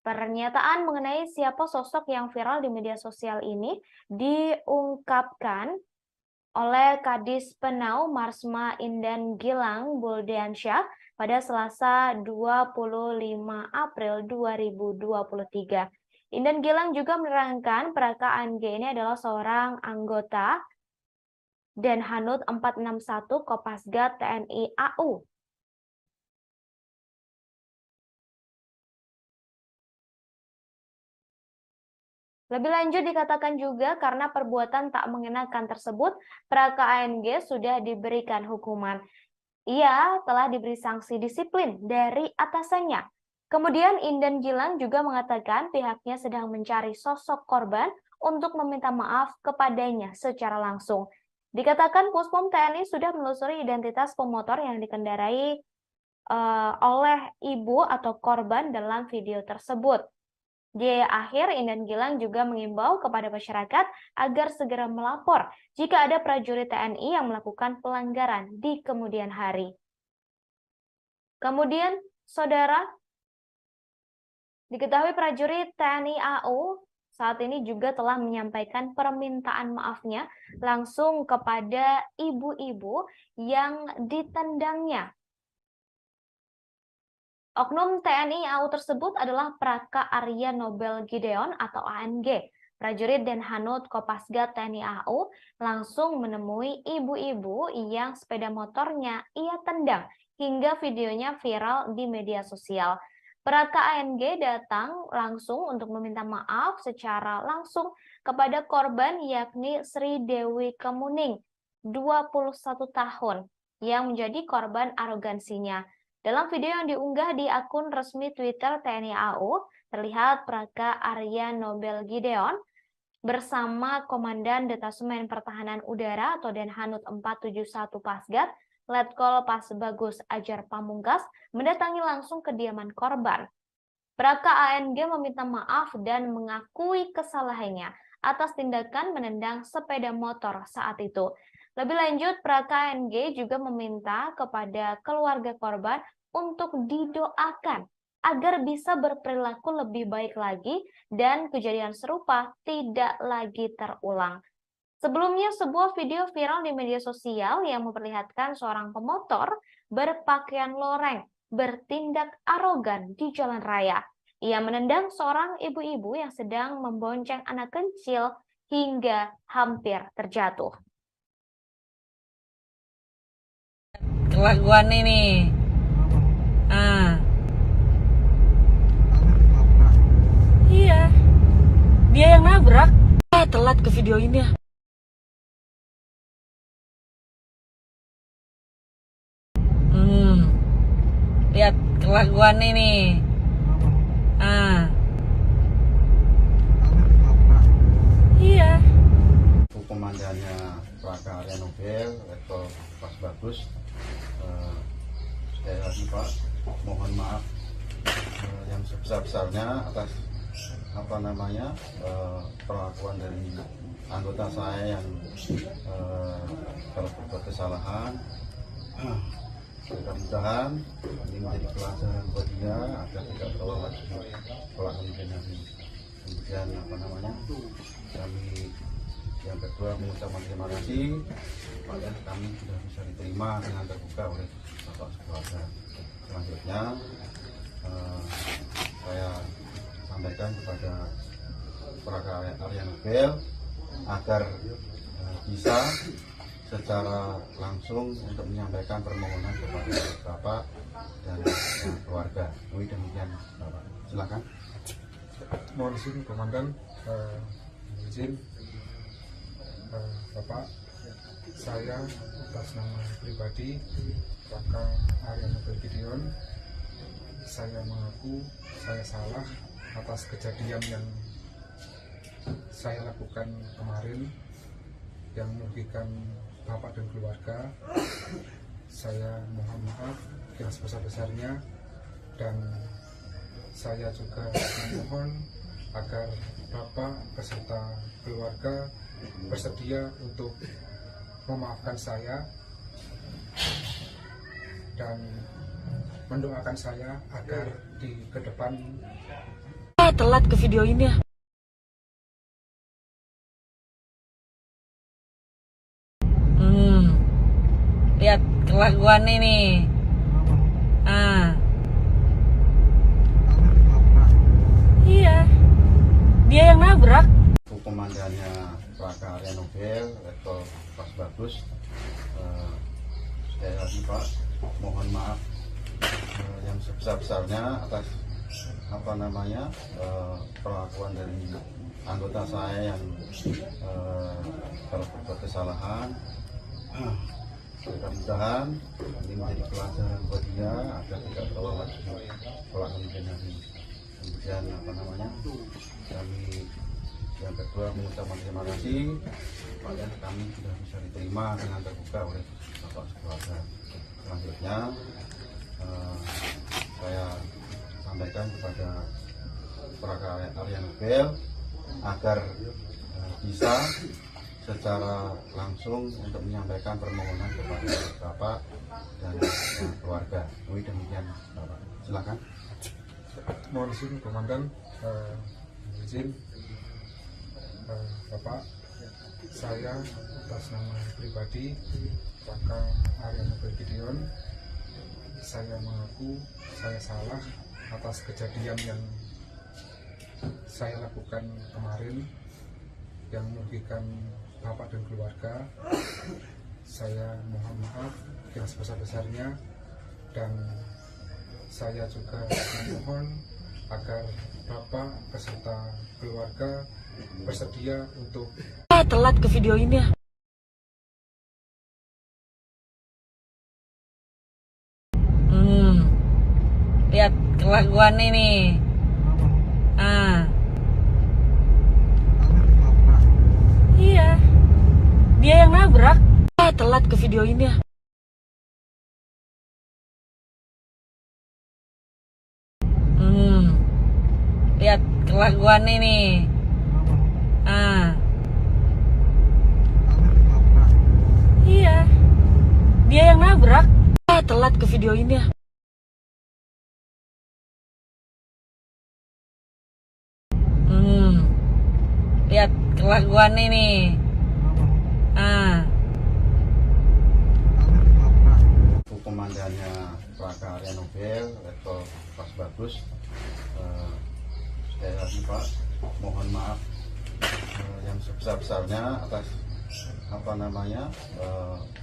Pernyataan mengenai siapa sosok yang viral di media sosial ini diungkapkan oleh Kadis Penau Marsma Indan Gilang Buldiansyah pada Selasa 25 April 2023. Indan Gilang juga menerangkan Praka ANG ini adalah seorang anggota Denhanut 461 Kopasgat TNI AU. Lebih lanjut dikatakan juga karena perbuatan tak mengenakan tersebut, Praka ANG sudah diberikan hukuman. Ia telah diberi sanksi disiplin dari atasannya. Kemudian Indan Gilang juga mengatakan pihaknya sedang mencari sosok korban untuk meminta maaf kepadanya secara langsung. Dikatakan Puspom TNI sudah menelusuri identitas pemotor yang dikendarai oleh ibu atau korban dalam video tersebut. Di akhir, Indan Gilang juga mengimbau kepada masyarakat agar segera melapor jika ada prajurit TNI yang melakukan pelanggaran di kemudian hari. Kemudian, saudara, diketahui prajurit TNI AU saat ini juga telah menyampaikan permintaan maafnya langsung kepada ibu-ibu yang ditendangnya. Oknum TNI AU tersebut adalah Praka Arya Nobel Gideon atau ANG. Prajurit Denhanut Kopasgat TNI AU langsung menemui ibu-ibu yang sepeda motornya ia tendang hingga videonya viral di media sosial. Praka ANG datang langsung untuk meminta maaf secara langsung kepada korban yakni Sri Dewi Kemuning, 21 tahun, yang menjadi korban arogansinya. Dalam video yang diunggah di akun resmi Twitter TNI AU, terlihat Praka Arya Nobel Gideon bersama Komandan Detasemen Pertahanan Udara atau Denhanut 471 Pasgat, Letkol Pas Bagus Ajar Pamungkas, mendatangi langsung kediaman korban. Praka ANG meminta maaf dan mengakui kesalahannya atas tindakan menendang sepeda motor saat itu. Lebih lanjut, Praka ANG juga meminta kepada keluarga korban untuk didoakan agar bisa berperilaku lebih baik lagi dan kejadian serupa tidak lagi terulang. Sebelumnya, sebuah video viral di media sosial yang memperlihatkan seorang pemotor berpakaian loreng bertindak arogan di jalan raya. Ia menendang seorang ibu-ibu yang sedang membonceng anak kecil hingga hampir terjatuh. Kelakuan ini. Iya. Dia yang nabrak. Telat ke video ini ya. Lihat kelakuan ini. Iya. Komandannya Praka Arya Nobel, Letkol Pas Bagus, sekali lagi Pak, mohon maaf yang sebesar-besarnya atas perlakuan dari anggota saya yang telah berbuat kesalahan. Mudah-mudahan ini menjadi pelajaran buat dia agar tidak terulang lagi kelak kemudian hari. Kemudian kami yang kedua mengucapkan terima kasih pada kami sudah bisa diterima dengan terbuka oleh Bapak keluarga. Selanjutnya saya sampaikan kepada Praka Arya Nobel agar bisa secara langsung untuk menyampaikan permohonan kepada Bapak dan keluarga. Demikian Bapak. Silakan. Mohon izin Komandan, izin Bapak, saya atas nama pribadi Praka Arya Nobel Gideon, saya mengaku saya salah atas kejadian yang saya lakukan kemarin yang merugikan Bapak dan keluarga. saya mohon maaf yang sebesar-besarnya, dan saya juga memohon agar Bapak beserta keluarga bersedia untuk memaafkan saya dan mendoakan saya agar di ke depan Telat ke video ini ya. Lihat kelakuan ini. Iya, dia yang nabrak. Komandannya Prakarya Nobel, Letkol Pas Bagus, sekali lagi Pak, mohon maaf yang sebesar-besarnya atas perlakuan dari anggota saya yang kalau berbuat kesalahan. Mudah-mudahan ini menjadi pelajaran buat dia agar tidak terulang lagi kelak kemudian hari. Kemudian kami yang kedua mengucapkan terima kasih pada kami sudah bisa diterima dengan terbuka oleh Bapak sekeluarga. Selanjutnya saya sampaikan kepada Prakarya Nobel agar bisa secara langsung untuk menyampaikan permohonan kepada Bapak dan keluarga. Demikian Bapak, silakan. mohon izin Komandan, izin Bapak, saya atas nama pribadi Raka Arya Nobel Gideon, saya mengaku saya salah atas kejadian yang saya lakukan kemarin yang merugikan Bapak dan keluarga. Saya mohon maaf yang sebesar-besarnya, dan saya juga memohon agar Bapak beserta keluarga bersedia untuk Telat ke video ini ya. Lihat kelakuan ini. Iya, dia yang nabrak. Telat ke video ini ya. Lihat kelakuan ini. Iya, dia yang nabrak. Telat ke video ini ya. Lihat kelakuan ini. Komandannya Prakarya Nobel, Letkol Pas Bagus, sekali lagi Pak, mohon maaf yang sebesar-besarnya atas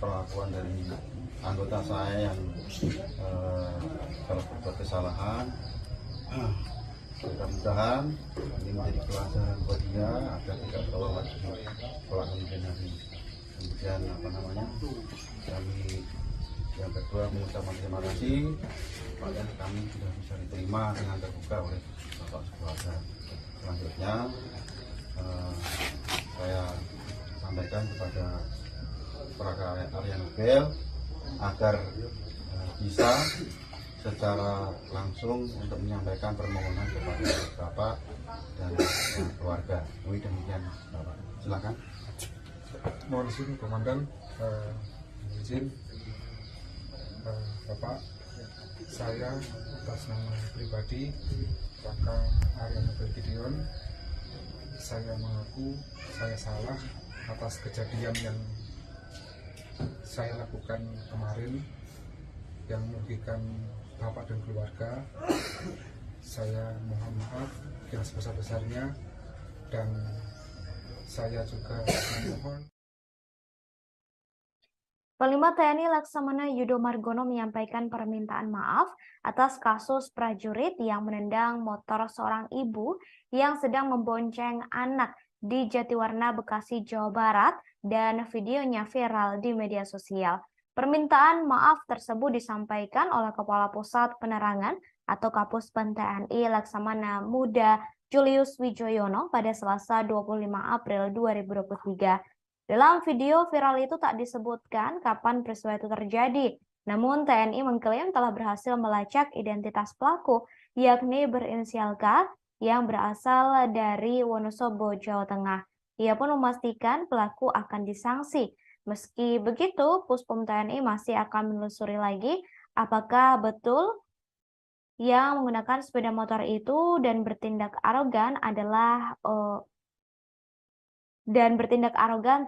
perlakuan dari anggota saya yang kalau berbuat kesalahan. Mudah-mudahan ini menjadi pelajaran buat dia agar tidak terulang lagi kelak kemudian hari. Kemudian kami yang kedua mengucapkan terima kasih pada kami sudah bisa diterima dengan terbuka oleh Bapak sekeluarga. Selanjutnya saya sampaikan kepada Prakarya Nobel agar bisa secara langsung untuk menyampaikan permohonan kepada Bapak dan keluarga. Demikian Bapak, silakan. mohon izin Komandan, izin Bapak, saya atas nama pribadi Raka Arya Nobel Gideon, saya mengaku saya salah atas kejadian yang saya lakukan kemarin yang merugikan Bapak dan keluarga. Saya mohon maaf yang sebesar-besarnya, dan saya juga memohon. Panglima TNI Laksamana Yudo Margono menyampaikan permintaan maaf atas kasus prajurit yang menendang motor seorang ibu yang sedang membonceng anak di Jatiwarna, Bekasi, Jawa Barat, dan videonya viral di media sosial. Permintaan maaf tersebut disampaikan oleh Kepala Pusat Penerangan atau Kapuspen TNI Laksamana Muda Julius Wijoyono pada Selasa 25 April 2023. Dalam video viral itu tak disebutkan kapan peristiwa itu terjadi. Namun TNI mengklaim telah berhasil melacak identitas pelaku, yakni berinisial K yang berasal dari Wonosobo, Jawa Tengah. Ia pun memastikan pelaku akan disanksi. Meski begitu, Puspom TNI masih akan menelusuri lagi apakah betul yang menggunakan sepeda motor itu dan bertindak arogan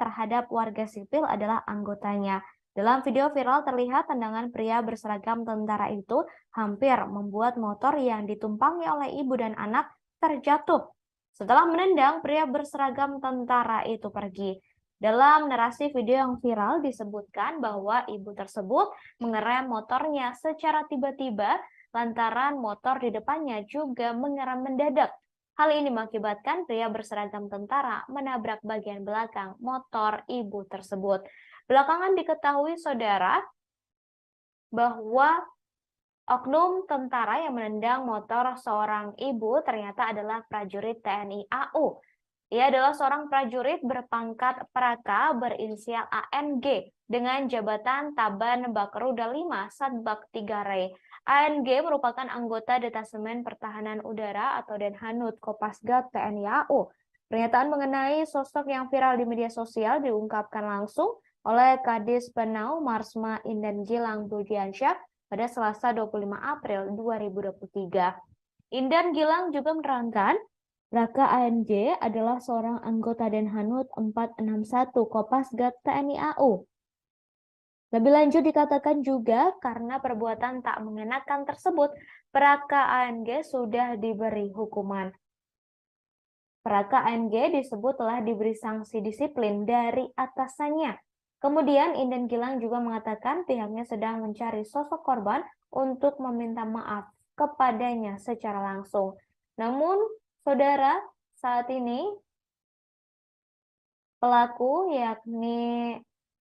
terhadap warga sipil adalah anggotanya. Dalam video viral terlihat tendangan pria berseragam tentara itu hampir membuat motor yang ditumpangi oleh ibu dan anak terjatuh. Setelah menendang, pria berseragam tentara itu pergi. Dalam narasi video yang viral disebutkan bahwa ibu tersebut mengerem motornya secara tiba-tiba lantaran motor di depannya juga mengerem mendadak. Hal ini mengakibatkan pria berseragam tentara menabrak bagian belakang motor ibu tersebut. Belakangan diketahui saudara bahwa oknum tentara yang menendang motor seorang ibu ternyata adalah prajurit TNI AU. Ia adalah seorang prajurit berpangkat Praka berinisial ANG dengan jabatan Taban Bakruda 5 Satbak 3 Re. ANG merupakan anggota Detasemen Pertahanan Udara atau Denhanud Kopasgat TNI AU. Pernyataan mengenai sosok yang viral di media sosial diungkapkan langsung oleh Kadis Penau Marsma Indan Gilang Budiansyah pada Selasa 25 April 2023. Indan Gilang juga menerangkan Raka ANG adalah seorang anggota Denhanud 461 Kopasgat TNI AU. Lebih lanjut dikatakan juga karena perbuatan tak mengenakan tersebut, Praka ANG sudah diberi hukuman. Praka ANG disebut telah diberi sanksi disiplin dari atasannya. Kemudian Indan Gilang juga mengatakan pihaknya sedang mencari sosok korban untuk meminta maaf kepadanya secara langsung. Namun, saudara, saat ini pelaku yakni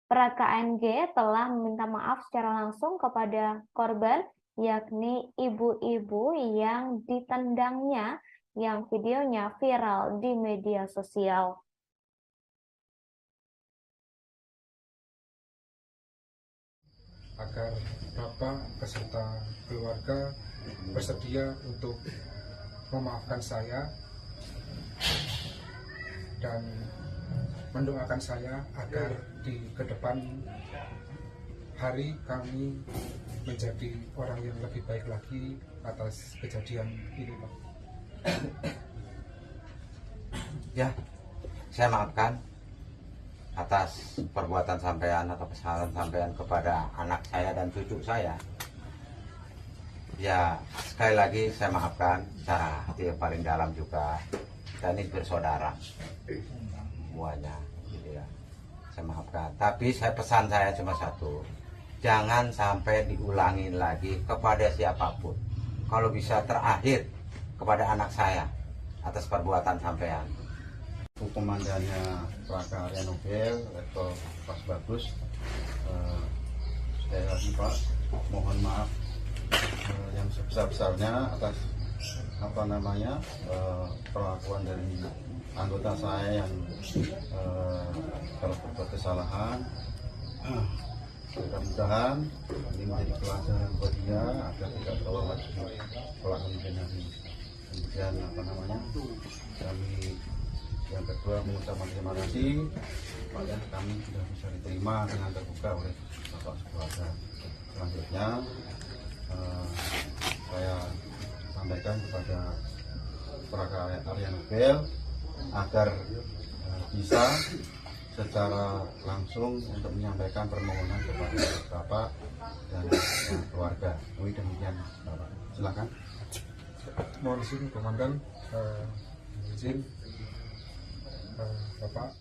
Praka ANG telah meminta maaf secara langsung kepada korban yakni ibu-ibu yang ditendangnya yang videonya viral di media sosial. Agar Bapak beserta keluarga bersedia untuk memaafkan saya dan mendoakan saya agar di kedepan hari kami menjadi orang yang lebih baik lagi atas kejadian ini, Pak. Ya, saya maafkan atas perbuatan sampean atau kesalahan sampean kepada anak saya dan cucu saya. Ya, sekali lagi saya maafkan secara hati yang paling dalam juga. Kita ini bersaudara semuanya, gitu ya. Saya maafkan. Tapi pesan saya cuma satu, jangan sampai diulangi lagi kepada siapapun. Kalau bisa terakhir kepada anak saya atas perbuatan sampean. Komandannya Praka Area Nobel, Letkol Pas Bagus, sekali lagi Pak, mohon maaf yang sebesar-besarnya atas perlakuan dari anggota saya yang telah berbuat kesalahan. Mudah-mudahan ini menjadi pelajaran buat dia agar tidak terulang lagi pelaku dengan kemudian kami yang kedua mengucapkan terima kasih kepada kami sudah bisa diterima dengan terbuka oleh Bapak keluarga. Selanjutnya saya sampaikan kepada Praka Area Nobel agar bisa secara langsung untuk menyampaikan permohonan kepada Bapak dan keluarga. Demikian Bapak. Silakan. Mohon izin Komandan, izin Bapak.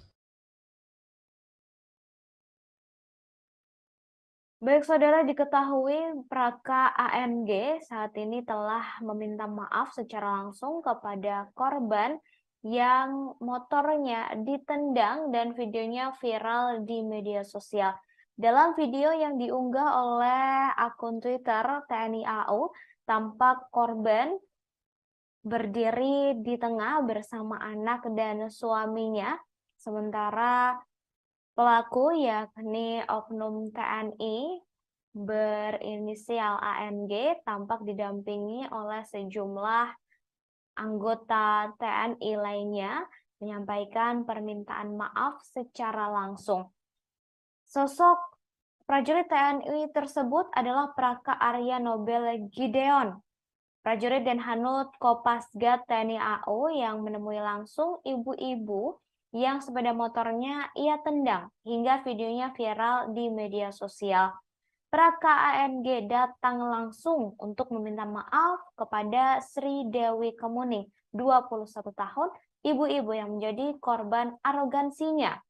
Baik saudara, diketahui Praka ANG saat ini telah meminta maaf secara langsung kepada korban yang motornya ditendang dan videonya viral di media sosial. Dalam video yang diunggah oleh akun Twitter TNI AU, tampak korban berdiri di tengah bersama anak dan suaminya, sementara pelaku yakni oknum TNI berinisial ANG tampak didampingi oleh sejumlah anggota TNI lainnya menyampaikan permintaan maaf secara langsung. Sosok prajurit TNI tersebut adalah Praka Arya Nobel Gideon, prajurit dan Hanut Kopasgat TNI AO yang menemui langsung ibu-ibu yang sepeda motornya ia tendang hingga videonya viral di media sosial. Praka ANG datang langsung untuk meminta maaf kepada Sri Dewi Kemuning, 21 tahun, ibu-ibu yang menjadi korban arogansinya.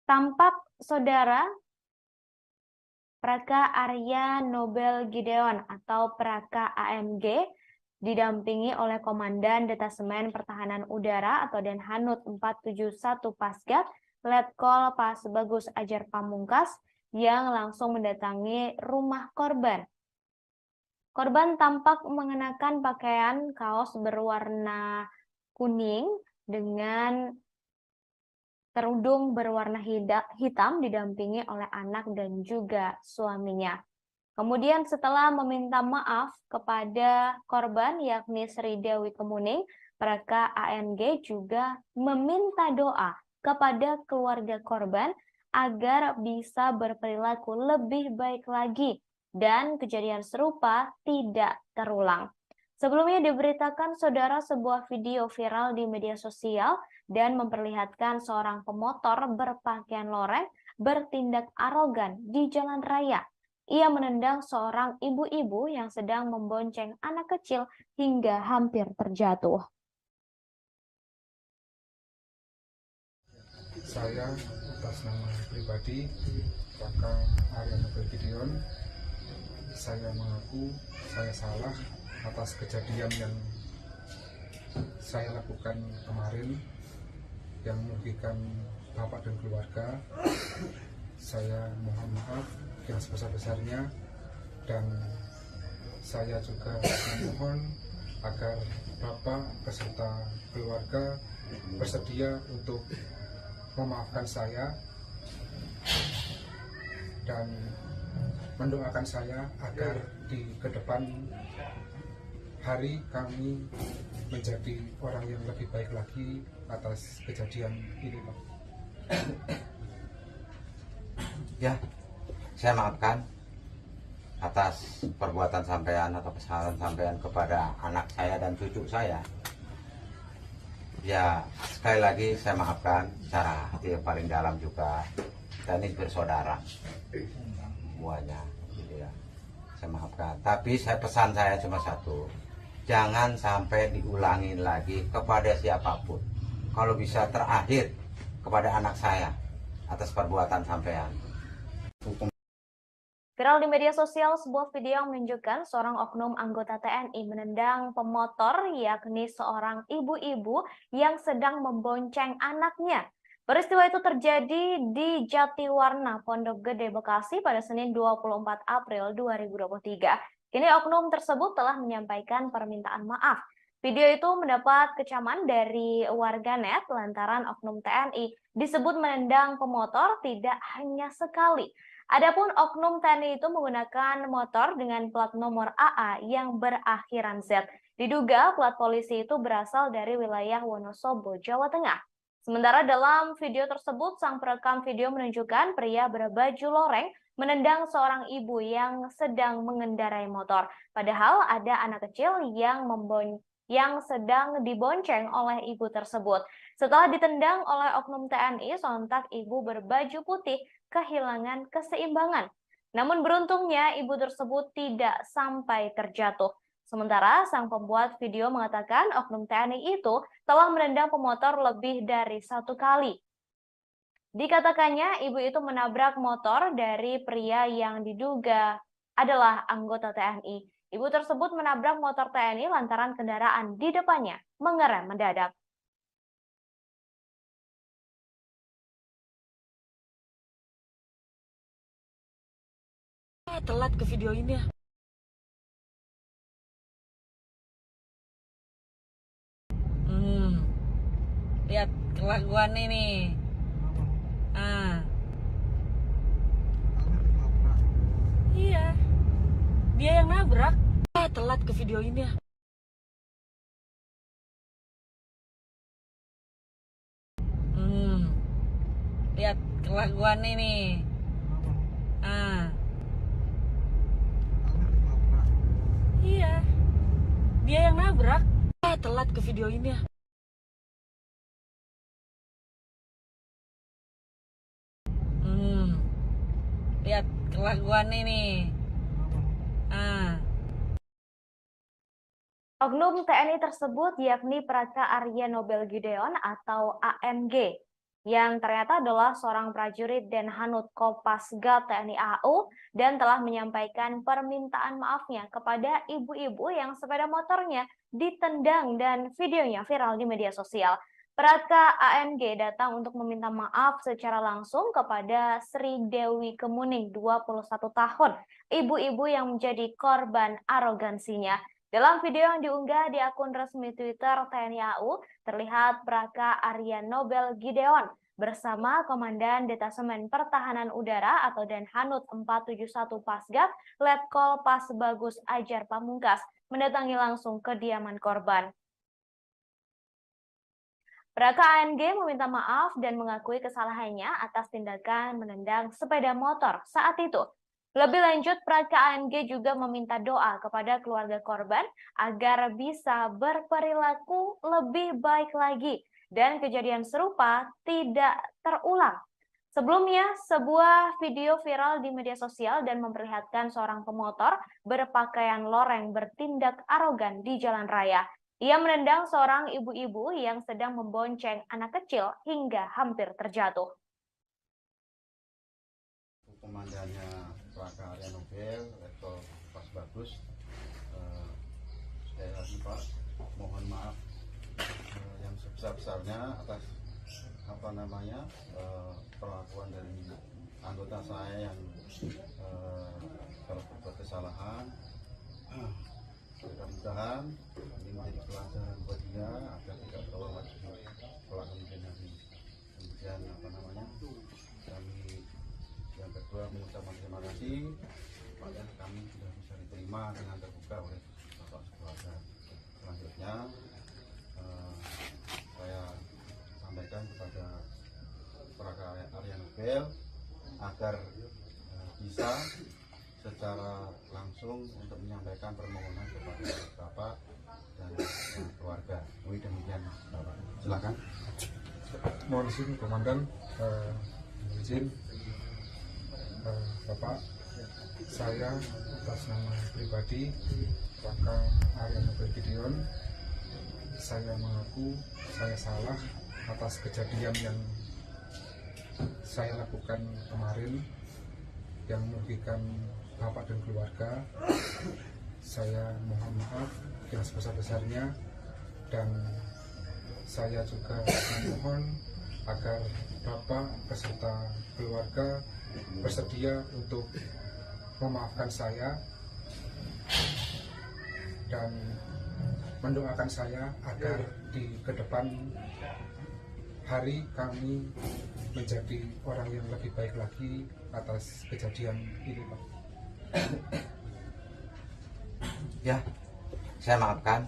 Tampak saudara Praka Arya Nobel Gideon atau Praka AMG didampingi oleh Komandan Detasemen Pertahanan Udara atau Denhanut 471 Pasgat, Letkol Pasbagus Ajar Pamungkas, yang langsung mendatangi rumah korban. Korban tampak mengenakan pakaian kaos berwarna kuning dengan kerudung berwarna hitam didampingi oleh anak dan juga suaminya. Kemudian setelah meminta maaf kepada korban yakni Sri Dewi Kemuning, Praka ANG juga meminta doa kepada keluarga korban agar bisa berperilaku lebih baik lagi dan kejadian serupa tidak terulang. Sebelumnya diberitakan saudara sebuah video viral di media sosial dan memperlihatkan seorang pemotor berpakaian loreng bertindak arogan di jalan raya. Ia menendang seorang ibu-ibu yang sedang membonceng anak kecil hingga hampir terjatuh. Saya atas nama pribadi Praka Arya Nobel Gideon, saya mengaku saya salah atas kejadian yang saya lakukan kemarin yang merugikan bapak dan keluarga. Saya mohon maaf yang sebesar-besarnya dan saya juga memohon agar bapak beserta keluarga bersedia untuk memaafkan saya dan mendoakan saya agar di kedepan hari kami menjadi orang yang lebih baik lagi atas kejadian ini, Pak. Ya, saya maafkan atas perbuatan sampean atau kesalahan sampean kepada anak saya dan cucu saya. Ya, sekali lagi saya maafkan secara hati yang paling dalam juga. Kita ini bersaudara semuanya, gitu ya. Saya maafkan. Tapi pesan saya cuma satu, jangan sampai diulangin lagi kepada siapapun. Kalau bisa terakhir kepada anak saya atas perbuatan sampean. Viral di media sosial sebuah video yang menunjukkan seorang oknum anggota TNI menendang pemotor yakni seorang ibu-ibu yang sedang membonceng anaknya. Peristiwa itu terjadi di Jatiwarna, Pondok Gede, Bekasi pada Senin 24 April 2023. Kini oknum tersebut telah menyampaikan permintaan maaf. Video itu mendapat kecaman dari warganet lantaran oknum TNI disebut menendang pemotor tidak hanya sekali. Adapun oknum TNI itu menggunakan motor dengan plat nomor AA yang berakhiran Z. Diduga plat polisi itu berasal dari wilayah Wonosobo, Jawa Tengah. Sementara dalam video tersebut, sang perekam video menunjukkan pria berbaju loreng menendang seorang ibu yang sedang mengendarai motor. Padahal ada anak kecil yang sedang dibonceng oleh ibu tersebut. Setelah ditendang oleh oknum TNI, sontak ibu berbaju putih kehilangan keseimbangan. Namun beruntungnya ibu tersebut tidak sampai terjatuh. Sementara sang pembuat video mengatakan oknum TNI itu telah menendang pemotor lebih dari 1 kali. Dikatakannya ibu itu menabrak motor dari pria yang diduga adalah anggota TNI. Ibu tersebut menabrak motor TNI lantaran kendaraan di depannya mengerem mendadak. Telat ke video ini ya. Lihat kelakuan ini. Dia yang nabrak. Telat ke video ini ya. Lihat kelakuan ini. Iya. Dia yang nabrak. Telat ke video ini ya. Lihat kelakuan ini. Oknum TNI tersebut yakni Praka Arya Nobel Gideon atau ANG, yang ternyata adalah seorang prajurit Denhanut Kopasgat TNI AU dan telah menyampaikan permintaan maafnya kepada ibu-ibu yang sepeda motornya ditendang dan videonya viral di media sosial. Praka ANG datang untuk meminta maaf secara langsung kepada Sri Dewi Kemuning, 21 tahun, ibu-ibu yang menjadi korban arogansinya. Dalam video yang diunggah di akun resmi Twitter TNI AU, terlihat Praka Arya Nobel Gideon bersama Komandan Detasemen Pertahanan Udara atau Denhanut 471 Pasgat, Letkol Pas Bagus Ajar Pamungkas, mendatangi langsung kediaman korban. Praka ANG meminta maaf dan mengakui kesalahannya atas tindakan menendang sepeda motor saat itu. Lebih lanjut, Praka ANG juga meminta doa kepada keluarga korban agar bisa berperilaku lebih baik lagi dan kejadian serupa tidak terulang. Sebelumnya, sebuah video viral di media sosial dan memperlihatkan seorang pemotor berpakaian loreng bertindak arogan di jalan raya. Ia menendang seorang ibu-ibu yang sedang membonceng anak kecil hingga hampir terjatuh. Komandannya Praka Arya Nobel, Letkol Pas Bagus, sekali lagi Pak, mohon maaf yang sebesar-besarnya atas perlakuan dari anggota saya yang kalau berbuat kesalahan. Mudah-mudahan ini menjadi pelajaran buat dia agar tidak terulang lagi kelak kemudian hari. Kemudian kami yang kedua mengucapkan terima kasih pada kami sudah bisa diterima dengan terbuka oleh Bapak keluarga. Selanjutnya saya sampaikan kepada Praka Arya Nobel agar bisa secara langsung untuk menyampaikan permohonan kepada Bapak dan keluarga. Demikian Bapak. Silakan. Mohon izin Komandan, izin Bapak, saya atas nama pribadi Praka Arya Nobel Gideon, saya mengaku saya salah atas kejadian yang saya lakukan kemarin yang merugikan Bapak dan keluarga. Saya mohon maaf yang sebesar-besarnya dan saya juga memohon agar Bapak beserta keluarga bersedia untuk memaafkan saya dan mendoakan saya agar di kedepan hari kami menjadi orang yang lebih baik lagi atas kejadian ini, Pak. Ya, saya maafkan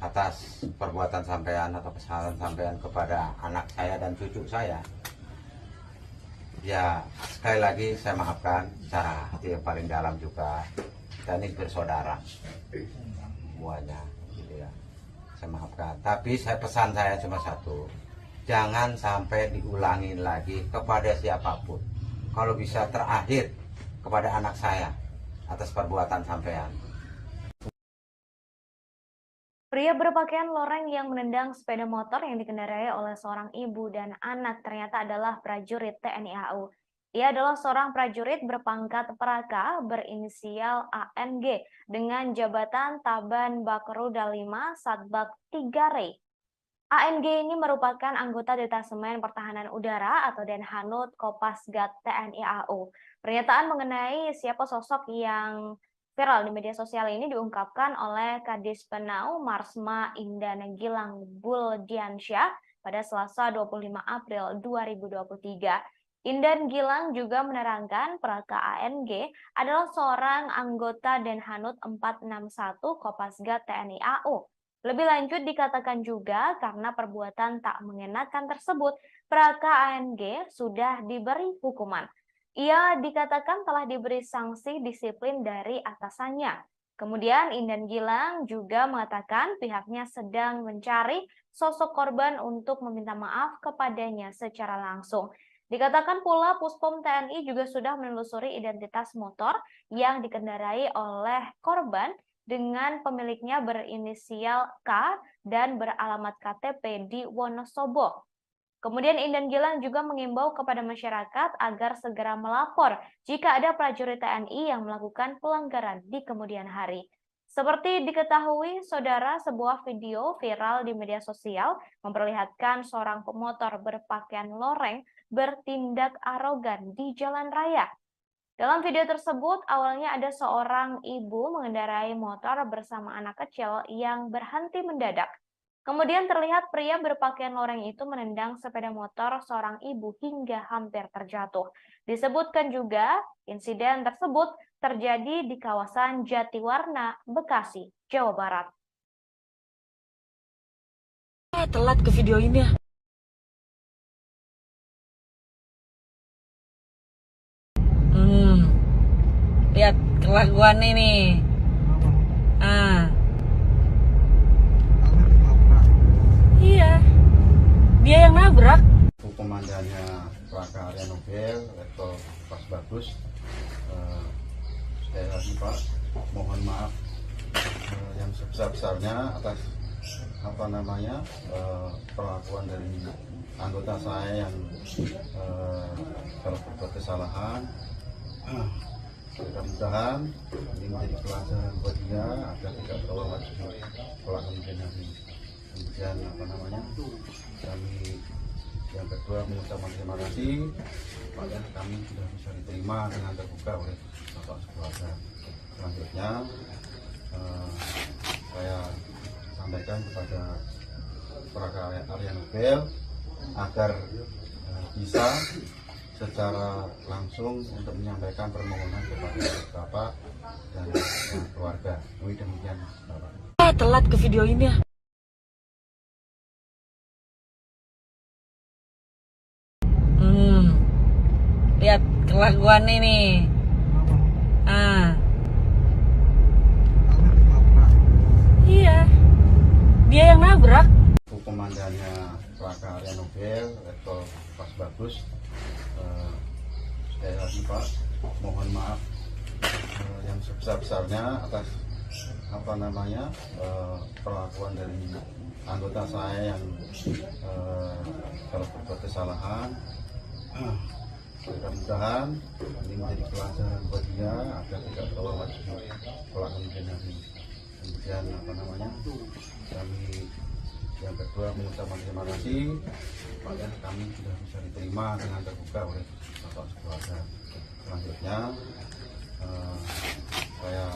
atas perbuatan sampean atau kesalahan sampean kepada anak saya dan cucu saya. Ya, sekali lagi saya maafkan secara hati yang paling dalam juga. Dan ini bersaudara semuanya, gitu ya. Saya maafkan. Tapi pesan saya cuma satu. Jangan sampai diulangi lagi kepada siapapun. Kalau bisa terakhir kepada anak saya atas perbuatan sampean. Pria berpakaian loreng yang menendang sepeda motor yang dikendarai oleh seorang ibu dan anak ternyata adalah prajurit TNI AU. Ia adalah seorang prajurit berpangkat Praka berinisial ANG dengan jabatan Taban Bakroda 5 Satbak 3 Rey. ANG ini merupakan anggota Detasemen Pertahanan Udara atau Denhanut Kopasgat TNI AU. Pernyataan mengenai siapa sosok yang viral di media sosial ini diungkapkan oleh Kadis Penau Marsma Indana Gilang Buldiansyah pada Selasa 25 April 2023. Indan Gilang juga menerangkan Praka ANG adalah seorang anggota Denhanut 461 Kopasgat TNI AU. Lebih lanjut dikatakan juga karena perbuatan tak mengenakan tersebut, Praka ANG sudah diberi hukuman. Ia dikatakan telah diberi sanksi disiplin dari atasannya. Kemudian Indan Gilang juga mengatakan pihaknya sedang mencari sosok korban untuk meminta maaf kepadanya secara langsung. Dikatakan pula Puspom TNI juga sudah menelusuri identitas motor yang dikendarai oleh korban dengan pemiliknya berinisial K dan beralamat KTP di Wonosobo. Kemudian Indan Gilang juga mengimbau kepada masyarakat agar segera melapor jika ada prajurit TNI yang melakukan pelanggaran di kemudian hari. Seperti diketahui, saudara, sebuah video viral di media sosial memperlihatkan seorang pemotor berpakaian loreng bertindak arogan di jalan raya. Dalam video tersebut, awalnya ada seorang ibu mengendarai motor bersama anak kecil yang berhenti mendadak. Kemudian terlihat pria berpakaian loreng itu menendang sepeda motor seorang ibu hingga hampir terjatuh. Disebutkan juga, insiden tersebut terjadi di kawasan Jatiwarna, Bekasi, Jawa Barat. Telat ke video ini ya. Lihat kelakuan ini. Iya, dia yang nabrak. Komandannya Praka Arya Nobel, Letkol Pas Bagus. Sekali lagi Pak, mohon maaf yang sebesar-besarnya atas perlakuan dari anggota saya yang kalau berbuat kesalahan. Mudah-mudahan ini menjadi pelajaran buat dia agar tidak terulang lagi kelak kemudian hari. Kemudian kami yang kedua mengucapkan terima kasih pada kami sudah bisa diterima dengan terbuka oleh Bapak Sekeluarga. Selanjutnya saya sampaikan kepada Praka Arya Nobel agar bisa secara langsung untuk menyampaikan permohonan kepada Bapak dan keluarga. Demikian Bapak. Telat ke video ini ya. Lihat kelakuan ini. Iya, dia yang nabrak. Komandannya Praka Arya Nobel, Letkol Pas Bagus. Sekali lagi Pak, mohon maaf yang sebesar-besarnya atas perlakuan dari anggota saya yang kalau berbuat kesalahan. Mudah-mudahan ini menjadi pelajaran buat dia agar tidak terulang lagi kelak kemudian hari. Kemudian kami yang kedua mengucapkan terima kasih pada kami sudah bisa diterima dengan terbuka oleh Bapak Sekeluarga. Selanjutnya saya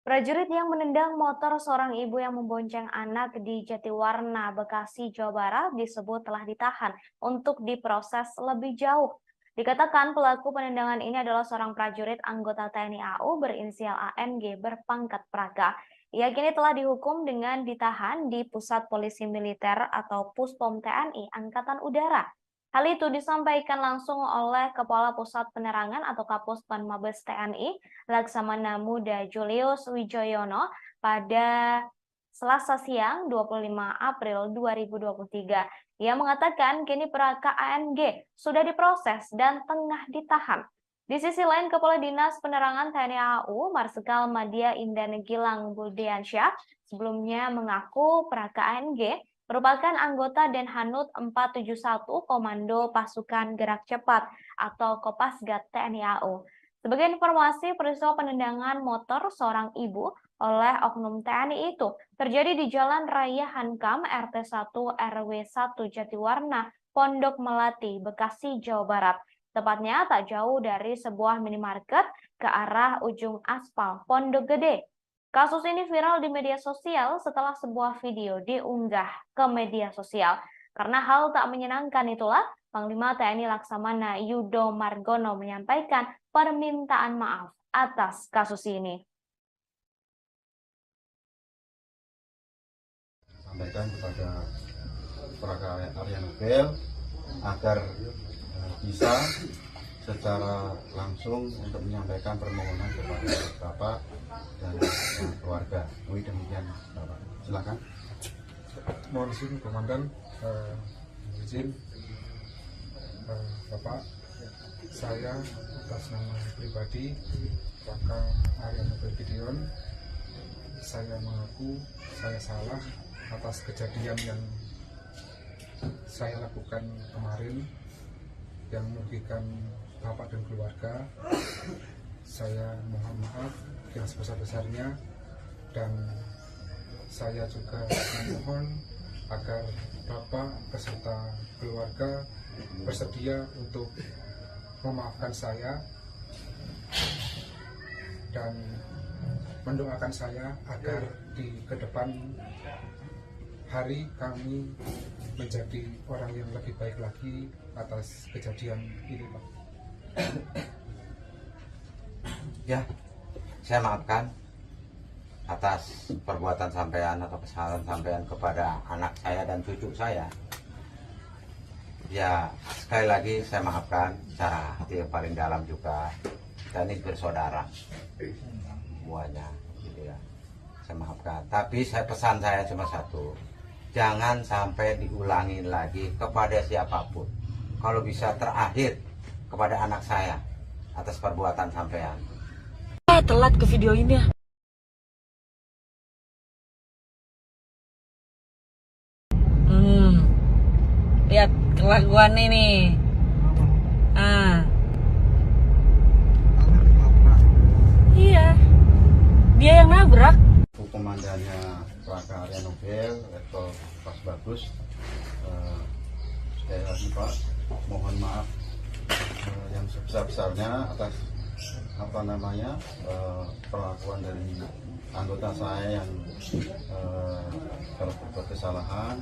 Prajurit yang menendang motor seorang ibu yang membonceng anak di Jatiwarna, Bekasi, Jawa Barat disebut telah ditahan untuk diproses lebih jauh. Dikatakan pelaku penendangan ini adalah seorang prajurit anggota TNI AU berinisial ANG berpangkat Praka. Ia kini telah dihukum dengan ditahan di Pusat Polisi Militer atau Puspom TNI Angkatan Udara. Hal itu disampaikan langsung oleh Kepala Pusat Penerangan atau Kapuspen Mabes TNI, Laksamana Muda Julius Wijoyono pada Selasa siang 25 April 2023. Ia mengatakan kini Praka ANG sudah diproses dan tengah ditahan. Di sisi lain, Kepala Dinas Penerangan TNI AU, Marsikal Madya Indan Gilang Buldiansyah, sebelumnya mengaku Praka ANG merupakan anggota Denhanut 471 Komando Pasukan Gerak Cepat atau Kopasgat TNI AU. Sebagai informasi, peristiwa penendangan motor seorang ibu oleh oknum TNI itu terjadi di Jalan Raya Hankam RT 1 RW 1 Jatiwarna, Pondok Melati, Bekasi, Jawa Barat. Tepatnya tak jauh dari sebuah minimarket ke arah ujung aspal Pondok Gede. Kasus ini viral di media sosial setelah sebuah video diunggah ke media sosial. Karena hal tak menyenangkan itulah, Panglima TNI Laksamana Yudo Margono menyampaikan permintaan maaf atas kasus ini. Sampaikan kepada Praga Arya Nobel agar bisa secara langsung untuk menyampaikan permohonan kepada Bapak dan keluarga. Demikian Bapak. Silakan. Mohon izin Komandan, izin Bapak, saya atas nama pribadi Praga Arya Nobel Gideon, saya mengaku saya salah atas kejadian yang saya lakukan kemarin yang merugikan Bapak dan keluarga. Saya mohon maaf yang sebesar-besarnya, dan saya juga memohon agar Bapak beserta keluarga bersedia untuk memaafkan saya dan mendoakan saya agar di kedepan hari kami menjadi orang yang lebih baik lagi atas kejadian ini, Pak. Ya, saya maafkan atas perbuatan sampean atau kesalahan sampean kepada anak saya dan cucu saya. Ya, sekali lagi saya maafkan secara hati yang paling dalam juga. Kita ini bersaudara semuanya, gitu ya. Saya maafkan. Tapi pesan saya cuma satu. Jangan sampai diulangi lagi kepada siapapun. Kalau bisa terakhir kepada anak saya atas perbuatan sampean. Telat ke video ini ya. Lihat kelakuan ini. Iya. Dia yang nabrak. Komandannya Praga Arya Nobel, Letkol Pas Bagus, sekali lagi Pak, mohon maaf yang sebesar-besarnya atas perlakuan dari anggota saya yang telah berbuat kesalahan.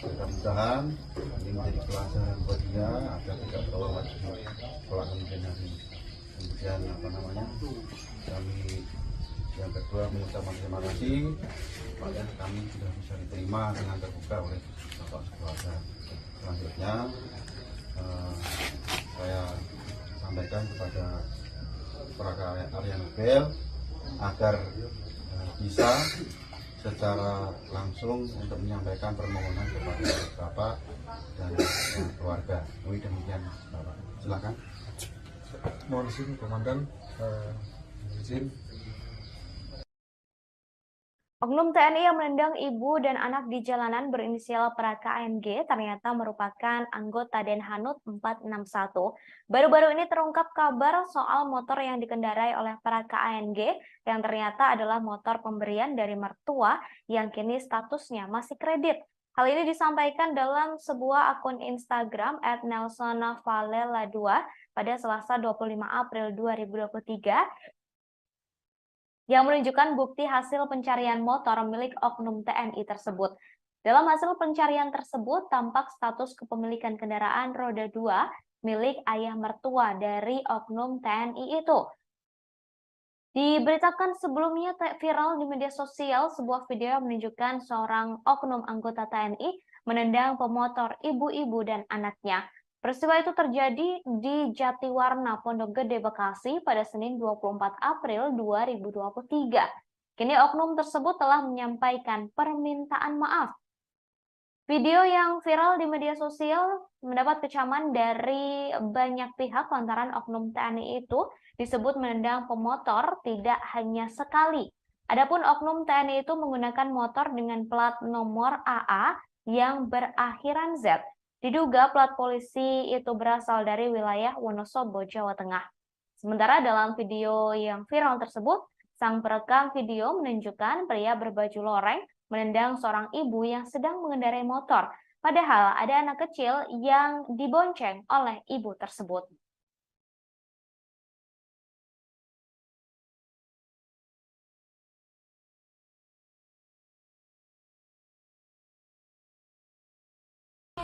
Mudah-mudahan ini menjadi pelajaran buat dia agar tidak terulang lagi kelak kemudian hari. Kemudian kami yang kedua mengucapkan terima kasih kepada kami sudah bisa diterima dengan terbuka oleh Bapak keluarga. Selanjutnya saya sampaikan kepada Praga Arya Nobel agar bisa secara langsung untuk menyampaikan permohonan kepada Bapak dan keluarga. Demikian Bapak. Silakan. Mohon izin Komandan, izin. Oknum TNI yang menendang ibu dan anak di jalanan berinisial Praka ANG ternyata merupakan anggota Denhanut 461. Baru-baru ini terungkap kabar soal motor yang dikendarai oleh Praka ANG yang ternyata adalah motor pemberian dari mertua yang kini statusnya masih kredit. Hal ini disampaikan dalam sebuah akun Instagram @nelsonavalela2 pada Selasa 25 April 2023 yang menunjukkan bukti hasil pencarian motor milik oknum TNI tersebut. Dalam hasil pencarian tersebut, tampak status kepemilikan kendaraan roda 2 milik ayah mertua dari oknum TNI itu. Diberitakan sebelumnya viral di media sosial sebuah video yang menunjukkan seorang oknum anggota TNI menendang pemotor ibu-ibu dan anaknya. Peristiwa itu terjadi di Jatiwarna, Pondok Gede, Bekasi pada Senin 24 April 2023. Kini oknum tersebut telah menyampaikan permintaan maaf. Video yang viral di media sosial mendapat kecaman dari banyak pihak lantaran oknum TNI itu disebut menendang pemotor tidak hanya sekali. Adapun oknum TNI itu menggunakan motor dengan plat nomor AA yang berakhiran Z. Diduga plat polisi itu berasal dari wilayah Wonosobo, Jawa Tengah. Sementara dalam video yang viral tersebut, sang perekam video menunjukkan pria berbaju loreng menendang seorang ibu yang sedang mengendarai motor. Padahal ada anak kecil yang dibonceng oleh ibu tersebut.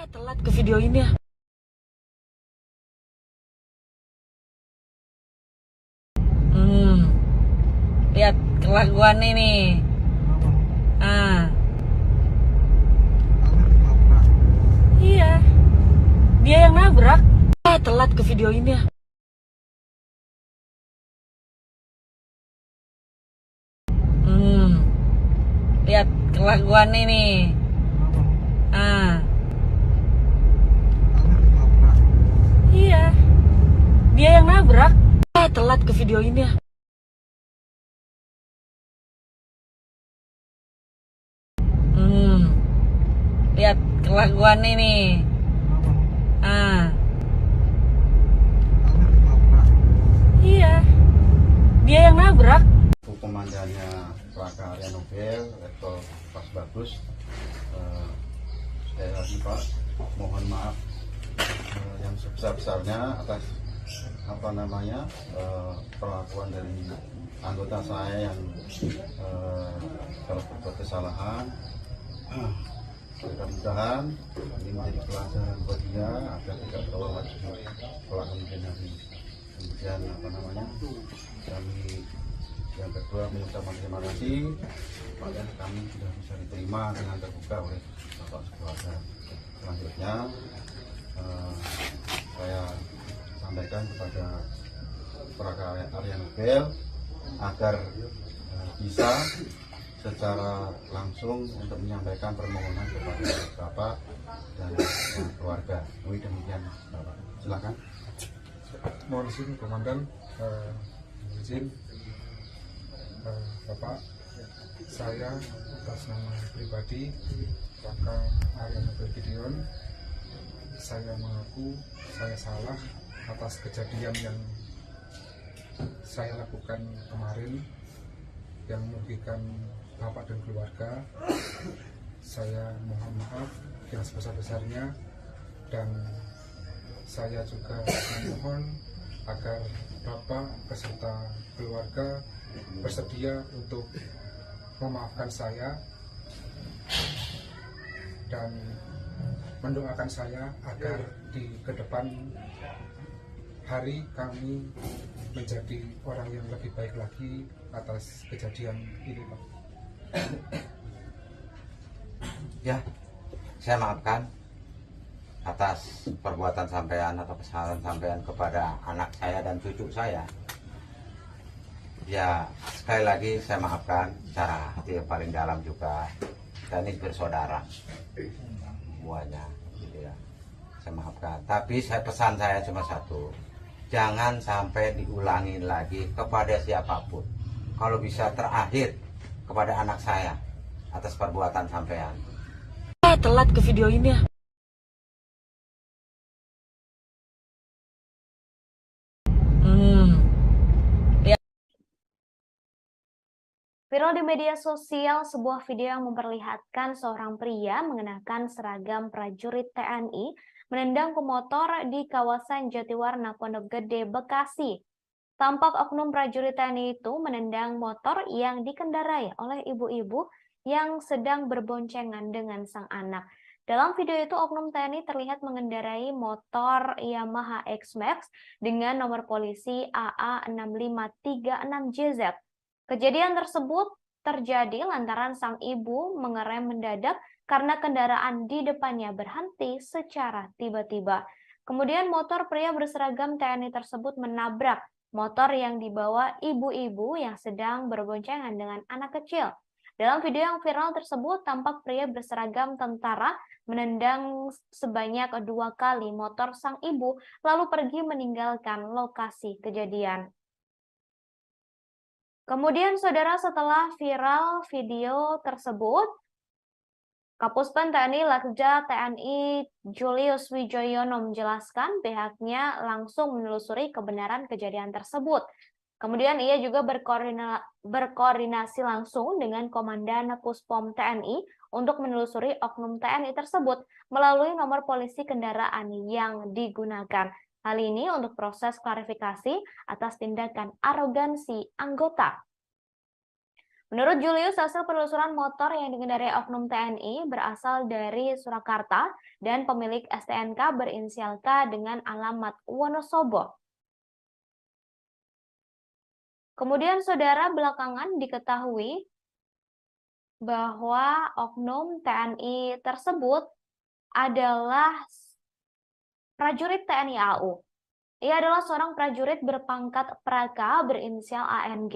Telat ke video ini ya. Lihat kelakuan ini. Iya. Dia yang nabrak. Telat ke video ini ya. Lihat kelakuan ini. Iya. Dia yang nabrak. Telat ke video ini ya. Lihat kelakuan ini. Iya. Dia yang nabrak. Komandannya Plaka Arya Nobel, Letkol Pas Bagus. Sekali lagi Pak, mohon maaf yang sebesar-besarnya atas perlakuan dari anggota saya yang telah berbuat kesalahan. Mudah-mudahan ini menjadi pelajaran buat dia agar tidak terulang lagi kelak kemudian hari. Kemudian kami yang kedua mengucapkan terima kasih pada kami sudah bisa diterima dengan terbuka oleh Bapak sekeluarga. Selanjutnya saya sampaikan kepada Plaka Arya Nobel agar bisa secara langsung untuk menyampaikan permohonan kepada Bapak dan keluarga. Demikian Bapak. Silakan. Mohon izin Komandan, izin Bapak, saya atas nama pribadi Plaka Arya Nobel Gideon, saya mengaku saya salah atas kejadian yang saya lakukan kemarin yang merugikan Bapak dan keluarga. Saya mohon maaf yang sebesar-besarnya, dan saya juga memohon agar Bapak beserta keluarga bersedia untuk memaafkan saya dan mendoakan saya agar di kedepan hari kami menjadi orang yang lebih baik lagi atas kejadian ini, Pak. Ya, saya maafkan atas perbuatan sampean atau kesalahan sampean kepada anak saya dan cucu saya. Ya, sekali lagi saya maafkan secara hati yang paling dalam juga. Dan ini bersaudara semuanya, gitu ya. Saya maafkan. Tapi pesan saya cuma satu, jangan sampai diulangi lagi kepada siapapun. Kalau bisa terakhir kepada anak saya atas perbuatan sampean. Telat ke video ini ya. Viral di media sosial sebuah video yang memperlihatkan seorang pria mengenakan seragam prajurit TNI menendang pemotor di kawasan Jatiwarna, Pondok Gede, Bekasi. Tampak oknum prajurit TNI itu menendang motor yang dikendarai oleh ibu-ibu yang sedang berboncengan dengan sang anak. Dalam video itu, oknum TNI terlihat mengendarai motor Yamaha X-Max dengan nomor polisi AA6536JZ. Kejadian tersebut terjadi lantaran sang ibu mengerem mendadak karena kendaraan di depannya berhenti secara tiba-tiba. Kemudian motor pria berseragam TNI tersebut menabrak motor yang dibawa ibu-ibu yang sedang berboncengan dengan anak kecil. Dalam video yang viral tersebut, tampak pria berseragam tentara menendang sebanyak 2 kali motor sang ibu, lalu pergi meninggalkan lokasi kejadian. Kemudian, saudara, setelah viral video tersebut, Kapuspen TNI Letda TNI Julius Wijoyono menjelaskan pihaknya langsung menelusuri kebenaran kejadian tersebut. Kemudian ia juga berkoordinasi langsung dengan Komandan Puspom TNI untuk menelusuri oknum TNI tersebut melalui nomor polisi kendaraan yang digunakan. Hal ini untuk proses klarifikasi atas tindakan arogansi anggota. Menurut Julius, hasil penelusuran motor yang dikendarai oknum TNI berasal dari Surakarta dan pemilik STNK berinisial K dengan alamat Wonosobo. Kemudian saudara, belakangan diketahui bahwa oknum TNI tersebut adalah prajurit TNI AU. Ia adalah seorang prajurit berpangkat Praka berinisial ANG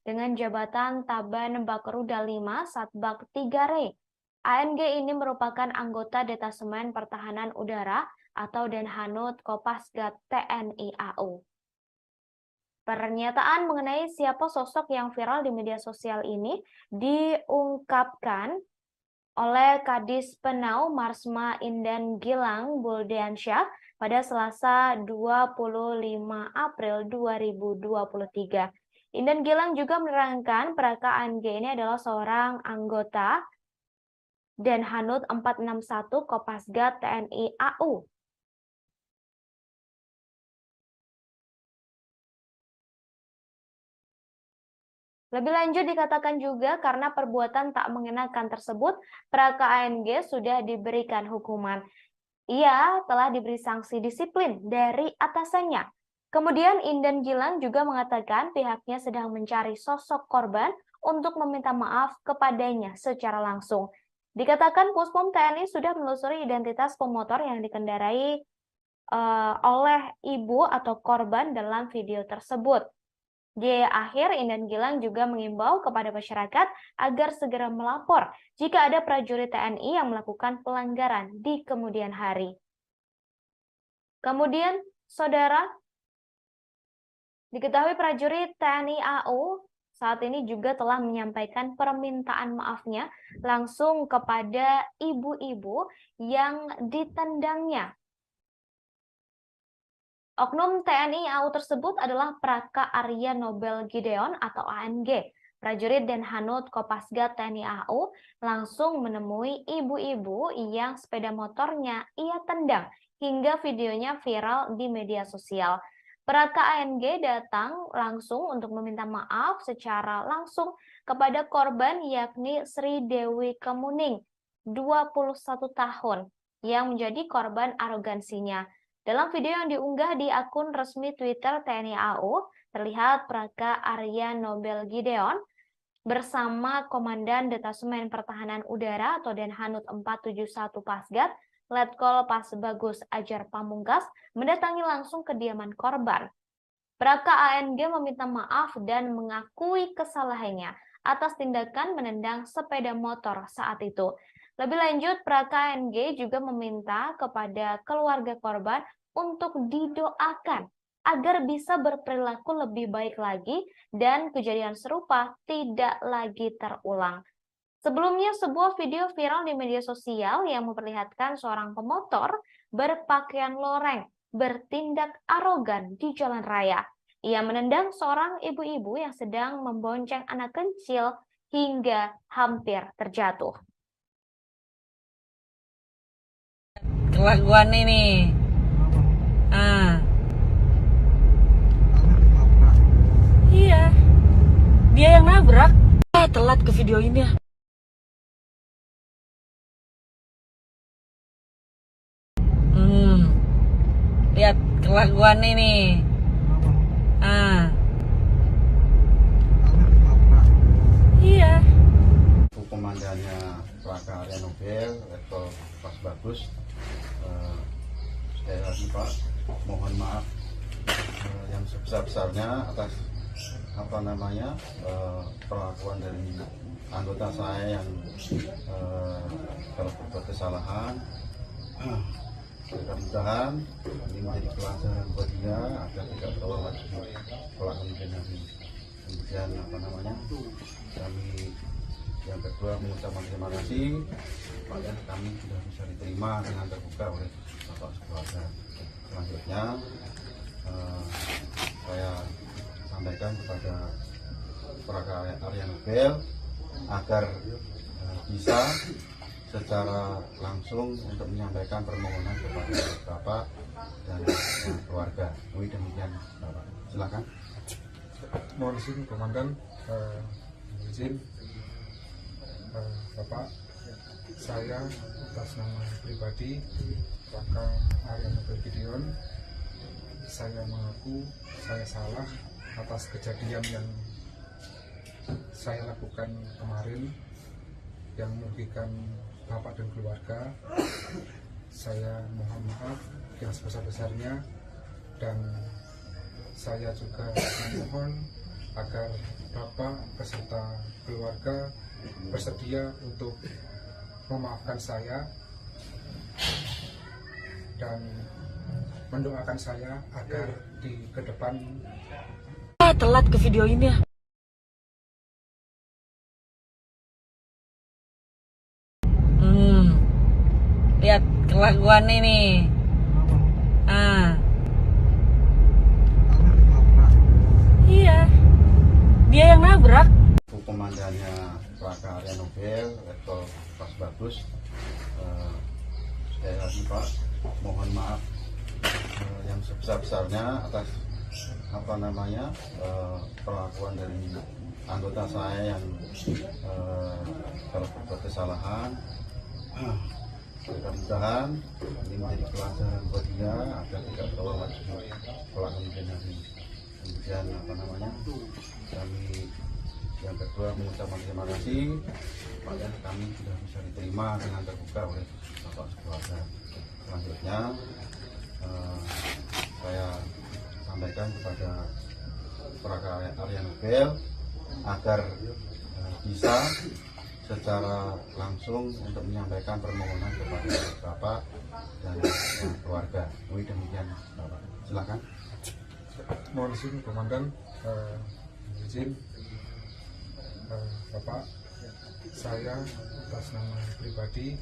dengan jabatan Taban Bakruda 5 Satbak 3 Re. ANG ini merupakan anggota Detasemen Pertahanan Udara atau Denhanut Kopasgat TNI AU. Pernyataan mengenai siapa sosok yang viral di media sosial ini diungkapkan oleh Kadis Penau Marsma Indan Gilang Buldiansyah pada Selasa 25 April 2023. Indan Gilang juga menerangkan Praka ANG ini adalah seorang anggota Denhanut 461 Kopasgat TNI AU. Lebih lanjut dikatakan juga karena perbuatan tak mengenakan tersebut, Praka ANG sudah diberikan hukuman. Ia telah diberi sanksi disiplin dari atasannya. Kemudian Indan Gilang juga mengatakan pihaknya sedang mencari sosok korban untuk meminta maaf kepadanya secara langsung. Dikatakan Puspom TNI sudah menelusuri identitas pemotor yang dikendarai oleh ibu atau korban dalam video tersebut. Di akhir, Indan Gilang juga mengimbau kepada masyarakat agar segera melapor jika ada prajurit TNI yang melakukan pelanggaran di kemudian hari. Kemudian, saudara, diketahui prajurit TNI AU saat ini juga telah menyampaikan permintaan maafnya langsung kepada ibu-ibu yang ditendangnya. Oknum TNI AU tersebut adalah Praka Arya Nobel Gideon atau ANG. Prajurit Denhanut Kopasgat TNI AU langsung menemui ibu-ibu yang sepeda motornya ia tendang hingga videonya viral di media sosial. Praka ANG datang langsung untuk meminta maaf secara langsung kepada korban yakni Sri Dewi Kemuning, 21 tahun, yang menjadi korban arogansinya. Dalam video yang diunggah di akun resmi Twitter TNI AU, terlihat Praka Arya Nobel Gideon bersama Komandan Detasemen Pertahanan Udara atau Denhanut 471 Pasgat, Letkol Pasbagus Ajar Pamungkas, mendatangi langsung kediaman korban. Praka ANG meminta maaf dan mengakui kesalahannya atas tindakan menendang sepeda motor saat itu. Lebih lanjut, Praka ANG juga meminta kepada keluarga korban untuk didoakan agar bisa berperilaku lebih baik lagi dan kejadian serupa tidak lagi terulang. Sebelumnya, sebuah video viral di media sosial yang memperlihatkan seorang pemotor berpakaian loreng bertindak arogan di jalan raya. Ia menendang seorang ibu-ibu yang sedang membonceng anak kecil hingga hampir terjatuh. Kelakuan ini. Iya. Dia yang nabrak. Telat ke video ini ya. Lihat kelakuan ini. Iya. Komandannya Praka Arya Nobel, Letkol Pasbagus, sekali lagi Pak, mohon maaf yang sebesar-besarnya atas perlakuan dari anggota saya yang telah berbuat kesalahan. Mudah-mudahan ini menjadi pelajaran buat dia agar tidak terulang lagi kelak kemudian hari. Kemudian kami yang kedua mengucapkan terima kasih pada kami sudah bisa diterima dengan terbuka oleh bapak sekeluarga. Selanjutnya saya sampaikan kepada Praka Arya Nobel agar bisa secara langsung untuk menyampaikan permohonan kepada Bapak dan keluarga. Demikian Bapak. Silakan. Mohon izin Komandan, izin Bapak, saya atas nama pribadi Raka Arianobel Gideon, saya mengaku saya salah atas kejadian yang saya lakukan kemarin yang merugikan Bapak dan keluarga. Saya mohon maaf yang sebesar-besarnya, dan saya juga memohon agar Bapak beserta keluarga bersedia untuk memaafkan saya dan mendoakan saya agar di ke depan Telat ke video ini ya. Lihat kelakuan ini. Iya, dia yang nabrak. Komandannya Raka Arianobel, level Pas Bagus. Sekali lagi Pak, mohon maaf yang sebesar-besarnya atas perlakuan dari anggota saya yang telah berbuat kesalahan. Mudah-mudahan ini menjadi pelajaran buat dia agar tidak terulang lagi pelaku hari. Kemudian kami yang kedua mengucapkan terima kasih pada kami sudah bisa diterima dengan terbuka oleh Bapak keluarga. Selanjutnya saya sampaikan kepada Raka Arianobel agar bisa secara langsung untuk menyampaikan permohonan kepada Bapak dan keluarga. Demikian Bapak. Silakan. mohon izin Komandan, izin Bapak, saya atas nama pribadi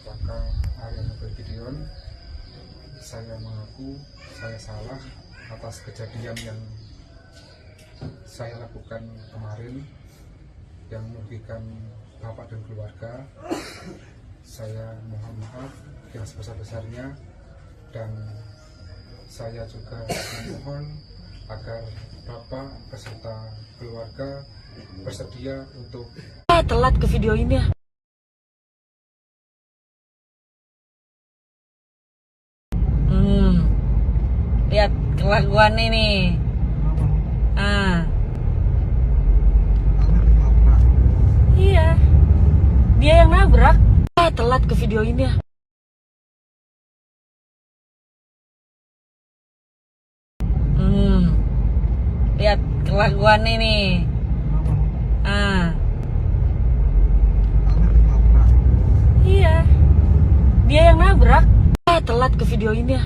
Raka Arianobel Gideon, saya mengaku saya salah atas kejadian yang saya lakukan kemarin yang merugikan Bapak dan keluarga. Saya mohon maaf yang sebesar-besarnya, dan saya juga memohon agar Bapak beserta keluarga bersedia untuk Telat ke video ini ya. Lihat kelakuan ini. Iya, dia yang nabrak. Telat ke video ini ya. Lihat kelakuan ini. Iya, dia yang nabrak. Telat ke video ini ya.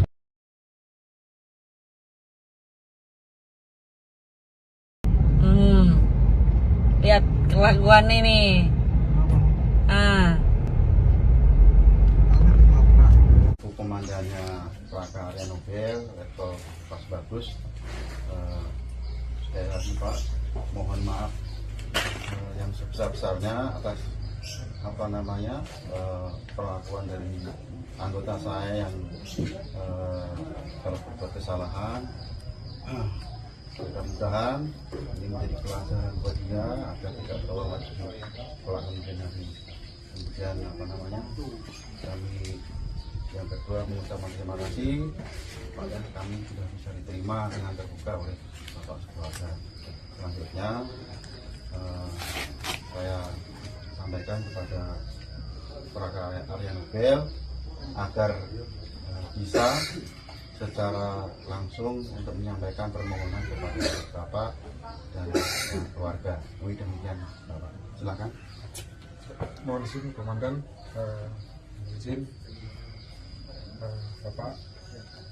Lihat kelakuan ini. Komandannya Raka Arianobel, level Pas Bagus. Sekali lagi Pak, mohon maaf yang sebesar-besarnya atas perlakuan dari anggota saya yang telah berbuat kesalahan. Mudah-mudahan ini menjadi pelajaran buat dia agar tidak terulang lagi pelaku hari. Kemudian kami yang kedua mengucapkan terima kasih pada kami sudah bisa diterima dengan terbuka oleh Bapak keluarga. Selanjutnya saya sampaikan kepada Raka Arianobel agar bisa secara langsung untuk menyampaikan permohonan kepada Bapak dan keluarga. Demikian Bapak. Silakan. mohon izin Komandan, izin Bapak,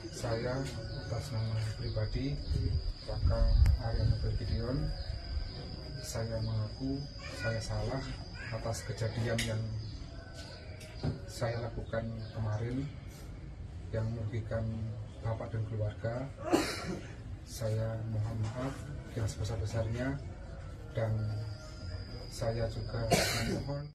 saya atas nama pribadi Raka Arianobel Gideon, saya mengaku saya salah atas kejadian yang saya lakukan kemarin yang merugikan Bapak dan keluarga. Saya mohon maaf yang sebesar-besarnya, dan saya juga memohon.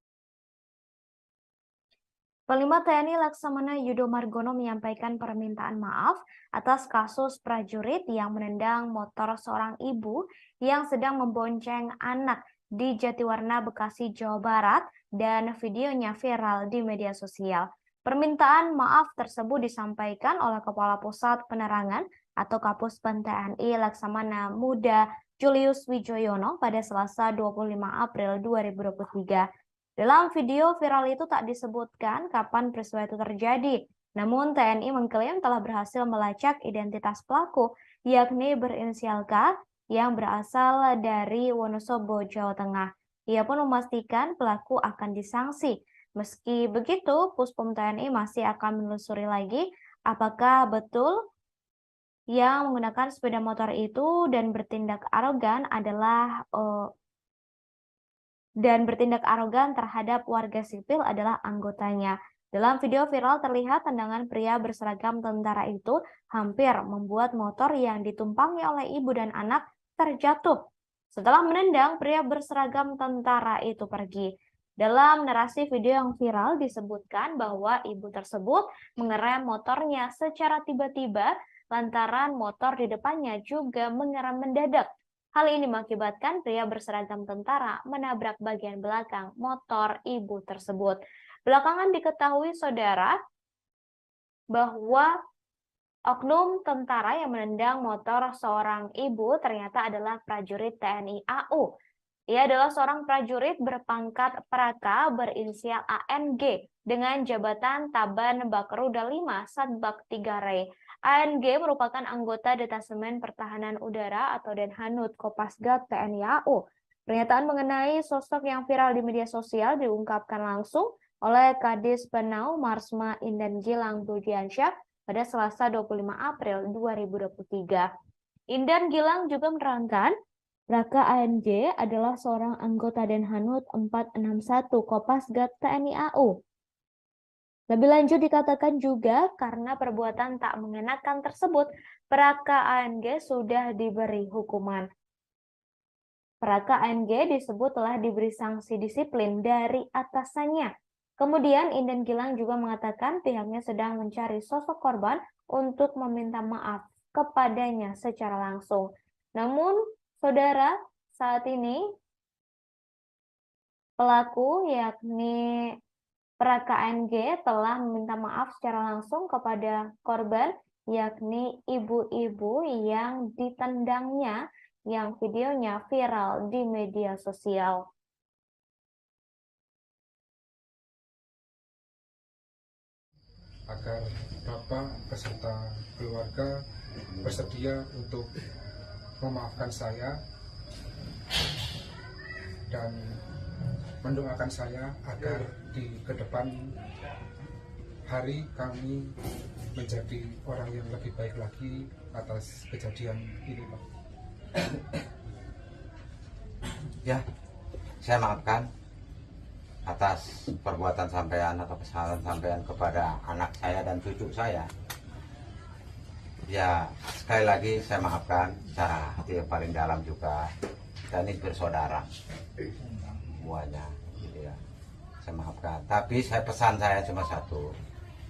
Panglima TNI Laksamana Yudo Margono menyampaikan permintaan maaf atas kasus prajurit yang menendang motor seorang ibu yang sedang membonceng anak di Jatiwarna, Bekasi, Jawa Barat, dan videonya viral di media sosial. Permintaan maaf tersebut disampaikan oleh Kepala Pusat Penerangan atau Kapuspen TNI Laksamana Muda Julius Wijoyono pada Selasa 25 April 2023. Dalam video viral itu tak disebutkan kapan peristiwa itu terjadi, namun TNI mengklaim telah berhasil melacak identitas pelaku, yakni berinisial K yang berasal dari Wonosobo, Jawa Tengah. Ia pun memastikan pelaku akan disanksi. Meski begitu, Puspom TNI masih akan menelusuri lagi apakah betul yang menggunakan sepeda motor itu dan bertindak arogan terhadap warga sipil adalah anggotanya. Dalam video viral terlihat tendangan pria berseragam tentara itu hampir membuat motor yang ditumpangi oleh ibu dan anak terjatuh. Setelah menendang, pria berseragam tentara itu pergi. Dalam narasi video yang viral disebutkan bahwa ibu tersebut mengerem motornya secara tiba-tiba lantaran motor di depannya juga mengerem mendadak. Hal ini mengakibatkan pria berseragam tentara menabrak bagian belakang motor ibu tersebut. Belakangan diketahui, saudara, bahwa oknum tentara yang menendang motor seorang ibu ternyata adalah prajurit TNI AU. Ia adalah seorang prajurit berpangkat Praka berinisial ANG dengan jabatan Taban Bakruda 5 Satbak 3 Re. ANG merupakan anggota Detasemen Pertahanan Udara atau Denhanud Kopasgat TNI AU. Pernyataan mengenai sosok yang viral di media sosial diungkapkan langsung oleh Kadis Penau Marsma Indan Gilang Budiansyah pada Selasa 25 April 2023. Indan Gilang juga menerangkan, Raka ANG adalah seorang anggota Denhanud 461 Kopasgat TNI AU. Lebih lanjut dikatakan juga karena perbuatan tak mengenakan tersebut, Praka ANG sudah diberi hukuman. Praka ANG disebut telah diberi sanksi disiplin dari atasannya. Kemudian Indan Gilang juga mengatakan pihaknya sedang mencari sosok korban untuk meminta maaf kepadanya secara langsung. Namun, saudara, saat ini pelaku yakni Praka ANG telah meminta maaf secara langsung kepada korban yakni ibu-ibu yang ditendangnya yang videonya viral di media sosial. Agar Bapak beserta keluarga bersedia untuk memaafkan saya dan mendoakan saya agar di kedepan hari kami menjadi orang yang lebih baik lagi atas kejadian ini, Pak. Ya, saya maafkan atas perbuatan sampean atau kesalahan sampean kepada anak saya dan cucu saya. Ya, sekali lagi saya maafkan secara hati yang paling dalam juga. Kita ini bersaudara semuanya, gitu ya. Saya maafkan. Tapi pesan saya cuma satu,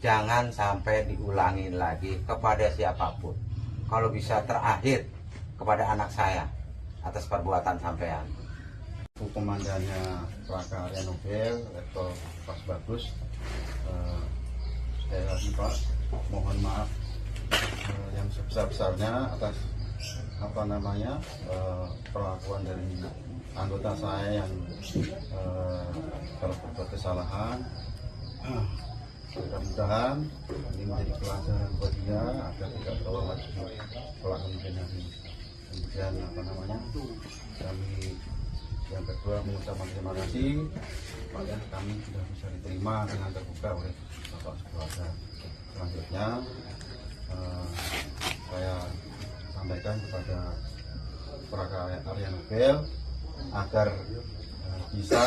jangan sampai diulangi lagi kepada siapapun. Kalau bisa terakhir kepada anak saya atas perbuatan sampean. Komandannya Praka Arya Nobel, Letkol Pas Bagus, sekali lagi Pak, mohon maaf yang sebesar-besarnya atas perlakuan dari anggota saya yang telah berbuat kesalahan. Mudah-mudahan ini menjadi pelajaran buat dia agar tidak terulang lagi pelakuan ini. Kemudian kami yang kedua mengucapkan terima kasih pada kami sudah bisa diterima dengan terbuka oleh Bapak sekeluarga. Selanjutnya saya sampaikan kepada Praka Arya Nobel agar bisa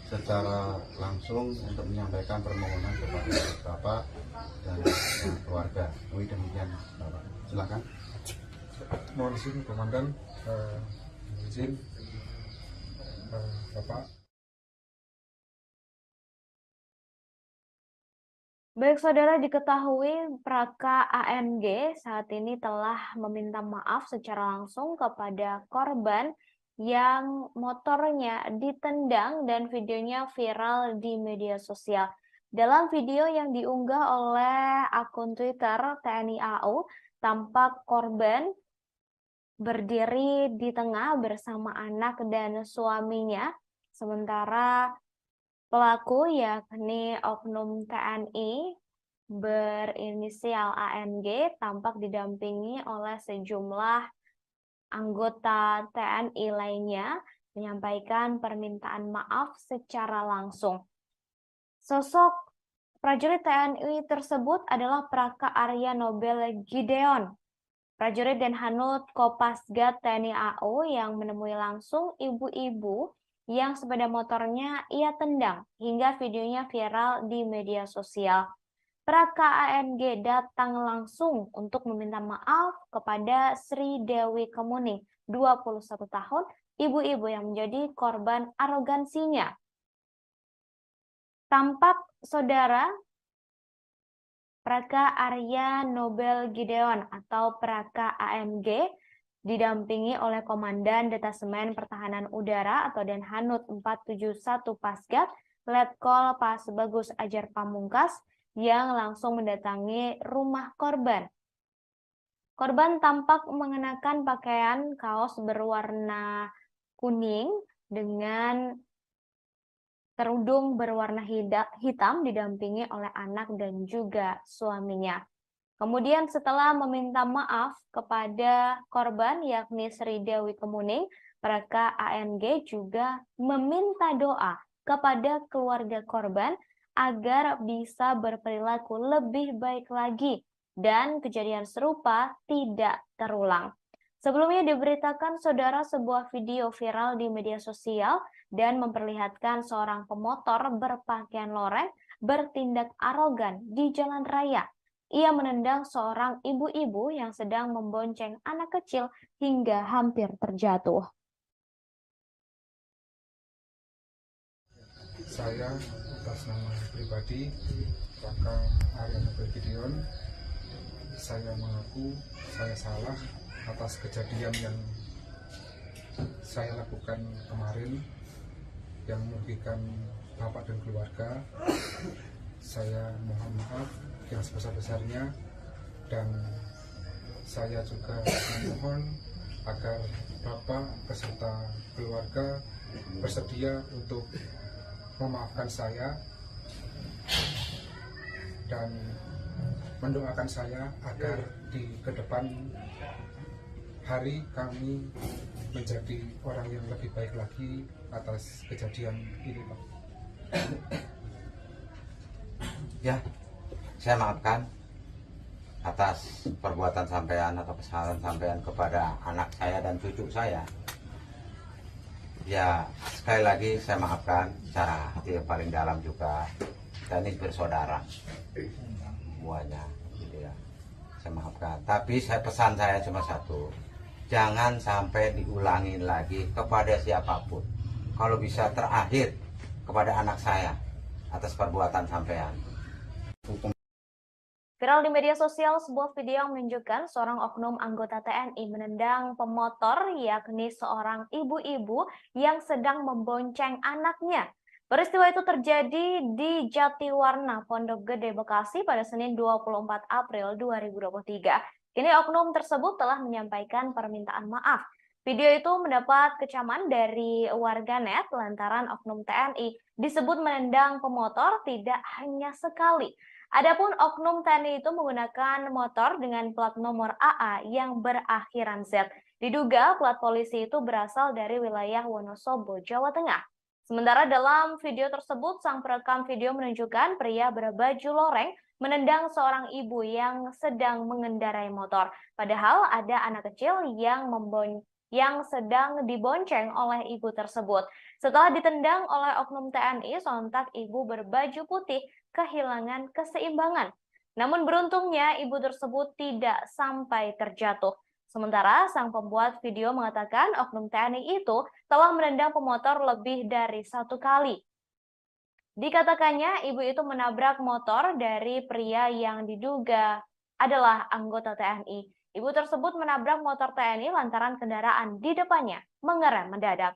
secara langsung untuk menyampaikan permohonan kepada Bapak dan keluarga. Demikian Bapak. Silakan. Mohon izin Komandan, izin Bapak. Baik saudara, diketahui Praka ANG saat ini telah meminta maaf secara langsung kepada korban yang motornya ditendang dan videonya viral di media sosial. Dalam video yang diunggah oleh akun Twitter TNI AU, tampak korban berdiri di tengah bersama anak dan suaminya, sementara pelaku yakni oknum TNI berinisial ANG tampak didampingi oleh sejumlah anggota TNI lainnya menyampaikan permintaan maaf secara langsung. Sosok prajurit TNI tersebut adalah Praka Arya Nobel Gideon, prajurit dan Hanut Kopasgat TNI AU yang menemui langsung ibu-ibu yang sepeda motornya ia tendang hingga videonya viral di media sosial. Praka ANG datang langsung untuk meminta maaf kepada Sri Dewi Kemuning, 21 tahun, ibu-ibu yang menjadi korban arogansinya. Tampak saudara Praka Arya Nobel Gideon atau Praka AMG didampingi oleh Komandan Detasemen Pertahanan Udara atau Denhanut 471 Pasgat, Letkol Pasbagus Ajar Pamungkas, yang langsung mendatangi rumah korban. Korban tampak mengenakan pakaian kaos berwarna kuning dengan kerudung berwarna hitam didampingi oleh anak dan juga suaminya. Kemudian setelah meminta maaf kepada korban yakni Sri Dewi Kemuning, Praka ANG juga meminta doa kepada keluarga korban agar bisa berperilaku lebih baik lagi dan kejadian serupa tidak terulang. Sebelumnya diberitakan saudara sebuah video viral di media sosial dan memperlihatkan seorang pemotor berpakaian loreng bertindak arogan di jalan raya. Ia menendang seorang ibu-ibu yang sedang membonceng anak kecil hingga hampir terjatuh. Saya atas nama pribadi Praka Arya Nobel Gideon, saya mengaku saya salah atas kejadian yang saya lakukan kemarin yang merugikan bapak dan keluarga. Saya mohon maaf yang sebesar-besarnya dan saya juga memohon agar bapak beserta keluarga bersedia untuk memaafkan saya dan mendoakan saya agar di kedepan hari kami menjadi orang yang lebih baik lagi atas kejadian ini, Pak. Ya, saya maafkan atas perbuatan sampean atau kesalahan sampean kepada anak saya dan cucu saya. Ya, sekali lagi saya maafkan secara hati yang paling dalam juga. Kita ini bersaudara semuanya, gitu ya. Saya maafkan. Tapi pesan saya cuma satu, jangan sampai diulangi lagi kepada siapapun. Kalau bisa terakhir kepada anak saya atas perbuatan sampean. Viral di media sosial sebuah video yang menunjukkan seorang oknum anggota TNI menendang pemotor yakni seorang ibu-ibu yang sedang membonceng anaknya. Peristiwa itu terjadi di Jatiwarna, Pondok Gede, Bekasi pada Senin 24 April 2023. Kini oknum tersebut telah menyampaikan permintaan maaf. Video itu mendapat kecaman dari warganet lantaran oknum TNI disebut menendang pemotor tidak hanya sekali. Adapun oknum TNI itu menggunakan motor dengan plat nomor AA yang berakhiran Z. Diduga plat polisi itu berasal dari wilayah Wonosobo, Jawa Tengah. Sementara dalam video tersebut, sang perekam video menunjukkan pria berbaju loreng menendang seorang ibu yang sedang mengendarai motor. Padahal ada anak kecil yang sedang dibonceng oleh ibu tersebut. Setelah ditendang oleh oknum TNI, sontak ibu berbaju putih kehilangan keseimbangan. Namun beruntungnya ibu tersebut tidak sampai terjatuh. Sementara sang pembuat video mengatakan oknum TNI itu telah menendang pemotor lebih dari 1 kali. Dikatakannya ibu itu menabrak motor dari pria yang diduga adalah anggota TNI. Ibu tersebut menabrak motor TNI lantaran kendaraan di depannya mengerem mendadak.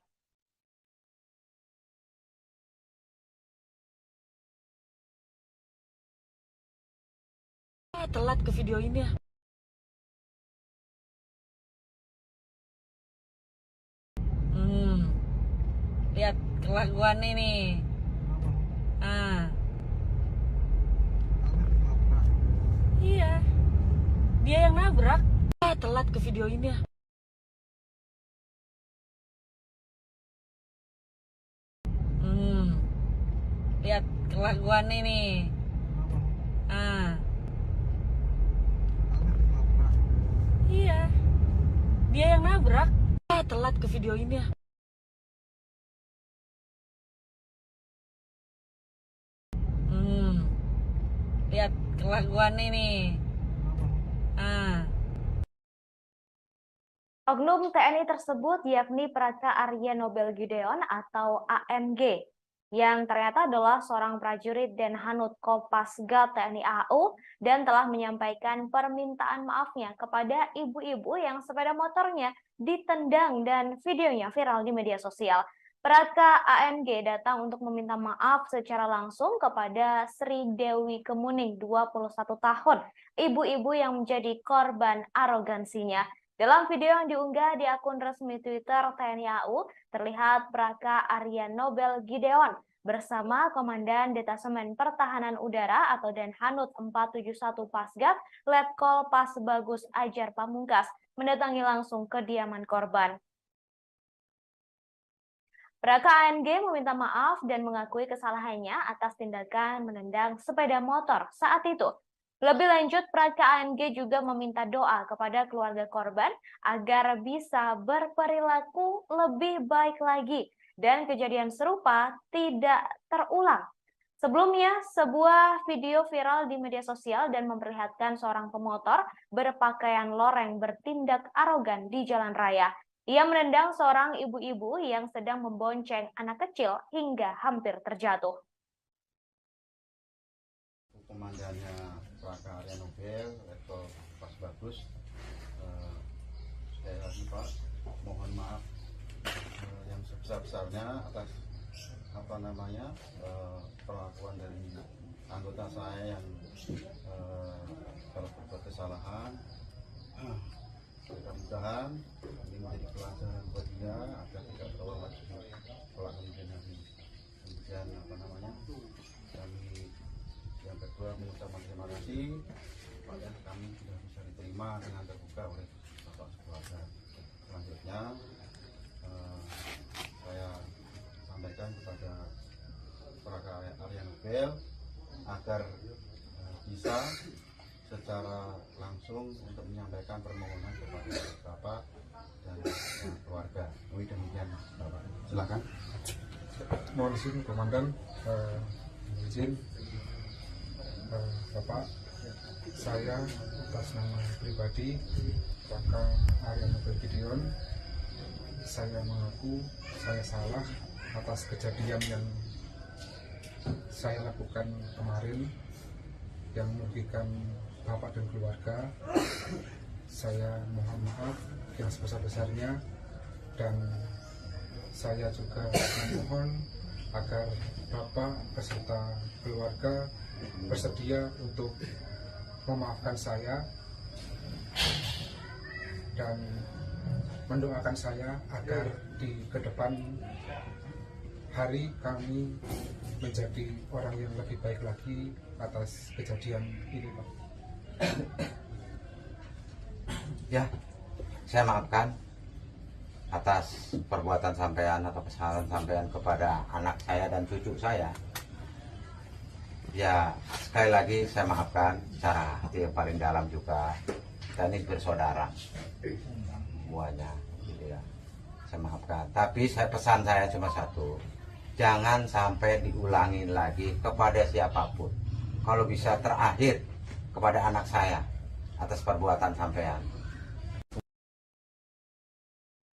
Telat ke video ini ya. Lihat kelakuan ini. Iya, dia yang nabrak. Telat ke video ini ya. Lihat kelakuan ini. Iya, dia yang nabrak. Telat ke video ini ya. Lihat kelakuan ini. Oknum TNI tersebut yakni Praka Arya Nobel Gideon atau ANG, yang ternyata adalah seorang prajurit Denhanut Kopasgat TNI AU dan telah menyampaikan permintaan maafnya kepada ibu-ibu yang sepeda motornya ditendang dan videonya viral di media sosial. Praka ANG datang untuk meminta maaf secara langsung kepada Sri Dewi Kemuning, 21 tahun, ibu-ibu yang menjadi korban arogansinya. Dalam video yang diunggah di akun resmi Twitter TNI AU, terlihat Praka Arya Nobel Gideon bersama Komandan Detasemen Pertahanan Udara atau Denhanut 471 Pasgat, Letkol Pasbagus Ajar Pamungkas, mendatangi langsung kediaman korban. Praka ANG meminta maaf dan mengakui kesalahannya atas tindakan menendang sepeda motor saat itu. Lebih lanjut, Praka ANG juga meminta doa kepada keluarga korban agar bisa berperilaku lebih baik lagi dan kejadian serupa tidak terulang. Sebelumnya, sebuah video viral di media sosial dan memperlihatkan seorang pemotor berpakaian loreng bertindak arogan di jalan raya. Ia menendang seorang ibu-ibu yang sedang membonceng anak kecil hingga hampir terjatuh. Komandannya Praka Arya Nobel, Letkol Pasbagus, sekali lagi Pak, mohon maaf yang sebesar-besarnya atas perlakuan dari anggota saya yang kalau berbuat kesalahan. Mudah-mudahan ini menjadi pelajaran buat dia agar tidak terulang lagi kelak kemudian hari. Kemudian kami yang kedua mengucapkan terima kasih kepada kami sudah bisa diterima dengan terbuka oleh Bapak Keluarga. Selanjutnya saya sampaikan kepada Praka Arya Nobel agar bisa secara langsung untuk menyampaikan permohonan kepada Bapak dan keluarga. Demikian Bapak. Silakan. Mohon izin Komandan, izin Bapak, saya atas nama pribadi Praka Arya Nobel Gideon, saya mengaku saya salah atas kejadian yang saya lakukan kemarin yang merugikan Bapak dan keluarga. Saya mohon maaf yang sebesar-besarnya dan saya juga memohon agar Bapak beserta keluarga bersedia untuk memaafkan saya dan mendoakan saya agar di kedepan hari kami menjadi orang yang lebih baik lagi atas kejadian ini, Pak. Ya, saya maafkan atas perbuatan sampean atau kesalahan sampean kepada anak saya dan cucu saya. Ya, sekali lagi saya maafkan secara hati yang paling dalam juga. Kita ini bersaudara semuanya, gitu ya. Saya maafkan. Tapi pesan saya cuma satu, jangan sampai diulangi lagi kepada siapapun. Kalau bisa terakhir kepada anak saya atas perbuatan sampean.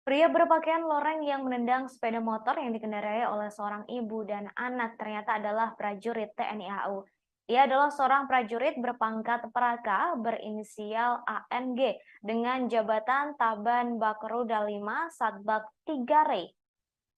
Pria berpakaian loreng yang menendang sepeda motor yang dikendarai oleh seorang ibu dan anak ternyata adalah prajurit TNI AU. Ia adalah seorang prajurit berpangkat Praka berinisial ANG dengan jabatan Taban Bakroda 5 Satbak 3 Rey.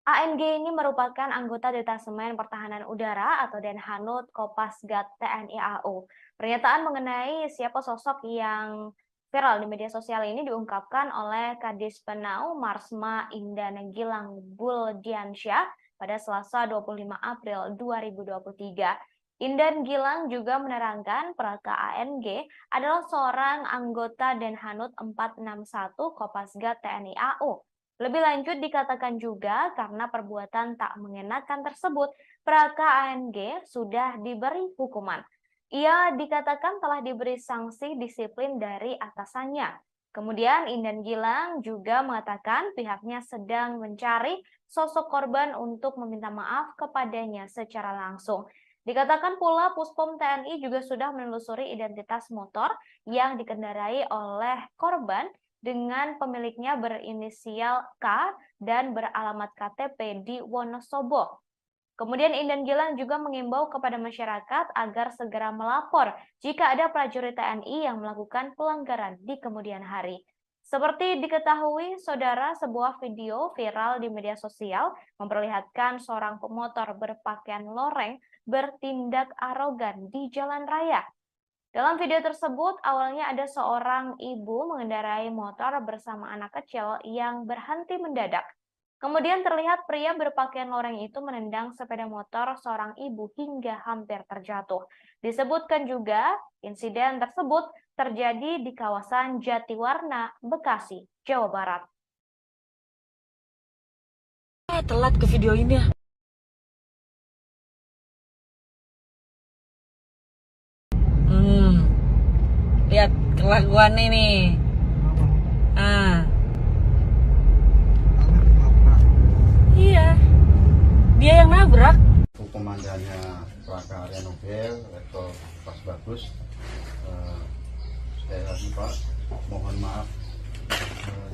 ANG ini merupakan anggota Detasemen Pertahanan Udara atau Denhanut Kopasgat TNI AU. Pernyataan mengenai siapa sosok yang viral di media sosial ini diungkapkan oleh Kadis Penau Marsma Indana Gilang Buldiansyah pada Selasa 25 April 2023. Indan Gilang juga menerangkan Praka ANG adalah seorang anggota Denhanut 461 Kopasgat TNI AU. Lebih lanjut dikatakan juga karena perbuatan tak mengenakan tersebut, Praka ANG sudah diberi hukuman. Ia dikatakan telah diberi sanksi disiplin dari atasannya. Kemudian Indan Gilang juga mengatakan pihaknya sedang mencari sosok korban untuk meminta maaf kepadanya secara langsung. Dikatakan pula Puspom TNI juga sudah menelusuri identitas motor yang dikendarai oleh korban dengan pemiliknya berinisial K dan beralamat KTP di Wonosobo. Kemudian Indan Gilang juga mengimbau kepada masyarakat agar segera melapor jika ada prajurit TNI yang melakukan pelanggaran di kemudian hari. Seperti diketahui, saudara, sebuah video viral di media sosial memperlihatkan seorang pemotor berpakaian loreng bertindak arogan di jalan raya. Dalam video tersebut, awalnya ada seorang ibu mengendarai motor bersama anak kecil yang berhenti mendadak. Kemudian terlihat pria berpakaian loreng itu menendang sepeda motor seorang ibu hingga hampir terjatuh. Disebutkan juga, insiden tersebut terjadi di kawasan Jatiwarna, Bekasi, Jawa Barat. Telat ke video ini ya. Lihat kelakuan ini. Iya. Dia yang nabrak. Komandannya Praka Area Nobel, Letkol Pas Bagus. Sekali lagi Pak, mohon maaf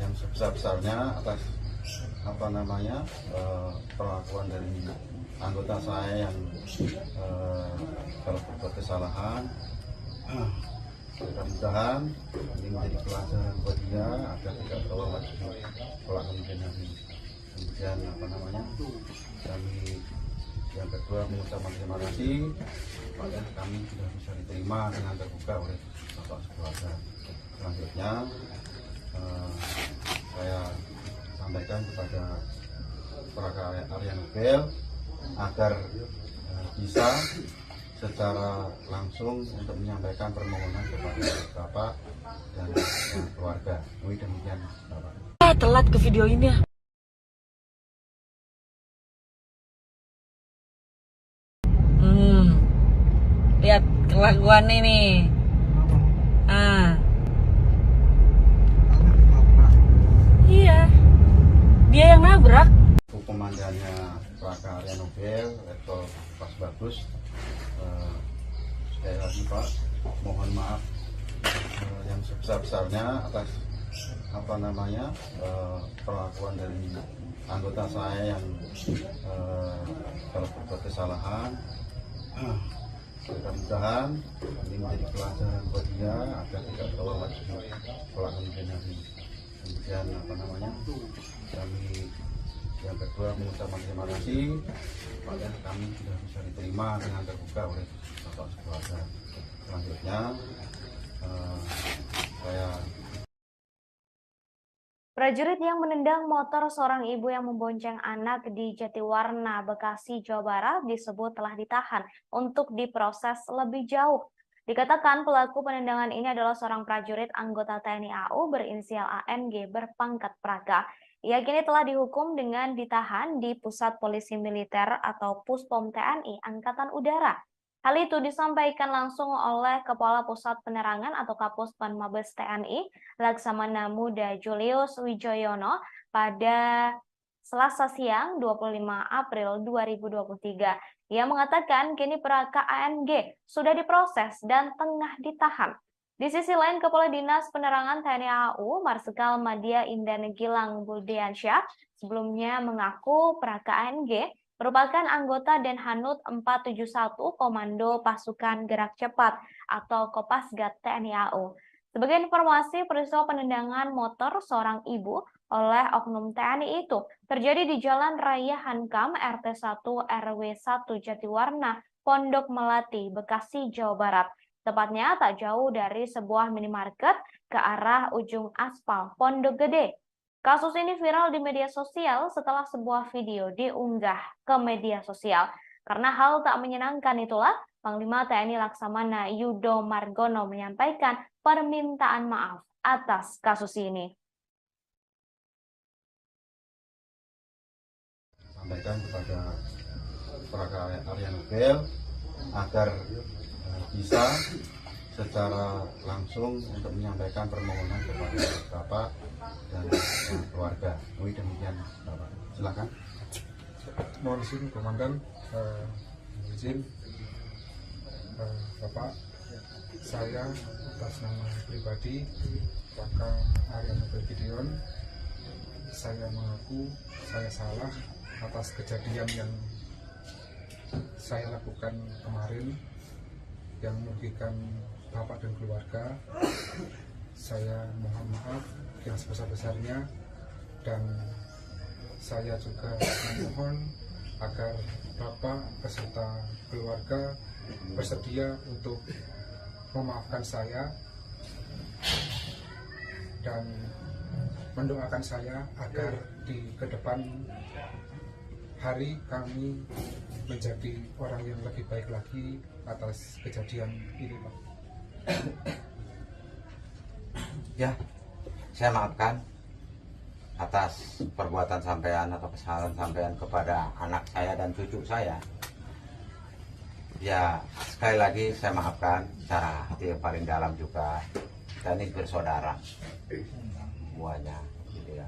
yang sebesar-besarnya atas perlakuan dari anggota saya yang kalau berbuat kesalahan. Mudah-mudahan ini menjadi pelajaran buat dia agar tidak terulang lagi kelak kemudian. Kemudian kami yang kedua mengucapkan terima kasih pada kami sudah bisa diterima dengan terbuka oleh Bapak Keluarga. Selanjutnya saya sampaikan kepada Praka Area Nobel agar bisa secara langsung untuk menyampaikan permohonan kepada Bapak dan keluarga. Demikian Bapak. Telat ke video ini ya. Lihat kelakuan ini. Iya. Dia yang nabrak. Komandannya Praka Area Nobel, Letkol Pas Bagus. Sekali lagi Pak, mohon maaf yang sebesar-besarnya atas perlakuan dari anggota saya yang kalau berbuat kesalahan. Mudah-mudahan ini menjadi pelajaran buat dia agar tidak terulang lagi kelak kemudian. Kemudian kami yang kedua mengucapkan terima kasih pada kami sudah bisa diterima dengan terbuka oleh Bapak Keluarga. Selanjutnya saya Prajurit yang menendang motor seorang ibu yang membonceng anak di Jatiwarna, Bekasi, Jawa Barat disebut telah ditahan untuk diproses lebih jauh. Dikatakan pelaku penendangan ini adalah seorang prajurit anggota TNI AU berinisial ANG berpangkat Praka. Ia kini telah dihukum dengan ditahan di Pusat Polisi Militer atau Puspom TNI Angkatan Udara. Hal itu disampaikan langsung oleh Kepala Pusat Penerangan atau Kapuspen Mabes TNI, Laksamana Muda Julius Wijoyono pada Selasa siang 25 April 2023. Ia mengatakan kini Praka ANG sudah diproses dan tengah ditahan. Di sisi lain, Kepala Dinas Penerangan TNI AU, Marsikal Madya Indana Gilang Buldiansyah, sebelumnya mengaku Praka ANG merupakan anggota Denhanut 471 Komando Pasukan Gerak Cepat atau Kopasgat TNI AU. Sebagai informasi, peristiwa penendangan motor seorang ibu oleh oknum TNI itu terjadi di Jalan Raya Hankam RT 1 RW 1 Jatiwarna, Pondok Melati, Bekasi, Jawa Barat. Tepatnya tak jauh dari sebuah minimarket ke arah ujung aspal Pondok Gede. Kasus ini viral di media sosial setelah sebuah video diunggah ke media sosial. Karena hal tak menyenangkan itulah, Panglima TNI Laksamana Yudo Margono menyampaikan permintaan maaf atas kasus ini. Sampaikan kepada Praga Area Nobel agar bisa secara langsung untuk menyampaikan permohonan kepada Bapak dan keluarga. Demikian Bapak. Silakan. Mohon izin Komandan, izin Bapak, saya atas nama pribadi Praga Area Nobel Gideon, saya mengaku saya salah atas kejadian yang saya lakukan kemarin yang merugikan Bapak dan keluarga. Saya mohon maaf yang sebesar-besarnya, dan saya juga memohon agar Bapak beserta keluarga bersedia untuk memaafkan saya dan mendoakan saya agar di kedepan hari kami menjadi orang yang lebih baik lagi atas kejadian ini, Pak. Ya, saya maafkan atas perbuatan sampean atau kesalahan sampean kepada anak saya dan cucu saya. Ya, sekali lagi saya maafkan secara hati yang paling dalam juga. Dan ini bersaudara semuanya, gitu ya.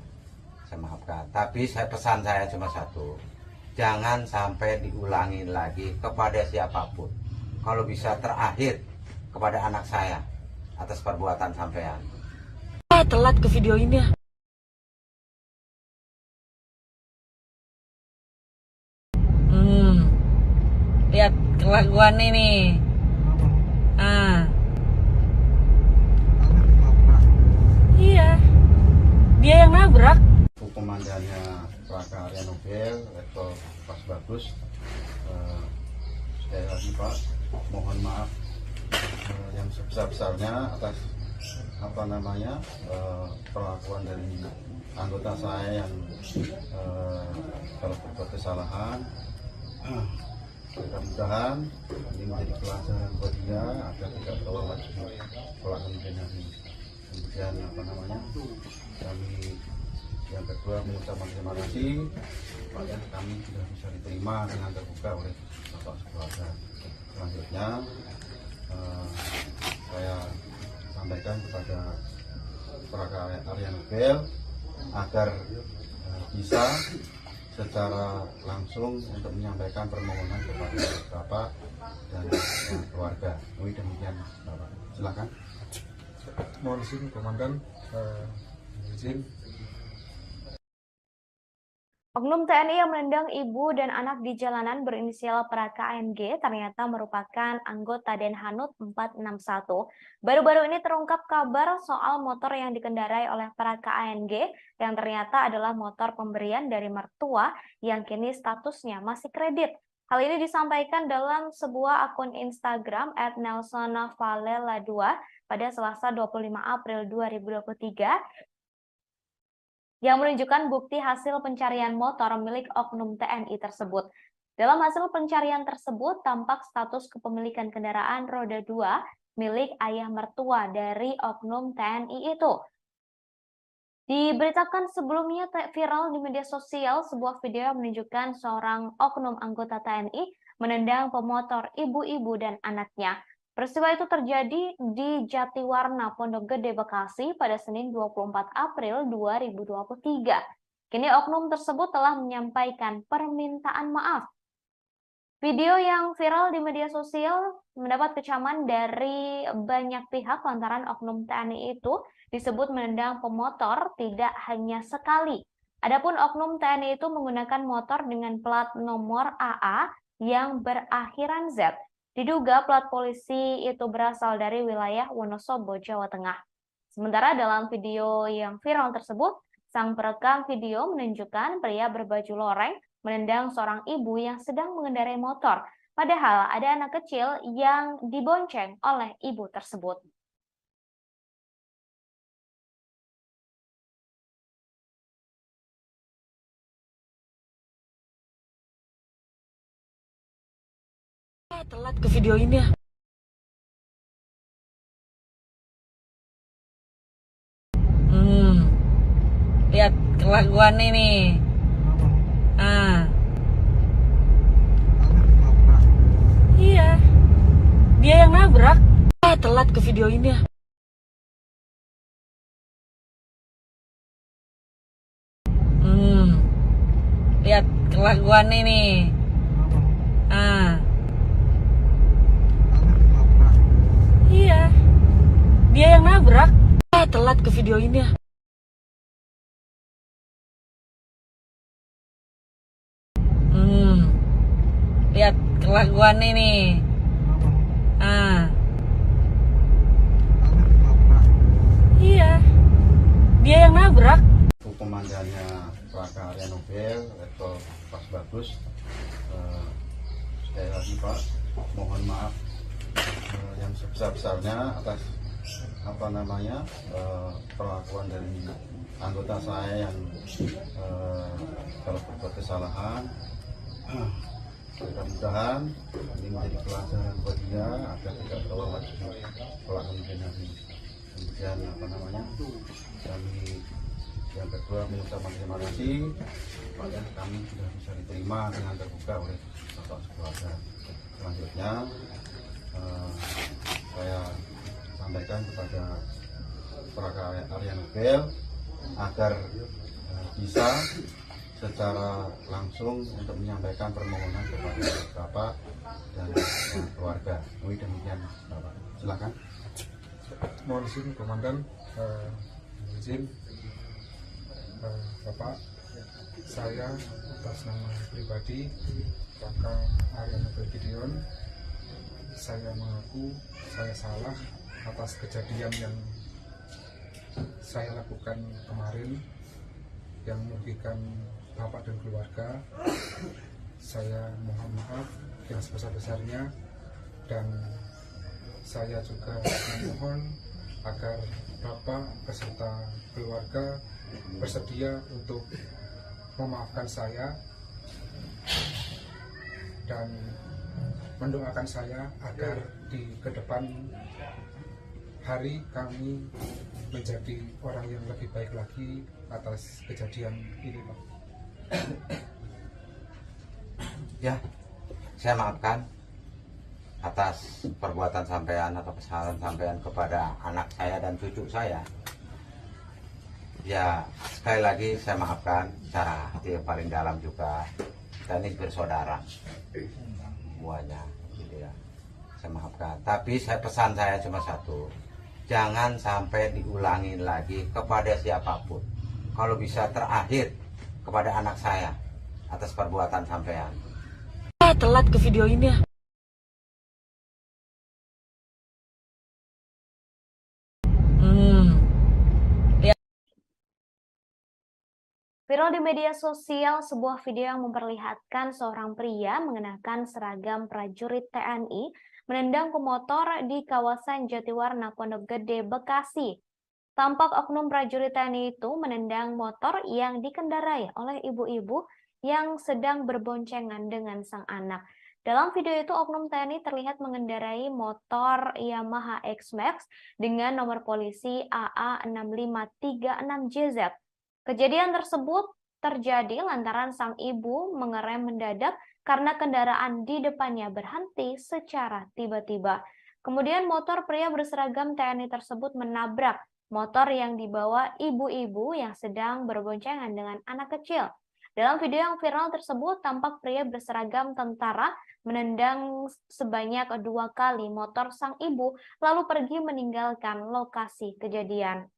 Saya maafkan. Tapi pesan saya cuma satu. Jangan sampai diulangi lagi kepada siapapun. Kalau bisa terakhir kepada anak saya atas perbuatan sampean. Telat ke video ini ya. Lihat kelakuan ini. Iya. Dia yang nabrak. Komandannya Praga Area Nobel, Letkol Pas Bagus. Sekali lagi Pak, mohon maaf yang sebesar-besarnya atas perlakuan dari anggota saya yang kalau berbuat kesalahan. Mudah-mudahan ini menjadi pelajaran buat dia agar tidak terulang lagi kelak kemudian hari. Kemudian kami yang kedua mengucapkan terima kasih pada kami sudah bisa diterima dengan terbuka oleh Bapak keluarga. Selanjutnya saya sampaikan kepada Praga Area Nobel agar bisa secara langsung untuk menyampaikan permohonan kepada Bapak dan keluarga. Demikian Bapak. Silakan. Mohon izin Komandan, izin. Oknum TNI yang menendang ibu dan anak di jalanan berinisial Praka ANG ternyata merupakan anggota Denhanut 461. Baru-baru ini terungkap kabar soal motor yang dikendarai oleh Praka ANG yang ternyata adalah motor pemberian dari mertua yang kini statusnya masih kredit. Hal ini disampaikan dalam sebuah akun Instagram @nelsonavalela2 pada Selasa 25 April 2023 yang menunjukkan bukti hasil pencarian motor milik oknum TNI tersebut. Dalam hasil pencarian tersebut, tampak status kepemilikan kendaraan roda 2 milik ayah mertua dari oknum TNI itu. Diberitakan sebelumnya viral di media sosial sebuah video yang menunjukkan seorang oknum anggota TNI menendang pemotor ibu-ibu dan anaknya. Peristiwa itu terjadi di Jatiwarna, Pondok Gede, Bekasi pada Senin 24 April 2023. Kini oknum tersebut telah menyampaikan permintaan maaf. Video yang viral di media sosial mendapat kecaman dari banyak pihak lantaran oknum TNI itu disebut menendang pemotor tidak hanya sekali, Adapun oknum TNI itu menggunakan motor dengan plat nomor AA yang berakhiran Z. Diduga plat polisi itu berasal dari wilayah Wonosobo, Jawa Tengah. Sementara dalam video yang viral tersebut, sang perekam video menunjukkan pria berbaju loreng menendang seorang ibu yang sedang mengendarai motor. Padahal ada anak kecil yang dibonceng oleh ibu tersebut. Telat ke video ini ya. Lihat kelakuan ini. Iya. Dia yang nabrak. Telat ke video ini ya. Lihat kelakuan ini. Iya. Dia yang nabrak. Telat ke video ini ya. Lihat kelakuan ini. Iya. Dia yang nabrak. Komandannya Laka Arya Nobel, Letkol Pas Bagus. Sekali lagi Pak, mohon maaf yang sebesar-besarnya atas perlakuan dari anggota saya yang kalau berbuat kesalahan. Mudah-mudahan ini menjadi pelajaran buat dia agar tidak terulang lagi kelak kemudian hari. Kemudian kami yang kedua mengucapkan terima kasih pada kami sudah bisa diterima dengan terbuka oleh Bapak keluarga. Selanjutnya saya sampaikan kepada Praka Arya Nobel agar bisa secara langsung untuk menyampaikan permohonan kepada Bapak dan keluarga. Demikian Bapak. Silakan. Mohon izin Komandan, izin Bapak, saya atas nama pribadi Praka Arya Nobel Gideon, saya mengaku saya salah atas kejadian yang saya lakukan kemarin yang merugikan Bapak dan keluarga. Saya mohon maaf yang sebesar-besarnya, dan saya juga memohon agar Bapak beserta keluarga bersedia untuk memaafkan saya dan mendoakan saya agar di kedepan hari kami menjadi orang yang lebih baik lagi atas kejadian ini, Pak. Ya, saya maafkan atas perbuatan sampean atau kesalahan sampean kepada anak saya dan cucu saya. Ya, sekali lagi saya maafkan secara hati yang paling dalam juga. Kita ini bersaudara semuanya, gitu ya. Saya maafkan. Tapi pesan saya cuma satu, jangan sampai diulangi lagi kepada siapapun. Kalau bisa terakhir kepada anak saya atas perbuatan sampean. Telat ke video ini ya. Viral di media sosial sebuah video yang memperlihatkan seorang pria mengenakan seragam prajurit TNI menendang pemotor di kawasan Jatiwarna, Pondok Gede, Bekasi. Tampak oknum prajurit TNI itu menendang motor yang dikendarai oleh ibu-ibu yang sedang berboncengan dengan sang anak. Dalam video itu, oknum TNI terlihat mengendarai motor Yamaha X-Max dengan nomor polisi AA6536JZ. Kejadian tersebut terjadi lantaran sang ibu mengerem mendadak karena kendaraan di depannya berhenti secara tiba-tiba. Kemudian motor pria berseragam TNI tersebut menabrak motor yang dibawa ibu-ibu yang sedang berboncengan dengan anak kecil. Dalam video yang viral tersebut, tampak pria berseragam tentara menendang sebanyak 2 kali motor sang ibu, lalu pergi meninggalkan lokasi kejadian.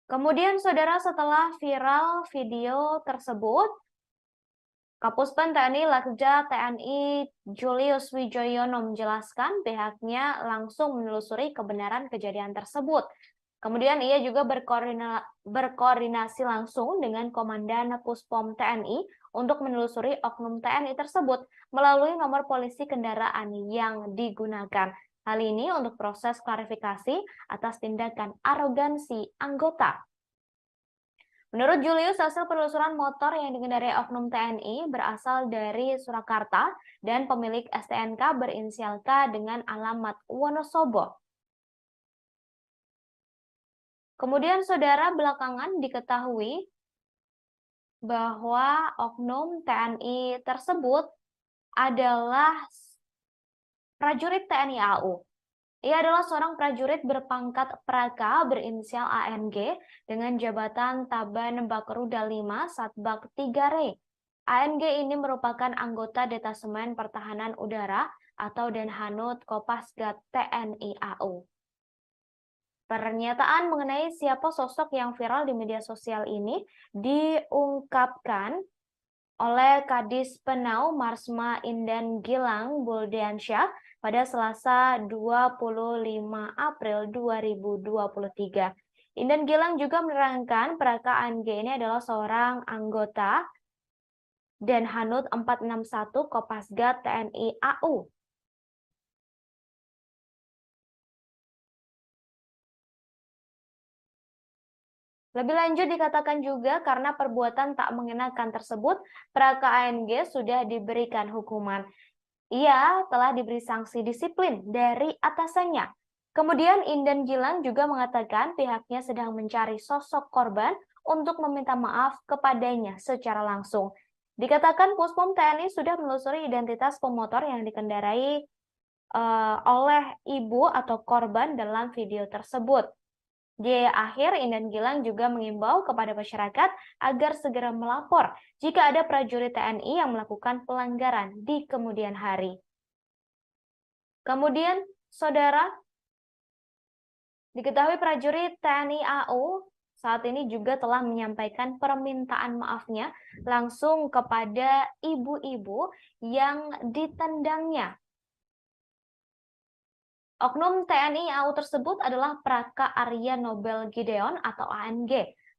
Kemudian, saudara, setelah viral video tersebut, Kapuspen TNI Lakja TNI Julius Wijoyono menjelaskan pihaknya langsung menelusuri kebenaran kejadian tersebut. Kemudian ia juga berkoordinasi langsung dengan Komandan Puspom TNI untuk menelusuri oknum TNI tersebut melalui nomor polisi kendaraan yang digunakan. Hal ini untuk proses klarifikasi atas tindakan arogansi anggota. Menurut Julius, hasil penelusuran motor yang dikendarai oknum TNI berasal dari Surakarta dan pemilik STNK berinisial K dengan alamat Wonosobo. Kemudian, saudara, belakangan diketahui bahwa oknum TNI tersebut adalah prajurit TNI AU. Ia adalah seorang prajurit berpangkat Praka berinisial ANG dengan jabatan Taban Bakruda 5 Satbak 3 Re. ANG ini merupakan anggota Detasemen Pertahanan Udara atau Denhanut Kopasgat TNI AU. Pernyataan mengenai siapa sosok yang viral di media sosial ini diungkapkan oleh Kadis Penau Marsma Indan Gilang Buldiansyah pada Selasa 25 April 2023. Indan Gilang juga menerangkan Praka ANG ini adalah seorang anggota Denhanut 461 Kopasgat TNI AU. Lebih lanjut dikatakan juga karena perbuatan tak mengenakan tersebut, Praka ANG sudah diberikan hukuman. Ia telah diberi sanksi disiplin dari atasannya. Kemudian Indan Gilang juga mengatakan pihaknya sedang mencari sosok korban untuk meminta maaf kepadanya secara langsung. Dikatakan Puspom TNI sudah menelusuri identitas pemotor yang dikendarai oleh ibu atau korban dalam video tersebut. Di akhir, Indan Gilang juga mengimbau kepada masyarakat agar segera melapor jika ada prajurit TNI yang melakukan pelanggaran di kemudian hari. Kemudian, saudara, diketahui prajurit TNI AU saat ini juga telah menyampaikan permintaan maafnya langsung kepada ibu-ibu yang ditendangnya. Oknum TNI AU tersebut adalah Praka Arya Nobel Gideon atau ANG.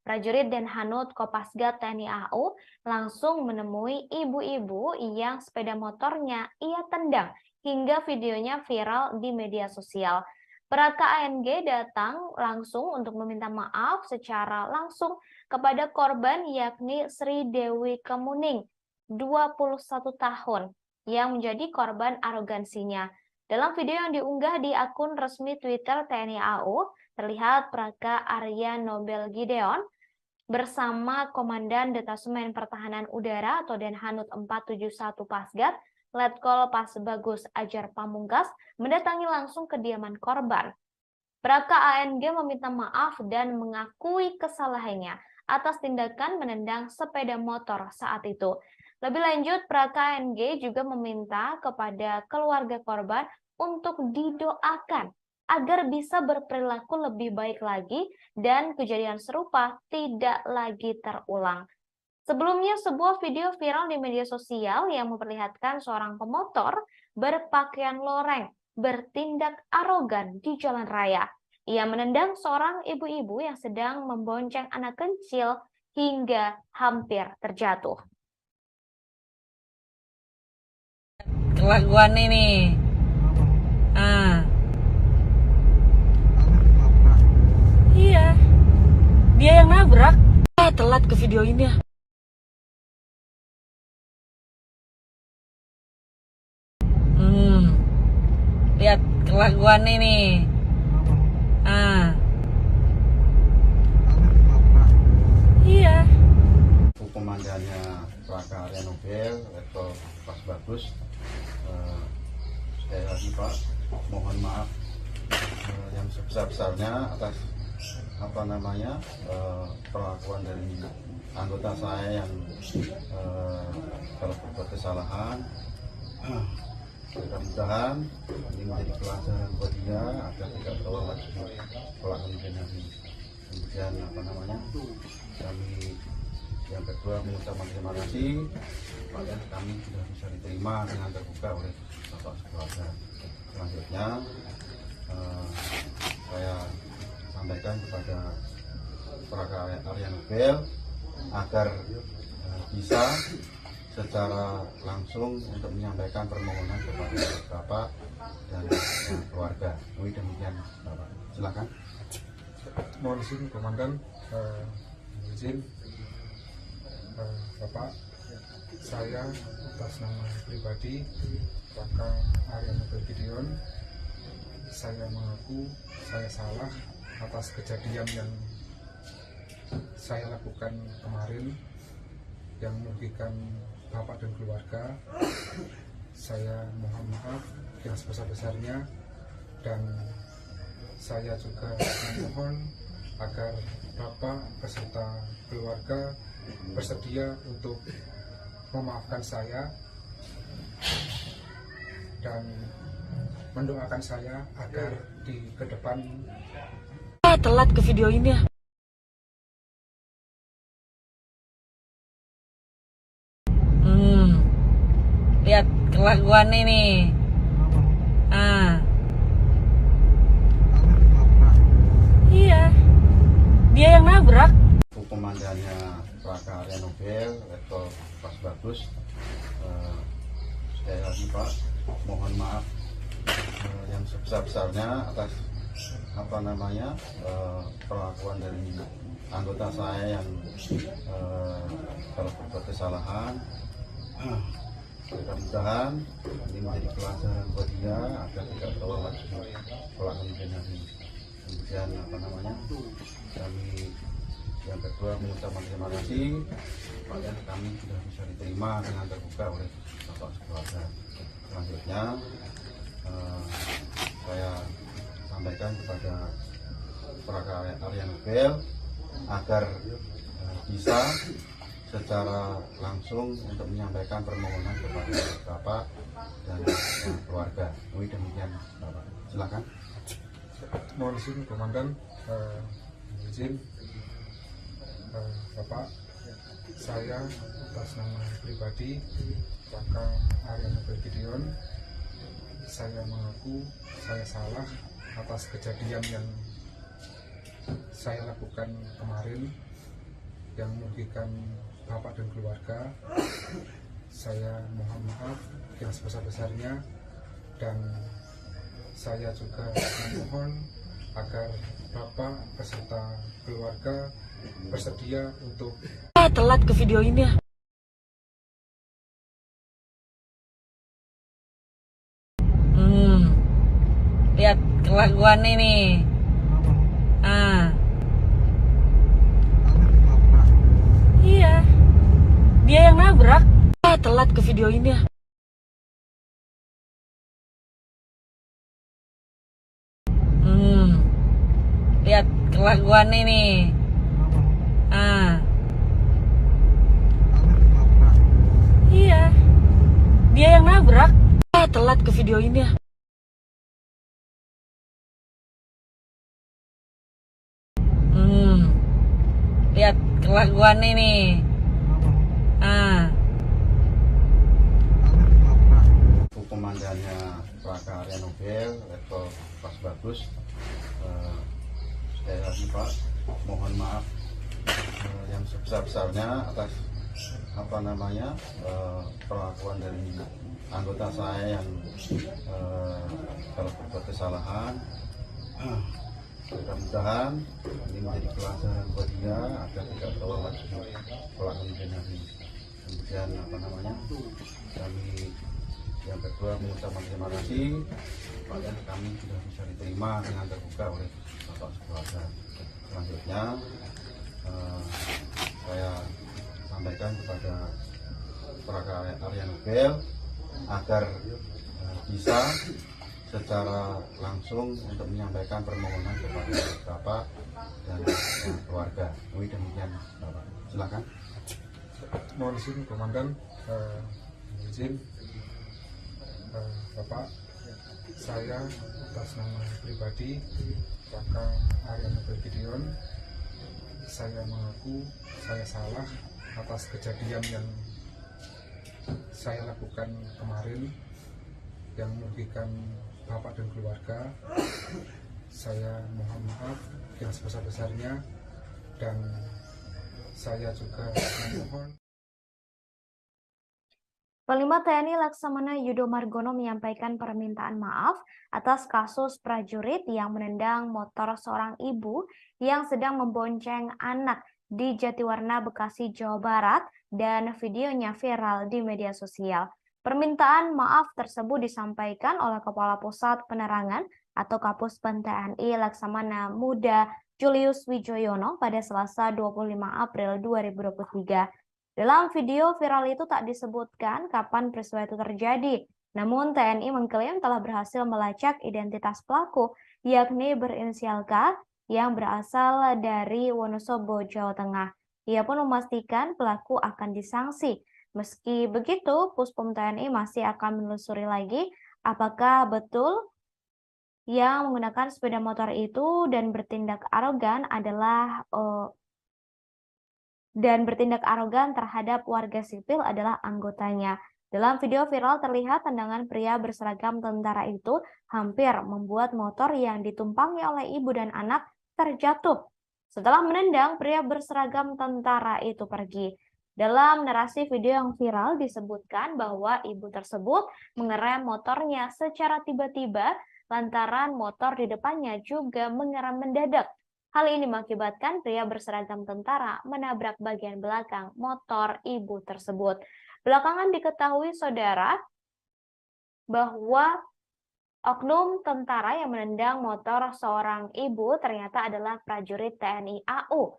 Prajurit Denhanut Kopasgat TNI AU langsung menemui ibu-ibu yang sepeda motornya ia tendang hingga videonya viral di media sosial. Praka ANG datang langsung untuk meminta maaf secara langsung kepada korban yakni Sri Dewi Kemuning, 21 tahun, yang menjadi korban arogansinya. Dalam video yang diunggah di akun resmi Twitter TNI AU, terlihat Praka Arya Nobel Gideon bersama Komandan Detasemen Pertahanan Udara atau Denhanut 471 Pasgat, Letkol Pasbagus Ajar Pamungkas, mendatangi langsung kediaman korban. Praka ANG meminta maaf dan mengakui kesalahannya atas tindakan menendang sepeda motor saat itu. Lebih lanjut, Praka ANG juga meminta kepada keluarga korban untuk didoakan agar bisa berperilaku lebih baik lagi dan kejadian serupa tidak lagi terulang. Sebelumnya, sebuah video viral di media sosial yang memperlihatkan seorang pemotor berpakaian loreng bertindak arogan di jalan raya. Ia menendang seorang ibu-ibu yang sedang membonceng anak kecil hingga hampir terjatuh. Kelakuan ini. Iya. Dia yang nabrak. Telat ke video ini ya. Lihat kelakuan ini. Iya. Komandannya Praka Arya Nobel, Letkol Pasbagus. Sekali lagi Pak, mohon maaf yang sebesar-besarnya atas perlakuan dari anggota saya yang kalau berbuat kesalahan. Mudah-mudahan ini menjadi pelajaran buat dia agar tidak terulang lagi kelak kemudian hari. kemudian apa namanya, kami yang kedua mengucapkan terima kasih pada kami sudah bisa diterima dengan terbuka oleh Bapak Sekeluarga. Selanjutnya saya sampaikan kepada prakarya Arya Nobel agar bisa secara langsung untuk menyampaikan permohonan kepada Bapak dan keluarga. Demikian Bapak, silakan. Mohon izin Komandan, izin Bapak, saya atas nama pribadi Raka Arya Nobel Gideon, saya mengaku saya salah atas kejadian yang saya lakukan kemarin yang merugikan Bapak dan keluarga. Saya mohon maaf yang sebesar-besarnya, dan saya juga memohon agar Bapak beserta keluarga bersedia untuk memaafkan saya dan mendoakan saya agar di kedepan Telat ke video ini ya. Lihat kelakuan ini. Iya, dia yang nabrak. Komandannya Raka Arya Nobel, Letkol Pas Bagus, sekali lagi Pak, mohon maaf yang sebesar-besarnya atas apa namanya perlakuan dari anggota saya yang kalau berbuat kesalahan. Mudah-mudahan ini menjadi pelajaran buat dia agar tidak terulang lagi kejadian ini. Kemudian apa namanya, kami yang kedua mengucapkan terima kasih pada kami sudah bisa diterima dengan terbuka oleh Bapak Sekeluarga. Selanjutnya saya sampaikan kepada prakarya Arya Nobel agar bisa secara langsung untuk menyampaikan permohonan kepada Bapak dan keluarga. Demikian Bapak, silakan. mohon izin Komandan, izin Bapak, saya atas nama pribadi Raka Arya Nobel Gideon, saya mengaku saya salah atas kejadian yang saya lakukan kemarin yang merugikan Bapak dan keluarga. Saya mohon maaf yang sebesar-besarnya, dan saya juga memohon agar Bapak beserta keluarga bersedia untuk Telat ke video ini ya. Lihat kelakuan ini. Iya, dia yang nabrak. Telat ke video ini ya. Lihat kelakuan ini. Iya, dia yang nabrak. Telat ke video ini ya. Lihat kelakuan ini. Komandannya Raka Arya Nobel, Letkol Pas Bagus, sekali lagi Pak, mohon maaf yang sebesar-besarnya atas apa namanya perlakuan dari anggota saya yang kalau berbuat kesalahan. Mudah-mudahan ini menjadi pelajaran buat dia agar tidak terulang lagi kejadian ini. Kemudian apa namanya, kami yang kedua mengucapkan terima kasih pada kami sudah bisa diterima dengan terbuka oleh Bapak Sekeluarga. Selanjutnya saya sampaikan kepada prakarya Arya Nobel agar bisa secara langsung untuk menyampaikan permohonan kepada Bapak dan keluarga. Demikian Bapak, silakan. mohon izin Komandan, izin Bapak, saya atas nama pribadi Raka Arya Nobel Gideon, saya mengaku saya salah atas kejadian yang saya lakukan kemarin yang merugikan bapak dan keluarga. Saya mohon maaf yang sebesar-besarnya, dan saya juga memohon. Panglima TNI Laksamana Yudo Margono menyampaikan permintaan maaf atas kasus prajurit yang menendang motor seorang ibu yang sedang membonceng anak di Jatiwarna, Bekasi, Jawa Barat, dan videonya viral di media sosial. Permintaan maaf tersebut disampaikan oleh Kepala Pusat Penerangan atau Kapuspen TNI Laksamana Muda Julius Wijoyono pada Selasa 25 April 2023. Dalam video viral itu tak disebutkan kapan peristiwa itu terjadi. Namun TNI mengklaim telah berhasil melacak identitas pelaku, yakni berinisial K yang berasal dari Wonosobo, Jawa Tengah. Ia pun memastikan pelaku akan disanksi. Meski begitu, Puspom TNI masih akan menelusuri lagi apakah betul yang menggunakan sepeda motor itu dan bertindak arogan terhadap warga sipil adalah anggotanya. Dalam video viral terlihat tendangan pria berseragam tentara itu hampir membuat motor yang ditumpangi oleh ibu dan anak terjatuh. Setelah menendang, pria berseragam tentara itu pergi. Dalam narasi video yang viral disebutkan bahwa ibu tersebut mengerem motornya secara tiba-tiba lantaran motor di depannya juga mengerem mendadak. Hal ini mengakibatkan pria berseragam tentara menabrak bagian belakang motor ibu tersebut. Belakangan diketahui, saudara, bahwa oknum tentara yang menendang motor seorang ibu ternyata adalah prajurit TNI AU.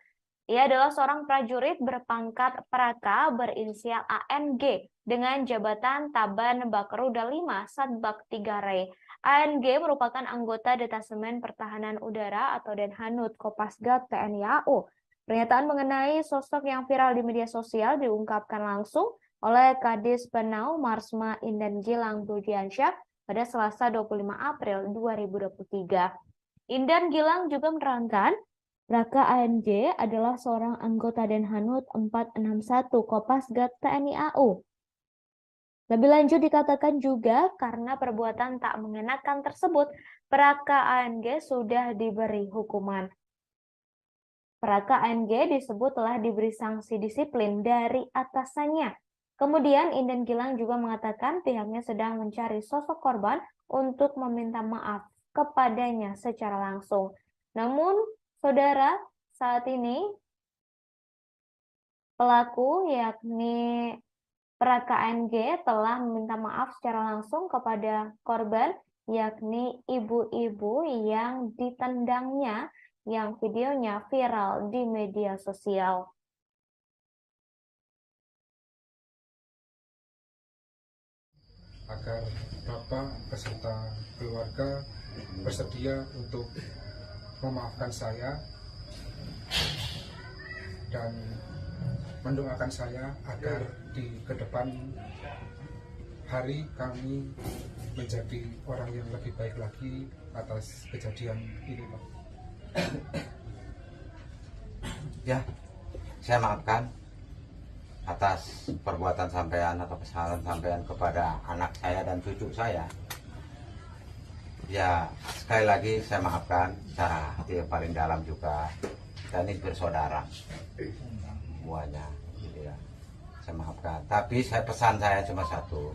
Ia adalah seorang prajurit berpangkat Praka berinisial ANG dengan jabatan Taban Bakruda 5 Satbak 3 Rey. ANG merupakan anggota Detasemen Pertahanan Udara atau Denhanud Kopasgat TNI AU. Pernyataan mengenai sosok yang viral di media sosial diungkapkan langsung oleh Kadis Penau Marsma Indan Gilang Budiansyah pada Selasa 25 April 2023. Indan Gilang juga menerangkan, Raka ANG adalah seorang anggota Denhanud 461 Kopasgat TNI AU. Lebih lanjut dikatakan juga karena perbuatan tak mengenakan tersebut, Praka ANG sudah diberi hukuman. Praka ANG disebut telah diberi sanksi disiplin dari atasannya. Kemudian Indan Gilang juga mengatakan pihaknya sedang mencari sosok korban untuk meminta maaf kepadanya secara langsung. Namun, saudara, saat ini pelaku yakni Praka ANG telah meminta maaf secara langsung kepada korban, yakni ibu-ibu yang ditendangnya, yang videonya viral di media sosial. Agar Bapak beserta keluarga bersedia untuk memaafkan saya dan mendoakan saya agar di kedepan hari kami menjadi orang yang lebih baik lagi atas kejadian ini, Pak. Ya, saya maafkan atas perbuatan sampean atau kesalahan sampean kepada anak saya dan cucu saya. Ya, sekali lagi saya maafkan secara hati yang paling dalam juga. Dan ini bersaudara semuanya, gitu ya. Saya maafkan. Tapi pesan saya cuma satu,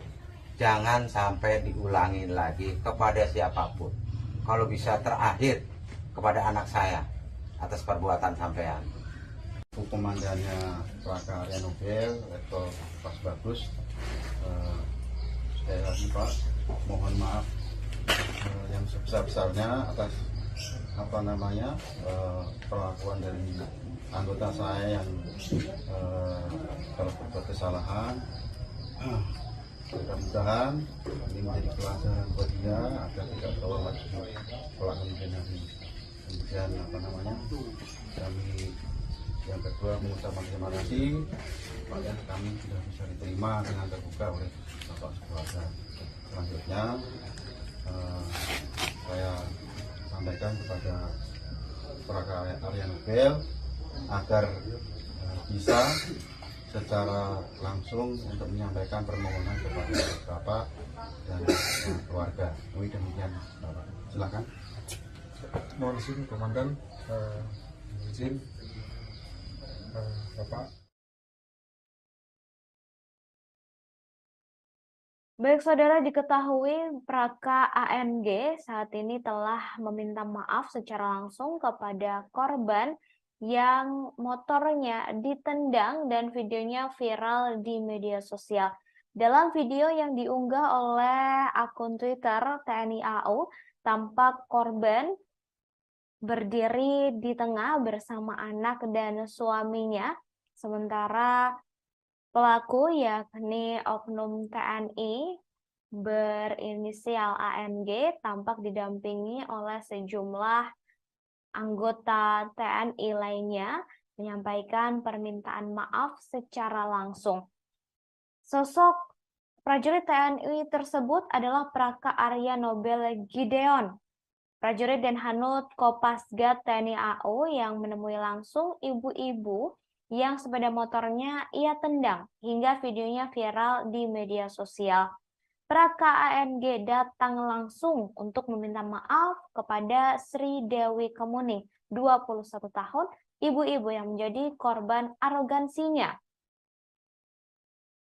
jangan sampai diulangi lagi kepada siapapun. Kalau bisa terakhir kepada anak saya atas perbuatan sampean. Komandannya Praka Arya Nobel, Letkol Pas Bagus, sekali lagi Pak, mohon maaf yang sebesar-besarnya atas perlakuan dari anggota saya yang kalau berbuat kesalahan. Mudah-mudahan ini menjadi pelajaran buat dia agar tidak terulang lagi kelak kemudian hari. Kemudian kami yang kedua mengucapkan terima kasih supaya kami sudah bisa diterima dengan terbuka oleh Bapak Keluarga. Selanjutnya saya sampaikan kepada Praka Arya Nobel agar bisa secara langsung untuk menyampaikan permohonan kepada Bapak dan keluarga. Demikian Bapak. Silakan. Mohon izin Komandan, izin Bapak. Baik saudara, diketahui Praka AMG saat ini telah meminta maaf secara langsung kepada korban yang motornya ditendang dan videonya viral di media sosial. Dalam video yang diunggah oleh akun Twitter TNI AU, tampak korban berdiri di tengah bersama anak dan suaminya, sementara pelaku yakni oknum TNI berinisial ANG tampak didampingi oleh sejumlah anggota TNI lainnya menyampaikan permintaan maaf secara langsung. Sosok prajurit TNI tersebut adalah Praka Arya Nobel Gideon, prajurit Denhanut Kopasgat TNI AU yang menemui langsung ibu-ibu yang sepeda motornya ia tendang hingga videonya viral di media sosial. Praka ANG datang langsung untuk meminta maaf kepada Sri Dewi Kemuning, 21 tahun, ibu-ibu yang menjadi korban arogansinya.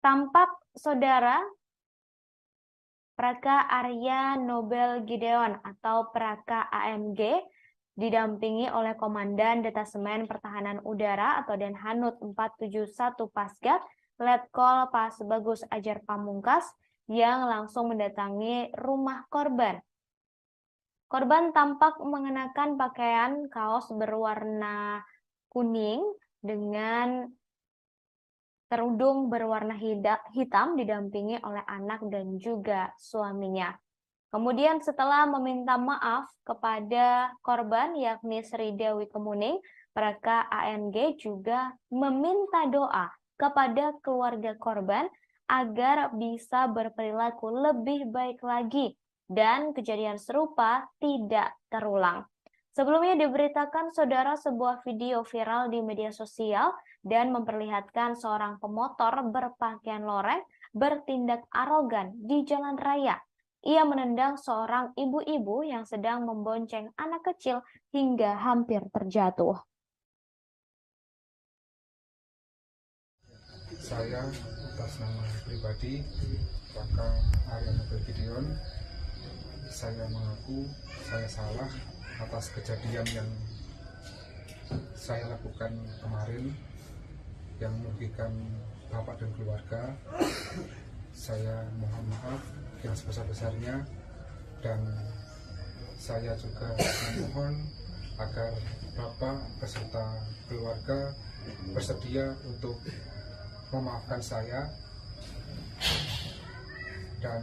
Tampak saudara Praka Arya Nobel Gideon atau Praka AMG didampingi oleh Komandan Detasemen Pertahanan Udara atau Denhanut 471 Pasgat, Letkol Pasbagus Ajar Pamungkas, yang langsung mendatangi rumah korban. Korban tampak mengenakan pakaian kaos berwarna kuning dengan kerudung berwarna hitam didampingi oleh anak dan juga suaminya. Kemudian setelah meminta maaf kepada korban yakni Sri Dewi Kemuning, Praka ANG juga meminta doa kepada keluarga korban agar bisa berperilaku lebih baik lagi dan kejadian serupa tidak terulang. Sebelumnya diberitakan saudara sebuah video viral di media sosial dan memperlihatkan seorang pemotor berpakaian loreng bertindak arogan di jalan raya. Ia menendang seorang ibu-ibu yang sedang membonceng anak kecil hingga hampir terjatuh. Saya atas nama pribadi Praka Arya Nobel Gideon, saya mengaku saya salah atas kejadian yang saya lakukan kemarin yang merugikan bapak dan keluarga. Saya mohon maaf yang sebesar-besarnya dan saya juga memohon agar bapak beserta keluarga bersedia untuk memaafkan saya dan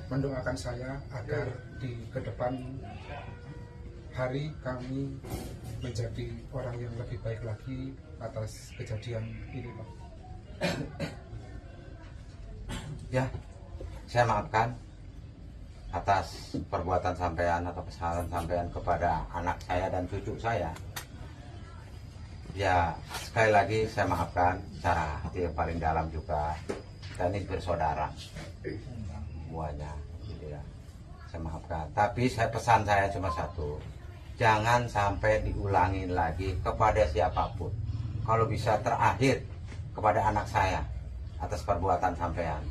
mendoakan saya agar di kedepan hari kami menjadi orang yang lebih baik lagi atas kejadian ini, Pak. Ya, saya maafkan atas perbuatan sampean atau kesalahan sampean kepada anak saya dan cucu saya. Ya, sekali lagi saya maafkan secara hati yang paling dalam juga. Kita ini bersaudara semuanya, gitu ya. Saya maafkan. Tapi pesan saya cuma satu, jangan sampai diulangi lagi kepada siapapun. Kalau bisa terakhir kepada anak saya atas perbuatan sampean.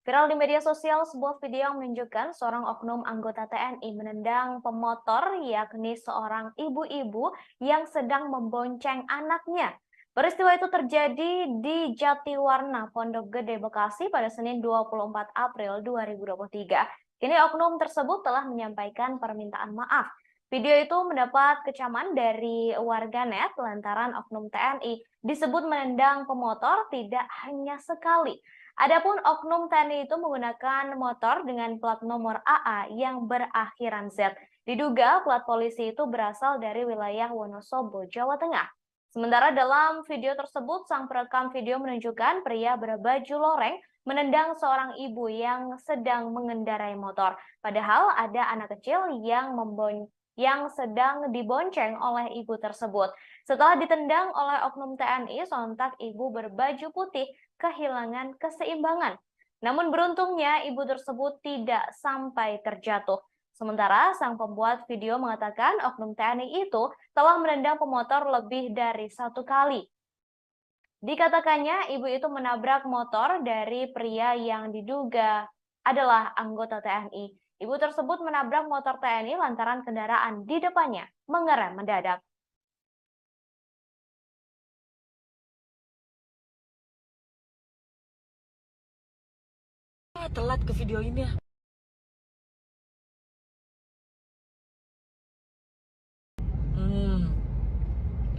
Viral di media sosial sebuah video yang menunjukkan seorang oknum anggota TNI menendang pemotor yakni seorang ibu-ibu yang sedang membonceng anaknya. Peristiwa itu terjadi di Jatiwarna, Pondok Gede, Bekasi pada Senin 24 April 2023. Kini oknum tersebut telah menyampaikan permintaan maaf. Video itu mendapat kecaman dari warganet lantaran oknum TNI disebut menendang pemotor tidak hanya sekali. Adapun oknum TNI itu menggunakan motor dengan plat nomor AA yang berakhiran Z. Diduga plat polisi itu berasal dari wilayah Wonosobo, Jawa Tengah. Sementara dalam video tersebut, sang perekam video menunjukkan pria berbaju loreng menendang seorang ibu yang sedang mengendarai motor. Padahal ada anak kecil yang sedang dibonceng oleh ibu tersebut. Setelah ditendang oleh oknum TNI, sontak ibu berbaju putih kehilangan keseimbangan. Namun beruntungnya ibu tersebut tidak sampai terjatuh. Sementara sang pembuat video mengatakan oknum TNI itu telah menendang pemotor lebih dari 1 kali. Dikatakannya ibu itu menabrak motor dari pria yang diduga adalah anggota TNI. Ibu tersebut menabrak motor TNI lantaran kendaraan di depannya mengerem mendadak. Telat ke video ini ya.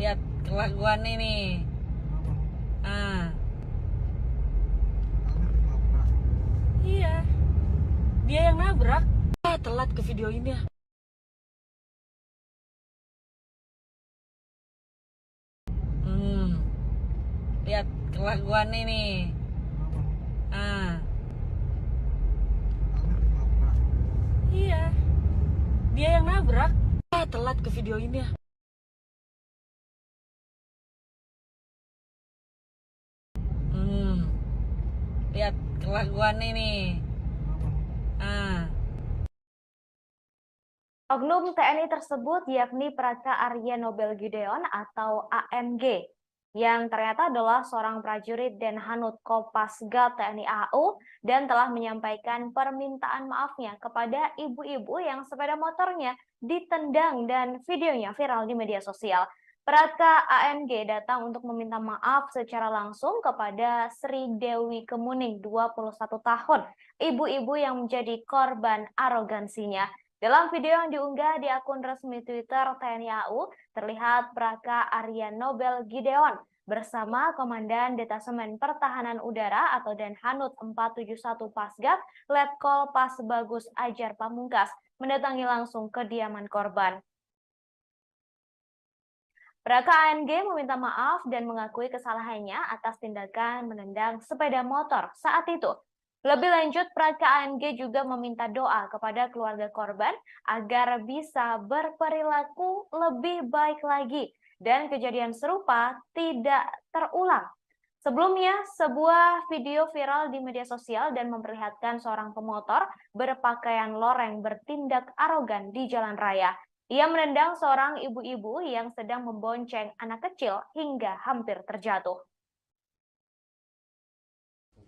Lihat kelakuan ini. Iya, dia yang nabrak. Telat ke video ini ya. Lihat kelakuan ini. Iya, dia yang nabrak. Telat ke video ini ya. Lihat kelakuan ini. Oknum TNI tersebut yakni Praka Arya Nobel Gideon atau ANG, yang ternyata adalah seorang prajurit Denhanut Kopasgat TNI AU dan telah menyampaikan permintaan maafnya kepada ibu-ibu yang sepeda motornya ditendang dan videonya viral di media sosial. Praka ANG datang untuk meminta maaf secara langsung kepada Sri Dewi Kemuning, 21 tahun, ibu-ibu yang menjadi korban arogansinya. Dalam video yang diunggah di akun resmi Twitter TNI AU, terlihat Praka Arya Nobel Gideon bersama Komandan Detasemen Pertahanan Udara atau Denhanut 471 Pasgat, Letkol Pas Bagus Ajar Pamungkas, mendatangi langsung kediaman korban. Praka ANG meminta maaf dan mengakui kesalahannya atas tindakan menendang sepeda motor saat itu. Lebih lanjut, Praka ANG juga meminta doa kepada keluarga korban agar bisa berperilaku lebih baik lagi dan kejadian serupa tidak terulang. Sebelumnya, sebuah video viral di media sosial dan memperlihatkan seorang pemotor berpakaian loreng bertindak arogan di jalan raya. Ia menendang seorang ibu-ibu yang sedang membonceng anak kecil hingga hampir terjatuh.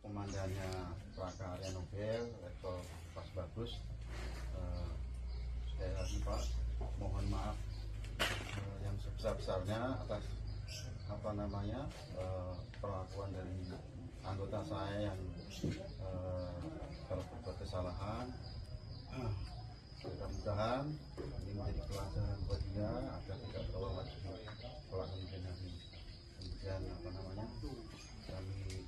Komandannya Praka Arya Nobel, Letkol Pas Bagus, sekali lagi Pak, mohon maaf yang sebesar-besarnya atas perlakuan dari anggota saya yang berbuat kesalahan. Mudah-mudahan ini menjadi pelajaran buat dia agar tidak terulang lagi kelak kemudian hari. Kemudian kami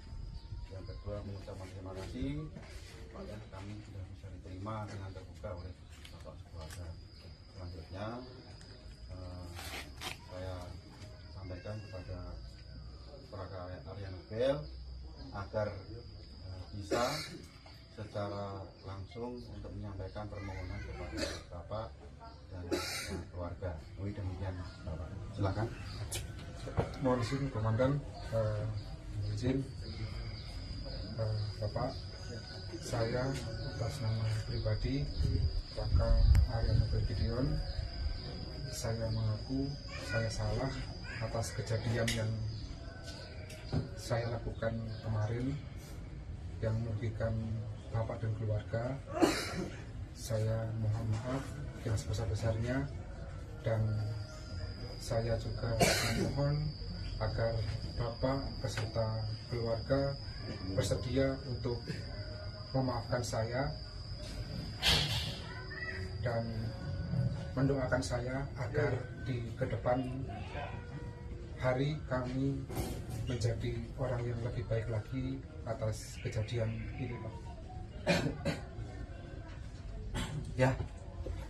yang kedua mengucapkan terima kasih pada kami sudah bisa diterima dengan terbuka oleh bapak keluarga. Selanjutnya saya sampaikan kepada Praka Arya Nobel agar bisa secara langsung untuk menyampaikan permohonan kepada bapak dan keluarga. Demikian bapak, silakan. Mohon izin Komandan, izin Bapak, saya atas nama pribadi Praka Arya Nobel Gideon, saya mengaku saya salah atas kejadian yang saya lakukan kemarin yang merugikan Bapak dan keluarga. Saya mohon maaf yang sebesar-besarnya dan saya juga memohon agar Bapak beserta keluarga bersedia untuk memaafkan saya dan mendoakan saya agar di kedepan hari kami menjadi orang yang lebih baik lagi atas kejadian ini, Pak. Ya,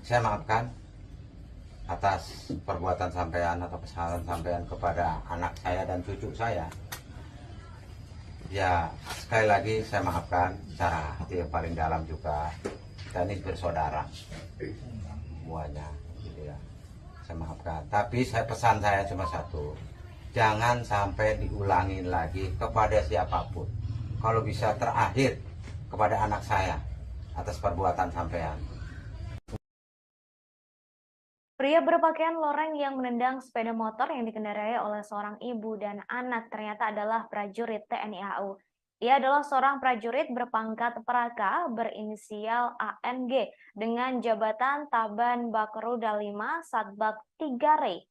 saya maafkan atas perbuatan sampean atau kesalahan sampean kepada anak saya dan cucu saya. Ya, sekali lagi saya maafkan secara hati yang paling dalam juga. Kita ini bersaudara semuanya, gitu ya. saya maafkan. Tapi pesan saya cuma satu, jangan sampai diulangin lagi kepada siapapun. Kalau bisa terakhir kepada anak saya atas perbuatan sampean. Pria berpakaian loreng yang menendang sepeda motor yang dikendarai oleh seorang ibu dan anak ternyata adalah prajurit TNI AU. Ia adalah seorang prajurit berpangkat Praka berinisial ANG dengan jabatan Taban Bakroda 5 Satbak 3 Rey.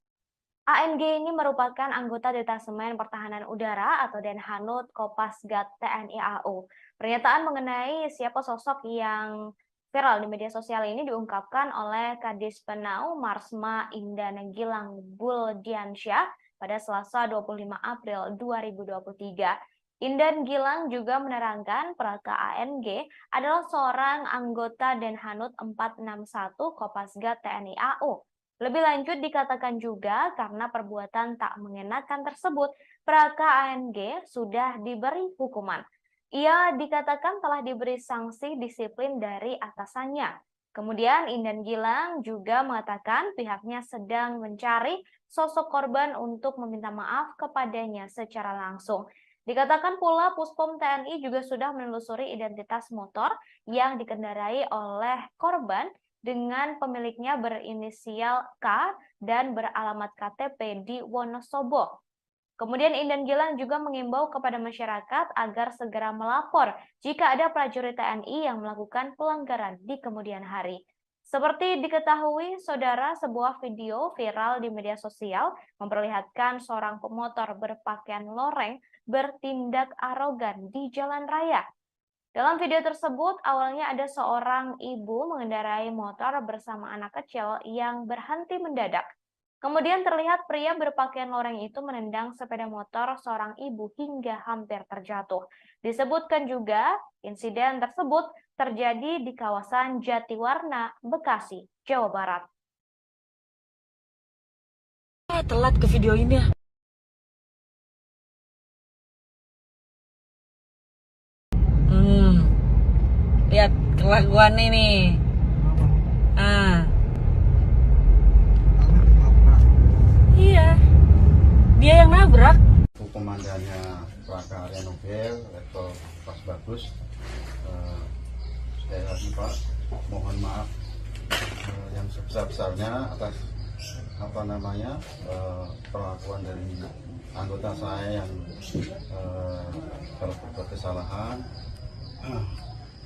ANG ini merupakan anggota Detasemen Pertahanan Udara atau Denhanut Kopasgat TNI AU. Pernyataan mengenai siapa sosok yang viral di media sosial ini diungkapkan oleh Kadis Penau Marsma Indah Gilang Buldiansyah pada Selasa 25 April 2023. Indah Gilang juga menerangkan Praka ANG adalah seorang anggota Denhanut 461 Kopasgat TNI AU. Lebih lanjut dikatakan juga karena perbuatan tak mengenakan tersebut, Praka ANG sudah diberi hukuman. Ia dikatakan telah diberi sanksi disiplin dari atasannya. Kemudian Indan Gilang juga mengatakan pihaknya sedang mencari sosok korban untuk meminta maaf kepadanya secara langsung. Dikatakan pula Puspom TNI juga sudah menelusuri identitas motor yang dikendarai oleh korban dengan pemiliknya berinisial K dan beralamat KTP di Wonosobo. Kemudian Indan Gilang juga mengimbau kepada masyarakat agar segera melapor jika ada prajurit TNI yang melakukan pelanggaran di kemudian hari. Seperti diketahui, saudara, sebuah video viral di media sosial memperlihatkan seorang pemotor berpakaian loreng bertindak arogan di jalan raya. Dalam video tersebut, awalnya ada seorang ibu mengendarai motor bersama anak kecil yang berhenti mendadak. Kemudian terlihat pria berpakaian loreng itu menendang sepeda motor seorang ibu hingga hampir terjatuh. Disebutkan juga, insiden tersebut terjadi di kawasan Jatiwarna, Bekasi, Jawa Barat. Telat ke video ini ya. Lihat kelakuan ini. Iya, dia yang nabrak. Komandannya Praka Area Nobel level pas bagus. Sekali lagi Pak, mohon maaf yang sebesar-besarnya atas perlakuan dari anggota saya yang berbuat kesalahan.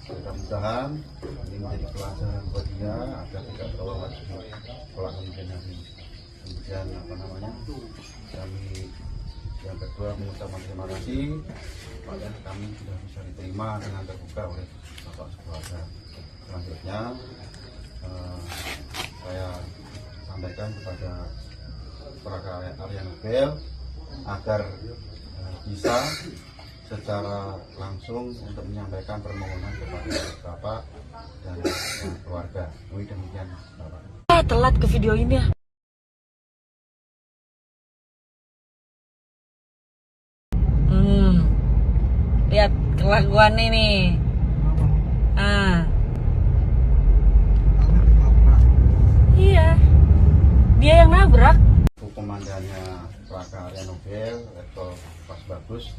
Mudah-mudahan ini menjadi pelajaran buat dia agar tidak terulang lagi kemudian hari. Kemudian kami yang kedua mengucapkan terima kasih pada kami sudah bisa diterima dengan terbuka oleh Bapak sekeluarga. Selanjutnya saya sampaikan kepada Praka Area Nobel agar bisa secara langsung untuk menyampaikan permohonan kepada Bapak dan keluarga. Demikian Bapak. Telat ke video ini ya. Lihat kelakuan ini. Iya, dia yang nabrak. Komandannya Praka Area Nobel level pas bagus.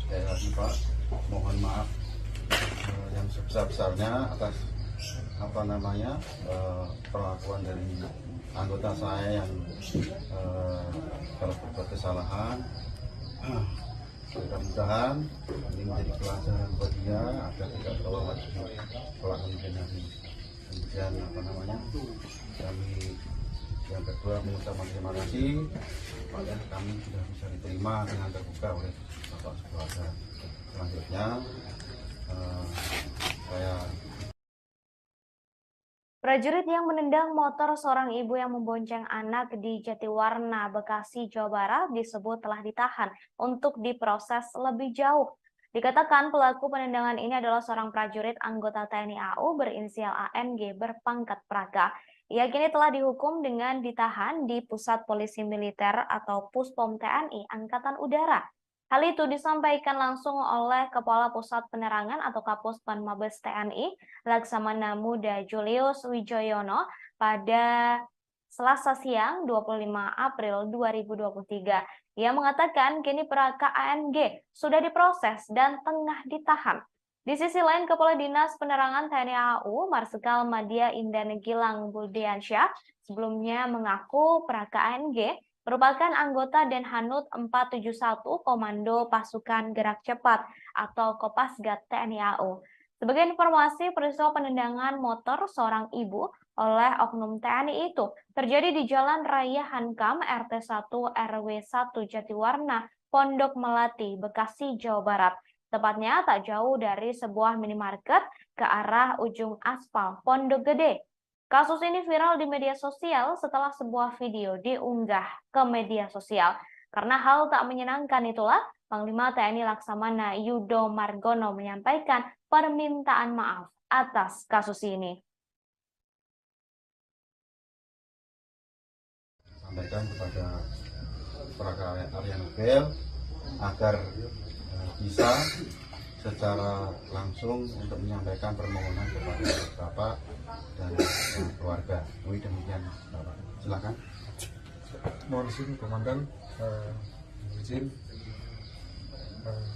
Sekali lagi Pak, mohon maaf yang sebesar-besarnya atas perlakuan dari anggota saya yang berbuat kesalahan. Mudah-mudahan ini menjadi pelajaran buat dia agar tidak terulang lagi kemudian hari. Kemudian kami yang kedua mengucapkan terima kasih pada kami sudah bisa diterima dengan terbuka oleh Bapak sekeluarga. Selanjutnya saya Prajurit yang menendang motor seorang ibu yang membonceng anak di Jatiwarna, Bekasi, Jawa Barat disebut telah ditahan untuk diproses lebih jauh. Dikatakan pelaku penendangan ini adalah seorang prajurit anggota TNI AU berinisial ANG berpangkat Praka. Ia kini telah dihukum dengan ditahan di Pusat Polisi Militer atau Puspom TNI Angkatan Udara. Hal itu disampaikan langsung oleh Kepala Pusat Penerangan atau Kapuspen Mabes TNI, Laksamana Muda Julius Wijoyono pada Selasa siang 25 April 2023. Ia mengatakan kini Praka ANG sudah diproses dan tengah ditahan. Di sisi lain, Kepala Dinas Penerangan TNI AU Marsikal Madya Indah Gilang Buldiansyah sebelumnya mengaku Praka ANG merupakan anggota Denhanud 471 Komando Pasukan Gerak Cepat atau Kopasgat TNI AU. Sebagai informasi, peristiwa penendangan motor seorang ibu oleh oknum TNI itu terjadi di Jalan Raya Hankam RT 1 RW 1 Jatiwarna, Pondok Melati, Bekasi, Jawa Barat. Tepatnya tak jauh dari sebuah minimarket ke arah ujung aspal Pondok Gede. Kasus ini viral di media sosial setelah sebuah video diunggah ke media sosial. Karena hal tak menyenangkan itulah, Panglima TNI Laksamana Yudo Margono menyampaikan permintaan maaf atas kasus ini. Sampaikan kepada Praka Arya Nobel agar bisa secara langsung untuk menyampaikan permohonan kepada Bapak dan keluarga. Demikian Bapak. Silakan. Mohon izin Komandan, izin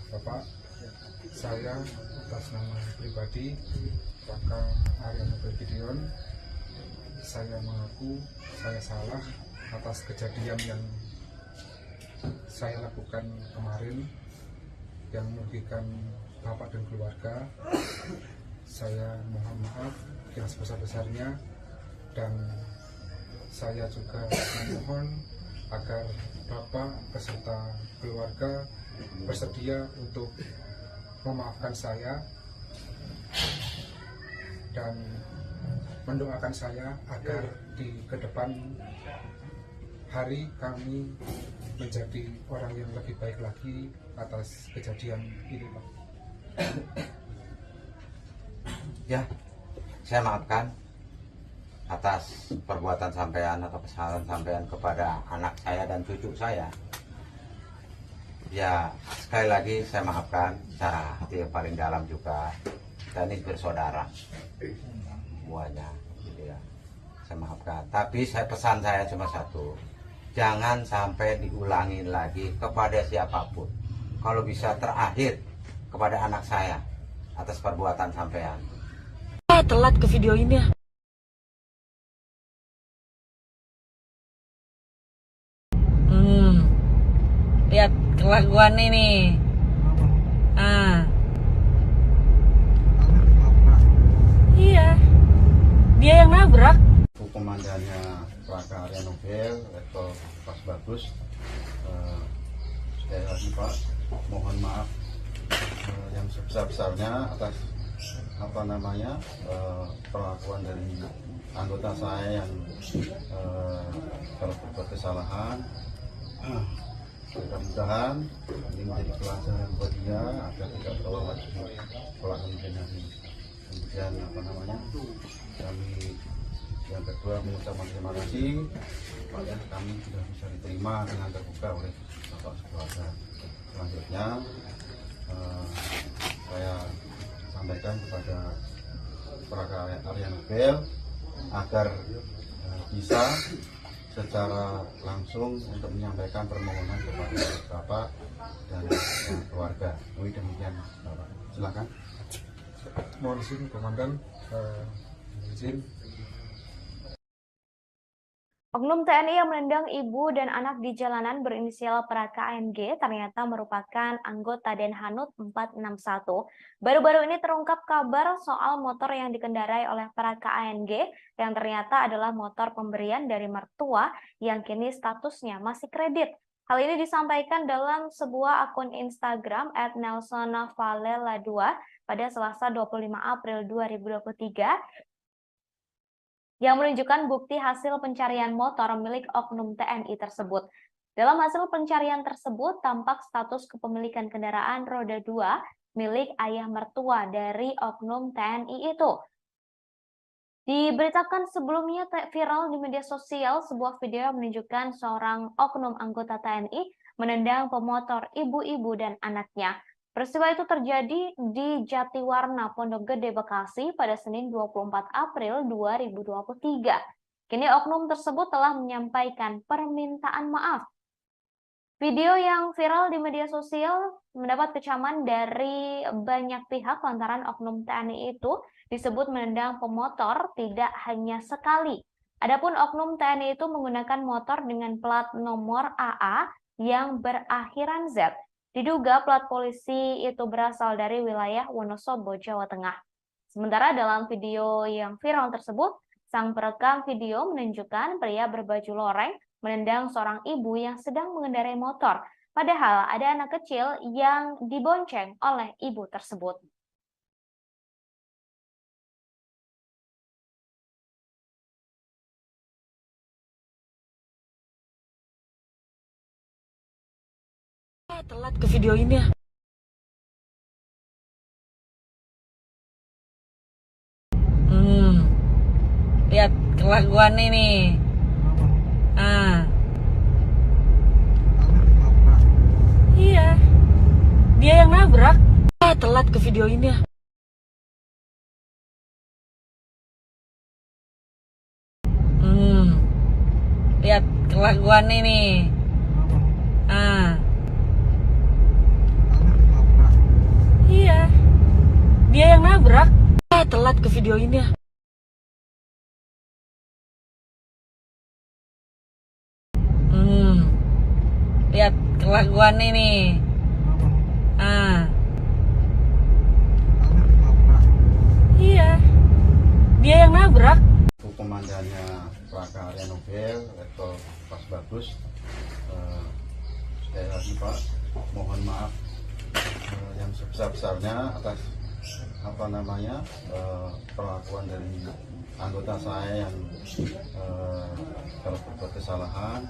Bapak, saya atas nama pribadi Praka Arya Nobel Gideon, saya mengaku saya salah atas kejadian yang saya lakukan kemarin yang merugikan Bapak dan keluarga. Saya mohon maaf yang sebesar-besarnya, dan saya juga memohon agar Bapak beserta keluarga bersedia untuk memaafkan saya dan mendoakan saya agar di kedepan hari kami menjadi orang yang lebih baik lagi atas kejadian ini, Pak. Ya, saya maafkan atas perbuatan sampean atau kesalahan sampean kepada anak saya dan cucu saya. Ya, sekali lagi saya maafkan secara hati yang paling dalam juga. Kita ini bersaudara semuanya, gitu ya. Saya maafkan. Tapi pesan saya cuma satu, jangan sampai diulangi lagi kepada siapapun. Kalau bisa terakhir kepada anak saya atas perbuatan sampean. Telat ke video ini ya. Lihat kelakuan ini. Iya, dia yang nabrak. Komandannya Praka Arya Nobel, Letkol Pas Bagus. Sekali lagi Pak, mohon maaf yang sebesar-besarnya atas perlakuan dari anggota saya yang kalau berbuat kesalahan. Mudah-mudahan ini menjadi pelajaran buat dia agar tidak terulang lagi kelak kemudian hari. Kemudian kami yang kedua mengucapkan terima kasih supaya kami sudah bisa diterima dengan terbuka oleh Bapak keluarga. Selanjutnya saya sampaikan kepada Praka Arya Nobel agar bisa secara langsung untuk menyampaikan permohonan kepada Bapak dan keluarga. Demikian Bapak. Silakan. Mohon izin Komandan, izin. Oknum TNI yang menendang ibu dan anak di jalanan berinisial Praka ANG ternyata merupakan anggota Denhanud 461. Baru-baru ini terungkap kabar soal motor yang dikendarai oleh Praka ANG yang ternyata adalah motor pemberian dari mertua yang kini statusnya masih kredit. Hal ini disampaikan dalam sebuah akun Instagram @nelsonvalela2 pada Selasa 25 April 2023 yang menunjukkan bukti hasil pencarian motor milik oknum TNI tersebut. Dalam hasil pencarian tersebut, tampak status kepemilikan kendaraan roda 2 milik ayah mertua dari oknum TNI itu. Diberitakan sebelumnya viral di media sosial sebuah video yang menunjukkan seorang oknum anggota TNI menendang pemotor ibu-ibu dan anaknya. Peristiwa itu terjadi di Jatiwarna, Pondok Gede, Bekasi pada Senin 24 April 2023. Kini oknum tersebut telah menyampaikan permintaan maaf. Video yang viral di media sosial mendapat kecaman dari banyak pihak lantaran oknum TNI itu disebut menendang pemotor tidak hanya sekali. Adapun oknum TNI itu menggunakan motor dengan plat nomor AA yang berakhiran Z. Diduga plat polisi itu berasal dari wilayah Wonosobo, Jawa Tengah. Sementara dalam video yang viral tersebut, sang perekam video menunjukkan pria berbaju loreng menendang seorang ibu yang sedang mengendarai motor. Padahal ada anak kecil yang dibonceng oleh ibu tersebut. Telat ke video ini ya. Lihat kelakuan ini. Iya. Dia yang nabrak. Telat ke video ini ya. Lihat kelakuan ini. Iya. Dia yang nabrak. Telat ke video ini ya. Lihat kelakuan ini. Iya. Dia yang nabrak. Komandannya Praka Arya Nobel, Letkol Pas Bagus. Sekali lagi Pak, mohon maaf yang sebesar-besarnya atas perlakuan dari anggota saya yang telah berbuat kesalahan.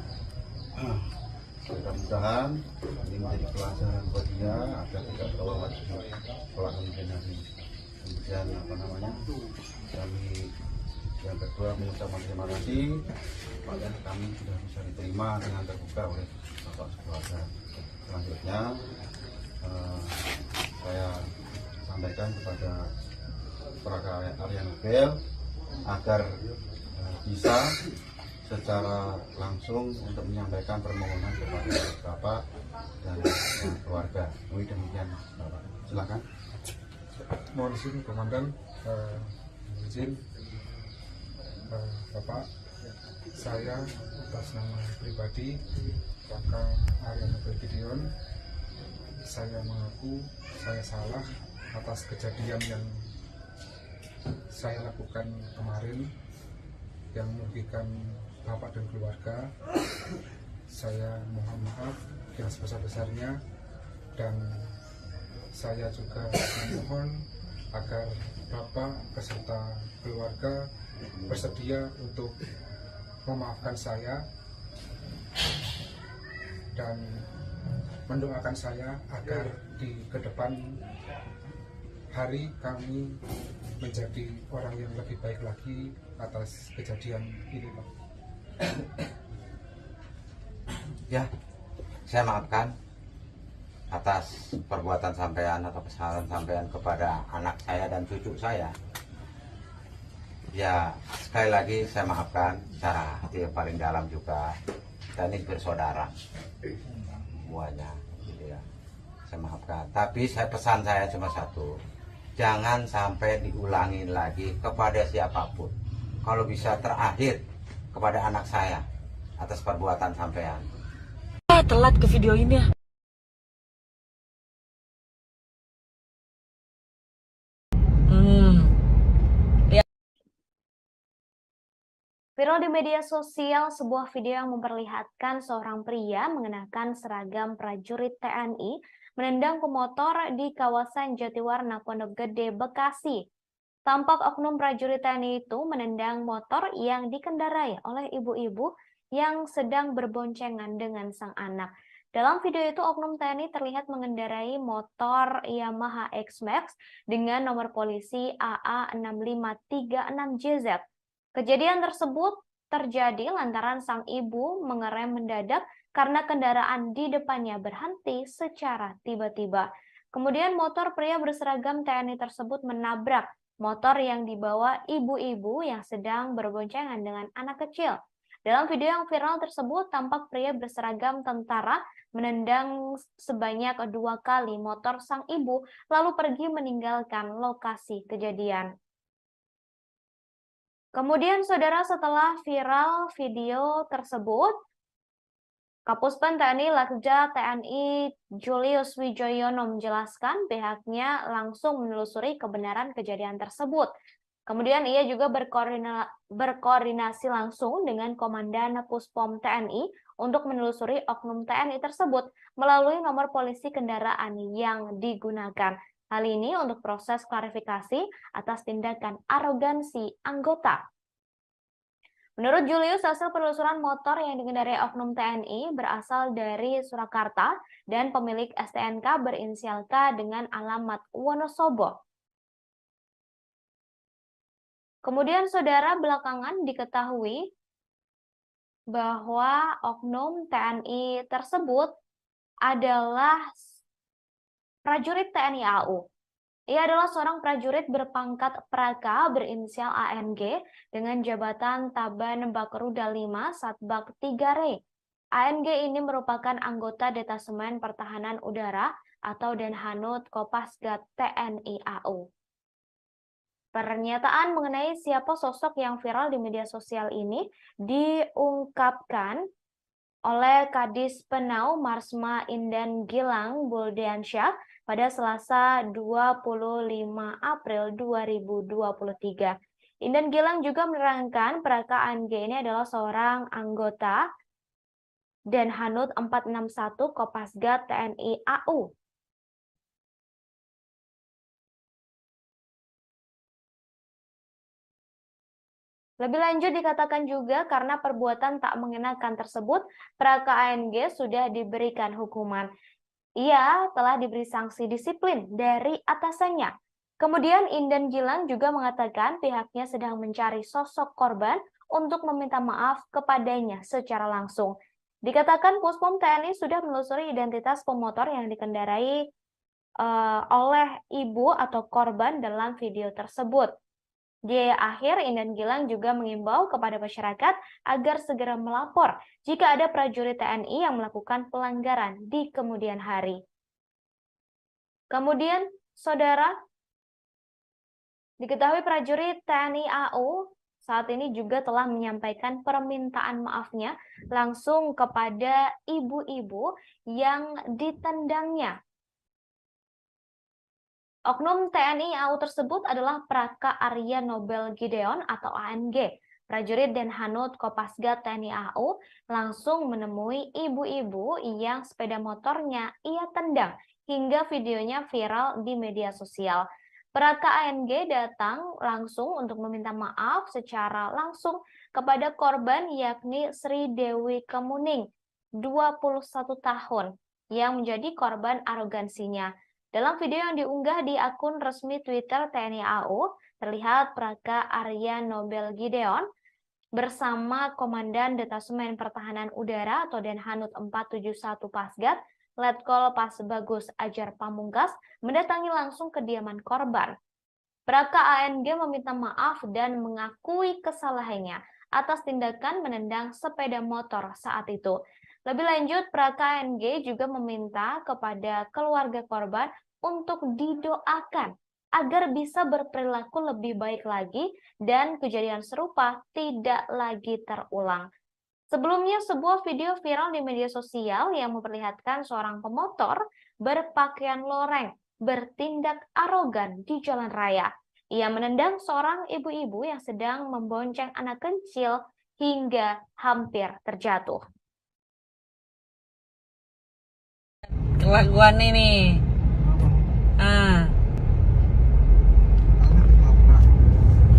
Mudah-mudahan ini menjadi pelajaran buat dia agar tidak terulang lagi kelak kemudian hari. Kemudian kami yang kedua mengucapkan terima kasih pada kami sudah bisa diterima dengan terbuka oleh Bapak sekeluarga. Selanjutnya saya sampaikan kepada Praka Arya Nobel agar bisa secara langsung untuk menyampaikan permohonan kepada Bapak dan keluarga. Demikian Bapak. Silakan. Mohon izin Komandan, izin Bapak, saya atas nama pribadi Praka Arya Nobel Gideon, saya mengaku saya salah atas kejadian yang saya lakukan kemarin yang merugikan Bapak dan keluarga. Saya mohon maaf yang sebesar-besarnya, dan saya juga memohon agar Bapak beserta keluarga bersedia untuk memaafkan saya dan mendoakan saya agar di kedepan hari kami menjadi orang yang lebih baik lagi atas kejadian ini, Pak. Ya, saya maafkan atas perbuatan sampean atau kesalahan sampean kepada anak saya dan cucu saya. Ya, sekali lagi saya maafkan secara hati yang paling dalam juga. Kita ini bersaudara semuanya, gitu ya. Saya maafkan. Tapi pesan saya cuma satu, jangan sampai diulangi lagi kepada siapapun. Kalau bisa terakhir kepada anak saya atas perbuatan sampean. Telat ke video ini ya. Viral di media sosial sebuah video yang memperlihatkan seorang pria mengenakan seragam prajurit TNI menendang pemotor di kawasan Jatiwarna, Pondok Gede, Bekasi. Tampak oknum prajurit TNI itu menendang motor yang dikendarai oleh ibu-ibu yang sedang berboncengan dengan sang anak. Dalam video itu, oknum TNI terlihat mengendarai motor Yamaha X-Max dengan nomor polisi AA6536JZ. Kejadian tersebut terjadi lantaran sang ibu mengerem mendadak karena kendaraan di depannya berhenti secara tiba-tiba. Kemudian motor pria berseragam TNI tersebut menabrak motor yang dibawa ibu-ibu yang sedang berboncengan dengan anak kecil. Dalam video yang viral tersebut, tampak pria berseragam tentara menendang sebanyak 2 kali motor sang ibu, lalu pergi meninggalkan lokasi kejadian. Kemudian, saudara, setelah viral video tersebut, Kapuspen TNI Lakja TNI Julius Wijoyono menjelaskan pihaknya langsung menelusuri kebenaran kejadian tersebut. Kemudian ia juga berkoordinasi langsung dengan Komandan Puspom TNI untuk menelusuri oknum TNI tersebut melalui nomor polisi kendaraan yang digunakan. Hal ini untuk proses klarifikasi atas tindakan arogansi anggota. Menurut Julius, hasil penelusuran motor yang dikendarai oknum TNI berasal dari Surakarta dan pemilik STNK berinisial K dengan alamat Wonosobo. Kemudian, saudara, belakangan diketahui bahwa oknum TNI tersebut adalah prajurit TNI AU. Ia adalah seorang prajurit berpangkat Praka berinisial ANG dengan jabatan Taban Bakruda 5 Satbak 3 Re. ANG ini merupakan anggota Detasemen Pertahanan Udara atau Denhanut Kopasgat TNI AU. Pernyataan mengenai siapa sosok yang viral di media sosial ini diungkapkan oleh Kadis Penau Marsma Indan Gilang Buldiansyah pada Selasa 25 April 2023. Indan Gilang juga menerangkan Praka ANG ini adalah seorang anggota Denhanut 461 Kopasgat TNI AU. Lebih lanjut dikatakan juga karena perbuatan tak mengenakan tersebut, Praka ANG sudah diberikan hukuman. Ia telah diberi sanksi disiplin dari atasannya. Kemudian Indan Gilang juga mengatakan pihaknya sedang mencari sosok korban untuk meminta maaf kepadanya secara langsung. Dikatakan Puspom TNI sudah menelusuri identitas pemotor yang dikendarai oleh ibu atau korban dalam video tersebut. Di akhir, Indan Gilang juga mengimbau kepada masyarakat agar segera melapor jika ada prajurit TNI yang melakukan pelanggaran di kemudian hari. Kemudian, saudara, diketahui prajurit TNI AU saat ini juga telah menyampaikan permintaan maafnya langsung kepada ibu-ibu yang ditendangnya. Oknum TNI AU tersebut adalah Praka Arya Nobel Gideon atau ANG. Prajurit Denhanut Kopasgat TNI AU langsung menemui ibu-ibu yang sepeda motornya ia tendang hingga videonya viral di media sosial. Praka ANG datang langsung untuk meminta maaf secara langsung kepada korban yakni Sri Dewi Kemuning, 21 tahun, yang menjadi korban arogansinya. Dalam video yang diunggah di akun resmi Twitter TNI AU, terlihat Praka Arya Nobel Gideon bersama Komandan Detasemen Pertahanan Udara atau Denhanut 471 Pasgat, Letkol Pas Bagus Ajar Pamungkas, mendatangi langsung kediaman korban. Praka ANG meminta maaf dan mengakui kesalahannya atas tindakan menendang sepeda motor saat itu. Lebih lanjut, Praka ANG juga meminta kepada keluarga korban untuk didoakan agar bisa berperilaku lebih baik lagi dan kejadian serupa tidak lagi terulang. Sebelumnya, sebuah video viral di media sosial yang memperlihatkan seorang pemotor berpakaian loreng bertindak arogan di jalan raya. Ia menendang seorang ibu-ibu yang sedang membonceng anak kecil hingga hampir terjatuh. Kelakuan ini.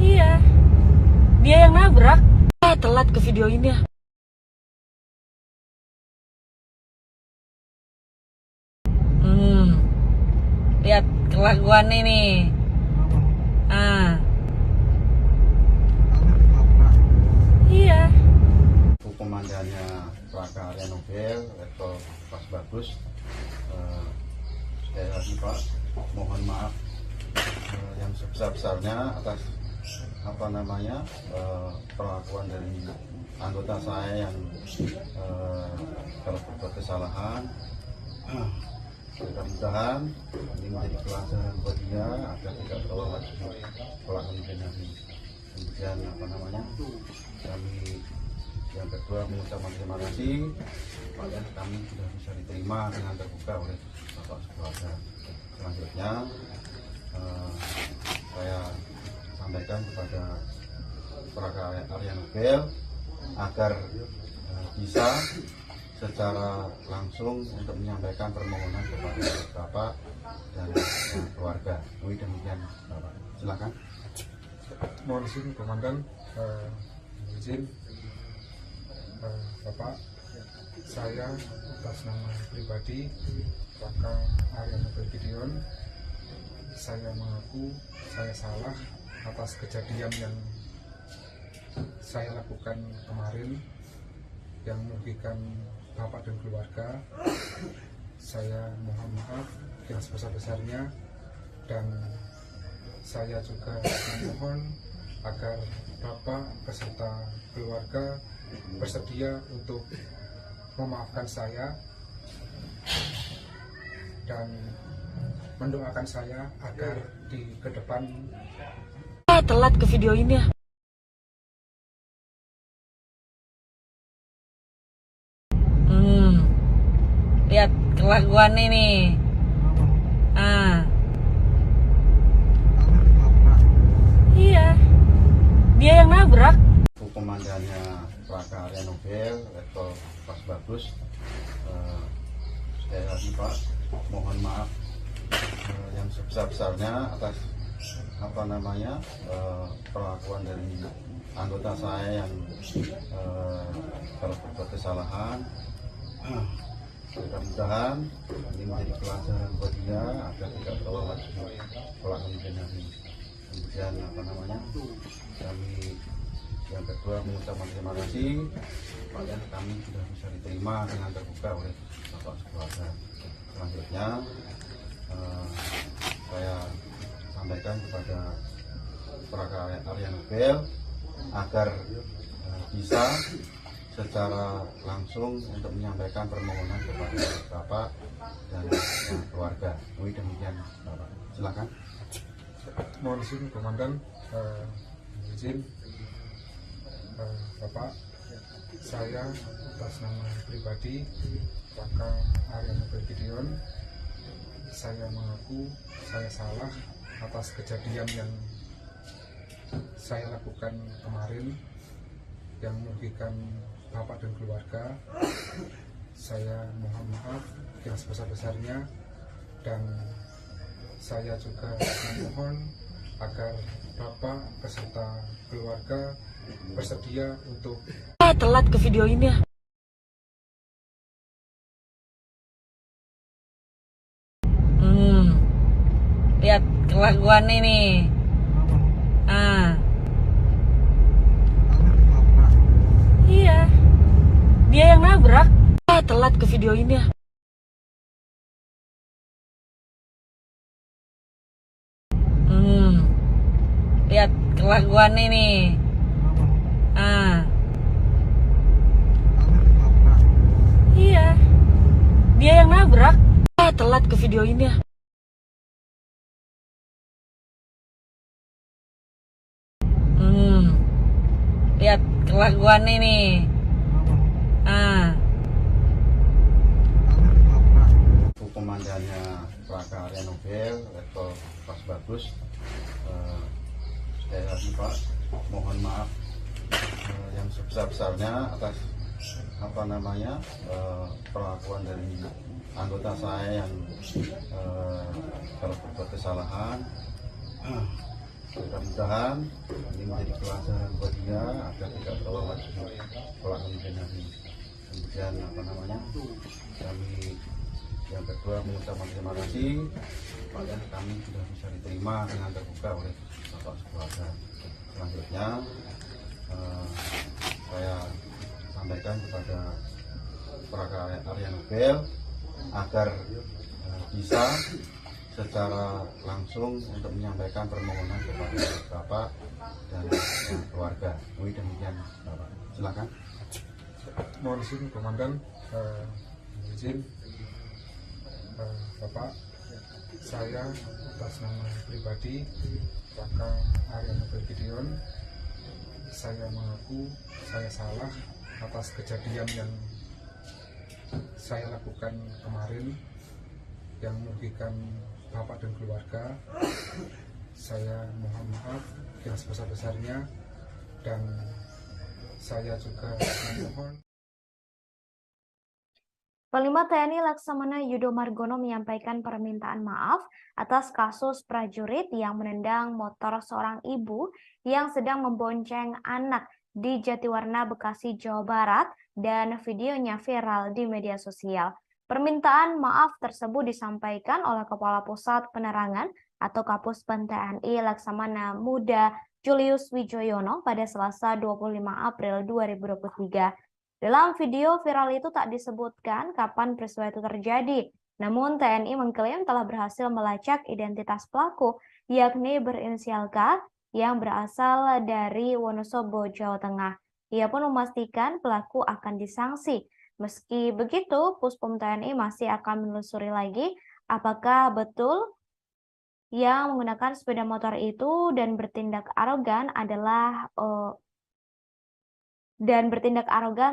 Iya. Dia yang nabrak. Telat ke video ini. Lihat kelakuan ini. Iya. Komandannya Praka Arya Nobel atau Pas Bagus, sekali lagi Pak, mohon maaf yang sebesar-besarnya atas perlakuan dari anggota saya yang telah berbuat kesalahan. Mudah-mudahan ini menjadi pelajaran buat dia agar tidak terulang lagi pelakuan ini. Kemudian kami yang kedua mengucapkan terima kasih pada kami sudah bisa diterima dengan terbuka oleh Bapak Sekeluarga. Selanjutnya saya sampaikan kepada Praga Arya Nobel agar bisa secara langsung untuk menyampaikan permohonan kepada Bapak dan keluarga. Demikian Bapak. Silakan. Mohon izin Komandan, izin Bapak, saya atas nama pribadi Praga Arya Nobel Gideon, saya mengaku saya salah atas kejadian yang saya lakukan kemarin yang merugikan Bapak dan keluarga. Saya mohon maaf yang sebesar-besarnya, dan saya juga memohon agar Bapak beserta keluarga bersedia untuk memaafkan saya dan mendoakan saya agar di ke depan Telat ke video ini ya. Lihat kelakuan ini. Iya, dia yang nabrak. Komandannya Praga Arya Nobel, Letkol Pas Bagus, sekali lagi Pak, mohon maaf yang sebesar-besarnya atas perlakuan dari anggota saya yang telah berbuat kesalahan. Mudah-mudahan ini menjadi pelajaran buat dia agar tidak terulang lagi pelakuan ini. Kemudian kami yang kedua mengucapkan terima kasih pada kami sudah bisa diterima dengan terbuka oleh Bapak Sekeluarga. Selanjutnya saya sampaikan kepada Praga Arya Nobel agar bisa secara langsung untuk menyampaikan permohonan kepada Bapak dan keluarga. Demikian Bapak. Silakan. mohon izin Komandan, izin Bapak, saya atas nama pribadi Praga Arya Nobel Gideon, saya mengaku saya salah atas kejadian yang saya lakukan kemarin yang merugikan Bapak dan keluarga. Saya mohon maaf yang sebesar-besarnya, dan saya juga memohon agar Bapak beserta keluarga bersedia untuk Telat ke video ini ya. Lihat kelakuan ini. Iya, dia yang nabrak. Telat ke video ini ya. Lihat kelakuan ini. Iya, dia yang nabrak. Telat ke video ini ya. Lihat kelakuan ini. Komandannya Praga Arya Nobel, Letkol Pas Bagus, sekali lagi Pak, mohon maaf yang sebesar-besarnya atas perlakuan dari anggota saya yang telah berbuat kesalahan. Mudah-mudahan ini menjadi pelajaran buat dia agar tidak terulang lagi pelakuan ini. Kemudian kami yang kedua mengucapkan terima kasih pada kami sudah bisa diterima dengan terbuka oleh Bapak Sekeluarga. Selanjutnya saya sampaikan kepada Praga Arya Nobel agar bisa secara langsung untuk menyampaikan permohonan kepada Bapak dan keluarga. Demikian Bapak. Silakan. Mohon izin Komandan, izin Bapak, saya atas nama pribadi Raka Arianobel Gideon, saya mengaku saya salah atas kejadian yang saya lakukan kemarin yang merugikan Bapak dan keluarga. Saya mohon maaf yang sebesar-besarnya, dan saya juga memohon. Panglima TNI Laksamana Yudo Margono menyampaikan permintaan maaf atas kasus prajurit yang menendang motor seorang ibu yang sedang membonceng anak di Jatiwarna, Bekasi, Jawa Barat, dan videonya viral di media sosial. Permintaan maaf tersebut disampaikan oleh Kepala Pusat Penerangan atau Kapuspen TNI Laksamana Muda Julius Wijoyono pada Selasa 25 April 2023. Dalam video viral itu tak disebutkan kapan peristiwa itu terjadi. Namun TNI mengklaim telah berhasil melacak identitas pelaku, yakni berinisial K yang berasal dari Wonosobo, Jawa Tengah. Ia pun memastikan pelaku akan disanksi. Meski begitu, Puspom TNI masih akan menelusuri lagi apakah betul yang menggunakan sepeda motor itu dan bertindak arogan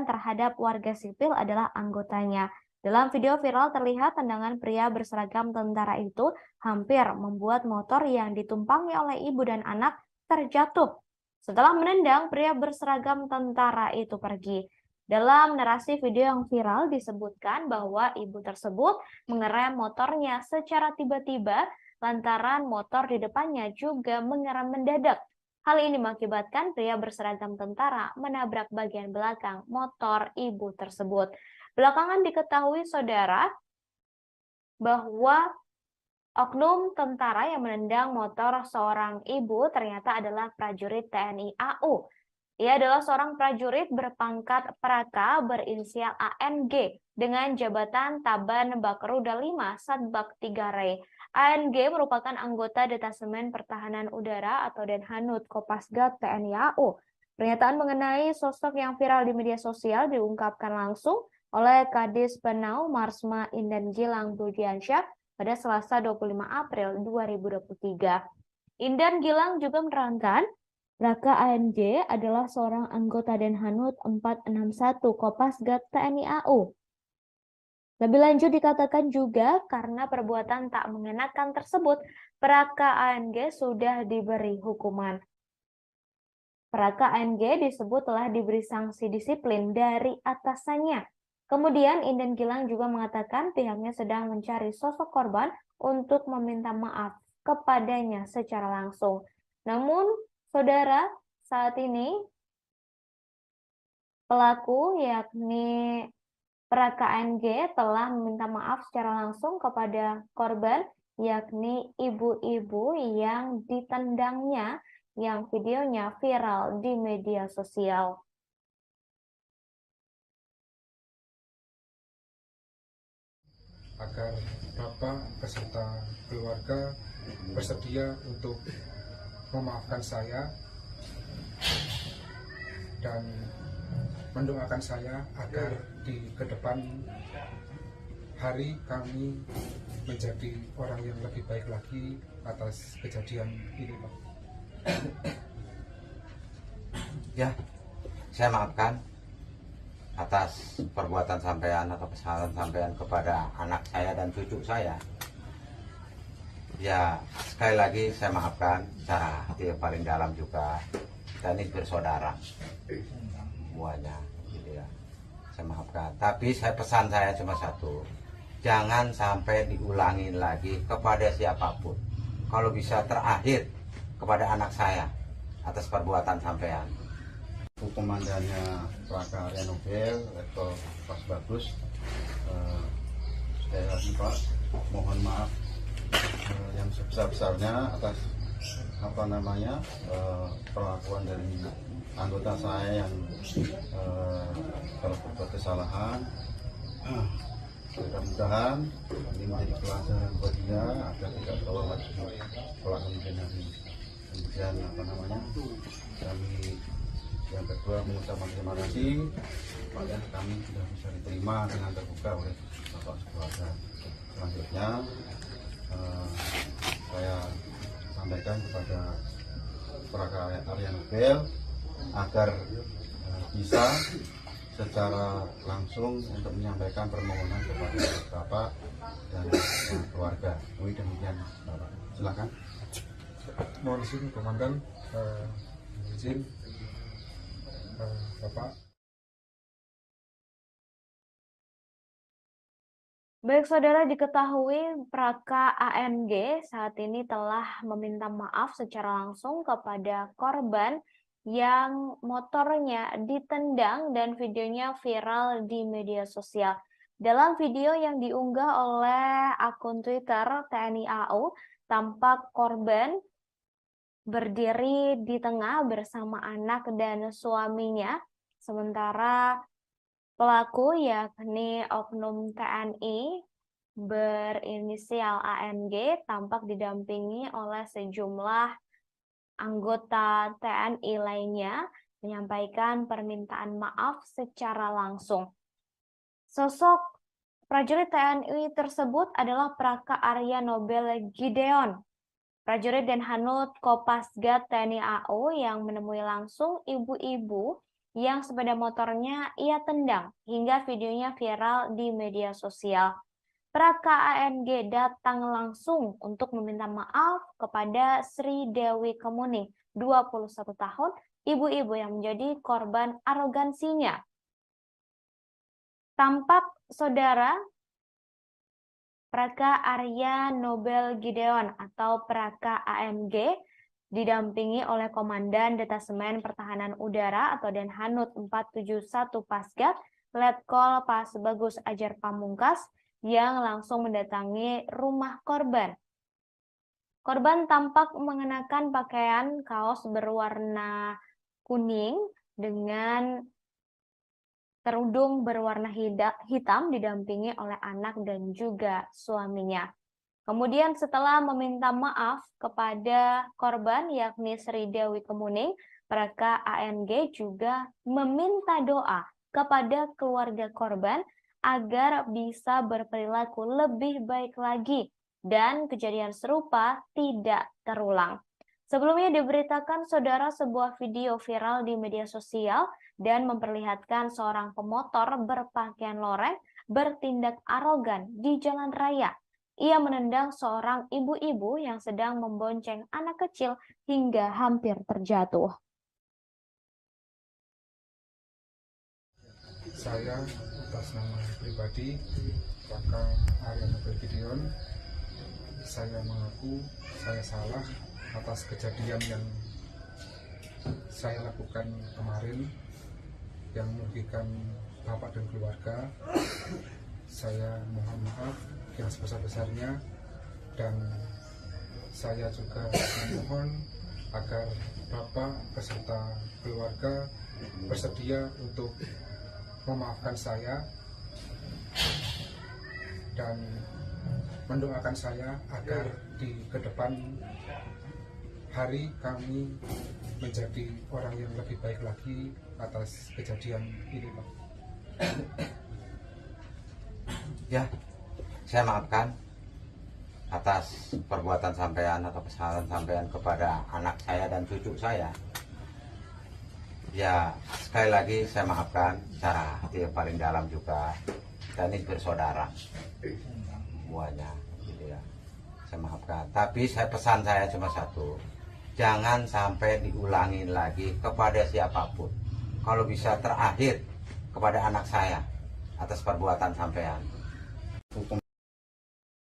terhadap warga sipil adalah anggotanya. Dalam video viral terlihat tendangan pria berseragam tentara itu hampir membuat motor yang ditumpangi oleh ibu dan anak terjatuh. Setelah menendang, pria berseragam tentara itu pergi. Dalam narasi video yang viral disebutkan bahwa ibu tersebut mengerem motornya secara tiba-tiba lantaran motor di depannya juga mengerem mendadak. Hal ini mengakibatkan pria berseragam tentara menabrak bagian belakang motor ibu tersebut. Belakangan diketahui saudara bahwa oknum tentara yang menendang motor seorang ibu ternyata adalah prajurit TNI AU. Ia adalah seorang prajurit berpangkat Praka berinisial ANG dengan jabatan Taban Bakruda 5 Satbak 3 Re. ANG merupakan anggota Detasemen Pertahanan Udara atau Denhanud Kopasgat TNI AU. Pernyataan mengenai sosok yang viral di media sosial diungkapkan langsung oleh Kadis Penau Marsma Indan Gilang Budiansyah pada Selasa 25 April 2023. Indan Gilang juga menerangkan Raka ANG adalah seorang anggota Denhanud 461 Kopasgat TNI AU. Lebih lanjut dikatakan juga karena perbuatan tak mengenakan tersebut, Praka ANG sudah diberi hukuman. Praka ANG disebut telah diberi sanksi disiplin dari atasannya. Kemudian Indan Gilang juga mengatakan pihaknya sedang mencari sosok korban untuk meminta maaf kepadanya secara langsung. Namun, saudara, saat ini pelaku yakni Praka ANG telah meminta maaf secara langsung kepada korban yakni ibu-ibu yang ditendangnya yang videonya viral di media sosial. Agar Bapak beserta keluarga bersedia untuk memaafkan saya dan mendoakan saya agar di kedepan hari kami menjadi orang yang lebih baik lagi atas kejadian ini, Pak. Ya, saya maafkan atas perbuatan sampean atau kesalahan sampean kepada anak saya dan cucu saya. Ya, sekali lagi saya maafkan secara hati yang paling dalam juga. Kita ini bersaudara semuanya, gitu ya. Saya maafkan. Tapi pesan saya cuma satu, jangan sampai diulangi lagi kepada siapapun. Kalau bisa terakhir kepada anak saya atas perbuatan sampean. Komandannya Praka Arianobel atau Pas Bagus, sekali lagi Pak, mohon maaf yang sebesar-besarnya atas perlakuan dari anggota saya yang telah berbuat kesalahan. Mudah-mudahan ini menjadi pelajaran buat dia agar tidak terulang lagi sekolah kemudian hari. Kemudian kami yang kedua mengucapkan terima kasih supaya kami sudah bisa diterima dengan terbuka oleh Bapak Keluarga. Selanjutnya saya sampaikan kepada Praga Arya Nobel agar bisa secara langsung untuk menyampaikan permohonan kepada Bapak dan keluarga. Demikian Bapak. Silakan. Mohon izin Komandan, izin Bapak. Baik saudara, diketahui Praka ANG saat ini telah meminta maaf secara langsung kepada korban yang motornya ditendang dan videonya viral di media sosial. Dalam video yang diunggah oleh akun Twitter TNI AU, tampak korban berdiri di tengah bersama anak dan suaminya, sementara pelaku yakni oknum TNI berinisial ANG tampak didampingi oleh sejumlah anggota TNI lainnya menyampaikan permintaan maaf secara langsung. Sosok prajurit TNI tersebut adalah Praka Arya Nobel Gideon, prajurit dan Hanut Kopasgat TNI AU yang menemui langsung ibu-ibu yang sepeda motornya ia tendang hingga videonya viral di media sosial. Praka ANG datang langsung untuk meminta maaf kepada Sri Dewi Kemuning, 21 tahun, ibu-ibu yang menjadi korban arogansinya. Tampak saudara Praka Arya Nobel Gideon atau Praka AMG didampingi oleh Komandan Detasemen Pertahanan Udara atau Denhanut 471 Pasgat, Letkol Pas Bagus Ajar Pamungkas yang langsung mendatangi rumah korban. Korban tampak mengenakan pakaian kaos berwarna kuning dengan kerudung berwarna hitam didampingi oleh anak dan juga suaminya. Kemudian setelah meminta maaf kepada korban yakni Sri Dewi Kemuning, Praka ANG juga meminta doa kepada keluarga korban agar bisa berperilaku lebih baik lagi dan kejadian serupa tidak terulang. Sebelumnya diberitakan saudara sebuah video viral di media sosial dan memperlihatkan seorang pemotor berpakaian loreng bertindak arogan di jalan raya. Ia menendang seorang ibu-ibu yang sedang membonceng anak kecil hingga hampir terjatuh. Saya atas nama pribadi Praka Arya Nobel Gideon, saya mengaku saya salah atas kejadian yang saya lakukan kemarin yang merugikan bapak dan keluarga. Saya mohon maaf yang sebesar-besarnya dan saya juga memohon agar bapak beserta keluarga bersedia untuk memaafkan saya dan mendoakan saya agar di kedepan hari kami menjadi orang yang lebih baik lagi atas kejadian ini, Pak. Ya, saya maafkan atas perbuatan sampean atau kesalahan sampean kepada anak saya dan cucu saya. Ya, sekali lagi saya maafkan secara hati yang paling dalam juga. Kita ini bersaudara semuanya, gitu ya. Saya maafkan. Tapi pesan saya cuma satu, jangan sampai diulangi lagi kepada siapapun. Kalau bisa terakhir kepada anak saya atas perbuatan sampean.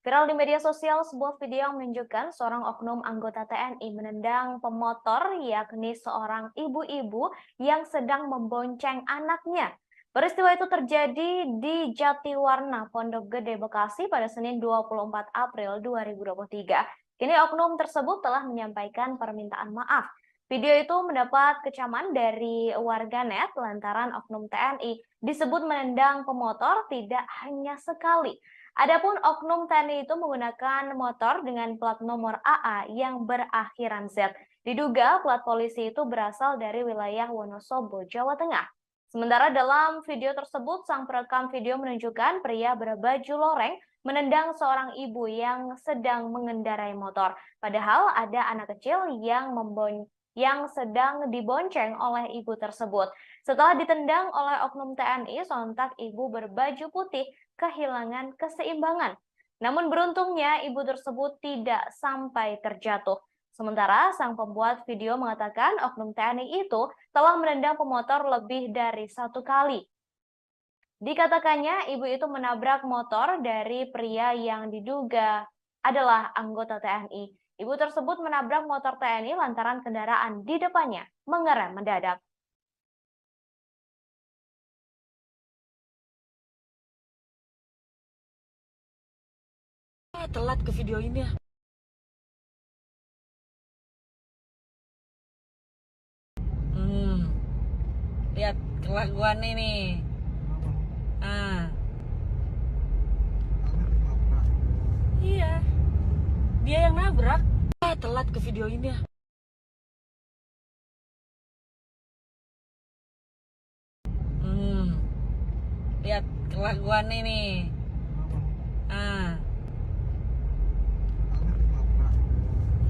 Viral di media sosial sebuah video yang menunjukkan seorang oknum anggota TNI menendang pemotor yakni seorang ibu-ibu yang sedang membonceng anaknya. Peristiwa itu terjadi di Jatiwarna, Pondok Gede, Bekasi pada Senin 24 April 2023. Kini oknum tersebut telah menyampaikan permintaan maaf. Video itu mendapat kecaman dari warganet lantaran oknum TNI disebut menendang pemotor tidak hanya sekali. Adapun oknum TNI itu menggunakan motor dengan plat nomor AA yang berakhiran Z. Diduga plat polisi itu berasal dari wilayah Wonosobo, Jawa Tengah. Sementara dalam video tersebut, sang perekam video menunjukkan pria berbaju loreng menendang seorang ibu yang sedang mengendarai motor. Padahal ada anak kecil yang sedang dibonceng oleh ibu tersebut. Setelah ditendang oleh oknum TNI, sontak ibu berbaju putih kehilangan keseimbangan. Namun beruntungnya ibu tersebut tidak sampai terjatuh. Sementara sang pembuat video mengatakan oknum TNI itu telah menendang pemotor lebih dari 1 kali. Dikatakannya ibu itu menabrak motor dari pria yang diduga adalah anggota TNI. Ibu tersebut menabrak motor TNI lantaran kendaraan di depannya mengerem mendadak. Telat ke video ini ya. Lihat kelakuan ini. Iya. Dia yang nabrak. Telat ke video ini ya. Lihat kelakuan ini.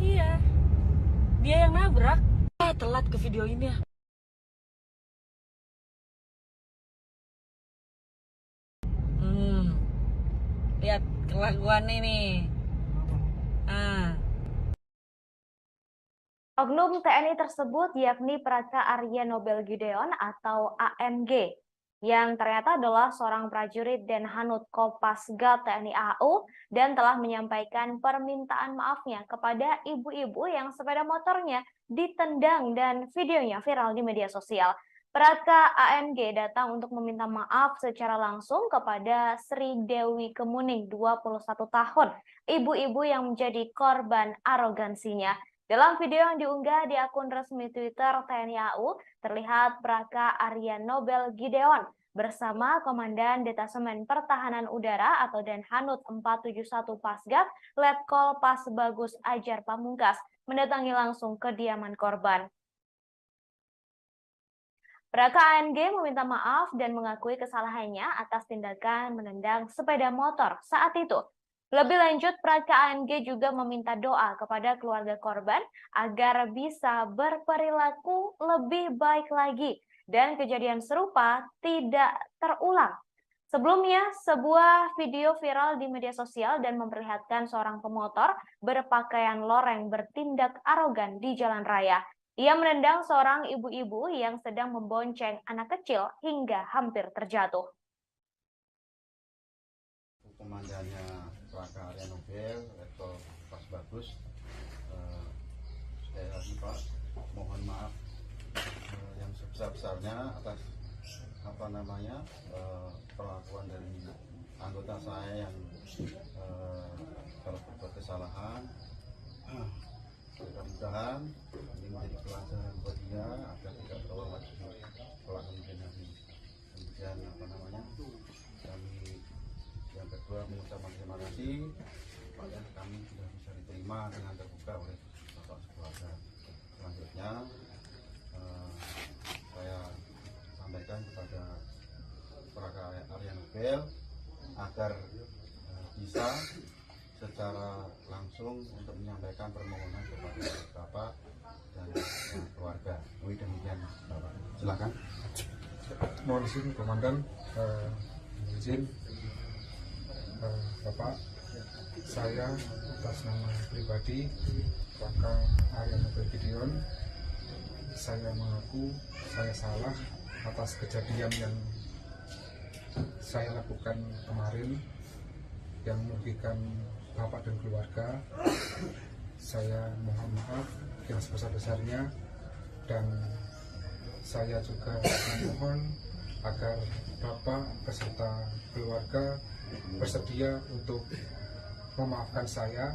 Iya. Dia yang nabrak. Telat ke video ini ya. Lihat kelakuan ini. Oknum TNI tersebut yakni Praka Arya Nobel Gideon atau ANG, yang ternyata adalah seorang prajurit Denhanut Kopasgat TNI AU dan telah menyampaikan permintaan maafnya kepada ibu-ibu yang sepeda motornya ditendang dan videonya viral di media sosial. Praka ANG datang untuk meminta maaf secara langsung kepada Sri Dewi Kemuning, 21 tahun, ibu-ibu yang menjadi korban arogansinya. Dalam video yang diunggah di akun resmi Twitter TNI AU, terlihat Praka Arya Nobel Gideon bersama Komandan Detasemen Pertahanan Udara atau Denhanut 471 Pasgat, Letkol Pas Bagus Ajar Pamungkas, mendatangi langsung kediaman korban. Praka ANG meminta maaf dan mengakui kesalahannya atas tindakan menendang sepeda motor saat itu. Lebih lanjut, Praka ANG juga meminta doa kepada keluarga korban agar bisa berperilaku lebih baik lagi dan kejadian serupa tidak terulang. Sebelumnya, sebuah video viral di media sosial dan memperlihatkan seorang pemotor berpakaian loreng bertindak arogan di jalan raya. Ia menendang seorang ibu-ibu yang sedang membonceng anak kecil hingga hampir terjatuh. Komandannya Praka Arya Nobel, Letkol Pas Bagus, sekali lagi Pak, mohon maaf yang sebesar-besarnya atas perlakuan dari anggota saya yang kalau berbuat kesalahan. Mudah-mudahan ini menjadi pelajaran buat dia agar tidak terulang lagi kelak kemudian hari. Kemudian kami yang kedua mengucapkan terima kasih pada kami sudah bisa diterima dengan terbuka oleh Bapak sekeluarga. Selanjutnya saya sampaikan kepada Praka Arya Nobel agar bisa secara langsung untuk menyampaikan permohonan kepada Bapak dan keluarga. Demikian Bapak. Silakan. Mohon izin Komandan, izin Bapak, saya atas nama pribadi Praka Arya Nobel Gideon, saya mengaku saya salah atas kejadian yang saya lakukan kemarin yang merugikan Bapak dan keluarga. Saya mohon maaf yang sebesar-besarnya dan saya juga memohon agar Bapak beserta keluarga bersedia untuk memaafkan saya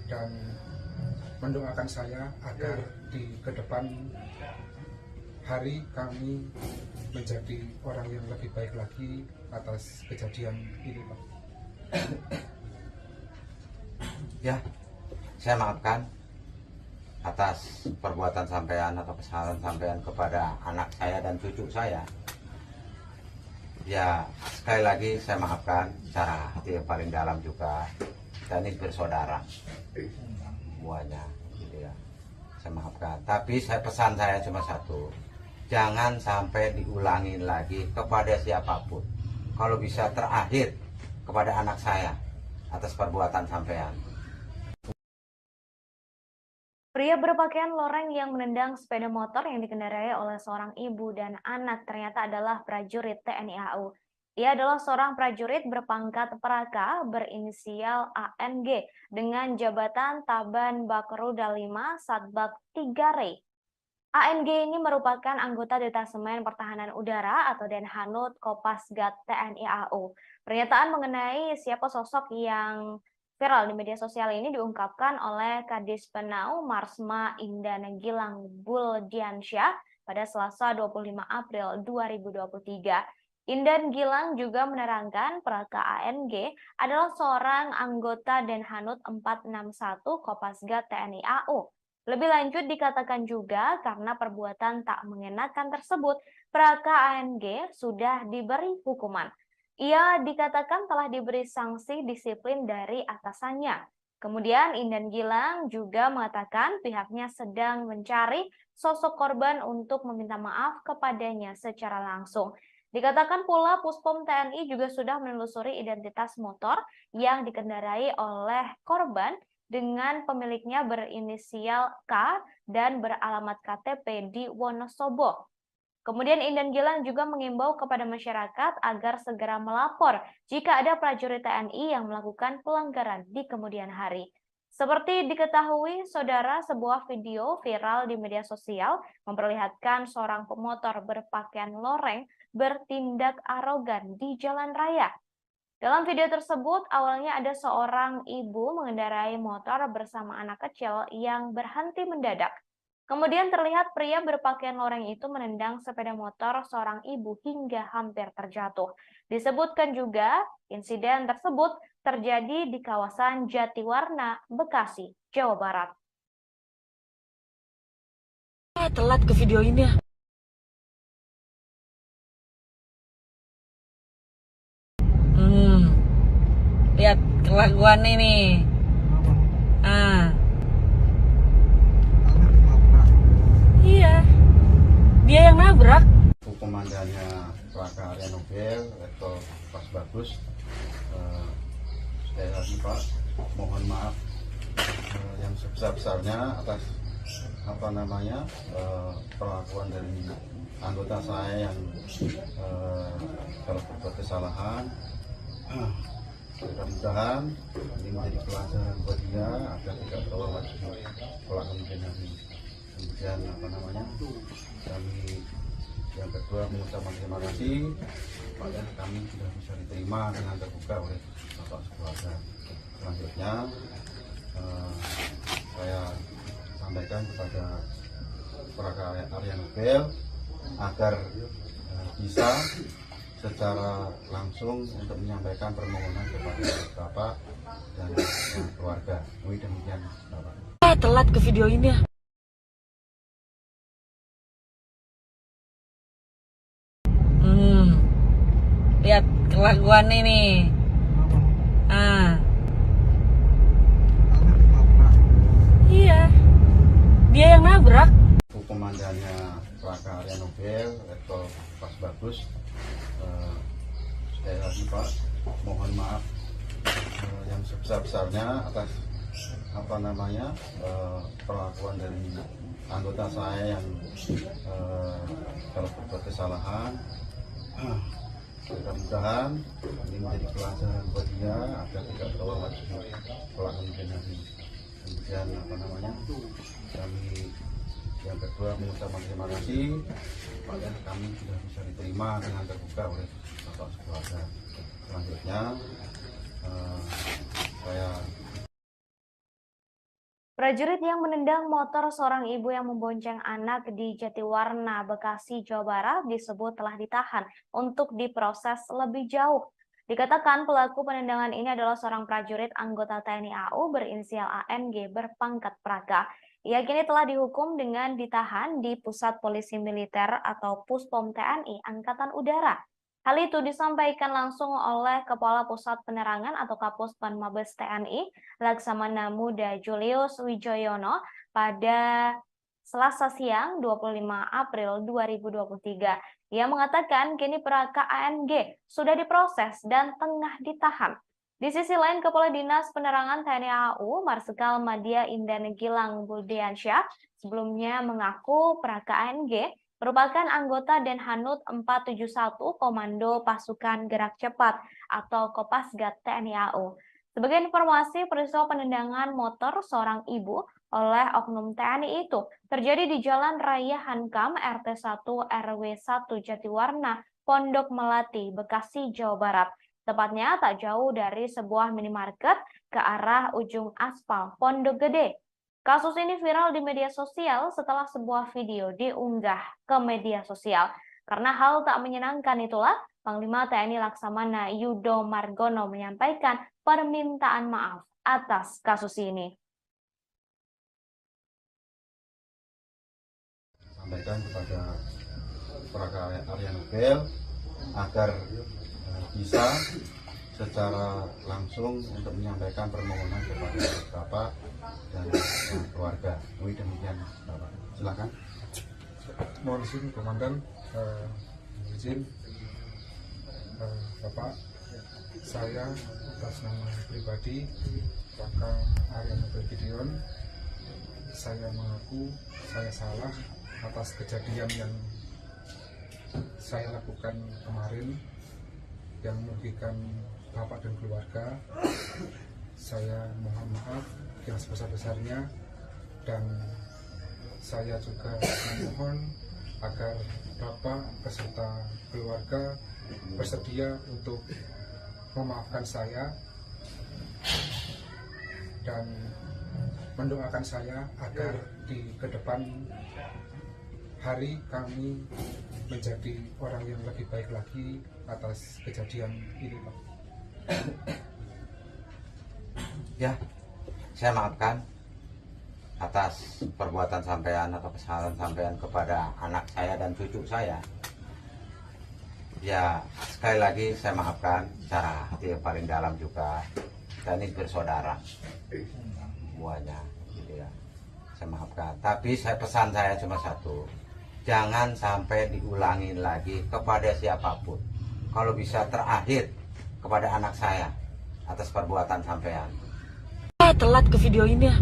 dan mendoakan saya agar di ke depan hari kami menjadi orang yang lebih baik lagi atas kejadian ini, Pak. Ya, saya maafkan atas perbuatan sampean atau kesalahan sampean kepada anak saya dan cucu saya. Ya, sekali lagi saya maafkan secara hati yang paling dalam juga. Kita ini bersaudara semuanya, gitu ya. Saya maafkan. Tapi pesan saya cuma satu, jangan sampai diulangi lagi kepada siapapun. Kalau bisa terakhir kepada anak saya atas perbuatan sampean. Pria berpakaian loreng yang menendang sepeda motor yang dikendarai oleh seorang ibu dan anak ternyata adalah prajurit TNI AU. Ia adalah seorang prajurit berpangkat Praka berinisial ANG dengan jabatan Taban Bakroda 5 Satbak 3 Rey. ANG ini merupakan anggota Detasemen Pertahanan Udara atau Denhanut Kopasgat TNI AU. Pernyataan mengenai siapa sosok yang viral di media sosial ini diungkapkan oleh Kadis Penau Marsma Indana Gilang Buldiansyah pada Selasa 25 April 2023. Indan Gilang juga menerangkan Praka ANG adalah seorang anggota Denhanut 461 Kopasgat TNI AU. Lebih lanjut dikatakan juga karena perbuatan tak mengenakan tersebut, Praka ANG sudah diberi hukuman. Ia dikatakan telah diberi sanksi disiplin dari atasannya. Kemudian Indan Gilang juga mengatakan pihaknya sedang mencari sosok korban untuk meminta maaf kepadanya secara langsung. Dikatakan pula Puspom TNI juga sudah menelusuri identitas motor yang dikendarai oleh korban dengan pemiliknya berinisial K dan beralamat KTP di Wonosobo. Kemudian Indan Gilang juga mengimbau kepada masyarakat agar segera melapor jika ada prajurit TNI yang melakukan pelanggaran di kemudian hari. Seperti diketahui, saudara, sebuah video viral di media sosial memperlihatkan seorang pemotor berpakaian loreng bertindak arogan di jalan raya. Dalam video tersebut, awalnya ada seorang ibu mengendarai motor bersama anak kecil yang berhenti mendadak. Kemudian terlihat pria berpakaian loreng itu menendang sepeda motor seorang ibu hingga hampir terjatuh. Disebutkan juga, insiden tersebut terjadi di kawasan Jatiwarna, Bekasi, Jawa Barat. Telat ke video ini ya. Lihat kelakuan ini. Iya, dia yang nabrak. Komandannya Praka Arya Nobel, Letkol Pas Bagus. Sekali lagi Pak, mohon maaf yang sebesar-besarnya atas perlakuan dari anggota saya yang kalau berbuat kesalahan. Mudah-mudahan ini menjadi pelajaran buat dia agar tidak terulang lagi kelak kemudian hari. Kemudian kami yang kedua mengucapkan terima kasih pada kami sudah bisa diterima dengan terbuka oleh Bapak Keluarga. Selanjutnya saya sampaikan kepada Praka Arya Nobel agar bisa secara langsung untuk menyampaikan permohonan kepada Bapak dan keluarga. Demikian Bapak. Telat ke video ini ya. Lihat kelakuan ini. Iya, dia yang nabrak. Komandannya Praka Arya Nobel, Letkol Pas Bagus. Sekali lagi Pak, mohon maaf yang sebesar-besarnya atas perlakuan dari anggota saya yang kalau berbuat kesalahan. Mudah-mudahan ini menjadi pelajaran buat dia agar tidak terulang lagi kelak kemudian hari. Kemudian kami yang kedua mengucapkan terima kasih pada kami sudah bisa diterima dengan terbuka oleh Bapak Keluarga. Selanjutnya saya Prajurit yang menendang motor seorang ibu yang membonceng anak di Jatiwarna, Bekasi, Jawa Barat disebut telah ditahan untuk diproses lebih jauh. Dikatakan pelaku penendangan ini adalah seorang prajurit anggota TNI AU berinisial ANG berpangkat Praka. Ia kini telah dihukum dengan ditahan di Pusat Polisi Militer atau Puspom TNI Angkatan Udara. Hal itu disampaikan langsung oleh Kepala Pusat Penerangan atau Kapuspen Mabes TNI, Laksamana Muda Julius Wijoyono, pada Selasa siang 25 April 2023. Ia mengatakan kini Praka ANG sudah diproses dan tengah ditahan. Di sisi lain, Kepala Dinas Penerangan TNI AU, Marsikal Madya Indan Gilang Buldiansyah, sebelumnya mengaku Praka ANG merupakan anggota Denhanud 471 Komando Pasukan Gerak Cepat atau Kopasgat TNI AU. Sebagai informasi, peristiwa penendangan motor seorang ibu oleh oknum TNI itu terjadi di Jalan Raya Hankam RT 1 RW 1 Jatiwarna, Pondok Melati, Bekasi, Jawa Barat. Tepatnya tak jauh dari sebuah minimarket ke arah ujung aspal Pondok Gede. Kasus ini viral di media sosial setelah sebuah video diunggah ke media sosial. Karena hal tak menyenangkan itulah, Panglima TNI Laksamana Yudo Margono menyampaikan permintaan maaf atas kasus ini. Sampaikan kepada Praka Arya Nobel agar bisa secara langsung untuk menyampaikan permohonan kepada Bapak dan keluarga. Demikian Bapak. Silakan. Mohon izin Komandan, izin Bapak, saya atas nama pribadi Praka Arya Nobel Gideon, saya mengaku saya salah atas kejadian yang saya lakukan kemarin yang merugikan Bapak dan keluarga. Saya mohon maaf yang sebesar-besarnya, dan saya juga memohon agar Bapak beserta keluarga bersedia untuk memaafkan saya dan mendoakan saya agar di kedepan hari kami menjadi orang yang lebih baik lagi atas kejadian ini, Pak. Ya, saya maafkan atas perbuatan sampean atau kesalahan sampean kepada anak saya dan cucu saya. Ya, sekali lagi saya maafkan secara hati yang paling dalam juga. Kita ini bersaudara semuanya, gitu ya. Saya maafkan. Tapi pesan saya cuma satu. Jangan sampai diulangin lagi kepada siapapun. Kalau bisa terakhir kepada anak saya atas perbuatan sampean. Telat ke video ini ya.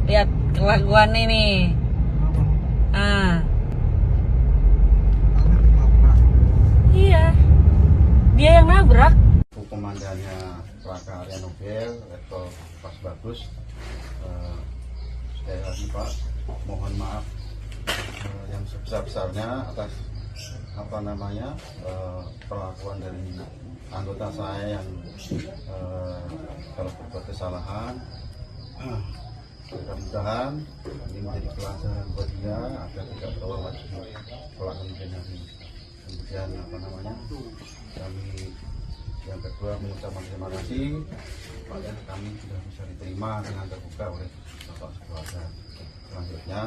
Lihat kelakuan ini. Iya. Dia yang nabrak. Komandannya Praka Arya Nobel, Letkol Pas Bagus. Sekali lagi Pak, mohon maaf yang sebesar-besarnya atas perlakuan dari anggota saya yang kalau berbuat kesalahan. Mudah-mudahan ini menjadi pelajaran buat dia agar tidak terulang lagi pelaku yang kemudian kami yang kedua mengucapkan terima kasih kepada kami sudah bisa diterima dengan terbuka oleh Bapak keluarga. Selanjutnya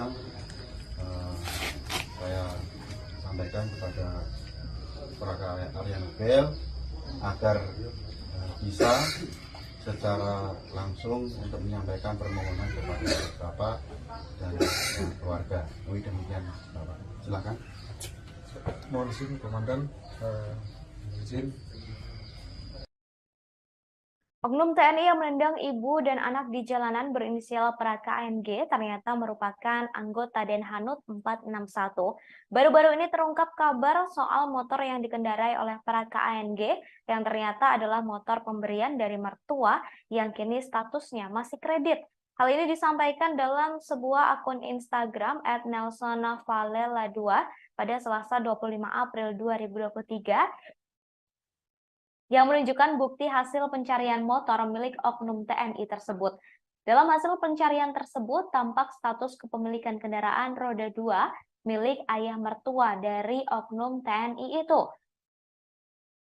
saya sampaikan kepada Praka Arya Nobel agar bisa secara langsung untuk menyampaikan permohonan kepada Bapak dan keluarga. Demikian Bapak. Silakan. Mohon izin Komandan, izin. Oknum TNI yang menendang ibu dan anak di jalanan berinisial Praka ANG ternyata merupakan anggota Denhanud 461. Baru-baru ini terungkap kabar soal motor yang dikendarai oleh Praka ANG yang ternyata adalah motor pemberian dari mertua yang kini statusnya masih kredit. Hal ini disampaikan dalam sebuah akun Instagram @nelsonavalela2 pada Selasa 25 April 2023 yang menunjukkan bukti hasil pencarian motor milik oknum TNI tersebut. Dalam hasil pencarian tersebut, tampak status kepemilikan kendaraan roda 2 milik ayah mertua dari oknum TNI itu.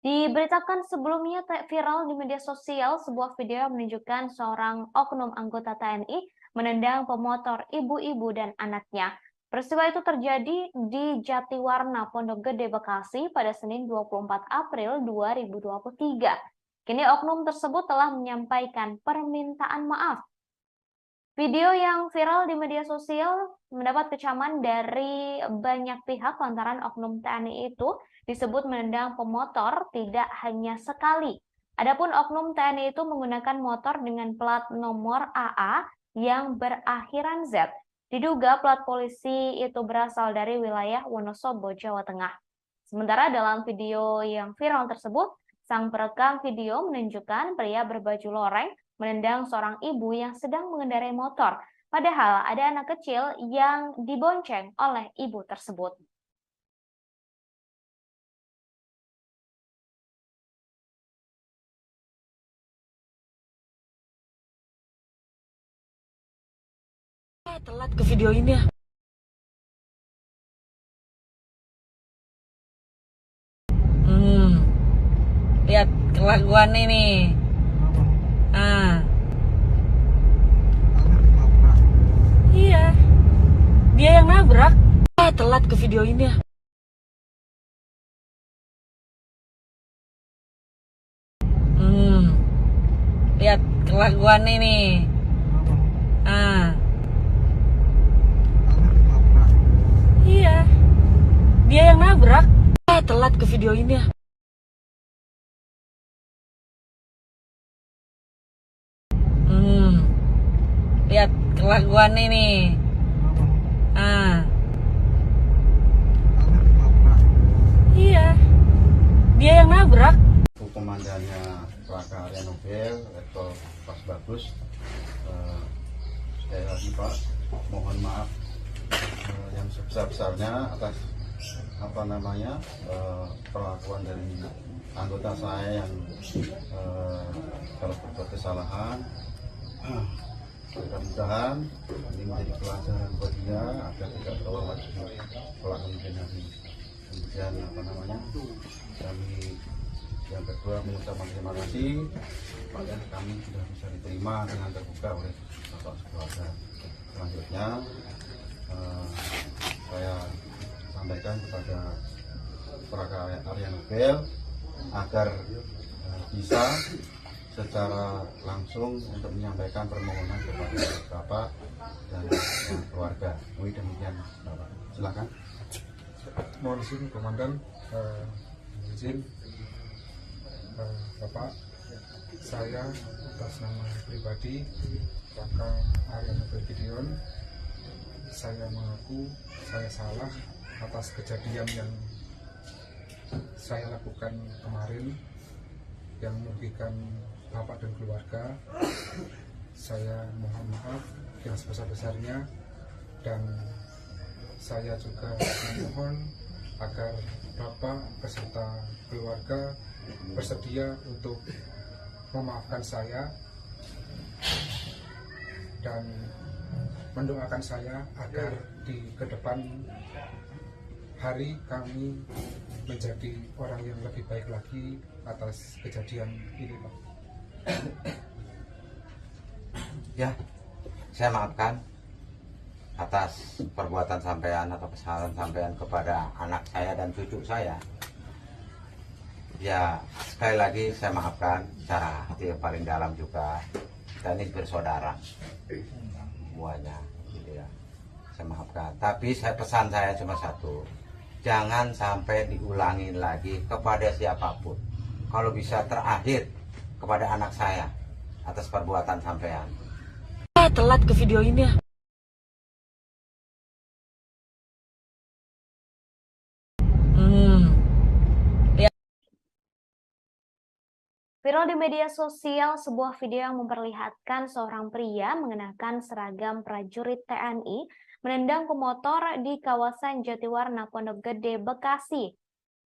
Diberitakan sebelumnya viral di media sosial sebuah video yang menunjukkan seorang oknum anggota TNI menendang pemotor ibu-ibu dan anaknya. Peristiwa itu terjadi di Jatiwarna, Pondok Gede, Bekasi pada Senin 24 April 2023. Kini oknum tersebut telah menyampaikan permintaan maaf. Video yang viral di media sosial mendapat kecaman dari banyak pihak lantaran oknum TNI itu disebut menendang pemotor tidak hanya sekali. Adapun oknum TNI itu menggunakan motor dengan plat nomor AA yang berakhiran Z. Diduga plat polisi itu berasal dari wilayah Wonosobo, Jawa Tengah. Sementara dalam video yang viral tersebut, sang perekam video menunjukkan pria berbaju loreng menendang seorang ibu yang sedang mengendarai motor. Padahal ada anak kecil yang dibonceng oleh ibu tersebut. Telat ke video ini ya. Lihat kelakuan ini. Iya. Dia yang nabrak. Telat ke video ini ya. Lihat kelakuan ini. Iya. Dia yang nabrak. Telat ke video ini ya. Lihat kelakuan ini. Iya. Dia yang nabrak. Komandannya Laka Arya Nobel, Letkol Pas Bagus. Sekali lagi Pak, mohon maaf yang sebesar-besarnya atas perlakuan dari anggota saya yang kalau berbuat kesalahan. Mudah-mudahan ini menjadi pelajaran buat dia agar tidak terulang lagi kelak kemudian hari. Kemudian kami yang kedua mengucapkan terima kasih pada kami sudah bisa diterima dengan terbuka oleh bapak keluarga. Selanjutnya saya sampaikan kepada Laka Arya Nobel agar bisa secara langsung untuk menyampaikan permohonan kepada Bapak dan keluarga. Demikian Bapak. Silakan. Mohon izin Komandan, izin Bapak, saya atas nama pribadi Laka Arya Nobel Gideon, saya mengaku saya salah atas kejadian yang saya lakukan kemarin yang merugikan Bapak dan keluarga. Saya mohon maaf yang sebesar-besarnya, dan saya juga memohon agar Bapak beserta keluarga bersedia untuk memaafkan saya dan mendoakan saya agar di kedepan hari kami menjadi orang yang lebih baik lagi atas kejadian ini, Pak. Ya, saya maafkan atas perbuatan sampean atau kesalahan sampean kepada anak saya dan cucu saya. Ya, sekali lagi saya maafkan secara hati yang paling dalam juga. Kita ini bersaudara semuanya, gitu ya. Saya maafkan. Tapi pesan saya cuma satu, jangan sampai diulangi lagi kepada siapapun. Kalau bisa terakhir kepada anak saya atas perbuatan sampean. Telat ke video ini ya. Viral di media sosial sebuah video yang memperlihatkan seorang pria mengenakan seragam prajurit TNI menendang pemotor di kawasan Jatiwarna, Pondok Gede, Bekasi.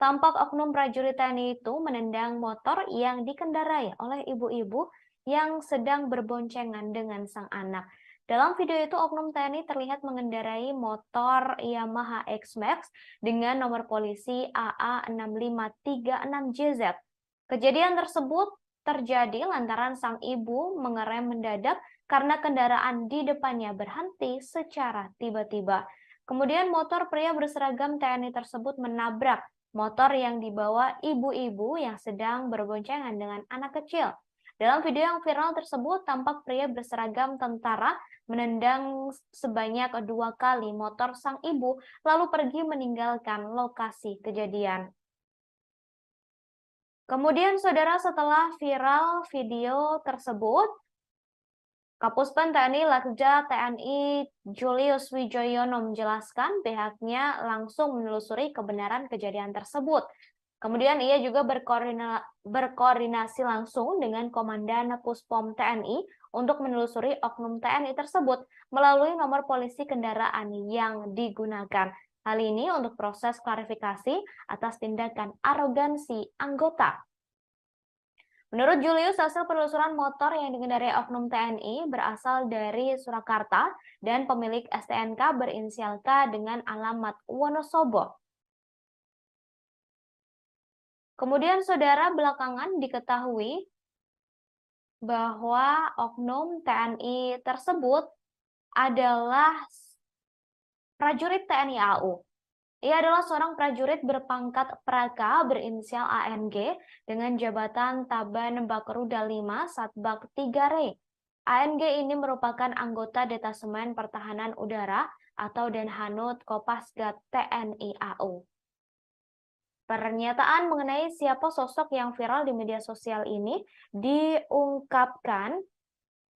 tampak oknum prajurit TNI itu menendang motor yang dikendarai oleh ibu-ibu yang sedang berboncengan dengan sang anak. Dalam video itu, oknum TNI terlihat mengendarai motor Yamaha X-Max dengan nomor polisi AA6536JZ. Kejadian tersebut terjadi lantaran sang ibu mengerem mendadak karena kendaraan di depannya berhenti secara tiba-tiba. Kemudian motor pria berseragam TNI tersebut menabrak motor yang dibawa ibu-ibu yang sedang berboncengan dengan anak kecil. Dalam video yang viral tersebut, tampak pria berseragam tentara menendang sebanyak 2 kali motor sang ibu, lalu pergi meninggalkan lokasi kejadian. Kemudian, saudara, setelah viral video tersebut, Kapuspen TNI Lakja TNI Julius Wijoyono menjelaskan pihaknya langsung menelusuri kebenaran kejadian tersebut. Kemudian ia juga berkoordinasi langsung dengan Komandan Puspom TNI untuk menelusuri oknum TNI tersebut melalui nomor polisi kendaraan yang digunakan. Hal ini untuk proses klarifikasi atas tindakan arogansi anggota. Menurut Julius, hasil penelusuran motor yang dikendarai oknum TNI berasal dari Surakarta dan pemilik STNK berinisial K dengan alamat Wonosobo. Kemudian, saudara, belakangan diketahui bahwa oknum TNI tersebut adalah prajurit TNI AU. Ia adalah seorang prajurit berpangkat Praka berinisial ANG dengan jabatan Taban Bakruda 5 Satbak 3 Re. ANG ini merupakan anggota Detasemen Pertahanan Udara atau Denhanut Kopasgat TNI AU. Pernyataan mengenai siapa sosok yang viral di media sosial ini diungkapkan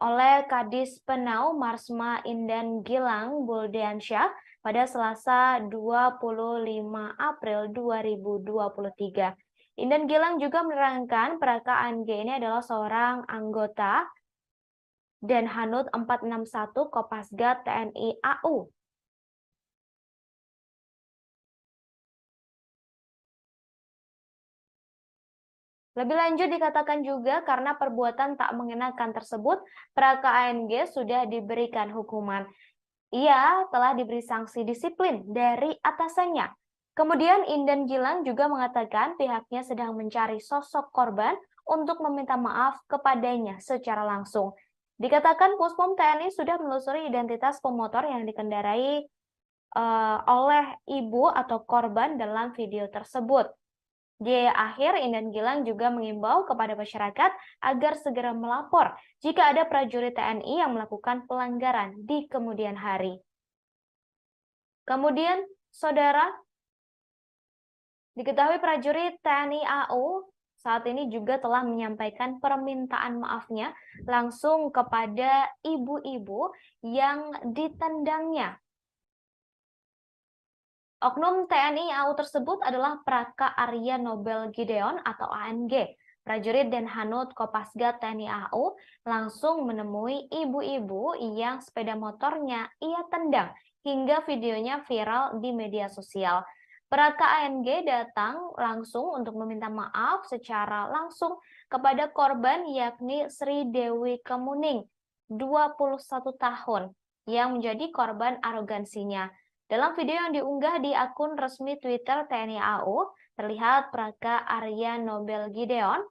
oleh Kadis Penau Marsma Indan Gilang Buldiansyah pada Selasa 25 April 2023. Indan Gilang juga menerangkan Praka ANG ini adalah seorang anggota Denhanut 461 Kopasgat TNI AU. Lebih lanjut dikatakan juga karena perbuatan tak mengenakan tersebut, Praka ANG sudah diberikan hukuman. Ia telah diberi sanksi disiplin dari atasannya. Kemudian Indan Gilang juga mengatakan pihaknya sedang mencari sosok korban untuk meminta maaf kepadanya secara langsung. Dikatakan Puspom TNI sudah menelusuri identitas pemotor yang dikendarai oleh ibu atau korban dalam video tersebut. Di akhir, Indan Gilang juga mengimbau kepada masyarakat agar segera melapor jika ada prajurit TNI yang melakukan pelanggaran di kemudian hari. Kemudian, saudara, diketahui prajurit TNI AU saat ini juga telah menyampaikan permintaan maafnya langsung kepada ibu-ibu yang ditendangnya. Oknum TNI AU tersebut adalah Praka Arya Nobel Gideon atau ANG. Prajurit Denhanut Kopasgat TNI AU langsung menemui ibu-ibu yang sepeda motornya ia tendang hingga videonya viral di media sosial. Praka ANG datang langsung untuk meminta maaf secara langsung kepada korban yakni Sri Dewi Kemuning, 21 tahun, yang menjadi korban arogansinya. Dalam video yang diunggah di akun resmi Twitter TNI AU, terlihat Praka Arya Nobel Gideon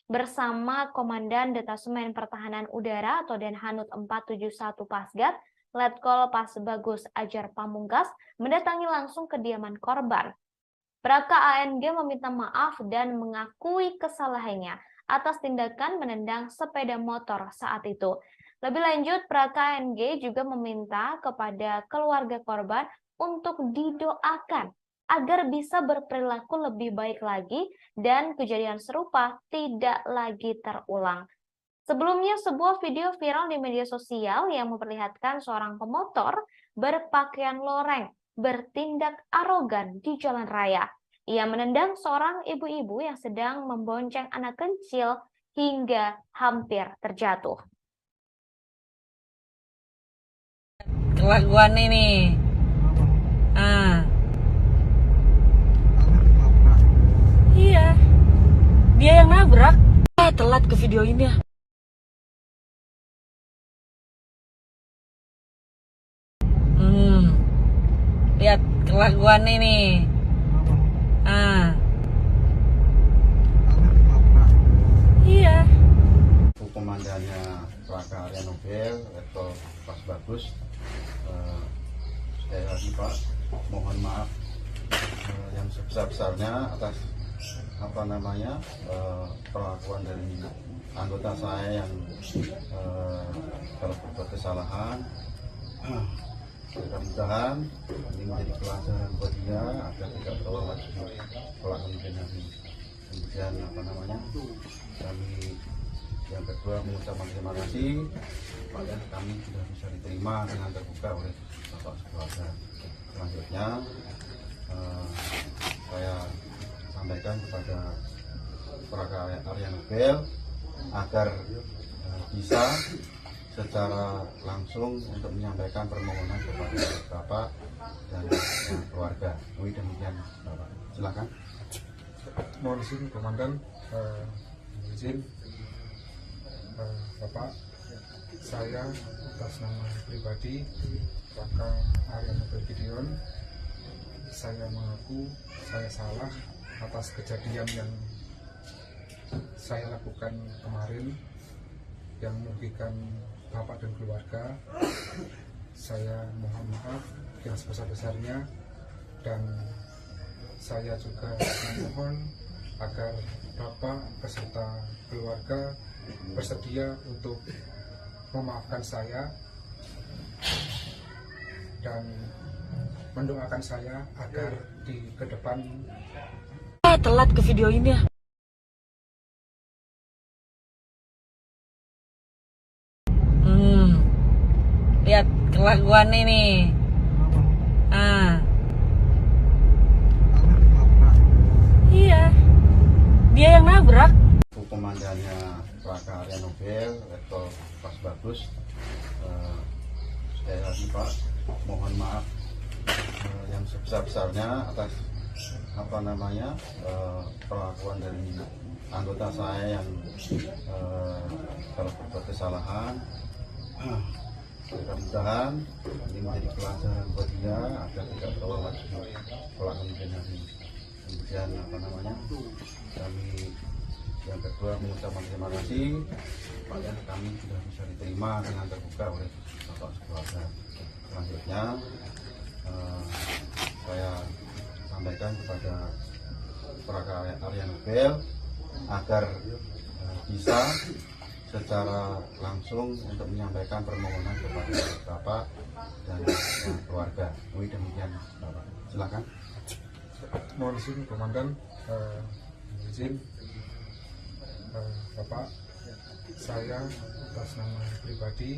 bersama Komandan Detasemen Pertahanan Udara atau Denhanut 471 Pasgat, Letkol Pasbagus Ajar Pamungkas, mendatangi langsung kediaman korban. Praka ANG meminta maaf dan mengakui kesalahannya atas tindakan menendang sepeda motor saat itu. Lebih lanjut, Praka ANG juga meminta kepada keluarga korban untuk didoakan agar bisa berperilaku lebih baik lagi dan kejadian serupa tidak lagi terulang. Sebelumnya, sebuah video viral di media sosial yang memperlihatkan seorang pemotor berpakaian loreng bertindak arogan di jalan raya. Ia menendang seorang ibu-ibu yang sedang membonceng anak kecil hingga hampir terjatuh. Kelakuan ini. Dia yang nabrak. Telat ke videoinnya. Lihat kelakuan ini. Iya. Komandannya Plaka Arya Nobel atau Pas Bagus, sekali lagi Pak, mohon maaf yang sebesar-besarnya atas perlakuan dari anggota saya yang telah berbuat kesalahan. Mudah-mudahan ini menjadi pelajaran buat dia agar tidak terulang lagi kelak kemudian hari. Kemudian kami yang kedua mengucapkan terima kasih pada kami sudah bisa diterima dengan terbuka oleh Bapak Sekeluarga. Selanjutnya saya sampaikan kepada Plaka Arya Nobel agar bisa secara langsung untuk menyampaikan permohonan kepada Bapak dan keluarga. Demikian Bapak, silakan. Mohon izin Komandan, izin Bapak, saya atas nama pribadi Plaka Arya Nobel Gideon, saya mengaku saya salah atas kejadian yang saya lakukan kemarin yang merugikan Bapak dan keluarga. Saya mohon maaf yang sebesar-besarnya, dan saya juga memohon agar Bapak beserta keluarga bersedia untuk memaafkan saya dan mendoakan saya agar di ke depan telat ke videoinnya. Lihat kelakuan ini. Iya. Dia yang nabrak. Komandannya Plaka Arya Nobel atau Pas Bagus, sekali lagi Pak, mohon maaf yang sebesar-besarnya atas perlakuan dari anggota saya yang telah berbuat kesalahan. Mudah-mudahan ini menjadi pelajaran buat dia agar tidak terulang lagi kelak kemudian hari. Kemudian kami yang kedua mengucapkan terima kasih pada kami sudah bisa diterima dengan terbuka oleh Bapak Sekeluarga. Selanjutnya saya sampaikan kepada Plaka Arya Nobel agar bisa secara langsung untuk menyampaikan permohonan kepada Bapak dan keluarga. Demikian Bapak, silakan. Mohon izin Komandan, izin Bapak, saya atas nama pribadi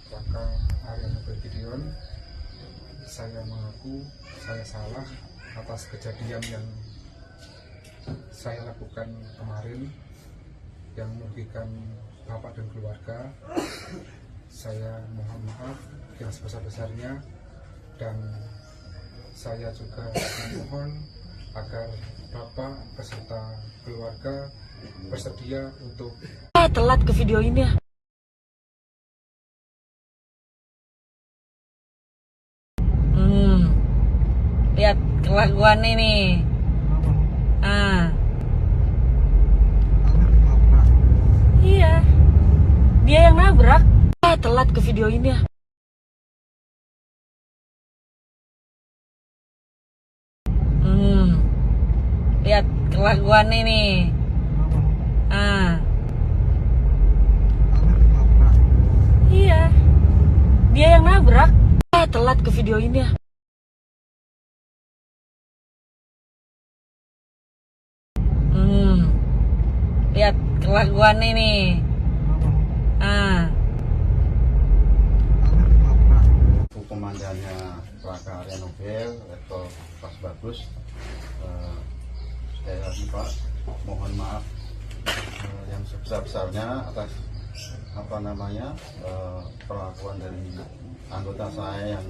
Plaka Arya Nobel Gideon, saya mengaku saya salah atas kejadian yang saya lakukan kemarin yang merugikan Bapak dan keluarga. Saya mohon maaf yang sebesar-besarnya, dan saya juga memohon agar Bapak beserta keluarga bersedia untuk telat ke videoinnya. Lihat kelakuan ini. Iya. Dia yang nabrak. Telat ke videoinnya. Lihat kelakuan ini. Iya. Dia yang nabrak. Telat ke videoinnya. Lihat kelakuan ini. Komandannya Plaka Arya Nobel atau Pas Bagus, sekali lagi Pak, mohon maaf yang sebesar-besarnya atas perlakuan dari anggota saya yang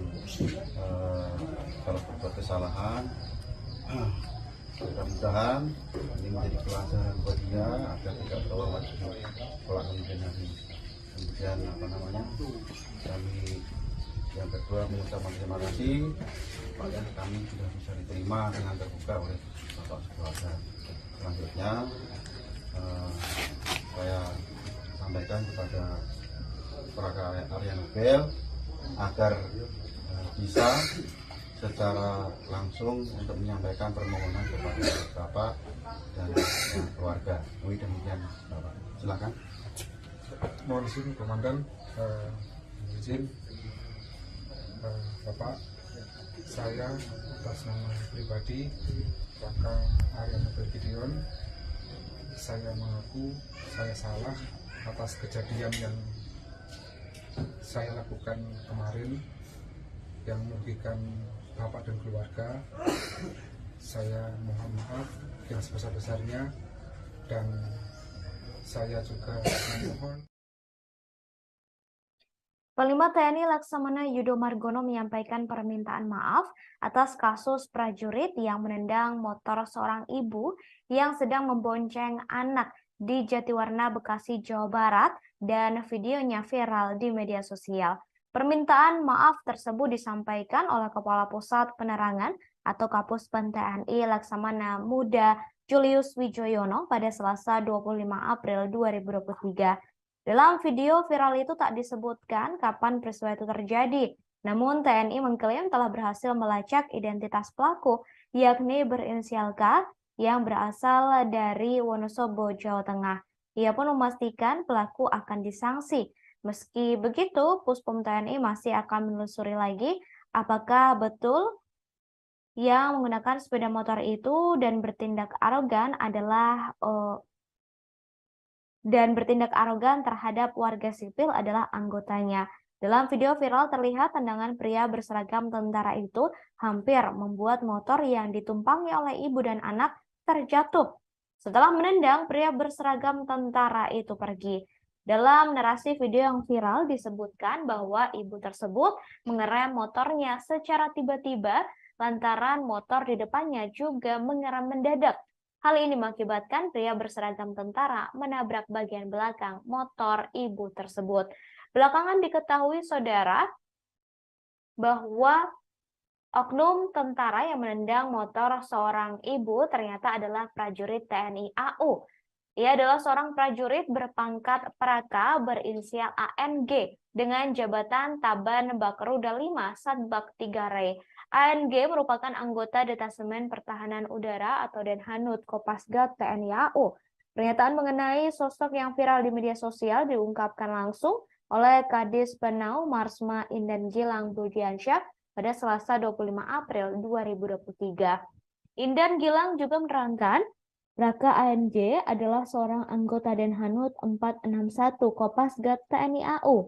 telah berbuat kesalahan. Mudah-mudahan ini menjadi pelajaran buat dia agar tidak terulang lagi kelak kemudian hari. Kemudian kami yang kedua mengucapkan terima kasih supaya kami sudah bisa diterima dengan terbuka oleh Bapak Keluarga. Selanjutnya saya sampaikan kepada Praga Arya Nobel agar bisa secara langsung untuk menyampaikan permohonan kepada Bapak dan keluarga. Demikian Bapak. Silakan. Mohon izin Komandan, izin Bapak, saya atas nama pribadi Praga Arya Nobel Gideon, saya mengaku saya salah atas kejadian yang saya lakukan kemarin yang merugikan Bapak dan keluarga. Saya mohon maaf yang sebesar-besarnya, dan saya juga memohon Panglima TNI Laksamana Yudo Margono menyampaikan permintaan maaf atas kasus prajurit yang menendang motor seorang ibu yang sedang membonceng anak di Jatiwarna, Bekasi, Jawa Barat, dan videonya viral di media sosial. Permintaan maaf tersebut disampaikan oleh Kepala Pusat Penerangan atau Kapuspen TNI Laksamana Muda Julius Wijoyono pada Selasa 25 April 2023. Dalam video viral itu tak disebutkan kapan peristiwa itu terjadi, namun TNI mengklaim telah berhasil melacak identitas pelaku, yakni berinisial K yang berasal dari Wonosobo, Jawa Tengah. Ia pun memastikan pelaku akan disanksi. Meski begitu, Puspom TNI masih akan menelusuri lagi apakah betul yang menggunakan sepeda motor itu dan bertindak arogan terhadap warga sipil adalah anggotanya. Dalam video viral terlihat tendangan pria berseragam tentara itu hampir membuat motor yang ditumpangi oleh ibu dan anak terjatuh. Setelah menendang, pria berseragam tentara itu pergi. Dalam narasi video yang viral disebutkan bahwa ibu tersebut mengerem motornya secara tiba-tiba lantaran motor di depannya juga mengerem mendadak. Hal ini mengakibatkan pria berseragam tentara menabrak bagian belakang motor ibu tersebut. Belakangan diketahui, saudara, bahwa oknum tentara yang menendang motor seorang ibu ternyata adalah prajurit TNI AU. Ia adalah seorang prajurit berpangkat Praka berinisial ANG dengan jabatan Taban Bakruda 5 Satbak 3 Re. ANG merupakan anggota Detasemen Pertahanan Udara atau Denhanud Kopasgat TNI AU. Pernyataan mengenai sosok yang viral di media sosial diungkapkan langsung oleh Kadis Penau Marsma Indan Gilang Budiansyah pada Selasa 25 April 2023. Indan Gilang juga menerangkan, Raka ANG adalah seorang anggota Denhanud 461 Kopasgat TNI AU.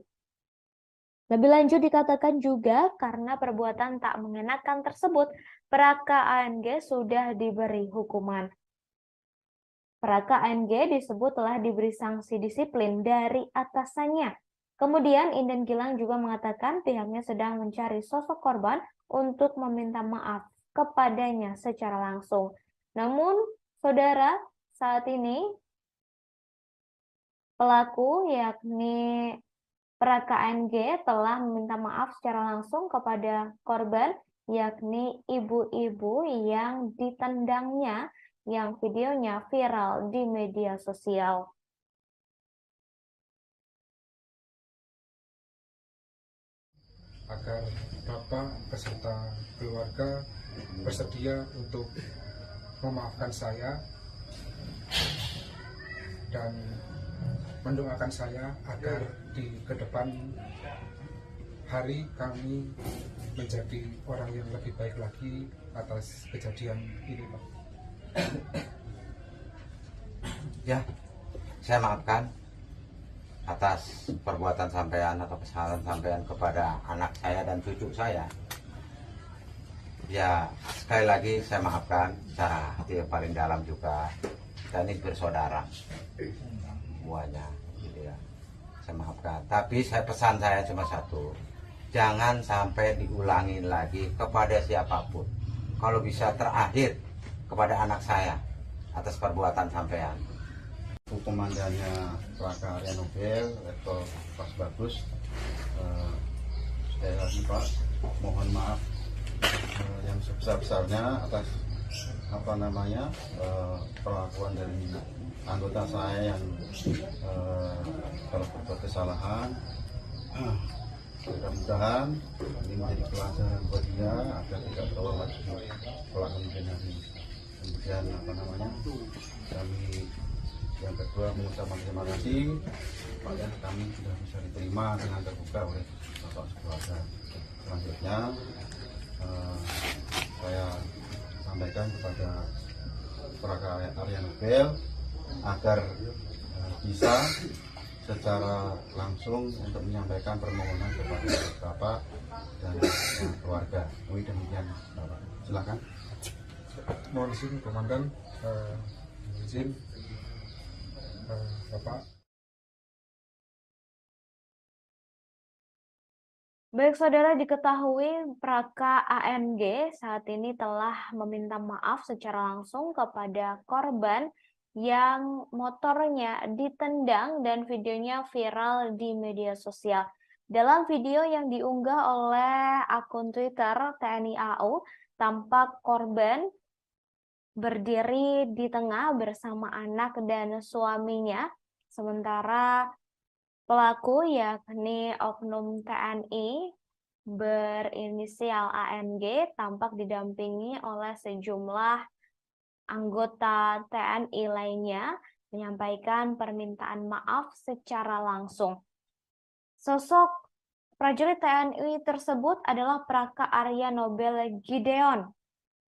Lebih lanjut dikatakan juga karena perbuatan tak mengenakan tersebut, Praka ANG sudah diberi hukuman. Praka ANG disebut telah diberi sanksi disiplin dari atasannya. Kemudian Indan Gilang juga mengatakan pihaknya sedang mencari sosok korban untuk meminta maaf kepadanya secara langsung. Namun, saudara, saat ini pelaku yakni Praka ANG telah meminta maaf secara langsung kepada korban, yakni ibu-ibu yang ditendangnya yang videonya viral di media sosial. Agar Bapak beserta keluarga bersedia untuk memaafkan saya dan mendoakan saya agar di kedepan hari kami menjadi orang yang lebih baik lagi atas kejadian ini, Pak. Ya, saya maafkan atas perbuatan sampean atau kesalahan sampean kepada anak saya dan cucu saya. Ya, sekali lagi saya maafkan secara hati yang paling dalam juga. Kita ini bersaudara semuanya, gitu ya. Saya maafkan. Tapi pesan saya cuma satu, jangan sampai diulangi lagi kepada siapapun. Kalau bisa terakhir kepada anak saya atas perbuatan sampean. Komandannya Plaka Arya Nobel, Letkol Pas Bagus, sekali lagi Pak, mohon maaf yang sebesar-besarnya atas perlakuan dari anggota saya yang telah berbuat kesalahan. Mudah-mudahan ini menjadi pelajaran buat dia agar tidak terulang lagi kelak kemudian hari. Kemudian kami yang kedua mengucapkan terima kasih pada kami sudah bisa diterima dengan terbuka oleh Bapak sekeluarga. Selanjutnya saya sampaikan kepada Plaka Arya Nobel agar bisa secara langsung untuk menyampaikan permohonan kepada Bapak dan keluarga. Demikian Bapak. Silakan. Mohon izin Komandan, izin Bapak. Baik saudara, diketahui Praka ANG saat ini telah meminta maaf secara langsung kepada korban yang motornya ditendang dan videonya viral di media sosial. Dalam video yang diunggah oleh akun Twitter TNI AU, tampak korban berdiri di tengah bersama anak dan suaminya, sementara pelaku yakni oknum TNI berinisial ANG tampak didampingi oleh sejumlah anggota TNI lainnya menyampaikan permintaan maaf secara langsung. Sosok prajurit TNI tersebut adalah Praka Arya Nobel Gideon,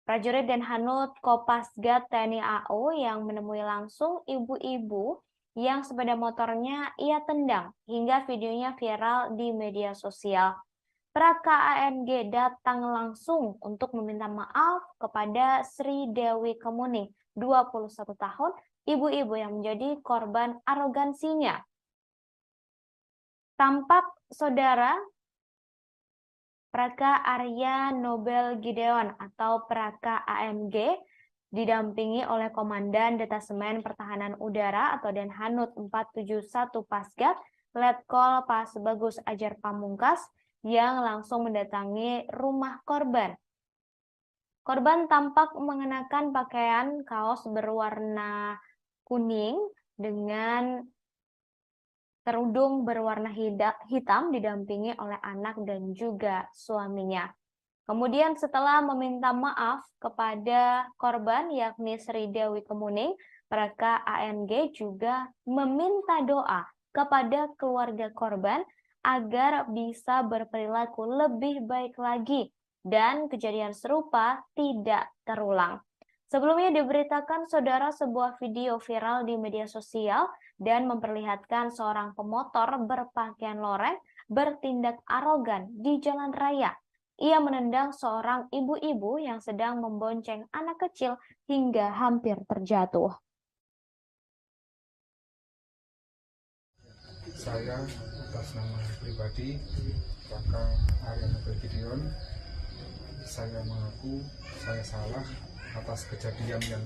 prajurit dan Hanut Kopasgat TNI AU yang menemui langsung ibu-ibu yang sepeda motornya ia tendang hingga videonya viral di media sosial. Praka ANG datang langsung untuk meminta maaf kepada Sri Dewi Kemuning, 21 tahun, ibu-ibu yang menjadi korban arogansinya. Tampak saudara Praka Arya Nobel Gideon atau Praka ANG didampingi oleh Komandan Detasemen Pertahanan Udara atau Denhanut 471 Pasgat, Letkol Pas Bagus Ajar Pamungkas, yang langsung mendatangi rumah korban. Korban tampak mengenakan pakaian kaos berwarna kuning dengan kerudung berwarna hitam didampingi oleh anak dan juga suaminya. Kemudian setelah meminta maaf kepada korban yakni Sri Dewi Kemuning, Praka ANG juga meminta doa kepada keluarga korban agar bisa berperilaku lebih baik lagi dan kejadian serupa tidak terulang. Sebelumnya diberitakan saudara sebuah video viral di media sosial dan memperlihatkan seorang pemotor berpakaian loreng bertindak arogan di jalan raya. Ia menendang seorang ibu-ibu yang sedang membonceng anak kecil hingga hampir terjatuh. Saya atas nama pribadi Praka Arya Nobel Gideon, saya mengaku saya salah atas kejadian yang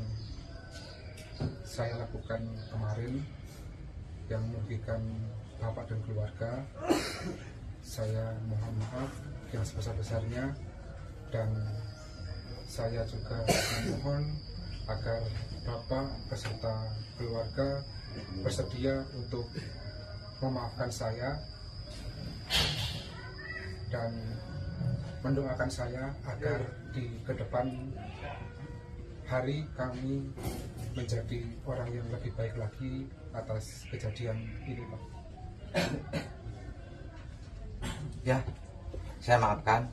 saya lakukan kemarin yang merugikan bapak dan keluarga. Saya mohon maaf yang sebesar-besarnya dan saya juga memohon agar bapak beserta keluarga bersedia untuk memaafkan saya dan mendoakan saya agar di kedepan hari kami menjadi orang yang lebih baik lagi atas kejadian ini, Pak. Ya, saya maafkan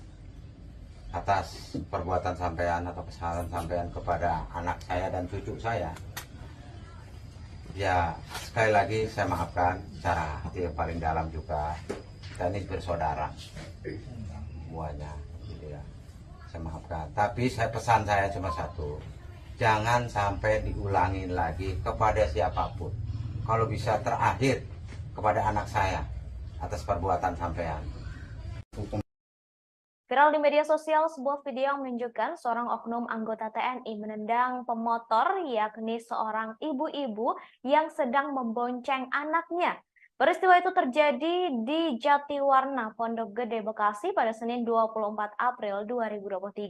atas perbuatan sampean atau kesalahan sampean kepada anak saya dan cucu saya. Ya, sekali lagi saya maafkan secara hati yang paling dalam juga. Kita ini bersaudara semuanya, gitu ya. Saya maafkan. Tapi pesan saya cuma satu, jangan sampai diulangi lagi kepada siapapun. Kalau bisa terakhir kepada anak saya atas perbuatan sampean. Viral di media sosial sebuah video yang menunjukkan seorang oknum anggota TNI menendang pemotor, yakni seorang ibu-ibu yang sedang membonceng anaknya. Peristiwa itu terjadi di Jatiwarna, Pondok Gede, Bekasi pada Senin 24 April 2023.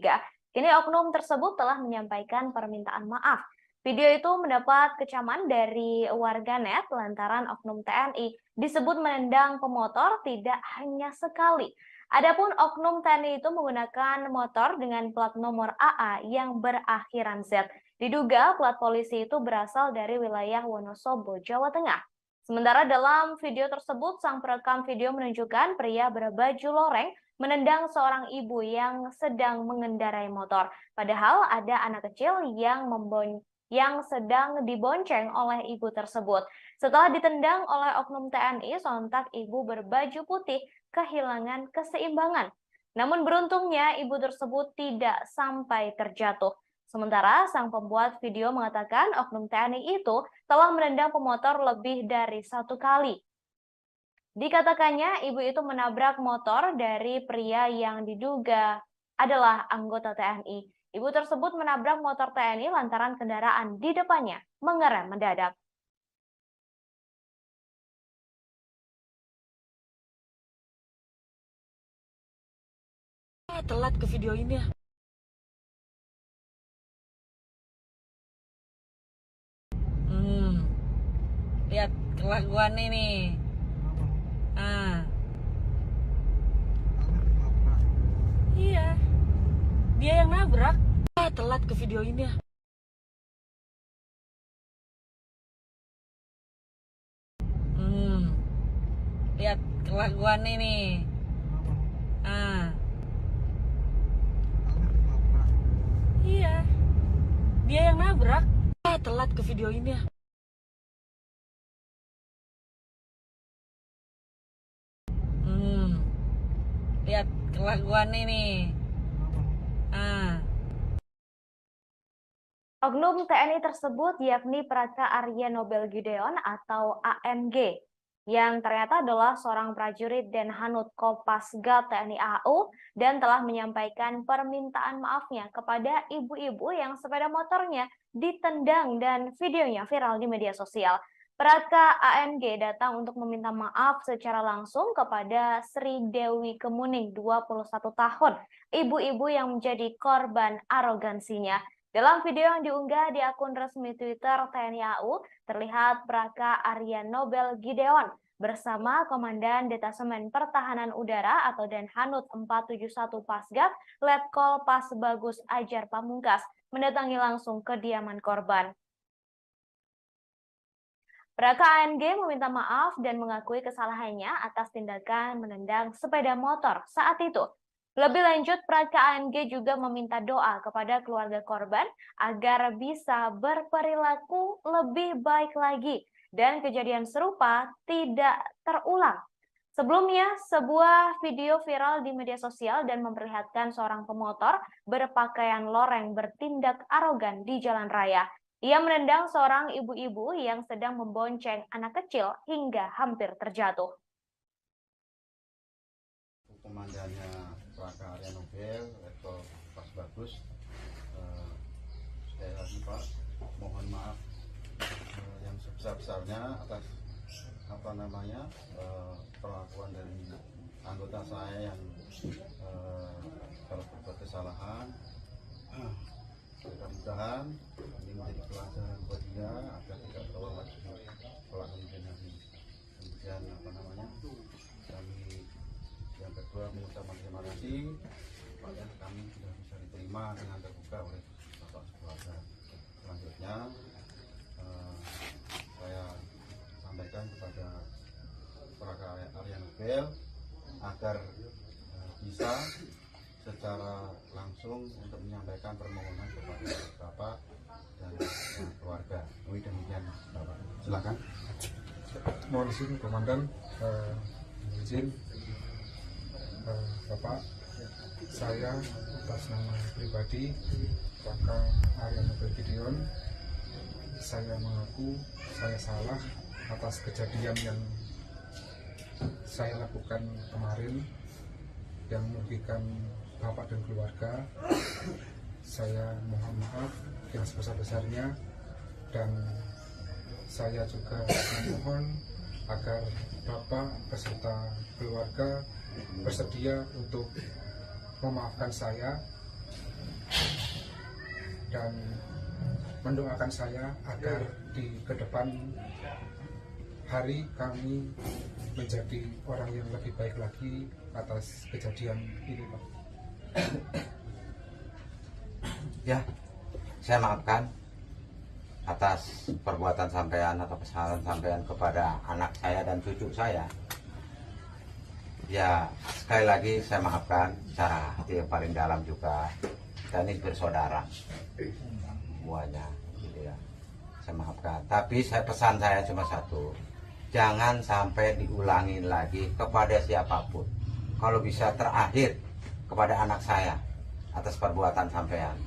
Kini oknum tersebut telah menyampaikan permintaan maaf. Video itu mendapat kecaman dari warganet lantaran oknum TNI disebut menendang pemotor tidak hanya sekali. Adapun oknum TNI itu menggunakan motor dengan plat nomor AA yang berakhiran Z. Diduga plat polisi itu berasal dari wilayah Wonosobo, Jawa Tengah. Sementara dalam video tersebut, sang perekam video menunjukkan pria berbaju loreng menendang seorang ibu yang sedang mengendarai motor. Padahal ada anak kecil yang sedang dibonceng oleh ibu tersebut. Setelah ditendang oleh oknum TNI, sontak ibu berbaju putih kehilangan keseimbangan. Namun beruntungnya ibu tersebut tidak sampai terjatuh. Sementara sang pembuat video mengatakan oknum TNI itu telah menendang pemotor lebih dari 1 kali. Dikatakannya ibu itu menabrak motor dari pria yang diduga adalah anggota TNI. Ibu tersebut menabrak motor TNI lantaran kendaraan di depannya mengerem mendadak. Telat ke video ini ya. Lihat kelakuan ini. Iya. Dia yang nabrak. Telat ke video ini ya. Lihat kelakuan ini. Iya. Dia yang nabrak. Telat ke video ini ya. Lihat kelakuan ini. Oknum TNI tersebut yakni Praka Arya Nobel Gideon atau ANG, yang ternyata adalah seorang prajurit Denhanut Kopasgat TNI AU dan telah menyampaikan permintaan maafnya kepada ibu-ibu yang sepeda motornya ditendang dan videonya viral di media sosial. Praka ANG datang untuk meminta maaf secara langsung kepada Sri Dewi Kemuning, 21 tahun, ibu-ibu yang menjadi korban arogansinya. Dalam video yang diunggah di akun resmi Twitter TNI AU, terlihat Praka Arya Nobel Gideon bersama Komandan Detasemen Pertahanan Udara atau Denhanut 471 Pasgat, Letkol Pas Bagus Ajar Pamungkas, mendatangi langsung kediaman korban. Praka ANG meminta maaf dan mengakui kesalahannya atas tindakan menendang sepeda motor saat itu. Lebih lanjut, Praka ANG juga meminta doa kepada keluarga korban agar bisa berperilaku lebih baik lagi dan kejadian serupa tidak terulang. Sebelumnya, sebuah video viral di media sosial dan memperlihatkan seorang pemotor berpakaian loreng bertindak arogan di jalan raya. Ia menendang seorang ibu-ibu yang sedang membonceng anak kecil hingga hampir terjatuh. Komandannya Praka Arya Nobel, Letkol Pas Bagus, sekali lagi Pak, mohon maaf yang sebesar-besarnya atas perlakuan dari anggota saya yang kalau berbuat kesalahan. Mudah-mudahan ini menjadi pelajaran buat dia agar tidak terulang lagi kelak kemudian hari. Kemudian kami yang kedua mengucapkan terima kasih kepada kami sudah bisa diterima dengan terbuka oleh Bapak keluarga. Selanjutnya saya sampaikan kepada Praka Arya Nobel agar bisa secara langsung untuk menyampaikan permohonan kepada Bapak dan keluarga. Demikian Bapak. Silakan. Mohon izin Komandan, izin Bapak, saya atas nama pribadi Praka Arya Nobel Gideon, saya mengaku saya salah atas kejadian yang saya lakukan kemarin yang merugikan bapak dan keluarga. Saya mohon maaf yang sebesar-besarnya, dan saya juga memohon agar bapak beserta keluarga bersedia untuk memaafkan saya dan mendoakan saya agar di kedepan hari kami menjadi orang yang lebih baik lagi atas kejadian ini, Pak. Ya, saya maafkan atas perbuatan sampean atau kesalahan sampean kepada anak saya dan cucu saya. Ya, sekali lagi saya maafkan secara hati yang paling dalam juga. Kita ini bersaudara semuanya, gitu ya. Saya maafkan. Tapi pesan saya cuma satu, jangan sampai diulangi lagi kepada siapapun. Kalau bisa terakhir kepada anak saya atas perbuatan sampean.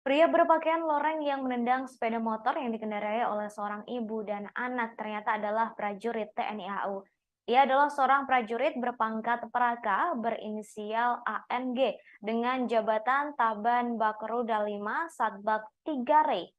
Pria berpakaian loreng yang menendang sepeda motor yang dikendarai oleh seorang ibu dan anak ternyata adalah prajurit TNI AU. Ia adalah seorang prajurit berpangkat Praka berinisial ANG dengan jabatan Taban Bakrudal 5 Satbak 3 Rey.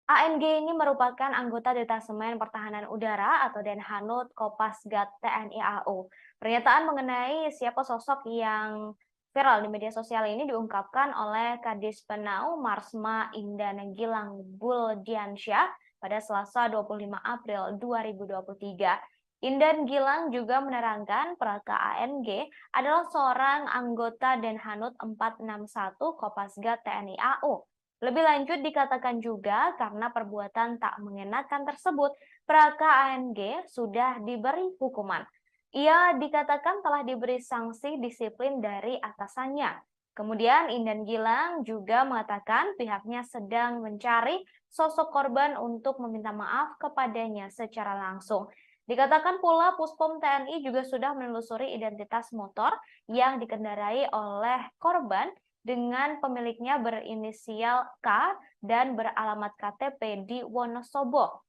ANG ini merupakan anggota Detasemen Pertahanan Udara atau Denhanut Kopasgat TNI AU. Pernyataan mengenai siapa sosok yang viral di media sosial ini diungkapkan oleh Kadis Penau Marsma Indan Gilang Buldiansyah pada Selasa 25 April 2023. Indan Gilang juga menerangkan Praka ANG adalah seorang anggota Denhanut 461 Kopasgat TNI AU. Lebih lanjut dikatakan juga karena perbuatan tak mengenakan tersebut, Praka ANG sudah diberi hukuman. Ia dikatakan telah diberi sanksi disiplin dari atasannya. Kemudian Indan Gilang juga mengatakan pihaknya sedang mencari sosok korban untuk meminta maaf kepadanya secara langsung. Dikatakan pula Puspom TNI juga sudah menelusuri identitas motor yang dikendarai oleh korban dengan pemiliknya berinisial K dan beralamat KTP di Wonosobo.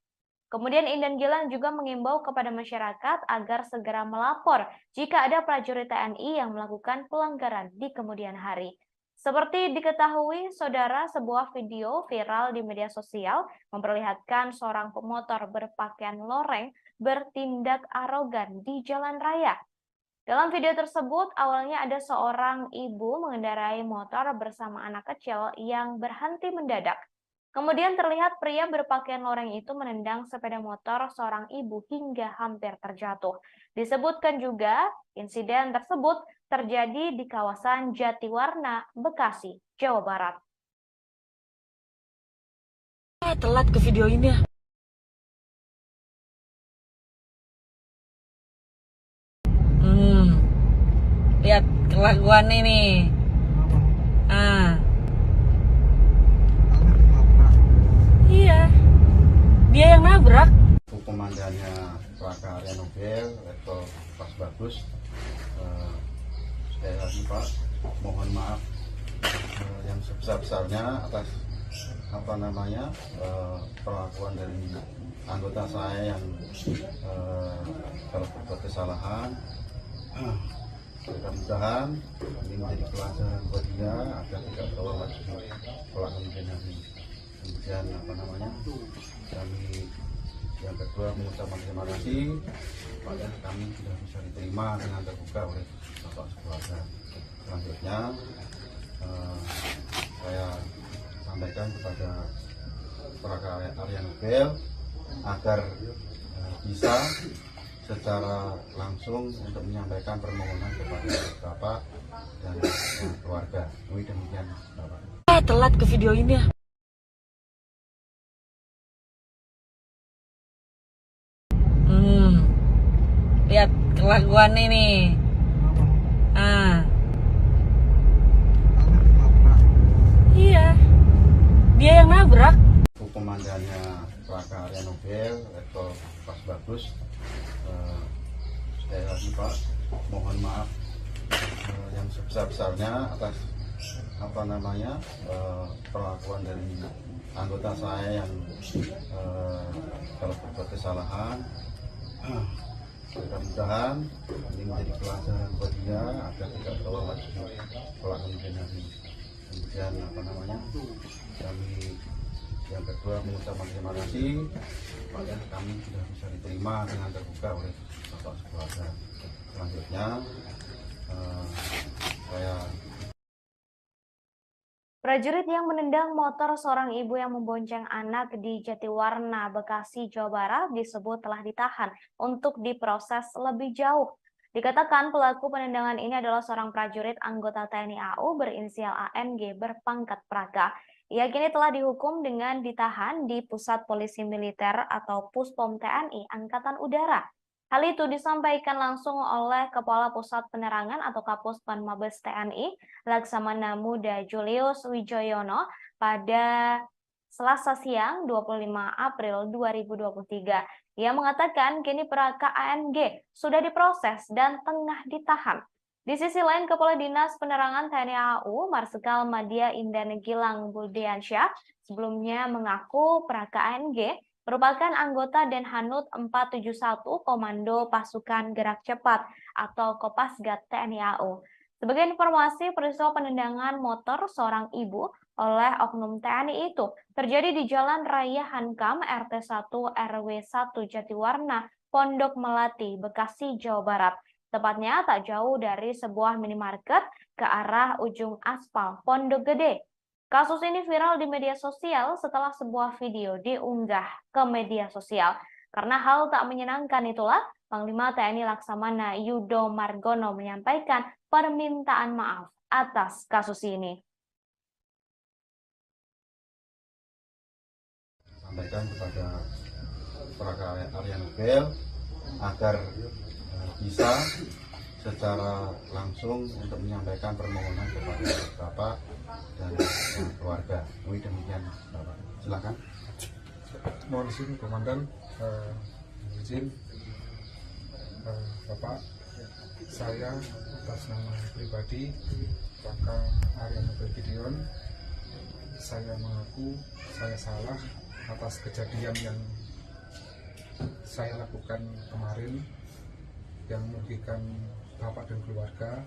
Kemudian Indan Gilang juga mengimbau kepada masyarakat agar segera melapor jika ada prajurit TNI yang melakukan pelanggaran di kemudian hari. Seperti diketahui, saudara, sebuah video viral di media sosial memperlihatkan seorang pemotor berpakaian loreng bertindak arogan di jalan raya. Dalam video tersebut, awalnya ada seorang ibu mengendarai motor bersama anak kecil yang berhenti mendadak. Kemudian terlihat pria berpakaian loreng itu menendang sepeda motor seorang ibu hingga hampir terjatuh. Disebutkan juga insiden tersebut terjadi di kawasan Jatiwarna, Bekasi, Jawa Barat. Telat ke video ini ya. Lihat kelakuan ini. Iya, dia yang nabrak. Komandannya Praka Area Nobel atau Pas Bagus, sekali lagi Pak, mohon maaf yang sebesar-besarnya atas perlakuan dari anggota saya yang telah berbuat kesalahan. Mudah-mudahan ini menjadi pelajaran buat dia agar tidak terulang lagi pelaku yang kemudian kami yang kedua mengucapkan terima kasih pada kami sudah bisa diterima dengan terbuka oleh bapak keluarga. Selanjutnya saya sampaikan kepada Praka Area Nobel agar bisa secara langsung untuk menyampaikan permohonan kepada bapak dan keluarga. Demikian bapak. Telat ke video ini ya. Lihat kelakuan ini. Iya, dia yang nabrak. Komandannya Praka Area Nobel atau Pas Bagus, sekali lagi Pak, mohon maaf yang sebesar-besarnya atas perlakuan dari anggota saya yang telah berbuat kesalahan. mudah-mudahan ini menjadi pelajaran buat dia agar tidak terulang lagi kelak kemudian hari. Kemudian kami yang kedua mengucapkan terima kasih pada kami sudah bisa diterima dengan terbuka oleh Bapak Keluarga. Selanjutnya saya Prajurit yang menendang motor seorang ibu yang membonceng anak di Jatiwarna, Bekasi, Jawa Barat disebut telah ditahan untuk diproses lebih jauh. Dikatakan pelaku penendangan ini adalah seorang prajurit anggota TNI AU berinisial ANG berpangkat Praga. Ia kini telah dihukum dengan ditahan di Pusat Polisi Militer atau Puspom TNI Angkatan Udara. Hal itu disampaikan langsung oleh Kepala Pusat Penerangan atau Kapuspen Mabes TNI, Laksamana Muda Julius Wijoyono pada Selasa siang 25 April 2023. Ia mengatakan kini Praka ANG sudah diproses dan tengah ditahan. Di sisi lain, Kepala Dinas Penerangan TNI AU, Marsikal Madya Indah Gilang Budiansyah, sebelumnya mengaku Praka ANG merupakan anggota Denhanut 471 Komando Pasukan Gerak Cepat atau Kopasgat TNI AU. Sebagai informasi, peristiwa penendangan motor seorang ibu oleh oknum TNI itu terjadi di Jalan Raya Hankam RT 1 RW 1 Jatiwarna, Pondok Melati, Bekasi, Jawa Barat. Tepatnya tak jauh dari sebuah minimarket ke arah ujung aspal Pondok Gede. Kasus ini viral di media sosial setelah sebuah video diunggah ke media sosial. Karena hal tak menyenangkan itulah, Panglima TNI Laksamana Yudo Margono menyampaikan permintaan maaf atas kasus ini. Sampaikan kepada Praka Arya Nobel agar bisa secara langsung untuk menyampaikan permohonan kepada Bapak dan keluarga. Demikian Bapak. Silakan. Mohon izin Komandan, izin Bapak, saya atas nama pribadi Praka Arya Nobel Gideon, saya mengaku saya salah atas kejadian yang saya lakukan kemarin yang merugikan Bapak dan keluarga.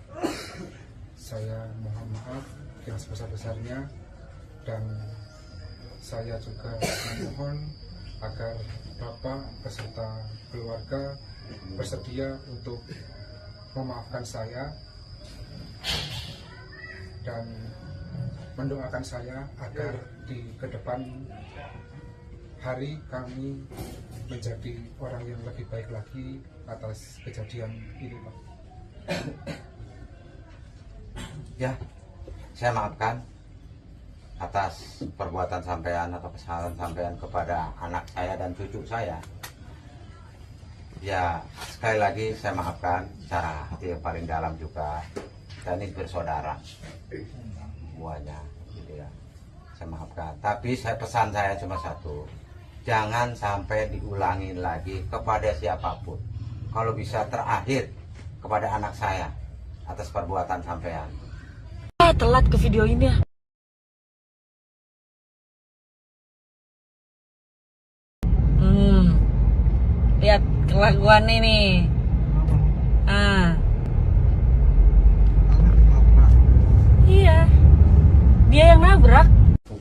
Saya mohon maaf yang sebesar-besarnya, dan saya juga memohon agar Bapak beserta keluarga bersedia untuk memaafkan saya dan mendoakan saya agar di kedepan hari kami menjadi orang yang lebih baik lagi atas kejadian ini, Pak. Ya, saya maafkan atas perbuatan sampean atau kesalahan sampean kepada anak saya dan cucu saya. Ya, sekali lagi saya maafkan secara hati yang paling dalam juga. Dan ini bersaudara semuanya, gitu ya. Saya maafkan. Tapi pesan saya cuma satu. Jangan sampai diulangi lagi kepada siapapun. Kalau bisa terakhir kepada anak saya atas perbuatan sampean. Telat ke video ini ya. Lihat kelakuan ini. Iya. Dia yang nabrak.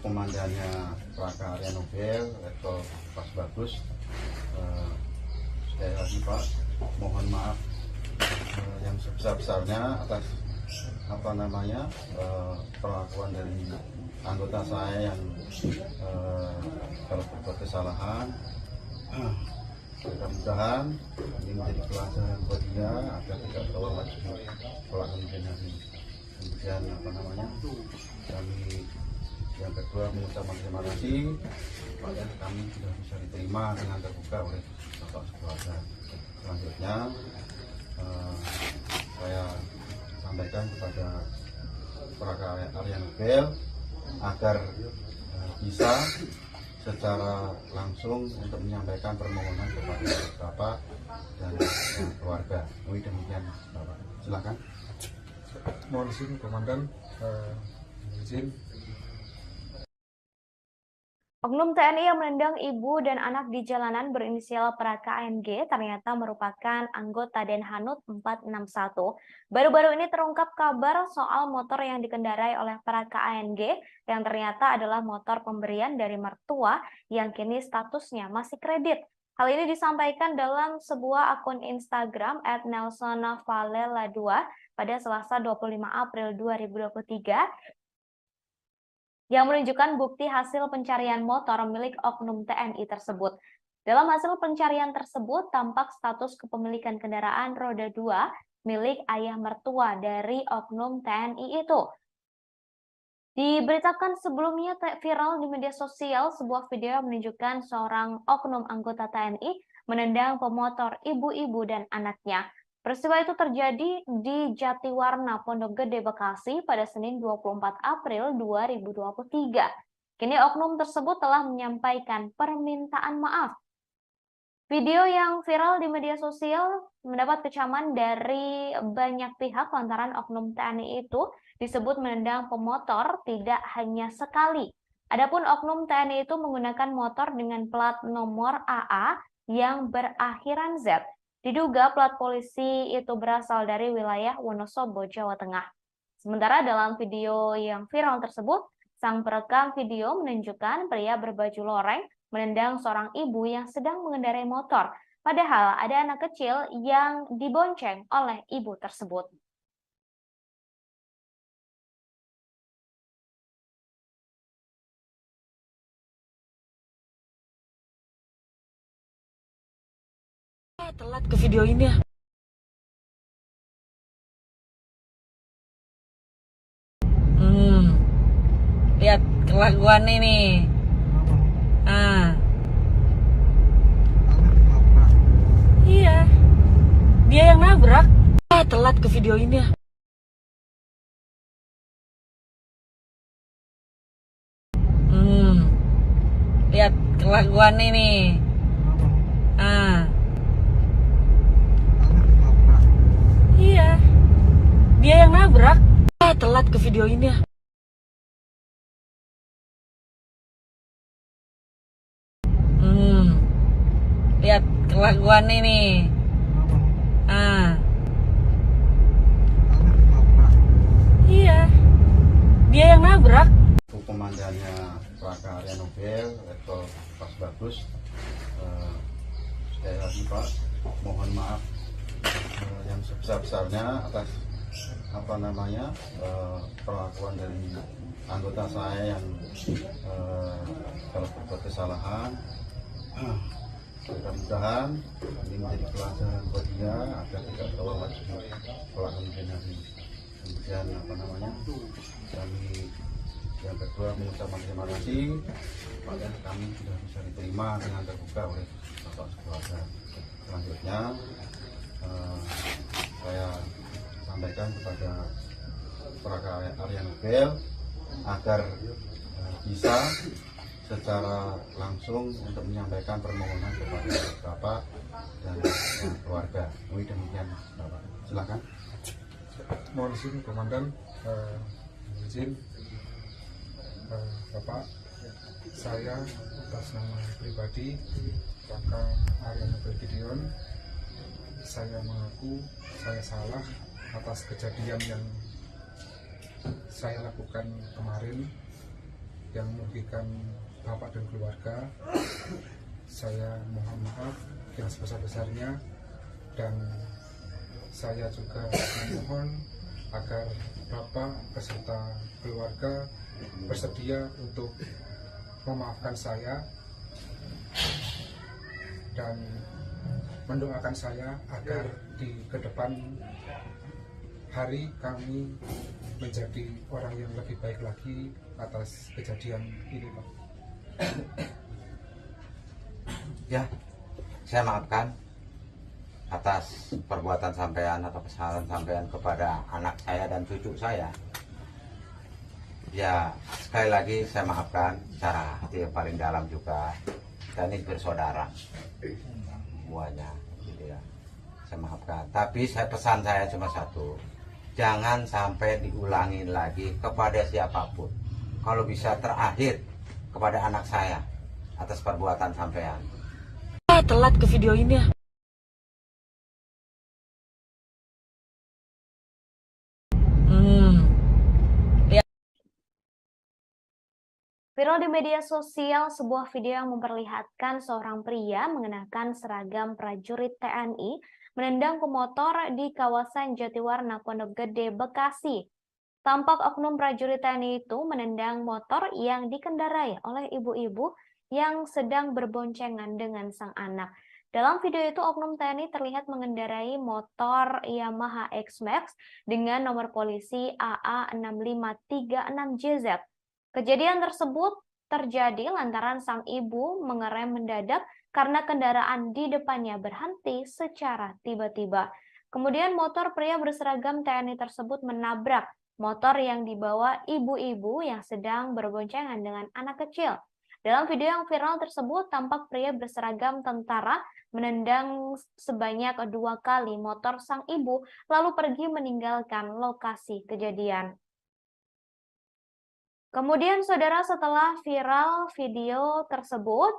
Komandannya Praka Arya Nobel, Letkol Pas Bagus. Sekali lagi Pak, mohon maaf yang sebesar-besarnya atas perlakuan dari anggota saya yang kalau berbuat kesalahan. Mudah-mudahan ini menjadi pelajaran buat dia agar tidak terulang lagi kelak kemudian hari. Kemudian kami yang kedua mengucapkan terima kasih pada kami sudah bisa diterima dengan terbuka oleh Bapak Keluarga. Selanjutnya saya sampaikan kepada Praka Arya Nobel agar bisa secara langsung untuk menyampaikan permohonan kepada Bapak dan keluarga. Demikian Bapak. Silakan. Mohon izin Komandan, izin Oknum TNI yang menendang ibu dan anak di jalanan berinisial Praka ANG ternyata merupakan anggota Denhanud 461. Baru-baru ini terungkap kabar soal motor yang dikendarai oleh Praka ANG yang ternyata adalah motor pemberian dari mertua yang kini statusnya masih kredit. Hal ini disampaikan dalam sebuah akun Instagram @nelsonvalela2 pada Selasa 25 April 2023 yang menunjukkan bukti hasil pencarian motor milik oknum TNI tersebut. Dalam hasil pencarian tersebut, tampak status kepemilikan kendaraan roda 2 milik ayah mertua dari oknum TNI itu. Diberitakan sebelumnya viral di media sosial sebuah video yang menunjukkan seorang oknum anggota TNI menendang pemotor ibu-ibu dan anaknya. Peristiwa itu terjadi di Jatiwarna, Pondok Gede, Bekasi pada Senin 24 April 2023. Kini oknum tersebut telah menyampaikan permintaan maaf. Video yang viral di media sosial mendapat kecaman dari banyak pihak lantaran oknum TNI itu disebut menendang pemotor tidak hanya sekali. Adapun oknum TNI itu menggunakan motor dengan plat nomor AA yang berakhiran Z. Diduga plat polisi itu berasal dari wilayah Wonosobo, Jawa Tengah. Sementara dalam video yang viral tersebut, sang perekam video menunjukkan pria berbaju loreng menendang seorang ibu yang sedang mengendarai motor. Padahal ada anak kecil yang dibonceng oleh ibu tersebut. Telat ke video ini ya. Lihat kelakuan ini. Iya. Dia yang nabrak. Telat ke video ini ya. Lihat kelakuan ini. Iya. Dia yang nabrak. Telat ke video ini ya. Lihat kelakuan ini. Iya. Dia yang nabrak. Komandannya Praka Area Nobel atau Pas Bagus, sekali lagi Pak, mohon maaf yang sebesar-besarnya atas perlakuan dari anggota saya yang kalau berbuat kesalahan. Mudah-mudahan ini menjadi pelajaran buat dia agar tidak terulang lagi kelak kemudian. Kemudian kami yang kedua mengucapkan terima kasih pada kami sudah bisa diterima dengan terbuka oleh Bapak Keluarga. Selanjutnya saya sampaikan kepada Praka Area Nobel agar bisa secara langsung untuk menyampaikan permohonan kepada Bapak dan keluarga. Demikian Bapak. Silakan. Mohon izin Komandan, izin Bapak, saya atas nama pribadi Praka Area Nobel Gideon, saya mengaku saya salah atas kejadian yang saya lakukan kemarin yang merugikan Bapak dan keluarga. Saya mohon maaf yang sebesar-besarnya, dan saya juga memohon agar Bapak beserta keluarga bersedia untuk memaafkan saya dan mendoakan saya agar di kedepan hari kami menjadi orang yang lebih baik lagi atas kejadian ini, Pak. Ya, saya maafkan atas perbuatan sampean atau kesalahan sampean kepada anak saya dan cucu saya. Ya, sekali lagi saya maafkan secara hati yang paling dalam juga. Kita ini bersaudara semuanya, gitu ya. Saya maafkan. Tapi pesan saya cuma satu, jangan sampai diulangi lagi kepada siapapun. Kalau bisa terakhir kepada anak saya. atas perbuatan sampean. Telat ke video ini ya. Viral di media sosial sebuah video yang memperlihatkan seorang pria mengenakan seragam prajurit TNI menendang pemotor di kawasan Jatiwarna Pondok Gede, Bekasi. Tampak oknum prajurit TNI itu menendang motor yang dikendarai oleh ibu-ibu yang sedang berboncengan dengan sang anak. Dalam video itu, oknum TNI terlihat mengendarai motor Yamaha X-Max dengan nomor polisi AA6536JZ. Kejadian tersebut terjadi lantaran sang ibu mengerem mendadak karena kendaraan di depannya berhenti secara tiba-tiba. Kemudian motor pria berseragam TNI tersebut menabrak motor yang dibawa ibu-ibu yang sedang berboncengan dengan anak kecil. Dalam video yang viral tersebut, tampak pria berseragam tentara menendang sebanyak 2 kali motor sang ibu, lalu pergi meninggalkan lokasi kejadian. Kemudian, saudara, setelah viral video tersebut,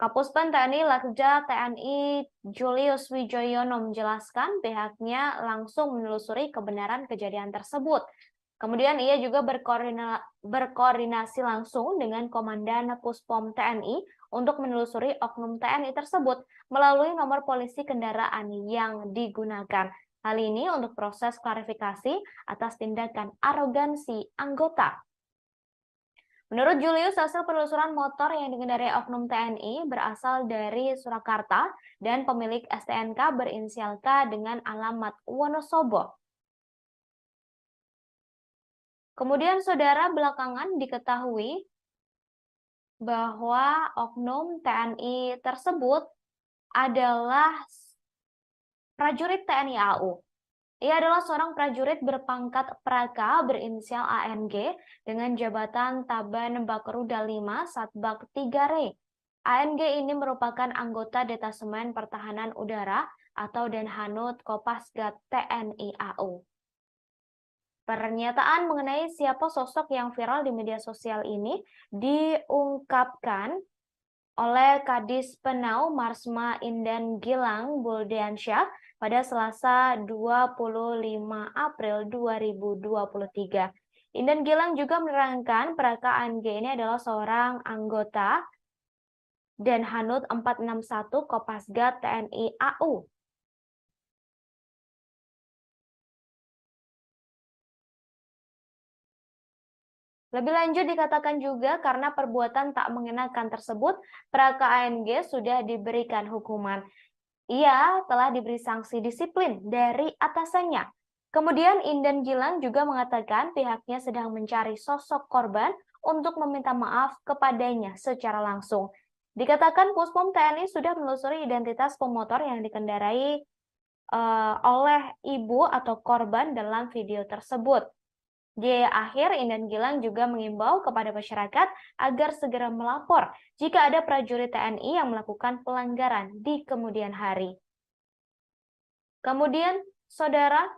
Kapuspen TNI Letda TNI Julius Wijoyono menjelaskan pihaknya langsung menelusuri kebenaran kejadian tersebut. Kemudian ia juga berkoordinasi langsung dengan Komandan Puspom TNI untuk menelusuri oknum TNI tersebut melalui nomor polisi kendaraan yang digunakan. Hal ini untuk proses klarifikasi atas tindakan arogansi anggota. Menurut Julius, hasil penelusuran motor yang dikendarai oknum TNI berasal dari Surakarta dan pemilik STNK berinisial K dengan alamat Wonosobo. Kemudian, saudara, belakangan diketahui bahwa oknum TNI tersebut adalah prajurit TNI AU. Ia adalah seorang prajurit berpangkat Praka berinisial ANG dengan jabatan Taban Bakruda 5 Satbak 3 Re. ANG ini merupakan anggota Detasemen Pertahanan Udara atau Denhanut Kopasgat TNI AU. Pernyataan mengenai siapa sosok yang viral di media sosial ini diungkapkan oleh Kadis Penau Marsma Indan Gilang Buldiansyah pada Selasa 25 April 2023. Indan Gilang juga menerangkan Praka ANG ini adalah seorang anggota Denhanut 461 Kopasgat TNI AU. Lebih lanjut dikatakan juga karena perbuatan tak mengenakan tersebut, Praka ANG sudah diberikan hukuman. Ia telah diberi sanksi disiplin dari atasannya. Kemudian Indan Gilang juga mengatakan pihaknya sedang mencari sosok korban untuk meminta maaf kepadanya secara langsung. Dikatakan Puspom TNI sudah menelusuri identitas pemotor yang dikendarai oleh ibu atau korban dalam video tersebut. Di akhir, Indan Gilang juga mengimbau kepada masyarakat agar segera melapor jika ada prajurit TNI yang melakukan pelanggaran di kemudian hari. Kemudian, saudara,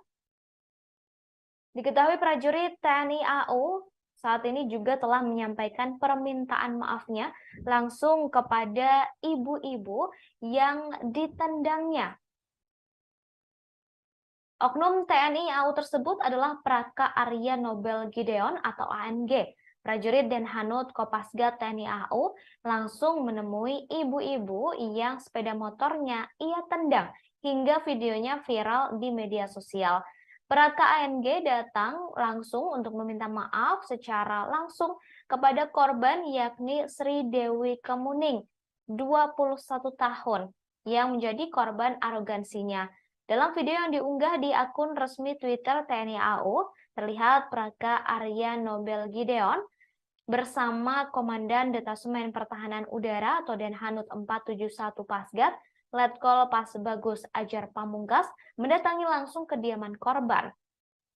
diketahui prajurit TNI AU saat ini juga telah menyampaikan permintaan maafnya langsung kepada ibu-ibu yang ditendangnya. Oknum TNI AU tersebut adalah Praka Arya Nobel Gideon atau ANG. Prajurit Denhanut Kopasgat TNI AU langsung menemui ibu-ibu yang sepeda motornya ia tendang hingga videonya viral di media sosial. Praka ANG datang langsung untuk meminta maaf secara langsung kepada korban yakni Sri Dewi Kemuning, 21 tahun, yang menjadi korban arogansinya. Dalam video yang diunggah di akun resmi Twitter TNI AU, terlihat Praka Arya Nobel Gideon bersama Komandan Detasemen Pertahanan Udara atau Denhanut 471 Pasgat, Letkol Pas Bagus Ajar Pamungkas, mendatangi langsung kediaman korban.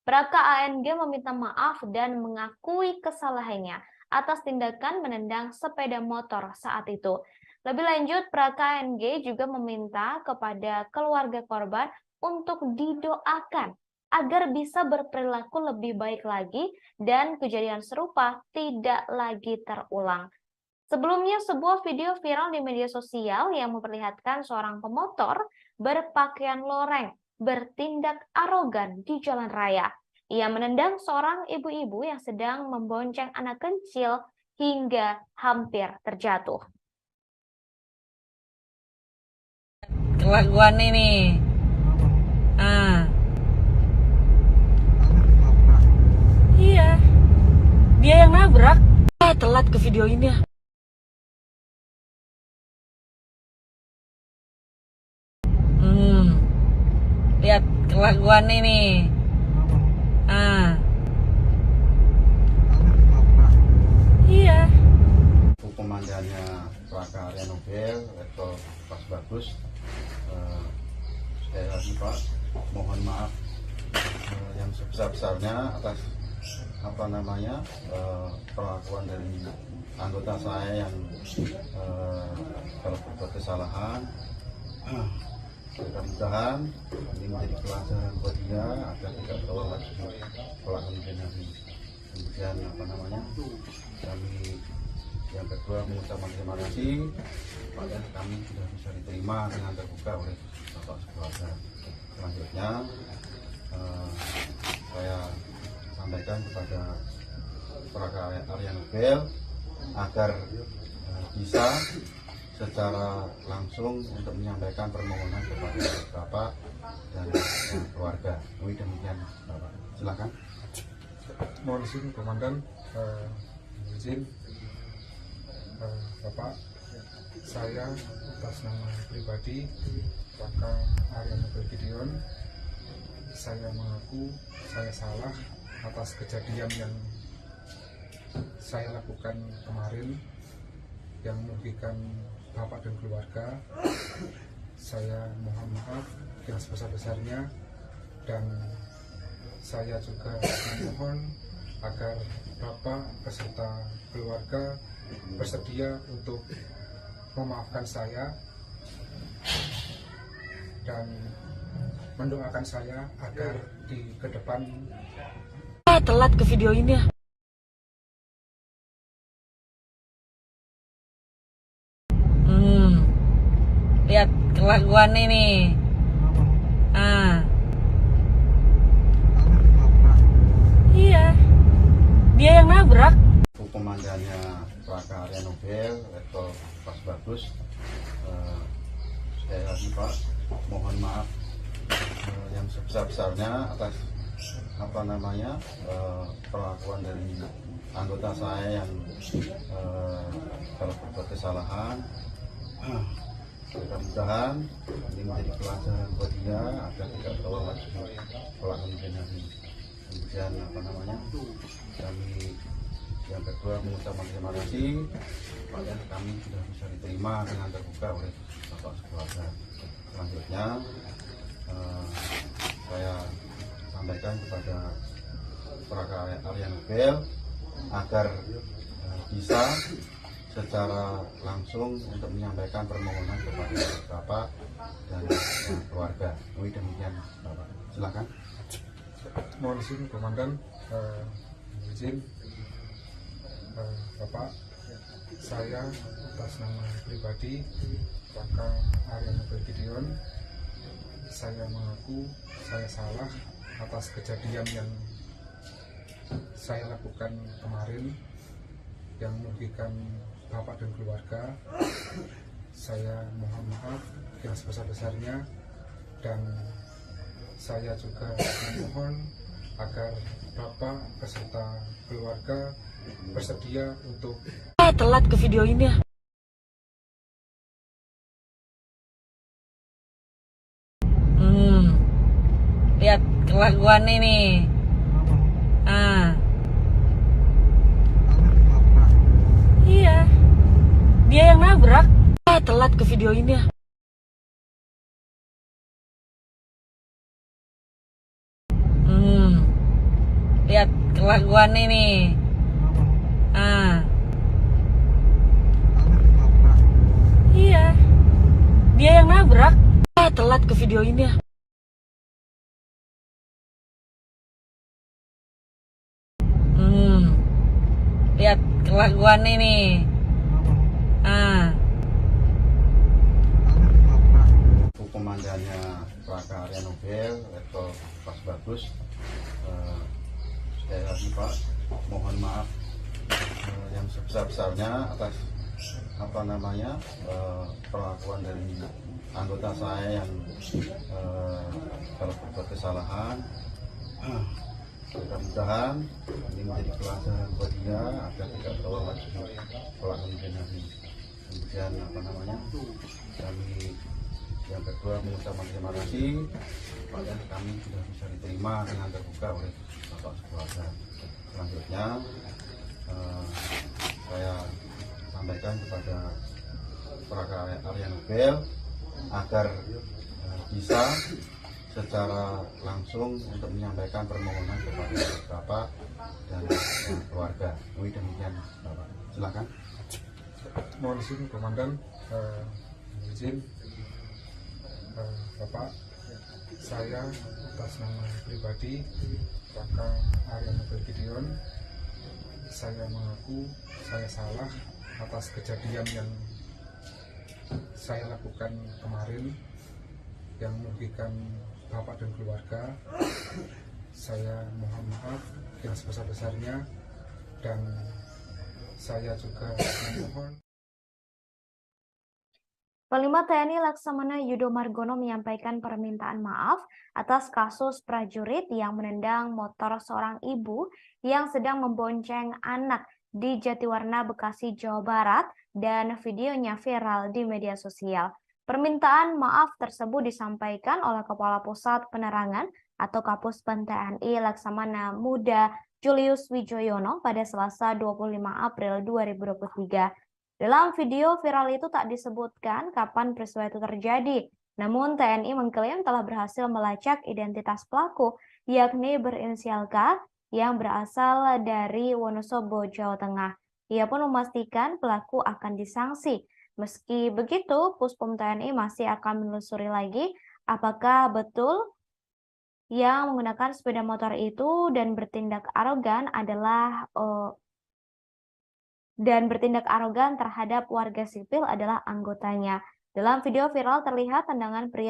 Praka ANG meminta maaf dan mengakui kesalahannya atas tindakan menendang sepeda motor saat itu. Lebih lanjut, Praka ANG juga meminta kepada keluarga korban untuk didoakan agar bisa berperilaku lebih baik lagi dan kejadian serupa tidak lagi terulang. Sebelumnya, sebuah video viral di media sosial yang memperlihatkan seorang pemotor berpakaian loreng bertindak arogan di jalan raya. Ia menendang seorang ibu-ibu yang sedang membonceng anak kecil hingga hampir terjatuh. Kelakuan ini. Iya. Dia yang nabrak. Telat ke video ini ya. Lihat kelakuan ini. Iya. Komandannya Laka Arya Nobel atau Pas Bagus, sekali lagi Pak, mohon maaf yang sebesar-besarnya atas perlakuan dari anggota saya yang kalau berbuat kesalahan. Mudah-mudahan ini menjadi pelajaran buat dia agar tidak terulang lagi pelakuan ini. Kemudian kami yang kedua mengucapkan terima kasih pada kami sudah bisa diterima dengan terbuka oleh Bapak Sekeluarga. Selanjutnya saya sampaikan kepada Praga Arya Nobel agar bisa secara langsung untuk menyampaikan permohonan kepada Bapak dan keluarga. Demikian Bapak. Silakan. Mohon izin Komandan, izin Bapak, saya atas nama pribadi Laka Arya Nobel Gideon, saya mengaku saya salah atas kejadian yang saya lakukan kemarin yang merugikan Bapak dan keluarga. Saya mohon maaf yang sebesar-besarnya, dan saya juga memohon agar Bapak beserta keluarga bersedia untuk memaafkan saya dan mendoakan saya agar di ke depan telat ke video ini ya. Lihat kelakuan ini. Iya. Dia yang nabrak. Komandannya Laka Arya Nobel atau Pas Bagus, sekali lagi Pak, mohon maaf yang sebesar-besarnya atas perlakuan dari anggota saya yang kalau berbuat kesalahan. Mudah-mudahan ini menjadi pelajaran buat dia agar tidak terulang lagi pelakuan ini. Kemudian kami yang kedua mengucapkan terima kasih pada kami sudah bisa diterima dengan terbuka oleh Bapak Sekeluarga. Selanjutnya saya sampaikan kepada Praga Arya Nobel agar bisa secara langsung untuk menyampaikan permohonan kepada Bapak dan keluarga. Demikian Bapak. Silakan. mohon izin Komandan, izin Bapak, saya atas nama pribadi Laka Arya Nobel Gideon, saya mengaku saya salah atas kejadian yang saya lakukan kemarin yang merugikan Bapak dan keluarga. Saya mohon maaf yang sebesar-besarnya, dan saya juga memohon agar Bapak beserta keluarga bersedia untuk telat ke video ini ya. Lihat kelakuan ini. Iya. Dia yang nabrak. Telat ke video ini ya. Lihat kelakuan ini. Iya. Dia yang nabrak. Telat ke video ini ya. Lihat kelakuan ini. Komandannya Plaka Arya Nobel, Letkol Pas Bagus. Sekali lagi Pak, mohon maaf yang sebesar-besarnya atas perlakuan dari anggota saya yang kalau berbuat kesalahan. Mudah-mudahan ini menjadi pelajaran buat dia agar tidak terulang lagi pelakuan ini. Kemudian kami yang kedua mengucapkan terima kasih pada kami sudah bisa diterima dengan terbuka oleh Bapak Keluarga. Selanjutnya saya sampaikan kepada Plaka Arya Nobel agar bisa secara langsung untuk menyampaikan permohonan kepada Bapak dan keluarga. Demikian Bapak, silakan. Mohon izin Komandan, izin Bapak, saya atas nama pribadi Plaka Arya Nobel Gideon, saya mengaku saya salah atas kejadian yang saya lakukan kemarin yang merugikan Bapak dan keluarga. Saya mohon maaf yang sebesar-besarnya, dan saya juga memohon Panglima TNI Laksamana Yudo Margono menyampaikan permintaan maaf atas kasus prajurit yang menendang motor seorang ibu yang sedang membonceng anak di Jatiwarna, Bekasi, Jawa Barat, dan videonya viral di media sosial. Permintaan maaf tersebut disampaikan oleh Kepala Pusat Penerangan atau Kapuspen TNI Laksamana Muda Julius Wijoyono pada Selasa 25 April 2023. Dalam video viral itu tak disebutkan kapan peristiwa itu terjadi. Namun TNI mengklaim telah berhasil melacak identitas pelaku, yakni berinisial K yang berasal dari Wonosobo, Jawa Tengah. Ia pun memastikan pelaku akan disanksi. Meski begitu, Puspom TNI masih akan menelusuri lagi apakah betul yang menggunakan sepeda motor itu dan bertindak arogan terhadap warga sipil adalah anggotanya. Dalam video viral terlihat tendangan pria